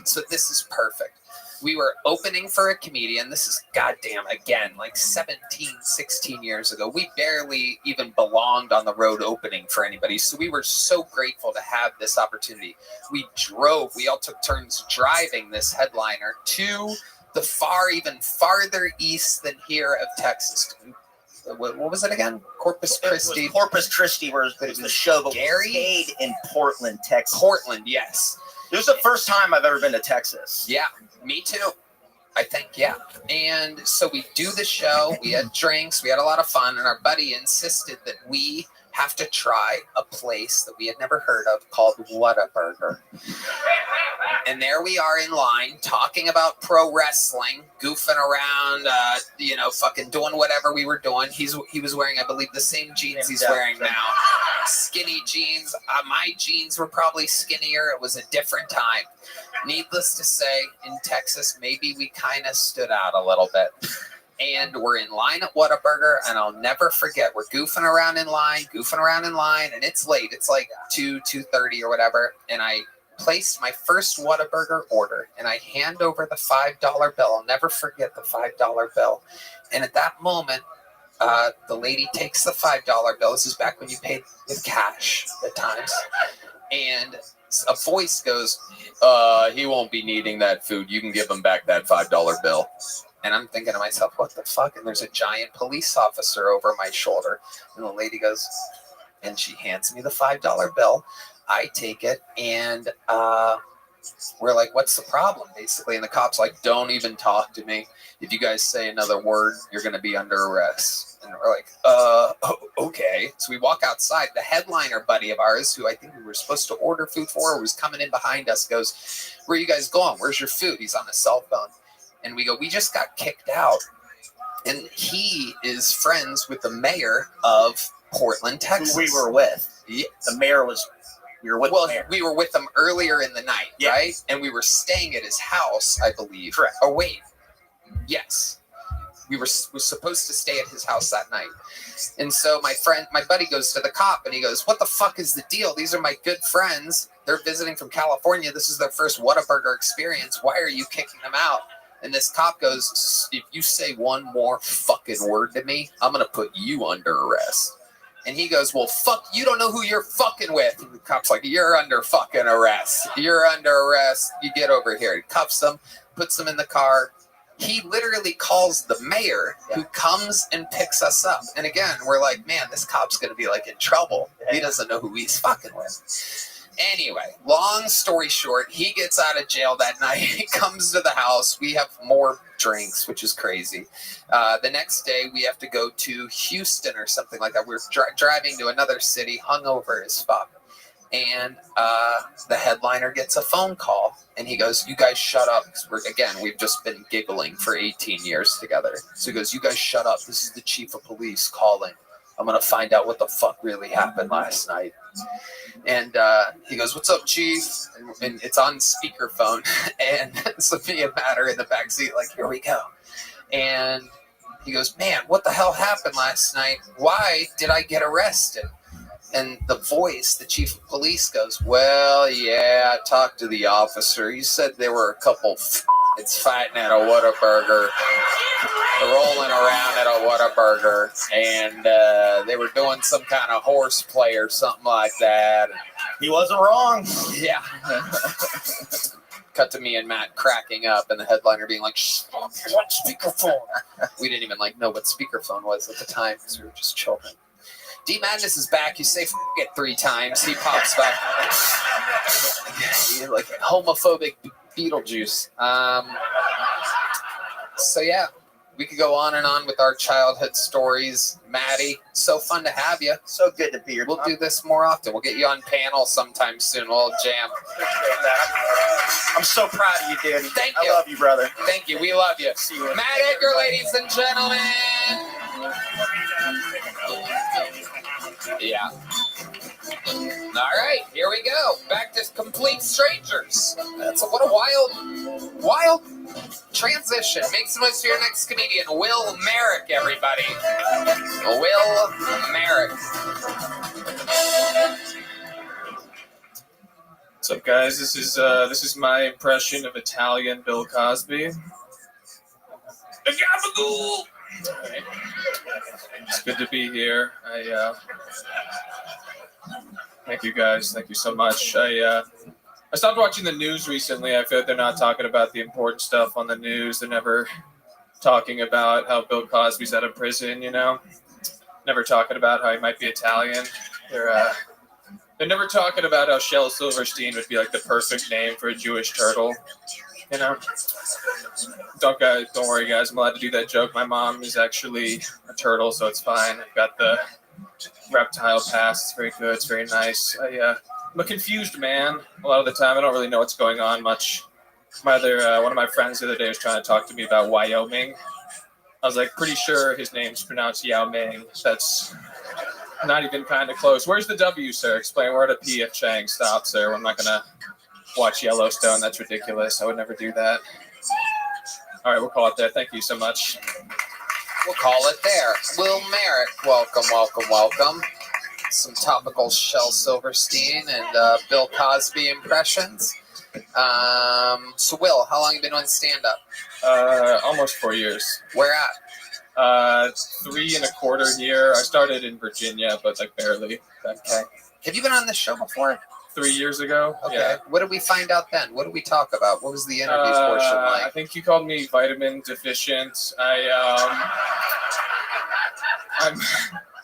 Speaker 2: So this is perfect. We were opening for a comedian. This is goddamn, again, like 17, 16 years ago. We barely even belonged on the road opening for anybody. So we were so grateful to have this opportunity. We all took turns driving this headliner to the even farther east than here of Texas. What was it again? Corpus Christi.
Speaker 17: It was Corpus Christi was the show, but we stayed in Portland, Texas.
Speaker 2: Portland, yes.
Speaker 17: It was the first time I've ever been to Texas.
Speaker 2: Yeah, me too. I think, yeah. And so we do the show. We had drinks. We had a lot of fun. And our buddy insisted that we have to try a place that we had never heard of called Whataburger. And there we are in line talking about pro wrestling, goofing around, fucking doing whatever we were doing. He was wearing, I believe, the same jeans he's wearing now. Skinny jeans. My jeans were probably skinnier. It was a different time. Needless to say, in Texas, maybe we kind of stood out a little bit. And we're in line at Whataburger, and I'll never forget, we're goofing around in line, and it's late. It's like 2:30 or whatever, and I placed my first Whataburger order, and I hand over the $5 bill. I'll never forget the $5 bill. And at that moment, the lady takes the $5 bill. This is back when you paid with cash at times. And a voice goes, he won't be needing that food. You can give him back that $5 bill. And I'm thinking to myself, what the fuck? And there's a giant police officer over my shoulder. And the lady goes, and she hands me the $5 bill. I take it, and we're like, what's the problem, basically? And the cop's like, don't even talk to me. If you guys say another word, you're going to be under arrest. And we're like, okay. So we walk outside. The headliner buddy of ours, who I think we were supposed to order food for, was coming in behind us, goes, where are you guys going? Where's your food? He's on his cell phone. And we go, we just got kicked out. And he is friends with the mayor of Portland, Texas.
Speaker 17: Who we were with.
Speaker 2: Yeah.
Speaker 17: The mayor was, we were with the mayor.
Speaker 2: We were with him earlier in the night, right? And we were staying at his house, I believe.
Speaker 17: Correct.
Speaker 2: Oh, wait. Yes. We were supposed to stay at his house that night. And so my buddy goes to the cop, and he goes, what the fuck is the deal? These are my good friends. They're visiting from California. This is their first Whataburger experience. Why are you kicking them out? And this cop goes, if you say one more fucking word to me, I'm going to put you under arrest. And he goes, well, fuck, you don't know who you're fucking with. And the cop's like, you're under fucking arrest. You're under arrest. You get over here. He cuffs him, puts him in the car. He literally calls the mayor who comes and picks us up. And again, we're like, man, this cop's going to be like in trouble. He doesn't know who he's fucking with. Anyway, long story short, he gets out of jail that night. He comes to the house. We have more drinks, which is crazy. The next day, we have to go to Houston or something like that. We're driving to another city, hungover as fuck. And the headliner gets a phone call, and he goes, you guys shut up. We've just been giggling for 18 years together. So he goes, you guys shut up. This is the chief of police calling. I'm going to find out what the fuck really happened last night. And he goes, what's up, chief? And it's on speakerphone. And Sophia and Matt are in the backseat, like, here we go. And he goes, man, what the hell happened last night? Why did I get arrested? And the voice, the chief of police goes, well, yeah, I talked to the officer. He said there were a couple it's fighting at a Whataburger, rolling around at a Whataburger, and they were doing some kind of horseplay or something like that.
Speaker 17: He wasn't wrong.
Speaker 2: Yeah. Cut to me and Matt cracking up, and the headliner being like, "Stop, you're on speakerphone." We didn't even know what speakerphone was at the time because we were just children. D Madness is back. You say it 3 times. He pops back. Like homophobic Beetlejuice. So yeah, we could go on and on with our childhood stories. Maddie, so fun to have you.
Speaker 17: So good to be here.
Speaker 2: We'll do this more often. We'll get you on panel sometime soon. We'll jam.
Speaker 17: I'm so proud of you, Danny.
Speaker 2: Thank you.
Speaker 17: I love you, brother.
Speaker 2: Thank you. We love you.
Speaker 17: See you.
Speaker 2: Matt Edgar, ladies and gentlemen. Yeah. All right, here we go. Back to complete strangers. What a wild transition. Make some noise for your next comedian, Will Merrick, everybody. Will Merrick.
Speaker 1: What's up, guys? This is my impression of Italian Bill Cosby. Gabagool! Right. It's good to be here. Thank you, guys. Thank you so much. I stopped watching the news recently. I feel like they're not talking about the important stuff on the news. They're never talking about how Bill Cosby's out of prison, you know? Never talking about how he might be Italian. They're never talking about how Shel Silverstein would be like the perfect name for a Jewish turtle, you know? Don't worry, guys. I'm allowed to do that joke. My mom is actually a turtle, so it's fine. I've got the reptile pass. It's very good. It's very nice. I'm a confused man a lot of the time. I don't really know what's going on much. One of my friends the other day was trying to talk to me about Wyoming. I was like, pretty sure his name's pronounced Yao Ming. That's not even kind of close. Where's the W, sir? Explain where to P if Chang stops, sir. I'm not going to watch Yellowstone. That's ridiculous. I would never do that. All right, we'll call it there. Thank you so much.
Speaker 2: We'll call it there. Will Merrick, welcome, welcome, welcome. Some topical Shel Silverstein and Bill Cosby impressions. So, Will, how long have you been doing stand-up?
Speaker 1: Almost 4 years.
Speaker 2: Where at?
Speaker 1: 3 1/4 here. I started in Virginia, but like barely.
Speaker 2: Okay. Have you been on this show before?
Speaker 1: 3 years ago.
Speaker 2: Okay.
Speaker 1: Yeah.
Speaker 2: What did we find out then? What did we talk about? What was the interview portion like?
Speaker 1: I think you called me vitamin deficient. I'm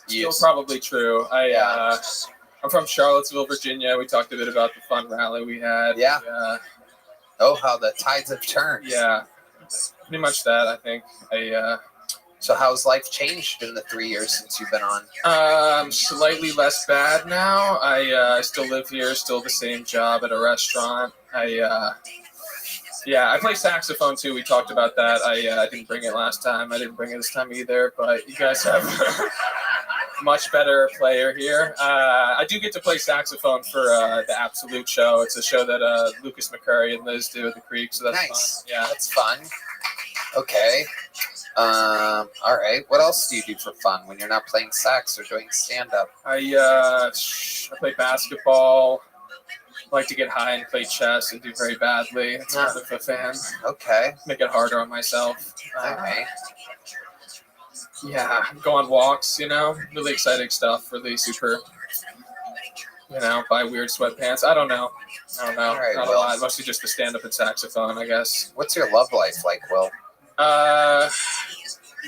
Speaker 1: still probably true. I'm from Charlottesville, Virginia. We talked a bit about the fun rally we had.
Speaker 2: Yeah. How the tides have turned.
Speaker 1: Yeah. Pretty much that, I think.
Speaker 2: So how's life changed in the 3 years since you've been on?
Speaker 1: Slightly less bad now. I still live here, still the same job at a restaurant. I play saxophone too. We talked about that. I didn't bring it last time. I didn't bring it this time either, but you guys have a much better player here. I do get to play saxophone for the Absolute show. It's a show that Lucas McCurry and Liz do at the Creek, so that's
Speaker 2: nice.
Speaker 1: fun. Yeah,
Speaker 2: that's fun. Okay. All right. What else do you do for fun when you're not playing sax or doing stand-up?
Speaker 1: I play basketball. like to get high and play chess and do very badly. It's kind of a fan.
Speaker 2: Okay.
Speaker 1: Make it harder on myself.
Speaker 2: All right.
Speaker 1: Yeah, go on walks, really exciting stuff, really super, buy weird sweatpants. I don't know.
Speaker 2: All right,
Speaker 1: Not
Speaker 2: Will.
Speaker 1: a lot. Mostly just the stand-up and saxophone, I guess.
Speaker 2: What's your love life like, Will?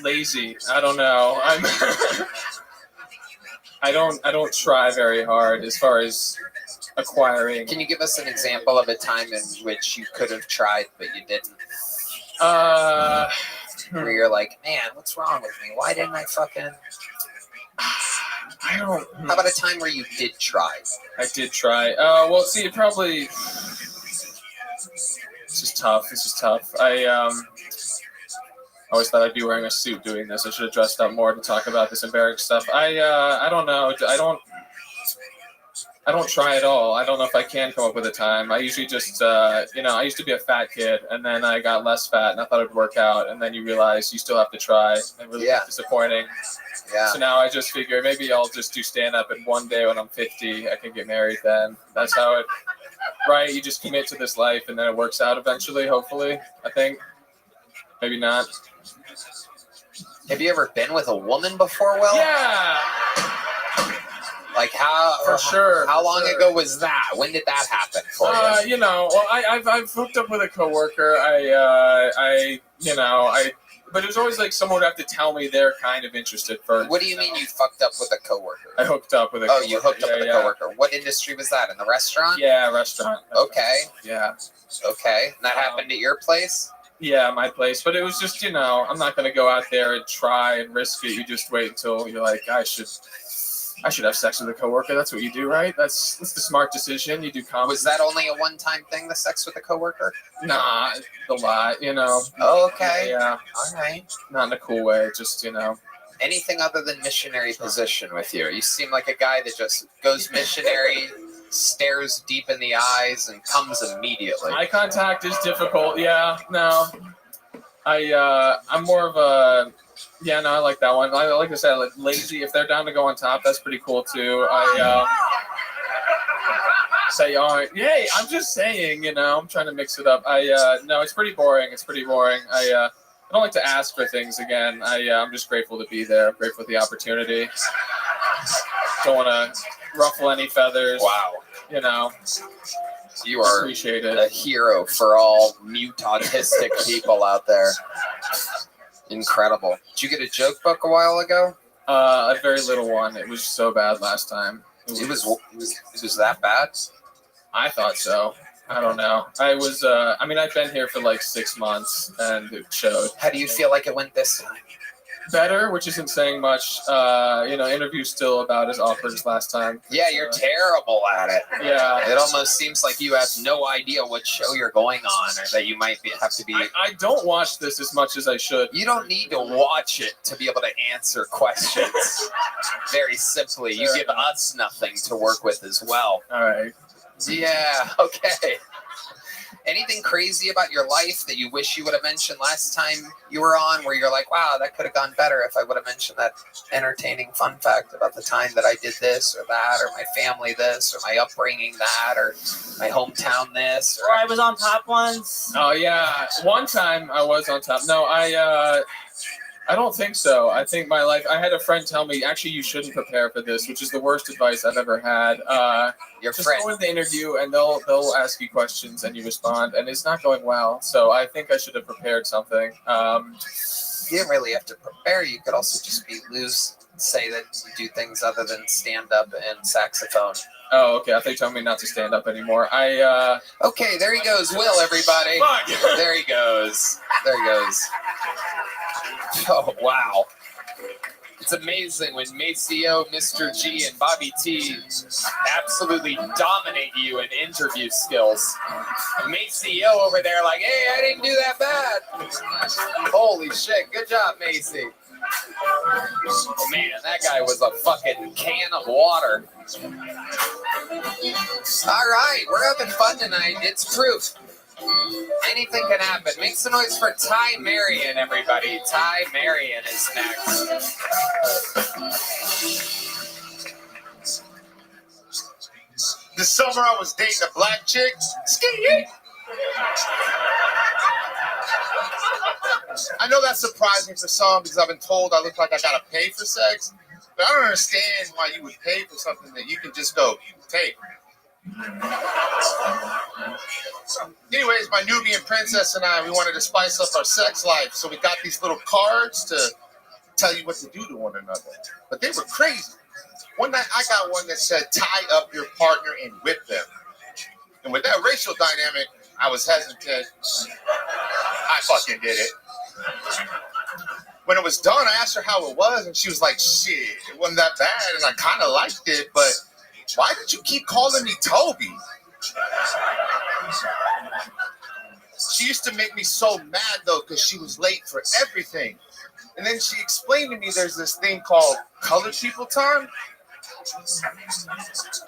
Speaker 1: Lazy. I don't know. I don't try very hard as far as acquiring.
Speaker 2: Can you give us an example of a time in which you could have tried but you didn't? Where you're like, man, what's wrong with me? Why didn't I fucking...
Speaker 1: I don't...
Speaker 2: How about a time where you did try?
Speaker 1: I did try. Well, see, it probably... This is tough. I always thought I'd be wearing a suit doing this. I should have dressed up more to talk about this embarrassing stuff. I don't know. I don't try at all. I don't know if I can come up with a time. I usually just, I used to be a fat kid, and then I got less fat, and I thought it would work out, and then you realize you still have to try, and really disappointing.
Speaker 2: Yeah.
Speaker 1: So now I just figure maybe I'll just do stand-up, and one day when I'm 50, I can get married then. That's how it, right? You just commit to this life, and then it works out eventually, hopefully, I think. Maybe not.
Speaker 2: Have you ever been with a woman before, Will?
Speaker 1: Yeah.
Speaker 2: Like how?
Speaker 1: For sure.
Speaker 2: How long ago was that? When did that happen for you?
Speaker 1: I've hooked up with a coworker. But it was always like someone would have to tell me they're kind of interested first.
Speaker 2: What do you mean you fucked up with a coworker?
Speaker 1: I hooked up with a coworker.
Speaker 2: Oh, you hooked up with a coworker. What industry was that? In the restaurant?
Speaker 1: Yeah, restaurant.
Speaker 2: Okay.
Speaker 1: Yeah.
Speaker 2: Okay. And that happened at your place?
Speaker 1: Yeah, my place. But it was just, I'm not going to go out there and try and risk it. You just wait until you're like, I should have sex with a coworker. That's what you do, right? That's the smart decision. You do comedy.
Speaker 2: Was that only a one-time thing, the sex with a coworker?
Speaker 1: Nah, a lot,
Speaker 2: Oh, okay.
Speaker 1: Yeah.
Speaker 2: All right.
Speaker 1: Not in a cool way, just,
Speaker 2: Anything other than missionary position with you? You seem like a guy that just goes missionary, stares deep in the eyes, and comes immediately.
Speaker 1: Eye contact is difficult. Yeah, no. I'm more of a... Yeah, no, I like that one. Like I said, like lazy. If they're down to go on top, that's pretty cool too. Say, yay! I'm just saying, I'm trying to mix it up. No, it's pretty boring. I don't like to ask for things again. I'm just grateful to be there. I'm grateful for the opportunity. Don't want to ruffle any feathers.
Speaker 2: Wow. You are
Speaker 1: appreciate it.
Speaker 2: A hero for all mute autistic people out there. Incredible. Did you get a joke book a while ago?
Speaker 1: A very little one. It was so bad last time.
Speaker 2: It was that bad?
Speaker 1: I thought so. I don't know. I've been here for like 6 months, and it showed.
Speaker 2: How do you feel like it went this time?
Speaker 1: Better, which isn't saying much. Interview's still about as awkward as last time.
Speaker 2: Yeah, you're terrible at it.
Speaker 1: Yeah.
Speaker 2: It almost seems like you have no idea what show you're going on, or that you might have to be...
Speaker 1: I don't watch this as much as I should.
Speaker 2: You don't need to watch it to be able to answer questions. Very simply, you give us nothing to work with as well.
Speaker 1: All right.
Speaker 2: Yeah, okay. Anything crazy about your life that you wish you would have mentioned last time you were on, where you're like, wow, that could have gone better if I would have mentioned that entertaining fun fact about the time that I did this or that, or my family this, or my upbringing that, or my hometown this?
Speaker 14: Or I was on top once.
Speaker 1: Oh, yeah. One time I was on top. No, I don't think so. I think my life... I had a friend tell me, actually, you shouldn't prepare for this, which is the worst advice I've ever had. Just go in the interview, and they'll ask you questions, and you respond, and it's not going well. So I think I should have prepared something.
Speaker 2: You didn't really have to prepare. You could also just be loose and say that you do things other than stand-up and saxophone.
Speaker 1: Oh, okay. I thought you were telling me not to stand up anymore.
Speaker 2: Okay, there he goes, Will, everybody. There he goes. Oh, wow. It's amazing when Maceo, Mr. G, and Bobby T absolutely dominate you in interview skills. Maceo over there like, hey, I didn't do that bad. Holy shit. Good job, Macy. Oh, man, that guy was a fucking can of water. All right, we're having fun tonight. It's proof. Anything can happen. Make some noise for Ty Marion, everybody. Ty Marion is next.
Speaker 11: The
Speaker 18: This summer I was dating a black chick. Ski. I know that's surprising for some because I've been told I look like I gotta pay for sex, but I don't understand why you would pay for something that you can just go take. Anyways, my Nubian princess and I, we wanted to spice up our sex life, so we got these little cards to tell you what to do to one another. But they were crazy. One night I got one that said, tie up your partner and whip them. And with that racial dynamic, I was hesitant. I fucking did it. When it was done, I asked her how it was, and she was like, shit, it wasn't that bad, and I kind of liked it, but why did you keep calling me Toby? She used to make me so mad, though, because she was late for everything. And then she explained to me there's this thing called colored people time.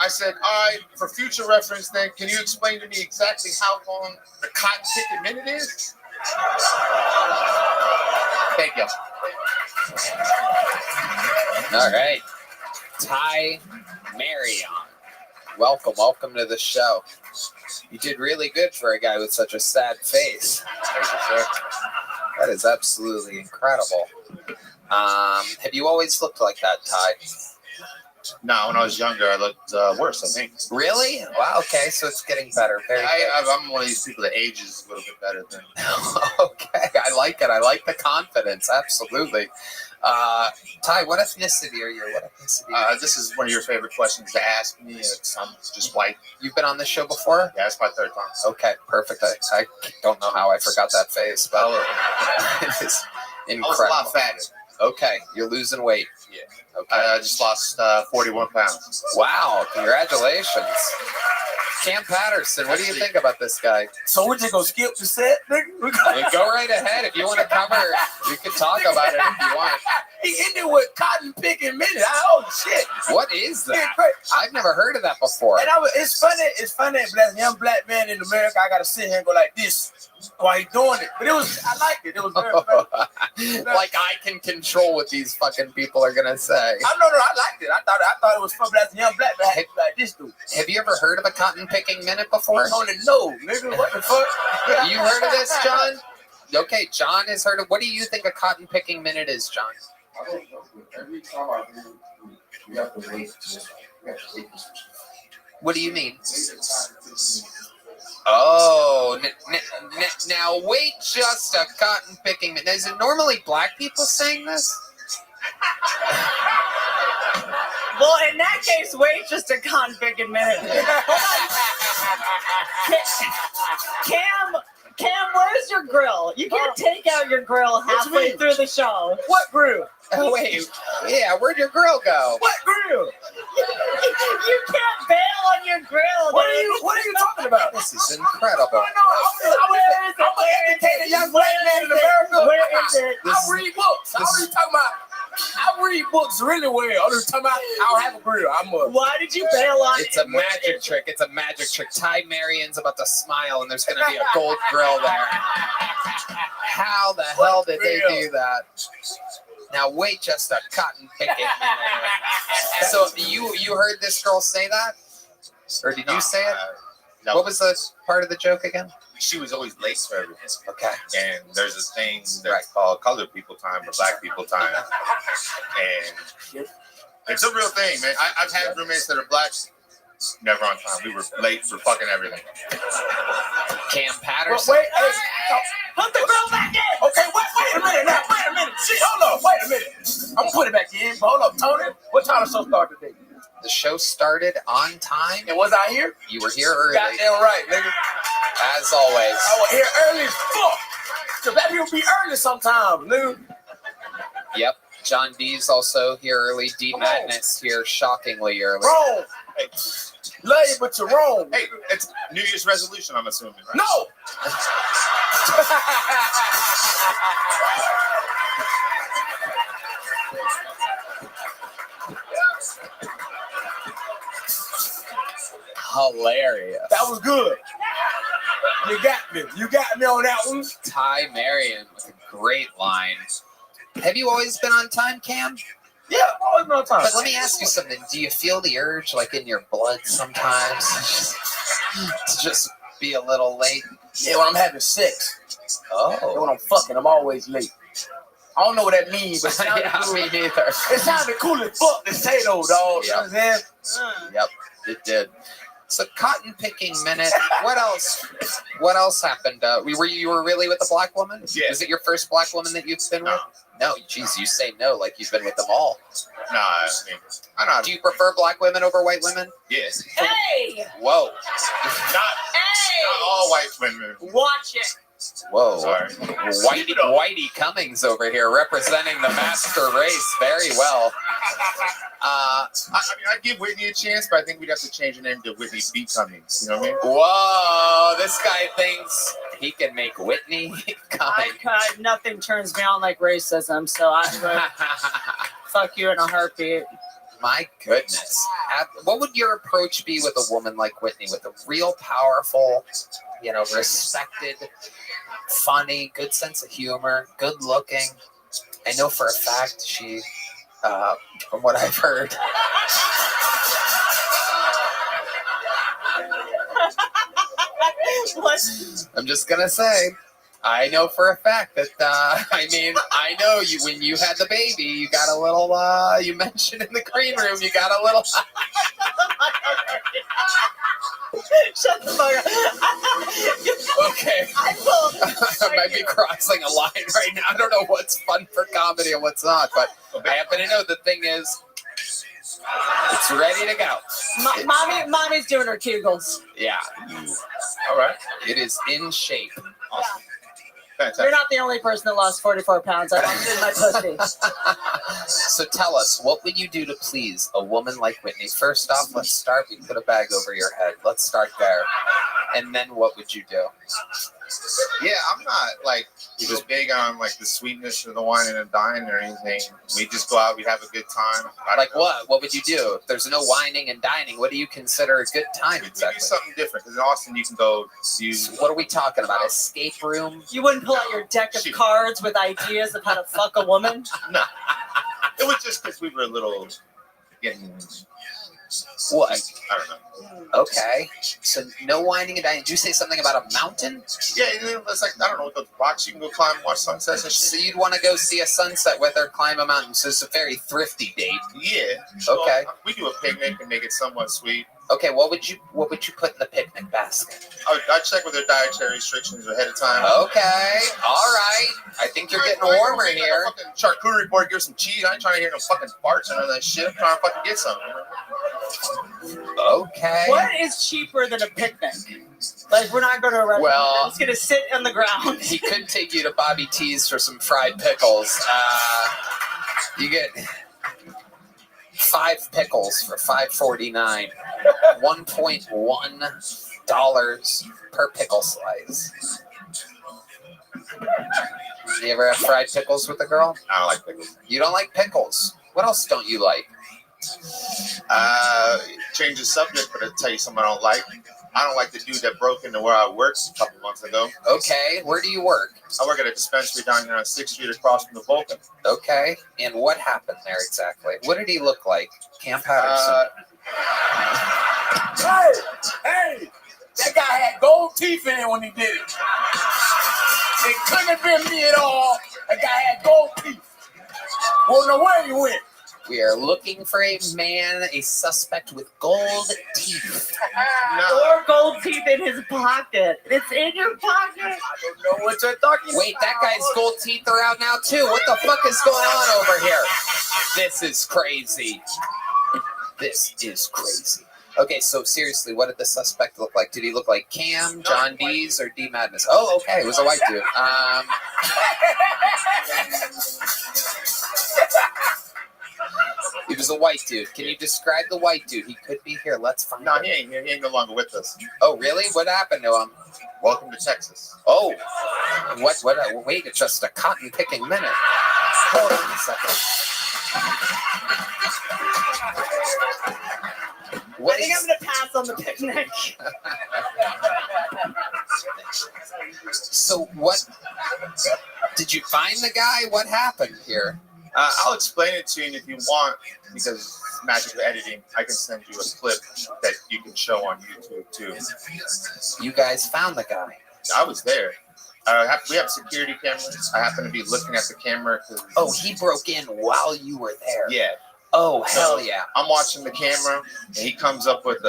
Speaker 18: I said, all right, for future reference, then, can you explain to me exactly how long the cotton picking minute is? Thank you.
Speaker 2: All right. Ty Marion. Welcome to the show. You did really good for a guy with such a sad face. That is absolutely incredible. Have you always looked like that, Ty?
Speaker 18: No, when I was younger, I looked worse, I think.
Speaker 2: Really? Wow, okay, so it's getting better. Very good.
Speaker 18: I'm one of these people that ages a little bit better than...
Speaker 2: Okay, I like it. I like the confidence, absolutely. Ty, what ethnicity are you?
Speaker 18: This is one of your favorite questions to ask me. I'm just white.
Speaker 2: You've been on this show before?
Speaker 18: Yeah, it's my third time.
Speaker 2: Okay, perfect. I don't know how I forgot that face, but it is incredible.
Speaker 18: I was a lot fatter.
Speaker 2: Okay, you're losing weight.
Speaker 18: Yeah. Okay. I just lost 41 pounds.
Speaker 2: Wow, congratulations. Cam Patterson, what do you think about this guy?
Speaker 16: So we're just gonna skip the set, nigga?
Speaker 2: Go right ahead. If you want to cover, we can talk about it if you want.
Speaker 16: He ended with cotton picking minute. Oh shit!
Speaker 2: What is that? I've never heard of that before.
Speaker 16: And it's funny. But as a young black man in America, I gotta sit here and go like this while he's doing it. But I liked it. It was very funny.
Speaker 2: Like I can control what these fucking people are gonna say.
Speaker 16: I liked it. I thought it was fun. But as a young black man, I had to be like this dude.
Speaker 2: Have you ever heard of a cotton picking minute before?
Speaker 16: No, nigga. What the fuck?
Speaker 2: You heard of this, John? Okay, John has heard of. What do you think a cotton picking minute is, John?
Speaker 8: I don't know. Every time I do, we have to wait.
Speaker 2: What do you mean? Oh, now wait just a cotton picking minute. Is it normally black people saying this?
Speaker 4: Well, in that case, wait just a cotton picking minute. Cam, where's your grill? You can't take out your grill halfway through the show.
Speaker 16: What grill?
Speaker 2: Oh, wait. Yeah, where'd your grill go?
Speaker 16: What grill?
Speaker 4: You can't bail on your grill.
Speaker 16: What are you talking about?
Speaker 2: This is incredible.
Speaker 16: I'm an educated young black man in America.
Speaker 4: Where is it?
Speaker 16: I read books. I already talking about. I read books really well. I'm talking about. I don't have a grill.
Speaker 4: Why did you bail on it?
Speaker 2: It's a magic trick. It's a magic trick. Ty Marion's about to smile, and there's going to be a gold grill there. How the hell did they do that? Now wait just a cotton picking minute. So you heard this girl say that? Or did you say it?
Speaker 18: No.
Speaker 2: What was the part of the joke again?
Speaker 18: She was always late for everything.
Speaker 2: Okay.
Speaker 18: And there's this thing that's called colored people time or black people time. And it's a real thing, man. I've had roommates that are black, never on time. We were late for fucking everything.
Speaker 2: Cam Patterson.
Speaker 16: Wait, put the grill back in. Okay, wait a minute now. Wait a minute. See, hold on. Wait a minute. I'm gonna put it back in. But hold up, Tony. What time the show start today?
Speaker 2: The show started on time.
Speaker 16: And was I here?
Speaker 2: You were here early.
Speaker 16: Goddamn right, nigga.
Speaker 2: As always.
Speaker 16: I was here early as fuck. So that people be early sometimes, nigga.
Speaker 2: Yep. John B's also here early. D Madness here shockingly early.
Speaker 16: Wrong. Hey, love you, but you're wrong.
Speaker 18: Hey, it's New Year's resolution, I'm assuming, right?
Speaker 16: No.
Speaker 2: Hilarious.
Speaker 16: That was good. You got me. You got me on that one.
Speaker 2: Ty Marion with a great line. Have you always been on time, Cam?
Speaker 16: Yeah, always been on time.
Speaker 2: But let me ask you something. Do you feel the urge, like in your blood sometimes, to just be a little late?
Speaker 16: Yeah, when I'm having sex.
Speaker 2: Oh.
Speaker 16: And when I'm fucking, I'm always late. I don't know what that means, but it sounded
Speaker 2: Yeah,
Speaker 16: cool.
Speaker 2: me neither.
Speaker 16: It sounded cool as fuck to say though, dog. You know what I'm saying?
Speaker 2: Yep, it did. So cotton picking minute. What else? What else happened? You were really with a black woman?
Speaker 8: Yeah.
Speaker 2: Was it your first black woman that you've been with? No. Geez, you say no like you've been with them all.
Speaker 8: Nah, I mean, I know.
Speaker 2: Do you prefer black women over white women?
Speaker 8: Yes.
Speaker 4: Hey!
Speaker 2: Whoa.
Speaker 8: Not all white women.
Speaker 4: Watch it.
Speaker 2: Whoa.
Speaker 8: Sorry.
Speaker 2: Whitey Cummings over here representing the master race very well.
Speaker 8: I mean, I'd give Whitney a chance, but I think we'd have to change the name to Whitney B. Cummings. You know what I mean?
Speaker 2: Whoa, this guy thinks he can make Whitney Cummings.
Speaker 14: Nothing turns me on like racism, so I would fuck you in a heartbeat.
Speaker 2: My goodness. What would your approach be with a woman like Whitney, with a real powerful, respected, funny, good sense of humor, good looking? I know for a fact she, from what I've heard.
Speaker 4: What?
Speaker 2: I'm just going to say, I know for a fact that, I know you, when you had the baby, you got a little, you mentioned in the green room, you got a little.
Speaker 4: Shut the fuck up.
Speaker 2: Okay.
Speaker 4: I
Speaker 2: might be crossing a line right now. I don't know what's fun for comedy and what's not, but I happen to know the thing is, it's ready to go.
Speaker 14: Mommy's doing her Kegels.
Speaker 2: Yeah.
Speaker 8: All right.
Speaker 2: It is in shape.
Speaker 8: Awesome.
Speaker 14: You're not the only person that lost 44 pounds. I lost it in my pussy.
Speaker 2: So tell us, what would you do to please a woman like Whitney? First off, let's start. We put a bag over your head. Let's start there. And then what would you do?
Speaker 8: Yeah, I'm not like just big on like the sweetness of the wine and the dine or anything. We just go out, we have a good time.
Speaker 2: Like what? What would you do? If there's no whining and dining, what do you consider a good time exactly?
Speaker 8: Do something different, because in Austin you can go do.
Speaker 2: What are we talking about? Escape room?
Speaker 14: You wouldn't pull out your deck of cards with ideas of how to fuck a woman?
Speaker 8: No. It was just because we were a little getting.
Speaker 2: What?
Speaker 8: I don't know.
Speaker 2: Okay. So no whining and dining. Did you say something about a mountain?
Speaker 8: Yeah, it's like, I don't know, those rocks you can go climb and watch sunsets and shit.
Speaker 2: So you'd want to go see a sunset with her, climb a mountain. So it's a very thrifty date.
Speaker 8: Yeah.
Speaker 2: Okay.
Speaker 8: We do a picnic and make it somewhat sweet.
Speaker 2: Okay, what would you put in the picnic basket?
Speaker 8: I'd check with their dietary restrictions ahead of time.
Speaker 2: Okay, all right. I think you're getting warmer in here.
Speaker 8: Fucking charcuterie board, give some cheese. I ain't trying to hear no fucking farts and all that shit. I'm trying to fucking get something.
Speaker 2: Okay.
Speaker 14: What is cheaper than a picnic? Like, we're not going to a restaurant.
Speaker 2: Well,
Speaker 14: We're just going to sit on the ground.
Speaker 2: He could take you to Bobby T's for some fried pickles. You get 5 pickles for $5.49. $1.1 per pickle slice. You ever have fried pickles with a girl?
Speaker 8: I don't like pickles.
Speaker 2: You don't like pickles? What else don't you like?
Speaker 8: Change the subject, but I'll tell you something I don't like. I don't like the dude that broke into where I worked a couple months ago.
Speaker 2: Okay, where do you work?
Speaker 8: I work at a dispensary down here on 6th Street across from the Vulcan.
Speaker 2: Okay, and what happened there exactly? What did he look like? Cam Patterson.
Speaker 16: Hey! That guy had gold teeth in it when he did it. It couldn't have been me at all. That guy had gold teeth. Won't know where he went.
Speaker 2: We are looking for a man, a suspect with gold teeth.
Speaker 14: Or gold teeth in his pocket. It's in your pocket.
Speaker 16: I don't know what you're talking
Speaker 2: Wait, that guy's gold teeth are out now too. What the fuck is going on over here? This is crazy. This is crazy. Okay, so seriously, what did the suspect look like? Did he look like Cam, John Dees, or D Madness? Oh, okay, it was a white dude. He was a white dude. Can you describe the white dude? He could be here. Let's find
Speaker 8: No,
Speaker 2: him.
Speaker 8: he ain't no longer with us.
Speaker 2: Oh, really? What happened to him?
Speaker 8: Welcome to Texas.
Speaker 2: Oh, wait, it's just a cotton picking minute. Hold on a second.
Speaker 14: I think I'm going to pass on the picnic.
Speaker 2: So what, did you find the guy? What happened here?
Speaker 8: I'll explain it to you if you want, because magic editing, I can send you a clip that you can show on YouTube too.
Speaker 2: You guys found the guy.
Speaker 8: I was there. We have security cameras. I happen to be looking at the camera.
Speaker 2: Oh, he broke in while you were there.
Speaker 8: Yeah.
Speaker 2: Oh, hell yeah.
Speaker 8: I'm watching the camera, and he comes up with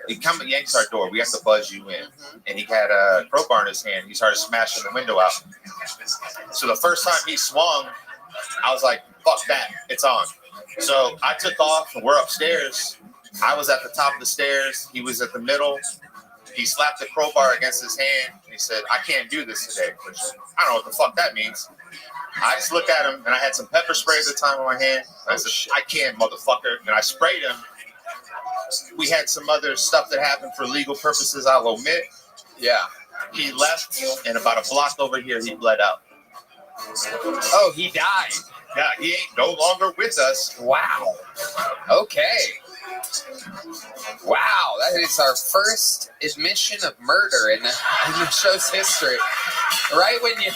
Speaker 8: he yanks our door. We have to buzz you in. And he had a crowbar in his hand. He started smashing the window out. So the first time he swung, I was like, fuck that, it's on. So I took off, and we're upstairs. I was at the top of the stairs. He was at the middle. He slapped the crowbar against his hand. And he said, I can't do this today. Which, I don't know what the fuck that means. I just looked at him, and I had some pepper spray at the time in my hand. I said, I can't, motherfucker. And I sprayed him. We had some other stuff that happened for legal purposes I'll omit.
Speaker 2: Yeah.
Speaker 8: He left, and about a block over here, he bled out.
Speaker 2: Oh, he died.
Speaker 8: Yeah, he ain't no longer with us.
Speaker 2: Wow. Okay. Wow, that is our first admission of murder in the show's history. Right when you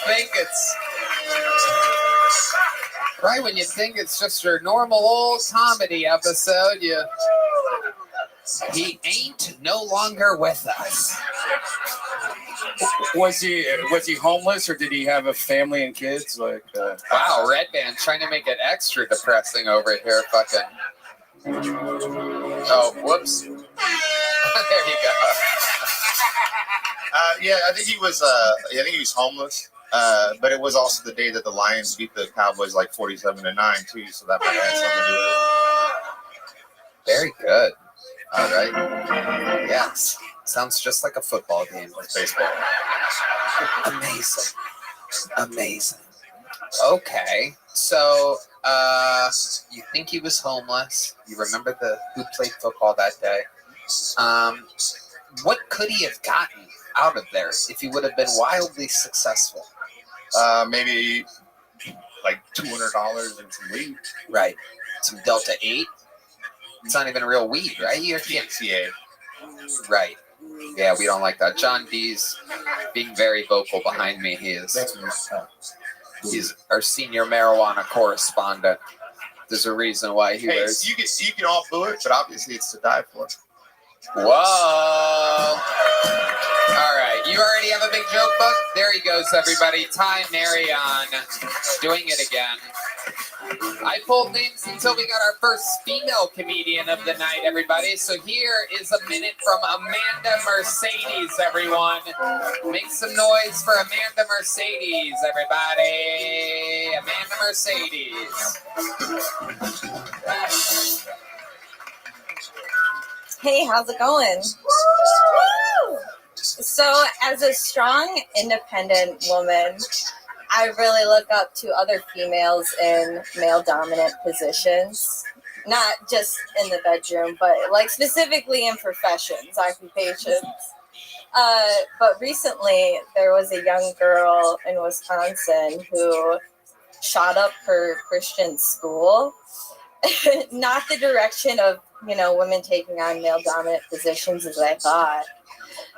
Speaker 2: think it's just your normal old comedy episode, he ain't no longer with us.
Speaker 5: Was he homeless, or did he have a family and kids?
Speaker 2: Wow, Red Band trying to make it extra depressing over here. Fucking. Oh, whoops. There you go.
Speaker 8: Yeah, I think he was homeless. But it was also the day that the Lions beat the Cowboys like 47-9 too, so that might have something to do with it.
Speaker 2: Very good. All right. Yes. Sounds just like a football game.
Speaker 8: Like baseball.
Speaker 2: Amazing. Okay. So, you think he was homeless. You remember who played football that day. What could he have gotten out of there if he would have been wildly successful?
Speaker 8: Maybe like $200 and some weed.
Speaker 2: Right. Some Delta 8. It's not even real weed, right? You can't see it. Right. Yeah, we don't like that. John D's being very vocal behind me. He's our senior marijuana correspondent. There's a reason why he wears.
Speaker 8: You can all do it, but obviously it's to die for.
Speaker 2: Whoa! All right, you already have a big joke book? There he goes, everybody. Ty Marion doing it again. I pulled names until we got our first female comedian of the night, everybody. So here is a minute from Amanda Mercedes, everyone. Make some noise for Amanda Mercedes, everybody. Amanda Mercedes.
Speaker 20: Hey, how's it going? So, as a strong, independent woman, I really look up to other females in male-dominant positions. Not just in the bedroom, but like specifically in professions, occupations. But recently, there was a young girl in Wisconsin who shot up her Christian school. Not the direction of, women taking on male-dominant positions as I thought.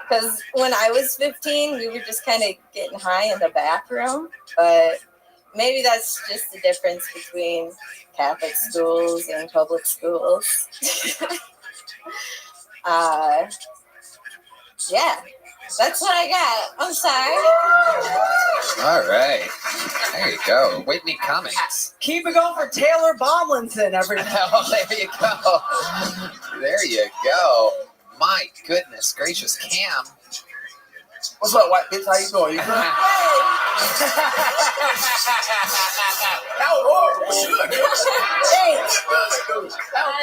Speaker 20: Because when I was 15, we were just kind of getting high in the bathroom. But maybe that's just the difference between Catholic schools and public schools. Yeah, that's what I got. I'm sorry.
Speaker 2: All right. There you go. Whitney Cummings.
Speaker 14: Keep it going for Taylor Bomlinson, everybody.
Speaker 2: Oh, there you go. There you go. My goodness gracious, Cam.
Speaker 16: What's up, white bitch? How you doing? You good?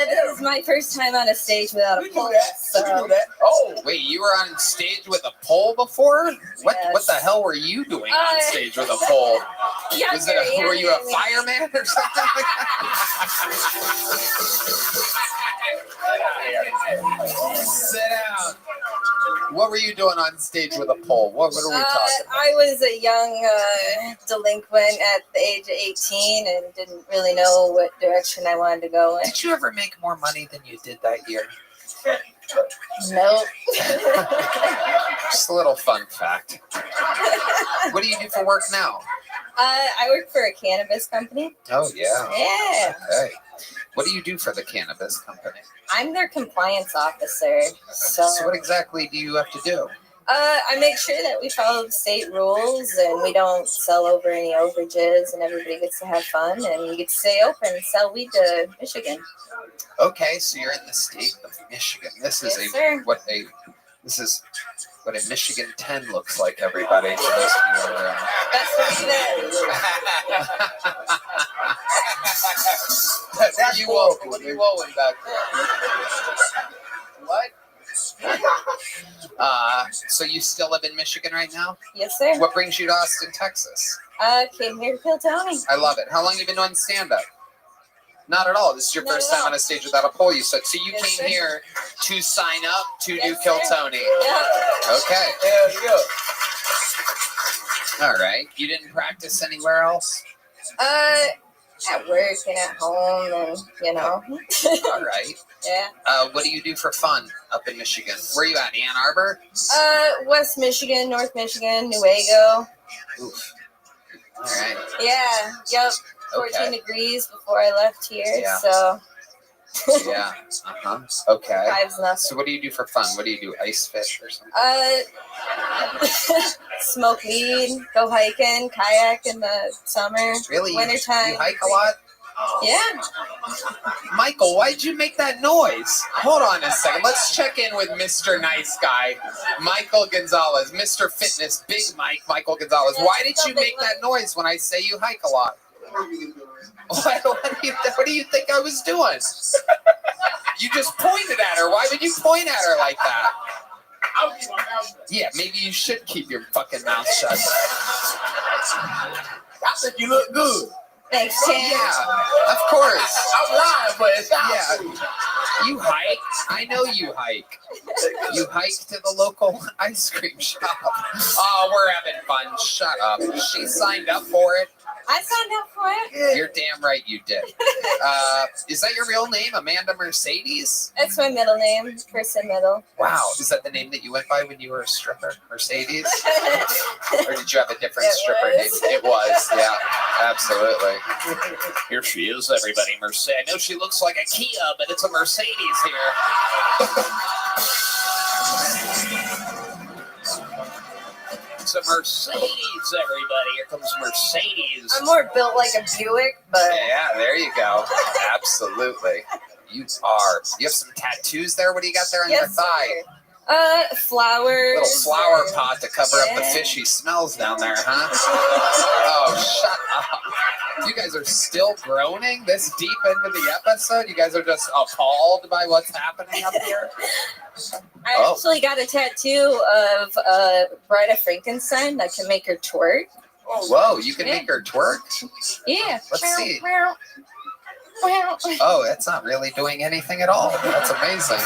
Speaker 20: This is my first time on a stage without a pole. So.
Speaker 2: Oh, wait, you were on stage with a pole before? What the hell were you doing on stage with a pole? Were you a fireman or something like that? Sit down. What were you doing on stage with a pole? What are we talking about?
Speaker 20: I was a young delinquent at the age of 18 and didn't really know what direction I wanted to go in.
Speaker 2: Did you ever make more money than you did that year?
Speaker 20: Nope.
Speaker 2: Just a little fun fact. What do you do for work now?
Speaker 20: I work for a cannabis company.
Speaker 2: Oh yeah.
Speaker 20: Yeah.
Speaker 2: Okay. What do you do for the cannabis company?
Speaker 20: I'm their compliance officer.
Speaker 2: So what exactly do you have to do?
Speaker 20: I make sure that we follow the state rules and we don't sell over any overages and everybody gets to have fun and we get to stay open and sell weed to Michigan.
Speaker 2: Okay, so you're in the state of Michigan. This is this is what a Michigan 10 looks like, everybody. For those of you who are,
Speaker 20: That's what it is.
Speaker 2: That's you owe. What are you owing back there? What? So you still live in Michigan right now?
Speaker 20: Yes, sir.
Speaker 2: What brings you to Austin, Texas?
Speaker 20: Came here to kill Tony.
Speaker 2: I love it. How long have you been doing stand-up? Not at all. This is your first time on a stage without a pole, you said. So you came here to sign up to do Kill Tony.
Speaker 20: Yeah.
Speaker 2: Okay.
Speaker 20: Yeah.
Speaker 2: All right. You didn't practice anywhere else?
Speaker 20: At work and at home and, you know.
Speaker 2: All right.
Speaker 20: Yeah.
Speaker 2: What do you do for fun up in Michigan? Where are you at, Ann Arbor?
Speaker 20: West Michigan, North Michigan, Newaygo.
Speaker 2: Oof. All right.
Speaker 20: Yeah. Yep. 14 degrees before I left here,
Speaker 2: Yeah.
Speaker 20: so.
Speaker 2: Yeah. Uh-huh. Okay.
Speaker 20: Five's nothing.
Speaker 2: So what do you do for fun? What do you do? Ice fish or something?
Speaker 20: Smoke weed, go hiking, kayak in the summer.
Speaker 2: Really?
Speaker 20: Wintertime.
Speaker 2: You hike a lot?
Speaker 20: Yeah.
Speaker 2: Michael, why'd you make that noise? Hold on a second. Let's check in with Mr. Nice Guy, Michael Gonzalez, Mr. Fitness, Big Mike, Michael Gonzalez. Why did you make that noise when I say you hike a lot? What do you think I was doing? You just pointed at her. Why would you point at her like that? Yeah, maybe you should keep your fucking mouth shut.
Speaker 16: I think you look good.
Speaker 20: Thanks, Tim.
Speaker 2: Yeah, of course.
Speaker 16: I'm lying, but it's not.
Speaker 2: Yeah. You hike? I know you hike. You hike to the local ice cream shop. Oh, we're having fun. Shut up. She signed up for it.
Speaker 20: I signed up for it.
Speaker 2: You're damn right you did. Is that your real name, Amanda Mercedes?
Speaker 20: That's my middle name, first and middle.
Speaker 2: Wow. Is that the name that you went by when you were a stripper, Mercedes? Or did you have a different stripper name? It was, yeah, absolutely. Here she is, everybody. Mercedes. I know she looks like a Kia, but it's a Mercedes here. It's a Mercedes, everybody. Here comes Mercedes.
Speaker 20: I'm more built like a Buick, but.
Speaker 2: Yeah, there you go. Absolutely. You are. You have some tattoos there? What do you got there on your thigh?
Speaker 20: Flowers.
Speaker 2: Little flower pot to cover up the fishy smells down there, huh? Oh, shut up. You guys are still groaning this deep into the episode? You guys are just appalled by what's happening up here?
Speaker 20: I actually got a tattoo of Bride of Frankenstein that can make her twerk.
Speaker 2: Whoa, you can make her twerk?
Speaker 20: Yeah.
Speaker 2: Let's see. Oh, that's not really doing anything at all. That's amazing.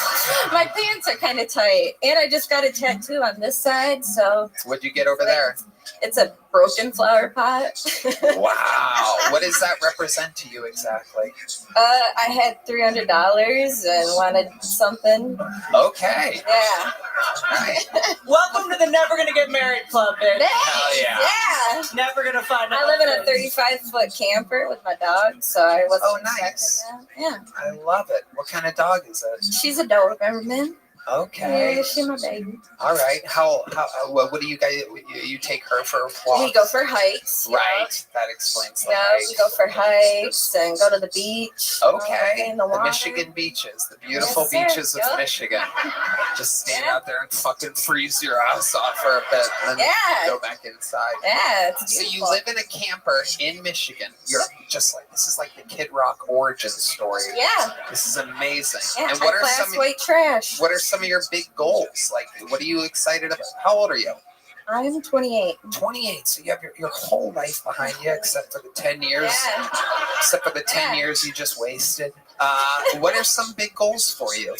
Speaker 20: My pants are kind of tight. And I just got a tattoo on this side, so.
Speaker 2: What'd you get over there?
Speaker 20: It's a broken flower pot.
Speaker 2: Wow. What does that represent to you exactly?
Speaker 20: I had $300 and wanted something.
Speaker 2: Okay.
Speaker 20: Yeah.
Speaker 2: Right.
Speaker 14: Welcome to the Never Gonna Get Married Club, bitch.
Speaker 2: Hell yeah.
Speaker 20: Yeah.
Speaker 14: Never gonna find out.
Speaker 20: I live in a 35-foot camper with my dog, so I wasn't
Speaker 2: nice.
Speaker 20: expecting that. Yeah.
Speaker 2: I love it. What kind of dog is it?
Speaker 20: She's a Doberman.
Speaker 2: Okay.
Speaker 20: Yeah, she's my baby.
Speaker 2: All right. What do you guys? You take her for walks?
Speaker 20: We go for hikes.
Speaker 2: Right. That explains the
Speaker 20: Yeah,
Speaker 2: hike.
Speaker 20: we go for hikes and go to the beach.
Speaker 2: Okay.
Speaker 20: In the water.
Speaker 2: Michigan beaches, the beautiful
Speaker 20: Yes, sir.
Speaker 2: beaches of
Speaker 20: Yep.
Speaker 2: Michigan. Just stand out there and fucking freeze your ass off for a bit, and then go back inside.
Speaker 20: Yeah, it's
Speaker 2: So
Speaker 20: beautiful.
Speaker 2: you live in a camper in Michigan. You're just like this is like the Kid Rock origin story.
Speaker 20: Yeah.
Speaker 2: This is amazing.
Speaker 20: Yeah,
Speaker 2: and what are
Speaker 20: high-class
Speaker 2: some?
Speaker 20: white trash.
Speaker 2: What are some of your big goals? Like, what are you excited about? How old are you?
Speaker 20: I'm 28.
Speaker 2: 28. So you have your whole life behind you, except for the 10 years.
Speaker 20: Yeah.
Speaker 2: Except for the 10 years you just wasted. What are some big goals for you?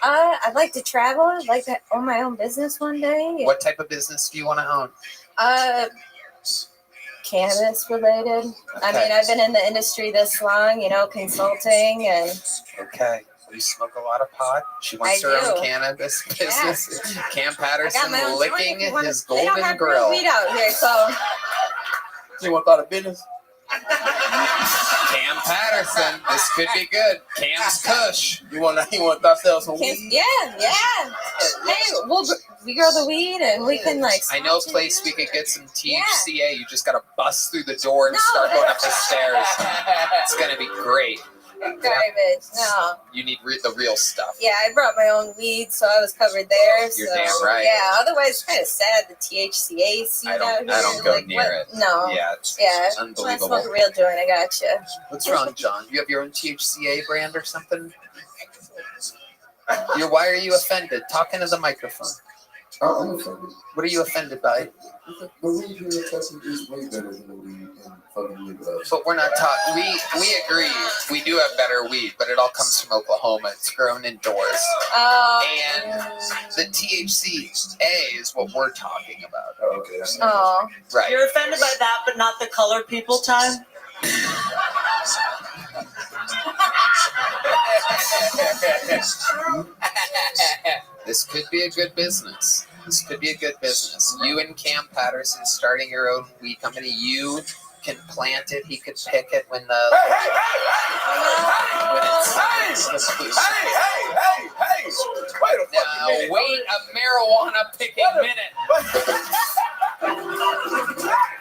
Speaker 20: I'd like to travel. I'd like to own my own business one day.
Speaker 2: What type of business do you want to own?
Speaker 20: Cannabis related. I
Speaker 2: Okay.
Speaker 20: mean, I've been in the industry this long, you know, consulting and.
Speaker 2: Okay. You smoke a lot of pot. She wants
Speaker 20: I
Speaker 2: her
Speaker 20: do.
Speaker 2: own cannabis business. Cam
Speaker 20: I got
Speaker 2: Patterson
Speaker 20: my own
Speaker 2: licking
Speaker 20: joint.
Speaker 2: his
Speaker 20: They don't
Speaker 2: golden
Speaker 20: have
Speaker 2: grill.
Speaker 20: real weed out here, so.
Speaker 16: You want to start a business?
Speaker 2: Cam Patterson. This could be good. Cam's Kush.
Speaker 16: You want to sell some
Speaker 20: Kids-
Speaker 16: weed?
Speaker 20: Yeah. Hey, we grow the weed and we can like.
Speaker 2: I know a place we could get some THCA. You just gotta bust through the door and start going up the stairs. It's gonna be great.
Speaker 20: Garbage. No.
Speaker 2: You need the real stuff.
Speaker 20: Yeah, I brought my own weed, so I was covered there.
Speaker 2: You're
Speaker 20: so,
Speaker 2: damn right.
Speaker 20: Yeah. Otherwise, it's kind of sad. The THCA scene
Speaker 2: I
Speaker 20: out
Speaker 2: don't
Speaker 20: here.
Speaker 2: go
Speaker 20: like,
Speaker 2: near
Speaker 20: what?
Speaker 2: it.
Speaker 20: No.
Speaker 2: Yeah, it's
Speaker 20: Yeah.
Speaker 2: unbelievable.
Speaker 20: When I smoke a real joint, I got you.
Speaker 2: What's wrong, John? You have your own THCA brand or something? Why are you offended? Talk into the microphone.
Speaker 11: I'm offended.
Speaker 2: What are you offended by?
Speaker 11: The weed here in Texas is way better than the weed in fucking U.S.
Speaker 2: But we're not talking. We agree. We do have better weed, but it all comes from Oklahoma. It's grown indoors. And the THCA is what we're talking about.
Speaker 11: Oh, okay.
Speaker 20: Oh.
Speaker 2: Right.
Speaker 14: You're offended by that, but not the colored people time?
Speaker 2: This could be a good business. You and Cam Patterson starting your own weed company. You can plant it. He could pick it when the.
Speaker 16: Hey! Wait a fucking minute.
Speaker 2: Wait a marijuana picking minute.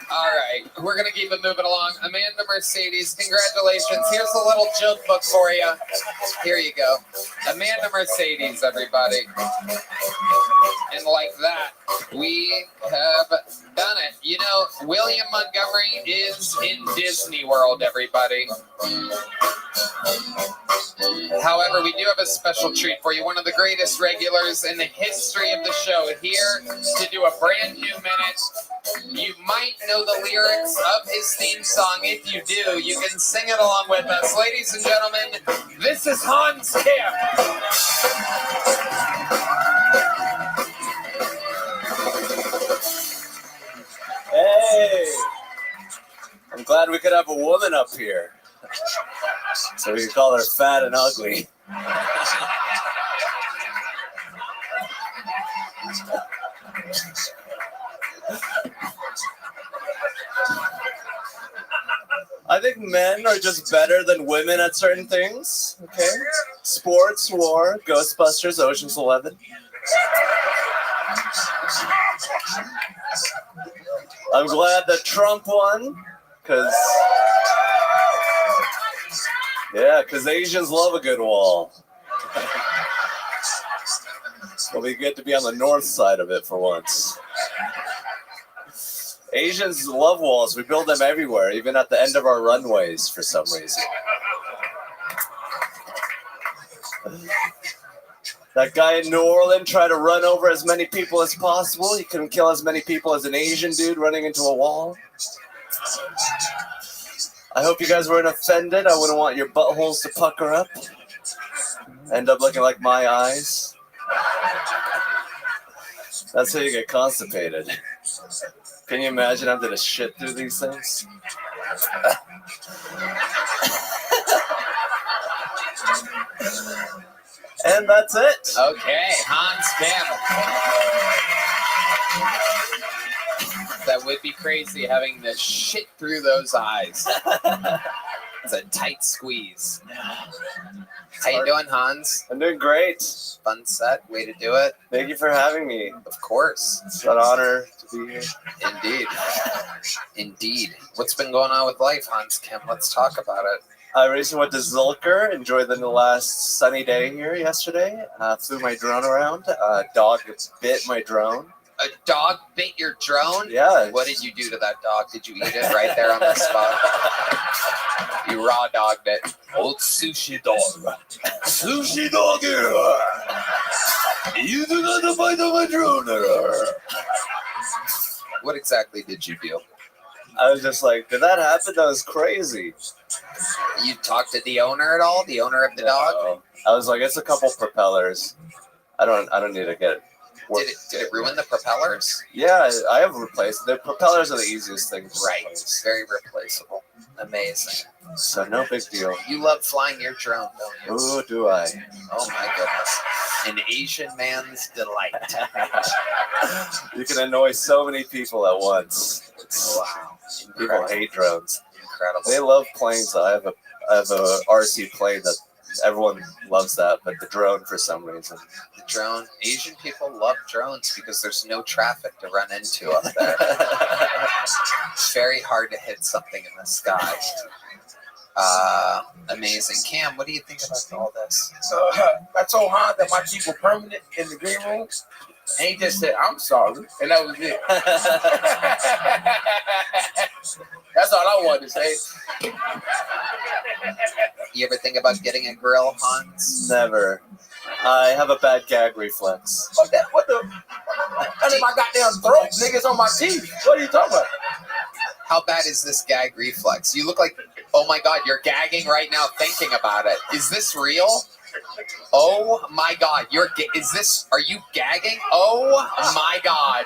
Speaker 2: All right, we're gonna keep it moving along. Amanda Mercedes, congratulations. Here's a little joke book for you. Here you go. Amanda Mercedes, everybody. And like that, we have done it. You know, William Montgomery is in Disney World, everybody. However, we do have a special treat for you. One of the greatest regulars in the history of the show here to do a brand new minute. You might know the lyrics of his theme song. If you do, you can sing it along with us. Ladies and gentlemen, this is Hans Kim.
Speaker 10: Hey! I'm glad we could have a woman up here. So we can call her fat and ugly. I think men are just better than women at certain things. Okay? Sports, war, Ghostbusters, Ocean's 11. I'm glad that Trump won, because Asians love a good wall. It'll be good to be on the north side of it for once. Asians love walls. We build them everywhere, even at the end of our runways for some reason. That guy in New Orleans tried to run over as many people as possible. He couldn't kill as many people as an Asian dude running into a wall. I hope you guys weren't offended. I wouldn't want your buttholes to pucker up. End up looking like my eyes. That's how you get constipated. Can you imagine having to shit through these things? And that's it.
Speaker 2: Okay, Hans Kim. That would be crazy having to shit through those eyes. It's a tight squeeze. How you doing, Hans?
Speaker 10: I'm doing great.
Speaker 2: Fun set. Way to do it.
Speaker 10: Thank you for having me.
Speaker 2: Of course.
Speaker 10: It's an honor to be here.
Speaker 2: Indeed. Indeed. What's been going on with life, Hans Kim? Let's talk about it.
Speaker 10: I recently went to Zilker, enjoyed the last sunny day here yesterday. Flew my drone around. A dog bit my drone.
Speaker 2: A dog bit your drone?
Speaker 10: Yeah.
Speaker 2: What did you do to that dog? Did you eat it right there on the spot? You raw dogged it. Old sushi dog.
Speaker 10: Sushi dog here. You do not bite on my drone.
Speaker 2: What exactly did you do?
Speaker 10: I was just like, did that happen? That was crazy.
Speaker 2: You talked to the owner at all? The owner of the dog?
Speaker 10: I was like, it's a couple propellers. I don't need to get it.
Speaker 2: Did it ruin the propellers?
Speaker 10: Yeah, I have replaced. The propellers are the easiest thing to
Speaker 2: Right.
Speaker 10: replace.
Speaker 2: Very replaceable. Amazing.
Speaker 10: So no big deal.
Speaker 2: You love flying your drone, don't you?
Speaker 10: Ooh, do I?
Speaker 2: Oh my goodness. An Asian man's delight.
Speaker 10: You can annoy so many people at once.
Speaker 2: Wow.
Speaker 10: People hate drones.
Speaker 2: Incredible.
Speaker 10: They love planes. Though. I have a RC plane that everyone loves that, but the drone for some reason.
Speaker 2: The drone. Asian people love drones because there's no traffic to run into up there. It's very hard to hit something in the sky. Amazing. Cam, what do you think about all this?
Speaker 16: So I told Han that my keys were permanent in the green room, and he just said, "I'm sorry," and that was it. That's all I wanted to say.
Speaker 2: You ever think about getting a grill, Hans?
Speaker 10: Never. I have a bad gag reflex.
Speaker 16: What the? That's in my goddamn throat, niggas on my teeth. What are you talking about?
Speaker 2: How bad is this gag reflex? You look like, oh my God, you're gagging right now thinking about it. Is this real? Oh my God, are you gagging? Oh my God.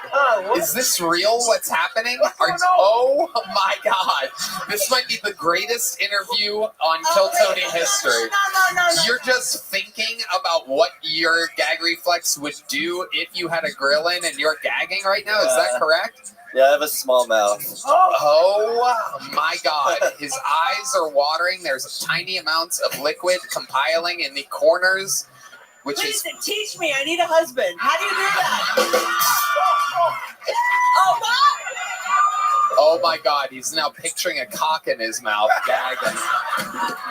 Speaker 2: Is this real? What's happening? Oh my God. This might be the greatest interview on Kill Tony history.
Speaker 4: No.
Speaker 2: You're just thinking about what your gag reflex would do if you had a grill in and you're gagging right now. Is that correct?
Speaker 10: Yeah, I have a small mouth.
Speaker 2: Oh my God. His eyes are watering. There's tiny amounts of liquid compiling in the corners, which
Speaker 4: Please
Speaker 2: is.
Speaker 4: teach me. I need a husband. How do you do that? Oh God!
Speaker 2: Oh my God. He's now picturing a cock in his mouth, gagging.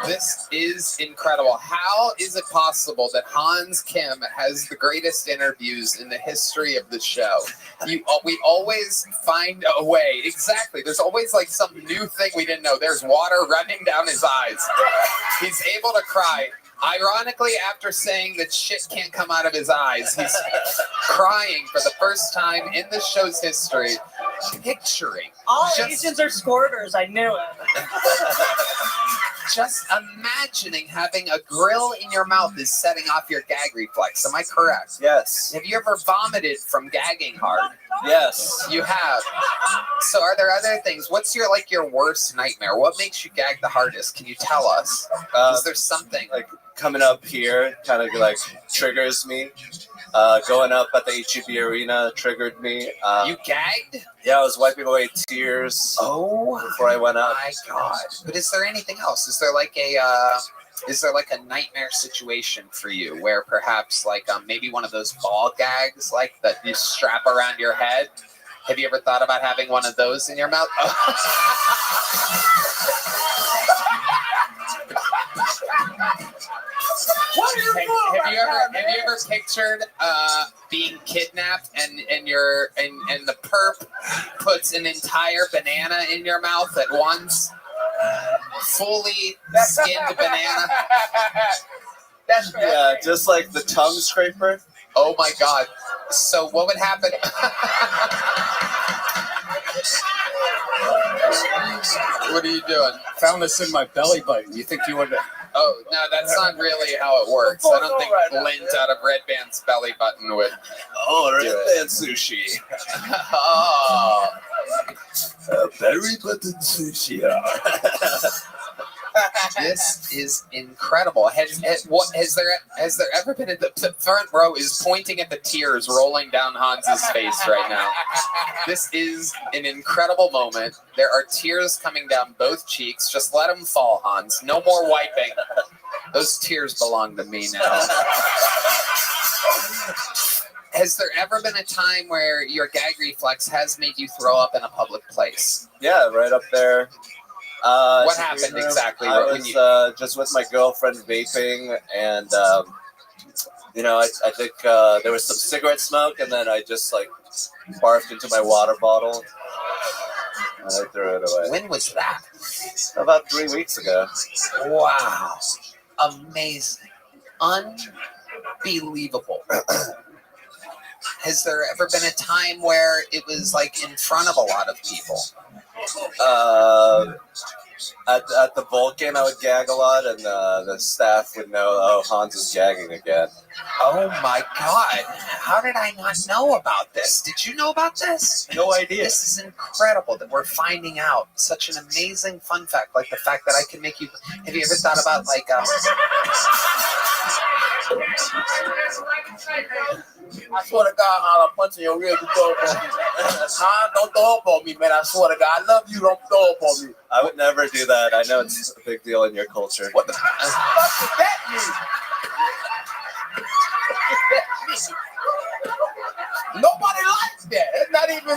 Speaker 2: This is incredible. How is it possible that Hans Kim has the greatest interviews in the history of the show? We always find a way. Exactly. There's always like some new thing we didn't know. There's water running down his eyes. He's able to cry. Ironically, after saying that shit can't come out of his eyes, he's crying for the first time in the show's history, picturing.
Speaker 4: All Asians are squirters. I knew it.
Speaker 2: Just imagining having a grill in your mouth is setting off your gag reflex. Am I correct?
Speaker 10: Yes.
Speaker 2: Have you ever vomited from gagging hard?
Speaker 10: Yes.
Speaker 2: You have. So are there other things? What's your worst nightmare? What makes you gag the hardest? Can you tell us? Is there something?
Speaker 10: Like coming up here kind of like triggers me. Going up at the HEB arena triggered me.
Speaker 2: You gagged?
Speaker 10: Yeah, I was wiping away tears. Before I went up.
Speaker 2: Oh my God! But is there anything else? Is there like a nightmare situation for you where perhaps like maybe one of those ball gags like that you strap around your head? Have you ever thought about having one of those in your mouth? Have you ever pictured being kidnapped and the perp puts an entire banana in your mouth at once? Fully skinned banana.
Speaker 10: Yeah, just like the tongue scraper.
Speaker 2: Oh my God. So what would happen? What are you doing?
Speaker 5: Found this in my belly button. You think you would?
Speaker 2: Oh no, that's not really how it works. I don't think Lint out of Red Band's belly button would.
Speaker 10: Oh, Red
Speaker 2: do
Speaker 10: Band sushi.
Speaker 2: Oh.
Speaker 10: Berry button sushi.
Speaker 2: This is incredible. Has there ever been the front row is pointing at the tears rolling down Hans's face right now. This is an incredible moment. There are tears coming down both cheeks. Just let them fall, Hans. No more wiping. Those tears belong to me now. Has there ever been a time where your gag reflex has made you throw up in a public place?
Speaker 10: Yeah, right up there.
Speaker 2: What happened exactly?
Speaker 10: I was just with my girlfriend vaping, and I think there was some cigarette smoke, and then I just like barfed into my water bottle, and I threw it away.
Speaker 2: When was that?
Speaker 10: About 3 weeks ago.
Speaker 2: Wow, amazing, unbelievable. Has there ever been a time where it was like in front of a lot of people?
Speaker 10: At the Vulcan, I would gag a lot, and the staff would know, oh, Hans is gagging again.
Speaker 2: Oh my God. How did I not know about this? Did you know about this?
Speaker 10: No idea.
Speaker 2: This is incredible that we're finding out such an amazing fun fact, like the fact that I can make you. Have you ever thought about like
Speaker 16: I swear to God, I'll punch in your rear. You throw up on me. Huh? Don't throw up on me, man. I swear to God, I love you. Don't throw up on me.
Speaker 10: I would never do that. I know it's a big deal in your culture.
Speaker 16: What the fuck does that mean? Nobody likes that. It's not even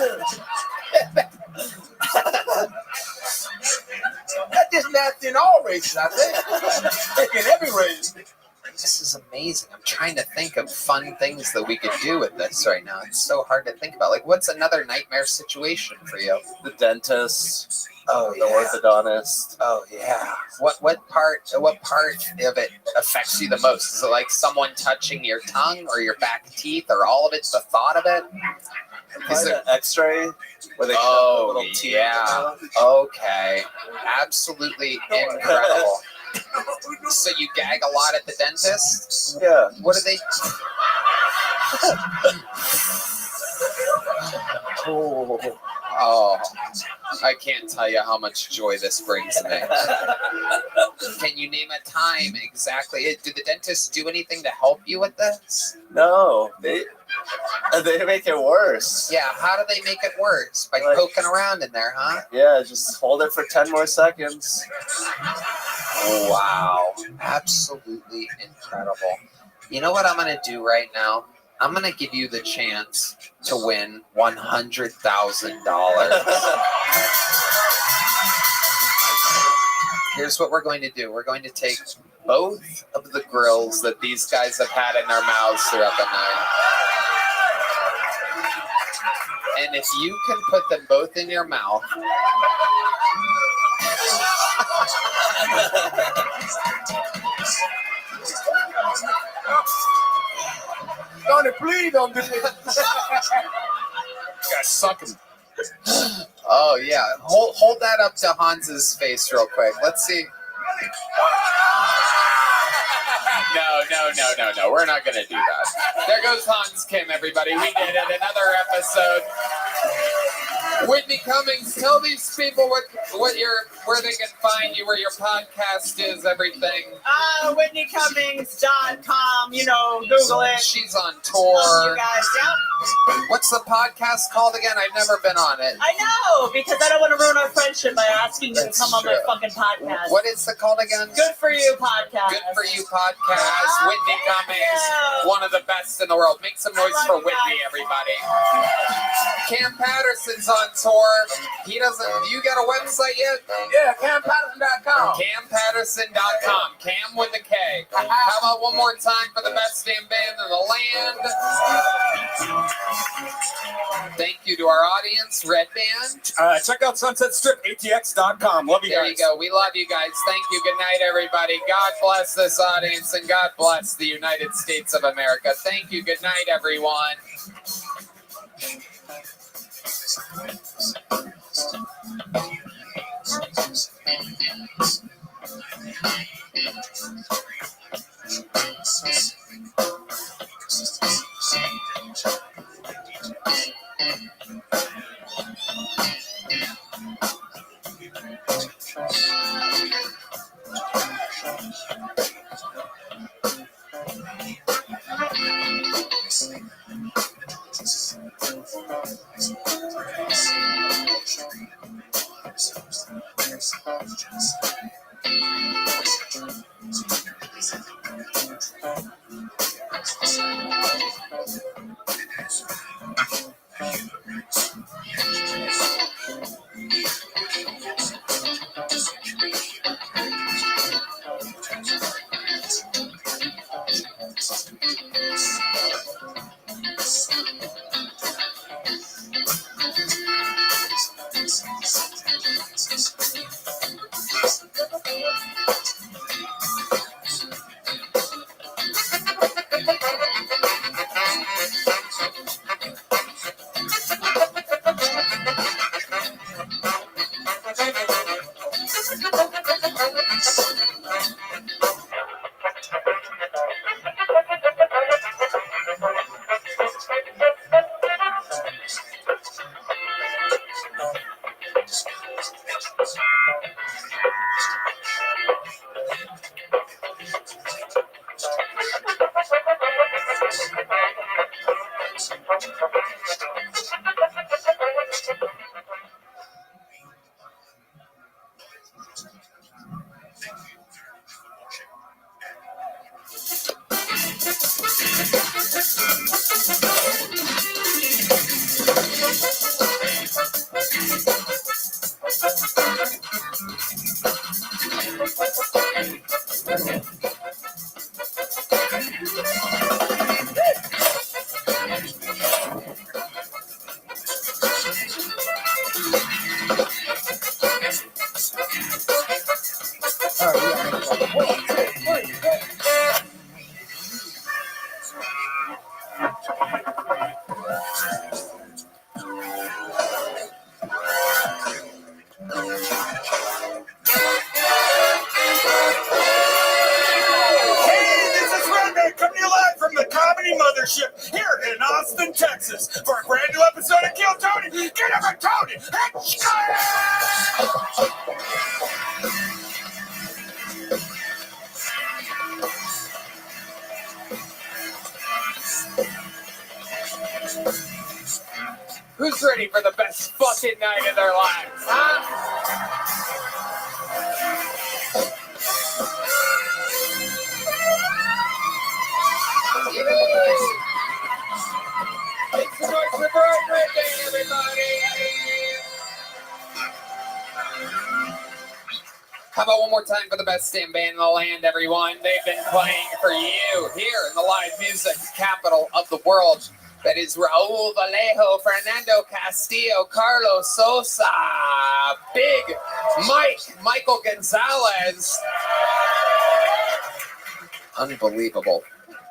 Speaker 16: that's just nasty in all races, I think. In every race.
Speaker 2: This is amazing. I'm trying to think of fun things that we could do with this right now. It's so hard to think about. Like, what's another nightmare situation for you?
Speaker 10: The dentist.
Speaker 2: Oh,
Speaker 10: the
Speaker 2: yeah.
Speaker 10: orthodontist.
Speaker 2: Oh, yeah. What part of it affects you the most? Is it like someone touching your tongue or your back teeth or all of it? The thought of it?
Speaker 10: Is it an X-ray where they shove the little teeth?
Speaker 2: Yeah. Okay. Absolutely incredible. So you gag a lot at the dentist?
Speaker 10: Yeah.
Speaker 2: What do they? Oh, I can't tell you how much joy this brings me. Can you name a time exactly? Do the dentists do anything to help you with this?
Speaker 10: No, they make it worse.
Speaker 2: Yeah, how do they make it worse? By poking around in there, huh?
Speaker 10: Yeah, just hold it for 10 more seconds.
Speaker 2: Wow, absolutely incredible. You know what I'm going to do right now? I'm going to give you the chance to win $100,000. Here's what we're going to do. We're going to take both of the grills that these guys have had in their mouths throughout the night. And if you can put them both in your mouth,
Speaker 16: Donnie, please don't do this. You guys sucking.
Speaker 2: oh yeah, hold that up to Hans's face real quick. Let's see. No. We're not going to do that. There goes Hans Kim, everybody. We did it. Another episode. Whitney Cummings, tell these people where they can find you, where your podcast is, everything.
Speaker 4: WhitneyCummings.com. You know, Google it.
Speaker 2: She's on tour.
Speaker 4: Love you guys. Yep.
Speaker 2: What's the podcast called again? I've never been on it.
Speaker 4: I know, because I don't want to ruin our friendship by asking you to come on my fucking podcast.
Speaker 2: What is it called again?
Speaker 4: Good For You podcast.
Speaker 2: Good For You podcast. Whitney Cummings, one of the best in the world. Make some noise for Whitney, everybody. Cam Patterson's on tour. He doesn't. You got a website yet?
Speaker 16: Yeah, CamPatterson.com.
Speaker 2: CamPatterson.com. Cam with a K. How about one more time for the best damn band in the land? Thank you to our audience, Red Band.
Speaker 7: Check out SunsetStripATX.com. Love you guys.
Speaker 2: There you go. We love you guys. Thank you. Good night, everybody. God bless this audience and God bless the United States of America. Thank you. Good night, everyone.
Speaker 16: Texas, for a brand new episode of Kill Tony. Get him a Tony!
Speaker 2: Who's ready for the best fucking night of their lives, huh? Make some noise for Brian Ripping, everybody! How about one more time for the best damn band in the land, everyone? They've been playing for you here in the live music capital of the world. That is Raul Vallejo, Fernando Castillo, Carlos Sosa, Big Mike, Michael Gonzalez. Unbelievable.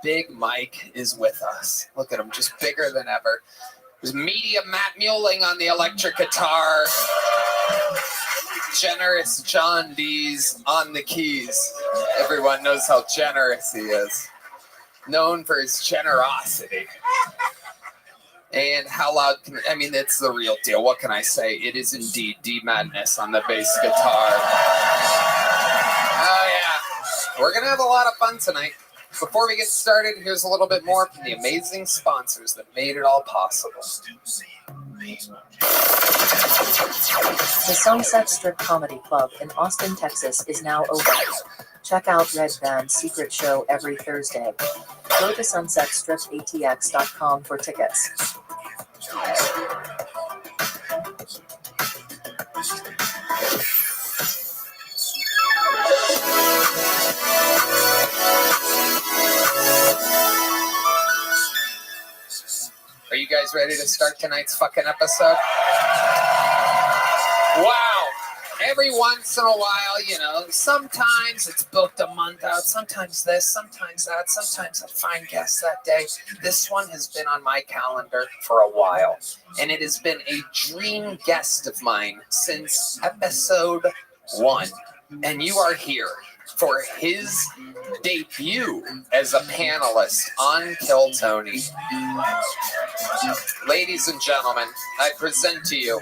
Speaker 2: Big Mike is with us. Look at him, just bigger than ever. There's Media Matt Muelling on the electric guitar. Generous John Dees on the keys. Everyone knows how generous he is. Known for his generosity. And how loud can, I mean, it's the real deal. What can I say? It is indeed D Madness on the bass guitar. Oh, yeah. We're going to have a lot of fun tonight. Before we get started, here's a little bit more from the amazing sponsors that made it all possible.
Speaker 6: The Sunset Strip Comedy Club in Austin, Texas is now open. Check out Red Band's secret show every Thursday. Go to sunsetstripatx.com for tickets.
Speaker 2: Are you guys ready to start tonight's fucking episode? Wow. Every once in a while, you know, sometimes it's booked a month out, sometimes this, sometimes that, sometimes I find guests that day. This one has been on my calendar for a while, and it has been a dream guest of mine since episode 1. And you are here for his debut as a panelist on Kill Tony. Ladies and gentlemen, I present to you,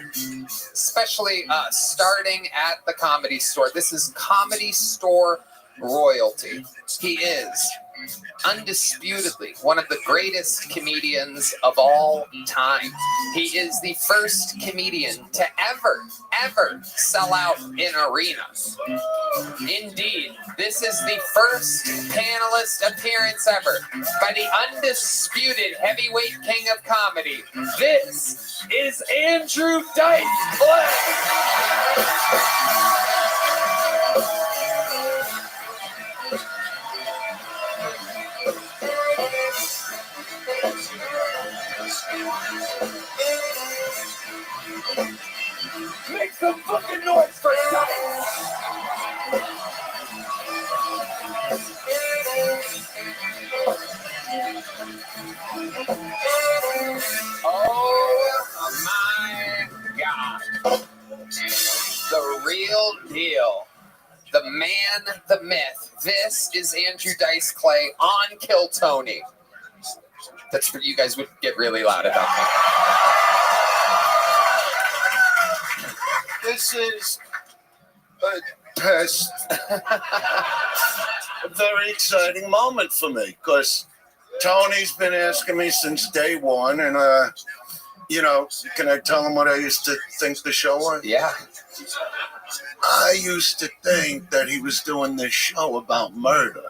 Speaker 2: especially starting at the Comedy Store. This is Comedy Store royalty. He is undisputedly one of the greatest comedians of all time. He is the first comedian to ever sell out an arena. Indeed, this is the first panelist appearance ever by the undisputed heavyweight king of comedy. This is Andrew Dice Clay.
Speaker 16: Make some fucking noise for Dice!
Speaker 2: Oh my God. The real deal. The man, the myth. This is Andrew Dice Clay on Kill Tony. That's what you guys would get really loud about me.
Speaker 18: This is a very exciting moment for me because Tony's been asking me since day one, and you know, can I tell him what I used to think the show was?
Speaker 2: Yeah.
Speaker 18: I used to think that he was doing this show about murder.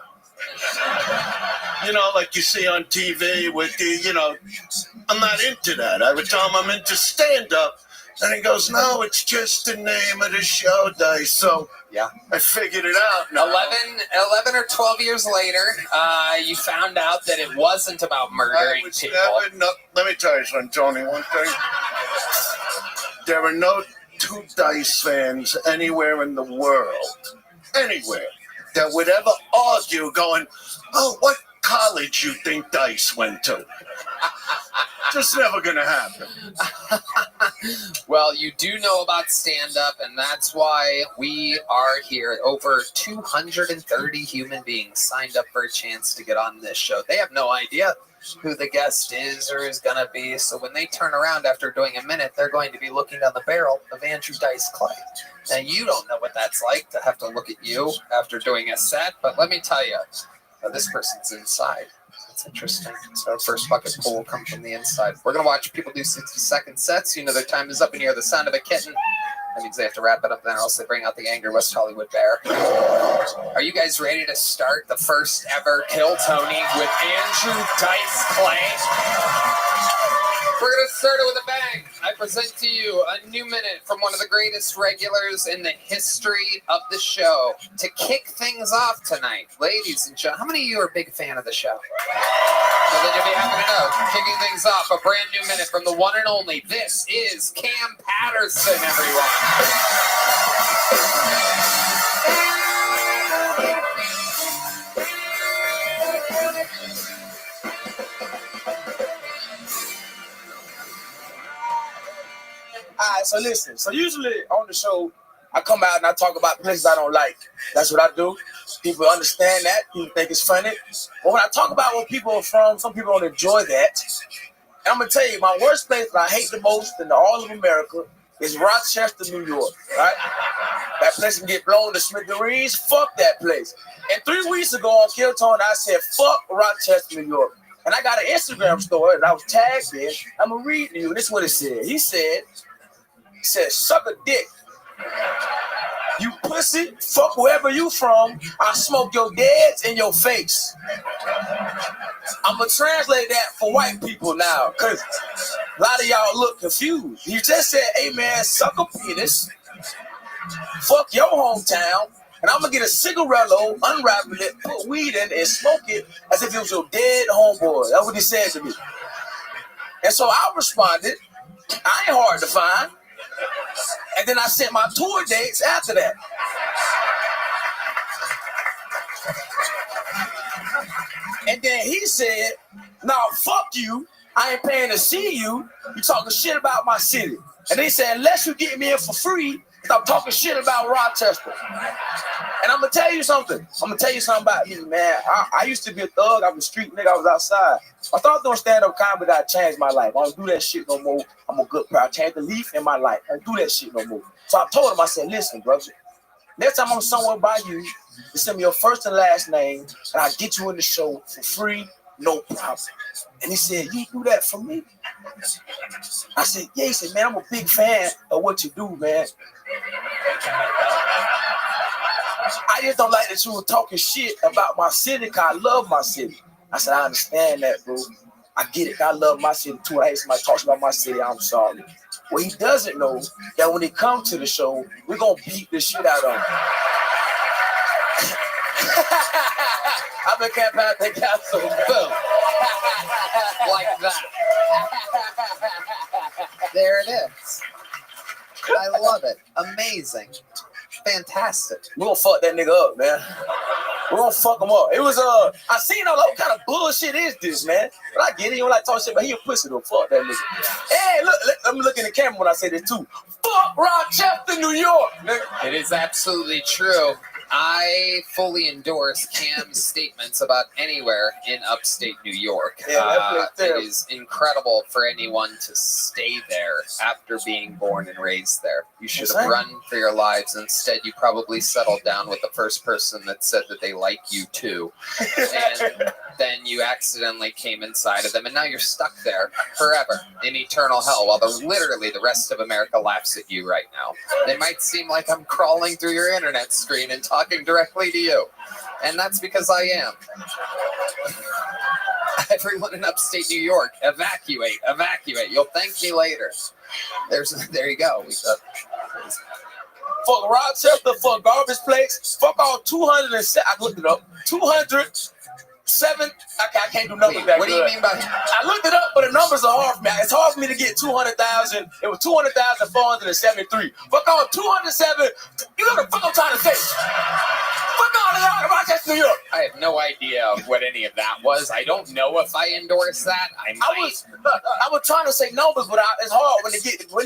Speaker 18: You know, like you see on TV with the, you know, I'm not into that. I would tell him I'm into stand-up. And he goes, no, it's just the name of the show, Dice. So
Speaker 2: yeah,
Speaker 18: I figured it out. Now.
Speaker 2: 11 or 12 years later, you found out that it wasn't about murdering people.
Speaker 18: Let me tell you something, Tony, one thing. There are no two Dice fans anywhere in the world, anywhere, that would ever argue going, oh, what college you think Dice went to? Just never gonna happen.
Speaker 2: Well, you do know about stand-up, and that's why we are here. Over 230 human beings signed up for a chance to get on this show. They have no idea who the guest is or is going to be, so when they turn around after doing a minute, they're going to be looking down the barrel of Andrew Dice Clay. Now, you don't know what that's like to have to look at you after doing a set, but let me tell you, this person's inside. It's interesting. So our first bucket pull will come from the inside. We're going to watch people do 60-second sets. You know their time is up, and you hear the sound of a kitten. That means they have to wrap it up, then or else they bring out the angry West Hollywood bear. Are you guys ready to start the first ever Kill Tony with Andrew Dice Clay? We're going to start it with a bang. I present to you a new minute from one of the greatest regulars in the history of the show. To kick things off tonight, ladies and gentlemen, how many of you are a big fan of the show? Well, then you'll be happy to know. Kicking things off, a brand new minute from the one and only. This is Cam Patterson, everyone.
Speaker 16: All right, so listen. So usually on the show, I come out and I talk about places I don't like. That's what I do. People understand that. People think it's funny. But when I talk about where people are from, some people don't enjoy that. And I'm going to tell you, my worst place that I hate the most in all of America is Rochester, New York, right? That place can get blown to smithereens. Fuck that place. And 3 weeks ago on Kill Tony, I said, fuck Rochester, New York. And I got an Instagram story and I was tagged in. I'm going to read to you. This is what it said. He said, suck a dick. You pussy, fuck wherever you from, I smoke your deads in your face. I'm going to translate that for white people now, because a lot of y'all look confused. You just said, hey man, suck a penis, fuck your hometown, and I'm going to get a cigarello, unravel it, put weed in it, and smoke it as if it was your dead homeboy. That's what he said to me. And so I responded, I ain't hard to find. And then I sent my tour dates after that. And then he said, nah, fuck you. I ain't paying to see you. You talking shit about my city. And they said, unless you get me in for free, stop talking shit about Rochester. And I'm going to tell you something. I'm going to tell you something about me, man. I used to be a thug. I was a street nigga. I was outside. I thought doing stand-up comedy that changed my life. I don't do that shit no more. I'm a good person. I changed the leaf in my life. I don't do that shit no more. So I told him, I said, listen, brother, next time I'm somewhere by you, you send me your first and last name, and I'll get you in the show for free, no problem. And he said, you do that for me? I said, yeah. He said, man, I'm a big fan of what you do, man. I just don't like that you were talking shit about my city, because I love my city. I said, I understand that, bro. I get it. I love my city, too. I hate somebody talks about my city. I'm sorry. What he doesn't know, that when he comes to the show, we're going to beat the shit out of him. I've been camping out the castle. Boom.
Speaker 2: Like that. There it is. I love it. Amazing. Fantastic.
Speaker 16: We're gonna fuck that nigga up, man. We're gonna fuck him up. It was I seen what kind of bullshit is this, man? But I get it, you don't like talking shit, but he a pussy though. Fuck that nigga. Hey, look, let me look in the camera when I say this too. Fuck Rochester, New York, nigga.
Speaker 2: It is absolutely true. I fully endorse Cam's statements about anywhere in upstate New York.
Speaker 16: Yeah,
Speaker 2: it is incredible for anyone to stay there after being born and raised there. You should have run for your lives. Instead, you probably settled down with the first person that said that they like you too. And then you accidentally came inside of them, and now you're stuck there forever in eternal hell while literally the rest of America laughs at you right now. It might seem like I'm crawling through your internet screen and talking directly to you, and that's because I am. Everyone in upstate New York, evacuate. You'll thank me later. There you go.
Speaker 16: Fuck Rochester, fuck garbage plates, fuck all 207. I looked it up. 207. I can't do nothing back.
Speaker 2: What do you mean by?
Speaker 16: I looked it up, but the numbers are hard for me. It's hard for me to get 200,000. It was 200,473. Fuck all 207. You know what the fuck I'm trying to say? Rochester, New York.
Speaker 2: I have no idea what any of that was. I don't know if I endorse that. I
Speaker 16: was trying to say numbers, but it's hard when they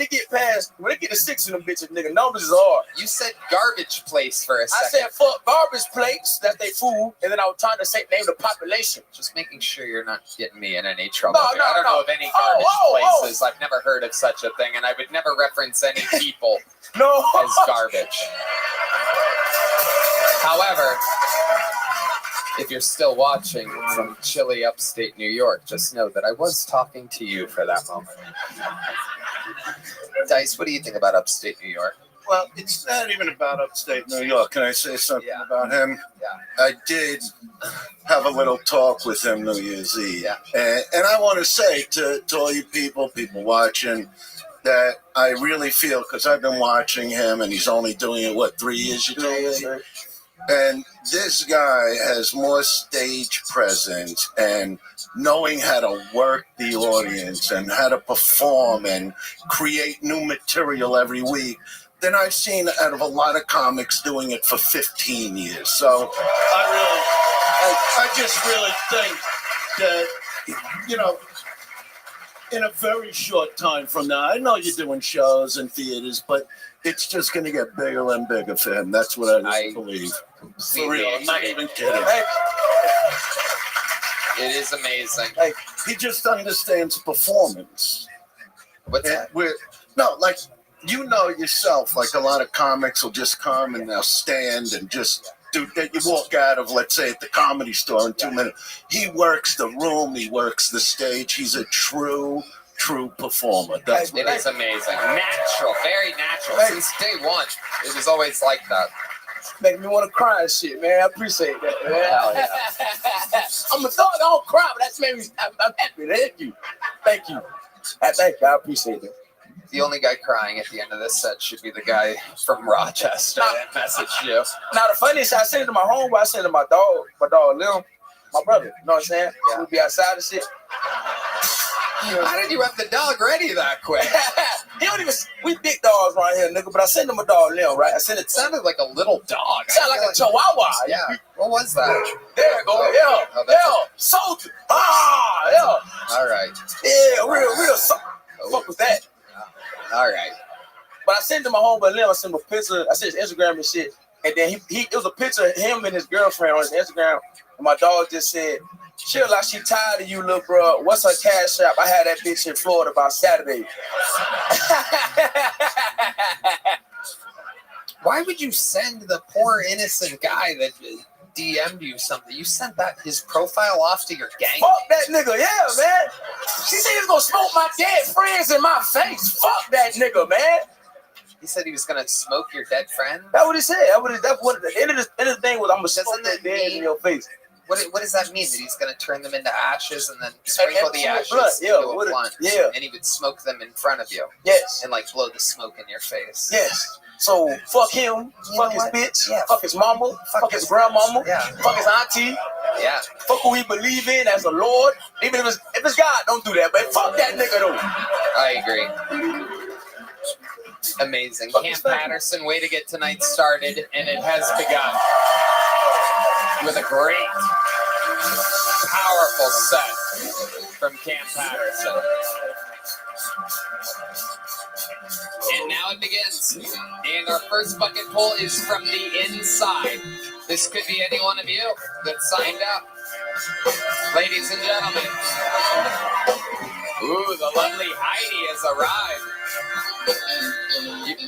Speaker 16: get to 6 of them bitches, nigga. Numbers is hard.
Speaker 2: You said garbage place for a second.
Speaker 16: I said fuck garbage plates. That's their food, and then I was trying to name the population.
Speaker 2: Just making sure you're not getting me in any trouble.
Speaker 16: No,
Speaker 2: I don't know of any garbage places. I've never heard of such a thing, and I would never reference any people as garbage. However, if you're still watching from chilly upstate New York, just know that I was talking to you for that moment. Dice, what do you think about upstate New York?
Speaker 21: Well, it's not even about upstate New York. Can I say something about him?
Speaker 2: Yeah.
Speaker 21: I did have a little talk with him New Year's Eve. Yeah. And I want to say to all you people watching, that I really feel, because I've been watching him, and he's only doing it, 3 years, you told me? And this guy has more stage presence and knowing how to work the audience and how to perform and create new material every week than I've seen out of a lot of comics doing it for 15 years. So I just really think that, in a very short time from now, I know you're doing shows and theaters, but it's just going to get bigger and bigger for him. That's what I believe. For real, I'm not even kidding.
Speaker 2: It is amazing.
Speaker 21: He just understands performance.
Speaker 2: What's that?
Speaker 21: Yourself, like a lot of comics will just come and they'll stand and just do that. You walk out of, let's say, at the Comedy Store in 2 minutes. He works the room. He works the stage. He's a true performer.
Speaker 2: It is amazing. Natural, very natural. Since day one, it was always like that.
Speaker 16: Make me want to cry and shit, man. I appreciate that, man.
Speaker 2: Yeah.
Speaker 16: I'm a thug. I don't cry, but that's made me. I'm happy. Thank you. Thank you. I appreciate it.
Speaker 2: The only guy crying at the end of this set should be the guy from Rochester that messaged you.
Speaker 16: Now, the funniest, I sent it to my homeboy. I sent it to my dog Lil, my brother. You know what I'm saying? Yeah. We'll be outside and shit.
Speaker 2: How did you have the dog ready that quick?
Speaker 16: We big dogs right here, nigga, but I sent him a dog Lil, right? I sent it.
Speaker 2: Sounded like a little dog.
Speaker 16: Sounded like a chihuahua.
Speaker 2: Yeah. What was that?
Speaker 16: There you go. Yeah. Soldier. Yeah.
Speaker 2: All right.
Speaker 16: Yeah, real. Fuck was that?
Speaker 2: All right.
Speaker 16: But I sent him my homeboy Lil. I sent him a picture. I sent his Instagram and shit. And then it was a picture of him and his girlfriend on his Instagram. And my dog just said, "She like she tired of you, little bro. What's her cash app? I had that bitch in Florida by Saturday."
Speaker 2: Why would you send the poor innocent guy that DM'd you something? You sent his profile off to your gang?
Speaker 16: Fuck that nigga, yeah, man. She said he was gonna smoke my dead friends in my face. Fuck that nigga, man.
Speaker 2: He said he was gonna smoke your dead friend?
Speaker 16: That's what he said. That's what the end of the thing was. I'm gonna smoke that dead in your face.
Speaker 2: What does that mean? That he's going to turn them into ashes and then sprinkle the ashes
Speaker 16: into
Speaker 2: a blunt?
Speaker 16: Yeah.
Speaker 2: And he would smoke them in front of you?
Speaker 16: Yes.
Speaker 2: And blow the smoke in your face?
Speaker 16: Yes. So fuck him, fuck his bitch, fuck his mama, fuck his grandmama, fuck his auntie.
Speaker 2: Yeah.
Speaker 16: Fuck who he believe in as a Lord. Even if it's God, don't do that. But fuck that nigga though.
Speaker 2: I agree. Amazing. Camp Patterson, way to get tonight started, and it has begun with a great, powerful set from Camp Patterson. And now it begins. And our first bucket pull is from the inside. This could be any one of you that signed up. Ladies and gentlemen. Ooh, the lovely Heidi has arrived.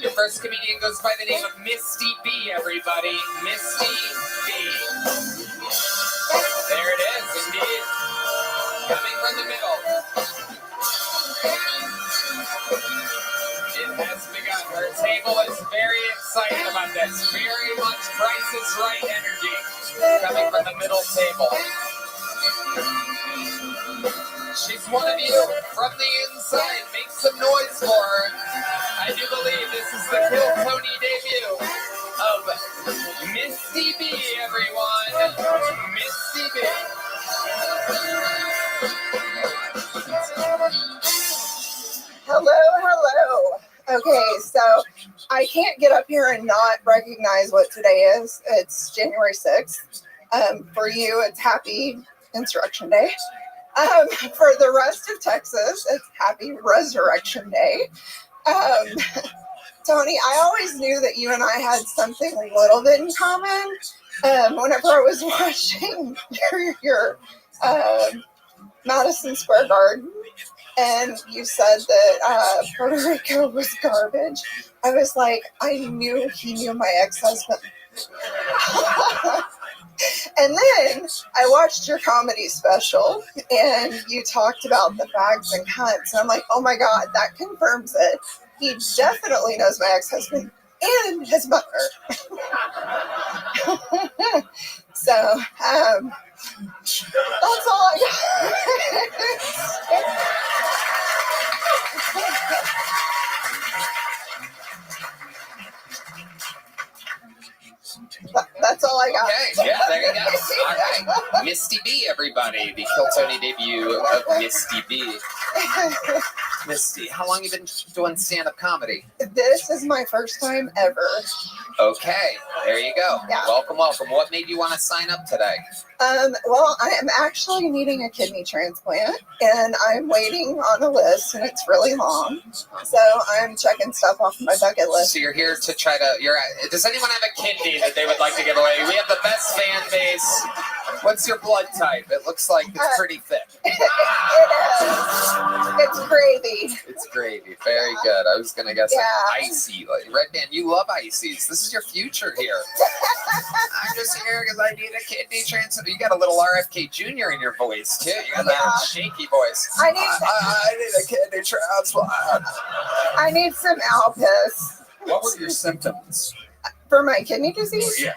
Speaker 2: Your first comedian goes by the name of Misty B, everybody. Misty B. There it is, indeed. Coming from the middle. It has begun. Her table is very excited about this. Very much Price is Right energy. Coming from the middle table. She's one of you from the inside. Make some noise for her. I do believe this is the Kill Tony debut of Misty B, everyone. Misty B.
Speaker 22: Hello. Okay, so
Speaker 15: I can't get up here and not recognize what today is. It's January 6th. For you, it's Happy Insurrection Day. For the rest of Texas, it's Happy Resurrection Day. Tony, I always knew that you and I had something a little bit in common. Whenever I was watching your Madison Square Garden, and you said that Puerto Rico was garbage, I was like, I knew he knew my ex-husband. And then I watched your comedy special, and you talked about the fags and cunts, and I'm like, oh my God, that confirms it. He definitely knows my ex-husband and his mother. So, that's all I got. That's all I got.
Speaker 2: Okay, yeah, there you go. All right. Misty B, everybody. The Kill Tony debut of Misty B. Misty, how long have you been doing stand-up comedy?
Speaker 15: This is my first time ever.
Speaker 2: Okay, there you go.
Speaker 15: Yeah.
Speaker 2: Welcome, welcome. What made you want to sign up today?
Speaker 15: Well, I am actually needing a kidney transplant, and I'm waiting on a list, and it's really long. So I'm checking stuff off my bucket list.
Speaker 2: So you're here to try to. Does anyone have a kidney that they would like to give away? We have the best fan base. What's your blood type? It looks like it's pretty thick.
Speaker 15: It is. It's gravy.
Speaker 2: It's gravy. Very good. I was gonna guess like icy. Like, Red Band, you love ices. This is your future here. I'm just here because I need a kidney transplant. You got a little RFK Jr. in your voice too. You got that shaky voice.
Speaker 15: I
Speaker 2: need a kidney transplant.
Speaker 15: I need some Alpis.
Speaker 7: What were your symptoms?
Speaker 15: For my kidney disease?
Speaker 7: Yeah.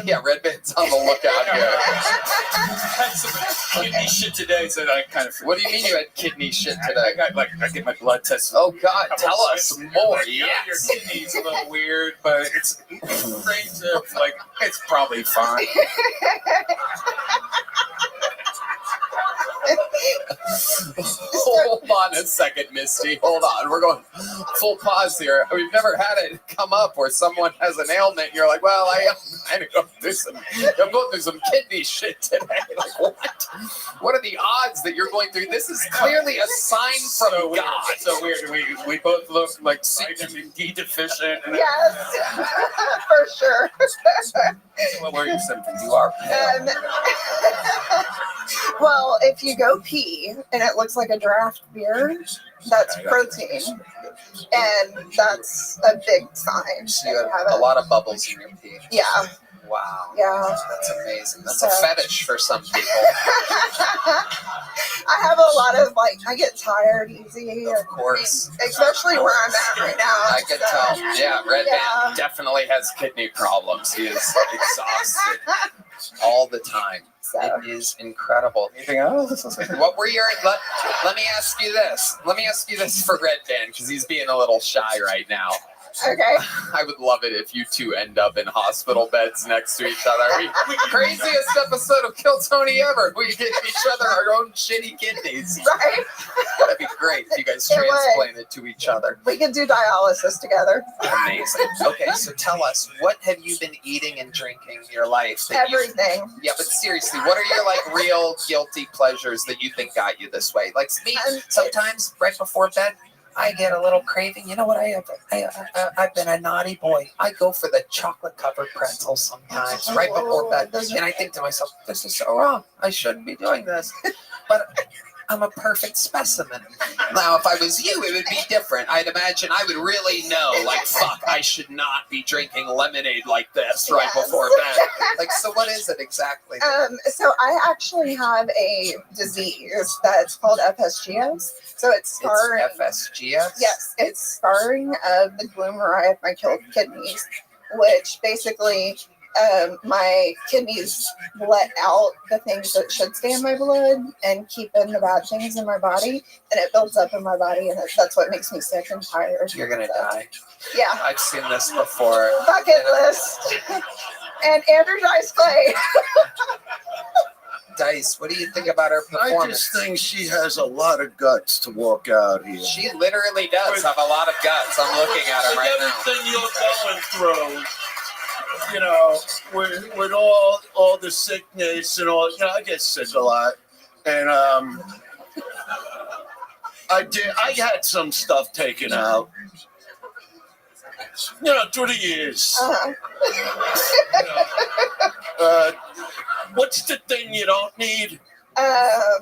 Speaker 2: Yeah, Red Band's on the lookout here.
Speaker 7: I had some kidney shit today, so I kind of.
Speaker 2: What do you mean you had kidney shit today?
Speaker 7: I get my blood tested.
Speaker 2: Oh God, tell us more. Yes.
Speaker 7: Your kidney's a little weird, but it's strange. Like it's probably fine.
Speaker 2: Hold on a second, Misty. Hold on. We're going full pause here. We've never had it come up where someone has an ailment and you're like, well, I'm going through some kidney shit today. Like, what? What are the odds that you're going through? This is clearly a sign from God.
Speaker 7: So weird. We both look like vitamin D deficient. And
Speaker 15: yes, for sure.
Speaker 7: What were your symptoms? You are pale.
Speaker 15: Well, if you go pee and it looks like a draft beer, that's protein, and that's a big sign.
Speaker 2: So you have a lot of bubbles in your pee.
Speaker 15: Yeah.
Speaker 2: Wow.
Speaker 15: Yeah.
Speaker 2: That's amazing. That's a fetish for some people.
Speaker 15: I have a lot of I get tired easy.
Speaker 2: Of course.
Speaker 15: Especially where I'm at right now.
Speaker 2: I can tell. Yeah, Red Band definitely has kidney problems. He is exhausted all the time. It is incredible.
Speaker 7: Anything else?
Speaker 2: What were your? Let me ask you this. Let me ask you this for Red Band because he's being a little shy right now.
Speaker 15: Okay.
Speaker 2: I would love it if you two end up in hospital beds next to each other. Craziest episode of Kill Tony ever. We give each other our own shitty kidneys.
Speaker 15: Right.
Speaker 2: That'd be great if you guys transplanted to each other.
Speaker 15: We could do dialysis together.
Speaker 2: Amazing. Okay, so tell us, what have you been eating and drinking in your life?
Speaker 15: Everything.
Speaker 2: Yeah, but seriously, what are your real guilty pleasures that you think got you this way? Like me, sometimes right before bed, I get a little craving. You know what I have? I've been a naughty boy. I go for the chocolate-covered pretzels sometimes right before bed. And I think to myself, this is so wrong. I shouldn't be doing this. But I'm a perfect specimen. Now, if I was you, it would be different. I'd imagine I would really know, fuck, I should not be drinking lemonade like this right before bed. So what is it exactly?
Speaker 15: So I actually have a disease that's called FSGS. So it's scarring.
Speaker 2: It's FSGS?
Speaker 15: Yes, it's scarring of the glomeruli of my kidneys, which basically my kidneys let out the things that should stay in my blood and keep in the bad things in my body, and it builds up in my body, and that's what makes me sick and tired.
Speaker 2: You're gonna die.
Speaker 15: Yeah.
Speaker 2: I've seen this before.
Speaker 15: Bucket list. And Andrew Dice Clay.
Speaker 2: Dice, what do you think about her
Speaker 21: I
Speaker 2: performance?
Speaker 21: just think she has a lot of guts to walk out here.
Speaker 2: She literally does have a lot of guts. I'm looking at her right now.
Speaker 21: Everything you're going through, you know, with all the sickness and all, you know, I get sick a lot. And I had some stuff taken out. You know, through the years. What's the thing you don't need?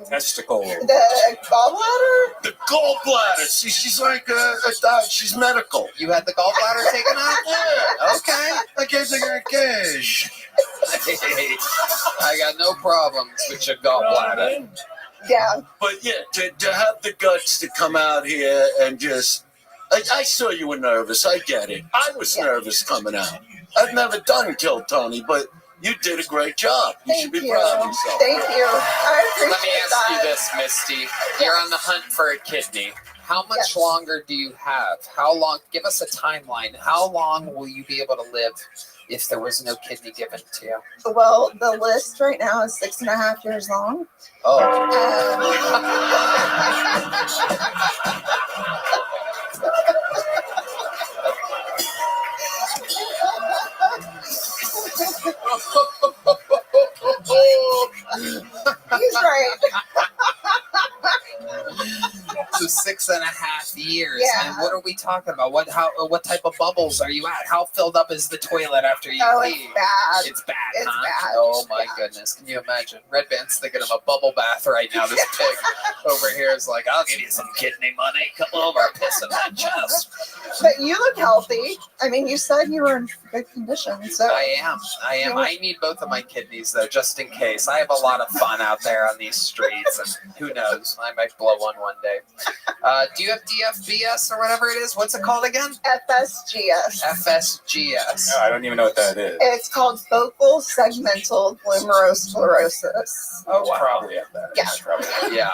Speaker 7: Testicle.
Speaker 15: The gallbladder?
Speaker 21: The gallbladder. See, she's like a dog. She's medical.
Speaker 2: You had the gallbladder taken out?
Speaker 21: Yeah.
Speaker 2: Okay.
Speaker 21: I gave her cash.
Speaker 2: I got no problems with your gallbladder.
Speaker 15: Yeah.
Speaker 21: But yeah, to have the guts to come out here and just... I saw you were nervous. I get it. I was nervous coming out. I've never done Kill Tony, but you did a great job. You should be proud of yourself.
Speaker 15: Thank you. I appreciate
Speaker 2: Let me ask
Speaker 15: that.
Speaker 2: you this, Misty. You're on the hunt for a kidney. How much longer do you have? How long? Give us a timeline. How long will you be able to live if there was no kidney given to you?
Speaker 15: Well, the list right now is 6.5 years long. He's right.
Speaker 2: So 6.5 years.
Speaker 15: Yeah.
Speaker 2: And what are we talking about? What type of bubbles are you at? How filled up is the toilet after you leave?
Speaker 15: It's bad.
Speaker 2: It's bad,
Speaker 15: It's
Speaker 2: huh?
Speaker 15: bad.
Speaker 2: Oh my goodness. Can you imagine? Red Band's thinking of a bubble bath right now. This pig over here is like, I'll give you some kidney money. Come over, piss in my chest.
Speaker 15: But you look healthy. I mean, you said you were in good condition. So
Speaker 2: I am. I need both of my kidneys though, just in case. I have a lot of fun out there on these streets, and who knows? I might blow one day. Do you have DFBS or whatever it is? What's it called again?
Speaker 15: FSGS.
Speaker 2: FSGS.
Speaker 7: No, I don't even know what that is.
Speaker 15: It's called focal segmental glomerulosclerosis.
Speaker 2: Oh, wow.
Speaker 7: Probably have that.
Speaker 15: Yeah.
Speaker 2: Yeah.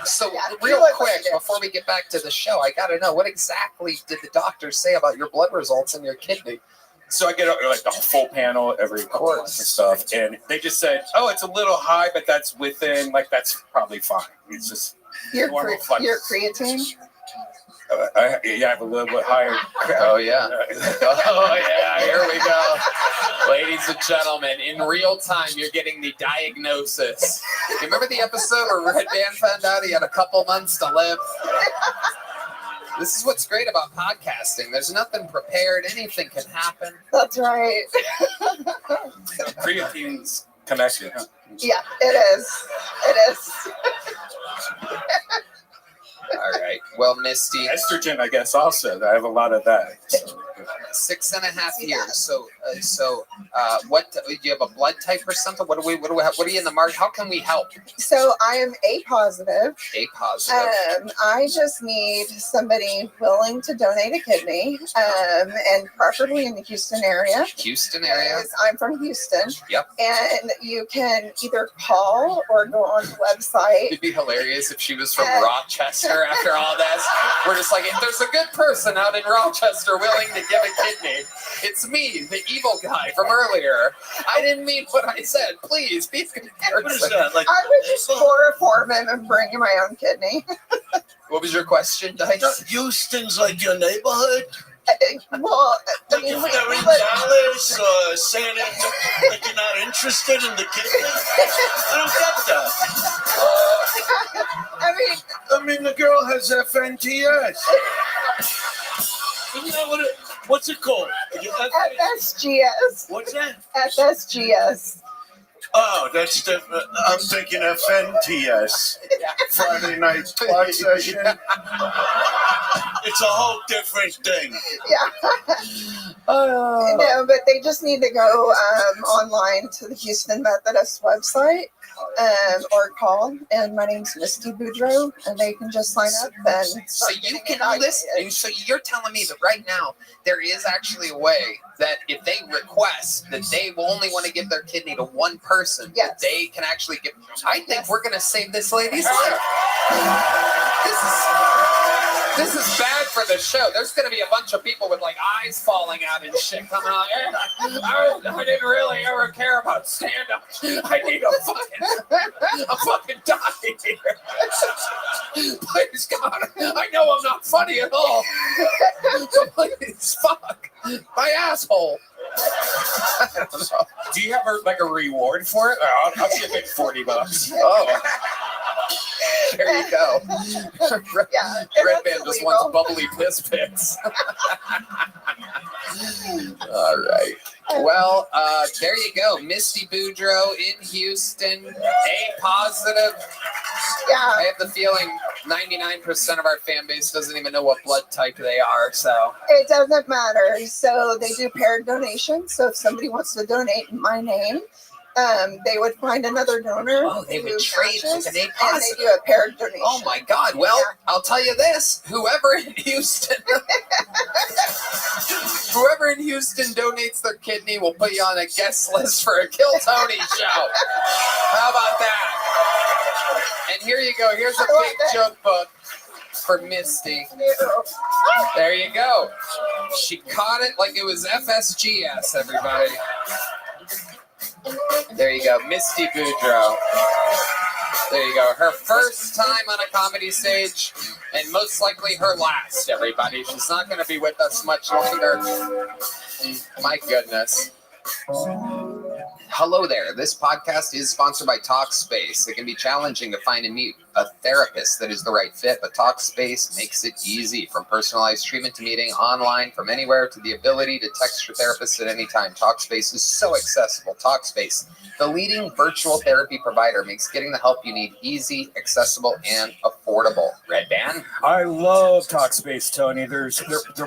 Speaker 2: So
Speaker 15: you
Speaker 2: real
Speaker 15: look
Speaker 2: quick,
Speaker 15: like it.
Speaker 2: before we get back to the show, I got to know, what exactly did the doctors say about your blood results in your kidney?
Speaker 7: So I get like the full panel every couple months and stuff, and they just said, "Oh, it's a little high, but that's within that's probably fine." It's just
Speaker 15: Your
Speaker 7: normal
Speaker 15: creatine?
Speaker 7: I have a little bit higher.
Speaker 2: Oh yeah. Oh yeah. Here we go, ladies and gentlemen. In real time, you're getting the diagnosis. You remember the episode where Red Band found out he had a couple months to live? This is what's great about podcasting. There's nothing prepared. Anything can happen.
Speaker 15: That's right.
Speaker 7: Creatine's connection. Huh?
Speaker 15: Yeah, it is. It is.
Speaker 2: All right. Well, Misty.
Speaker 7: Estrogen, I guess, also. I have a lot of that. So.
Speaker 2: 6.5 years. So, what do you have a blood type or something? What are you in the market? How can we help?
Speaker 15: So I am A positive.
Speaker 2: A positive.
Speaker 15: I just need somebody willing to donate a kidney, and preferably in the Houston area.
Speaker 2: Houston area.
Speaker 15: I'm from Houston.
Speaker 2: Yep.
Speaker 15: And you can either call or go on the website.
Speaker 2: It'd be hilarious if she was from Rochester after all this. We're just like, if there's a good person out in Rochester willing to give a kidney, it's me, the evil guy from earlier. I didn't mean what I said. Please be a good person.
Speaker 21: What is that? Like,
Speaker 15: I would just chloroform him and bring him my own kidney.
Speaker 2: What was your question, Dice?
Speaker 21: Houston's like your neighborhood?
Speaker 15: Well, I mean,
Speaker 21: If they're in Dallas or saying like you're not interested in the kidney, I don't get that. I mean, the girl has FNTS. Isn't that what's it called?
Speaker 15: FSGS.
Speaker 21: What's that?
Speaker 15: FSGS.
Speaker 21: Oh, that's different. I'm thinking FNTS. Friday night plot session. It's a whole different thing.
Speaker 15: Yeah. No, but they just need to go online to the Houston Methodist website or call. And my name's Misty Boudreaux, and they can just sign up. And
Speaker 2: so you can listen. So you're telling me that right now there is actually a way that if they request that they will only want to give their kidney to one person, that they can actually give. I think we're going to save this lady's life. This is bad for the show. There's going to be a bunch of people with like eyes falling out and shit coming out. I didn't really ever care about stand-up. I need a fucking die here. Please God, I know I'm not funny at all. Please, fuck my asshole. I don't know.
Speaker 7: Do you have a reward for it? I'll give it $40.
Speaker 2: Oh. There you go. Red Band just wants bubbly piss pics. All right. Well, there you go. Misty Boudreaux in Houston. A positive.
Speaker 15: Yeah.
Speaker 2: I have the feeling 99% of our fan base doesn't even know what blood type they are. So
Speaker 15: it doesn't matter. So they do paired donations. So if somebody wants to donate in my name, they would find another donor.
Speaker 2: Oh, they would trade with an A
Speaker 15: and
Speaker 2: positive.
Speaker 15: they do a paired donation.
Speaker 2: Oh my God! Well, I'll tell you this: whoever in Houston donates their kidney, will put you on a guest list for a Kill Tony show. How about that? And here you go. Here's a big joke book for Misty. There you go. She caught it like it was FSGS. Everybody. There you go, Misty Boudreaux. There you go. Her first time on a comedy stage, and most likely her last, everybody. She's not going to be with us much longer. My goodness. Hello there. This podcast is sponsored by Talkspace. It can be challenging to find and meet a therapist that is the right fit, but Talkspace makes it easy. From personalized treatment to meeting online from anywhere to the ability to text your therapist at any time. Talkspace is so accessible. Talkspace, the leading virtual therapy provider, makes getting the help you need easy, accessible, and affordable. Red Band?
Speaker 7: I love Talkspace, Tony. They're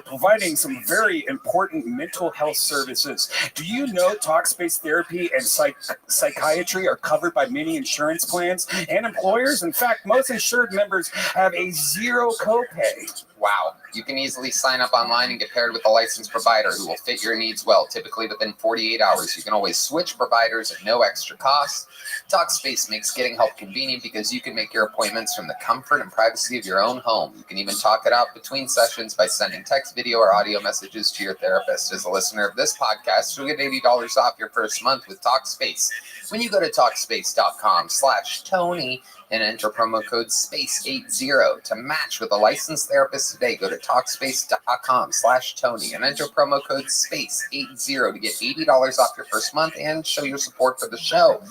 Speaker 7: providing some very important mental health services. Do you know Talkspace therapy and psychiatry are covered by many insurance plans and employers? In fact, most insured members have a zero copay.
Speaker 2: Wow. You can easily sign up online and get paired with a licensed provider who will fit your needs well, typically within 48 hours. You can always switch providers at no extra cost. Talkspace makes getting help convenient because you can make your appointments from the comfort and privacy of your own home. You can even talk it out between sessions by sending text, video, or audio messages to your therapist. As a listener of this podcast, you'll get $80 off your first month with Talkspace when you go to Talkspace.com/Tony and enter promo code SPACE80 to match with a licensed therapist today. Go to Talkspace.com/Tony and enter promo code SPACE80 to get $80 off your first month and show your support for the show.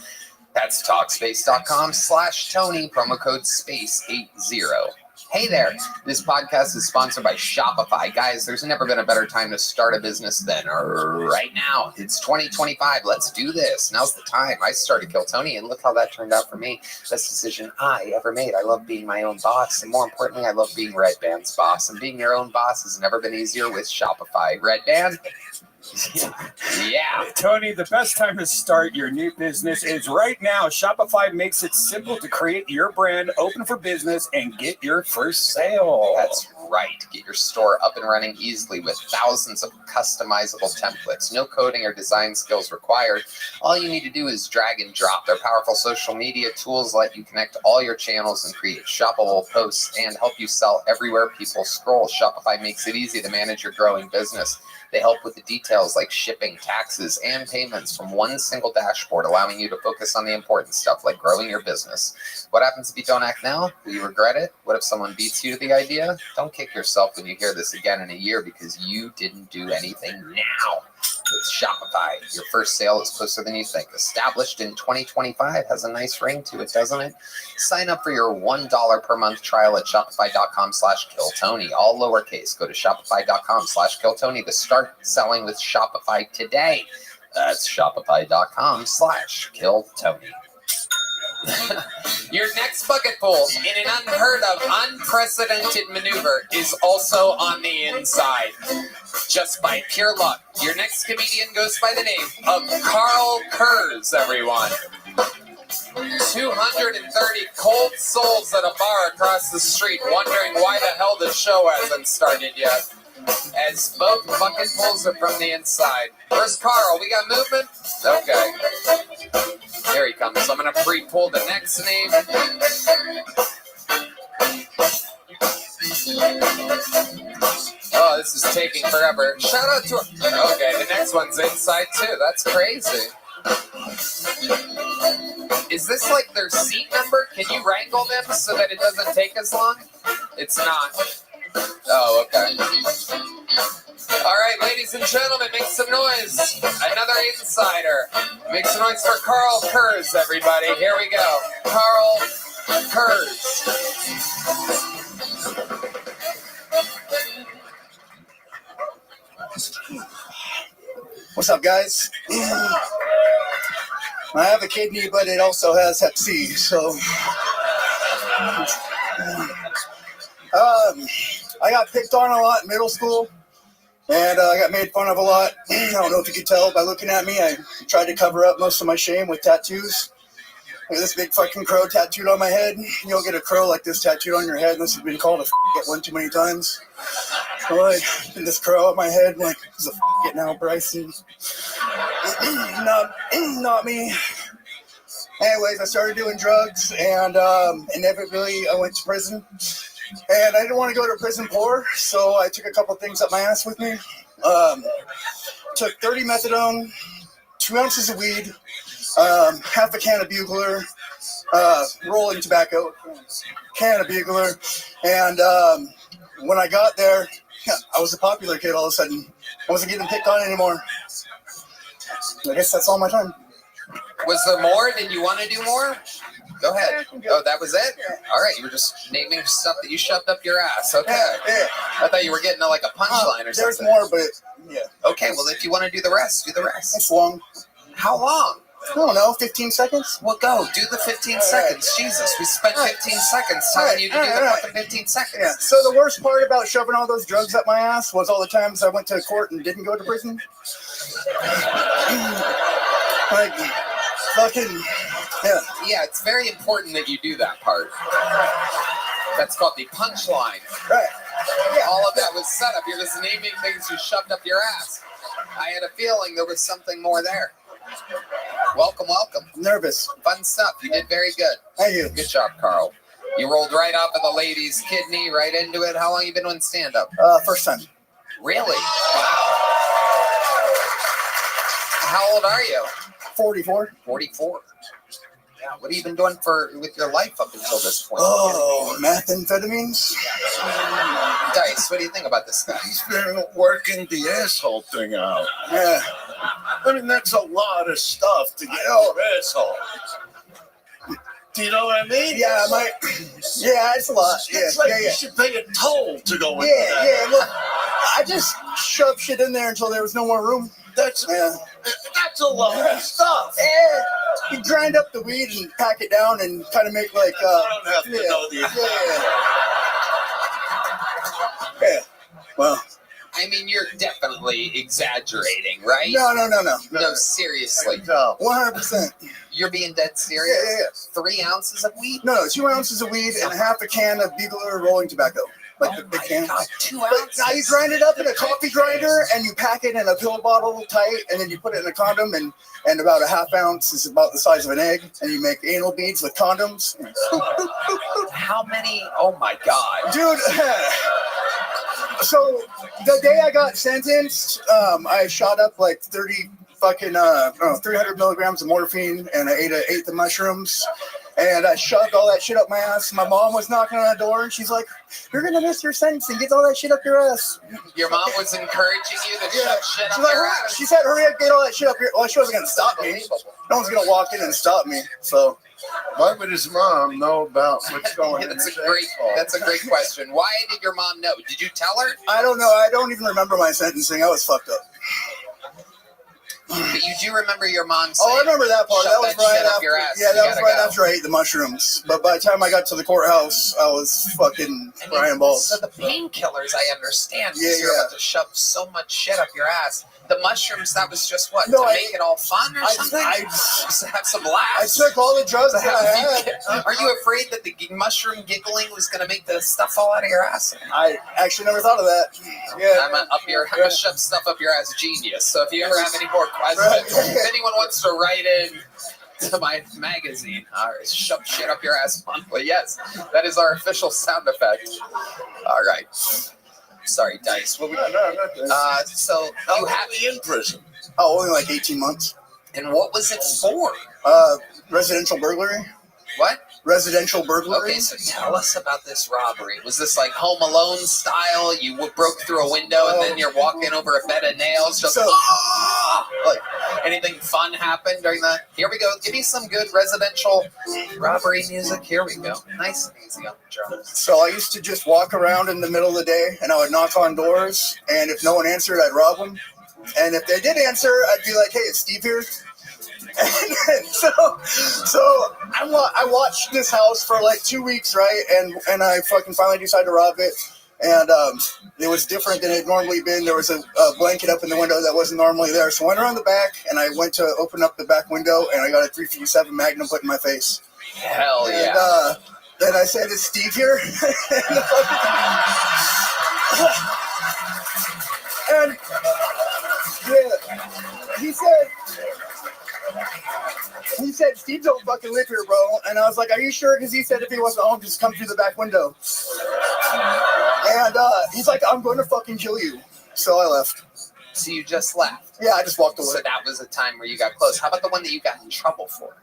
Speaker 2: That's Talkspace.com/Tony, promo code SPACE80. Hey there, this podcast is sponsored by Shopify. Guys, there's never been a better time to start a business than right now. It's 2025. Let's do this. Now's the time. I started Kill Tony, and look how that turned out for me. Best decision I ever made. I love being my own boss, and more importantly, I love being Red Band's boss. And being your own boss has never been easier with Shopify. Red Band? Yeah.
Speaker 7: Tony, the best time to start your new business is right now. Shopify makes it simple to create your brand, open for business, and get your first sale.
Speaker 2: That's right. Get your store up and running easily with thousands of customizable templates. No coding or design skills required. All you need to do is drag and drop. Their powerful social media tools let you connect all your channels and create shoppable posts and help you sell everywhere people scroll. Shopify makes it easy to manage your growing business. They help with the details like shipping, taxes, and payments from one single dashboard, allowing you to focus on the important stuff like growing your business. What happens if you don't act now? Will you regret it? What if someone beats you to the idea? Don't kick yourself when you hear this again in a year because you didn't do anything now. With Shopify, your first sale is closer than you think. Established in 2025 has a nice ring to it, doesn't it? Sign up for your $1 per month trial at Shopify.com/KillTony, all lowercase. Go to Shopify.com/KillTony to start selling with Shopify today. That's Shopify.com/KillTony. Your next bucket pool, in an unheard of, unprecedented maneuver, is also on the inside. Just by pure luck, your next comedian goes by the name of Carl Kurz, everyone. 230 cold souls at a bar across the street wondering why the hell the show hasn't started yet. As both bucket pulls are from the inside. Where's Carl? We got movement? Okay. Here he comes. I'm going to pre-pull the next name. taking forever. Shout out to. Okay, the next one's inside too. That's crazy. Is this like their seat number? Can you wrangle them so that it doesn't take as long? It's not. Oh, okay. All right, ladies and gentlemen, make some noise. Another insider. Make some noise for Carl Kurz, everybody. Here we go. Carl Kurz.
Speaker 3: What's up, guys? I have a kidney, but it also has Hep C, so I got picked on a lot in middle school, and I got made fun of a lot. I don't know if you could tell by looking at me. I tried to cover up most of my shame with tattoos. Look at this big fucking crow tattooed on my head. You don't get a crow like this tattooed on your head unless you've been called a f*** one too many times. So I get this crow on my head, like, who's a f*** now, Bryson? Not me. Anyways, I started doing drugs, and inevitably I went to prison. And I didn't want to go to prison poor, so I took a couple things up my ass with me. Took 30 methadone, 2 ounces of weed, half a can of bugler, rolling tobacco, can of bugler, and when I got there, I was a popular kid all of a sudden. I wasn't getting picked on anymore. I guess that's all my time.
Speaker 2: Was there more? Did you want to do more? Go ahead. Oh, that was it? All right, you were just naming stuff that you shoved up your ass. Okay.
Speaker 3: Yeah.
Speaker 2: I thought you were getting like a punchline or something.
Speaker 3: There's more, but yeah.
Speaker 2: Okay, well, if you want to do the rest, do the rest.
Speaker 3: It's long.
Speaker 2: How long?
Speaker 3: I don't know, 15 seconds?
Speaker 2: Well, go. Do the 15 seconds. Jesus, we spent 15 seconds telling you to do the fucking 15 seconds.
Speaker 3: Yeah. So the worst part about shoving all those drugs up my ass was all the times I went to court and didn't go to prison. Like, fucking, yeah.
Speaker 2: Yeah, it's very important that you do that part. That's called the punchline.
Speaker 3: Right. Yeah.
Speaker 2: All of that was set up. You're just naming things you shoved up your ass. I had a feeling there was something more there. Welcome.
Speaker 3: I'm nervous.
Speaker 2: Fun stuff. You did very good.
Speaker 3: Thank you.
Speaker 2: Good job, Carl. You rolled right off of the lady's kidney, right into it. How long you been doing stand-up?
Speaker 3: First time.
Speaker 2: Really? Wow. How old are you?
Speaker 3: 44.
Speaker 2: 44. Yeah. What have you been doing with your life up until this point?
Speaker 3: Oh, methamphetamines.
Speaker 2: Dice, what do you think about this guy?
Speaker 21: He's been working the asshole thing out.
Speaker 3: Yeah.
Speaker 21: I mean, that's a lot of stuff to get out of asshole. Do you know what I mean?
Speaker 3: Yeah, yeah, it's a lot.
Speaker 21: It's like you should pay a toll to go in.
Speaker 3: Yeah, look, I just shoved shit in there until there was no more room.
Speaker 21: That's a lot of stuff.
Speaker 3: Yeah, you grind up the weed and pack it down and kind of make like.
Speaker 21: I don't have to know the.
Speaker 3: Yeah. Well.
Speaker 2: I mean, you're definitely exaggerating, right?
Speaker 3: No,
Speaker 2: seriously.
Speaker 3: 100%.
Speaker 2: You're being dead serious?
Speaker 3: Yeah.
Speaker 2: 3 ounces of weed?
Speaker 3: No, 2 ounces of weed and half a can of bugler rolling tobacco. Like the big can.
Speaker 2: God, 2 ounces?
Speaker 3: Now you grind it up in a coffee grinder and you pack it in a pill bottle tight and then you put it in a condom and about a half ounce is about the size of an egg and you make anal beads with condoms.
Speaker 2: How many? Oh my God.
Speaker 3: Dude. So the day I got sentenced, I shot up like 300 milligrams of morphine and I ate an eighth of mushrooms. And I shoved all that shit up my ass. My mom was knocking on the door and she's like, "You're going to miss your sentence and get all that shit up your ass."
Speaker 2: Your mom was encouraging you to shove shit up your ass?
Speaker 3: She said, "Hurry up, get all that shit up your." Well, she wasn't going to stop me. No one's going to walk in and stop me. So
Speaker 21: why would his mom know about what's going on?
Speaker 2: That's a great question. Why did your mom know? Did you tell her?
Speaker 3: I don't know. I don't even remember my sentencing. I was fucked up.
Speaker 2: But you do remember your mom saying,
Speaker 3: I remember that part. That was right after.
Speaker 2: Your ass.
Speaker 3: Yeah, that was right after I ate the mushrooms. But by the time I got to the courthouse, I was fucking crying balls.
Speaker 2: So the painkillers, I understand, because you're about to shove so much shit up your ass. The mushrooms, that was just what? To make it all fun or something? Just to have some laughs?
Speaker 3: I took all the drugs that I had.
Speaker 2: Are you afraid that the mushroom giggling was going to make the stuff fall out of your ass?
Speaker 3: I actually never thought of that. Yeah.
Speaker 2: I'm a shove stuff up your ass genius. So if you ever have any more questions, if anyone wants to write in to my magazine, shove shit up your ass monthly, yes, that is our official sound effect. All right. sorry, Dice. What were so
Speaker 21: How
Speaker 2: you
Speaker 21: long
Speaker 2: have
Speaker 21: were you in prison?
Speaker 3: Oh, only like 18 months.
Speaker 2: and what was it for?
Speaker 3: Residential burglary.
Speaker 2: What?
Speaker 3: Residential burglary.
Speaker 2: Okay, so tell us about this robbery. Was this like Home Alone style? You broke through a window and then you're walking over a bed of nails. Just like anything fun happened during that? Here we go. Give me some good residential robbery music. Here we go. Nice and easy on the drums.
Speaker 3: So I used to just walk around in the middle of the day, and I would knock on doors, and if no one answered, I'd rob them. And if they did answer, I'd be like, "Hey, it's Steve here." And so I watched this house for like 2 weeks, right? And I fucking finally decided to rob it. And it was different than it had normally been. There was a blanket up in the window that wasn't normally there. So I went around the back, and I went to open up the back window, and I got a .357 Magnum put in my face.
Speaker 2: Hell yeah.
Speaker 3: And then I said, "Is Steve here?" And yeah, he said, "Steve don't fucking live here, bro." And I was like, "Are you sure?" Because he said if he wasn't home, just come through the back window. And he's like, "I'm going to fucking kill you." So I left.
Speaker 2: So you just left?
Speaker 3: Yeah, I just walked away.
Speaker 2: So that was a time where you got close. How about the one that you got in trouble for?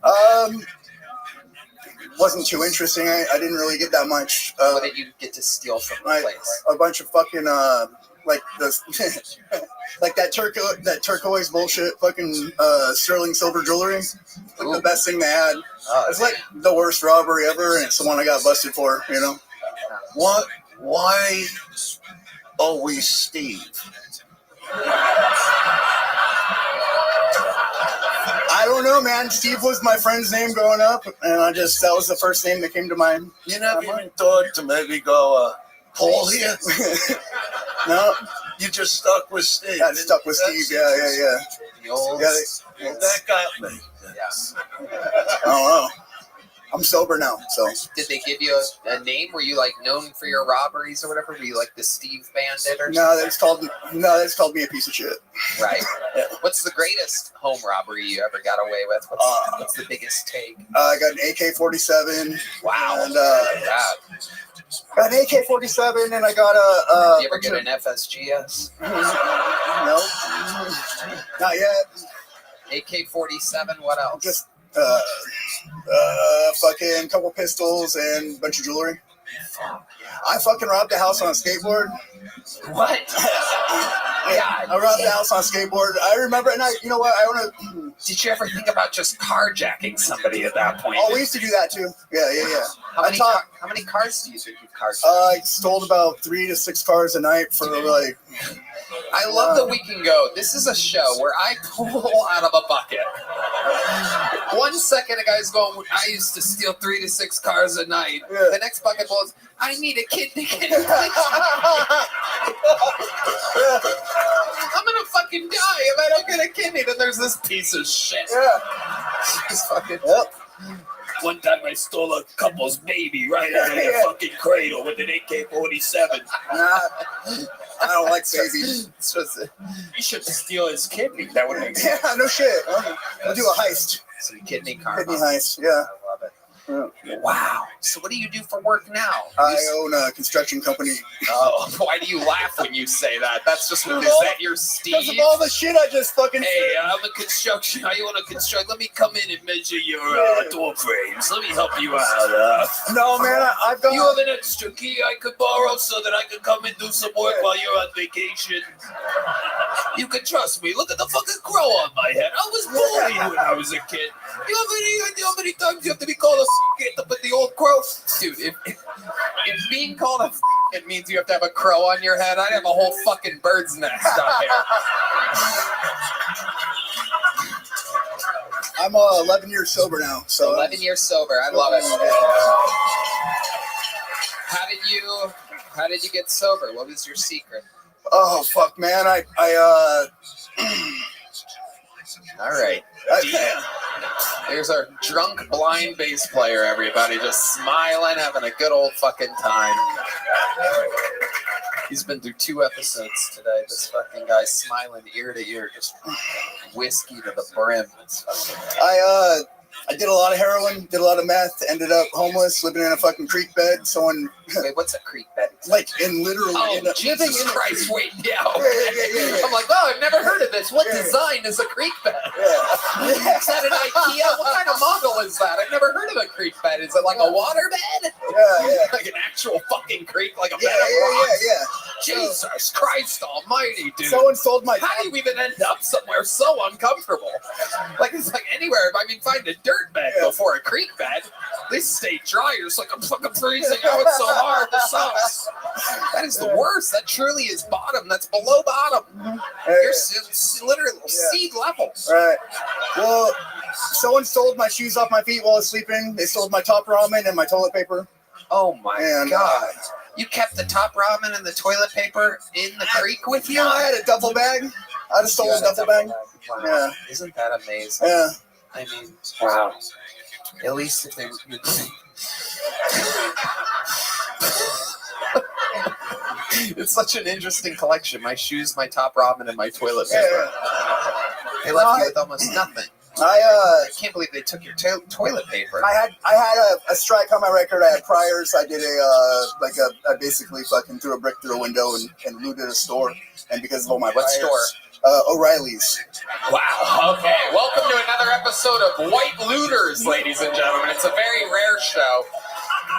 Speaker 3: Wasn't too interesting. I didn't really get that much.
Speaker 2: What did you get to steal from the place?
Speaker 3: A bunch of fucking like the like that turquoise bullshit fucking sterling silver jewelry. Like the best thing they had. It's like the worst robbery ever, and it's the one I got busted for. You know.
Speaker 21: What? Why always Steve?
Speaker 3: I don't know, man. Steve was my friend's name growing up, and that was the first name that came to mind.
Speaker 21: You never even thought to maybe go, Paul here?
Speaker 3: No.
Speaker 21: You just stuck with Steve.
Speaker 3: Yeah, stuck with Steve. Yeah.
Speaker 21: That got me.
Speaker 2: Yes.
Speaker 3: I don't know. I'm sober now, so.
Speaker 2: Did they give you a name? Were you like known for your robberies or whatever? Were you like the Steve Bandit or
Speaker 3: No,
Speaker 2: something?
Speaker 3: that's called me a piece of shit.
Speaker 2: Right. What's the greatest home robbery you ever got away with? What's the biggest take?
Speaker 3: I got an AK-47.
Speaker 2: Wow.
Speaker 3: And got an AK-47, and I got a.
Speaker 2: You ever get an FSGS?
Speaker 3: No, not yet.
Speaker 2: AK-47. What else?
Speaker 3: Just fucking couple pistols and a bunch of jewelry. I fucking robbed a house on a skateboard.
Speaker 2: What?
Speaker 3: Yeah, I robbed the house on a skateboard. I remember, and you know what? I want to.
Speaker 2: Did you ever think about just carjacking somebody at that point?
Speaker 3: Oh, we used to do that too. Yeah.
Speaker 2: How many cars do you think you've carjacked?
Speaker 3: I stole about 3 to 6 cars a night for like.
Speaker 2: I love that we can go. This is a show where I pull out of a bucket. 1 second, a guy's going, "I used to steal 3 to 6 cars a night." Yeah. The next bucket pulls, "I need a kidney. I'm gonna fucking die if I don't get a kidney." Then there's this piece of shit.
Speaker 3: Yeah.
Speaker 2: Just fucking.
Speaker 3: Yep.
Speaker 5: One time I stole a couple's baby right out of their fucking cradle with an AK-47.
Speaker 3: Nah, I don't like babies.
Speaker 5: You should steal his kidney. That would make sense.
Speaker 3: Yeah, no shit. We'll do a heist.
Speaker 2: Some kidney karma.
Speaker 3: Kidney heist, yeah.
Speaker 2: I love it. Yeah. Wow. So what do you do for work now?
Speaker 3: I own a construction company.
Speaker 2: Oh, why do you laugh when you say that? That's just is that your Steve?
Speaker 3: Because of all the shit I just fucking
Speaker 5: Hey, I'm a construction. How you want to construct? Let me come in and measure your door frames. Let me help you out.
Speaker 3: No, man, I've got.
Speaker 5: You have an extra key I could borrow so that I could come and do some work while you're on vacation. You can trust me. Look at the fucking crow on my head. I was bullied when I was a kid. You know how many times you have to be called a get up with the old crow?
Speaker 2: Dude, if being called a it means you have to have a crow on your head, I'd have a whole fucking bird's nest out here.
Speaker 3: I'm 11 years sober now. So
Speaker 2: 11 years sober. I love it. How did you get sober? What was your secret?
Speaker 3: Oh fuck, man!
Speaker 2: All right. There's our drunk blind bass player, everybody, just smiling, having a good old fucking time. He's been through 2 episodes today. This fucking guy smiling ear to ear, just whiskey to the brim.
Speaker 3: I did a lot of heroin, did a lot of meth, ended up homeless, living in a fucking creek bed. Someone.
Speaker 2: Wait, what's a creek bed?
Speaker 3: Like in literally.
Speaker 2: Oh,
Speaker 3: in a,
Speaker 2: Jesus Christ! Wait, yeah.
Speaker 3: Yeah.
Speaker 2: I'm like, oh, I've never heard of this. What design is a creek bed?
Speaker 3: Yeah.
Speaker 2: Is that an IKEA? What kind of model is that? I've never heard of a creek bed. Is it like a water bed?
Speaker 3: Yeah.
Speaker 2: Like an actual fucking creek, like a bed
Speaker 3: Yeah.
Speaker 2: of rocks? Jesus Christ Almighty, dude!
Speaker 3: Someone sold my.
Speaker 2: How do you even end up somewhere so uncomfortable? Like it's like anywhere. I mean, find a dirt bed before a creek bed. They stay dry. You're just like, I'm fucking freezing. Oh, it's so hard. This sucks. That is the worst. That truly is bottom. That's below bottom. You're literally seed level.
Speaker 3: Right. Well, someone stole my shoes off my feet while I was sleeping. They stole my top ramen and my toilet paper.
Speaker 2: Oh my God. You kept the top ramen and the toilet paper in the creek with you?
Speaker 3: Yeah, I had a duffel bag. I just stole a duffel bag.
Speaker 2: Wow.
Speaker 3: Yeah.
Speaker 2: Isn't that amazing?
Speaker 3: Yeah.
Speaker 2: I mean, wow. At least if they it's such an interesting collection. My shoes, my top ramen, and my toilet paper. They left you with almost nothing. I can't believe they took your toilet paper.
Speaker 3: I had a strike on my record. I had priors. I did I basically fucking threw a brick through a window and looted a store. And because of all my priors, O'Reilly's.
Speaker 2: Wow. Okay. Welcome to another episode of White Looters, ladies and gentlemen. It's a very rare show.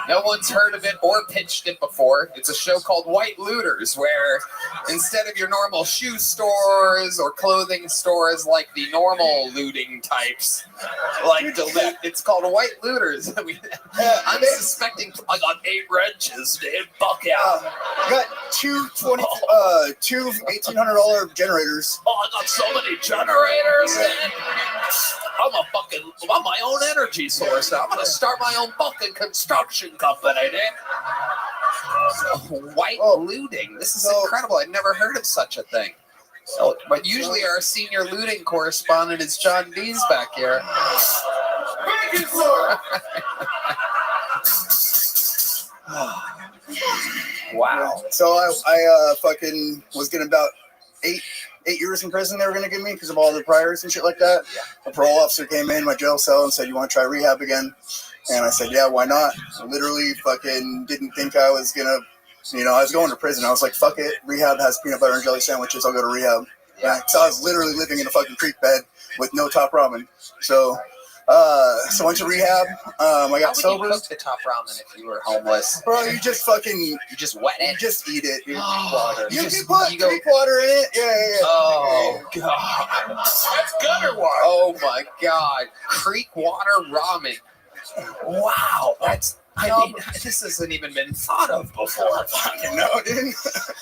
Speaker 2: No one's heard of it or pitched it before. It's a show called White Looters, where instead of your normal shoe stores or clothing stores like the normal looting types like to loot, it's called White Looters. I'm suspecting I got 8 wrenches, dude. Buck out.
Speaker 3: Got two $1,800 generators.
Speaker 2: Oh, I got so many generators, man. I'm my own energy source now. I'm gonna start my own fucking construction company, dude. White looting. This is incredible. I've never heard of such a thing. But usually our senior looting correspondent is John Dees back here. Wow.
Speaker 3: So I fucking was getting about 8 years in prison they were going to give me because of all the priors and shit like that. A parole officer came in my jail cell and said, you want to try rehab again? And I said, yeah, why not? I literally fucking didn't think I was going to, I was going to prison. I was like, fuck it. Rehab has peanut butter and jelly sandwiches. I'll go to rehab. Yeah. So I was literally living in a fucking creek bed with no top ramen. So I went to rehab. I got sober.
Speaker 2: You cook the top ramen if you were homeless?
Speaker 3: Bro, you just fucking...
Speaker 2: You just wet it?
Speaker 3: You just eat it. Dude.
Speaker 2: Water.
Speaker 3: You can put creek water in it. Yeah.
Speaker 2: Oh, God. That's gutter water. Oh, my God. Creek water ramen. Wow. This hasn't even been thought of before.
Speaker 3: No, dude.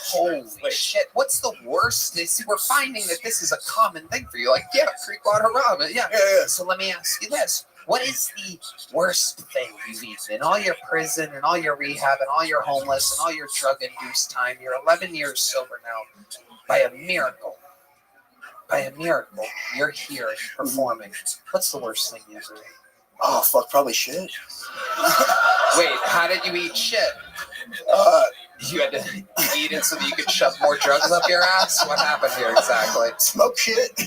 Speaker 2: Holy shit. What's the worst? See, we're finding that this is a common thing for you. Like, yeah, creek water ramen. Yeah. So let me ask you this. What is the worst thing you've eaten in all your prison and all your rehab and all your homeless and all your drug-induced time? You're 11 years sober now. By a miracle. You're here performing. What's the worst thing you ever ate?
Speaker 3: Oh, fuck, probably shit.
Speaker 2: Wait, how did you eat shit? You had to eat it so that you could shove more drugs up your ass? What happened here exactly?
Speaker 3: Smoke shit.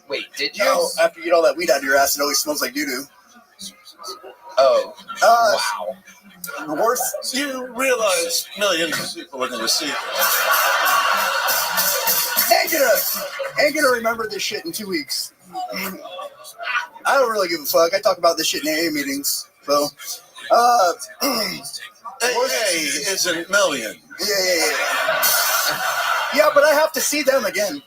Speaker 2: Wait, did you?
Speaker 3: No, after you get all that weed out of your ass, it always smells like doo-doo.
Speaker 2: Oh, wow.
Speaker 3: The worst.
Speaker 21: You realize millions of people are going to see this.
Speaker 3: Ain't gonna remember this shit in 2 weeks. I don't really give a fuck. I talk about this shit in AA meetings. So,
Speaker 21: AA isn't million.
Speaker 3: Yeah, but I have to see them again.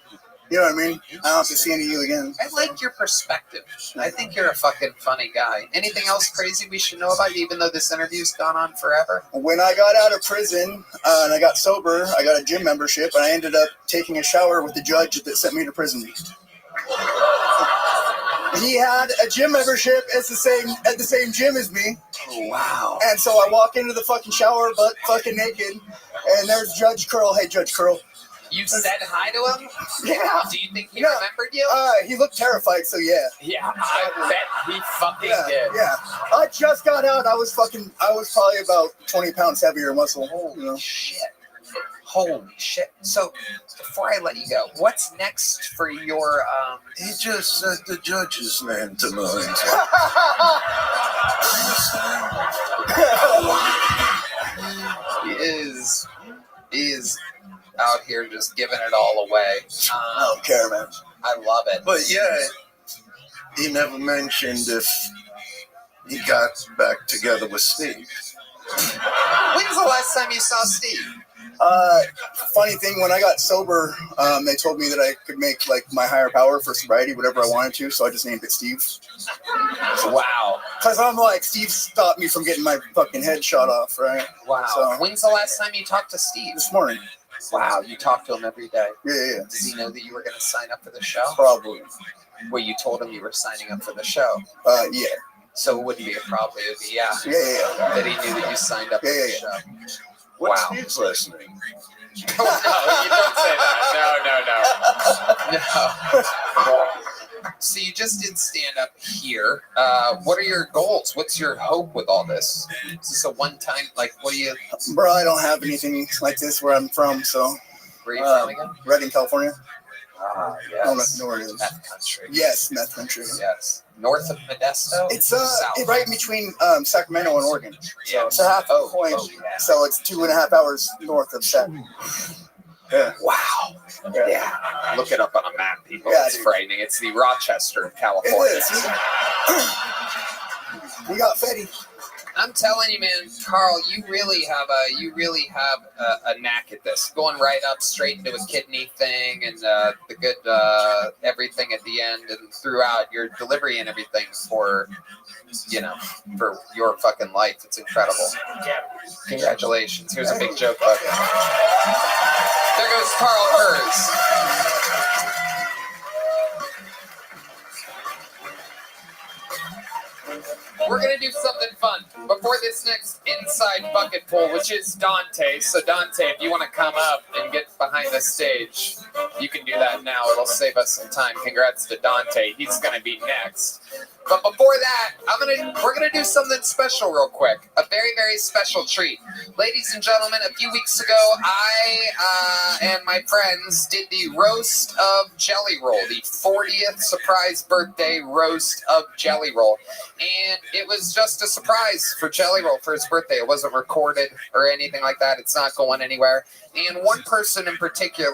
Speaker 3: You know what I mean? I don't have to see any of you again.
Speaker 2: I like your perspective. I think you're a fucking funny guy. Anything else crazy we should know about you, even though this interview's gone on forever?
Speaker 3: When I got out of prison and I got sober, I got a gym membership, and I ended up taking a shower with the judge that sent me to prison. He had a gym membership at the same gym as me.
Speaker 2: Oh, wow.
Speaker 3: And so I walk into the fucking shower butt fucking naked, and there's Judge Curl. Hey, Judge Curl.
Speaker 2: You said hi to him?
Speaker 3: Yeah.
Speaker 2: Do you think he remembered you?
Speaker 3: He looked terrified, so yeah.
Speaker 2: Yeah, I bet he fucking did.
Speaker 3: Yeah. I just got out. I was probably about 20 pounds heavier muscle.
Speaker 2: Holy shit. Holy shit. So before I let you go, what's next for your
Speaker 21: He just said the judge's name to me.
Speaker 2: He is out here just giving it all away.
Speaker 3: I don't care, man.
Speaker 2: I love it.
Speaker 21: But yeah, he never mentioned if he got back together with Steve.
Speaker 2: When's the last time you saw Steve?
Speaker 3: Funny thing, when I got sober, they told me that I could make like my higher power for sobriety, whatever I wanted to, so I just named it Steve.
Speaker 2: Wow.
Speaker 3: Because I'm like, Steve stopped me from getting my fucking head shot off, right?
Speaker 2: Wow.
Speaker 3: So,
Speaker 2: When's the last time you talked to Steve?
Speaker 3: this morning.
Speaker 2: Wow, you talk to him every day.
Speaker 3: Yeah.
Speaker 2: Does he know that you were going to sign up for the show?
Speaker 3: Probably.
Speaker 2: Well, you told him you were signing up for the show.
Speaker 3: Yeah.
Speaker 2: So it wouldn't be a problem. It would be, yeah.
Speaker 3: Yeah.
Speaker 2: That he knew that you signed up for the show.
Speaker 21: What's
Speaker 2: Wow.
Speaker 21: Steve's last name?
Speaker 2: No, you don't say that. No. So you just did stand up here. What are your goals? What's your hope with all this? Is this a one-time, like, what do you...
Speaker 3: Bro, I don't have anything like this where I'm from, so...
Speaker 2: Where are you from again?
Speaker 3: Redding, California.
Speaker 2: Yes.
Speaker 3: No, where it is.
Speaker 2: Meth country.
Speaker 3: Yes, meth country.
Speaker 2: Yes. North of Modesto?
Speaker 3: It's
Speaker 2: South.
Speaker 3: right in between Sacramento and Oregon.
Speaker 2: Yeah.
Speaker 3: So half a point.
Speaker 2: Yeah.
Speaker 3: So it's 2.5 hours north of Sac. Yeah.
Speaker 2: Wow. Yeah. Look it up on a map, people.
Speaker 3: Yeah,
Speaker 2: It's
Speaker 3: dude.
Speaker 2: frightening. It's the Rochester of California.
Speaker 3: It is. We got Fetty.
Speaker 2: I'm telling you, man, Carl, you really have a knack at this. Going right up straight into a kidney thing and the good everything at the end and throughout your delivery and everything for your fucking life. It's incredible. Congratulations. Here's a big joke book. There goes Carl Kurz. We're going to do something fun before this next inside bucket pool, which is Dante. So, Dante, if you want to come up and get behind the stage, you can do that now. It'll save us some time. Congrats to Dante. He's going to be next. But before that, we're gonna do something special real quick. A very, very special treat. Ladies and gentlemen, a few weeks ago, I and my friends did the roast of Jelly Roll, the 40th surprise birthday roast of Jelly Roll. And it was just a surprise for Jelly Roll for his birthday. It wasn't recorded or anything like that. It's not going anywhere. And one person in particular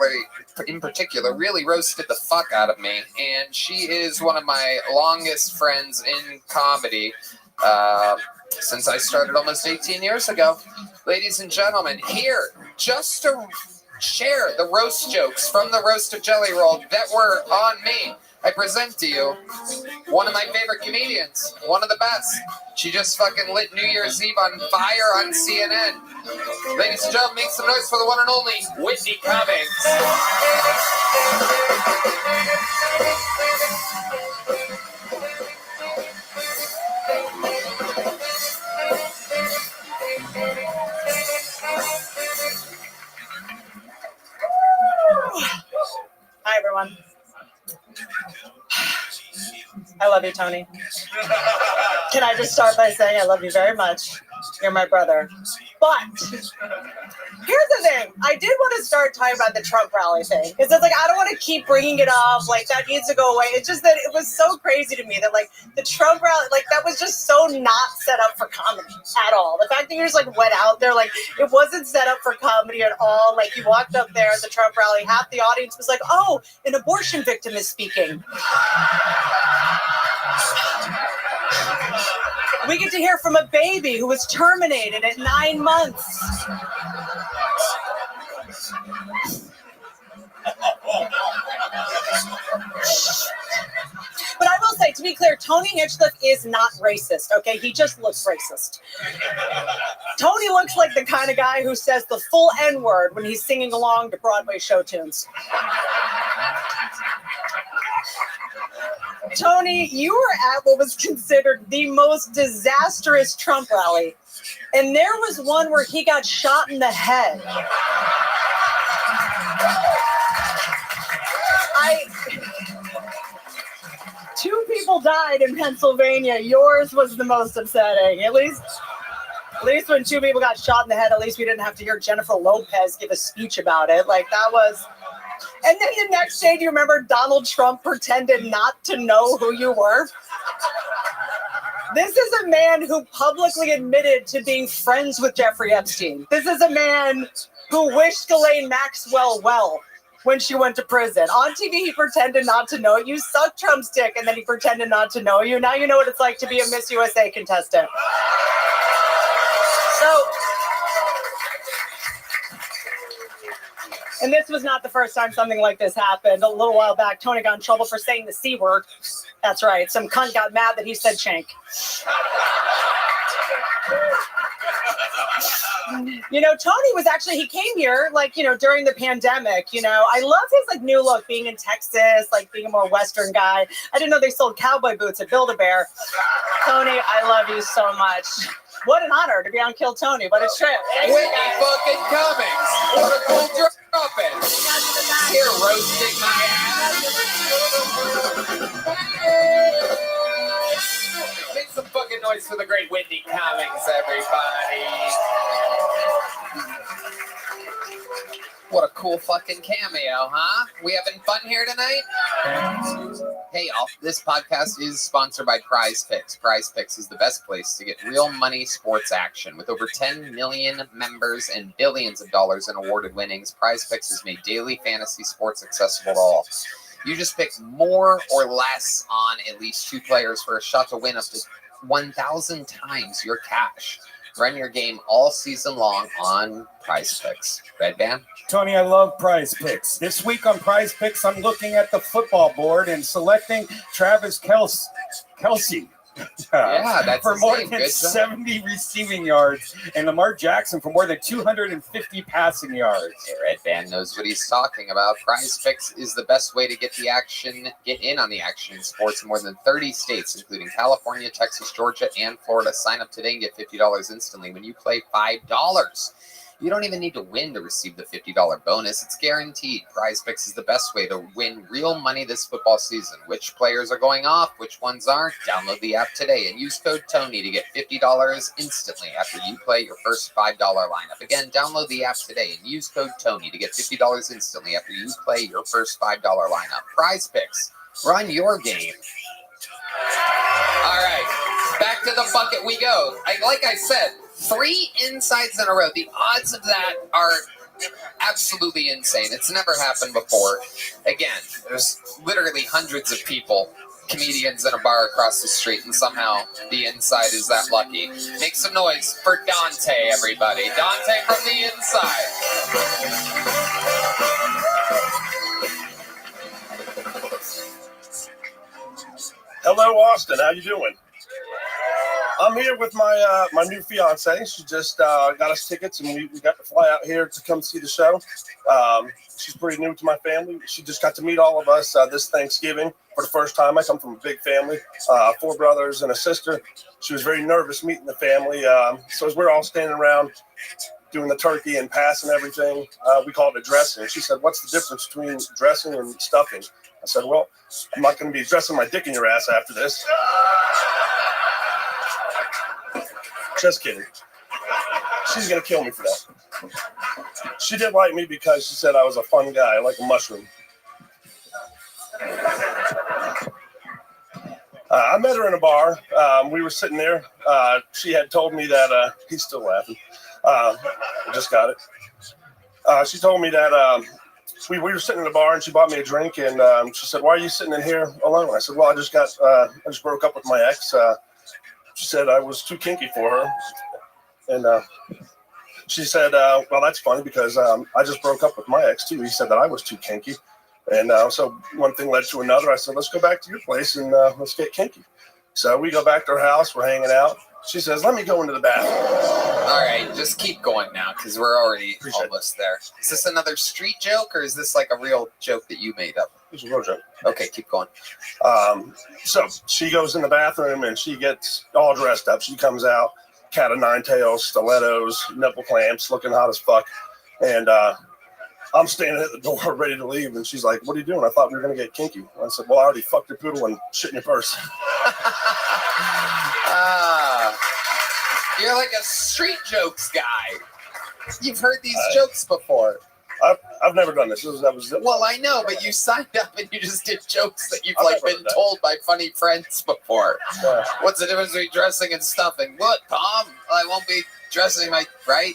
Speaker 2: really roasted the fuck out of me. And she is one of my longest friends in comedy since I started almost 18 years ago. Ladies and gentlemen, here, just to share the roast jokes from the roast of Jelly Roll that were on me, I present to you one of my favorite comedians, one of the best. She just fucking lit New Year's Eve on fire on CNN. Ladies and gentlemen, make some noise for the one and only Whitney Cummings.
Speaker 4: Hi, everyone. I love you, Tony. Can I just start by saying I love you very much? You're my brother. But here's the thing. I did want to start talking about the Trump rally thing. Because it's like, I don't want to keep bringing it up. Like, that needs to go away. It's just that it was so crazy to me that, like, the Trump rally, like, that was just so not set up for comedy at all. The fact that you just, like, went out there, like, it wasn't set up for comedy at all. Like, you walked up there at the Trump rally, half the audience was like, oh, an abortion victim is speaking. We get to hear from a baby who was terminated at 9 months. But I will say, to be clear, Tony Hinchcliffe is not racist, okay? He just looks racist. Tony looks like the kind of guy who says the full N-word when he's singing along to Broadway show tunes. Tony, you were at what was considered the most disastrous Trump rally, and there was one where he got shot in the head. Two people died in Pennsylvania. Yours was the most upsetting. At least
Speaker 19: least when 2 people got shot in the head, at least we didn't have to hear Jennifer Lopez give a speech about it. Like, that was... And then the next day, do you remember Donald Trump pretended not to know who you were? This is a man who publicly admitted to being friends with Jeffrey Epstein. This is a man who wished Ghislaine Maxwell well when she went to prison. On TV, he pretended not to know you. Sucked Trump's dick, and then he pretended not to know you. Now you know what it's like to be a Miss USA contestant. So, and this was not the first time something like this happened. A little while back, Tony got in trouble for saying the C word. That's right. Some cunt got mad that he said shank. You know, Tony was actually, he came here, like, you know, during the pandemic. You know, I love his, like, new look, being in Texas, like, being a more Western guy. I didn't know they sold cowboy boots at Build-A-Bear. Tony, I love you so much. What an honor to be on Kill Tony, but it's true.
Speaker 2: Whitney fucking Cummings. What a cool drop-in. Here, roasting my ass. Make some fucking noise for the great Whitney Cummings, everybody. What a cool fucking cameo, huh? We having fun here tonight? Hey, y'all. This podcast is sponsored by Prize Picks. Prize Picks is the best place to get real money sports action. With over 10 million members and billions of dollars in awarded winnings, Prize Picks has made daily fantasy sports accessible to all. You just pick more or less on at least 2 players for a shot to win up to 1,000 times your cash. Run your game all season long on Prize Picks. Red Band?
Speaker 7: Tony, I love Prize Picks. This week on Prize Picks, I'm looking at the football board and selecting Travis Kelce.
Speaker 2: Yeah, that's
Speaker 7: for
Speaker 2: his
Speaker 7: more
Speaker 2: name.
Speaker 7: than
Speaker 2: Good job.
Speaker 7: 70 receiving yards, and Lamar Jackson for more than 250 passing yards.
Speaker 2: Hey, Red Band knows what he's talking about. Prize Picks is the best way to get in on the action in sports in more than 30 states, including California, Texas, Georgia, and Florida. Sign up today and get $50 instantly when you play $5. You don't even need to win to receive the $50 bonus. It's guaranteed. Prize Picks is the best way to win real money this football season. Which players are going off? Which ones aren't? Download the app today and use code TONY to get $50 instantly after you play your first $5 lineup. Again, download the app today and use code TONY to get $50 instantly after you play your first $5 lineup. Prize Picks. Run your game. All right. Back to the bucket we go. Like I said, 3 insides in a row. The odds of that are absolutely insane. It's never happened before. Again, there's literally hundreds of people, comedians in a bar across the street, and somehow the inside is that lucky. Make some noise for Dante, everybody. Dante from the inside.
Speaker 22: Hello, Austin. How you doing? I'm here with my my new fiance. She just got us tickets, and we got to fly out here to come see the show. She's pretty new to my family. She just got to meet all of us this Thanksgiving for the first time. I come from a big family, 4 brothers and a sister. She was very nervous meeting the family. So as we're all standing around doing the turkey and passing everything, we call it a dressing. She said, "What's the difference between dressing and stuffing?" I said, "Well, I'm not going to be dressing my dick in your ass after this." Just kidding. She's going to kill me for that. She did like me because she said I was a fun guy, like a mushroom. I met her in a bar. We were sitting there. She had told me that, he's still laughing. I just got it. She told me that we were sitting in a bar and she bought me a drink, and she said, "Why are you sitting in here alone?" I said, "Well, I just broke up with my ex." She said I was too kinky for her. And she said, "Well, that's funny because I just broke up with my ex too. He said that I was too kinky." And so one thing led to another. I said, "Let's go back to your place and let's get kinky." So we go back to her house. We're hanging out. She says, "Let me go into the bathroom."
Speaker 2: All right, just keep going now because we're already almost there. Is this another street joke or is this like a real joke that you made up?
Speaker 22: It's a real joke.
Speaker 2: Okay, keep going.
Speaker 22: So she goes in the bathroom and she gets all dressed up. She comes out, cat of nine tails, stilettos, nipple clamps, looking hot as fuck. And I'm standing at the door ready to leave. And she's like, "What are you doing? I thought we were going to get kinky." I said, "Well, I already fucked your poodle and shit in your purse."
Speaker 2: You're like a street jokes guy. You've heard these jokes before.
Speaker 22: I've never done this.
Speaker 2: Well, I know, but you signed up and you just did jokes that you've been told by funny friends before. What's the difference between dressing and stuffing? What, Tom? I won't be dressing right?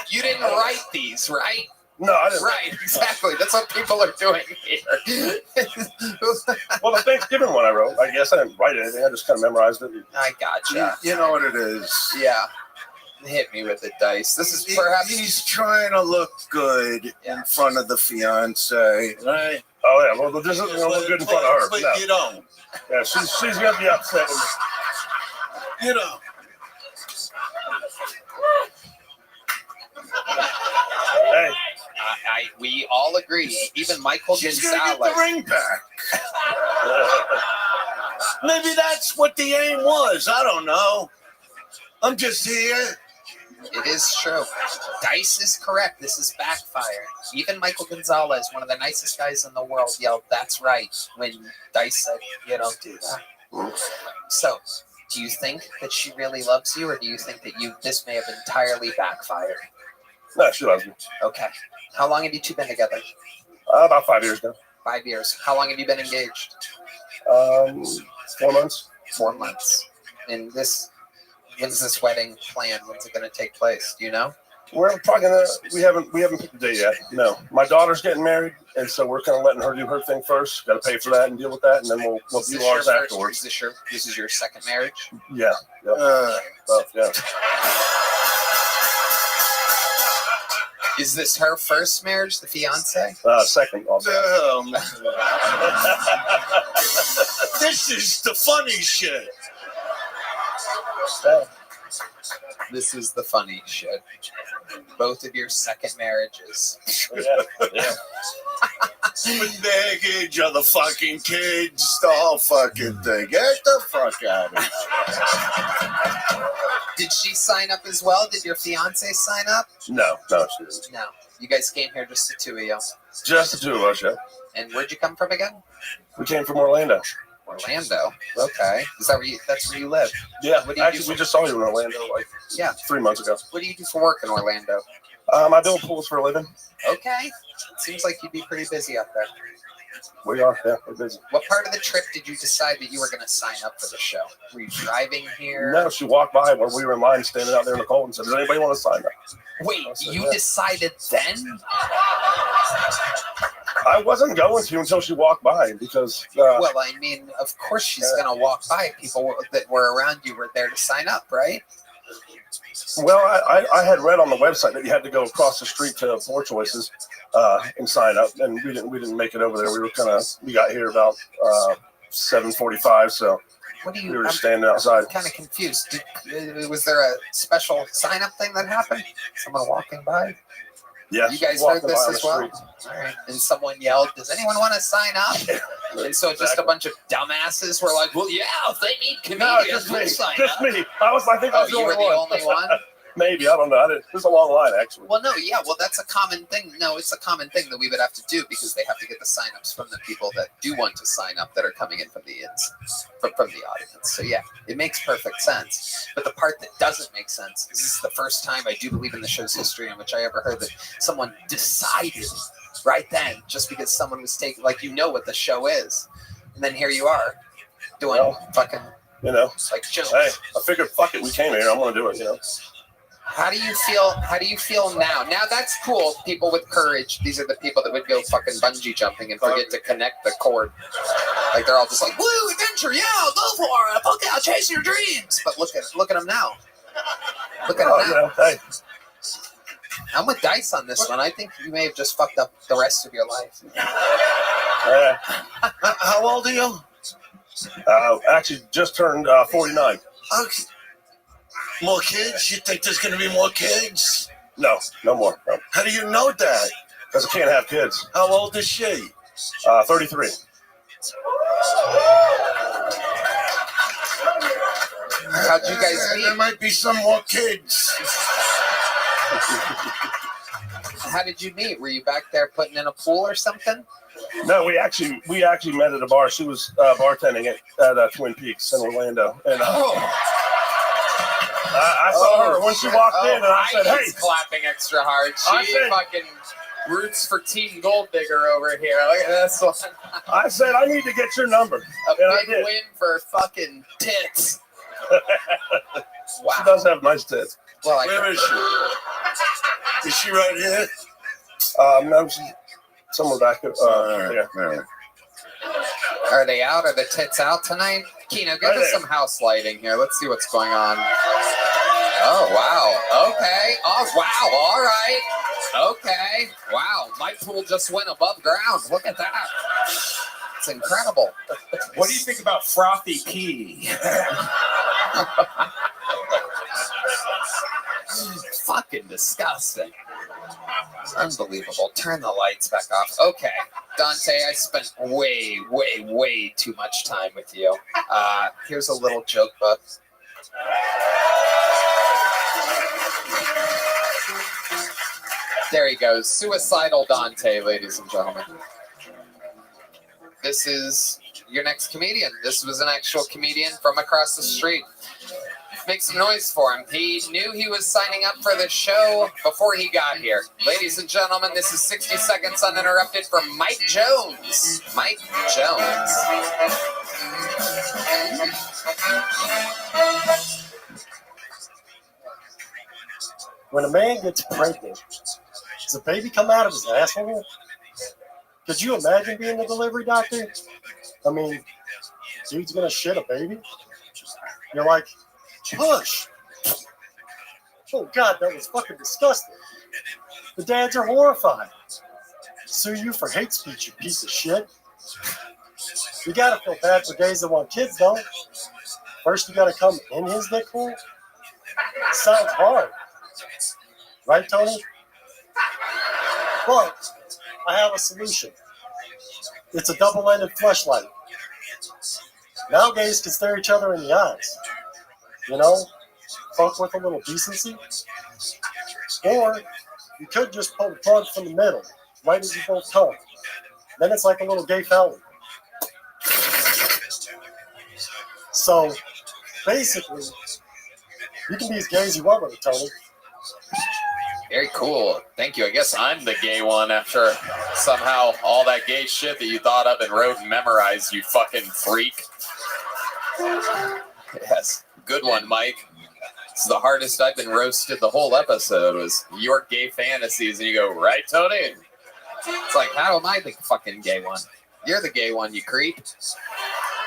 Speaker 2: You didn't write these, right?
Speaker 22: No, I didn't.
Speaker 2: Right, exactly. That's what people are doing here.
Speaker 22: Well, the Thanksgiving one I wrote, I guess I didn't write anything. I just kind of memorized it.
Speaker 2: I gotcha.
Speaker 21: You know what it is.
Speaker 2: Yeah. Hit me with the dice. This is perhaps
Speaker 21: he's trying to look good in front of the fiance, right?
Speaker 22: Oh yeah, well this isn't gonna look good in front of her.
Speaker 21: But
Speaker 22: No.
Speaker 21: you don't.
Speaker 22: Yeah, she's gonna be upset.
Speaker 21: You know.
Speaker 22: Hey,
Speaker 2: we all agree. Even Michael
Speaker 21: She's
Speaker 2: Gonzalez.
Speaker 21: gonna get the ring back. Maybe that's what the aim was. I don't know. I'm just here.
Speaker 2: It is true. Dice is correct. This is backfire. Even Michael Gonzalez, one of the nicest guys in the world, yelled, "That's right," when Dice said, "You don't do that." So, do you think that she really loves you, or do you think that this may have entirely backfired?
Speaker 22: No, she loves me.
Speaker 2: Okay. How long have you two been together?
Speaker 22: About 5 years now.
Speaker 2: 5 years. How long have you been engaged?
Speaker 22: 4 months.
Speaker 2: 4 months. And when's this wedding planned? When's it going to take place? Do you know?
Speaker 22: We're probably gonna. We haven't picked a date yet. No, my daughter's getting married, and so we're kind of letting her do her thing first. Got to pay for that and deal with that, and then we'll do ours afterwards.
Speaker 2: This is your second marriage?
Speaker 22: Yeah. Yeah.
Speaker 2: Is this her first marriage, the fiance?
Speaker 22: Second. Also.
Speaker 21: This is the funny shit.
Speaker 2: This is the funny shit. Both of your second marriages.
Speaker 21: Yeah. The baggage of the fucking kids, the whole fucking thing. Get the fuck out of here.
Speaker 2: Did she sign up as well? Did your fiance sign up?
Speaker 22: No, she didn't.
Speaker 2: No. You guys came here just the two of you.
Speaker 22: Just the two of us, yeah.
Speaker 2: And where'd you come from again?
Speaker 22: We came from Orlando.
Speaker 2: Orlando. Okay. Is that that's where you live?
Speaker 22: Yeah.
Speaker 2: What do you
Speaker 22: Actually, we just saw you in Orlando 3 months ago.
Speaker 2: What do you do for work in Orlando?
Speaker 22: I build pools for a living.
Speaker 2: Okay. Seems like you'd be pretty busy up there.
Speaker 22: We are, yeah, we're busy.
Speaker 2: What part of the trip did you decide that you were going to sign up for the show? Were you driving here?
Speaker 22: No, she walked by when we were in line standing out there in the cold and said, "Does anybody want to sign up?"
Speaker 2: Wait,
Speaker 22: said,
Speaker 2: you decided then?
Speaker 22: I wasn't going to until she walked by because...
Speaker 2: well, I mean, of course she's going to walk by. People that were around you were there to sign up, right?
Speaker 22: Well, I had read on the website that you had to go across the street to Four Choices and sign up, and we didn't make it over there. We got here about 7:45, so we were just standing outside.
Speaker 2: I'm kind of confused. Was there a special sign-up thing that happened? Someone walking by?
Speaker 22: Yeah.
Speaker 2: You guys heard this as well? All right. And someone yelled, "Does anyone want to sign up?" And so just a bunch of dumbasses were like, "Well, yeah, if they need comedians, we'll sign up."
Speaker 22: Just me. I think I was
Speaker 2: you were the only one?
Speaker 22: Maybe, I don't know. There's a long line, actually.
Speaker 2: Well, no, yeah, well, that's a common thing. No, it's a common thing that we would have to do because they have to get the signups from the people that do want to sign up that are coming in from the audience. So yeah, it makes perfect sense. But the part that doesn't make sense is this is the first time I do believe in the show's history in which I ever heard that someone decided right then just because someone was taking, like, you know what the show is, and then here you are doing fucking, like jokes.
Speaker 22: Hey, I figured, fuck it, we came here. I'm gonna do it.
Speaker 2: How do you feel now? Now that's cool. People with courage. These are the people that would go fucking bungee jumping and forget to connect the cord. Like they're all just like, "Woo, adventure, yeah, go for it. Okay, I'll chase your dreams." But look at them now. Look at them now.
Speaker 22: Hey.
Speaker 2: I'm with Dice on this one. I think you may have just fucked up the rest of your life.
Speaker 21: How old are you?
Speaker 22: Actually, just turned 49.
Speaker 21: Okay. More kids? You think there's going to be more kids?
Speaker 22: No more. No.
Speaker 21: How do you know that?
Speaker 22: Because I can't have kids.
Speaker 21: How old is she?
Speaker 22: 33.
Speaker 2: How'd you guys meet?
Speaker 21: There might be some more kids.
Speaker 2: How did you meet? Were you back there putting in a pool or something?
Speaker 22: No, we actually met at a bar. She was bartending at Twin Peaks in Orlando, and I saw her when she walked in, and I said, "Hey."
Speaker 2: He's clapping extra hard.
Speaker 22: I
Speaker 2: She
Speaker 22: said-
Speaker 2: fucking roots for Team Gold Digger over here. Look at this one.
Speaker 22: I said, "I need to get your number."
Speaker 2: A
Speaker 22: And I
Speaker 2: big
Speaker 22: did.
Speaker 2: win for fucking tits. Wow.
Speaker 22: She does have nice tits.
Speaker 2: Well,
Speaker 21: Where is she? Is she right here?
Speaker 22: No, she's somewhere back here.
Speaker 2: Are they out? Are the tits out tonight? Kino, give
Speaker 22: Right
Speaker 2: us
Speaker 22: there.
Speaker 2: some house lighting here. Let's see what's going on. Oh, wow. Okay. Oh, wow. All right. Okay. Wow. My pool just went above ground. Look at that. It's incredible.
Speaker 7: What do you think about frothy pee?
Speaker 2: Fucking disgusting. Unbelievable. Turn the lights back off. Okay. Dante, I spent way too much time with you. Here's a little joke book. There he goes. Suicidal Dante, ladies and gentlemen. This is your next comedian. This was an actual comedian from across the street. Make some noise for him. He knew he was signing up for the show before he got here. Ladies and gentlemen, this is 60 Seconds Uninterrupted for Mike Jones. Mike Jones.
Speaker 9: When a man gets pregnant, does a baby come out of his asshole? Could you imagine being a delivery doctor? I mean, dude's gonna shit a baby? You're like, push. Oh God, that was fucking disgusting. The dads are horrified. Sue you for hate speech, you piece of shit. You gotta feel bad for gays that want kids, though. First, you gotta come in his dick hole. Sounds hard, right, Tony? But I have a solution. It's a double-ended fleshlight. Now gays can stare each other in the eyes. You know, fuck with a little decency. Or you could just pull the plug from the middle, right as you both come. Then it's like a little gay fountain. So, basically, you can be as gay as you want with it, Tony.
Speaker 2: Very cool. Thank you. I guess I'm the gay one after somehow all that gay shit that you thought of and wrote and memorized, you fucking freak. Yes. Good one, Mike. It's the hardest I've been roasted the whole episode was your gay fantasies. And you go, right, Tony? It's like, how am I the fucking gay one? You're the gay one, you creep.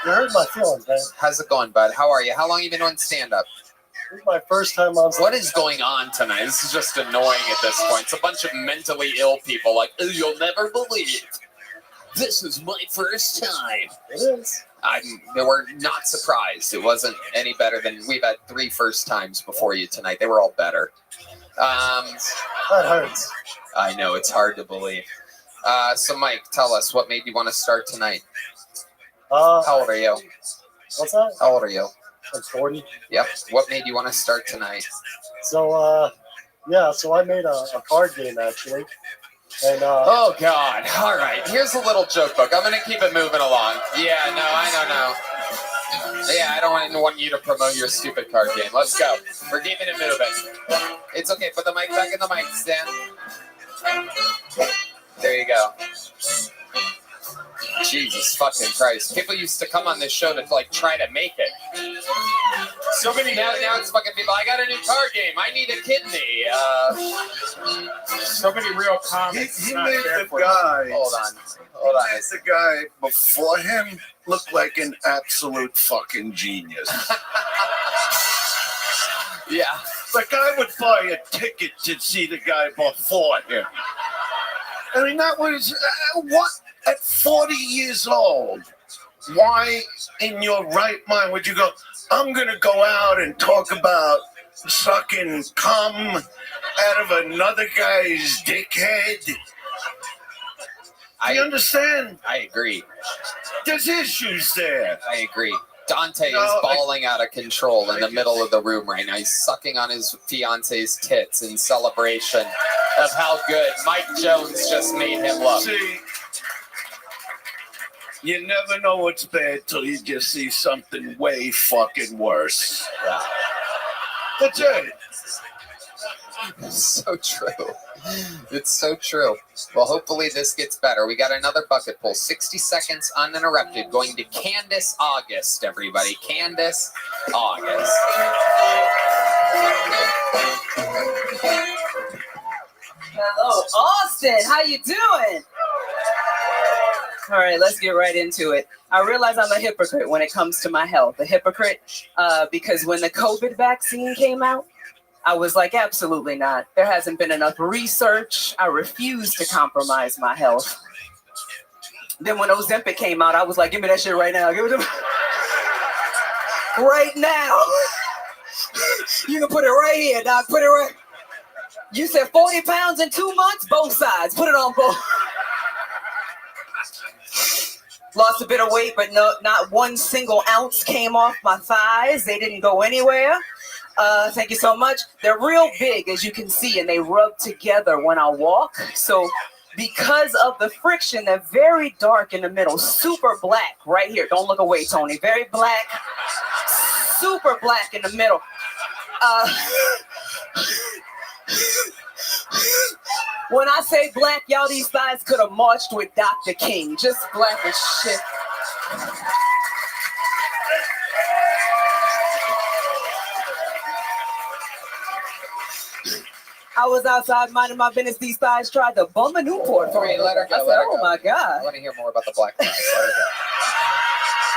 Speaker 9: You hurt my feelings, man.
Speaker 2: How's it going, bud? How are you? How long you been on stand-up?
Speaker 9: This is my first time on stand-up.
Speaker 2: What is going on tonight? This is just annoying at this point. It's a bunch of mentally ill people like, oh, you'll never believe it. This is my first time.
Speaker 9: It is.
Speaker 2: We're not surprised. It wasn't any better than we've had 3 first times before you tonight. They were all better.
Speaker 9: That hurts.
Speaker 2: I know, it's hard to believe. So, Mike, tell us, what made you want to start tonight? How old are you?
Speaker 9: What's that?
Speaker 2: How old are you?
Speaker 9: I'm 40.
Speaker 2: Yep. What made you want to start tonight?
Speaker 9: So, so I made a card game, actually. And,
Speaker 2: oh, God. All right. Here's a little joke book. I'm going to keep it moving along. Yeah, no, I don't know. Yeah, I don't want you to promote your stupid card game. Let's go. We're keeping it moving. It's okay. Put the mic back in the mic stand. There you go. Jesus fucking Christ. People used to come on this show to, like, try to make it. So many now it's fucking people. I got a new card game. I need a kidney.
Speaker 22: So many real comics.
Speaker 21: He made the guy.
Speaker 2: Hold on.
Speaker 21: He made the guy before him look like an absolute fucking genius.
Speaker 2: Yeah.
Speaker 21: Like I would buy a ticket to see the guy before him. I mean, that was what at 40 years old. Why, in your right mind, would you go? I'm gonna go out and talk about sucking cum out of another guy's dickhead. You understand?
Speaker 2: I agree.
Speaker 21: There's issues there.
Speaker 2: I agree. Dante is bawling out of control in the middle of the room right now. He's sucking on his fiance's tits in celebration of how good Mike Jones just made him look.
Speaker 21: See, you never know what's bad till you just see something way fucking worse.
Speaker 2: Yeah.
Speaker 22: Legit.
Speaker 2: So true. It's so true. Well, hopefully this gets better. We got another bucket pull. 60 seconds uninterrupted. Going to Candace August, everybody. Candace August.
Speaker 12: Hello, Austin. How you doing? All right, let's get right into it. I realize I'm a hypocrite when it comes to my health. A hypocrite because when the COVID vaccine came out, I was like, absolutely not. There hasn't been enough research. I refuse to compromise my health. Then when Ozempic came out, I was like, give me that shit right now. Give it to me. Right now. You can put it right here, Doc. Put it right. You said 40 pounds in 2 months? Both sides. Put it on both. Lost a bit of weight, but no, not one single ounce came off my thighs. They didn't go anywhere. Thank you so much. They're real big, as you can see, and they rub together when I walk. So because of the friction, they're very dark in the middle, super black right here. Don't look away, Tony. Very black, super black in the middle. When I say black, y'all, these thighs could have marched with Dr. King. Just black as shit. I was outside minding my business. These thighs tried to bum a Newport for me.
Speaker 2: Let her go.
Speaker 12: I said,
Speaker 2: Let her
Speaker 12: oh
Speaker 2: go.
Speaker 12: my God.
Speaker 2: I want to hear more about the black thighs. Let her go.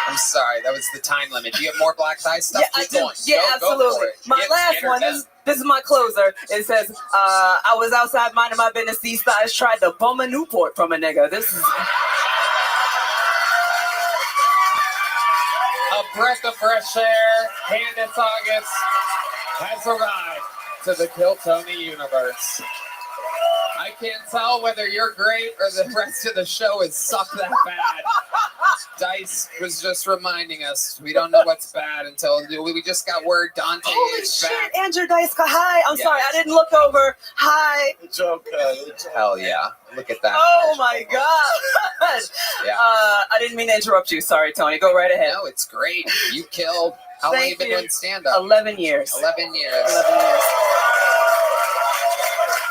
Speaker 2: I'm sorry, that was the time limit. Do you have more black thigh stuff?
Speaker 12: Yeah, I do. Yeah, absolutely. My last one, this is my closer. It says, I was outside minding my business. These thighs tried to bum a Newport from a nigga. This is...
Speaker 2: A breath of fresh air. Candace August has arrived to the Kill Tony universe. I can't tell whether you're great or the rest of the show is suck that bad. Dice was just reminding us we don't know what's bad until we just got word Dante
Speaker 12: Holy
Speaker 2: is
Speaker 12: shit,
Speaker 2: back.
Speaker 12: Andrew Dice. Hi, I'm
Speaker 2: Yes.
Speaker 12: sorry, I didn't look over. Hi.
Speaker 21: It's okay.
Speaker 2: Hell yeah. Look at that.
Speaker 12: Oh my God.
Speaker 2: Yeah.
Speaker 12: I didn't mean to interrupt you. Sorry, Tony. Go right ahead.
Speaker 2: No, it's great. You killed. How long have you been doing stand-up?
Speaker 12: 11 years.
Speaker 2: 11 years.
Speaker 12: 11 years.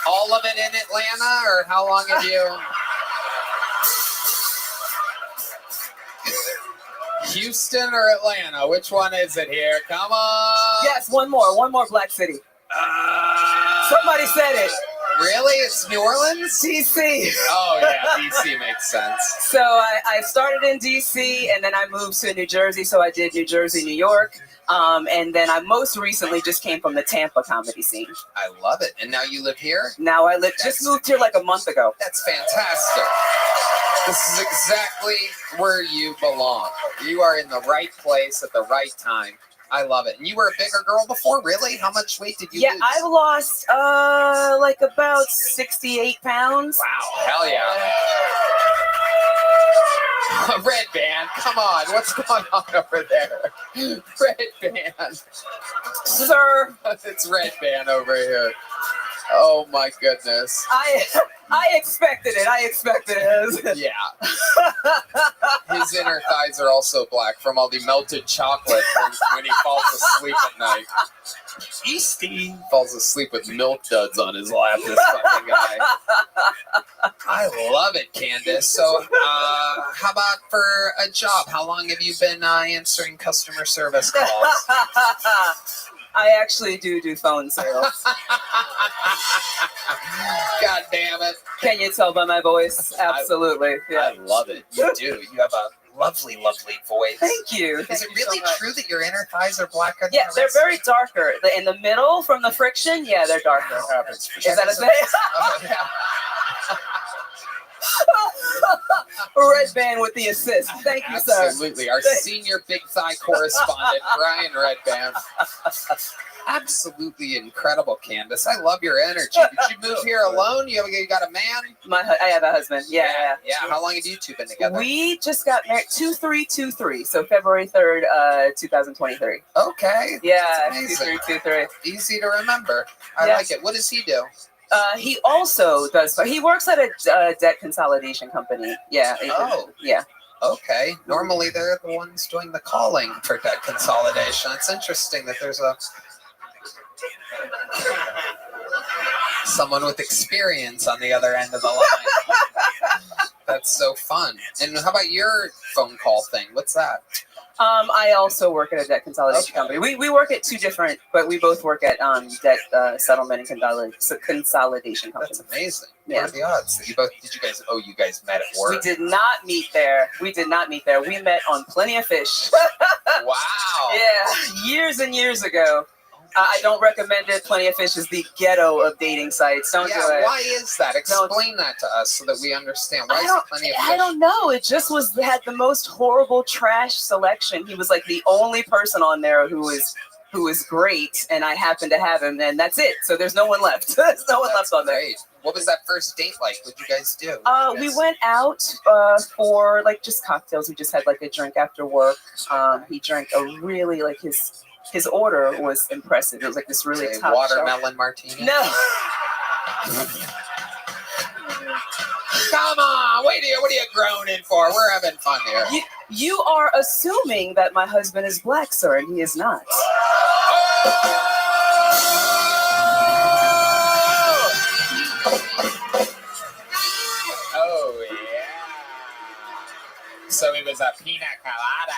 Speaker 2: All of it in Atlanta, or how long have you? Houston or Atlanta? Which one is it here? Come on.
Speaker 12: Yes, one more Black City. Somebody said it.
Speaker 2: Really? It's New Orleans?
Speaker 12: DC.
Speaker 2: Oh, yeah, DC makes sense.
Speaker 12: So I started in DC, and then I moved to New Jersey. So I did New Jersey, New York. And then I most recently just came from the Tampa comedy scene.
Speaker 2: I love it. And now you live here?
Speaker 12: Now I just moved here like a month ago.
Speaker 2: That's fantastic. This is exactly where you belong. You are in the right place at the right time. I love it. And you were a bigger girl before, really? How much weight did you lose?
Speaker 12: I've lost like about 68 pounds.
Speaker 2: Wow, hell yeah. Red band, come on. What's going on over there? Red band.
Speaker 12: Sir.
Speaker 2: It's red band over here. Oh my goodness.
Speaker 12: I expected it. I expected it.
Speaker 2: Yeah. His inner thighs are also black from all the melted chocolate when he falls asleep at night. He falls asleep with milk duds on his lap, this fucking guy. I love it, Candace. So, how about for a job? How long have you been answering customer service calls?
Speaker 12: I actually do phone sales.
Speaker 2: God damn it.
Speaker 12: Can you tell by my voice? Absolutely.
Speaker 2: I love it. You do. You have a lovely, lovely voice.
Speaker 12: Thank you.
Speaker 2: Is it really true that your inner thighs are blacker than
Speaker 12: Yeah,
Speaker 2: the
Speaker 12: they're
Speaker 2: rest?
Speaker 12: very darker. In the middle, from the friction, yeah, they're darker. Is that a thing?
Speaker 2: Oh, yeah.
Speaker 12: Red band with the assist. Thank you, sir.
Speaker 2: Absolutely. Our senior big thigh correspondent, Brian Redband. Absolutely incredible, Candace. I love your energy. Did you move here alone? You got a man?
Speaker 12: I have a husband. Yeah.
Speaker 2: How long have you two been together?
Speaker 12: We just got married 2323, so February 3rd, 2023.
Speaker 2: Okay.
Speaker 12: Yeah,
Speaker 2: That's amazing.
Speaker 12: 2323.
Speaker 2: Easy to remember. I
Speaker 12: Yes.
Speaker 2: like it. What does he do?
Speaker 12: He also does. He works at a debt consolidation company. Yeah.
Speaker 2: Oh.
Speaker 12: Yeah.
Speaker 2: Okay. Normally they're the ones doing the calling for debt consolidation. It's interesting that there's a Someone with experience on the other end of the line. That's so fun. And how about your phone call thing? What's that?
Speaker 12: I also work at a debt consolidation company. We work at two different, but we both work at debt settlement and consolidation companies.
Speaker 2: That's amazing.
Speaker 12: Yeah.
Speaker 2: What are the odds that you guys met at work?
Speaker 12: We did not meet there. We met on Plenty of Fish.
Speaker 2: Wow.
Speaker 12: Yeah, years and years ago. I don't recommend it. Plenty of Fish is the ghetto of dating sites. Don't do it.
Speaker 2: Why is that? Explain that to us so that we understand. Why is it Plenty of Fish?
Speaker 12: I don't know. It just had the most horrible trash selection. He was like the only person on there who was great, and I happened to have him, and that's it. So there's no one left. There's no one left on there.
Speaker 2: Great. What was that first date like? What did you guys do?
Speaker 12: We went out for like just cocktails. We just had like a drink after work. He drank a really like his order was impressive. It was like this really top
Speaker 2: watermelon martini.
Speaker 12: No.
Speaker 2: Come on, what are you groaning for? We're having fun here.
Speaker 12: You are assuming that my husband is black, sir, and he is not.
Speaker 2: Oh yeah. So it was a pina colada.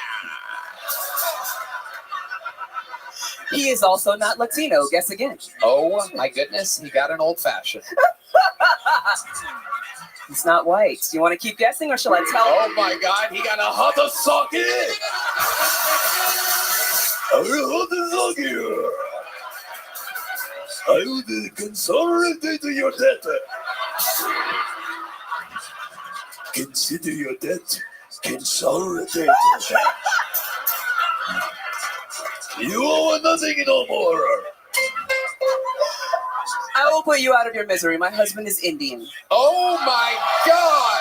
Speaker 12: He is also not Latino. Guess again.
Speaker 2: Oh my goodness, he got an old fashioned.
Speaker 12: He's not white. Do you want to keep guessing, or shall I tell?
Speaker 2: Oh my God, he got a hot socket.
Speaker 13: I would consolidate your debt. Consider your debt consolidated. You owe nothing no more.
Speaker 12: I will put you out of your misery. My husband is Indian.
Speaker 2: Oh my God!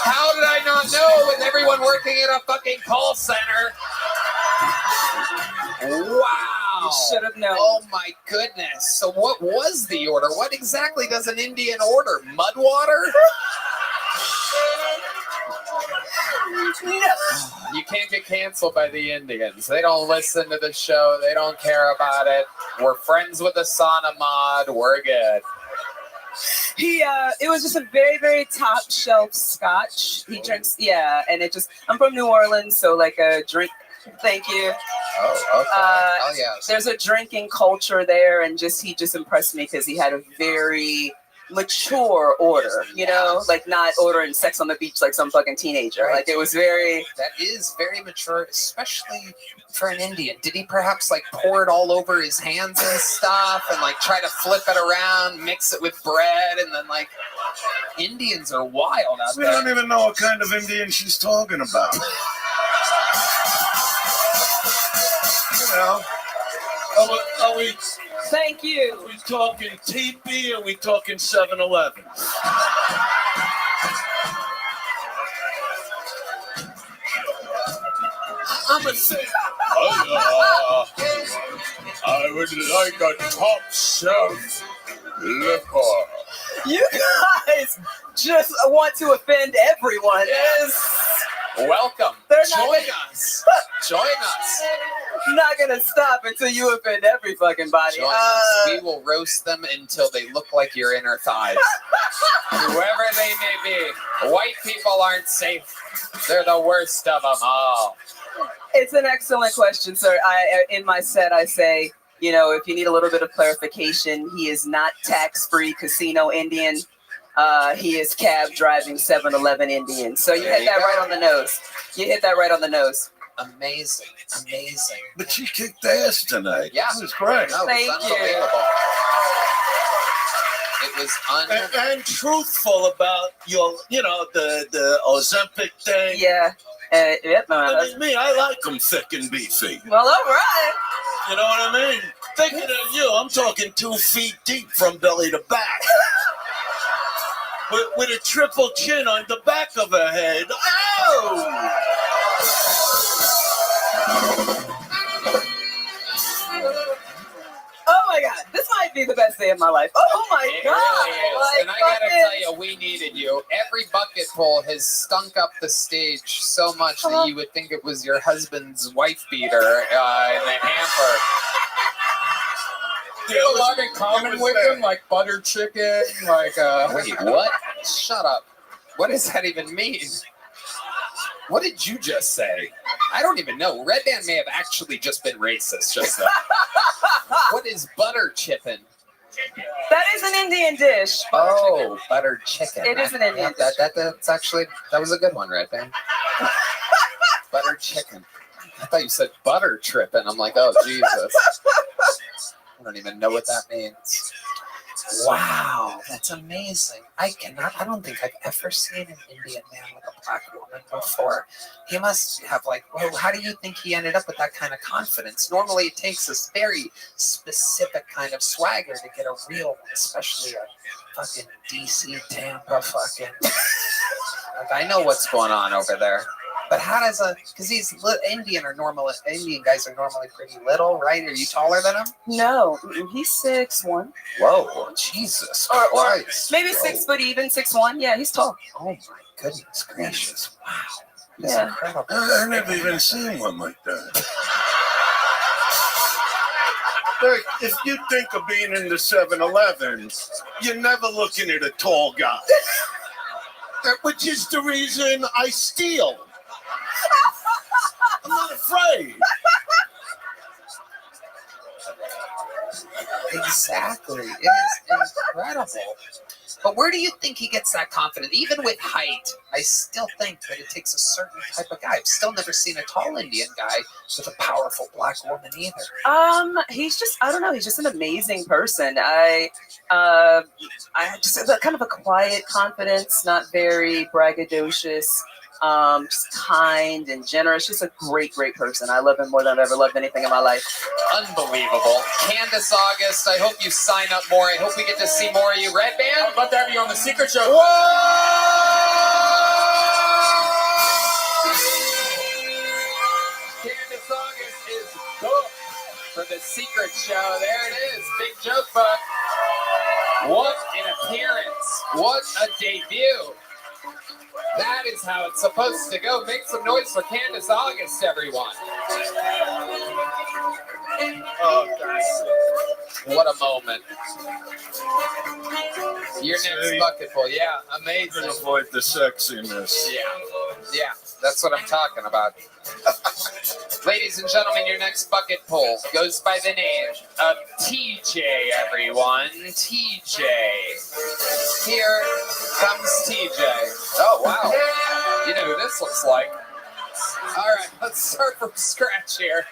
Speaker 2: How did I not know with everyone working in a fucking call center? Wow!
Speaker 12: You should have known.
Speaker 2: Oh my goodness! So what was the order? What exactly does an Indian order? Mud water? You can't get canceled by the Indians. They don't listen to the show. They don't care about it. We're friends with the sauna mod. We're good.
Speaker 12: It was just a very, very top shelf scotch. He drinks, and I'm from New Orleans, so like a drink. Thank you.
Speaker 2: Oh, okay. Yes.
Speaker 12: There's a drinking culture there, and he just impressed me because he had a very mature order, you know, like not ordering sex on the beach like some fucking teenager.
Speaker 2: Right.
Speaker 12: Like it was very.
Speaker 2: That is very mature, especially for an Indian. Did he perhaps like pour it all over his hands and stuff, and like try to flip it around, mix it with bread, and then like Indians are wild out there.
Speaker 13: We don't even know what kind of Indian she's talking about. You know, are we?
Speaker 12: Thank you.
Speaker 13: Are we talking TP or are we talking 7-Eleven?
Speaker 2: I'm a singer.
Speaker 13: I would like a top shelf liquor.
Speaker 12: You guys just want to offend everyone.
Speaker 2: Welcome. Join us. Join us.
Speaker 12: I'm not gonna stop until you offend every fucking body.
Speaker 2: Join us. We will roast them until they look like your inner thighs. Whoever they may be. White people aren't safe. They're the worst of them all.
Speaker 12: It's an excellent question, sir. In my set, I say, you know, if you need a little bit of clarification, he is not tax-free casino Indian. He is cab driving 7-Eleven Indian. So you hit that right on the nose. You hit that right on the nose.
Speaker 2: Amazing. Amazing.
Speaker 13: But she kicked ass tonight.
Speaker 2: Yeah.
Speaker 13: It was great.
Speaker 2: No,
Speaker 12: Thank
Speaker 2: it was
Speaker 12: you.
Speaker 2: unbelievable. It was
Speaker 13: and truthful about your, you know, the Ozempic thing.
Speaker 12: Yeah. Yep.
Speaker 13: I like them thick and beefy.
Speaker 12: Well, all right.
Speaker 13: You know what I mean? Thicker than you. I'm talking 2 feet deep from belly to back. With a triple chin on the back of her head. Oh!
Speaker 12: Oh my God, this might be the best day of my life. Oh my
Speaker 2: It
Speaker 12: God.
Speaker 2: really is.
Speaker 12: Like,
Speaker 2: And I gotta tell you, we needed you. Every bucket full has stunk up the stage so much that you would think it was your husband's wife beater in the hamper. You have a lot in common with him, like butter chicken, like Wait, what? Shut up. What does that even mean? What did you just say? I don't even know. Red Band may have actually just been racist just then. What is butter chicken?
Speaker 12: That is an Indian dish.
Speaker 2: Oh, buttered chicken.
Speaker 12: It is an Indian dish.
Speaker 2: That's actually, that was a good one, Red Band. Buttered chicken. I thought you said butter tripping. I'm like, oh, Jesus. I don't even know what that means. Wow, that's amazing. I don't think I've ever seen an Indian man with a black woman before. He must have well, how do you think he ended up with that kind of confidence? Normally it takes this very specific kind of swagger to get a real one, especially a fucking DC Tampa fucking. I know what's going on over there. But how does because Indian guys are normally pretty little, right? Are you taller than him?
Speaker 12: No, he's 6'1".
Speaker 2: Whoa, Jesus
Speaker 12: Or
Speaker 2: Christ.
Speaker 12: maybe
Speaker 2: Whoa.
Speaker 12: 6 foot even, 6'1". Yeah, he's tall.
Speaker 2: Oh my goodness gracious. Wow. That's
Speaker 12: Yeah.
Speaker 2: incredible.
Speaker 21: I've never even seen one like that. Like, if you think of being in the 7-Eleven, you're never looking at a tall guy. Which is the reason I steal. I'm not afraid.
Speaker 2: Exactly. It is incredible. But where do you think he gets that confidence? Even with height, I still think that it takes a certain type of guy. I've still never seen a tall Indian guy with a powerful black woman either.
Speaker 12: He's just, I don't know, he's just an amazing person. I just have kind of a quiet confidence, not very braggadocious, just kind and generous. Just a great person. I love him more than I've ever loved anything in my life.
Speaker 2: Unbelievable. Candace August, I hope you sign up more. I hope we get to see more of you. Red Band?
Speaker 5: I'd love to have you on the Secret Show.
Speaker 2: Whoa! Candace August is booked for the Secret Show. There it is. Big joke book. What an appearance. What a debut. That is how it's supposed to go. Make some noise for Candace August, everyone. Oh, God. What a moment. Your next bucketful. Yeah, amazing.
Speaker 21: Avoid the sexiness.
Speaker 2: Yeah, that's what I'm talking about. Ladies and gentlemen, your next bucket pull goes by the name of TJ, everyone. TJ. Here comes TJ. Oh, wow. You know who this looks like. All right, let's start from scratch here.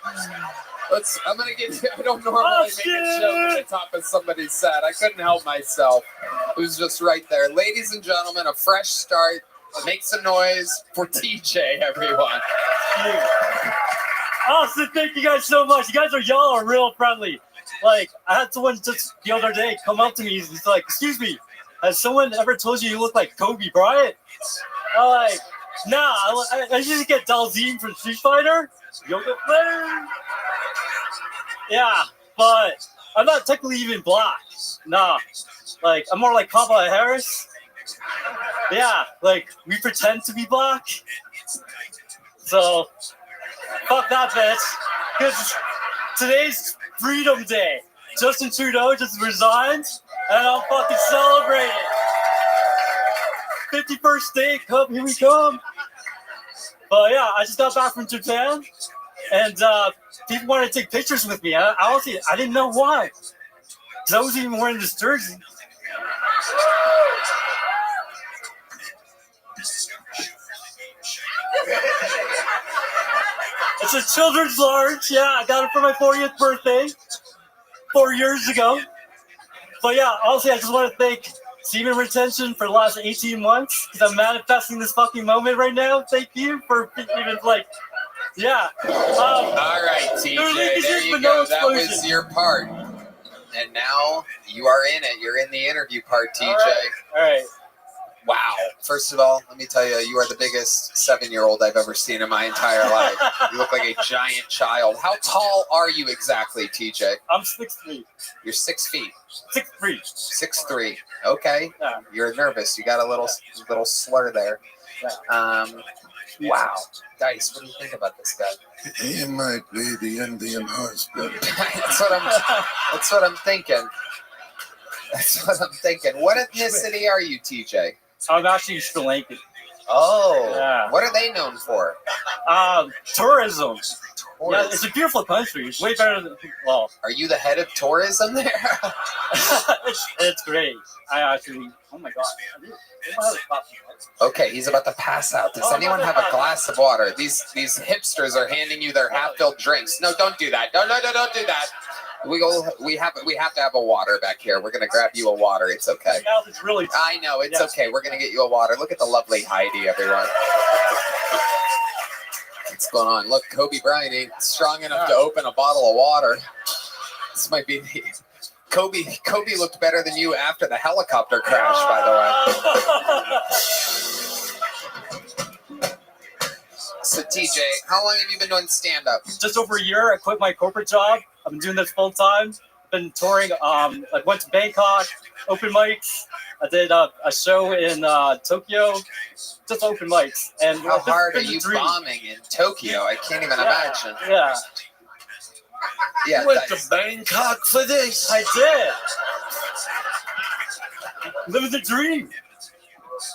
Speaker 2: I'm going to get you, I don't normally make a joke at the top of somebody's set. I couldn't help myself. It was just right there. Ladies and gentlemen, a fresh start. Make some noise for TJ, everyone.
Speaker 1: Austin, thank you guys so much. Y'all are real friendly. Like, I had someone just the other day come up to me. He's like, excuse me, has someone ever told you look like Kobe Bryant? I'm like, nah, I just get Dalzine from Street Fighter. Yoga player. Yeah, but I'm not technically even black. Nah, like, I'm more like Kamala Harris. Yeah, like, we pretend to be black. So, fuck that bitch. Because today's Freedom Day. Justin Trudeau just resigned, and I'm fucking celebrating. 51st state, here we come. But yeah, I just got back from Japan, and people wanted to take pictures with me. I honestly, I didn't know why. Because I wasn't even wearing this jersey. It's a children's large. Yeah, I got it for my 40th birthday 4 years ago. But yeah, honestly, I just want to thank Semen Retention for the last 18 months because I'm manifesting this fucking moment right now. Thank you for even yeah.
Speaker 2: All right, TJ, there you go. That was your part. And now you are in it. You're in the interview part, TJ.
Speaker 1: All right.
Speaker 2: Wow. First of all, let me tell you, you are the biggest 7-year-old I've ever seen in my entire life. You look like a giant child. How tall are you exactly, TJ?
Speaker 1: I'm 6'3".
Speaker 2: You're 6 feet.
Speaker 1: 6'3".
Speaker 2: 6'3". Okay.
Speaker 1: Yeah.
Speaker 2: You're nervous. You got a little slur there.
Speaker 1: Yeah.
Speaker 2: Wow. Dice, what do you think about this guy?
Speaker 21: He might be the Indian husband.
Speaker 2: That's what I'm thinking. That's what I'm thinking. What ethnicity are you, TJ?
Speaker 1: I'm actually Sri Lankan.
Speaker 2: Oh,
Speaker 1: Yeah.
Speaker 2: What are they known for?
Speaker 1: Tourism. Yeah, it's a beautiful country. It's way better than, well.
Speaker 2: Are you the head of tourism there?
Speaker 1: it's great. I actually, oh my God.
Speaker 2: Okay, he's about to pass out. Does anyone have a glass of water? These hipsters are handing you their half-filled drinks. No, don't do that. Don't do that. We have to have a water back here. We're gonna grab you a water. It's okay.
Speaker 1: It's really.
Speaker 2: I know it's okay. We're gonna get you a water. Look at the lovely Heidi, everyone. What's going on? Look, Kobe Bryant ain't strong enough to open a bottle of water. This might be the Kobe looked better than you after the helicopter crash, by the way. So TJ, how long have you been doing stand-up?
Speaker 1: Just over a year. I quit my corporate job. I've been doing this full time. Been touring. I went to Bangkok, open mics. I did a show in Tokyo, just open mics. And
Speaker 2: how hard are you bombing in Tokyo? I can't even imagine.
Speaker 1: Yeah.
Speaker 13: You went to Bangkok for this?
Speaker 1: I did. Living the dream.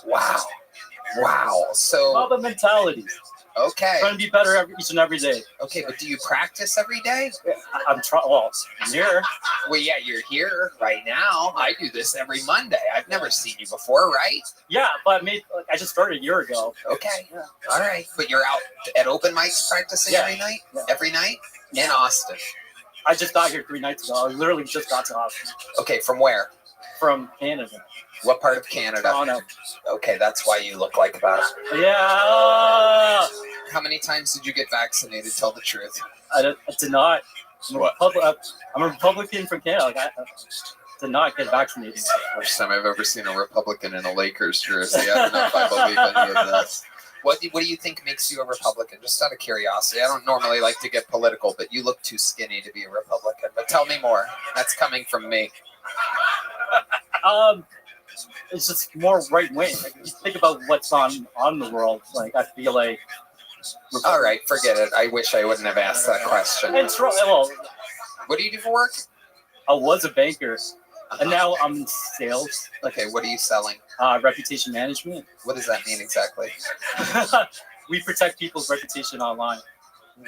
Speaker 2: Wow. So.
Speaker 1: Mamba mentality.
Speaker 2: Okay.
Speaker 1: Trying to be better each and every day.
Speaker 2: Okay, but do you practice every day?
Speaker 1: I'm trying. Well, I'm here.
Speaker 2: Well, yeah, you're here right now. I do this every Monday. I've never seen you before, right?
Speaker 1: Yeah, but I just started a year ago.
Speaker 2: Okay. Yeah. All right. But you're out at open mics practicing every night? Yeah. Every night? In Austin.
Speaker 1: I just got here 3 nights ago. I literally just got to Austin.
Speaker 2: Okay, from where?
Speaker 1: From Canada.
Speaker 2: What part of Canada?
Speaker 1: Toronto.
Speaker 2: Okay, that's why you look like that.
Speaker 1: Yeah.
Speaker 2: How many times did you get vaccinated? Tell the truth.
Speaker 1: I did not. I'm a Republican from Canada. I did not get vaccinated.
Speaker 2: First time I've ever seen a Republican in a Lakers jersey. I don't know if I believe any of this. What do you think makes you a Republican? Just out of curiosity. I don't normally like to get political, but you look too skinny to be a Republican. But tell me more. That's coming from me.
Speaker 1: It's just more right wing. Like, you think about what's on the world. Like, I feel like.
Speaker 2: All right, forget it. I wish I wouldn't have asked that question.
Speaker 1: Well,
Speaker 2: what do you do for work?
Speaker 1: I was a banker, and now I'm in sales.
Speaker 2: Okay, what are you selling?
Speaker 1: Reputation management.
Speaker 2: What does that mean exactly?
Speaker 1: We protect people's reputation online.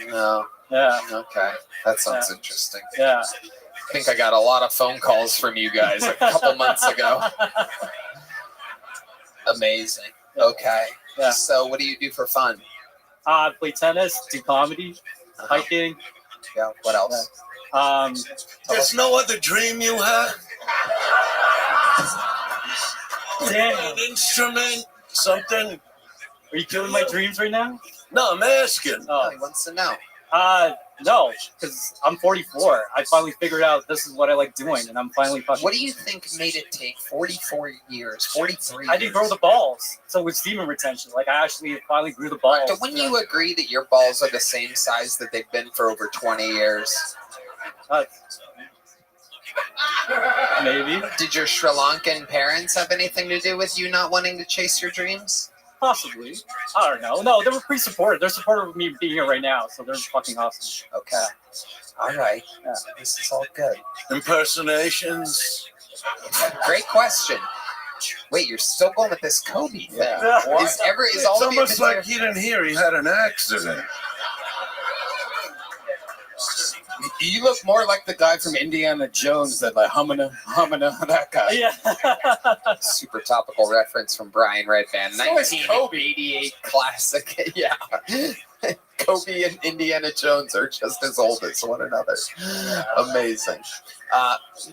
Speaker 2: No.
Speaker 1: Yeah.
Speaker 2: Okay, that sounds interesting.
Speaker 1: Yeah.
Speaker 2: I think I got a lot of phone calls from you guys a couple months ago. Amazing. Okay.
Speaker 1: Yeah.
Speaker 2: So what do you do for fun?
Speaker 1: Play tennis, do comedy, hiking.
Speaker 2: Yeah. What else?
Speaker 13: There's no other dream you have?
Speaker 1: Damn.
Speaker 13: An instrument? Something?
Speaker 1: Are you killing my dreams right now?
Speaker 13: No, I'm asking.
Speaker 2: Oh, he wants to know.
Speaker 1: No, because I'm 44. I finally figured out this is what I like doing, and I'm finally fucking.
Speaker 2: What do you think made it take 44 years, 43 years?
Speaker 1: I didn't grow the balls, so with semen retention, like I actually finally grew the balls.
Speaker 2: So when you agree that your balls are the same size that they've been for over 20 years?
Speaker 1: Maybe.
Speaker 2: Did your Sri Lankan parents have anything to do with you not wanting to chase your dreams?
Speaker 1: Possibly. I don't know. No, they were pretty supportive. They're supportive of me being here right now, so they're fucking awesome.
Speaker 2: Okay. All right. Yeah. This is all good.
Speaker 13: Impersonations?
Speaker 2: Great question. Wait, you're still going with this Kobe thing?
Speaker 13: Yeah.
Speaker 2: Is all of
Speaker 21: almost like he didn't hear he had an accident.
Speaker 5: You look more like the guy from Indiana Jones, that like humana, that guy.
Speaker 1: Yeah.
Speaker 2: Super topical reference from Brian Redband. 1988 classic. Yeah. Kobe and Indiana Jones are just as old as one another. Amazing.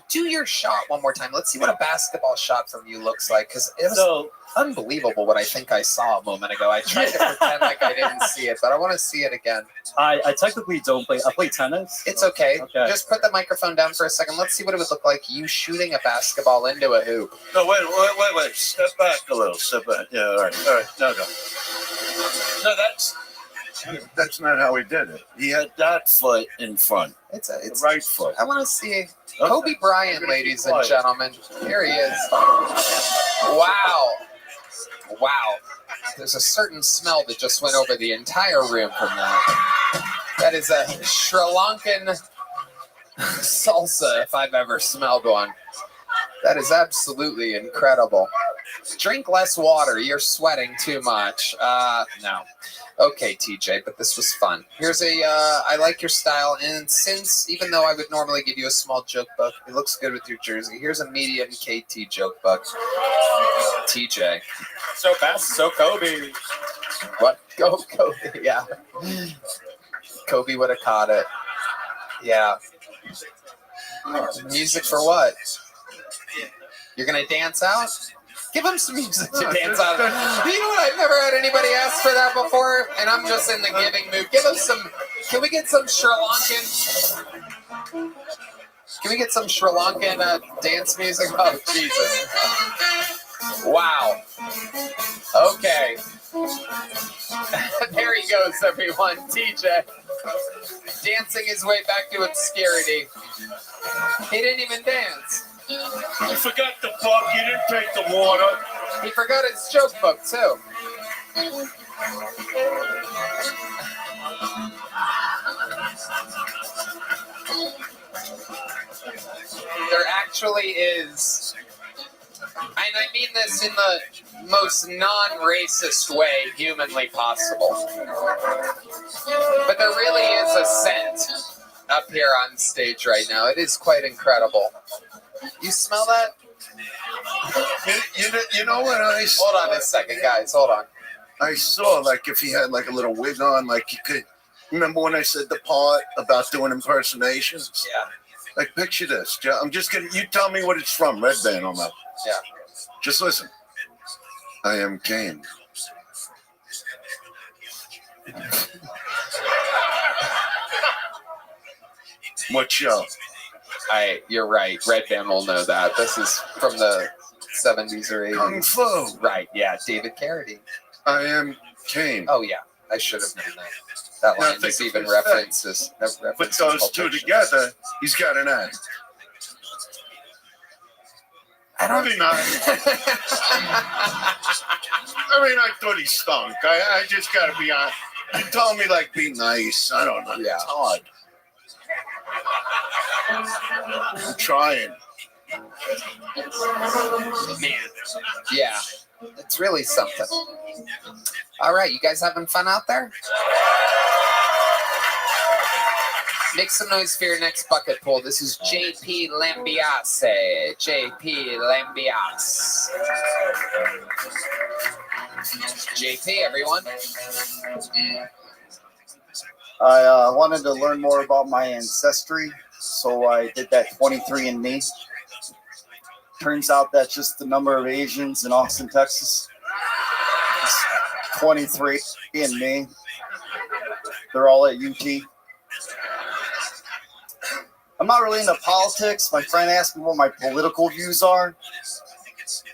Speaker 2: Do your shot one more time. Let's see what a basketball shot from you looks like, because it was unbelievable what I think I saw a moment ago. I tried to pretend like I didn't see it, but I want to see it again.
Speaker 1: I technically don't play. I play tennis.
Speaker 2: It's okay. Just put the microphone down for a second. Let's see what it would look like you shooting a basketball into a hoop.
Speaker 21: No, wait. Step back a little. Step back. Yeah, all right. No.
Speaker 13: No,
Speaker 21: That's not how he did it. He had that foot in front.
Speaker 2: It's
Speaker 21: the right foot.
Speaker 2: I want to see Kobe Bryant, ladies and gentlemen. Here he is. Wow. There's a certain smell that just went over the entire room from that. That is a Sri Lankan salsa if I've ever smelled one. That is absolutely incredible. Drink less water. You're sweating too much. No. Okay, TJ, but this was fun. Here's I like your style, and since, even though I would normally give you a small joke book, it looks good with your jersey. Here's a medium KT joke book. TJ.
Speaker 7: So fast, so Kobe.
Speaker 2: What? Go Kobe, yeah. Kobe would have caught it. Yeah. Music for what? You're going to dance out? Give him some music to dance out. You know what? I've never had anybody ask for that before, and I'm just in the giving mood. Give him some. Can we get some Sri Lankan? Can we get some Sri Lankan dance music? Oh, Jesus. Wow. Okay. There he goes, everyone. TJ. Dancing his way back to obscurity. He didn't even dance.
Speaker 13: You forgot the book. You didn't take the water.
Speaker 2: He forgot his joke book, too. There actually is, and I mean this in the most non-racist way humanly possible, but there really is a scent up here on stage right now. It is quite incredible. You smell that?
Speaker 21: You know what I saw?
Speaker 2: Hold on a second, guys. Hold on.
Speaker 21: I saw, like, if he had, like, a little wig on, like, he could... Remember when I said the part about doing impersonations?
Speaker 2: Yeah.
Speaker 21: Like, picture this. I'm just kidding. You tell me what it's from. Red Band on that.
Speaker 2: Yeah.
Speaker 21: Just listen. I am Kane. What show?
Speaker 2: You're right. Red Band will know that. This is from the 70s or 80s.
Speaker 21: Kung Fu.
Speaker 2: Right, yeah. David Carradine.
Speaker 21: I am Kane.
Speaker 2: Oh, yeah. I should have known that. That line is even references.
Speaker 21: Put those two together, he's got an act. Probably not. I mean, I thought he stunk. I just got to be honest. You told me, like, be nice. I don't know.
Speaker 2: Yeah.
Speaker 21: It's hard. I'm trying.
Speaker 2: Man. Yeah. It's really something. All right. You guys having fun out there? Make some noise for your next bucket pool. This is JP Lambiase. JP Lambiase. JP, everyone.
Speaker 8: I wanted to learn more about my ancestry, so I did that 23andMe. Turns out that's just the number of Asians in Austin, Texas. It's 23andMe. They're all at UT. I'm not really into politics. My friend asked me what my political views are.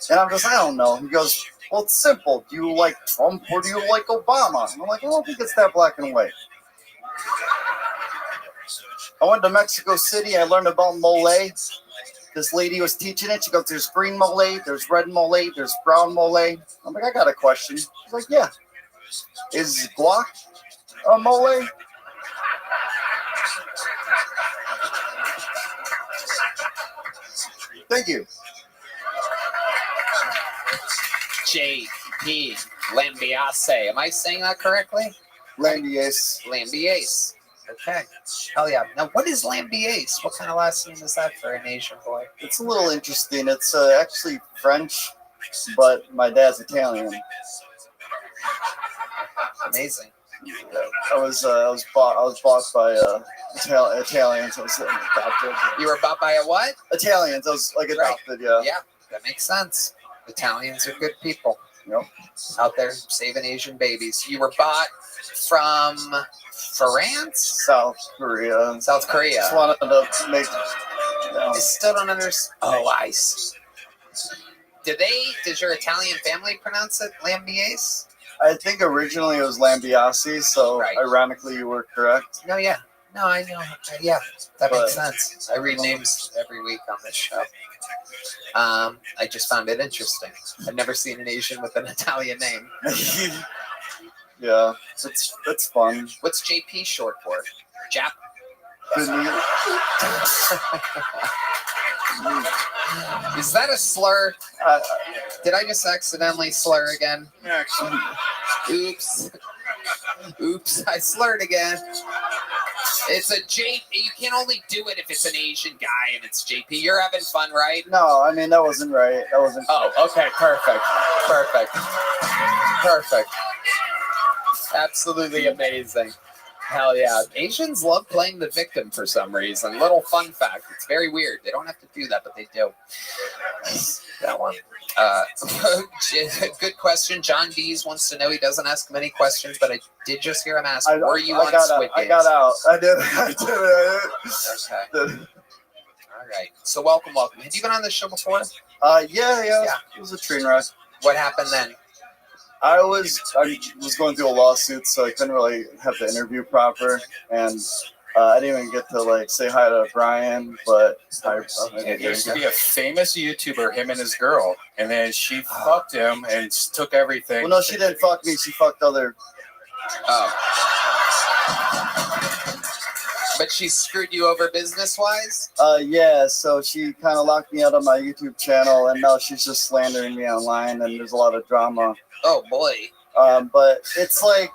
Speaker 8: And I'm just, I don't know. He goes, well, it's simple. Do you like Trump or do you like Obama? And I'm like, I don't think it's that black and white. I went to Mexico City. I learned about mole. This lady was teaching it. She goes, there's green mole, there's red mole, there's brown mole. I'm like, I got a question. She's like, yeah. Is guac a mole? Thank you.
Speaker 2: JP Lambiase. Am I saying that correctly?
Speaker 8: Lambiase.
Speaker 2: Lambiase. Okay. Hell yeah. Now, what is Lambiase? What kind of last name is that for an Asian boy?
Speaker 8: It's a little interesting. It's actually French, but my dad's Italian.
Speaker 2: Amazing.
Speaker 8: I was bought by Italians. I was adopted.
Speaker 2: You were bought by a what?
Speaker 8: Italians. I was like adopted. Yeah.
Speaker 2: Yeah, that makes sense. Italians are good people.
Speaker 8: Yep.
Speaker 2: Out there saving Asian babies. You were bought from France?
Speaker 8: South Korea.
Speaker 2: South Korea.
Speaker 8: Just wanted to make.
Speaker 2: I still don't understand. Oh, I see. Did your Italian family pronounce it Lambiase?
Speaker 8: I think originally it was Lambiase, so
Speaker 2: right.
Speaker 8: Ironically you were correct.
Speaker 2: No, yeah. No, I know. Yeah, that makes sense. I read names every week on this show. I just found it interesting. I've never seen an Asian with an Italian name.
Speaker 8: Yeah, it's fun.
Speaker 2: What's JP short for? Jap? Is that a slur? Did I just accidentally slur again? Oops. Oops, I slurred again. It's a JP. You can only do it if it's an Asian guy and it's JP. You're having fun, right?
Speaker 8: No, I mean, that wasn't right. That wasn't.
Speaker 2: Oh, okay, perfect. Absolutely amazing. Hell yeah. Asians love playing the victim for some reason. Little fun fact. It's very weird. They don't have to do that, but they do. That one. Good question. John Dees wants to know. He doesn't ask many questions, but I did just hear him ask, were you on Squid Games?
Speaker 8: I got out. I did.
Speaker 2: Okay. All right. So welcome. Have you been on this show before?
Speaker 8: Yeah. It was a train wreck.
Speaker 2: What happened then?
Speaker 8: I was going through a lawsuit, so I couldn't really have the interview proper, and I didn't even get to say hi to Brian. But
Speaker 7: it used to be a famous YouTuber, him and his girl, and then she fucked him and took everything.
Speaker 8: Well, no, she didn't fuck me. She fucked other.
Speaker 2: But she screwed you over business-wise?
Speaker 8: Yeah, so she kind of locked me out of my YouTube channel, and now she's just slandering me online, and there's a lot of drama.
Speaker 2: Oh, boy.
Speaker 8: But it's I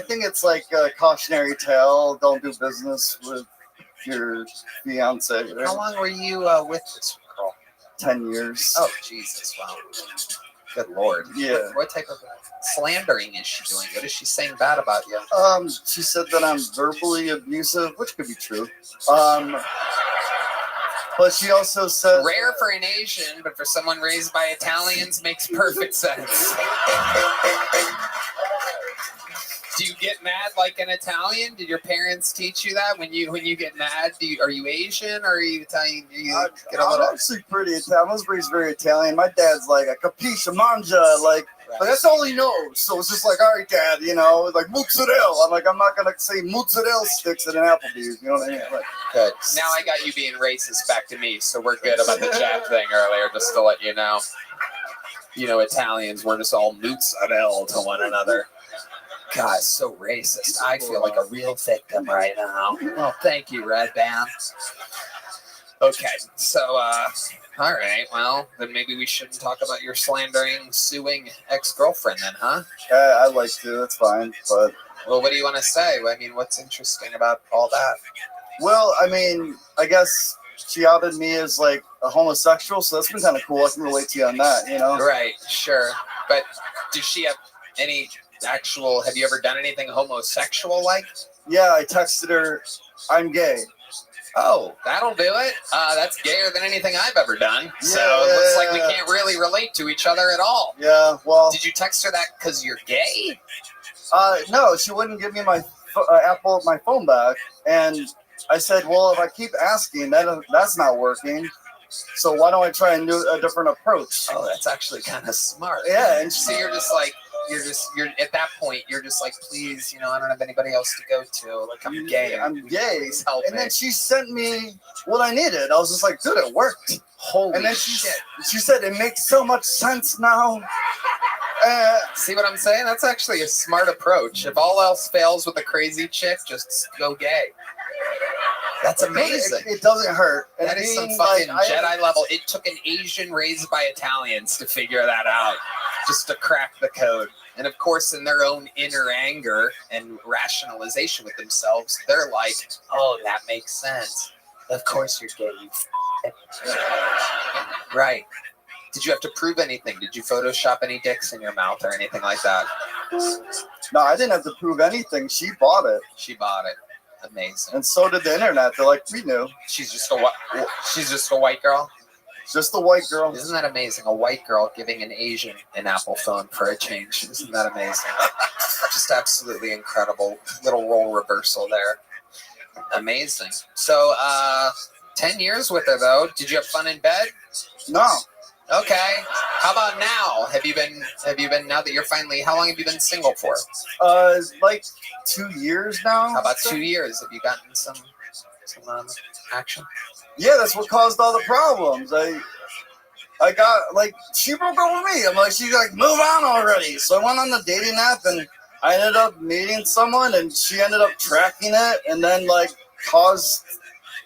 Speaker 8: think it's like a cautionary tale. Don't do business with your fiance. Right?
Speaker 2: How long were you with this girl?
Speaker 8: 10 years.
Speaker 2: Oh, Jesus. Wow. Good Lord.
Speaker 8: Yeah.
Speaker 2: What type of slandering is she doing? What is she saying bad about you?
Speaker 8: She said that I'm verbally abusive, which could be true. But she also said...
Speaker 2: Rare for an Asian, but for someone raised by Italians makes perfect sense. Do you get mad like an Italian? Did your parents teach you that when you get mad? Are you Asian or are you Italian?
Speaker 8: I'm actually pretty Italian. I was raised very Italian. My dad's like a capisce, mangia, but that's all he knows. So it's just all right, Dad, like mozzarella. I'm I'm not gonna say mozzarella sticks at an Applebee's. You know what I mean?
Speaker 2: Good. Now I got you being racist back to me, so we're good about the jab thing earlier. Just to let you know, Italians, we're just all mozzarella to one another. God, so racist. I feel like a real victim right now. Well, thank you, Red Band. Okay, so, all right, well, then maybe we shouldn't talk about your slandering, suing ex-girlfriend then, huh?
Speaker 8: I'd like to, that's fine, but...
Speaker 2: Well, what do you want to say? I mean, what's interesting about all that?
Speaker 8: Well, I mean, I guess she outed me as, a homosexual, so that's been kind of cool. I can relate to you on that,
Speaker 2: Right, sure. But does she have any... have you ever done anything homosexual like?
Speaker 8: Yeah, I texted her, I'm gay.
Speaker 2: Oh, that'll do it. That's gayer than anything I've ever done. So it looks like we can't really relate to each other at all.
Speaker 8: Yeah, well... Did
Speaker 2: you text her that because you're gay?
Speaker 8: No, she wouldn't give me my phone back. And I said, well, if I keep asking, that's not working. So why don't I try a different approach?
Speaker 2: Oh, that's actually kind of smart.
Speaker 8: Yeah, and
Speaker 2: so you're just you're at that point, you're just please, I don't have anybody else to go to. I'm gay.
Speaker 8: I'm gay.
Speaker 2: Please help me.
Speaker 8: And then she sent me what I needed. I was just like, dude, it worked.
Speaker 2: Holy
Speaker 8: and then
Speaker 2: shit.
Speaker 8: She said, it makes so much sense now.
Speaker 2: See what I'm saying? That's actually a smart approach. If all else fails with a crazy chick, just go gay. That's amazing.
Speaker 8: It doesn't hurt.
Speaker 2: That is some fucking Jedi level. It took an Asian raised by Italians to figure that out, just to crack the code. And of course, in their own inner anger and rationalization with themselves, they're like, oh, that makes sense. Of course you're gay. Right. Did you have to prove anything? Did you Photoshop any dicks in your mouth or anything like that?
Speaker 8: No, I didn't have to prove anything. She bought it.
Speaker 2: She bought it. Amazing.
Speaker 8: And so did the internet. They're like, we knew.
Speaker 2: She's just a white girl?
Speaker 8: Just a white girl.
Speaker 2: Isn't that amazing? A white girl giving an Asian an Apple phone for a change. Isn't that amazing? Just absolutely incredible. Little role reversal there. Amazing. So, 10 years with her, though. Did you have fun in bed?
Speaker 8: No.
Speaker 2: Okay. How about now? Have you been now that you're finally, how long have you been single for?
Speaker 8: Like 2 years now.
Speaker 2: How about 2 years? Have you gotten some action?
Speaker 8: Yeah, that's what caused all the problems. I got, like, she broke up with me. I'm like, she's like, move on already. So I went on the dating app and I ended up meeting someone and she ended up tracking it and then, like, caused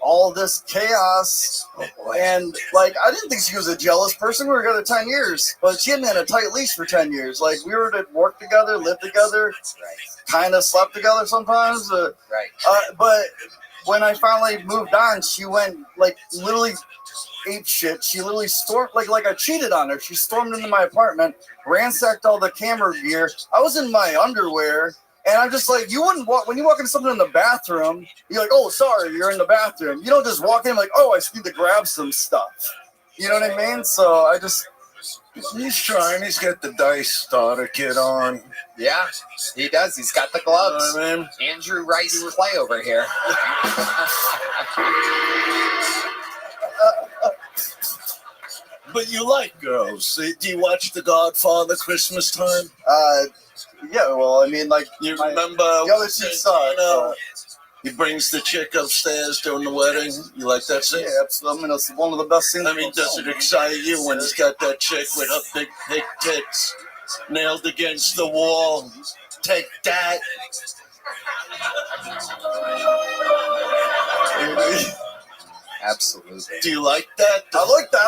Speaker 8: all this chaos.
Speaker 2: Oh boy.
Speaker 8: And, like, I didn't think she was a jealous person. We were together 10 years, but she hadn't had a tight leash for 10 years. Like, we were to work together, live together, kind of slept together sometimes. But when I finally moved on, she went, like, literally ape shit. She literally stormed, like I cheated on her. She stormed into my apartment, ransacked all the camera gear. I was in my underwear, and I'm just like, you wouldn't walk, when you walk into something in the bathroom, you're like, oh, sorry, you're in the bathroom. You don't just walk in like, oh, I just need to grab some stuff. You know what I mean? So I just...
Speaker 21: He's trying. He's got the Dice starter kit on.
Speaker 2: Yeah, he does. He's got the gloves.
Speaker 21: You know what I mean?
Speaker 2: Andrew Rice Clay over here.
Speaker 21: But you like girls. Do you watch The Godfather Christmas time?
Speaker 8: Yeah, well, I mean, like...
Speaker 21: You remember...
Speaker 8: The other two saw
Speaker 21: he brings the chick upstairs during the wedding. You like that scene?
Speaker 8: Yeah, absolutely. I mean, it's one of the best scenes.
Speaker 21: I mean, does it excite you when he's got that chick with her big tits nailed against the wall? Take that.
Speaker 2: Absolutely.
Speaker 21: Do you like that?
Speaker 8: I like that,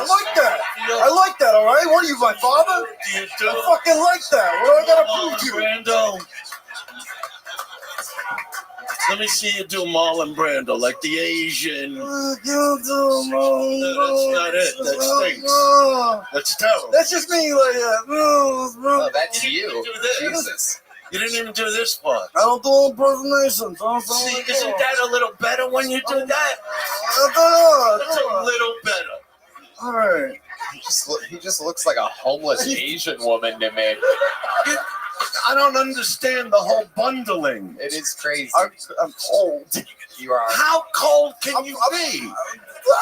Speaker 8: all right? What are you, my father?
Speaker 21: Do you do?
Speaker 8: I fucking like that. What do I gotta prove to you?
Speaker 21: Brando. Let me see you do Marlon Brando, like the Asian.
Speaker 8: That's
Speaker 21: not it. That stinks. That's terrible.
Speaker 8: That's just me, like that.
Speaker 2: Oh, that's you. Jesus.
Speaker 21: You didn't even do this part.
Speaker 8: I don't do impersonations.
Speaker 21: See, isn't that a little better when you do that? That's a little better.
Speaker 8: All right.
Speaker 2: He just looks like a homeless Asian woman to me.
Speaker 21: I don't understand the whole bundling.
Speaker 2: It is crazy.
Speaker 8: I'm cold.
Speaker 2: You are.
Speaker 21: How cold can you be?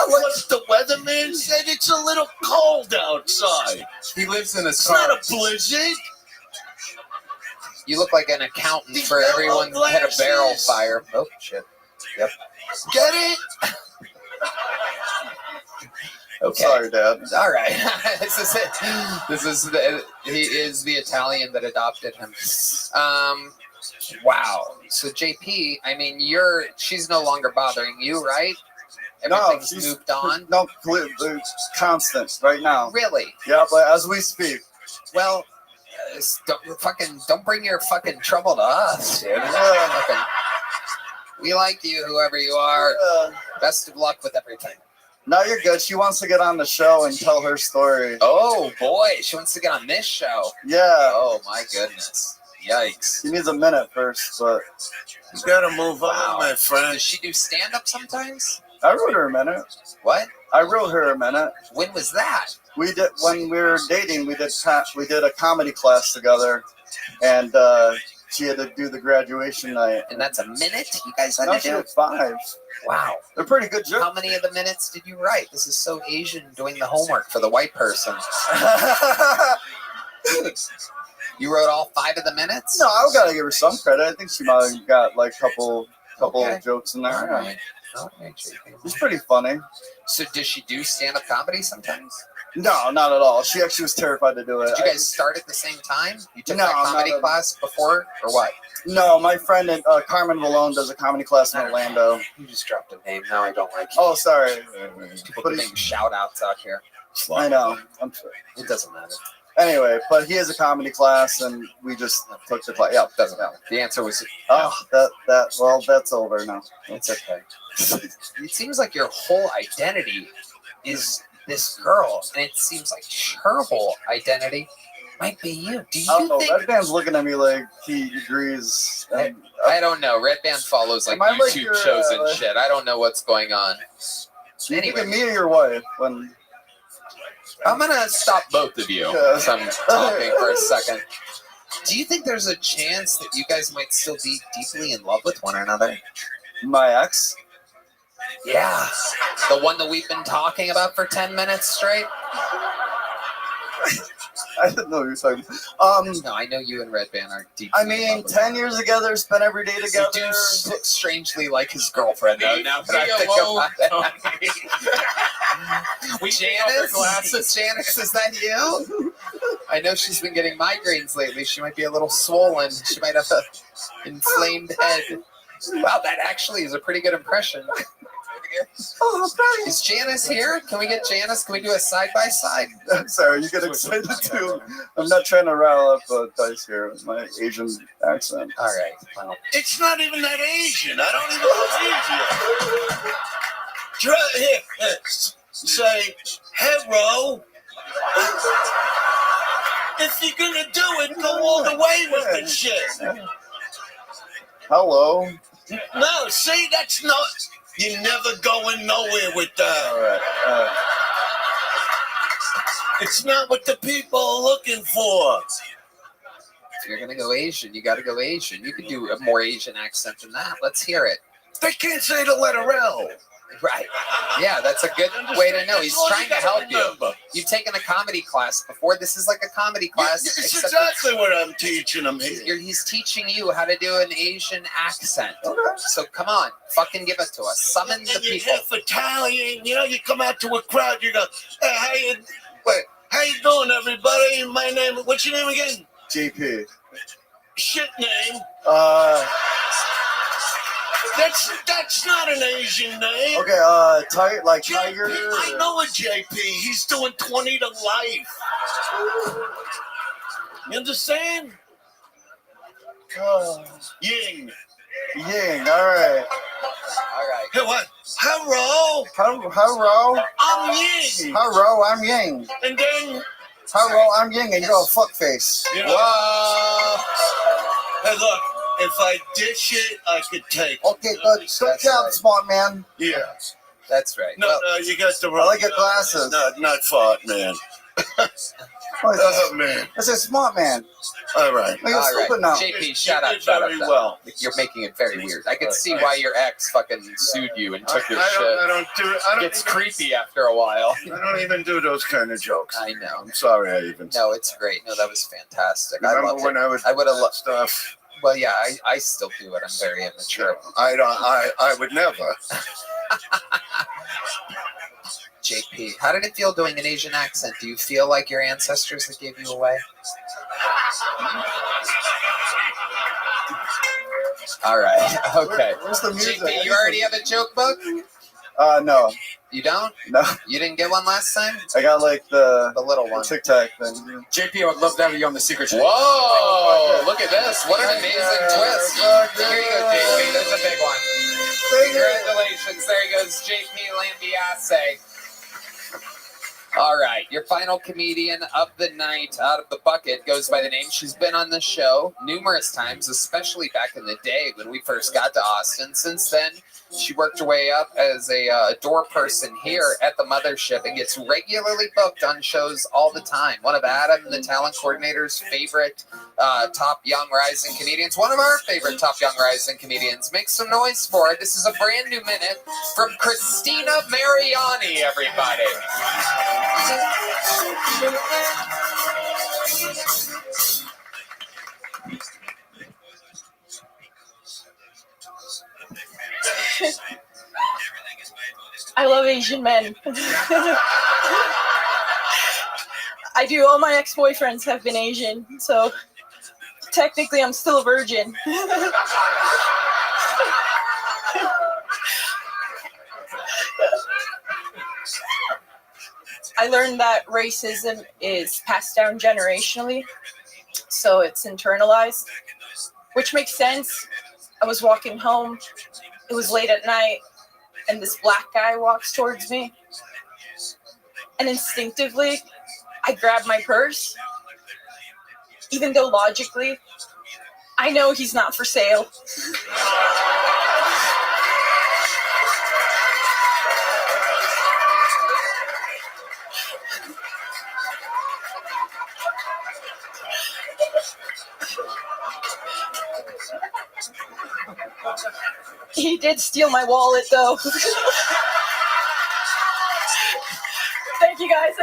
Speaker 21: What's the weatherman said? It's a little cold outside.
Speaker 2: He lives in a
Speaker 21: It's
Speaker 2: car.
Speaker 21: not a blizzard.
Speaker 2: You look like an accountant for everyone who had a barrel fire. Oh, shit. Yep.
Speaker 21: Get it?
Speaker 2: Okay.
Speaker 8: Sorry, Dad.
Speaker 2: All right. This is it. He is the Italian that adopted him. Wow. So JP, I mean, she's no longer bothering you, right? Everything's
Speaker 8: she's
Speaker 2: moved on.
Speaker 8: No, it's constant right now.
Speaker 2: Really?
Speaker 8: Yeah, but as we speak.
Speaker 2: Well, don't bring your fucking trouble to us, dude. We like you, whoever you are. Best of luck with everything.
Speaker 8: No, you're good. She wants to get on the show and tell her story.
Speaker 2: Oh boy, she wants to get on this show.
Speaker 8: Yeah.
Speaker 2: Oh my goodness. Yikes.
Speaker 8: She needs a minute first, but
Speaker 21: you gotta move on, my friend.
Speaker 2: Does she do stand-up sometimes?
Speaker 8: I wrote her a minute.
Speaker 2: What?
Speaker 8: I wrote her a minute.
Speaker 2: When was that?
Speaker 8: We did when we were dating. We did a comedy class together, and she had to do the graduation night.
Speaker 2: And that's a minute? You guys had
Speaker 8: No,
Speaker 2: to
Speaker 8: she
Speaker 2: do?
Speaker 8: did 5.
Speaker 2: Wow.
Speaker 8: They're pretty good jokes.
Speaker 2: How many of the minutes did you write? This is so Asian doing the homework for the white person. You wrote all 5 of the minutes?
Speaker 8: No, I gotta give her some credit. I think she might have got like a couple
Speaker 2: Okay.
Speaker 8: of jokes in there.
Speaker 2: All right.
Speaker 8: It's pretty funny.
Speaker 2: So does she do stand-up comedy sometimes?
Speaker 8: No, not at all. She actually was terrified to do it.
Speaker 2: Did you guys start at the same time? You took
Speaker 8: No,
Speaker 2: that comedy
Speaker 8: not at-
Speaker 2: class before, or what?
Speaker 8: No, my friend Carmen Malone does a comedy class in Orlando.
Speaker 2: You just dropped a name. Now I don't like you.
Speaker 8: Oh, sorry.
Speaker 2: People giving shout-outs out here.
Speaker 8: I know. I'm sorry.
Speaker 2: It doesn't matter.
Speaker 8: Anyway, but he has a comedy class, and we just took the class. Yeah,
Speaker 2: Doesn't matter. The answer was
Speaker 8: oh, that's over now.
Speaker 2: it's okay. It seems like your whole identity is this girl, and it seems like her whole identity might be you. Do
Speaker 8: I don't
Speaker 2: you
Speaker 8: know.
Speaker 2: think?
Speaker 8: Red Band's looking at me like he agrees.
Speaker 2: I don't know. Red Band follows like
Speaker 8: Am I like
Speaker 2: YouTube
Speaker 8: your,
Speaker 2: shows and shit. I don't know what's going on.
Speaker 8: You think of me or your wife when?
Speaker 2: I'm gonna stop both of you as I'm talking for a second. Do you think there's a chance that you guys might still be deeply in love with one another?
Speaker 8: My ex?
Speaker 2: Yeah. The one that we've been talking about for 10 minutes straight?
Speaker 8: I didn't know what you were talking about.
Speaker 2: No, I know you and Red Band are deep.
Speaker 8: I mean, 10 years together, spent every day together.
Speaker 2: You do strangely like his girlfriend, though. Now that I think about it. Janice, is that you? I know she's been getting migraines lately. She might be a little swollen. She might have an inflamed head. Wow, that actually is a pretty good impression. Is Janice here? Can we get Janice? Can we do a side-by-side?
Speaker 8: I'm sorry, you get excited too. I'm not trying to rattle up Dice here with my Asian accent.
Speaker 2: All right. Well,
Speaker 13: It's not even that Asian. I don't even believe you. Here, say, hello. If you're gonna do it, go all the way with the shit.
Speaker 8: Hello.
Speaker 13: No, see, that's not. You're never going nowhere with that.
Speaker 8: All right.
Speaker 13: It's not what the people are looking for.
Speaker 2: if you're going to go Asian, you got to go Asian. You could do a more Asian accent than that. Let's hear it.
Speaker 13: They can't say the letter L.
Speaker 2: Right. Yeah, that's a good way to know. He's trying to help you. You've taken a comedy class before. This is like a comedy class.
Speaker 13: It's exactly what I'm teaching him here.
Speaker 2: He's teaching you how to do an Asian accent. Okay. So come on, fucking give it to us. Summon the people.
Speaker 13: You're half Italian. You know, you come out to a crowd, you go, hey, how you doing, everybody? My name, what's your name again?
Speaker 8: JP.
Speaker 13: Shit name. That's not an Asian name.
Speaker 8: Okay, like
Speaker 13: JP,
Speaker 8: Tiger.
Speaker 13: I know a JP. He's doing 20 to life. You understand? Ying.
Speaker 8: Ying, all right.
Speaker 2: All right.
Speaker 13: Hey, what? Hello.
Speaker 8: Hello.
Speaker 13: I'm Ying.
Speaker 8: Hello, I'm Ying.
Speaker 13: And then.
Speaker 8: Hello, I'm Ying, and you're a fuckface.
Speaker 13: You know, hey, look. If I dish it, I could take it.
Speaker 8: Okay, good job, smart man.
Speaker 13: Yeah.
Speaker 2: That's right.
Speaker 13: No, you got the wrong.
Speaker 8: I like your glasses.
Speaker 13: Not fart, man. Oh, man.
Speaker 8: That's a smart man.
Speaker 13: All right.
Speaker 8: You're stupid now.
Speaker 2: JP, shut up.
Speaker 13: Well.
Speaker 2: You're making it very weird. I can see why your ex fucking sued you and took your shit.
Speaker 13: I don't do it.
Speaker 2: It's creepy after a while.
Speaker 13: I don't even do those kind of jokes.
Speaker 2: I know.
Speaker 13: I'm sorry I even.
Speaker 2: No, it's great. No, that was fantastic.
Speaker 13: Remember
Speaker 2: I loved
Speaker 13: when
Speaker 2: it.
Speaker 13: I
Speaker 2: would have loved
Speaker 13: stuff.
Speaker 2: Well, yeah, I still do it. I'm very immature.
Speaker 13: I would never.
Speaker 2: JP, how did it feel doing an Asian accent? Do you feel like your ancestors that gave you away? All right. Okay.
Speaker 8: Where's the music?
Speaker 2: JP, you already have a joke book?
Speaker 8: No.
Speaker 2: You don't?
Speaker 8: No.
Speaker 2: You didn't get one last time?
Speaker 8: I got like the
Speaker 2: little one.
Speaker 8: Tic Tac thing.
Speaker 7: JP, I would love to have you on the secret show.
Speaker 2: Whoa! Look at this. What an amazing twist. Here you go, JP. There's a big one. Congratulations. There he goes, JP Lambiase. All right, your final comedian of the night out of the bucket goes by the name. She's been on the show numerous times, especially back in the day when we first got to Austin. Since then, she worked her way up as a door person here at the Mothership and gets regularly booked on shows all the time. One of Adam, the talent coordinator's favorite top young rising comedians. One of our favorite top young rising comedians. Make some noise for it. This is a brand new minute from Christina Mariani, everybody.
Speaker 11: I love Asian men. I do. All my ex-boyfriends have been Asian, so technically I'm still a virgin. I learned that racism is passed down generationally, so it's internalized, which makes sense. I was walking home. It was late at night, and this black guy walks towards me. And instinctively, I grab my purse, even though logically, I know he's not for sale. He did steal my wallet, though. Thank you, guys.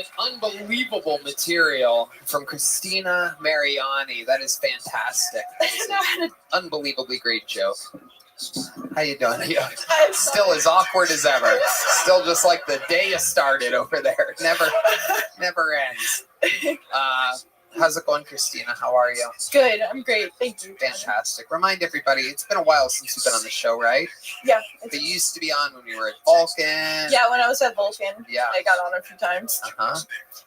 Speaker 2: gentlemen, unbelievable material from Christina Mariani. That is fantastic. That is an unbelievably great joke. How you doing? Still as awkward as ever. Still just like the day you started over there. Never ends. How's it going, Christina? How are you?
Speaker 11: Good. I'm great. Thank you.
Speaker 2: Fantastic. Remind everybody, it's been a while since you've been on the show, right?
Speaker 11: Yeah.
Speaker 2: But you used to be on when you were at Vulcan.
Speaker 11: Yeah, when I was at Vulcan.
Speaker 2: Yeah.
Speaker 11: I got on a few times.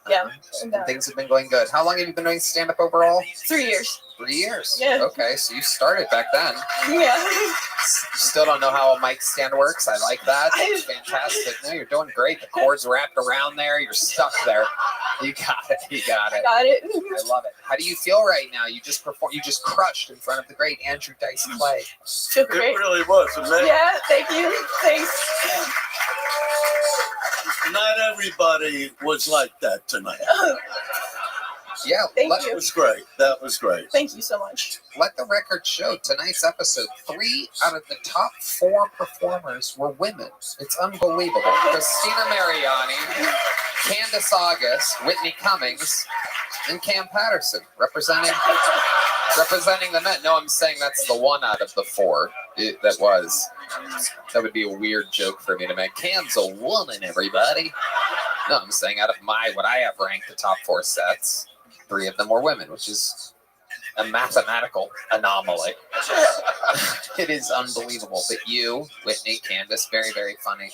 Speaker 11: Yeah.
Speaker 2: And things have been going good. How long have you been doing stand-up overall?
Speaker 11: 3 years.
Speaker 2: 3 years?
Speaker 11: Yeah.
Speaker 2: Okay, so you started back then.
Speaker 11: Yeah.
Speaker 2: Still don't know how a mic stand works. I like that. It's fantastic. No, you're doing great. The cord's wrapped around there. You're stuck there. You got it. You got it.
Speaker 11: Got it.
Speaker 2: I love it. How do you feel right now? You just performed. You just crushed in front of the great Andrew Dice Clay.
Speaker 11: Feel great.
Speaker 21: It really was amazing.
Speaker 11: Yeah. Thank you. Thanks.
Speaker 21: Not everybody was like that tonight.
Speaker 2: Yeah,
Speaker 11: Thank
Speaker 21: that
Speaker 11: you.
Speaker 21: was great. That was great.
Speaker 11: Thank you so much.
Speaker 2: Let the record show. Tonight's episode, 3 out of the top 4 performers were women. It's unbelievable. Christina Mariani, Candace August, Whitney Cummings, and Cam Patterson representing the men. No, I'm saying that's the 1 out of the 4. That would be a weird joke for me to make. Cam's a woman, everybody. No, I'm saying out of what I have ranked the top 4 sets, 3 of them were women, which is a mathematical anomaly. It is unbelievable. But you, Whitney, Candace, very, very funny.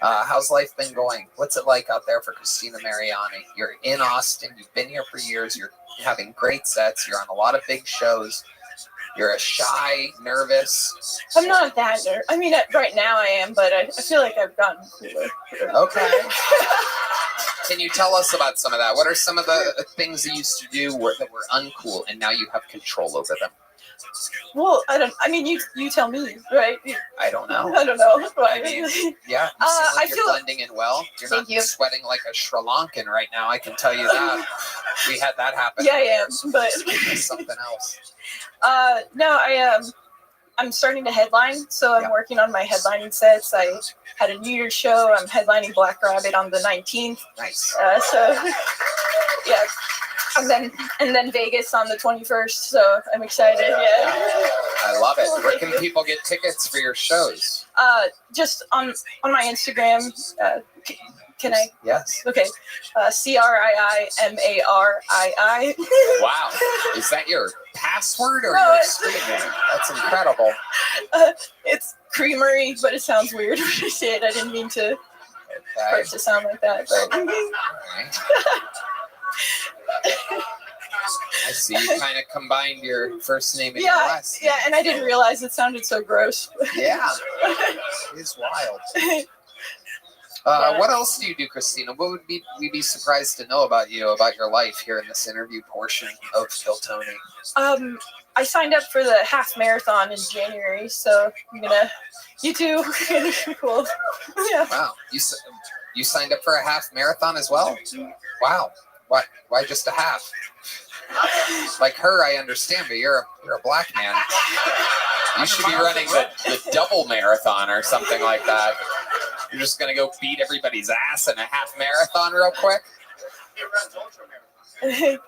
Speaker 2: How's life been going? What's it like out there for Christina Mariani? You're in Austin. You've been here for years. You're having great sets. You're on a lot of big shows. You're a shy, nervous.
Speaker 11: I'm not that nervous. I mean, right now I am, but I feel like I've gotten cooler.
Speaker 2: Okay. Can you tell us about some of that? What are some of the things you used to do that were uncool, and now you have control over them?
Speaker 11: Well, I mean, you tell me, right?
Speaker 2: I don't know.
Speaker 11: I don't know.
Speaker 2: I mean, yeah, you seem like you're blending in well. You're not
Speaker 11: you.
Speaker 2: sweating like a Sri Lankan right now. I can tell you that. We had that happen.
Speaker 11: Yeah, I am, but
Speaker 2: something else.
Speaker 11: No, I'm starting to headline, so I'm working on my headlining sets. I had a New Year's show. I'm headlining Black Rabbit on the 19th.
Speaker 2: Nice.
Speaker 11: So yeah, and then Vegas on the 21st. So I'm excited. Yeah.
Speaker 2: I love it. Where can people get tickets for your shows?
Speaker 11: Just on my Instagram. Can I?
Speaker 2: Yes.
Speaker 11: Okay. CRIIMARII.
Speaker 2: Wow. Is that your password or
Speaker 11: No,
Speaker 2: your
Speaker 11: it's-
Speaker 2: screen name? That's incredible.
Speaker 11: It's Creamery, but it sounds weird when I say it. I didn't mean to for it to sound like that. But
Speaker 2: I see. You kind of combined your first name and your last name.
Speaker 11: yeah, and I didn't realize it sounded so gross.
Speaker 2: Yeah. It is wild. What else do you do, Christina? What would we be surprised to know about you, about your life here in this interview portion of Kill Tony?
Speaker 11: I signed up for the half marathon in January, so I'm gonna. You too. Cool. Yeah.
Speaker 2: Wow. You signed up for a half marathon as well? Wow. Why just a half? Like her, I understand, but you're a black man. You should be running the double marathon or something like that. You're just gonna go beat everybody's ass in a half marathon real quick?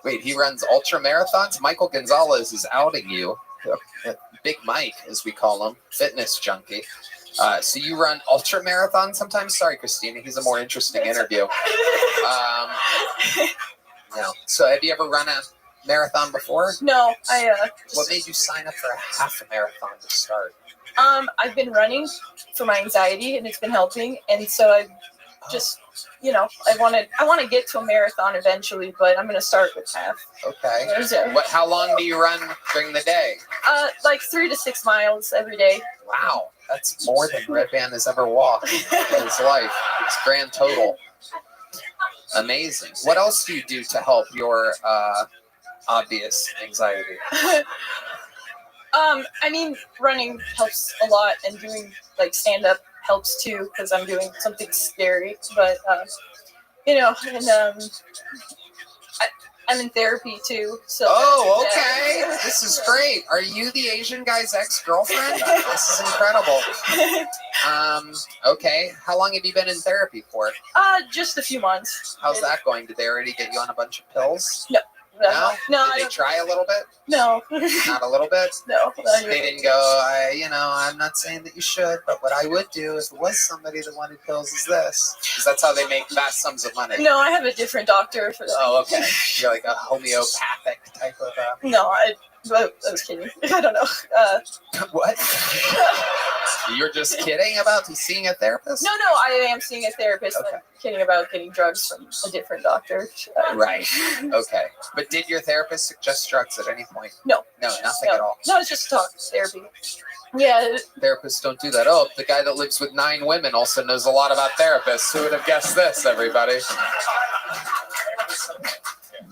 Speaker 2: Wait, he runs ultra marathons? Michael Gonzalez is outing you. Big Mike, as we call him, fitness junkie. So you run ultra marathons sometimes? Sorry, Christina, he's a more interesting interview. No. So have you ever run a marathon before?
Speaker 11: No,
Speaker 2: What made you sign up for a half marathon to start?
Speaker 11: I've been running for my anxiety, and it's been helping. And so I just, I want to get to a marathon eventually, but I'm going to start with half.
Speaker 2: Okay.
Speaker 11: Yeah.
Speaker 2: How long do you run during the day?
Speaker 11: Like 3 to 6 miles every day.
Speaker 2: Wow, that's more than Red Band has ever walked in his life. It's grand total. Amazing. What else do you do to help your obvious anxiety?
Speaker 11: I mean, running helps a lot, and doing like stand-up helps too, because I'm doing something scary. But and I'm in therapy too. So
Speaker 2: Oh, okay. This is great. Are you the Asian guy's ex-girlfriend? This is incredible. Okay. How long have you been in therapy for?
Speaker 11: Just a few months.
Speaker 2: How's that going? Did they already get you on a bunch of pills?
Speaker 11: No.
Speaker 2: No? Did they try a little bit?
Speaker 11: No.
Speaker 2: Not a little bit?
Speaker 11: No.
Speaker 2: They didn't go, I'm not saying that you should, but what I would do if it was somebody that wanted pills is this. Because that's how they make vast sums of money.
Speaker 11: No, I have a different doctor for that.
Speaker 2: Oh, okay. You're like a homeopathic type of...
Speaker 11: No, I was kidding. I don't know.
Speaker 2: What? You're just kidding about seeing a therapist?
Speaker 11: No, I am seeing a therapist. Okay. I'm kidding about getting drugs from a different doctor.
Speaker 2: Right. Okay. But did your therapist suggest drugs at any point?
Speaker 11: No.
Speaker 2: No, nothing at all.
Speaker 11: No, it's just talk therapy. Yeah.
Speaker 2: Therapists don't do that. Oh, the guy that lives with 9 women also knows a lot about therapists. Who would have guessed this, everybody?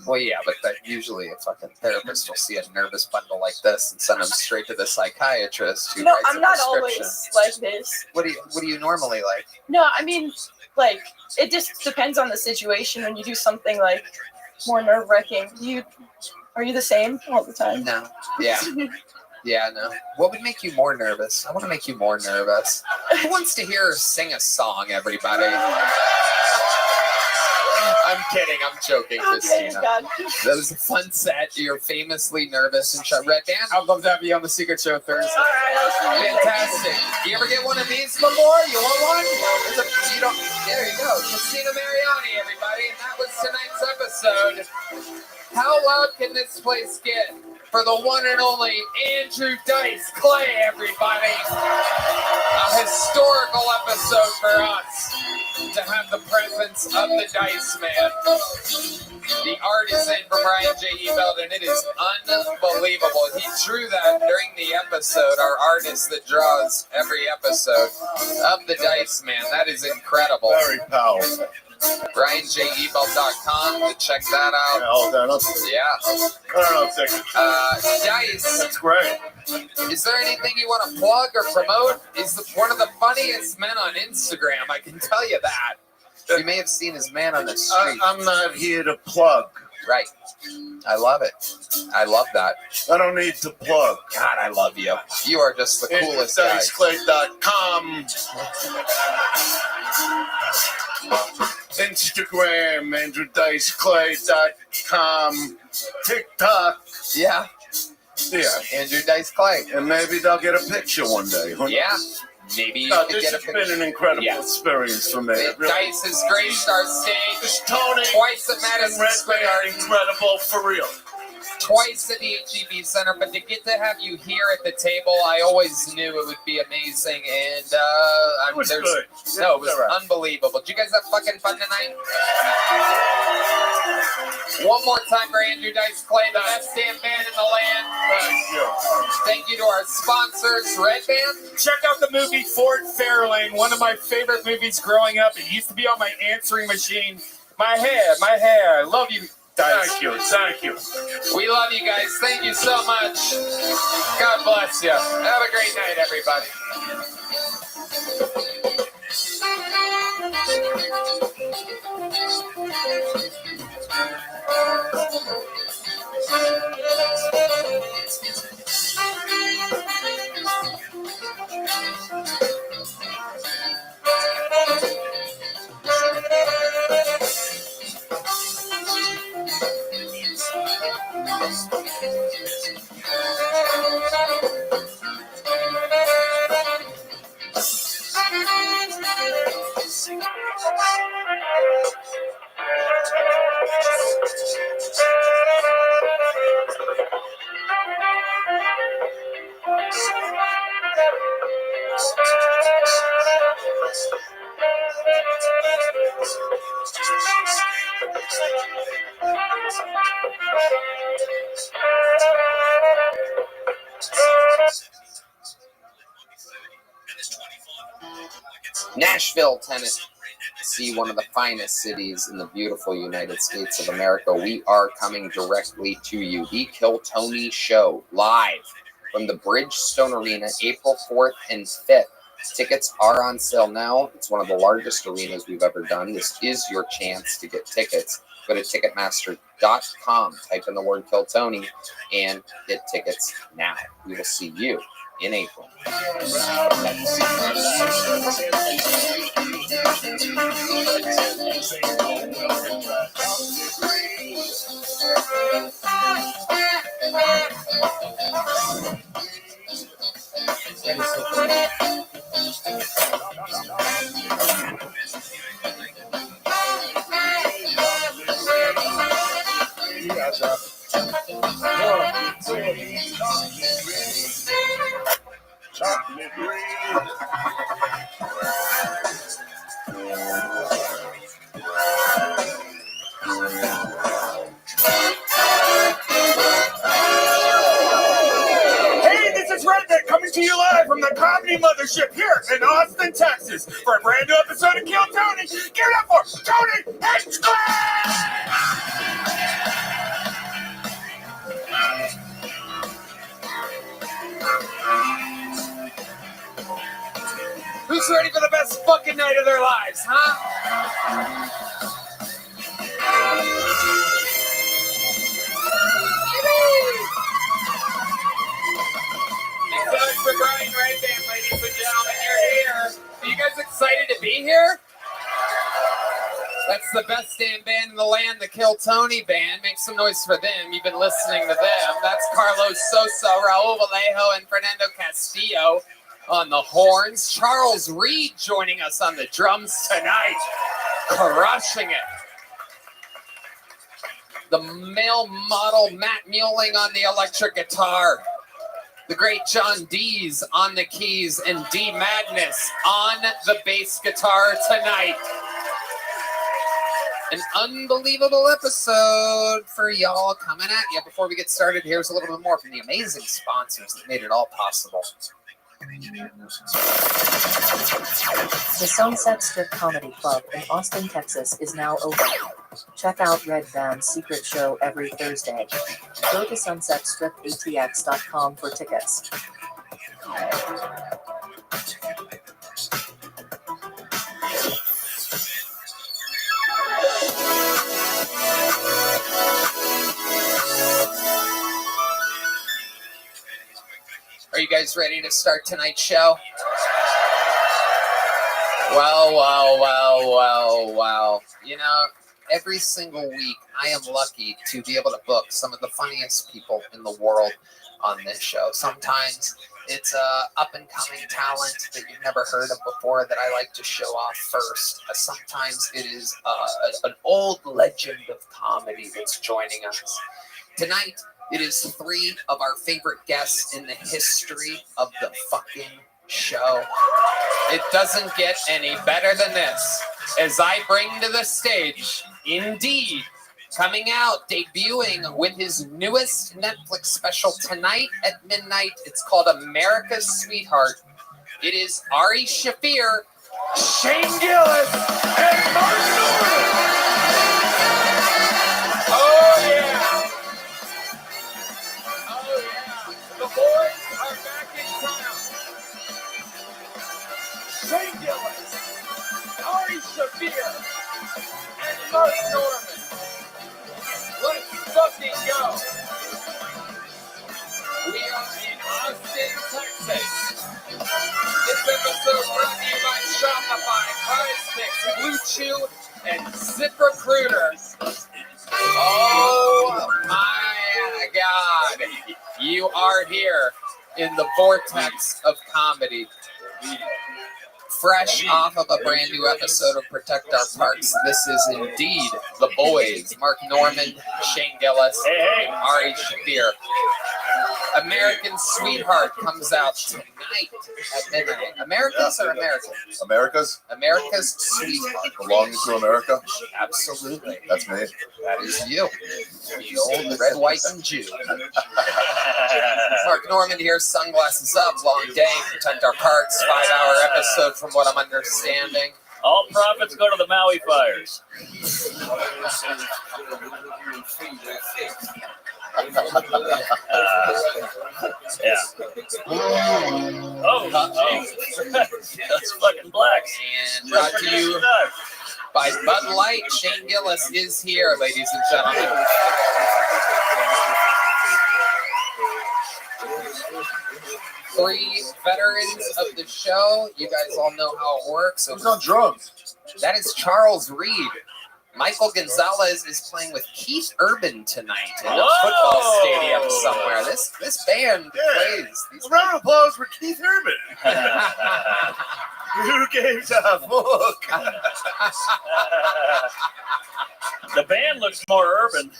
Speaker 2: Well, yeah, but that usually a fucking therapist will see a nervous bundle like this and send them straight to the psychiatrist who writes
Speaker 11: I'm
Speaker 2: a
Speaker 11: not
Speaker 2: prescription.
Speaker 11: always like this.
Speaker 2: What do you normally like?
Speaker 11: No, I mean, like, it just depends on the situation. When you do something like more nerve-wracking, are you the same all the time?
Speaker 2: No. Yeah. Yeah, no. What would make you more nervous? I want to make you more nervous. Who wants to hear her sing a song, everybody? I'm kidding. I'm joking, Christina.
Speaker 11: God.
Speaker 2: That was a fun set. You're famously nervous and shut. Red Band, I'd love to have you on the Secret Show Thursday.
Speaker 11: All right,
Speaker 2: fantastic. You ever get one of these before? You want one? There you go. Christina Mariani, everybody. And that was tonight's episode. How loud can this place get? For the one and only Andrew Dice Clay, everybody. A historical episode for us to have the presence of the Dice Man. The artisan from Ryan J. Ebelt, and it is unbelievable. He drew that during the episode, our artist that draws every episode of the Dice Man. That is incredible.
Speaker 21: Very powerful.
Speaker 2: RyanJEbelt.com to check that out.
Speaker 21: Hold that up.
Speaker 2: Yeah. Dice.
Speaker 21: That's great.
Speaker 2: Is there anything you want to plug or promote? He's one of the funniest men on Instagram. I can tell you that. You may have seen his man on the street.
Speaker 21: I'm not here to plug.
Speaker 2: Right. I love it. I love that.
Speaker 21: I don't need to plug.
Speaker 2: God, I love you. You are just the coolest guy.
Speaker 21: DiceClay.com. Instagram, AndrewDiceClay.com. TikTok.
Speaker 2: Yeah.
Speaker 21: Yeah.
Speaker 2: Andrew Dice Clay.
Speaker 21: And maybe they'll get a picture one day.
Speaker 2: Yeah. Maybe you could
Speaker 21: this
Speaker 2: get a
Speaker 21: has
Speaker 2: picture.
Speaker 21: been an incredible experience for me.
Speaker 2: Dice has graced our stage.
Speaker 21: Tony
Speaker 2: Twice at Madison Square
Speaker 21: are incredible for real.
Speaker 2: Twice at the HEB Center, but to get to have you here at the table, I always knew it would be amazing, and
Speaker 21: it was good.
Speaker 2: No, it was unbelievable. Did you guys have fucking fun tonight? One more time for Andrew Dice Clay, the best damn band in the land.
Speaker 21: Thank you.
Speaker 2: Thank you to our sponsors, Red Band.
Speaker 7: Check out the movie Fort Fairlane, one of my favorite movies growing up. It used to be on my answering machine. My hair. I love you.
Speaker 21: Thank you.
Speaker 2: We love you guys. Thank you so much. God bless you. Have a great night, everybody. Nashville, Tennessee, one of the finest cities in the beautiful United States of America. We are coming directly to you. The Kill Tony Show, live from the Bridgestone Arena, April 4th and 5th. Tickets are on sale now. It's one of the largest arenas we've ever done. This is your chance to get tickets. Go to Ticketmaster.com, type in the word Kill Tony, and get tickets now. We will see you in April.
Speaker 17: Hey, this is Red coming to you live from the Comedy Mothership here in Austin, Texas, for a brand new episode of Kill Tony. Give it up for Tony Hinchcliffe!
Speaker 2: Who's ready for the best fucking night of their lives, huh? Thanks for Brian Red Band, ladies and gentlemen. You're here. Are you guys excited to be here? That's the best damn band in the land, the Kill Tony Band. Make some noise for them. You've been listening to them. That's Carlos Sosa, Raul Vallejo, and Fernando Castillo on the horns. Charles Reed joining us on the drums tonight. Crushing it. The male model Matt Muelling on the electric guitar. The great John Dees on the keys, and D Madness on the bass guitar tonight. An unbelievable episode for y'all coming at you. Before we get started, here's a little bit more from the amazing sponsors that made it all possible.
Speaker 6: The Sunset Strip Comedy Club in Austin, Texas is now open. Check out Red Band's secret show every Thursday. Go to sunsetstripatx.com for tickets.
Speaker 2: Are you guys ready to start tonight's show? Wow. You know, every single week I am lucky to be able to book some of the funniest people in the world on this show. Sometimes it's up-and-coming talent that you've never heard of before that I like to show off first. Sometimes it is an old legend of comedy that's joining us. Tonight, it is three of our favorite guests in the history of the fucking show. It doesn't get any better than this. As I bring to the stage, indeed, coming out, debuting with his newest Netflix special tonight at midnight. It's called America's Sweetheart. It is Ari Shaffir, Shane Gillis, and Mark Norman. Oh, yeah. The boys are back in town. Shane Gillis, Ari Shaffir, and Mark Norman. Let's fucking go. We are in Austin, Texas. This episode brought to you by Shopify, PrizePicks, Blue Chew, and ZipRecruiter. Oh my God. You are here in the vortex of comedy. Fresh off of a brand new episode of Protect Our Parks, this is indeed The Boys. Mark Norman, Shane Gillis, and Ari Shaffir. American Sweetheart comes out tonight at midnight. America's or American?
Speaker 18: America's?
Speaker 2: America's Sweetheart.
Speaker 18: Belonging to America?
Speaker 2: Absolutely.
Speaker 18: That's me.
Speaker 2: That is you. The old red, white, and Jew. Mark Norman here, sunglasses up, long day, Protect Our Parks, 5-hour episode from what I'm understanding.
Speaker 1: All profits go to the Maui fires. Yeah. Oh, that's fucking black.
Speaker 2: And brought to you by Bud Light. Shane Gillis is here, ladies and gentlemen. Three veterans of the show. You guys all know how it works. So
Speaker 18: who's on drums?
Speaker 2: That is Charles Reed. Michael Gonzalez is playing with Keith Urban tonight in a football stadium somewhere. This band plays.
Speaker 17: A round of applause for Keith Urban. Who gave a fuck?
Speaker 1: The band looks more urban.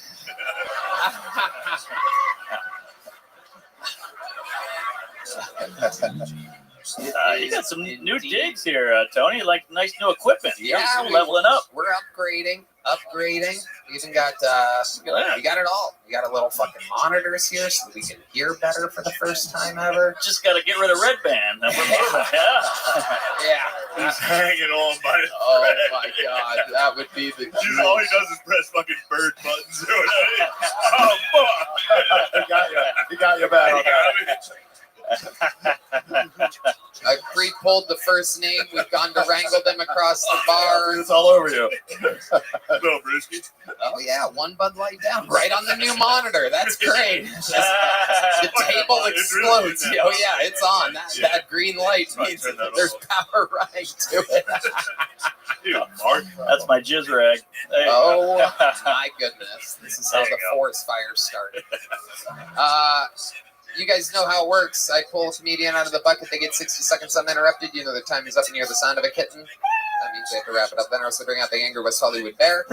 Speaker 1: You got some new digs here, Tony. Like nice new equipment.
Speaker 2: Yeah,
Speaker 1: we're leveling up.
Speaker 2: We're upgrading. We even got we got it all. We got a little fucking monitors here so that we can hear better for the first time ever.
Speaker 1: Just got to get rid of Red Band. And we're moving.
Speaker 2: Yeah.
Speaker 17: He's hanging on by his
Speaker 2: Oh
Speaker 17: thread.
Speaker 2: my god, that would be the.
Speaker 17: All he does is press fucking bird buttons. Oh fuck!
Speaker 18: He got you back on that.
Speaker 2: I pre-pulled the first name. We've gone to wrangle them across the bar.
Speaker 18: It's all over you.
Speaker 17: No, Brewski.
Speaker 2: Oh yeah, one Bud Light down, right on the new monitor. That's great. The table explodes. Oh yeah, it's on. That green light means that there's power right to it.
Speaker 17: Dude, Mark.
Speaker 1: That's my jizz rag. There you
Speaker 2: Oh
Speaker 1: go.
Speaker 2: my goodness, this is how
Speaker 1: There
Speaker 2: the
Speaker 1: you go.
Speaker 2: forest fire started. You guys know how it works. I pull a comedian out of the bucket. They get 60 seconds uninterrupted. You know their time is up and you hear the sound of a kitten. That means they have to wrap it up. Then I also bring out the Angry West Hollywood Bear,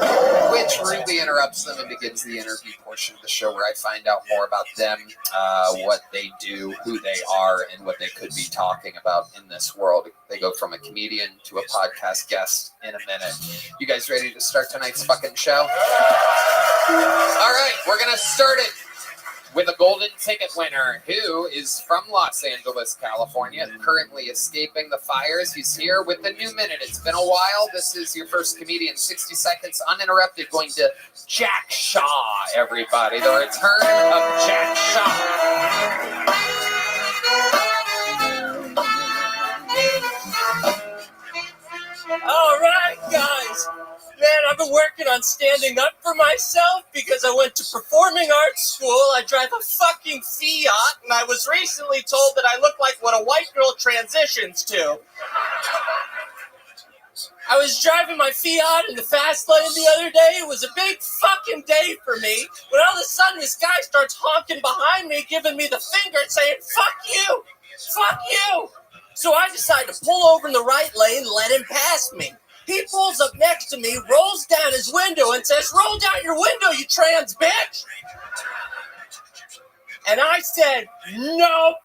Speaker 2: which rudely interrupts them and begins the interview portion of the show where I find out more about them, what they do, who they are, and what they could be talking about in this world. They go from a comedian to a podcast guest in a minute. You guys ready to start tonight's fucking show? All right, we're going to start it with a golden ticket winner who is from Los Angeles, California, currently escaping the fires. He's here with the new minute. It's been a while. This is your first comedian, 60 seconds uninterrupted, going to Jack Shaw, everybody. The return of Jack Shaw.
Speaker 14: All right, guys. Man, I've been working on standing up for myself because I went to performing arts school. I drive a fucking Fiat, and I was recently told that I look like what a white girl transitions to. I was driving my Fiat in the fast lane the other day. It was a big fucking day for me. When all of a sudden this guy starts honking behind me, giving me the finger and saying, "Fuck you! Fuck you!" So I decided to pull over in the right lane and let him pass me. He pulls up next to me, rolls down his window, and says, "Roll down your window, you trans bitch!" And I said, "No.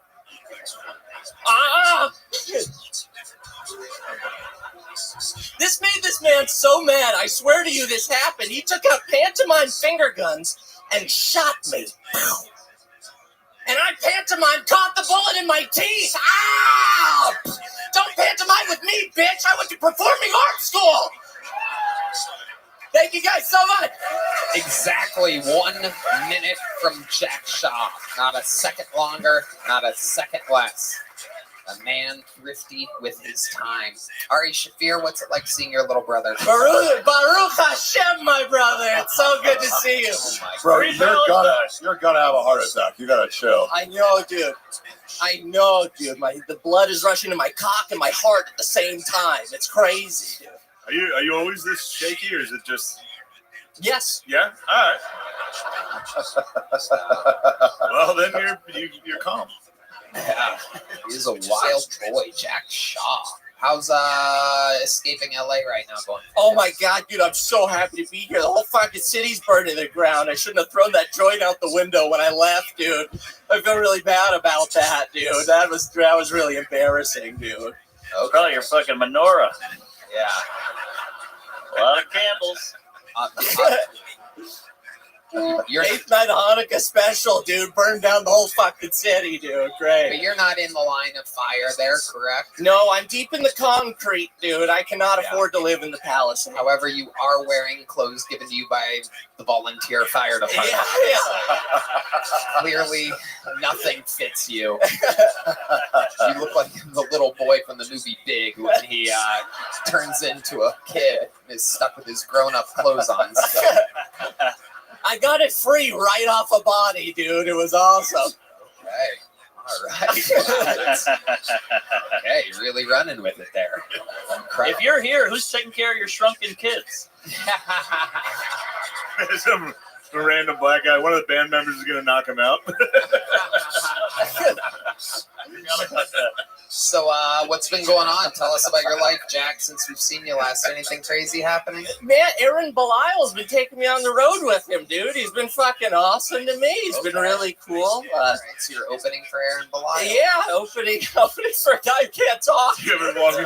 Speaker 14: This made this man so mad. I swear to you this happened. He took out pantomime finger guns and shot me. And I pantomime caught the bullet in my teeth. Ow! Don't pantomime with me, bitch. I went to performing arts school. Thank you guys so much.
Speaker 2: Exactly 1 minute from Jack Shaw. Not a second longer, not a second less. A man thrifty with his time. Ari Shafir, what's it like seeing your little brother?
Speaker 14: Baruch Hashem, my brother. It's so good to see you.
Speaker 18: Bro, you're gonna have a heart attack. You gotta chill.
Speaker 14: I know, dude. The blood is rushing to my cock and my heart at the same time. It's crazy, dude.
Speaker 17: Are you always this shaky, or is it just?
Speaker 14: Yes.
Speaker 17: Yeah. All right. Well, then you're calm.
Speaker 2: Yeah, he's a wild boy, Jack Shaw. How's escaping LA right now going?
Speaker 14: Oh my god, dude, I'm so happy to be here. The whole fucking city's burning to the ground. I shouldn't have thrown that joint out the window when I left, dude. I feel really bad about that, dude. That was really embarrassing, dude.
Speaker 2: Okay.
Speaker 1: Probably your fucking menorah.
Speaker 2: Yeah.
Speaker 1: A lot of candles.
Speaker 2: You're
Speaker 14: 8th night Hanukkah special, dude. Burned down the whole fucking city, dude. Great.
Speaker 2: But you're not in the line of fire there, correct?
Speaker 14: No, I'm deep in the concrete, dude. I cannot afford to live in the palace.
Speaker 2: However, you are wearing clothes given to you by the volunteer fire department.
Speaker 14: Yeah.
Speaker 2: Clearly, nothing fits you. You look like the little boy from the movie Big when he turns into a kid and is stuck with his grown-up clothes on. So.
Speaker 14: I got it free right off a body, dude. It was awesome.
Speaker 2: Okay. All right. Okay, you're really running with it there.
Speaker 10: If you're here, who's taking care of your shrunken kids?
Speaker 17: Some random black guy. One of the band members is going to knock him out.
Speaker 2: So, what's been going on? Tell us about your life, Jack, since we've seen you last. Anything crazy happening?
Speaker 14: Man, Aaron Belial's been taking me on the road with him, dude. He's been fucking awesome to me. He's been really cool.
Speaker 2: All right, so you're opening for Aaron Belial?
Speaker 14: Yeah, opening for a guy who can't talk.
Speaker 17: You ever walk me?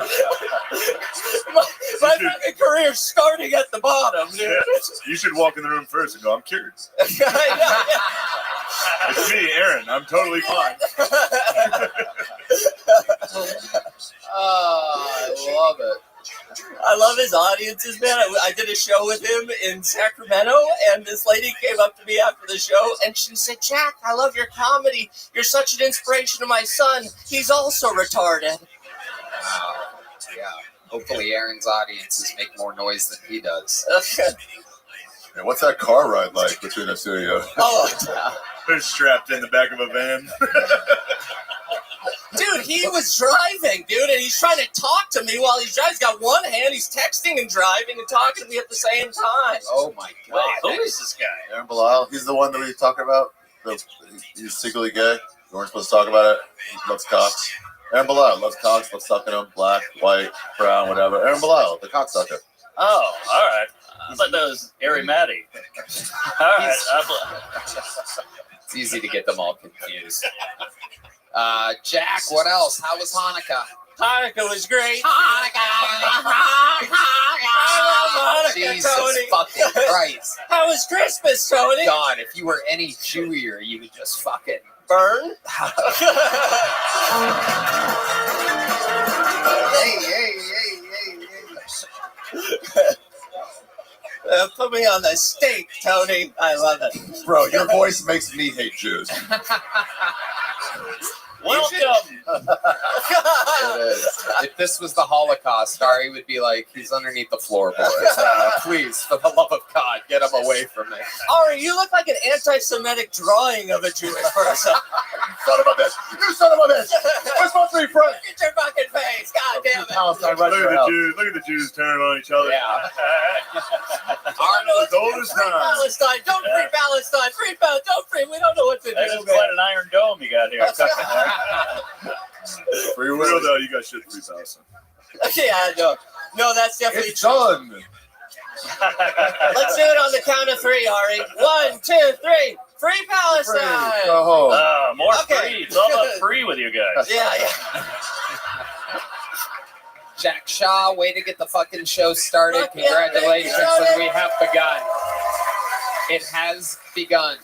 Speaker 14: My fucking career's starting at the bottom, dude.
Speaker 17: Yeah. You should walk in the room first and go, I'm curious.
Speaker 14: I know, yeah.
Speaker 17: It's me, Aaron. I'm totally fine.
Speaker 2: Oh, I love it.
Speaker 14: I love his audiences, man. I did a show with him in Sacramento, and this lady came up to me after the show, and she said, Jack, I love your comedy. You're such an inspiration to my son. He's also retarded.
Speaker 2: Yeah. Hopefully Aaron's audiences make more noise than he does.
Speaker 21: Hey, what's that car ride like between us two of you?
Speaker 14: Oh,
Speaker 17: They're strapped in the back of a van.
Speaker 14: dude, he was driving, dude, and he's trying to talk to me while he's driving. He's got one hand, he's texting and driving and talking to me at the same time.
Speaker 2: Oh, my God.
Speaker 10: Who is this guy?
Speaker 21: Aaron Belial. He's the one that we were talking about. He's secretly gay. You weren't supposed to talk about it. He loves cocks. Aaron Belial loves cocks, loves sucking them. Black, white, brown, whatever. Aaron Belial, the cocksucker.
Speaker 10: Oh, all right. I thought that was Ari Matty. All right.
Speaker 2: It's easy to get them all confused. Jack, what else? How was Hanukkah?
Speaker 14: Hanukkah was great.
Speaker 2: Hanukkah. Jesus
Speaker 14: Tony.
Speaker 2: fucking Christ.
Speaker 14: How was Christmas, Tony?
Speaker 2: God, if you were any Jewier, you would just fucking
Speaker 14: burn.
Speaker 2: Hey.
Speaker 14: Put me on the stake, Tony. I love it.
Speaker 21: Bro, your voice makes me hate Jews.
Speaker 10: Welcome.
Speaker 2: It is. If this was the Holocaust, Ari would be like, he's underneath the floorboards. Please, for the love of God, get him away from me.
Speaker 14: Ari, you look like an anti-Semitic drawing of a Jewish person.
Speaker 21: Son of a bitch! You son of a bitch! We're supposed to be friends!
Speaker 14: Get your fucking face! God damn it!
Speaker 21: Palestine right
Speaker 17: Look
Speaker 21: in your
Speaker 17: at
Speaker 21: house.
Speaker 17: the Jews. Look at the Jews turning on each other.
Speaker 2: Yeah.
Speaker 17: Arnold, old as
Speaker 14: Free
Speaker 17: time.
Speaker 14: Palestine! Don't free Palestine! Free Palestine! Don't free! We don't know what to do.
Speaker 10: That is quite an iron dome you got here.
Speaker 21: For
Speaker 17: real though, you got shit free Palestine.
Speaker 14: Yeah, no, that's definitely
Speaker 21: It's done.
Speaker 14: Let's do it on the count of three, Ari. 1, 2, 3. Free Palestine!
Speaker 21: Go home.
Speaker 10: More
Speaker 14: Okay.
Speaker 10: free. It's all about free with you guys.
Speaker 14: Yeah.
Speaker 2: Jack Shaw, way to get the fucking show started.
Speaker 14: Fuck yeah,
Speaker 2: Congratulations,
Speaker 14: thank you,
Speaker 2: and we have begun. It has begun.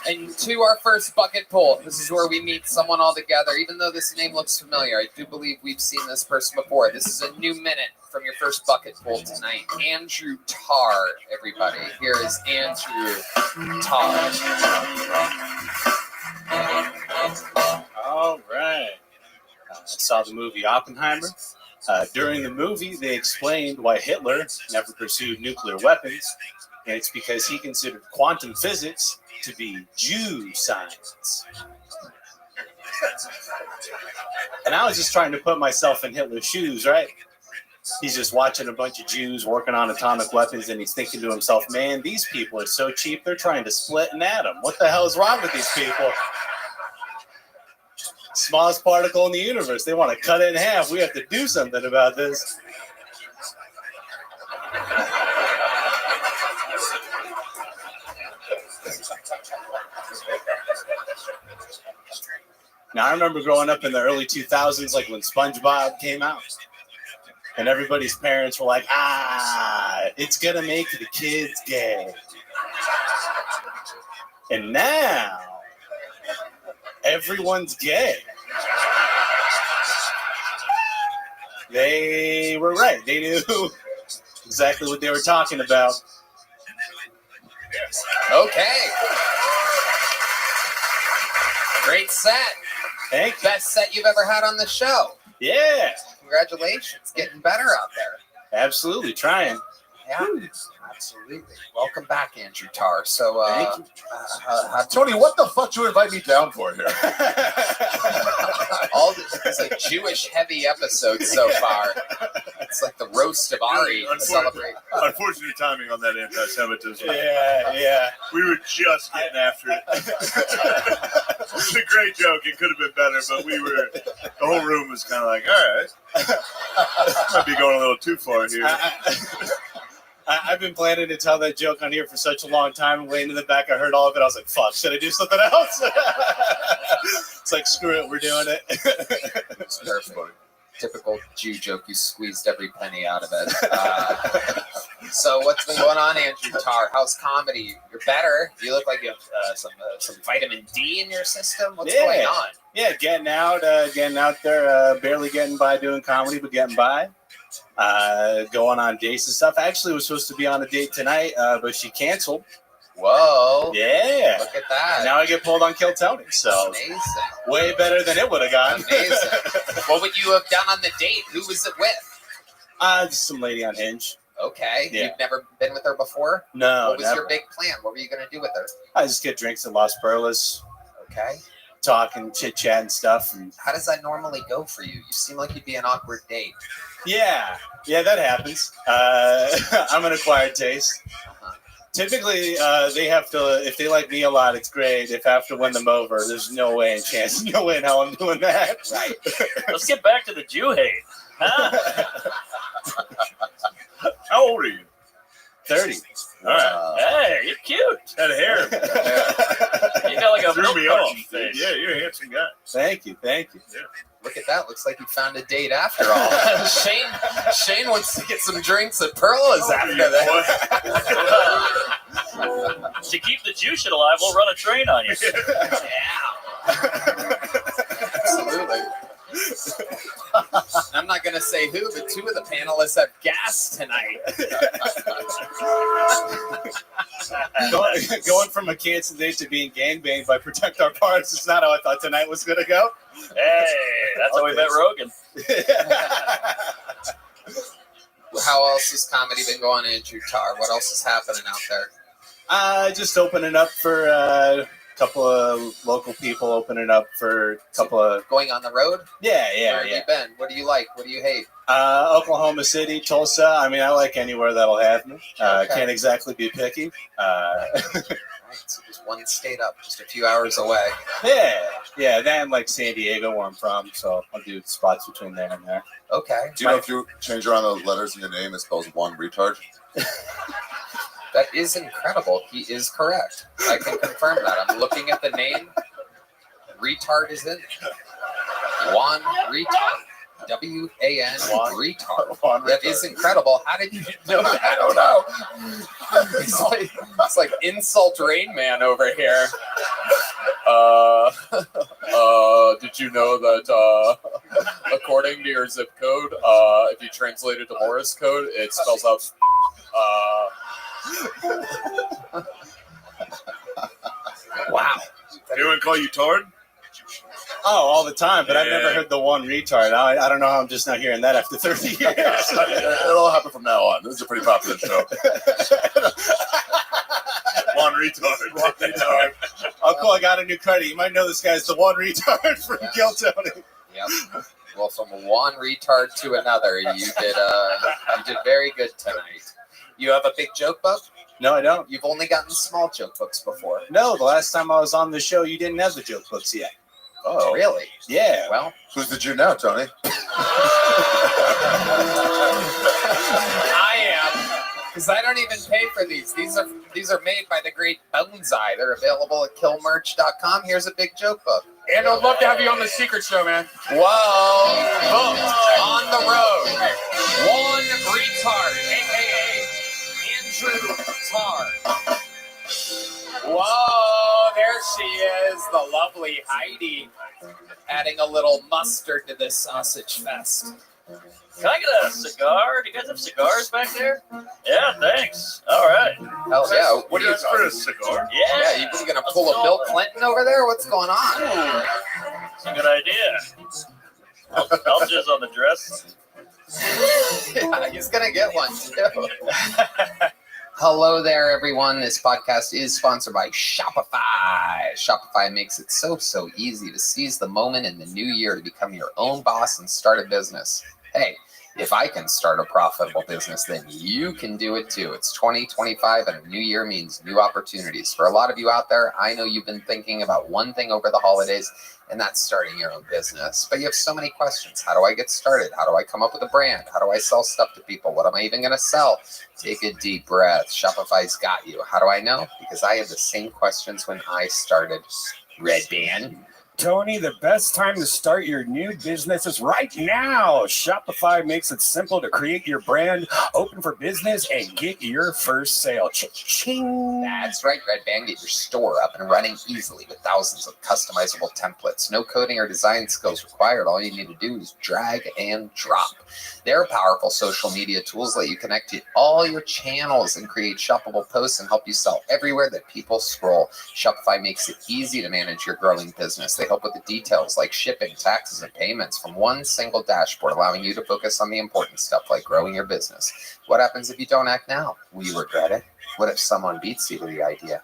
Speaker 2: And to our first bucket pull, this is where we meet someone all together. Even though this name looks familiar, I do believe we've seen this person before. This is a new minute from your first bucket pull tonight. Andrew Tarr, everybody. Here is Andrew Tarr.
Speaker 20: All right. I saw the movie Oppenheimer. During the movie, they explained why Hitler never pursued nuclear weapons, and it's because he considered quantum physics to be Jew science. And I was just trying to put myself in Hitler's shoes, right? He's just watching a bunch of Jews working on atomic weapons, and he's thinking to himself, man, these people are so cheap, they're trying to split an atom. What the hell is wrong with these people? Smallest particle in the universe. They want to cut it in half. We have to do something about this. Now, I remember growing up in the early 2000s, like when SpongeBob came out. And everybody's parents were like, it's going to make the kids gay. And now, everyone's gay. They were right. They knew exactly what they were talking about.
Speaker 2: Okay. Great set.
Speaker 20: Thank you.
Speaker 2: Best set you've ever had on the show.
Speaker 20: Yeah.
Speaker 2: Congratulations. Getting better out there.
Speaker 20: Absolutely. Trying.
Speaker 2: Yeah, absolutely. Welcome back, Andrew Tarr. So,
Speaker 20: Thank you.
Speaker 15: Tony, what the fuck did you invite me down for here?
Speaker 2: It's a Jewish heavy episode so far. It's like the roast of Ari to celebrate.
Speaker 15: Unfortunate timing on that anti-Semitism.
Speaker 20: Yeah.
Speaker 15: We were just getting after it. It was a great joke. It could have been better, but the whole room was kind of like, all right. Might be going a little too far here.
Speaker 20: I've been planning to tell that joke on here for such a long time. And way into the back, I heard all of it. I was like, fuck, should I do something else? It's like, screw it, we're doing it.
Speaker 2: It's very funny. Typical Jew joke. You squeezed every penny out of it. So what's been going on, Andrew Tarr? How's comedy? You're better. You look like you have some vitamin D in your system. What's going on?
Speaker 20: Yeah, getting out there, barely getting by doing comedy, but getting by. Going on dates and stuff. I actually was supposed to be on a date tonight, but she canceled.
Speaker 2: Whoa.
Speaker 20: Yeah.
Speaker 2: Look at that.
Speaker 20: Now I get pulled on Kill Tony. So
Speaker 2: amazing.
Speaker 20: Way better than it would have gone.
Speaker 2: Amazing. What would you have done on the date? Who was it with?
Speaker 20: Just some lady on Hinge.
Speaker 2: Okay.
Speaker 20: Yeah.
Speaker 2: You've never been with her before?
Speaker 20: No,
Speaker 2: What was
Speaker 20: never.
Speaker 2: your big plan? What were you going to do with her?
Speaker 20: I just get drinks at Las Perlas.
Speaker 2: Okay.
Speaker 20: Talking, chit-chat and stuff. And
Speaker 2: how does that normally go for you? You seem like you'd be an awkward date.
Speaker 20: Yeah, that happens. I'm an acquired taste. Typically, they have to, if they like me a lot, it's great. If I have to win them over, there's no way in hell I'm doing that.
Speaker 2: Right.
Speaker 10: Let's get back to the Jew hate. Huh?
Speaker 15: How old are you?
Speaker 20: 30.
Speaker 15: All right.
Speaker 10: Hey, you're cute.
Speaker 15: That hair.
Speaker 10: You got like a
Speaker 15: threw
Speaker 10: milk
Speaker 15: me
Speaker 10: carton
Speaker 15: off.
Speaker 10: face.
Speaker 15: Yeah, you're a handsome guy.
Speaker 20: Thank you.
Speaker 15: Yeah.
Speaker 2: Look at that. Looks like you found a date after all. Shane wants to get some drinks at Perla's after that.
Speaker 10: To keep the Jew shit alive, we'll run a train on you.
Speaker 2: Absolutely. I'm not going to say who, but two of the panelists have gas tonight.
Speaker 20: Going from a canceled date to being gangbanged by Protect Our Parts is not how I thought tonight was going to go.
Speaker 10: Hey, that's how we met Rogan.
Speaker 2: How else has comedy been going, Andrew Tarr? What else is happening out there?
Speaker 20: Just opening up for a couple of local people, opening up for a couple of...
Speaker 2: Going on the road?
Speaker 20: Yeah.
Speaker 2: Where have you been? What do you like? What do you hate?
Speaker 20: Oklahoma City, Tulsa. I mean, I like anywhere that'll have me. Can't exactly be picky.
Speaker 2: Right, so just one state up, just a few hours away.
Speaker 20: Yeah, then like San Diego, where I'm from, so I'll do spots between there and there.
Speaker 2: Okay.
Speaker 15: Do you know if you change around those letters in your name, it spells one retard?
Speaker 2: That is incredible. He is correct. I can confirm that. I'm looking at the name. Retard is in it. Juan Retard. W-A-N retard. That is incredible. How did you know that?
Speaker 15: I don't know.
Speaker 2: It's like insult Rain Man over here. Did you know that according to your zip code, if you translate it to Morse code, it spells out wow.
Speaker 15: Anyone call you Tard?
Speaker 20: Oh, all the time, but I've never heard the one retard. I don't know how I'm just not hearing that after 30 years.
Speaker 15: It'll happen from now on. This is a pretty popular show. One retard.
Speaker 20: Oh, cool. I got a new credit. You might know this guy's the one retard from Kill Tony.
Speaker 2: Yep. Well, from one retard to another, you did very good tonight. You have a big joke book?
Speaker 20: No, I don't.
Speaker 2: You've only gotten small joke books before.
Speaker 20: No, the last time I was on the show, you didn't have the joke books yet.
Speaker 2: Oh, really?
Speaker 20: Yeah.
Speaker 2: Well,
Speaker 15: who's the Jew now, Tony?
Speaker 2: I am, because I don't even pay for these. These are made by the great Boneseye. They're available at killmerch.com. Here's a big joke book.
Speaker 5: And I'd love to have you on the Secret Show, man.
Speaker 2: Whoa. On the road. Tard, aka Andrew Tard. Whoa, there she is, the lovely Heidi, adding a little mustard to this sausage fest.
Speaker 10: Can I get a cigar? Do you guys have cigars back there? Yeah, thanks. All right.
Speaker 2: Hell yeah.
Speaker 15: What is for a cigar?
Speaker 10: Yeah.
Speaker 2: You gonna pull a Bill Clinton over there? What's going on?
Speaker 10: It's a good idea. I'll jizz on the dress.
Speaker 2: Yeah, he's gonna get one too. Hello there, everyone. This podcast is sponsored by Shopify. Shopify makes it so easy to seize the moment in the new year to become your own boss and start a business. Hey, if I can start a profitable business, then you can do it too. It's 2025 and a new year means new opportunities. For a lot of you out there, I know you've been thinking about one thing over the holidays, and that's starting your own business. But you have so many questions. How do I get started? How do I come up with a brand? How do I sell stuff to people? What am I even going to sell? Take a deep breath. Shopify's got you. How do I know? Because I had the same questions when I started. Red Band.
Speaker 7: Tony, the best time to start your new business is right now. Shopify makes it simple to create your brand, open for business, and get your first sale. Cha-ching.
Speaker 2: That's right, Red Band. Get your store up and running easily with thousands of customizable templates. No coding or design skills required. All you need to do is drag and drop. Their powerful social media tools let you connect to all your channels and create shoppable posts and help you sell everywhere that people scroll. Shopify makes it easy to manage your growing business. They help with the details like shipping, taxes, and payments from one single dashboard, allowing you to focus on the important stuff like growing your business. What happens if you don't act now? Will you regret it? What if someone beats you to the idea?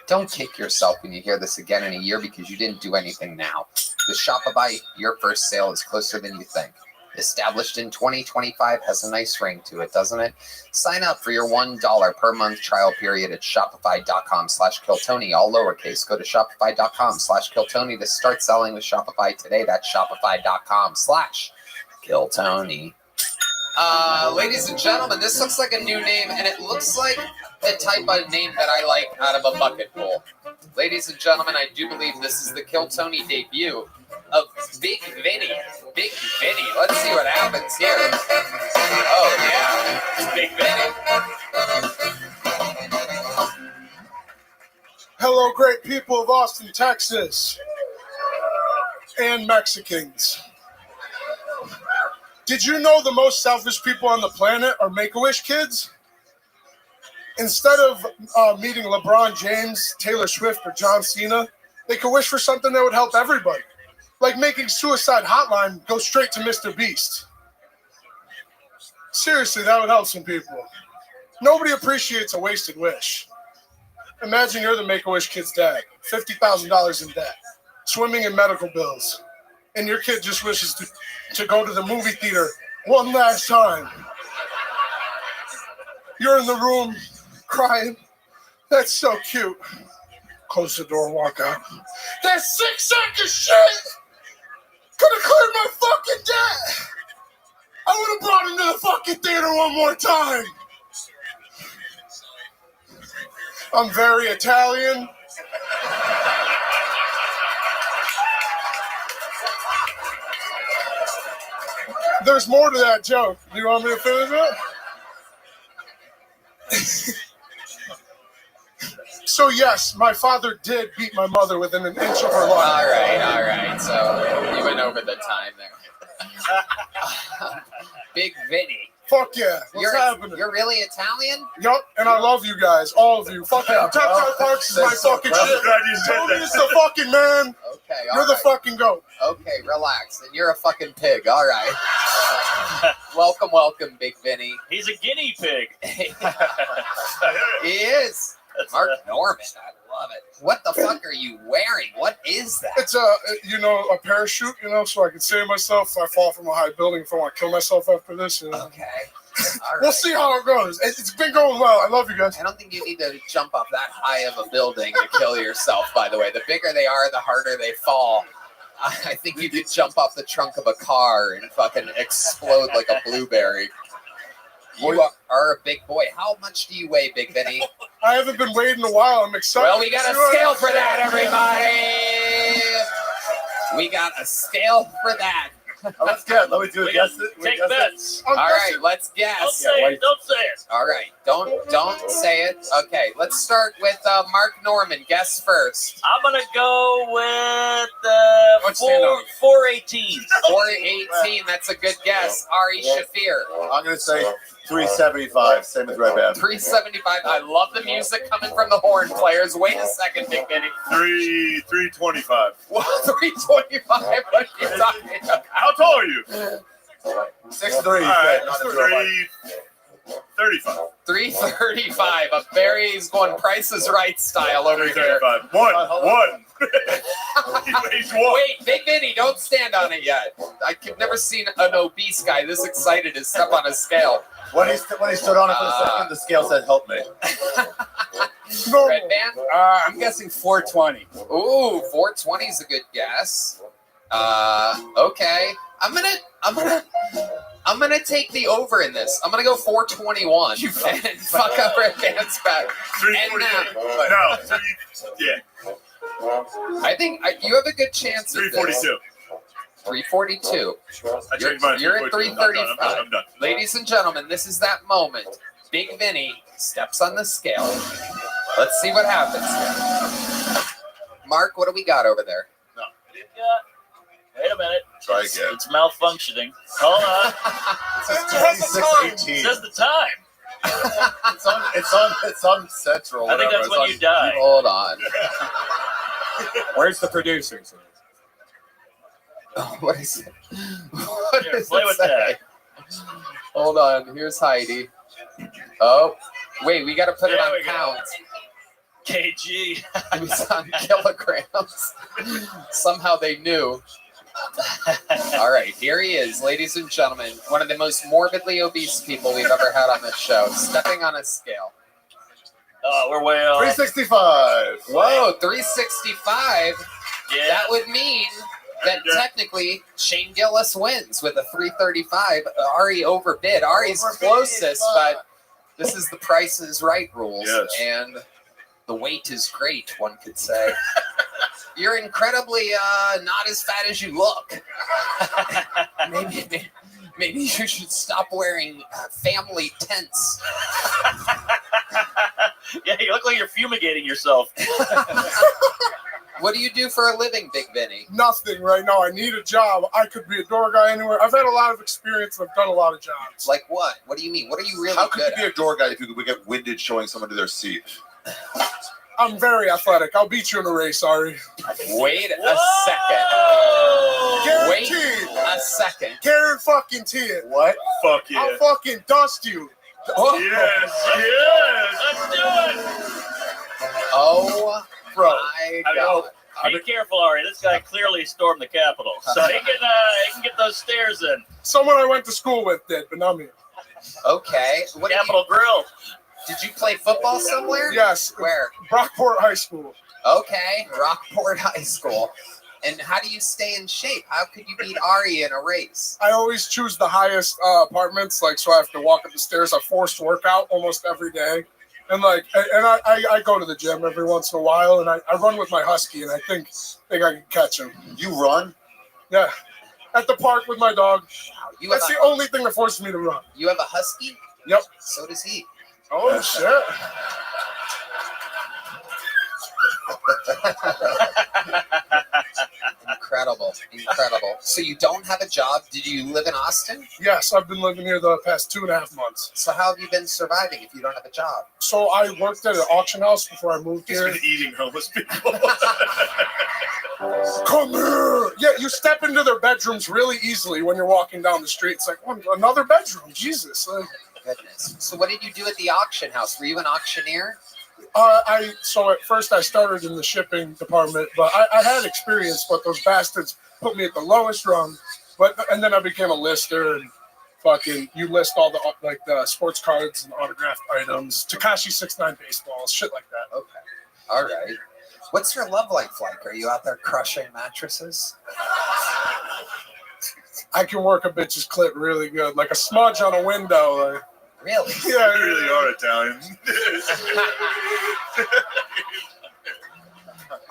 Speaker 2: Don't kick yourself when you hear this again in a year because you didn't do anything now. With Shopify, your first sale is closer than you think. Established in 2025 has a nice ring to it, doesn't it? Sign up for your $1 per month trial period at shopify.com/KillTony, all lowercase. Go to shopify.com/KillTony to start selling with Shopify today. That's shopify.com/KillTony. Ladies and gentlemen, this looks like a new name, and it looks like a type of name that I like out of a bucket bowl. Ladies and gentlemen, I do believe this is the Kill Tony debut of Big Vinny. Big Vinny. Let's see what happens here. Oh, yeah. Big Vinny.
Speaker 3: Hello, great people of Austin, Texas, and Mexicans. Did you know the most selfish people on the planet are Make-A-Wish kids? Instead of meeting LeBron James, Taylor Swift, or John Cena, they could wish for something that would help everybody. Like making Suicide Hotline go straight to Mr. Beast. Seriously, that would help some people. Nobody appreciates a wasted wish. Imagine you're the Make-A-Wish kid's dad, $50,000 in debt, swimming in medical bills, and your kid just wishes to go to the movie theater one last time. You're in the room crying. That's so cute. Close the door and walk out. That 6 second shit could have cleared my fucking debt. I would have brought him to the fucking theater one more time. I'm very Italian. There's more to that joke. Do you want me to finish it? So yes, my father did beat my mother within an inch of her life.
Speaker 2: All right. So you went over the time there. Big Vinny.
Speaker 3: Fuck yeah. What's happening?
Speaker 2: You're really Italian?
Speaker 3: Yup, and I love you guys, all of you. Fuck yeah. Textile Parks is my fucking shit. Tony is the fucking man.
Speaker 2: Okay,
Speaker 3: You're the fucking goat.
Speaker 2: Okay, relax. And you're a fucking pig. All right. Welcome, Big Vinny.
Speaker 10: He's a guinea pig.
Speaker 2: He is. Mark Norman. I love it. What the fuck are you wearing? What is that?
Speaker 3: It's a parachute, so I can save myself if I fall from a high building, if I want to kill myself after this.
Speaker 2: Okay.
Speaker 3: We'll see how it goes. It's been going well. I love you guys.
Speaker 2: I don't think you need to jump off that high of a building to kill yourself, by the way. The bigger they are, the harder they fall. I think you could jump off the trunk of a car and fucking explode like a blueberry. You are a big boy. How much do you weigh, Big Vinny?
Speaker 3: I haven't been weighed in a while. I'm excited.
Speaker 2: Well, we got a scale for that, everybody. We got a scale for that.
Speaker 4: Let's get. Let me do a guess.
Speaker 10: Take bets.
Speaker 2: All right, let's guess.
Speaker 10: Don't say it. Don't say it.
Speaker 2: All right, don't say it. Okay, let's start with Mark Norman. Guess first.
Speaker 10: I'm gonna go with 418.
Speaker 2: 418. That's a good guess. Ari Shafir.
Speaker 4: I'm gonna say 375. Same as Red Band.
Speaker 2: 375. I love the music coming from the horn players. Wait a second, Big Vinny.
Speaker 15: 325.
Speaker 2: What? 325? What are you talking about?
Speaker 15: How tall are you?
Speaker 4: 6'3".
Speaker 15: All right,
Speaker 4: Not a
Speaker 15: 335.
Speaker 2: 335. He's going Price is Right style over here.
Speaker 15: 335. One. He weighs one.
Speaker 2: Wait, Big Vinny, don't stand on it yet. I've never seen an obese guy this excited to step on a scale.
Speaker 4: When he stood on it for a second, the scale said, "Help me."
Speaker 2: Red Band?
Speaker 7: I'm guessing 420.
Speaker 2: Ooh, 420 is a good guess. Okay. I'm gonna take the over in this. I'm gonna go 421 and fuck up Red Band's back.
Speaker 15: 348. No, yeah.
Speaker 2: I think you have a good chance.
Speaker 15: 342.
Speaker 2: 342. You're at 335.
Speaker 15: I'm done.
Speaker 2: Ladies and gentlemen, this is that moment. Big Vinny steps on the scale. Let's see what happens here. Mark, what do we got over there?
Speaker 10: Wait a minute.
Speaker 15: Try again.
Speaker 10: It's malfunctioning. Hold on.
Speaker 4: It
Speaker 10: says the time.
Speaker 4: It's on Central.
Speaker 10: I think that's when you die.
Speaker 2: Hold on.
Speaker 7: Where's the producers?
Speaker 2: What is it?
Speaker 10: Here, play with that.
Speaker 2: Hold on. Here's Heidi. Oh, wait. We got to put it on pounds.
Speaker 10: KG.
Speaker 2: It was on kilograms. Somehow they knew. All right, here he is, ladies and gentlemen. One of the most morbidly obese people we've ever had on this show. Stepping on a scale.
Speaker 10: Oh, we're way off.
Speaker 4: 365.
Speaker 2: Whoa, 365.
Speaker 10: Yeah.
Speaker 2: That would mean that technically Shane Gillis wins with a 335. Ari overbid. Ari's closest, but this is the Price is Right rules.
Speaker 15: Yes.
Speaker 2: And the weight is great, one could say. You're incredibly not as fat as you look. Maybe you should stop wearing family tents.
Speaker 10: Yeah, you look like you're fumigating yourself.
Speaker 2: What do you do for a living, Big Vinny?
Speaker 3: Nothing right now. I need a job. I could be a door guy anywhere. I've had a lot of experience. I've done a lot of jobs.
Speaker 2: Like what? What do you mean? What are you really
Speaker 4: How could
Speaker 2: good
Speaker 4: you be
Speaker 2: at?
Speaker 4: a door guy if you could get winded showing someone to their seat?
Speaker 3: I'm very athletic. I'll beat you in a race, Ari.
Speaker 2: Wait a second. Wait
Speaker 3: Guaranteed.
Speaker 2: a second.
Speaker 3: Guaranteed it.
Speaker 4: What?
Speaker 15: Fuck yeah.
Speaker 3: I'll fucking dust you.
Speaker 2: Oh,
Speaker 15: Yes.
Speaker 10: Let's do it.
Speaker 2: oh
Speaker 3: Bro.
Speaker 2: my
Speaker 10: I
Speaker 2: God.
Speaker 10: Be careful, Ari. This guy clearly stormed the Capitol, so he can get those stairs in.
Speaker 3: Someone I went to school with did, but not me.
Speaker 2: Okay.
Speaker 10: Capitol Grill.
Speaker 2: Did you play football somewhere?
Speaker 3: Yes.
Speaker 2: Where?
Speaker 3: Brockport High School.
Speaker 2: Okay. Rockport High School. And how do you stay in shape? How could you beat Ari in a race?
Speaker 3: I always choose the highest apartments, so I have to walk up the stairs. I forced workout almost every day. And I go to the gym every once in a while, and I run with my husky, and I think I can catch him.
Speaker 4: You run?
Speaker 3: Yeah. At the park with my dog. That's the only thing that forces me to run.
Speaker 2: You have a husky?
Speaker 3: Yep.
Speaker 2: So does he.
Speaker 3: Oh, shit.
Speaker 2: Incredible. So you don't have a job? Did you live in Austin?
Speaker 3: Yes, I've been living here the past 2.5 months.
Speaker 2: So how have you been surviving if you don't have a job?
Speaker 3: So I worked at an auction house before I moved
Speaker 15: He's
Speaker 3: here.
Speaker 15: been eating homeless people.
Speaker 3: Come here. Yeah, you step into their bedrooms really easily when you're walking down the street. It's like, oh, another bedroom. Jesus.
Speaker 2: Goodness. So what did you do at the auction house? Were you an auctioneer?
Speaker 3: So at first I started in the shipping department, but I had experience, but those bastards put me at the lowest rung. And then I became a lister, and fucking you list all the sports cards and autographed items, Tekashi 6ix9ine baseballs, shit like that.
Speaker 2: Okay. All right. What's your love life like? Are you out there crushing mattresses?
Speaker 3: I can work a bitch's clit really good, like a smudge on a window.
Speaker 2: Really?
Speaker 3: Yeah,
Speaker 15: You really are Italian.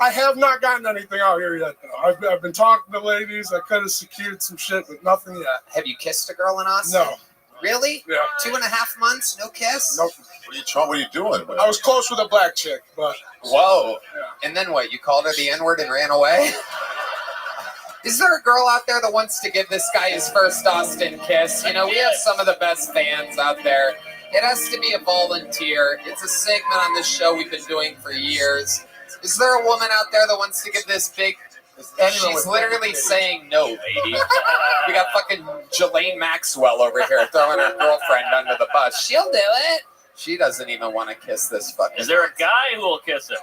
Speaker 3: I have not gotten anything out here yet, though. I've been talking to ladies. I could have secured some shit, but nothing yet.
Speaker 2: Have you kissed a girl in Austin?
Speaker 3: No.
Speaker 2: Really?
Speaker 3: Yeah.
Speaker 2: 2.5 months, no kiss?
Speaker 3: Nope.
Speaker 18: What are you doing?
Speaker 3: I was close with a black chick, but...
Speaker 2: Whoa. And then what? You called her the N-word and ran away? Is there a girl out there that wants to give this guy his first Austin kiss? You know, we have some of the best fans out there. It has to be a volunteer. It's a segment on this show we've been doing for years. Is there a woman out there that wants to give this big... She's literally saying no, lady. We got fucking Jelaine Maxwell over here throwing her girlfriend under the bus. She'll do it. She doesn't even want to kiss this fucking...
Speaker 10: Is there a guy who will kiss him?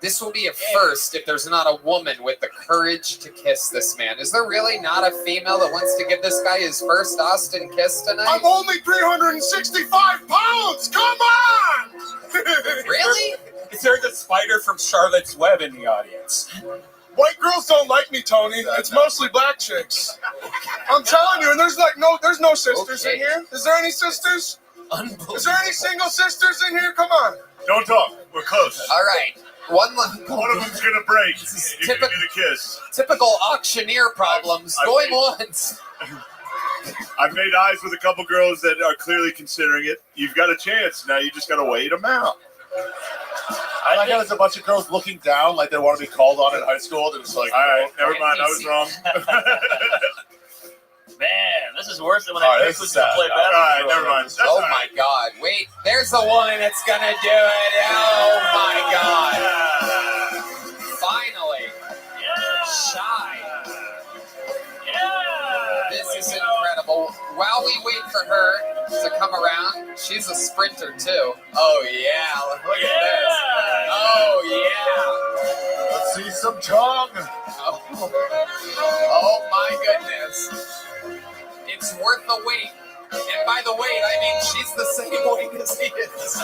Speaker 2: This will be a first if there's not a woman with the courage to kiss this man. Is there really not a female that wants to give this guy his first Austin kiss tonight?
Speaker 3: I'm only 365 pounds! Come on!
Speaker 2: Really?
Speaker 7: Is there the spider from Charlotte's Web in the audience?
Speaker 3: White girls don't like me, Tony. It's mostly black chicks. I'm telling you, and there's no sisters in here. Is there any sisters? Is there any single sisters in here? Come on.
Speaker 15: Don't talk. We're close.
Speaker 2: All right. One
Speaker 15: of them's gonna break. You give me the kiss.
Speaker 2: Typical auctioneer problems. Going once.
Speaker 15: I've made eyes with a couple girls that are clearly considering it. You've got a chance. Now you just gotta wait them out.
Speaker 4: I like how there's a bunch of girls looking down like they want to be called on in high school. They're just like,
Speaker 15: all right, never mind. I was wrong.
Speaker 10: Man, this is worse than when I was going to play basketball.
Speaker 15: All right, never mind. That's
Speaker 2: oh my God! Wait, there's the woman that's gonna do it. Oh my God! Finally, shy. This is incredible. While we wait for her to come around, she's a sprinter too. Oh yeah! Look at this. Oh yeah!
Speaker 4: let's see some tongue.
Speaker 2: Oh my goodness. It's worth the wait. And by the wait, I mean she's the same weight as he is.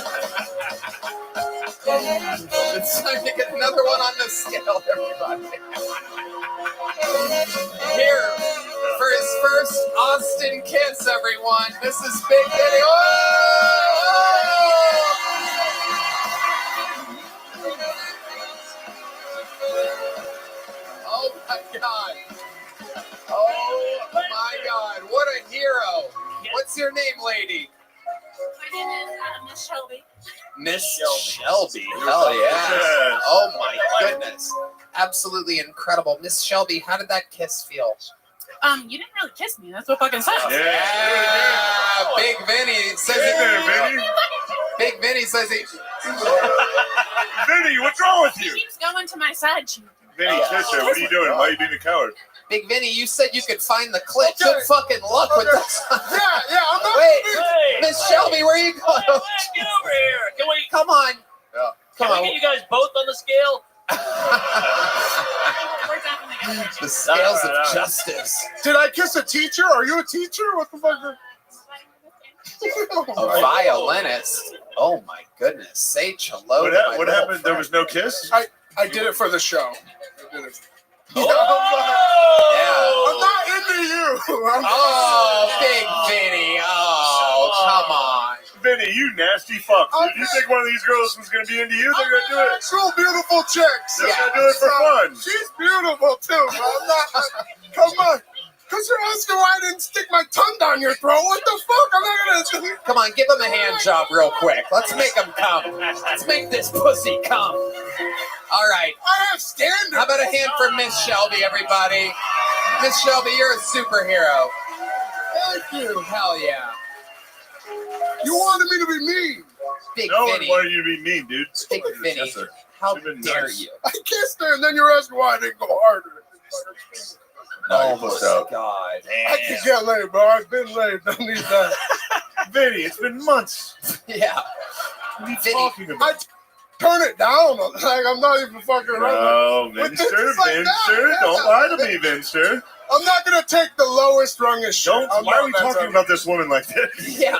Speaker 2: It's time to get another one on the scale, everybody. Here, for his first Austin kiss, everyone. This is Big Daddy. Oh my God. Oh my God. What a hero. What's your name, lady?
Speaker 16: My name is Miss Shelby.
Speaker 2: Miss Shelby. Hell yeah. Oh my goodness. Absolutely incredible. Miss Shelby, how did that kiss feel?
Speaker 16: You didn't really kiss me. That's what fucking sucks.
Speaker 2: Yeah. Big Vinny says it. Big Vinny says it.
Speaker 15: Vinny, what's wrong with you?
Speaker 16: He keeps going to my side cheek.
Speaker 15: Vinny, kiss her. What are you doing? Why are you being a coward?
Speaker 2: Big Vinny, you said you could find the clip. Okay. Good fucking luck with that.
Speaker 3: Yeah, I'm not.
Speaker 2: Wait, Miss Shelby, where are you going?
Speaker 10: Get over here. Can we?
Speaker 2: Come on.
Speaker 10: Yeah. Can we get you guys both on the scale?
Speaker 2: The scales of justice.
Speaker 3: Did I kiss a teacher? Are you a teacher? What the fuck?
Speaker 2: A violinist. Oh my goodness. Say hello.
Speaker 15: What happened? There was no kiss?
Speaker 3: I did it for the show. I did it.
Speaker 2: Yeah.
Speaker 3: I'm not into you.
Speaker 2: Big Vinny. Oh, come on.
Speaker 15: Vinny, you nasty fuck. Did you think one of these girls was going to be into you? They're going to do it.
Speaker 3: Actual beautiful chicks.
Speaker 15: They're going to do it for fun.
Speaker 3: She's beautiful too, but I'm not. Come on. Because you're asking why I didn't stick my tongue down your throat. What the fuck? I'm not going to.
Speaker 2: Come on, give him a hand job real quick. Let's make him come. Let's make this pussy come. All right.
Speaker 3: I have standards.
Speaker 2: How about a hand for Miss Shelby, everybody? Miss Shelby, you're a superhero.
Speaker 3: Thank you.
Speaker 2: Hell yeah.
Speaker 3: You wanted me to be mean.
Speaker 2: Big
Speaker 15: no
Speaker 2: Vinny.
Speaker 15: one wanted you to be mean, dude.
Speaker 2: Big Vinny. How dare you?
Speaker 3: I kissed her, and then you're asking why I didn't go harder.
Speaker 2: Oh my God.
Speaker 3: I can get laid, bro. I've been laid. Don't need that.
Speaker 15: Vinny, it's been months.
Speaker 2: Yeah.
Speaker 15: What are you talking about?
Speaker 3: I turn it down. Like, I'm not even fucking around.
Speaker 15: Oh, Vinster, don't lie to me, Vinster.
Speaker 3: I'm not going to take the lowest rungest shit.
Speaker 15: Why are we talking about this woman like that?
Speaker 2: Yeah.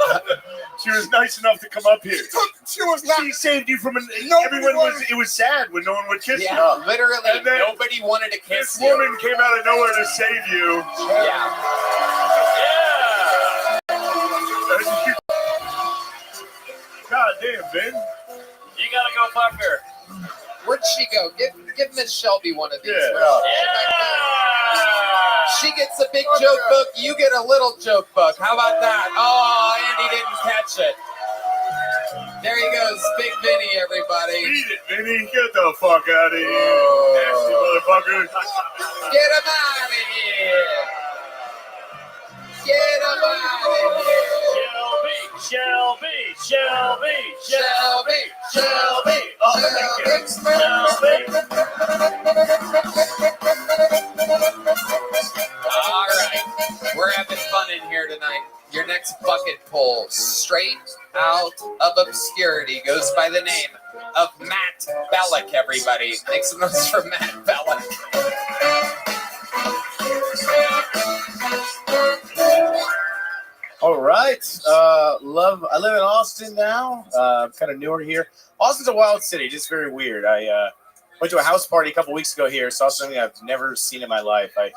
Speaker 15: She was nice enough to come up here.
Speaker 3: She was not.
Speaker 15: She saved you from it was sad when no one would kiss you.
Speaker 2: Yeah, literally, nobody wanted to kiss
Speaker 15: you. This woman came out of nowhere to save you.
Speaker 2: Yeah.
Speaker 15: God damn, Ben.
Speaker 10: You gotta go fuck her.
Speaker 2: We're Where'd she go? Give Miss Shelby one of these.
Speaker 15: Yeah.
Speaker 2: She gets a big joke book. You get a little joke book. How about that? Oh, Andy didn't catch it. There he goes, Big Vinny, everybody.
Speaker 15: Beat it, Vinny. Get the fuck out of here. Nasty motherfucker.
Speaker 2: Get him out of here. Get him out of here.
Speaker 10: Shelby. Oh,
Speaker 2: All right, we're having fun in here tonight. Your next bucket pull, straight out of obscurity, goes by the name of Matt Bellick, everybody. Make some noise for Matt Bellick.
Speaker 9: All right. I live in Austin now. Kind of newer here. Austin's a wild city, just very weird. I went to a house party a couple weeks ago here, saw something I've never seen in my life. I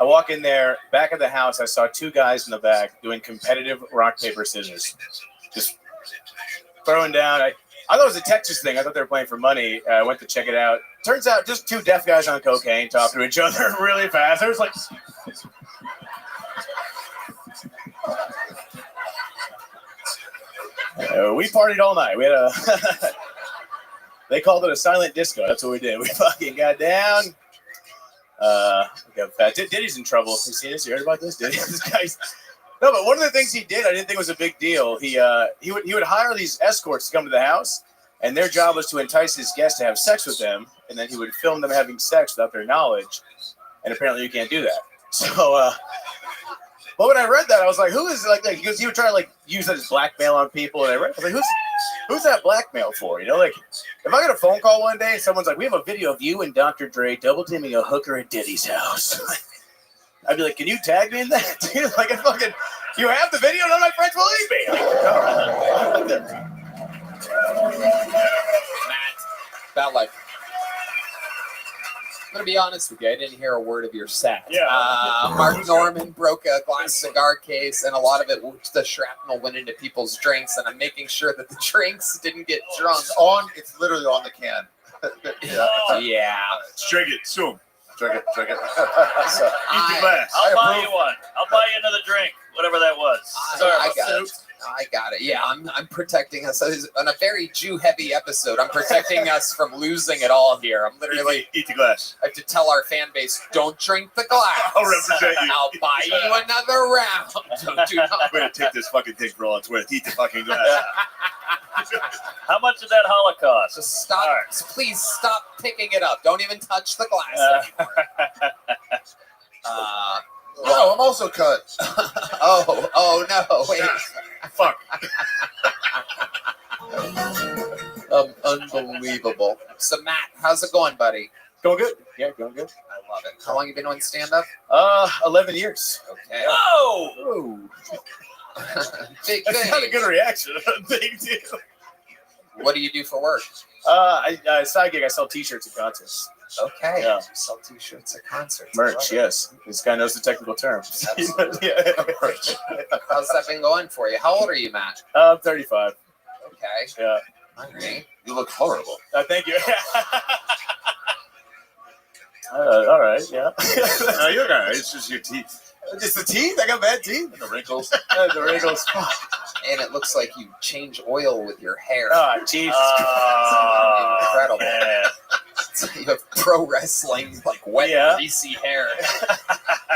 Speaker 9: walk in there, back of the house, I saw two guys in the back doing competitive rock, paper, scissors. Just throwing down. I thought it was a Texas thing. I thought they were playing for money. I went to check it out. Turns out just two deaf guys on cocaine talking to each other really fast. It was like... we partied all night. We had they called it a silent disco. That's what we did. We fucking got down. Got fat. Diddy's in trouble. You seen this? You heard about this? Diddy? This guy's... No, but one of the things he did, I didn't think was a big deal. He would hire these escorts to come to the house, and their job was to entice his guests to have sex with them, and then he would film them having sex without their knowledge. And apparently, you can't do that. So, but when I read that, I was like, "Who is like?" Because he would try to like use that as blackmail on people, and I was like, "Who's that blackmail for?" You know, like if I get a phone call one day, someone's like, "We have a video of you and Dr. Dre double teaming a hooker at Diddy's house." I'd be like, "Can you tag me in that, dude? Like, you have the video? None of my friends believe me."
Speaker 2: Matt Bellick. I'm going to be honest with you. I didn't hear a word of your set.
Speaker 15: Yeah.
Speaker 2: Mark Norman broke a glass cigar case, and a lot of it, the shrapnel went into people's drinks, and I'm making sure that the drinks didn't get drunk.
Speaker 4: It's literally on the can.
Speaker 2: Yeah.
Speaker 15: Drink it. Sue him.
Speaker 4: Drink it.
Speaker 15: Eat the glass.
Speaker 10: I'll buy you one. I'll buy you another drink, whatever that was.
Speaker 2: I got it. Yeah, I'm protecting us. On a very Jew-heavy episode, I'm protecting us from losing it all here. I'm literally...
Speaker 15: Eat the glass.
Speaker 2: I have to tell our fan base, don't drink the glass.
Speaker 15: I'll represent you.
Speaker 2: I'll buy you another round. Do not.
Speaker 15: I'm going to take this fucking thing for all it's worth. Eat the fucking glass.
Speaker 10: How much did that Holocaust?
Speaker 2: Just stop. Right. Please stop picking it up. Don't even touch the glass anymore.
Speaker 4: No, I'm also cut.
Speaker 2: Oh no! Wait.
Speaker 15: Fuck.
Speaker 2: Unbelievable. So Matt, how's it going, buddy?
Speaker 9: Going good. Yeah, going good.
Speaker 2: I love it. How long you been doing stand-up?
Speaker 9: 11 years.
Speaker 2: Okay.
Speaker 10: Oh!
Speaker 2: Big
Speaker 9: That's
Speaker 2: thing.
Speaker 9: not a good reaction. Big deal.
Speaker 2: What do you do for work?
Speaker 9: Side gig. I sell T-shirts at concerts.
Speaker 2: Okay.
Speaker 9: Yeah.
Speaker 2: You sell T-shirts at concerts.
Speaker 9: Merch, yes. This guy knows the technical terms.
Speaker 2: Yeah. How's that been going for you? How old are you, Matt?
Speaker 9: 35.
Speaker 2: Okay.
Speaker 9: Yeah.
Speaker 2: All right.
Speaker 4: You look horrible.
Speaker 9: Thank you. All right. Yeah.
Speaker 15: No, you're all right. It's just your teeth.
Speaker 9: Just the teeth? I got bad teeth.
Speaker 15: The wrinkles.
Speaker 9: The wrinkles.
Speaker 2: And it looks like you change oil with your hair.
Speaker 9: Oh, Jesus.
Speaker 2: Incredible.
Speaker 10: Man.
Speaker 2: You have pro wrestling, like wet, greasy hair.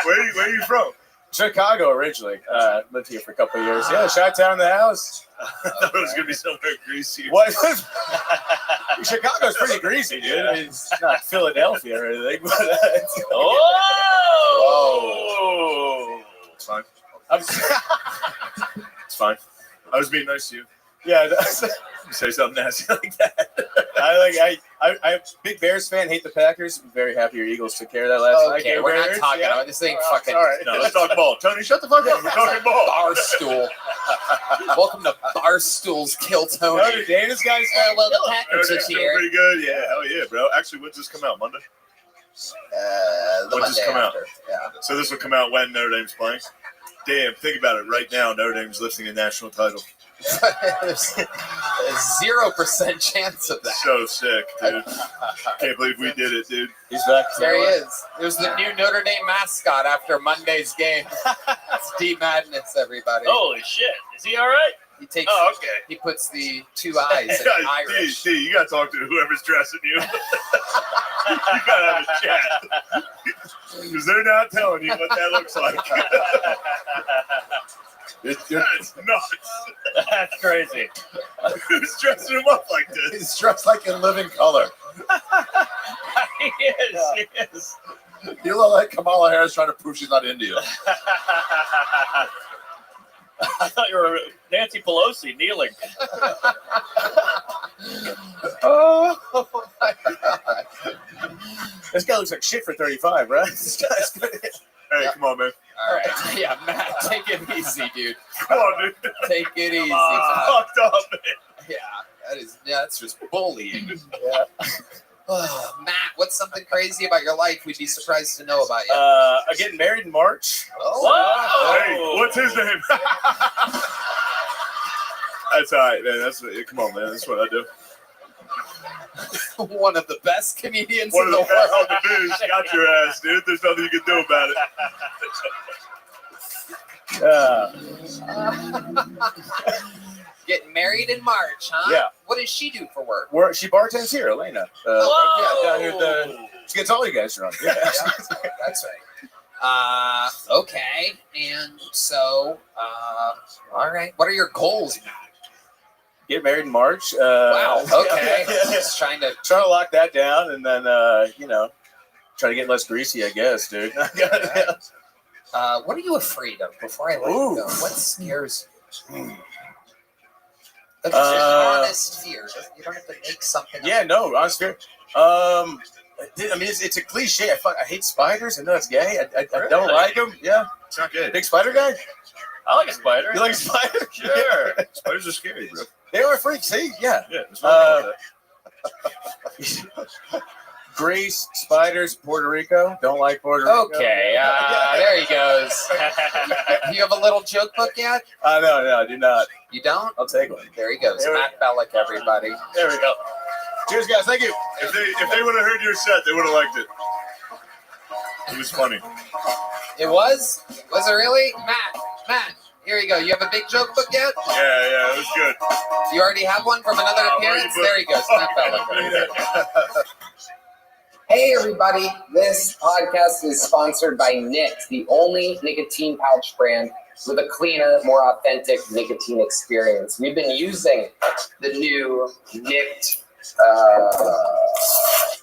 Speaker 15: Where are you from?
Speaker 9: Chicago originally. Lived here for a couple of years. Yeah, Chi-Town in the house.
Speaker 15: I thought it was going to be somewhere greasy.
Speaker 9: What? Chicago's pretty greasy, dude. I mean, it's not Philadelphia or anything. But,
Speaker 10: Oh!
Speaker 15: It's fine. It's fine. I was being nice to you.
Speaker 9: Yeah.
Speaker 15: You say something nasty like that.
Speaker 9: I'm a big Bears fan. Hate the Packers. I'm very happy your Eagles took care of that last night.
Speaker 2: Okay, we're not talking about this thing. Fucking.
Speaker 9: All right.
Speaker 15: No, let's talk ball. Tony, shut the fuck up. We're talking ball.
Speaker 2: Barstool. Welcome to Barstool's Kill Tony.
Speaker 9: Notre Dame, this guy's
Speaker 2: well, the Packers
Speaker 15: Notre
Speaker 2: are
Speaker 15: Dame's
Speaker 2: here.
Speaker 15: pretty good. Yeah, hell yeah, bro. Actually, when's this come out? Monday?
Speaker 2: The
Speaker 15: When's this
Speaker 2: Monday
Speaker 15: come out?
Speaker 2: after. Yeah.
Speaker 15: So this will come out when Notre Dame's playing? Damn, think about it. Right now, Notre Dame's lifting a national title.
Speaker 2: There's 0% chance of that.
Speaker 15: So sick, dude. Can't believe we did it, dude.
Speaker 7: He's back.
Speaker 2: There he is. It was the new Notre Dame mascot after Monday's game. It's D Madness, everybody.
Speaker 10: Holy shit. Is he all right?
Speaker 2: He takes.
Speaker 10: Oh, okay.
Speaker 2: He puts the 2 eyes in Irish.
Speaker 15: D, you gotta talk to whoever's dressing you. You gotta have a chat. Because they're not telling you what that looks like. That's nuts.
Speaker 10: That's crazy.
Speaker 15: Who's dressing him up like this?
Speaker 4: He's dressed like in living color.
Speaker 10: He is.
Speaker 4: You look like Kamala Harris trying to prove she's not Indian.
Speaker 10: I thought you were Nancy Pelosi kneeling.
Speaker 2: Oh my God.
Speaker 9: This guy looks like shit for 35, right? This guy's good.
Speaker 15: Hey, come on, man.
Speaker 2: All right. Yeah, Matt, take it easy, dude.
Speaker 15: Come on, dude.
Speaker 2: Take it easy.
Speaker 15: Fucked up, man.
Speaker 2: Yeah, that's just bullying.
Speaker 9: Yeah.
Speaker 2: Oh, Matt, what's something crazy about your life we'd be surprised to know about you?
Speaker 9: I'm getting married in March.
Speaker 2: Oh.
Speaker 15: Hey, what's his name? That's all right, man. Come on, man. That's what I do.
Speaker 2: One of the best comedians
Speaker 15: One
Speaker 2: in
Speaker 15: of
Speaker 2: the
Speaker 15: the best on
Speaker 2: world.
Speaker 15: the news. Got your ass, dude. There's nothing you can do about it.
Speaker 2: Getting married in March, huh?
Speaker 9: Yeah.
Speaker 2: What does she do for work?
Speaker 9: She bartends here, Elena.
Speaker 2: Whoa!
Speaker 9: Yeah, down here she gets all you guys drunk. Yeah.
Speaker 2: That's right. Okay. And so, all right. What are your goals, Matt?
Speaker 9: Get married in March.
Speaker 2: Wow. Okay. Just trying to
Speaker 9: lock that down, and then try to get less greasy, I guess, dude.
Speaker 2: what are you afraid of before I let you go? What scares you? Like, it's just an honest fear. You don't have to make something up.
Speaker 9: Yeah, no, honest fear. I mean, it's a cliche. I hate spiders. I know it's gay. I don't like them. Yeah,
Speaker 15: it's not good.
Speaker 9: Big spider guy.
Speaker 10: I like a spider.
Speaker 9: You like a spider?
Speaker 10: Sure.
Speaker 15: Spiders are scary, bro.
Speaker 9: They are freaks. See, yeah.
Speaker 15: Yeah. There's nothing wrong with that.
Speaker 9: Greece, spiders, Puerto Rico. Don't like Puerto Rico.
Speaker 2: Okay, there he goes. Do you have a little joke book yet?
Speaker 9: No, I do not.
Speaker 2: You don't?
Speaker 9: I'll take one.
Speaker 2: There he goes. Matt Bellick, everybody.
Speaker 9: There we go. Cheers, guys. Thank you.
Speaker 15: If they would have heard your set, they would have liked it. It was funny.
Speaker 2: It was? Was it really? Matt, here you go. You have a big joke book yet?
Speaker 15: Yeah, it was good.
Speaker 2: You already have one from another appearance? There he goes. Matt Bellick. Hey everybody, this podcast is sponsored by Nicked, the only nicotine pouch brand with a cleaner, more authentic nicotine experience. We've been using the new Nicked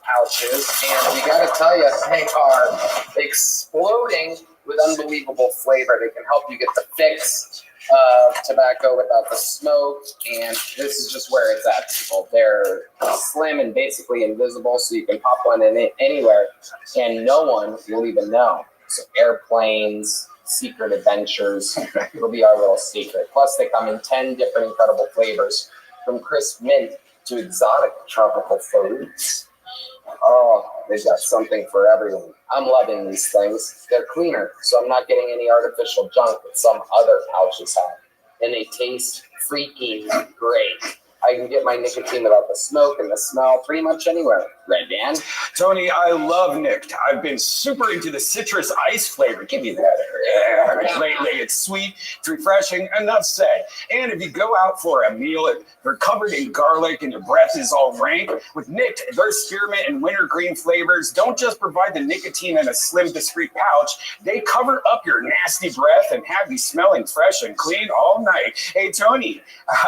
Speaker 2: pouches, and we gotta tell you, they are exploding with unbelievable flavor. They can help you get the fix of tobacco without the smoke, and this is just where it's at, people. They're slim and basically invisible, so you can pop one in it anywhere, and no one will even know. So airplanes, secret adventures, it'll be our little secret. Plus, they come in 10 different incredible flavors, from crisp mint to exotic tropical foods. Oh, they've got something for everyone. I'm loving these things. They're cleaner, so I'm not getting any artificial junk that some other pouches have. And they taste freaking great. I can get my nicotine without the smoke and the smell pretty much anywhere. Red Dan?
Speaker 19: Tony, I love Nicked. I've been super into the citrus ice flavor. Give me that. Yeah, lately, it's sweet, it's refreshing, enough said. And if you go out for a meal, you're covered in garlic and your breath is all rank. With Nicked, their spearmint and wintergreen flavors don't just provide the nicotine in a slim, discreet pouch. They cover up your nasty breath and have you smelling fresh and clean all night. Hey, Tony,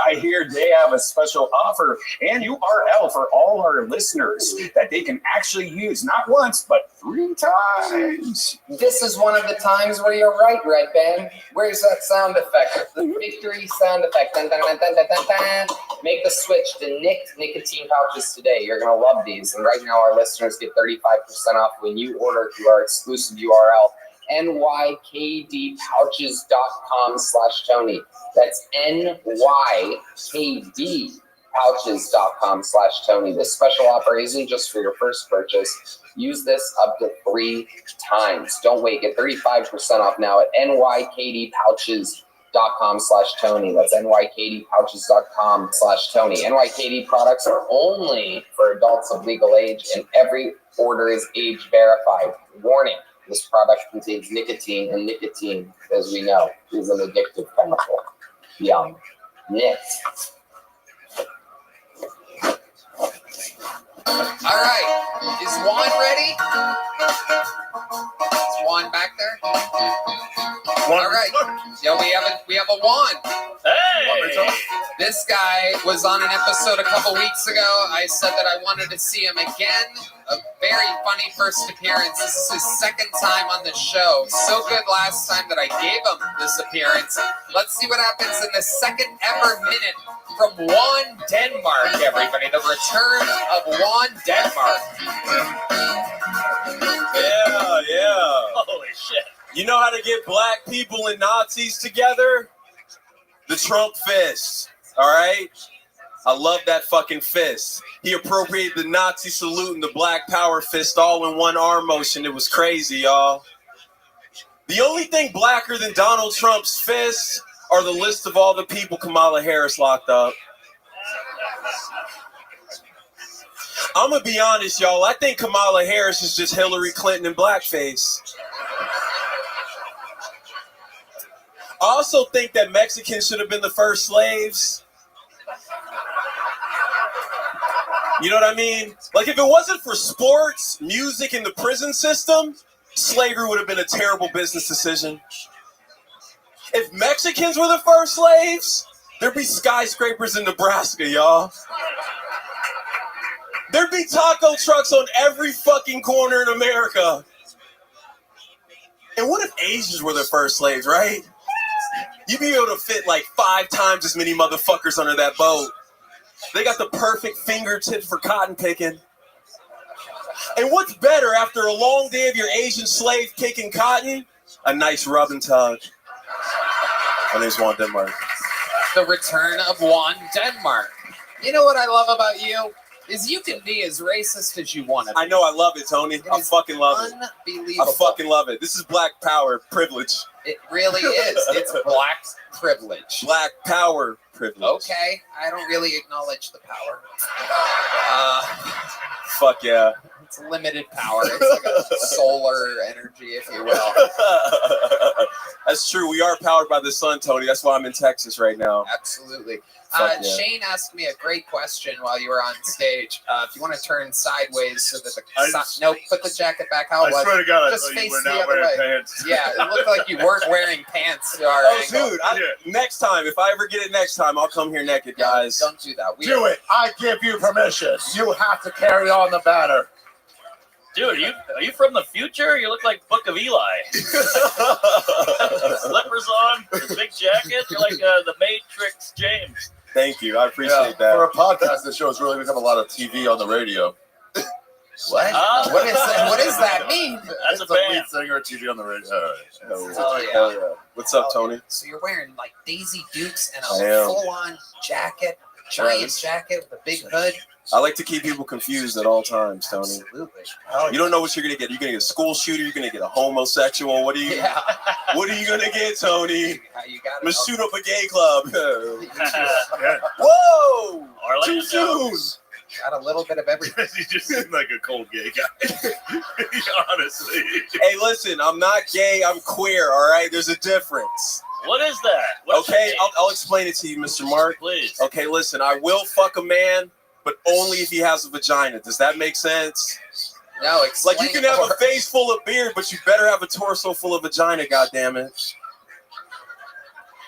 Speaker 19: I hear they have a special offer and URL for all our listeners that they can actually use not once, but 3 times.
Speaker 2: This is one of the times where you're right, Red Band. Where's that sound effect? The victory sound effect. Dun, dun, dun, dun, dun, dun, dun. Make the switch to Nicked nicotine pouches today. You're going to love these. And right now, our listeners get 35% off when you order through our exclusive URL, nykdpouches.com/Tony. That's nykdpouches.com/Tony. This special offer isn't just for your first purchase. Use this up to 3 times. Don't wait. Get 35% off now at nykdpouches.com. nykdpouches.com/Tony. That's nykdpouches.com/Tony. NYKD products are only for adults of legal age, and every order is age verified. Warning, this product contains nicotine, and nicotine, as we know, is an addictive chemical. Yum. Next. All right, is Juan ready? Is Juan back there? All right, yeah, we have a Juan.
Speaker 10: Hey!
Speaker 2: This guy was on an episode a couple weeks ago. I said that I wanted to see him again. A very funny first appearance. This is his second time on the show. So good last time that I gave him this appearance. Let's see what happens in the second ever minute from Juan Denmark, everybody. The return of Juan Denmark.
Speaker 12: Yeah.
Speaker 10: Holy shit.
Speaker 12: You know how to get black people and Nazis together? The Trump fist, all right? I love that fucking fist. He appropriated the Nazi salute and the black power fist all in one arm motion. It was crazy, y'all. The only thing blacker than Donald Trump's fists are the list of all the people Kamala Harris locked up. I'm going to be honest, y'all. I think Kamala Harris is just Hillary Clinton in blackface. I also think that Mexicans should have been the first slaves. You know what I mean? Like, if it wasn't for sports, music, and the prison system, slavery would have been a terrible business decision. If Mexicans were the first slaves, there'd be skyscrapers in Nebraska, y'all. There'd be taco trucks on every fucking corner in America. And what if Asians were the first slaves, right? You'd be able to fit like 5 times as many motherfuckers under that boat. They got the perfect fingertips for cotton picking. And what's better after a long day of your Asian slave picking cotton? A nice rub and tug. My name's Juan Denmark.
Speaker 2: The return of Juan Denmark. You know what I love about you? Is you can be as racist as you want to be.
Speaker 12: I know, I love it, Tony. I fucking love it.
Speaker 2: Unbelievable.
Speaker 12: I fucking love it. This is black power privilege.
Speaker 2: It really is. It's black privilege.
Speaker 12: Black power privilege.
Speaker 2: Okay, I don't really acknowledge the power.
Speaker 12: Fuck yeah.
Speaker 2: It's limited power. It's like a solar energy, if you will.
Speaker 12: That's true. We are powered by the sun, Tony. That's why I'm in Texas right now.
Speaker 2: Absolutely.
Speaker 12: Yeah.
Speaker 2: Shane asked me a great question while you were on stage. If you want to turn sideways so that no, put the jacket back how it was.
Speaker 15: I swear to God,
Speaker 2: just
Speaker 15: I thought
Speaker 2: face
Speaker 15: you were
Speaker 2: the
Speaker 15: not
Speaker 2: other
Speaker 15: wearing
Speaker 2: way.
Speaker 15: pants.
Speaker 2: Yeah, it looked like you weren't wearing pants to our angle.
Speaker 12: Dude, next time, if I ever get it next time, I'll come here naked, guys.
Speaker 2: Don't do that.
Speaker 4: Do it. I give you permission. You have to carry on the banner.
Speaker 10: Dude, are you from the future? You look like Book of Eli. Slippers on, the big jacket. You're like the Matrix James.
Speaker 12: Thank you. I appreciate that.
Speaker 4: For a podcast, the show has really become a lot of TV on the radio.
Speaker 2: What? What does that mean?
Speaker 10: That's
Speaker 4: it's
Speaker 10: a
Speaker 4: lead
Speaker 10: band.
Speaker 4: singer of TV on the radio.
Speaker 2: Oh, yeah.
Speaker 12: What's up, Tony?
Speaker 2: So you're wearing like Daisy Dukes and
Speaker 12: I
Speaker 2: a
Speaker 12: am.
Speaker 2: full-on jacket, giant jacket with a big hood.
Speaker 12: I like to keep people confused at all times, Tony.
Speaker 2: Absolutely.
Speaker 12: You don't know what you're gonna get. You're gonna get a school shooter. You're gonna get a homosexual. What are you?
Speaker 2: Yeah.
Speaker 12: What are you gonna get, Tony?
Speaker 2: You got
Speaker 12: I'm gonna shoot up a gay club. Whoa!
Speaker 10: Or
Speaker 12: Too soon.
Speaker 2: Got a little bit of everything.
Speaker 15: You just seem like a cold gay guy. Honestly.
Speaker 12: Hey, listen, I'm not gay. I'm queer. All right, there's a difference.
Speaker 10: What is that? What's
Speaker 12: Okay,
Speaker 10: your name?
Speaker 12: I'll explain it to you, Mr. Mark.
Speaker 10: Please.
Speaker 12: Okay, listen, I will fuck a man, but only if he has a vagina. Does that make sense?
Speaker 2: No,
Speaker 12: Like, you can have a face full of beard, but you better have a torso full of vagina, goddammit.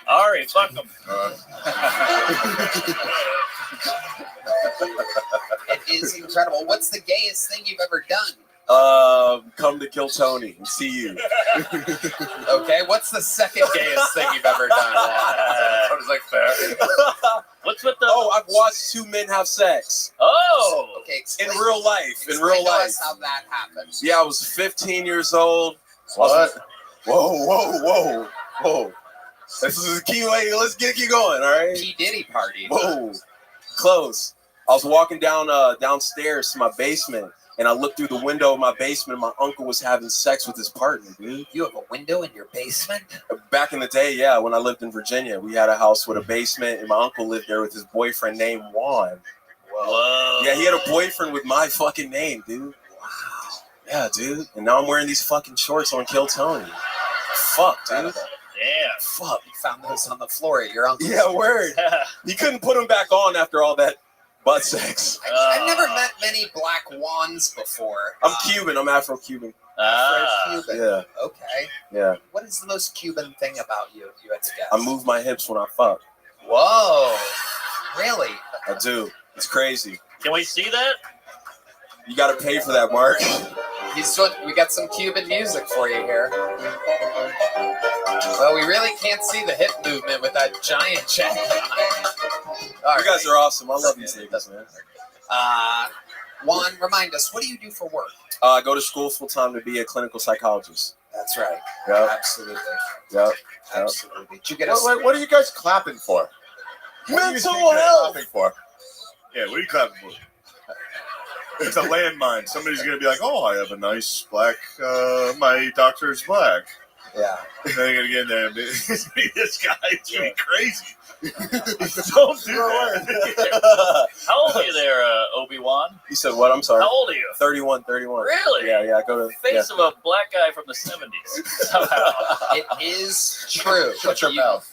Speaker 10: All right, fuck him.
Speaker 2: It is incredible. What's the gayest thing you've ever done?
Speaker 12: Come to kill Tony and see you.
Speaker 2: Okay, what's the second gayest thing you've ever done?
Speaker 15: I was like, fair.
Speaker 10: What's with the?
Speaker 12: Oh, I've watched 2 men have sex.
Speaker 10: Oh.
Speaker 2: Okay,
Speaker 12: In real life. In real
Speaker 2: explain to
Speaker 12: life.
Speaker 2: us how that happened.
Speaker 12: Yeah, I was 15 years old.
Speaker 4: What?
Speaker 12: Whoa. This is a key way. Let's keep going, all right?
Speaker 2: P. Diddy party.
Speaker 12: Whoa. Close. I was walking downstairs to my basement, and I looked through the window of my basement, and my uncle was having sex with his partner, dude.
Speaker 2: You have a window in your basement?
Speaker 12: Back in the day, yeah, when I lived in Virginia, we had a house with a basement, and my uncle lived there with his boyfriend named Juan.
Speaker 10: Whoa.
Speaker 12: Yeah, he had a boyfriend with my fucking name, dude. Wow. Yeah, dude. And now I'm wearing these fucking shorts on Kill Tony. Fuck, dude.
Speaker 10: Damn.
Speaker 12: Fuck.
Speaker 2: You found those on the floor at your uncle's.
Speaker 12: Yeah, word. He couldn't put them back on after all that butt sex.
Speaker 2: I've never met many black Juans before.
Speaker 12: I'm Cuban. I'm Afro-Cuban.
Speaker 2: Afro-Cuban.
Speaker 12: Yeah.
Speaker 2: Okay.
Speaker 12: Yeah.
Speaker 2: What is the most Cuban thing about you, if you had to guess?
Speaker 12: I move my hips when I fuck.
Speaker 2: Whoa. Really?
Speaker 12: I do. It's crazy.
Speaker 10: Can we see that?
Speaker 12: You got to pay for that, Mark.
Speaker 2: We got some Cuban music for you here. Well, we really can't see the hip movement with that giant check.
Speaker 12: You guys are awesome. I love these niggas, man.
Speaker 2: Juan, remind us, what do you do for work?
Speaker 12: I go to school full time to be a clinical psychologist.
Speaker 2: That's right.
Speaker 12: Yep.
Speaker 2: Absolutely.
Speaker 12: Yep.
Speaker 2: Absolutely. Did you get
Speaker 4: What are you guys clapping for?
Speaker 12: Mental health.
Speaker 4: Clapping for? Yeah, what are you clapping for? It's a landmine. Somebody's gonna be like, "Oh, I have a nice black. My doctor is black."
Speaker 2: Yeah.
Speaker 4: And then you're gonna get in there and be, this guy is gonna be crazy. Don't do that.
Speaker 10: How old are you there, Obi-Wan?
Speaker 12: You said what? I'm sorry.
Speaker 10: How old are you?
Speaker 12: 31.
Speaker 10: Really?
Speaker 12: Yeah. I go to
Speaker 10: Face of a black guy from the 70s. Somehow.
Speaker 2: It is true.
Speaker 4: Shut your mouth.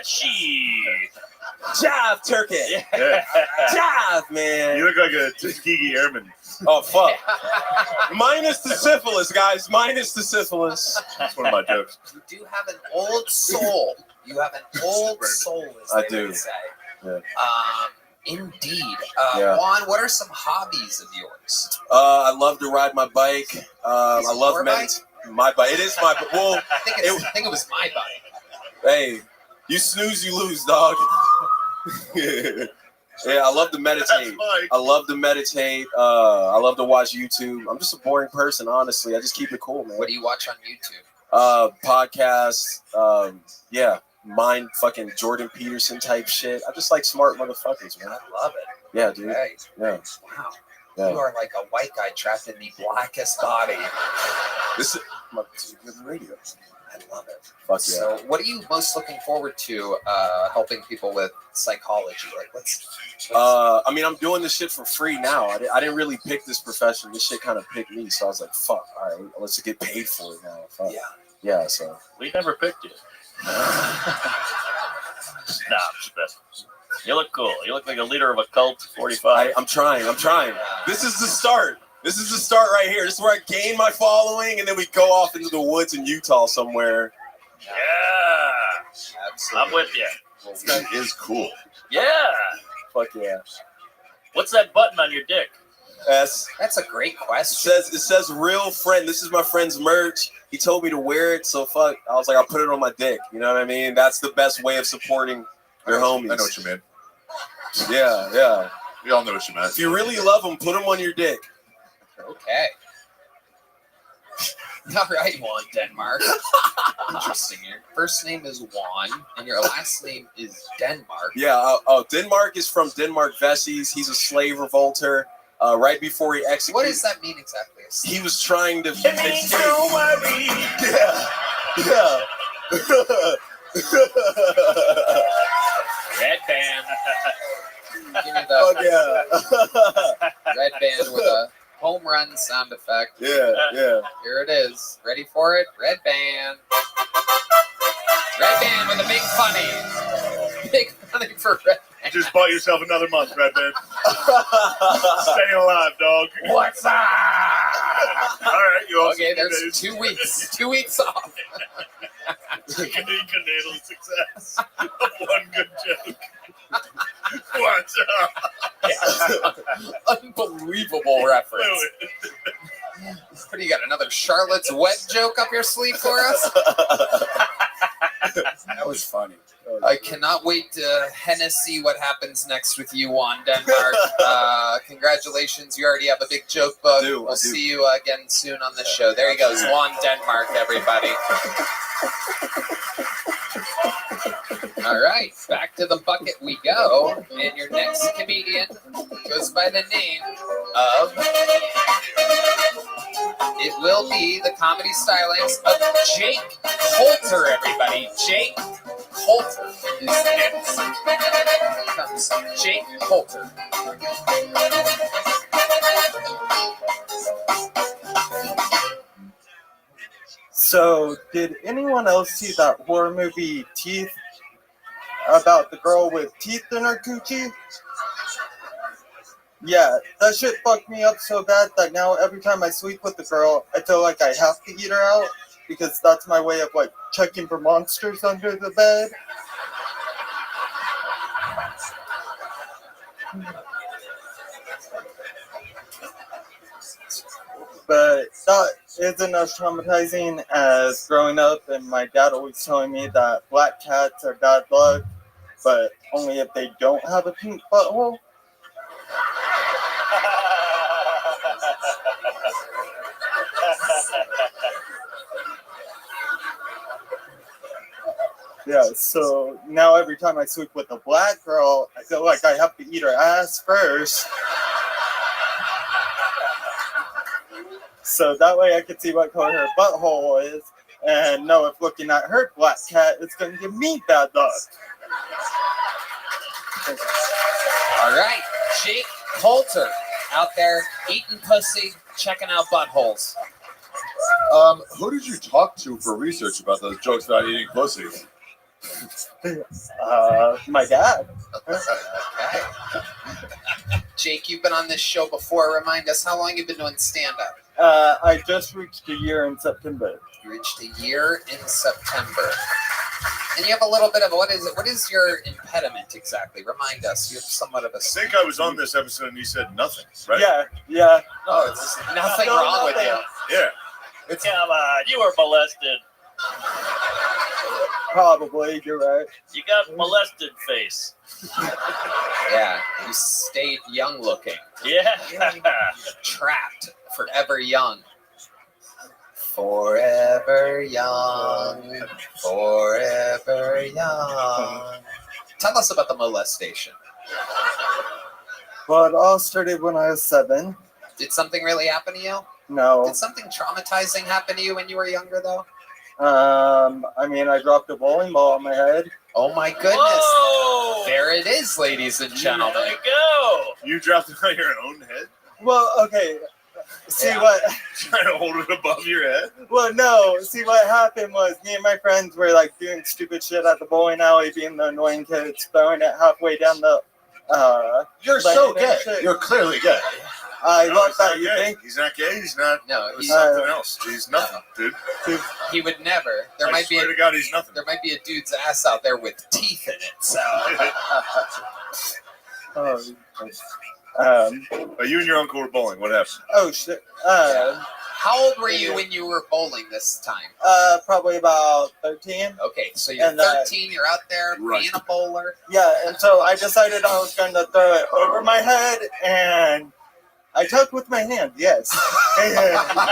Speaker 10: She.
Speaker 12: Jive turkey.
Speaker 4: Yeah.
Speaker 12: Jive, man.
Speaker 4: You look like a Tuskegee airman.
Speaker 12: Oh, fuck. Minus the syphilis, guys. Minus the syphilis.
Speaker 4: That's one of my jokes.
Speaker 2: You do have an old soul. You have an old soul, as
Speaker 12: I
Speaker 2: they
Speaker 12: do.
Speaker 2: would say.
Speaker 12: Yeah.
Speaker 2: Indeed.
Speaker 12: Yeah.
Speaker 2: Juan, what are some hobbies of yours?
Speaker 12: I love to ride my bike. I love
Speaker 2: your bike?
Speaker 12: my bike. It is my well.
Speaker 2: I think it was my bike.
Speaker 12: Hey, you snooze, you lose, dog. Yeah, I love to meditate. I love to meditate. I love to watch YouTube. I'm just a boring person, honestly. I just keep it cool, man.
Speaker 2: What do you watch on YouTube?
Speaker 12: Podcasts. Yeah, mind fucking Jordan Peterson type shit. I just like smart motherfuckers, man.
Speaker 2: I love it.
Speaker 12: Yeah, dude.
Speaker 2: Okay.
Speaker 12: Yeah.
Speaker 2: Wow.
Speaker 12: Yeah.
Speaker 2: You are like a white guy trapped in the blackest body.
Speaker 12: This is my radio.
Speaker 2: I love it.
Speaker 12: Fuck yeah.
Speaker 2: So, what are you most looking forward to helping people with psychology? Like, what's
Speaker 12: I mean, I'm doing this shit for free now. I didn't really pick this profession. This shit kind of picked me. So I was like, fuck, all right, let's get paid for it now. Fuck. Yeah, so.
Speaker 10: We never picked you. Nah, I'm just messing. You look cool. You look like a leader of a cult, 45.
Speaker 12: I'm trying. This is the start. This is the start right here. This is where I gain my following, and then we go off into the woods in Utah somewhere.
Speaker 10: Yeah.
Speaker 2: Absolutely.
Speaker 10: I'm with you.
Speaker 4: Well, this guy is cool.
Speaker 10: Yeah.
Speaker 12: Fuck yeah.
Speaker 10: What's that button on your dick?
Speaker 12: S.
Speaker 2: That's a great question.
Speaker 12: It says real friend. This is my friend's merch. He told me to wear it, so fuck. I was like, I'll put it on my dick. You know what I mean? That's the best way of supporting your homies.
Speaker 4: I know what you mean.
Speaker 12: Yeah.
Speaker 4: We all know what you meant.
Speaker 12: If you really love them, put them on your dick.
Speaker 2: Okay. All right, Juan Denmark. Interesting. Your first name is Juan, and your last name is Denmark.
Speaker 12: Yeah. Denmark is from Denmark Vesey's. He's a slave revolter. Right before he executed.
Speaker 2: What does that mean exactly?
Speaker 12: He was trying to.
Speaker 17: It means nobody.
Speaker 12: Yeah.
Speaker 10: Red band.
Speaker 2: Give me the red band with a home run sound effect.
Speaker 12: Yeah.
Speaker 2: Here it is. Ready for it? Red band. Red band with a big funny. Big funny for red band.
Speaker 4: Just bought yourself another month, Red Band. Staying alive, dog.
Speaker 2: What's up?
Speaker 4: All right, you also
Speaker 2: Okay, there's 2 weeks. 2 weeks off.
Speaker 4: You can handle success. One good joke. What's up?
Speaker 2: Unbelievable reference. What do you got? Another Charlotte's Web joke up your sleeve for us?
Speaker 12: That was funny.
Speaker 2: I cannot wait to Hennessy what happens next with you, Juan Denmark. Congratulations, you already have a big joke book. We'll see you again soon on the show. There he goes, Juan Denmark, everybody. All right, back to the bucket we go. And your next comedian goes by the name of... It will be the comedy stylings of Jake Coulter, everybody. Jake Coulter is next. Here comes Jake Coulter.
Speaker 13: So, did anyone else see that horror movie Teeth about the girl with teeth in her coochie? Yeah, that shit fucked me up so bad that now every time I sleep with the girl, I feel like I have to eat her out because that's my way of like checking for monsters under the bed. But that isn't as traumatizing as growing up and my dad always telling me that black cats are bad luck, but only if they don't have a pink butthole. Yeah, so now every time I sleep with a black girl, I feel like I have to eat her ass first. So that way I can see what color her butthole is and know if looking at her black cat is going to give me bad luck.
Speaker 2: All right, Jake Coulter out there eating pussy, checking out buttholes.
Speaker 22: Who did you talk to for research about those jokes about eating pussy?
Speaker 13: My dad.
Speaker 2: Okay. Jake, you've been on this show before. Remind us, how long you've been doing stand-up?
Speaker 13: I just reached a year in September.
Speaker 2: You reached a year in September. And you have a little bit of, what is your impediment exactly? Remind us. You have somewhat of a...
Speaker 15: I think I was on this episode and you said nothing, right?
Speaker 13: Yeah.
Speaker 2: No, it's nothing wrong with you.
Speaker 15: Yeah.
Speaker 10: Come on, you were molested.
Speaker 13: Probably, you're right.
Speaker 10: You got molested face.
Speaker 2: Yeah, you stayed young looking.
Speaker 10: Yeah.
Speaker 2: Trapped, forever young. Forever young. Forever young. Tell us about the molestation.
Speaker 13: Well, it all started when I was 7.
Speaker 2: Did something really happen to you?
Speaker 13: No.
Speaker 2: Did something traumatizing happen to you when you were younger, though?
Speaker 13: I mean, I dropped a bowling ball on my head.
Speaker 2: Oh my goodness.
Speaker 10: Whoa.
Speaker 2: There it is, ladies and gentlemen.
Speaker 10: There you go.
Speaker 15: You dropped it on your own head?
Speaker 13: Well, okay. See what?
Speaker 15: Trying to hold it above your head?
Speaker 13: Well, no. See, what happened was me and my friends were like doing stupid shit at the bowling alley, being the annoying kids, throwing it halfway down the.
Speaker 18: You're so gay. You're clearly gay.
Speaker 13: I
Speaker 15: No,
Speaker 13: love
Speaker 15: he's
Speaker 13: that
Speaker 15: not
Speaker 13: you
Speaker 15: gay.
Speaker 13: think.
Speaker 15: He's not gay. He's not.
Speaker 2: No,
Speaker 15: He's
Speaker 2: he's
Speaker 15: something else. He's nothing, dude.
Speaker 2: He would never. There
Speaker 15: I
Speaker 2: might be
Speaker 15: swear to God, he's nothing.
Speaker 2: There might be a dude's ass out there with teeth in it. So.
Speaker 15: You and your uncle were bowling. What happened?
Speaker 13: Oh shit.
Speaker 2: How old were you when you were bowling this time?
Speaker 13: Probably about 13.
Speaker 2: Okay, so you're
Speaker 13: And,
Speaker 2: 13. You're out there
Speaker 15: Right.
Speaker 2: being a bowler.
Speaker 13: Yeah, and so I decided I was going to throw it over my head, and I tucked with my hand, yes.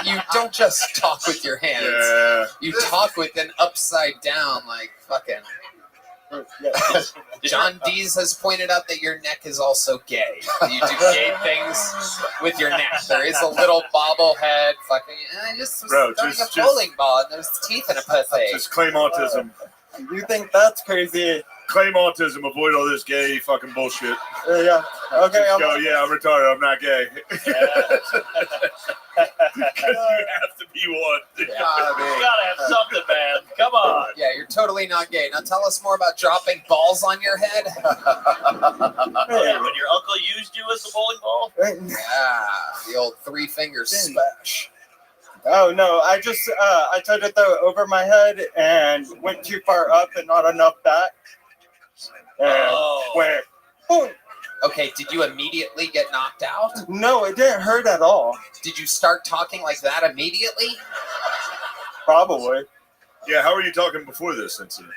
Speaker 2: You don't just talk with your hands.
Speaker 15: Yeah.
Speaker 2: You talk with an upside down, like fucking. John Dees has pointed out that your neck is also gay. You do gay things with your neck. There is a little bobblehead, fucking. And I just was
Speaker 15: Bro,
Speaker 2: throwing
Speaker 15: just-
Speaker 2: a bowling ball, and there's teeth in a pussy.
Speaker 15: Just claim autism.
Speaker 13: You think that's crazy?
Speaker 15: Claim autism. Avoid all this gay fucking bullshit.
Speaker 13: Yeah. Okay.
Speaker 15: Just go, yeah, I'm retarded. I'm not gay. Because you have to be one.
Speaker 10: You gotta have something, man. Come on.
Speaker 2: Yeah, you're totally not gay. Now tell us more about dropping balls on your head.
Speaker 10: Hey, when your uncle used you as a bowling ball?
Speaker 2: Yeah, the old 3 finger smash.
Speaker 13: Oh no, I just I tried to throw it over my head and went too far up and not enough back. And went boom.
Speaker 2: Okay, did you immediately get knocked out?
Speaker 13: No, it didn't hurt at all.
Speaker 2: Did you start talking like that immediately?
Speaker 13: Probably.
Speaker 15: Yeah, how were you talking before this incident?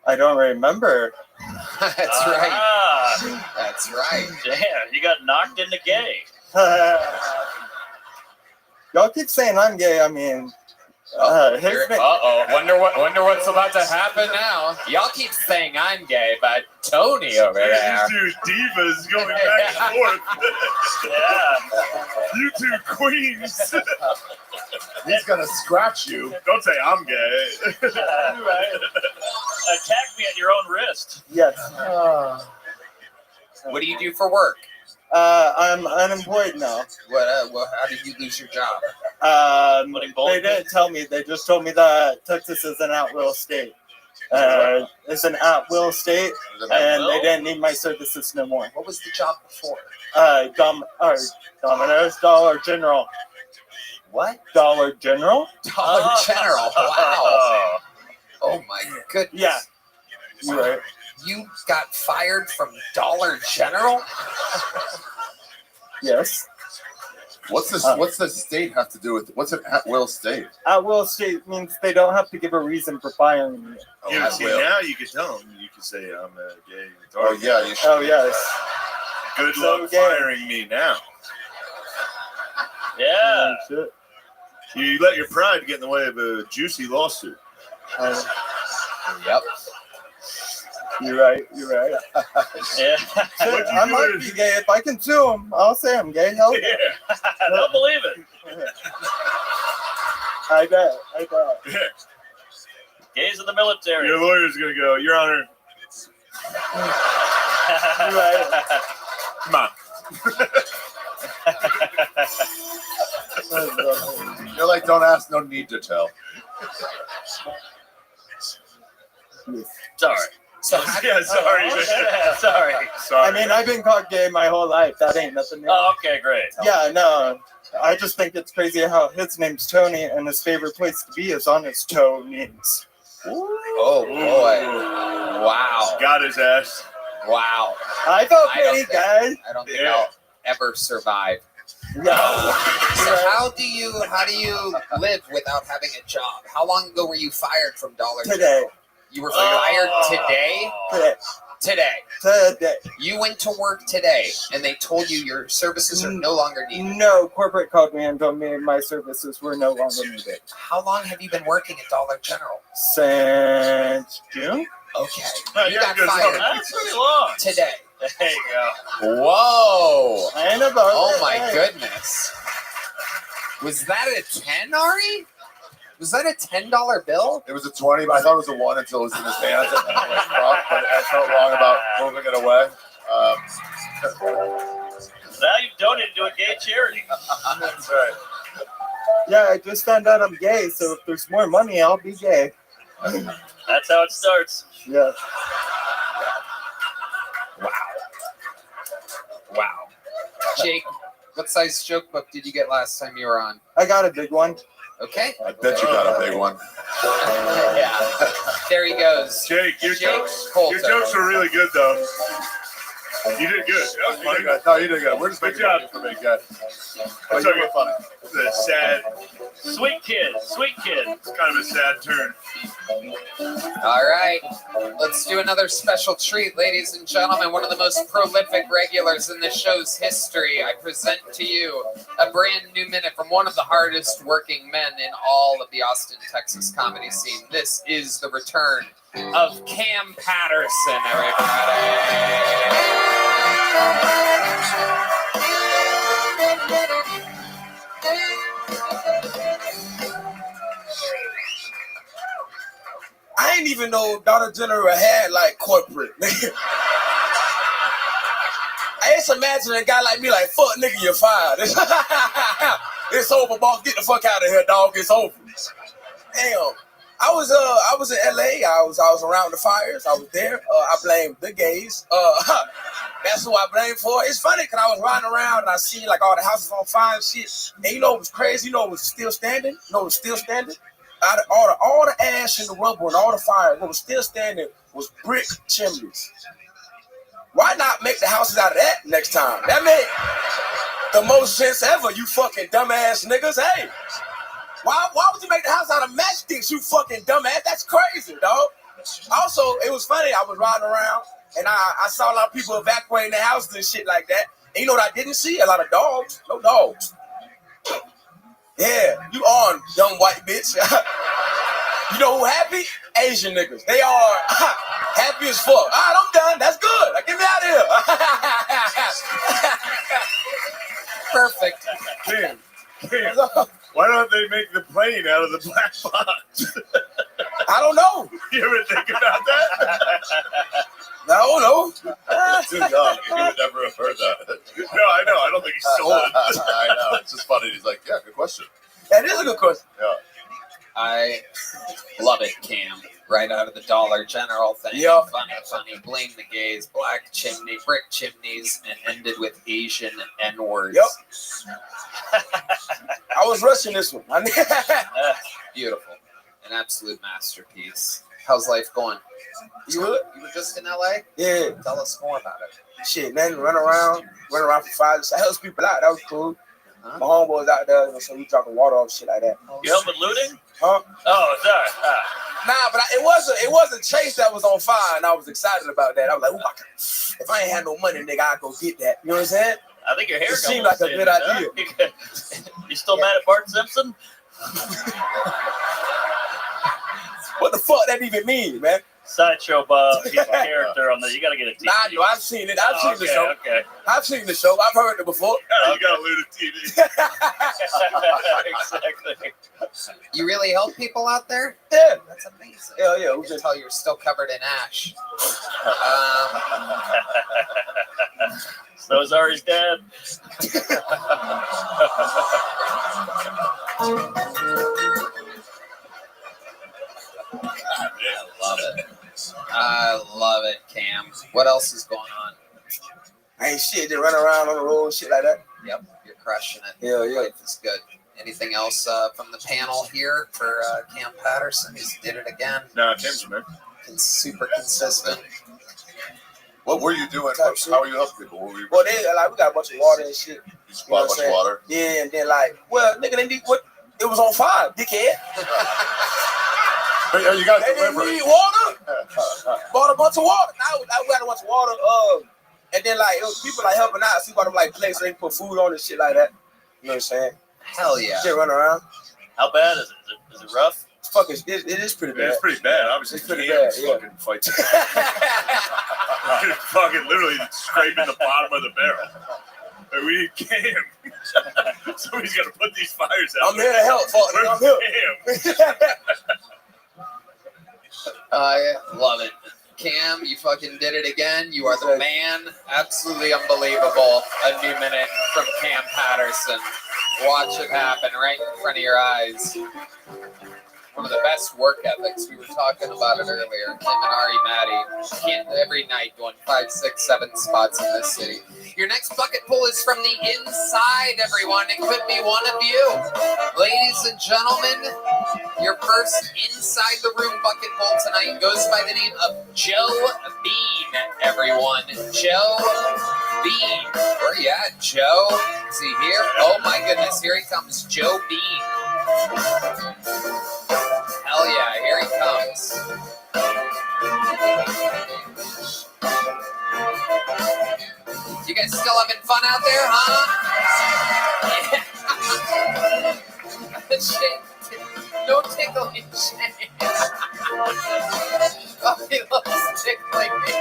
Speaker 13: I don't remember.
Speaker 2: That's right. That's right.
Speaker 10: Damn, you got knocked into gay.
Speaker 13: Y'all keep saying I'm gay. I mean,
Speaker 2: Wonder what's about to happen now. Y'all keep saying I'm gay, but Tony over there.
Speaker 15: These two divas going back and forth. You two queens.
Speaker 22: He's gonna scratch you.
Speaker 15: Don't say I'm gay.
Speaker 10: Right. Attack me at your own risk.
Speaker 13: Yes.
Speaker 2: What do you do for work?
Speaker 13: I'm unemployed now.
Speaker 2: How did you lose your job?
Speaker 13: They didn't tell me. They just told me that Texas is an at-will state. It's an at-will state, and they didn't need my services no more.
Speaker 2: What was the job before?
Speaker 13: Domino's, Dollar General.
Speaker 2: What?
Speaker 13: Dollar General?
Speaker 2: Dollar General. Wow. Oh my goodness.
Speaker 13: Yeah. You're right.
Speaker 2: You got fired from Dollar General?
Speaker 13: Yes.
Speaker 22: What's this? What's the state have to do with it? What's an at-will state?
Speaker 13: At-will state means they don't have to give a reason for firing me.
Speaker 15: Yeah, see, now you can tell them. You can say I'm a gay.
Speaker 22: Oh yeah, you should.
Speaker 13: Oh yes.
Speaker 15: Good luck firing me now.
Speaker 10: Yeah.
Speaker 15: You let your pride get in the way of a juicy lawsuit.
Speaker 2: Yep.
Speaker 13: You're right.
Speaker 10: Yeah.
Speaker 13: I might be gay. If I can sue him, I'll say I'm gay. Hell yeah.
Speaker 10: Don't believe it.
Speaker 13: I bet.
Speaker 15: Yeah.
Speaker 10: Gays in the military.
Speaker 15: Your lawyer's gonna go, Your Honor.
Speaker 13: You're right.
Speaker 15: Come on.
Speaker 22: You're like, don't ask, no need to tell.
Speaker 10: Sorry. Sorry.
Speaker 13: I mean, I've been called gay my whole life. That ain't nothing new.
Speaker 10: Oh, okay, great.
Speaker 13: Yeah, no. I just think it's crazy how his name's Tony and his favorite place to be is on his toe knees.
Speaker 2: Oh boy. Wow.
Speaker 15: Got his ass.
Speaker 2: Wow.
Speaker 13: I felt pretty good.
Speaker 2: I don't think I'll ever survive.
Speaker 13: Yeah.
Speaker 2: So how do you live without having a job? How long ago were you fired from Dollar General?
Speaker 13: Today.
Speaker 2: You were fired today? Today. You went to work today, and they told you your services are no longer needed.
Speaker 13: No, corporate called me and told me my services were no longer needed.
Speaker 2: How long have you been working at Dollar General?
Speaker 13: Since June.
Speaker 2: Okay. You got fired.
Speaker 10: That's pretty long.
Speaker 2: Today.
Speaker 10: There you go.
Speaker 2: Whoa.
Speaker 13: Oh
Speaker 2: my goodness. Was that a 10, Ari? Was that a $10 bill?
Speaker 22: It was a 20, but I thought it was a 1 until it was in his hands. And then it was rough, but I felt wrong about moving it away.
Speaker 10: Now you've donated to a gay charity.
Speaker 22: That's right.
Speaker 13: Yeah, I just found out I'm gay, so if there's more money, I'll be gay.
Speaker 10: That's how it starts.
Speaker 13: Yeah.
Speaker 2: Wow. Jake, what size joke book did you get last time you were on?
Speaker 13: I got a big one.
Speaker 2: Okay.
Speaker 22: I bet you got a big one.
Speaker 2: Yeah. There he goes.
Speaker 15: Jake, your jokes were really good, though. You did good. That was funny.
Speaker 22: No, you did good. We're just making
Speaker 15: job
Speaker 22: for being good.
Speaker 15: That's
Speaker 22: you were funny.
Speaker 15: The sad,
Speaker 10: sweet kid.
Speaker 15: It's kind of a sad turn.
Speaker 2: All right. Let's do another special treat, ladies and gentlemen. One of the most prolific regulars in the show's history. I present to you a brand new minute from one of the hardest working men in all of the Austin, Texas comedy scene. This is the return of Cam Patterson, everybody.
Speaker 12: I didn't even know Dollar General had like corporate. I just imagine a guy like me like, fuck nigga, you're fired. It's over, boss. Get the fuck out of here, dog. It's over. Damn. I was in LA. I was around the fires. I was there. I blame the gays. That's who I blame for. It's funny because I was riding around and I see like all the houses on fire and shit. And you know what was crazy? You know what was still standing? All the ash and the rubble and all the fire, what was still standing was brick chimneys. Why not make the houses out of that next time? That made the most sense ever, you fucking dumbass niggas. Hey, why would you make the house out of matchsticks, you fucking dumbass? That's crazy, dog. Also, it was funny. I was riding around and I saw a lot of people evacuating their houses and shit like that. And you know what I didn't see? A lot of dogs. No dogs.
Speaker 8: Yeah, you on, young white bitch. You know who happy? Asian niggas. They are happy as fuck. All right, I'm done. That's good. Get me out of here.
Speaker 2: Perfect.
Speaker 15: Damn. Why don't they make the plane out of the black box?
Speaker 8: I don't know.
Speaker 15: You ever think about that?
Speaker 8: No.
Speaker 22: Too young. He would never have heard that.
Speaker 15: No, I know. I don't think he stole it.
Speaker 22: I know. It's just funny. He's like, yeah, good question.
Speaker 8: That is a good question.
Speaker 22: Yeah.
Speaker 2: I love it, Cam. Right out of the Dollar General thing.
Speaker 8: Yeah.
Speaker 2: Funny. Blame the gays. Black chimney, brick chimneys, and ended with Asian N-words.
Speaker 8: Yep. I was rushing this one.
Speaker 2: Beautiful. An absolute masterpiece. How's life going?
Speaker 8: You good?
Speaker 2: You were just in LA?
Speaker 8: Yeah.
Speaker 2: Tell us more about it.
Speaker 8: Shit, man, run around for 5 days. I helped people out. That was cool. My homeboys out there, so we dropping water off, shit like that.
Speaker 10: You help with looting?
Speaker 8: Huh?
Speaker 10: Oh, sorry.
Speaker 8: Nah, but it wasn't Chase that was on fire, and I was excited about that. I was like, "Ooh, if I ain't had no money, nigga, I'd go get that." You know what I'm saying?
Speaker 10: I think your hair
Speaker 8: It seemed like a good idea.
Speaker 10: You still mad at Bart Simpson?
Speaker 8: What the fuck that even mean, man?
Speaker 10: Sideshow Bob, he's a character on the. You gotta get a TV.
Speaker 8: Nah, yo, I've seen it. I've seen the show.
Speaker 10: Okay.
Speaker 8: I've seen the show. I've heard it before.
Speaker 15: You gotta loot a TV.
Speaker 10: Exactly.
Speaker 2: You really help people out there?
Speaker 8: Yeah.
Speaker 2: That's amazing.
Speaker 8: Yeah.
Speaker 2: We can tell you're still covered in ash.
Speaker 10: So is Ari's dad.
Speaker 2: I love it, Cam. What else is going on?
Speaker 8: Ain't shit. Just run around on the road, shit like that.
Speaker 2: Yep, you're crushing it.
Speaker 8: Yeah.
Speaker 2: Life is good. Anything else from the panel here for Cam Patterson? He's did it again.
Speaker 15: No, Cam's man.
Speaker 2: Super consistent.
Speaker 22: What were you doing? How are you helping people? What were you?
Speaker 8: Well, we got a bunch of water and shit.
Speaker 22: You just bought a bunch of water?
Speaker 8: Yeah, and then nigga, they need what? It was on fire, dickhead.
Speaker 22: But you got
Speaker 8: they didn't need water. Bought a bunch of water. Now we got a bunch of water. And then it was people helping out. See about them places they put food on and shit like that. You know what I'm saying?
Speaker 2: Hell yeah.
Speaker 8: Just run around.
Speaker 10: How bad is it? Is it rough?
Speaker 8: It is pretty bad.
Speaker 15: It's pretty bad. Obviously,
Speaker 8: it's pretty bad.
Speaker 15: Fucking fights. Fucking literally scraping the bottom of the barrel. Like, we need Cam. Somebody's got to put these fires out.
Speaker 8: I'm here to help. I'm here.
Speaker 2: I love it. Cam, you fucking did it again. You are the man. Absolutely unbelievable. A new minute from Cam Patterson. Watch it happen right in front of your eyes. One of the best work ethics. We were talking about it earlier. Him and Ari Matty every night going 5, 6, 7 spots in this city. Your next bucket pull is from the inside, everyone. It could be one of you. Ladies and gentlemen, your first inside the room bucket pull tonight goes by the name of Joe Bean, everyone. Joe Bean. Where you at, Joe? Is he here? Oh my goodness, here he comes, Joe Bean. Hell yeah, here he comes. You guys still having fun out there, huh? Yeah. No tickling shame. Oh, he loves tickling me.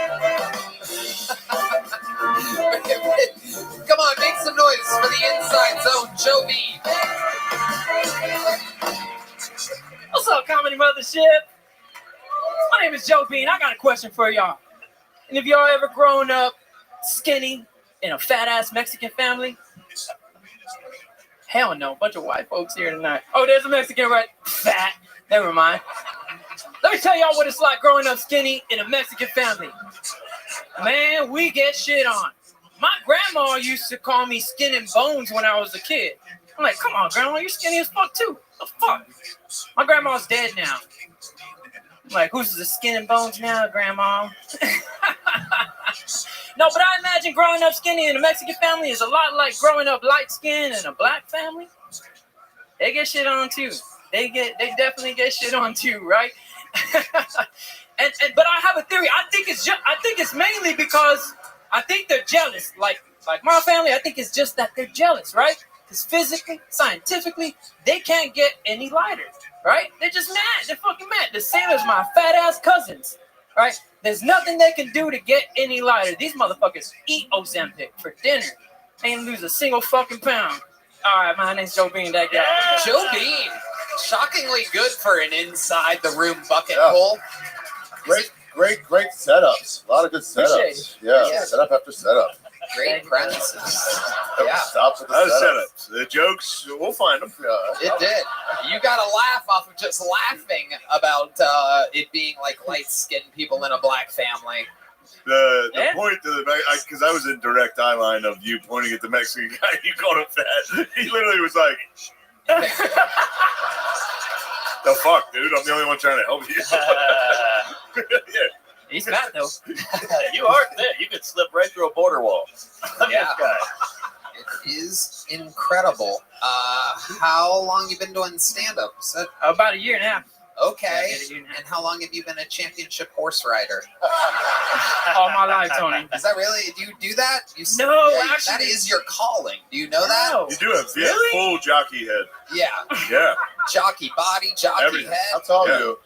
Speaker 2: Come on, make some noise for the inside zone, Joe B.
Speaker 11: What's up, Comedy Mothership? My name is Joe Bean. I got a question for y'all. And if y'all ever grown up skinny in a fat-ass Mexican family? Hell no. Bunch of white folks here tonight. Oh, there's a Mexican, right? Fat. Never mind. Let me tell y'all what it's like growing up skinny in a Mexican family. Man, we get shit on. My grandma used to call me Skin and Bones when I was a kid. I'm like, come on, Grandma, you're skinny as fuck, too. The fuck? My grandma's dead now. I'm like, who's the Skin and Bones now, Grandma? No, but I imagine growing up skinny in a Mexican family is a lot like growing up light-skinned in a black family. They get shit on, too. They definitely get shit on, too, right? But I have a theory. I think it's mainly because I think they're jealous. Like my family, I think it's just that they're jealous, right? Because physically, scientifically, they can't get any lighter, right? They're just mad. They're fucking mad. The same as my fat-ass cousins, right? There's nothing they can do to get any lighter. These motherfuckers eat Ozempic for dinner. Ain't lose a single fucking pound. All right, my name's Joe Bean, that guy.
Speaker 2: Yeah. Joe Bean. Shockingly good for an inside the room bucket pull.
Speaker 22: Great setups. A lot of good setups. Yeah, setup after setup.
Speaker 2: Great premises. Yeah.
Speaker 22: Stops with the
Speaker 15: setups. The jokes, we'll find them.
Speaker 2: It did. You got to laugh off of just laughing about it being like light-skinned people in a black family.
Speaker 15: The point to the because I was in direct eye line of you pointing at the Mexican guy, you called him fat. He literally was like, "The fuck, dude! I'm the only one trying to help you."
Speaker 11: Yeah. He's fat though.
Speaker 10: You are thick. You could slip right through a border wall.
Speaker 2: Yeah. It is incredible. How long you been doing stand-up?
Speaker 11: About a year and a half.
Speaker 2: Okay. And how long have you been a championship horse rider?
Speaker 11: All my life, Tony.
Speaker 2: Is that really? Do you do that?
Speaker 11: No,
Speaker 2: actually, that is your calling. Do you know that?
Speaker 15: You do have full jockey head.
Speaker 2: Yeah.
Speaker 15: Yeah.
Speaker 2: Jockey body, jockey
Speaker 15: Everything.
Speaker 2: head.
Speaker 22: How tall are you?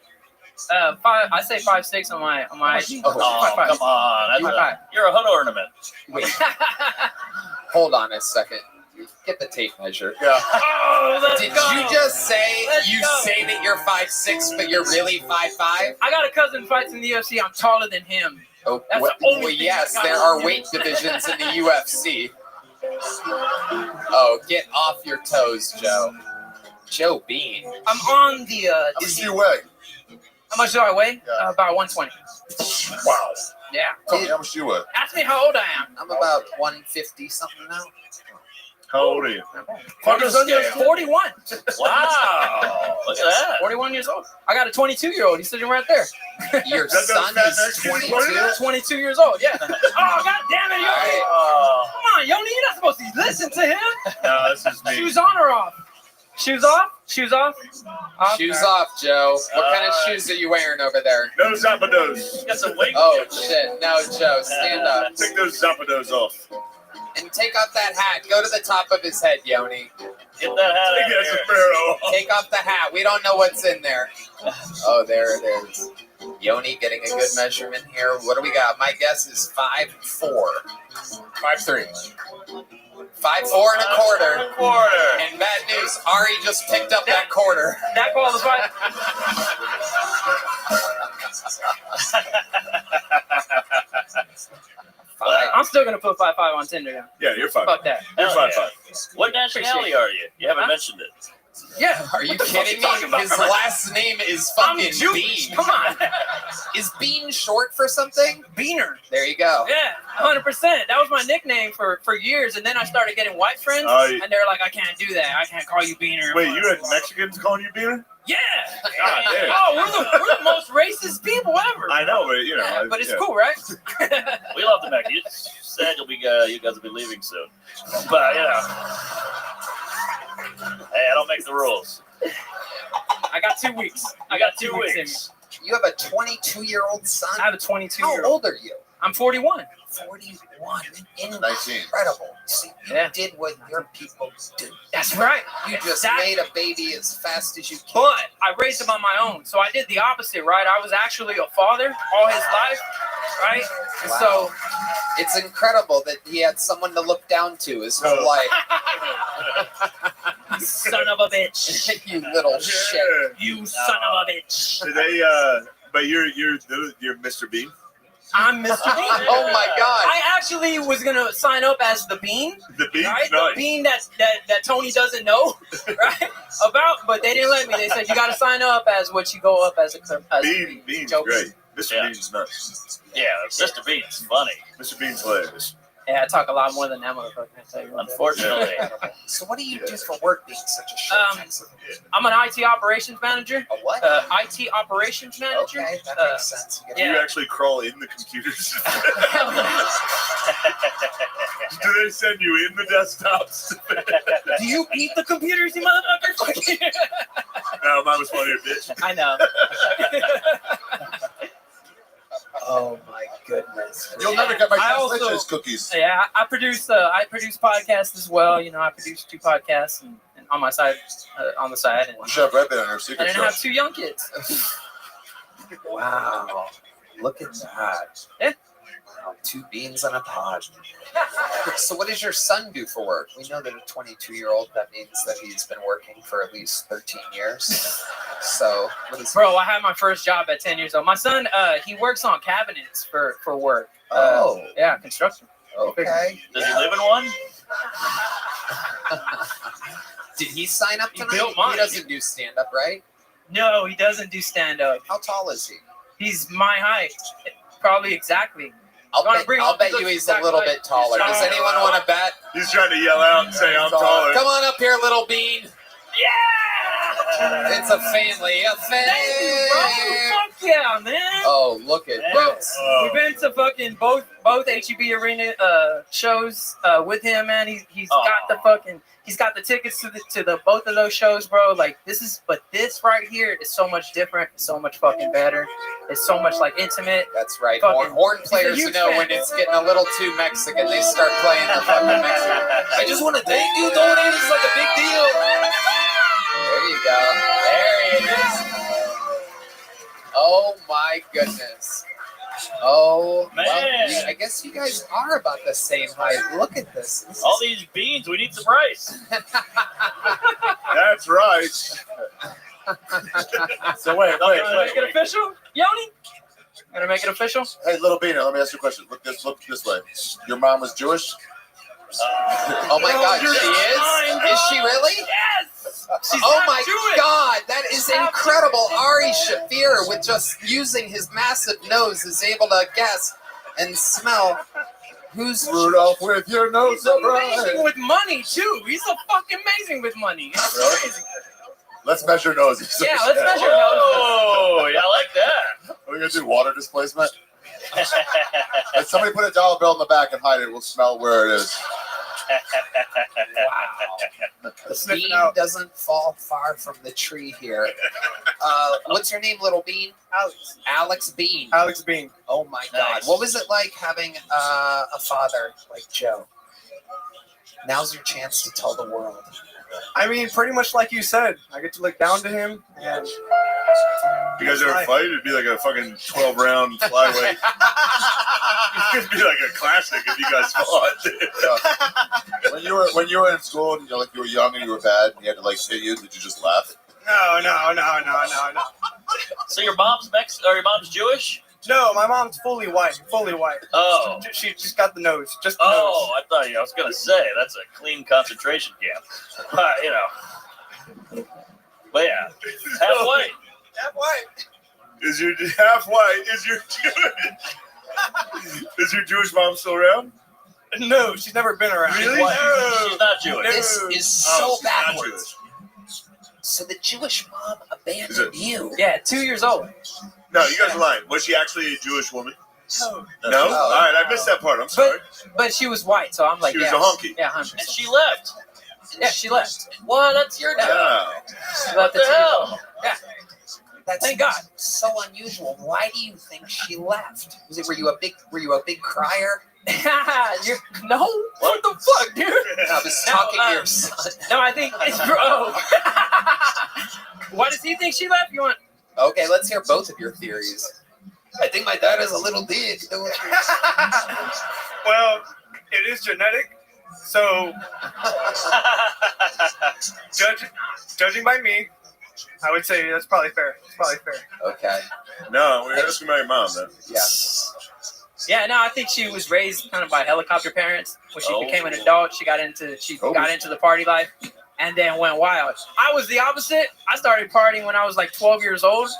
Speaker 11: I say 5'6" on my IG.
Speaker 10: Oh, come on. You're a hood ornament.
Speaker 2: Wait. Hold on a second. Get the tape measure.
Speaker 22: Yeah.
Speaker 11: Oh,
Speaker 2: Did you just say say that you're 5'6", but you're really 5'5"?
Speaker 11: I got a cousin who fights in the UFC. I'm taller than him.
Speaker 2: Oh,
Speaker 11: That's the only thing
Speaker 2: yes,
Speaker 11: I got.
Speaker 2: there are weight divisions in the UFC. Oh, get off your toes, Joe. Joe Bean.
Speaker 11: I'm on the.
Speaker 22: How much do you weigh?
Speaker 11: How much do I weigh? About 120.
Speaker 22: Wow.
Speaker 11: Yeah.
Speaker 22: Tell me how much do you weigh?
Speaker 11: Ask me how old I am.
Speaker 2: I'm about 150 something now.
Speaker 15: How old are you?
Speaker 11: 41.
Speaker 10: Wow. Look at that.
Speaker 11: 41 years old. I got a 22-year-old. He's sitting right there.
Speaker 2: Your son is 22?
Speaker 11: 22 years old, yeah. Oh, God damn it, Yoni. Come on, Yoni, you're not supposed to listen to him.
Speaker 15: No, this is me.
Speaker 11: Shoes on or off? Shoes off? Shoes off?
Speaker 2: Shoes off, Joe. What kind of shoes are you wearing over there?
Speaker 15: No Zapatos.
Speaker 10: Got some weight.
Speaker 2: Oh, shit. No, Joe, stand up.
Speaker 15: Take those Zapatos off.
Speaker 2: And take off that hat. Go to the top of his head, Yoni.
Speaker 10: Get that hat
Speaker 15: Take
Speaker 10: out
Speaker 15: that
Speaker 10: here.
Speaker 15: sombrero.
Speaker 2: Take off the hat. We don't know what's in there. Oh, there it is. Yoni getting a good measurement here. What do we got? My guess is 5'4".
Speaker 22: 5'3".
Speaker 2: 5'4" and a quarter. And bad news, Ari just picked up that quarter.
Speaker 11: That qualifies. I'm still going to put 5'5" on Tinder now.
Speaker 15: Yeah, you're 5'5".
Speaker 11: Fuck that.
Speaker 15: You're 5'5".
Speaker 10: What nationality are you? You haven't mentioned it.
Speaker 11: Yeah.
Speaker 2: Are you
Speaker 11: What the fuck
Speaker 2: kidding
Speaker 11: you talking
Speaker 2: me?
Speaker 11: about?
Speaker 2: His last name is
Speaker 11: I'm
Speaker 2: fucking
Speaker 11: Jewish.
Speaker 2: Bean.
Speaker 11: Come on.
Speaker 2: Is Bean short for something?
Speaker 11: Beaner.
Speaker 2: There you go.
Speaker 11: Yeah, 100%. That was my nickname for years, and then I started getting white friends, and they're like, I can't do that. I can't call you Beaner.
Speaker 15: Wait, you had Mexicans calling you Beaner?
Speaker 11: Yeah.
Speaker 15: God damn.
Speaker 11: Oh, we're the most racist people ever.
Speaker 15: I know, but you know.
Speaker 11: Yeah, but it's
Speaker 15: yeah.
Speaker 11: cool, right?
Speaker 10: We love the Mex. You said you guys will be leaving soon. But, you know. Hey, I don't make the rules.
Speaker 11: I got 2 weeks.
Speaker 10: I got 2
Speaker 11: weeks in
Speaker 10: weeks.
Speaker 2: You have a 22-year-old son?
Speaker 11: I have a 22-year-old.
Speaker 2: How old are you?
Speaker 11: I'm 41.
Speaker 2: 41.
Speaker 22: 19.
Speaker 2: Incredible. See, you did what your people do.
Speaker 11: That's right.
Speaker 2: You just made a baby as fast as you can.
Speaker 11: But I raised him on my own. So I did the opposite, right? I was actually a father all his life, right?
Speaker 2: Wow.
Speaker 11: So
Speaker 2: it's incredible that he had someone to look down to his whole life.
Speaker 11: You son of a bitch.
Speaker 2: You little shit.
Speaker 11: You son of a bitch.
Speaker 15: Today, but you're Mr. Bean?
Speaker 11: I'm Mr. Bean.
Speaker 2: Oh my God.
Speaker 11: I actually was gonna sign up as the Bean.
Speaker 15: The Bean?
Speaker 11: Right?
Speaker 15: Nice.
Speaker 11: The Bean that Tony doesn't know, right? About, but they didn't let me. They said you gotta sign up as what you go up as a
Speaker 15: Bean's
Speaker 11: joke.
Speaker 15: great. Mr.
Speaker 10: Yeah.
Speaker 15: Bean's nuts.
Speaker 10: Yeah, Mr. Bean's funny.
Speaker 15: Mr. Bean's hilarious.
Speaker 11: Yeah, I talk a lot more than that motherfucker. I tell you what.
Speaker 10: Unfortunately.
Speaker 2: So what do you do for work being such a short Texan?
Speaker 11: I'm an IT operations manager.
Speaker 2: A what?
Speaker 11: IT operations manager.
Speaker 2: Okay, that makes sense.
Speaker 15: Do you actually crawl in the computers? Do they send you in the desktops?
Speaker 11: Do you eat the computers, you motherfucker?
Speaker 15: No, mine was funnier, bitch.
Speaker 11: I know.
Speaker 2: Oh my goodness.
Speaker 22: You'll never get my
Speaker 11: I
Speaker 22: delicious cookies.
Speaker 11: Yeah, I produce podcasts as well. You know, I produce 2 podcasts and on my side, on the side. And,
Speaker 22: You should have Rabbi on your secret
Speaker 11: and then
Speaker 22: show.
Speaker 11: I have 2 young kids.
Speaker 2: Wow. Look at that.
Speaker 11: Yeah.
Speaker 2: Wow, 2 beans on a pod. So what does your son do for work? We know that a 22-year-old, that means that he's been working for at least 13 years. So what is
Speaker 11: Bro, I had my first job at 10 years old. My son, he works on cabinets for work. Yeah, construction.
Speaker 2: Okay.
Speaker 10: Does he live in one?
Speaker 2: Did he sign up tonight?
Speaker 11: built mine.
Speaker 2: He doesn't do stand-up, right?
Speaker 11: No, he doesn't do stand-up.
Speaker 2: How tall is he?
Speaker 11: He's my height. Probably exactly.
Speaker 2: I'll bet you he's a little bit taller. Does anyone want to bet?
Speaker 15: He's trying to yell out and say, I'm taller.
Speaker 2: Come on up here, little bean. Yeah! It's a family affair.
Speaker 11: Thank you, bro. Fuck yeah, man.
Speaker 2: Oh, look at this.
Speaker 11: We've been to fucking both HEB arena shows with him, man. He's got the tickets to the both of those shows, bro. Like this right here is so much different, so much fucking better. It's so much like intimate.
Speaker 2: That's right. Horn players, you know, when it's getting a little too Mexican, they start playing the fucking Mexican.
Speaker 8: I just want to thank you. Donating is like a big deal.
Speaker 2: There you go. There it is. Oh my goodness. Oh,
Speaker 10: Man.
Speaker 2: Well, I guess you guys are about the same height. Look at this.
Speaker 10: All these beans, we need some rice.
Speaker 15: That's right.
Speaker 22: So wait.
Speaker 11: Make it official, Yoni? Gonna make it official?
Speaker 22: Hey, little Beaner, let me ask you a question. Look this way. Your mom was Jewish?
Speaker 2: Oh my God, she is? Is she really?
Speaker 11: Yes!
Speaker 2: Oh my God, that is incredible. Ari Shafir, with just using his massive nose, is able to guess and smell who's
Speaker 22: Rudolph with your nose
Speaker 11: He's
Speaker 22: so
Speaker 11: amazing
Speaker 22: bright.
Speaker 11: with money too. He's so fucking amazing with money. It's
Speaker 22: Really?
Speaker 11: crazy.
Speaker 22: Let's measure noses.
Speaker 11: Yeah, let's measure noses.
Speaker 10: Oh, yeah, I like that.
Speaker 22: Are we going to do water displacement? If somebody put a dollar bill in the back and hide it, we'll smell where it is.
Speaker 2: Wow. The bean doesn't fall far from the tree here. What's your name, little bean?
Speaker 13: Alex.
Speaker 2: Alex Bean.
Speaker 13: Alex Bean.
Speaker 2: Oh my God.
Speaker 10: Nice.
Speaker 2: What was it like having a father like Joe? Now's your chance to tell the world.
Speaker 13: I mean, pretty much like you said, I get to look down to him, and
Speaker 15: You guys ever fight? It'd be like a fucking 12-round flyweight. It'd be like a classic if you guys fought.
Speaker 22: Yeah. When you were in school and you were young and you were bad and you had to hit you, did you just laugh?
Speaker 13: No.
Speaker 10: So your mom's your mom's Jewish?
Speaker 13: No, my mom's fully white.
Speaker 10: Oh.
Speaker 13: She just got the nose. Just the
Speaker 10: Oh,
Speaker 13: nose.
Speaker 10: I thought I was gonna say that's a clean concentration camp. You know. But yeah, half white.
Speaker 13: Half white.
Speaker 15: Is your half white? Is your Jewish mom still around?
Speaker 13: No, she's never been around.
Speaker 15: Really? No.
Speaker 10: She's not Jewish.
Speaker 2: This is so backwards. So the Jewish mom abandoned you.
Speaker 11: Yeah, 2 years old.
Speaker 15: No, you guys are lying. Was she actually a Jewish woman?
Speaker 11: No.
Speaker 15: No? All right, I missed that part. I'm sorry.
Speaker 11: But she was white, so I'm like,
Speaker 15: She was
Speaker 11: yeah,
Speaker 15: a honky.
Speaker 11: Yeah, 100%.
Speaker 10: And she left.
Speaker 11: Yeah, she left.
Speaker 10: Well, that's your job.
Speaker 15: Yeah.
Speaker 11: She left
Speaker 10: What the
Speaker 11: at 2 years old.
Speaker 10: hell?
Speaker 11: Yeah.
Speaker 2: That's
Speaker 11: Thank God.
Speaker 2: so unusual. Why do you think she left? Were you a big crier?
Speaker 11: No? What the fuck, dude?
Speaker 2: I was talking to your son.
Speaker 11: No, I think it's bro. Why does he think she left? You want?
Speaker 2: Okay, let's hear both of your theories. I think my dad is a little dick.
Speaker 13: Well, it is genetic, so judging by me, I would say that's probably fair.
Speaker 2: Okay.
Speaker 15: No, we're asking about your mom then.
Speaker 2: Yeah.
Speaker 11: Yeah, no, I think she was raised kind of by helicopter parents. When she became an adult, she got into the party life and then went wild. I was the opposite. I started partying when I was like 12 years old,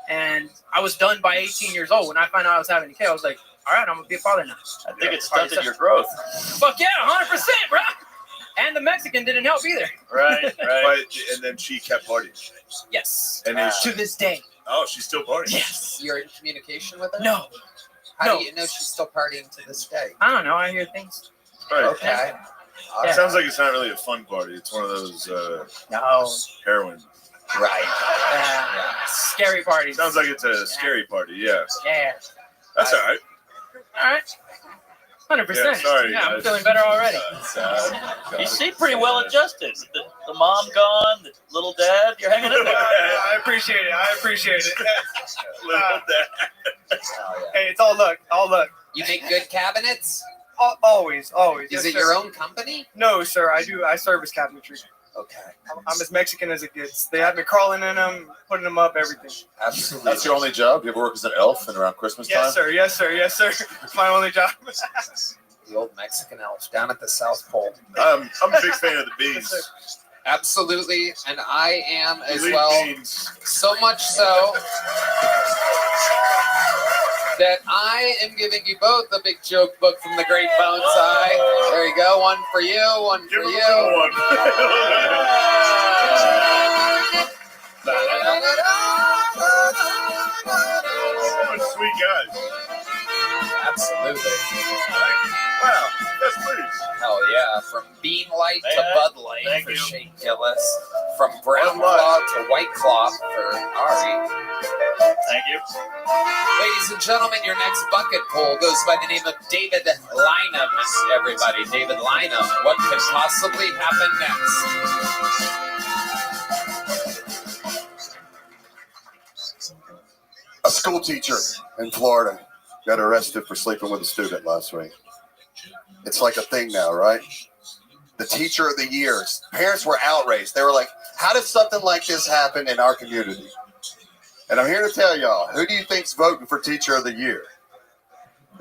Speaker 11: and I was done by 18 years old. When I found out I was having a kid, I was like, all right, I'm going to be a father now.
Speaker 10: I think it stunted your growth.
Speaker 11: Fuck yeah, 100%, bro. And the Mexican didn't help either.
Speaker 10: Right.
Speaker 15: And then she kept partying.
Speaker 11: Yes.
Speaker 15: And then
Speaker 11: to this day.
Speaker 15: Oh, she's still partying.
Speaker 11: Yes.
Speaker 2: You're in communication with her?
Speaker 11: No.
Speaker 2: How do you know she's still partying to this day?
Speaker 11: I don't know. I hear things.
Speaker 15: Right.
Speaker 2: Okay.
Speaker 15: It sounds like it's not really a fun party. It's one of those heroin.
Speaker 11: Right. Scary parties.
Speaker 15: Sounds like it's a scary party. Yeah.
Speaker 11: Yeah.
Speaker 15: That's all right.
Speaker 11: All right. 100%.
Speaker 15: Yeah, sorry,
Speaker 11: I'm
Speaker 15: guys.
Speaker 11: feeling better already.
Speaker 10: You seem pretty well adjusted. The mom gone, the little dad, you're hanging in there.
Speaker 1: I appreciate it.
Speaker 15: Little dad.
Speaker 1: Hey, it's all luck. All luck.
Speaker 2: You make good cabinets?
Speaker 1: Always.
Speaker 2: Is
Speaker 1: Yes,
Speaker 2: it
Speaker 1: sir.
Speaker 2: your own company?
Speaker 1: No, sir. I service cabinetry.
Speaker 2: Okay.
Speaker 1: I'm as Mexican as it gets. They have me crawling in them, putting them up, everything.
Speaker 2: Absolutely.
Speaker 22: That's your only job? You ever work as an elf and around Christmas time?
Speaker 1: Yes, sir. It's my only job.
Speaker 2: The old Mexican elf down at the South Pole.
Speaker 15: I'm a big fan of the beans.
Speaker 2: Absolutely, and I am as
Speaker 15: Elite
Speaker 2: well.
Speaker 15: beans.
Speaker 2: So much so that I am giving you both a big joke book from the Great Bonsai. There you go, one for you, one
Speaker 15: Give
Speaker 2: for
Speaker 15: him
Speaker 2: you.
Speaker 15: one. Oh, sweet guys.
Speaker 2: Absolutely.
Speaker 15: Wow, that's pretty.
Speaker 2: Hell yeah, from Bean Light to Bud Light
Speaker 10: Thank
Speaker 2: for
Speaker 10: you.
Speaker 2: Shane Gillis, from Brown Claw to White Claw for Ari.
Speaker 10: Thank you.
Speaker 2: Ladies and gentlemen, your next bucket poll goes by the name of David Lynham. Everybody, David Lynham. What could possibly happen next?
Speaker 22: A school teacher in Florida got arrested for sleeping with a student last week. It's like a thing now, right? The teacher of the year. Parents were outraged. They were like, how does something like this happen in our community? And I'm here to tell y'all, who do you think's voting for teacher of the year?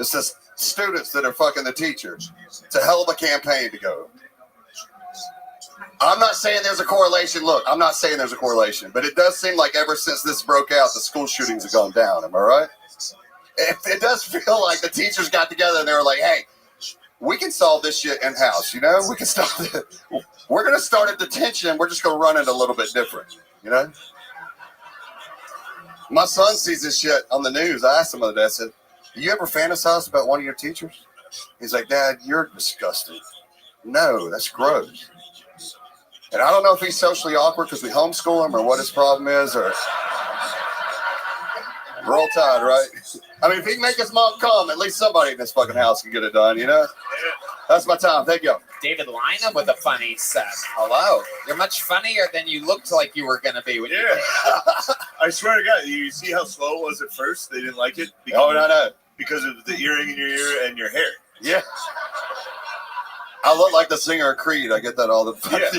Speaker 22: It's the students that are fucking the teachers. It's a hell of a campaign to go. I'm not saying there's a correlation. Look, I'm not saying there's a correlation, but it does seem like ever since this broke out, the school shootings have gone down. Am I right? It does feel like the teachers got together and they were like, hey, we can solve this shit in-house, you know? We can stop it. We're going to start a detention. We're just going to run it a little bit different, you know? My son sees this shit on the news. I asked him the other day, I said, do you ever fantasize about one of your teachers? He's like, Dad, you're disgusting. No, that's gross. And I don't know if he's socially awkward because we homeschool him or what his problem is, or roll tide, right? I mean, if he can make his mom come, at least somebody in this fucking house can get it done, you know? That's my time. Thank you.
Speaker 2: David Lynham with a funny set. Hello. You're much funnier than you looked like you were going to be. When you
Speaker 15: I swear to God, you see how slow it was at first? They didn't like it?
Speaker 22: No.
Speaker 15: Because of the earring in your ear and your hair.
Speaker 22: Yeah. I look like the singer of Creed. I get that all the time.
Speaker 15: Yeah.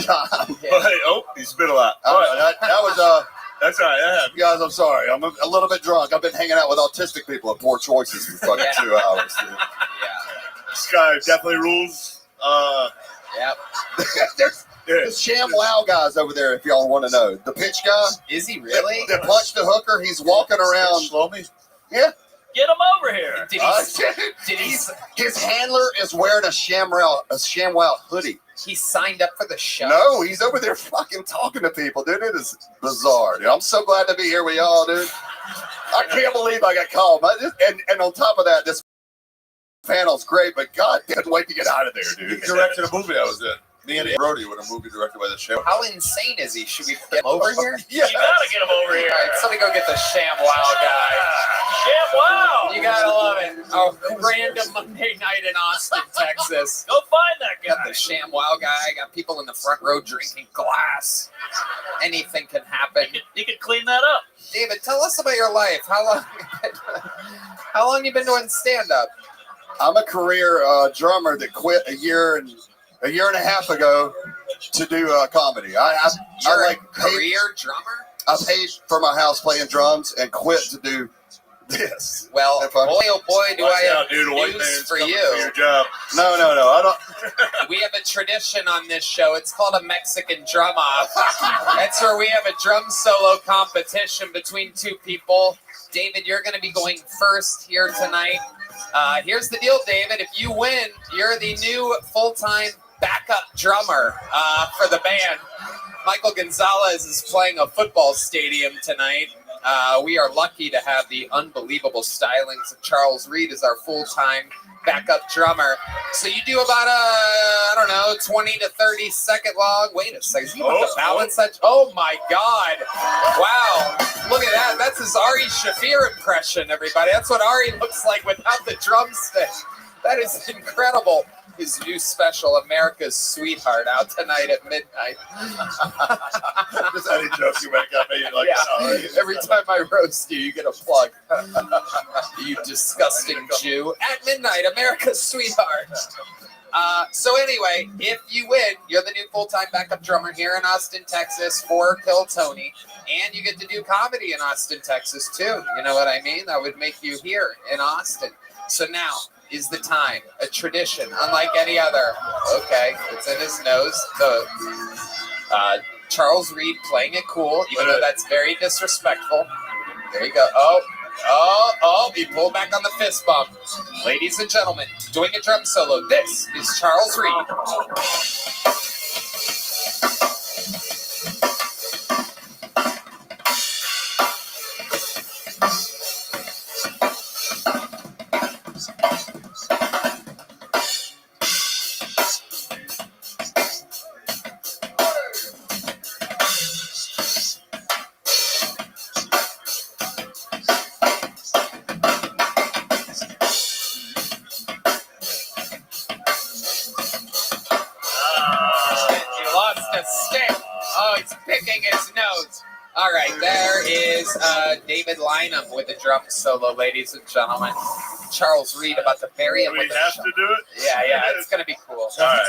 Speaker 15: But, oh, he spit a lot.
Speaker 22: That was,
Speaker 15: that's all right.
Speaker 22: Guys, I'm sorry. I'm a little bit drunk. I've been hanging out with autistic people at Poor Choices for fucking 2 hours, dude.
Speaker 15: This guy definitely rules.
Speaker 2: Yep.
Speaker 22: There's the Sham Wow guys over there, if y'all want to know. The pitch guy.
Speaker 2: Is he really?
Speaker 22: The punch the hooker. He's walking around.
Speaker 15: Slow me.
Speaker 22: Yeah.
Speaker 10: Get him over here.
Speaker 22: His handler is wearing a ShamWow hoodie.
Speaker 2: He signed up for the show.
Speaker 22: No, he's over there fucking talking to people, dude. It is bizarre, dude. I'm so glad to be here with y'all, dude. I can't believe I got called. And on top of that, this panel's great, but God, can't wait to get out of there, dude. He directed a movie I was in. Me and Brody with a movie directed by the Sham.
Speaker 2: How insane is he? Should we get him over here?
Speaker 22: Yeah.
Speaker 10: You gotta get him over here.
Speaker 2: All right, somebody go get the Sham Wow guy.
Speaker 10: Sham Wow.
Speaker 2: You gotta love it. A random Monday night in Austin, Texas.
Speaker 10: Go find that guy.
Speaker 2: Got the Sham Wow guy. Got people in the front row drinking glass. Anything can happen.
Speaker 10: He could clean that up.
Speaker 2: David, tell us about your life. How long you been doing stand-up?
Speaker 22: I'm a career drummer that quit a year and a half ago to do comedy.
Speaker 2: You're a career drummer?
Speaker 22: I paid for my house playing drums and quit to do this.
Speaker 2: Well, boy, oh boy, do I have
Speaker 15: white
Speaker 2: news
Speaker 15: man's
Speaker 2: for
Speaker 15: coming
Speaker 2: you.
Speaker 15: for your job.
Speaker 22: No, I don't.
Speaker 2: We have a tradition on this show. It's called a Mexican drum off. That's where we have a drum solo competition between two people. David, you're going to be going first here tonight. Here's the deal, David. If you win, you're the new full-time backup drummer for the band. Michael Gonzalez is playing a football stadium tonight. We are lucky to have the unbelievable stylings of Charles Reed as our full-time backup drummer. So you do about 20 to 30 second long. Wait a second. Is he about to balance that? Oh my God. Wow. Look at that. That's his Ari Shaffir impression, everybody. That's what Ari looks like without the drumstick. That is incredible. His new special, America's Sweetheart, out tonight at midnight.
Speaker 4: Just any jokes you make up, maybe like,
Speaker 2: Every time I roast you, you get a plug. You disgusting Jew. At midnight, America's Sweetheart. So anyway, if you win, you're the new full-time backup drummer here in Austin, Texas for Kill Tony. And you get to do comedy in Austin, Texas, too. You know what I mean? That would make you here in Austin. So now is the time, a tradition unlike any other. Okay, it's in his nose. The Charles Reed playing it cool, even though that's very disrespectful. There you go. Oh, he pulled back on the fist bump. Ladies and gentlemen, doing a drum solo, this is Charles Reed. All right, there is David Lynham with a drum solo, ladies and gentlemen. Charles Reed about to bury him.
Speaker 4: Do we have to do it?
Speaker 2: Yeah, it's going to be cool.
Speaker 4: All right.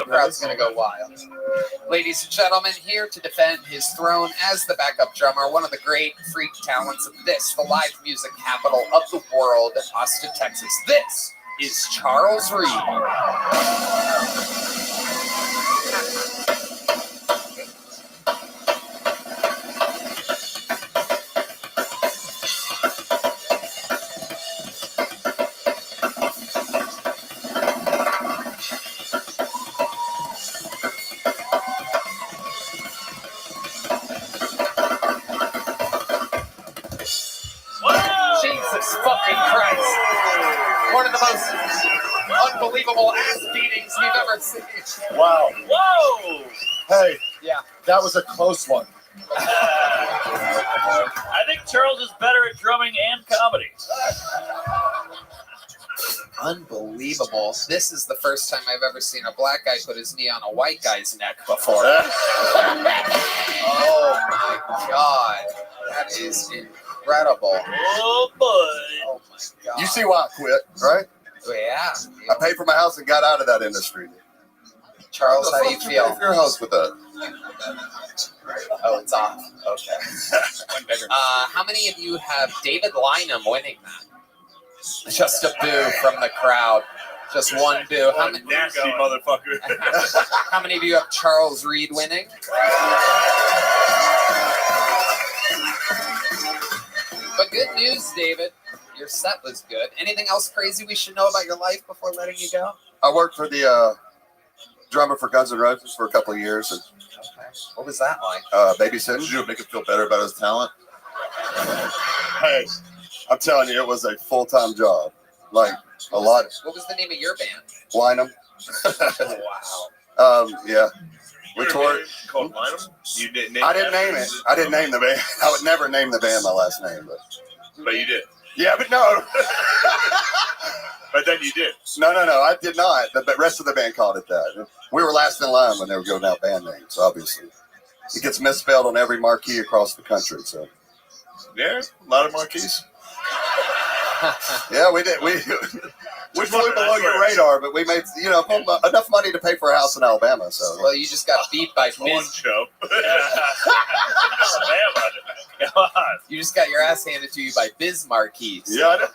Speaker 2: Crowd's going to go wild. Ladies and gentlemen, here to defend his throne as the backup drummer, one of the great freak talents of this, the live music capital of the world, Austin, Texas. This is Charles Reed. One of the most unbelievable ass beatings we've ever seen.
Speaker 22: Wow.
Speaker 10: Whoa!
Speaker 22: Hey.
Speaker 2: Yeah.
Speaker 22: That was a close one.
Speaker 10: I think Charles is better at drumming and comedy.
Speaker 2: Unbelievable. This is the first time I've ever seen a black guy put his knee on a white guy's neck before. Oh my God. That is incredible.
Speaker 10: Oh boy.
Speaker 2: Oh my God.
Speaker 22: You see why I quit, right?
Speaker 2: Yeah.
Speaker 22: I paid for my house and got out of that industry.
Speaker 2: Charles, how do you feel?
Speaker 22: Your house with that.
Speaker 2: Oh, it's off. Okay. How many of you have David Lynham winning that? Just a boo from the crowd. Just one boo. How many,
Speaker 4: nasty motherfucker.
Speaker 2: How many of you have Charles Reed winning? But good news, David. Your set was good. Anything else crazy we should know about your life before letting you go?
Speaker 22: I worked for the drummer for Guns N' Roses for a couple of years. And,
Speaker 2: what was that like?
Speaker 22: Babysitting. Did you make him feel better about his talent? Hey, I'm telling you, it was a full-time job. Like a lot.
Speaker 2: What was the name of your band?
Speaker 22: Lynham.
Speaker 2: Wow.
Speaker 22: Yeah. We toured.
Speaker 4: Called Lynham? You didn't name
Speaker 22: I didn't name it. I didn't name the band. I would never name the band my last name,
Speaker 4: but you did.
Speaker 22: Yeah, but no.
Speaker 4: But then you did.
Speaker 22: No, I did not. The rest of the band called it that. We were last in line when they were going out band names, obviously. It gets misspelled on every marquee across the country. So.
Speaker 4: Yeah, a lot of marquees.
Speaker 22: Yeah, we did. We flew below your radar, but we made enough money to pay for a house in Alabama. So.
Speaker 2: Well, you just got beat by Biz.
Speaker 4: Show.
Speaker 2: You just got your ass handed to you by Biz Marquis.
Speaker 22: Yeah.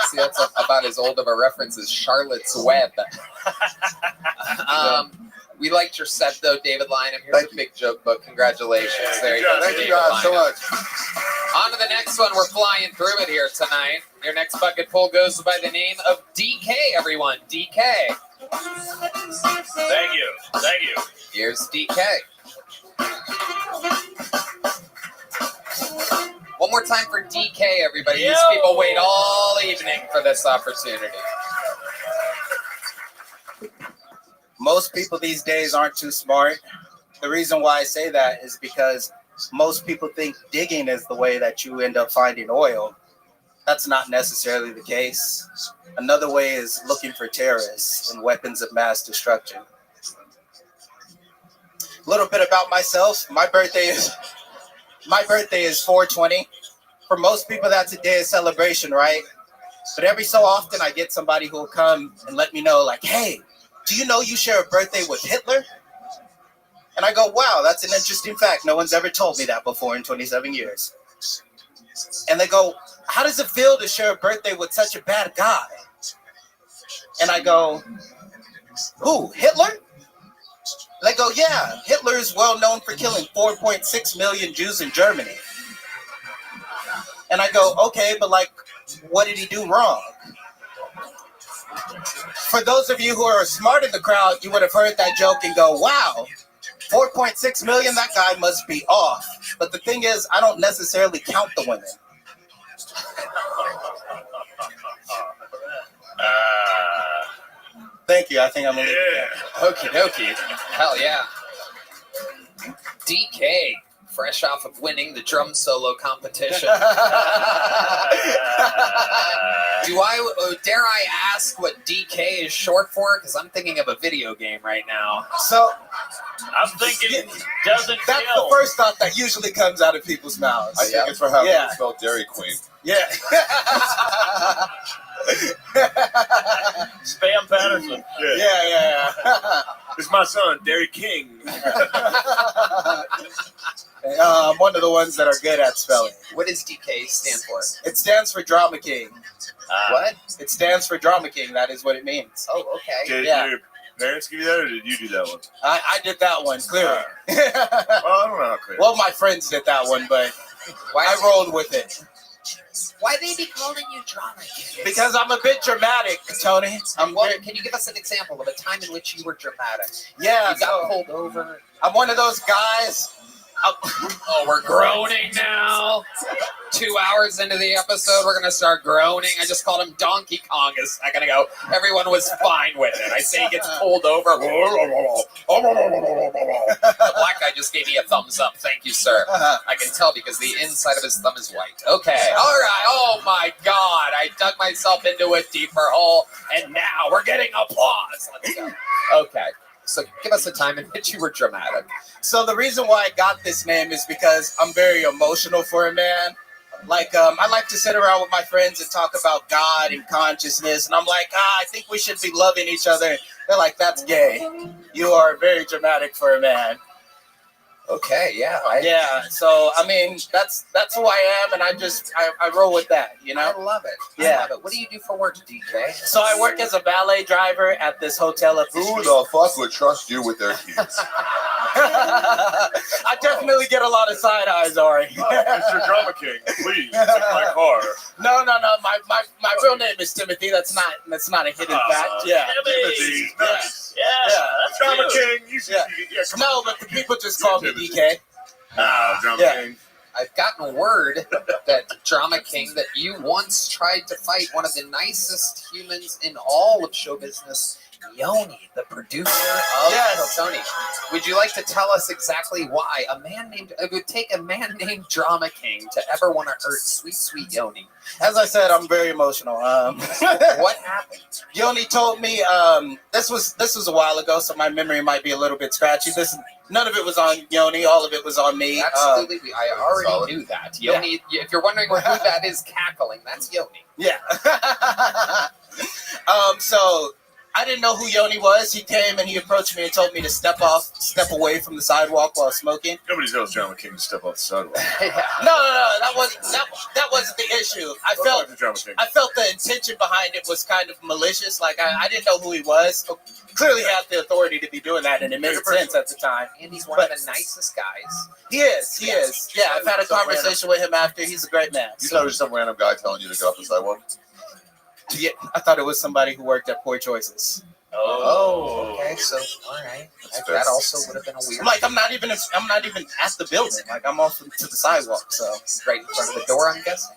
Speaker 2: See, that's about as old of a reference as Charlotte's Web. We liked your set, though, David Lynham. Here's a big joke book. Congratulations. There you go.
Speaker 22: Thank you guys so much.
Speaker 2: On to the next one. We're flying through it here tonight. Your next bucket pull goes by the name of DK, everyone. DK.
Speaker 10: Thank you.
Speaker 2: Here's DK. One more time for DK, everybody. These people wait all evening for this opportunity.
Speaker 6: Most people these days aren't too smart. The reason why I say that is because most people think digging is the way that you end up finding oil. That's not necessarily the case. Another way is looking for terrorists and weapons of mass destruction. A little bit about myself. My birthday is 4/20. For most people, that's a day of celebration, right? But every so often, I get somebody who will come and let me know, like, hey, do you know you share a birthday with Hitler? And I go, wow, that's an interesting fact. No one's ever told me that before in 27 years. And they go, how does it feel to share a birthday with such a bad guy? And I go, who, Hitler? They go, yeah, Hitler is well known for killing 4.6 million Jews in Germany. And I go, okay, but like, what did he do wrong? For those of you who are smart in the crowd, you would have heard that joke and go, wow, 4.6 million, that guy must be off. But the thing is, I don't necessarily count the women. Thank you. I think I'm gonna leave it there.
Speaker 2: Okie dokie. Hell yeah. DK, fresh off of winning the drum solo competition. Dare I ask what DK is short for? Because I'm thinking of a video game right now.
Speaker 6: So
Speaker 10: I'm thinking doesn't
Speaker 6: That's
Speaker 10: kill.
Speaker 6: the first thought that usually comes out of people's mouths.
Speaker 4: I think it's for how it's spelled Dairy Queen.
Speaker 6: Yeah.
Speaker 10: Spam Patterson.
Speaker 6: Yeah.
Speaker 15: It's my son, Dairy King.
Speaker 6: I'm one of the ones that are good at spelling.
Speaker 2: What does DK stand for?
Speaker 6: It stands for Drama King.
Speaker 2: What?
Speaker 6: It stands for Drama King. That is what it means.
Speaker 2: Oh, okay.
Speaker 15: Did your parents give you that, or did you do that one?
Speaker 6: I did that one, clearly.
Speaker 15: Well, I don't know how clear.
Speaker 6: Well, my friends did that one, but I rolled with it.
Speaker 2: Why they be calling you Drama King?
Speaker 6: Because I'm a bit dramatic, Tony.
Speaker 2: Can you give us an example of a time in which you were dramatic?
Speaker 6: Yeah.
Speaker 2: You got pulled over.
Speaker 6: I'm one of those guys.
Speaker 2: Oh, we're groaning now. 2 hours into the episode, we're going to start groaning. I just called him Donkey Kong a second ago. Everyone was fine with it. I say he gets pulled over. The black guy just gave me a thumbs up. Thank you, sir. I can tell because the inside of his thumb is white. Okay. All right. Oh, my God. I dug myself into a deeper hole, and now we're getting applause. Let's go. Okay. So give us a time in which you were dramatic.
Speaker 6: So the reason why I got this name is because I'm very emotional for a man. Like, I like to sit around with my friends and talk about God and consciousness. And I'm like, I think we should be loving each other. They're like, that's gay. You are very dramatic for a man.
Speaker 2: Okay, yeah.
Speaker 6: So, I mean, that's who I am. And I roll with that, you know?
Speaker 2: I love it.
Speaker 6: Yeah.
Speaker 2: I love it. What do you do for work, DK?
Speaker 6: So I work as a valet driver at this hotel up the
Speaker 4: Who
Speaker 6: street.
Speaker 4: the fuck would trust you with their keys?
Speaker 6: I definitely get a lot of side eyes, Ari.
Speaker 15: Mr. Drama King, please take my car.
Speaker 6: No. My real name is Timothy. That's not a hidden fact. Yeah.
Speaker 15: Timothy. Nice.
Speaker 10: Yeah.
Speaker 15: That's Drama King.
Speaker 6: No, but the people just call me DK.
Speaker 15: Drama King.
Speaker 2: I've gotten word that Drama King, that you once tried to fight one of the nicest humans in all of show business, Yoni, the producer of Tony. Would you like to tell us exactly why it would take a man named Drama King to ever want to hurt sweet, sweet Yoni?
Speaker 6: As I said, I'm very emotional.
Speaker 2: What happened?
Speaker 6: Yoni told me this was a while ago, so my memory might be a little bit scratchy. None of it was on Yoni. All of it was on me.
Speaker 2: Absolutely, I already knew that. Yoni, if you're wondering who that is cackling, that's Yoni.
Speaker 6: Yeah. So I didn't know who Yoni was. He came and he approached me and told me to step away from the sidewalk while smoking.
Speaker 15: Nobody tells Drama King to step off the sidewalk.
Speaker 6: No, that wasn't the issue. I felt the intention behind it was kind of malicious. Like I didn't know who he was. Clearly had the authority to be doing that, and it made sense at the time.
Speaker 2: And he's one of the nicest guys.
Speaker 6: He is. Yeah, I've had a conversation with him after. He's a great man.
Speaker 4: You thought it was some random guy telling you to get off the sidewalk?
Speaker 6: Yeah, I thought it was somebody who worked at Poor Choices.
Speaker 2: Oh, okay. So, all right. That also would have been a weird.
Speaker 6: I'm not even at the building. Like I'm off to the sidewalk, so
Speaker 2: right in front of the door, I'm guessing.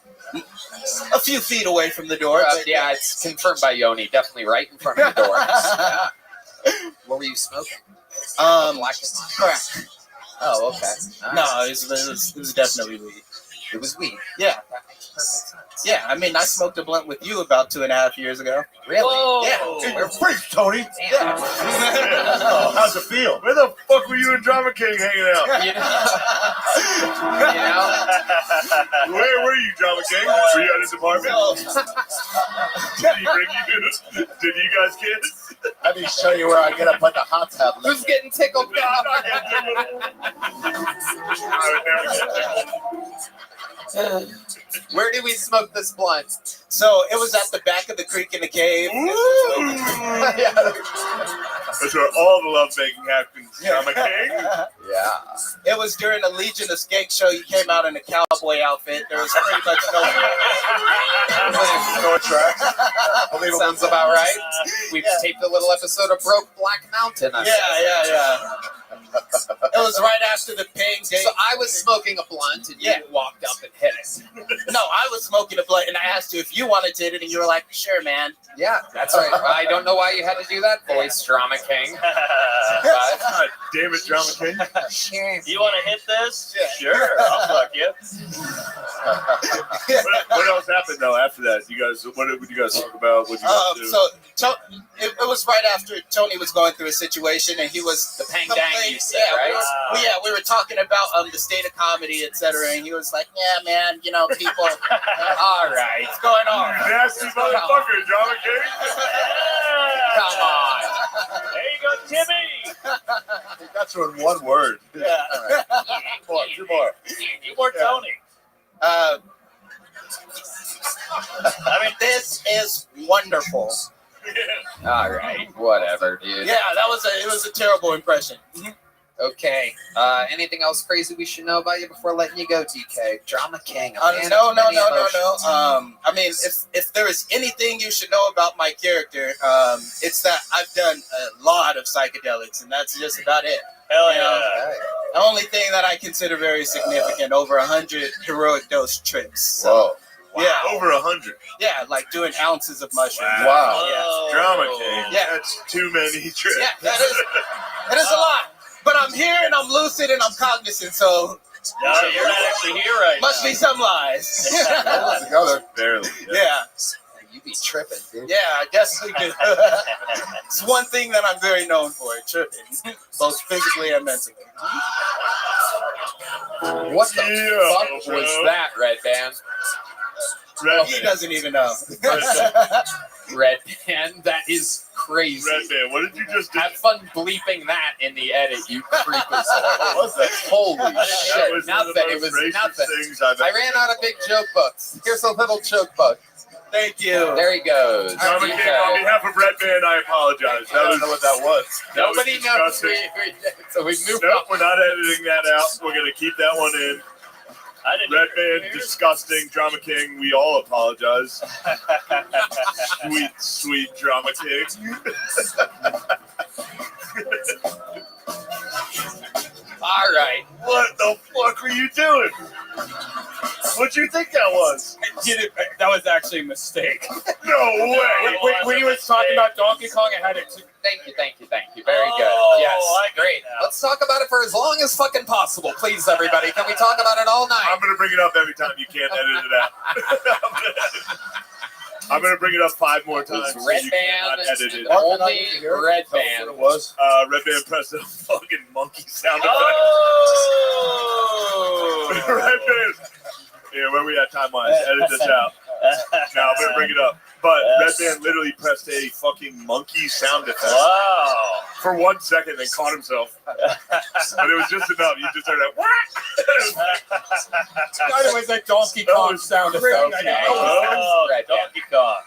Speaker 6: A few feet away from the door. But
Speaker 2: yeah, it's confirmed by Yoni. Definitely right in front of the door. What were you smoking? Black and
Speaker 6: crack.
Speaker 2: Oh, okay. Nice.
Speaker 6: No, it was definitely weed.
Speaker 2: It was weed.
Speaker 6: Yeah.
Speaker 2: That makes perfect sense.
Speaker 6: Yeah, I mean, I smoked a blunt with you about 2.5 years ago.
Speaker 2: Really?
Speaker 6: Whoa.
Speaker 2: Yeah.
Speaker 6: We're
Speaker 4: freaks, Tony.
Speaker 6: Yeah.
Speaker 4: How's it feel? Where the fuck were you and Drama King hanging out? Where were you, Drama King? Were you at his apartment? Did he bring you news? Did you guys kiss?
Speaker 18: Let me show you where I get up on the hot tub.
Speaker 2: Who's getting tickled? Where did we smoke this blunt?
Speaker 6: So it was at the back of the creek in the cave.
Speaker 2: Yeah.
Speaker 4: That's where all the lovemaking happens, Drama King.
Speaker 2: Yeah.
Speaker 6: It was during a Legion of Skank show. You came out in a cowboy outfit. There was pretty much
Speaker 4: no track.
Speaker 2: Sounds about right. We've taped a little episode of Broke Black Mountain.
Speaker 6: Yeah. It was right after the ping date.
Speaker 2: So I was smoking a blunt and you walked up and hit it.
Speaker 6: No, I was smoking a blunt and I asked you if you wanted to hit it and you were like, sure, man.
Speaker 2: Yeah, that's right. I don't know why you had to do that voice, Drama King.
Speaker 4: God damn it, Drama King.
Speaker 10: You want to hit this?
Speaker 4: Yeah.
Speaker 10: Sure, I'll fuck you.
Speaker 4: What else happened though after that? What did you guys talk about? What did you guys do?
Speaker 6: So it was right after Tony was going through a situation and he was
Speaker 2: the pang dang. You said, right?
Speaker 6: We were talking about the state of comedy, etc. And he was like, "Yeah, man, people."
Speaker 2: All right,
Speaker 6: what's going on?
Speaker 4: You nasty motherfucker, Drama King.
Speaker 2: Come on.
Speaker 10: There you go, Timmy.
Speaker 4: He got you in one word.
Speaker 6: Yeah.
Speaker 4: All right. Two more.
Speaker 10: You more Tony.
Speaker 6: I mean, this is wonderful.
Speaker 2: All right, whatever, dude.
Speaker 6: Yeah, it was a terrible impression.
Speaker 2: Okay. Anything else crazy we should know about you before letting you go, DK? Drama King.
Speaker 6: No. I mean, if there is anything you should know about my character, it's that I've done a lot of psychedelics, and that's just about it.
Speaker 10: Hell yeah.
Speaker 2: Okay.
Speaker 6: The only thing that I consider very significant, over 100 heroic dose trips. So,
Speaker 4: Whoa.
Speaker 6: Yeah.
Speaker 4: Over 100.
Speaker 6: Yeah, like doing ounces of mushrooms.
Speaker 4: Wow.
Speaker 6: Yeah.
Speaker 4: Drama King.
Speaker 6: Yeah.
Speaker 4: That's too many trips.
Speaker 6: Yeah, that is a lot. But I'm here and I'm lucid and I'm cognizant, so.
Speaker 10: No, you're not actually here right
Speaker 6: Must
Speaker 10: now.
Speaker 6: be some lies.
Speaker 4: Together. Barely.
Speaker 6: Yeah.
Speaker 2: You be tripping, dude.
Speaker 6: Yeah, I guess we do. It's one thing that I'm very known for, tripping. Both physically and mentally.
Speaker 2: What the fuck was that, Red Band?
Speaker 6: He doesn't even know.
Speaker 2: Red Band, that is crazy.
Speaker 4: Red Band, what did you just do?
Speaker 2: Have fun bleeping that in the edit, you creepers. What was that? Holy shit, nothing. It was nothing. I ran out of big joke books. Here's a little joke book.
Speaker 6: Thank you.
Speaker 2: There he goes.
Speaker 4: Drama King, on behalf of Red Band, I apologize. I don't know what that was.
Speaker 2: Nobody knows. So we moved on.
Speaker 4: We're not editing that out. We're going to keep that one in. Red Band, disgusting. Drama King, we all apologize. Sweet, sweet Drama King.
Speaker 2: All right.
Speaker 4: What the fuck were you doing? What'd you think that was?
Speaker 5: That was actually a mistake.
Speaker 4: No way.
Speaker 5: When he was talking about Donkey Kong, I had it.
Speaker 2: Thank you. Very good. Yes, great. Let's talk about it for as long as fucking possible, please, everybody. Can we talk about it all night?
Speaker 4: I'm going to bring it up every time. You can't edit it out. I'm going to bring it up 5 more times.
Speaker 2: Red
Speaker 4: so you
Speaker 2: Band,
Speaker 4: edit it.
Speaker 2: only Red Band.
Speaker 4: It was. Red Band pressed the fucking monkey sound effect.
Speaker 10: Oh!
Speaker 4: Red Band. Yeah, where we at time-wise? Edit this out. Now I'm going to bring it up. But Red Band literally pressed a fucking monkey sound effect.
Speaker 10: Wow.
Speaker 4: For 1 second and caught himself. But it was just enough. You just heard that.
Speaker 5: By the way, that Donkey Kong sound effect.
Speaker 10: Oh, Donkey Kong.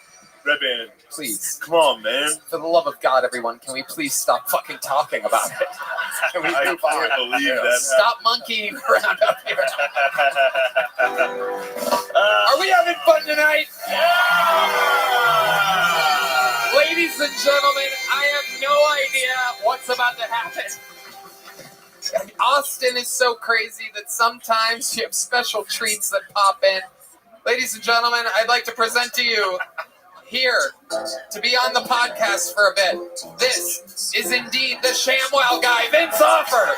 Speaker 4: Red Band,
Speaker 2: please.
Speaker 4: Come on, man.
Speaker 2: For the love of God, everyone, can we please stop fucking talking about it? Can we
Speaker 4: I
Speaker 2: move
Speaker 4: can't
Speaker 2: on?
Speaker 4: believe that.
Speaker 2: Stop monkeying around up here. Are we having fun tonight? Ladies Ladies and gentlemen, I have no idea what's about to happen. Austin is so crazy that sometimes you have special treats that pop in. Ladies and gentlemen, I'd like to present to you here to be on the podcast for a bit. This is indeed the ShamWow guy, Vince Offer.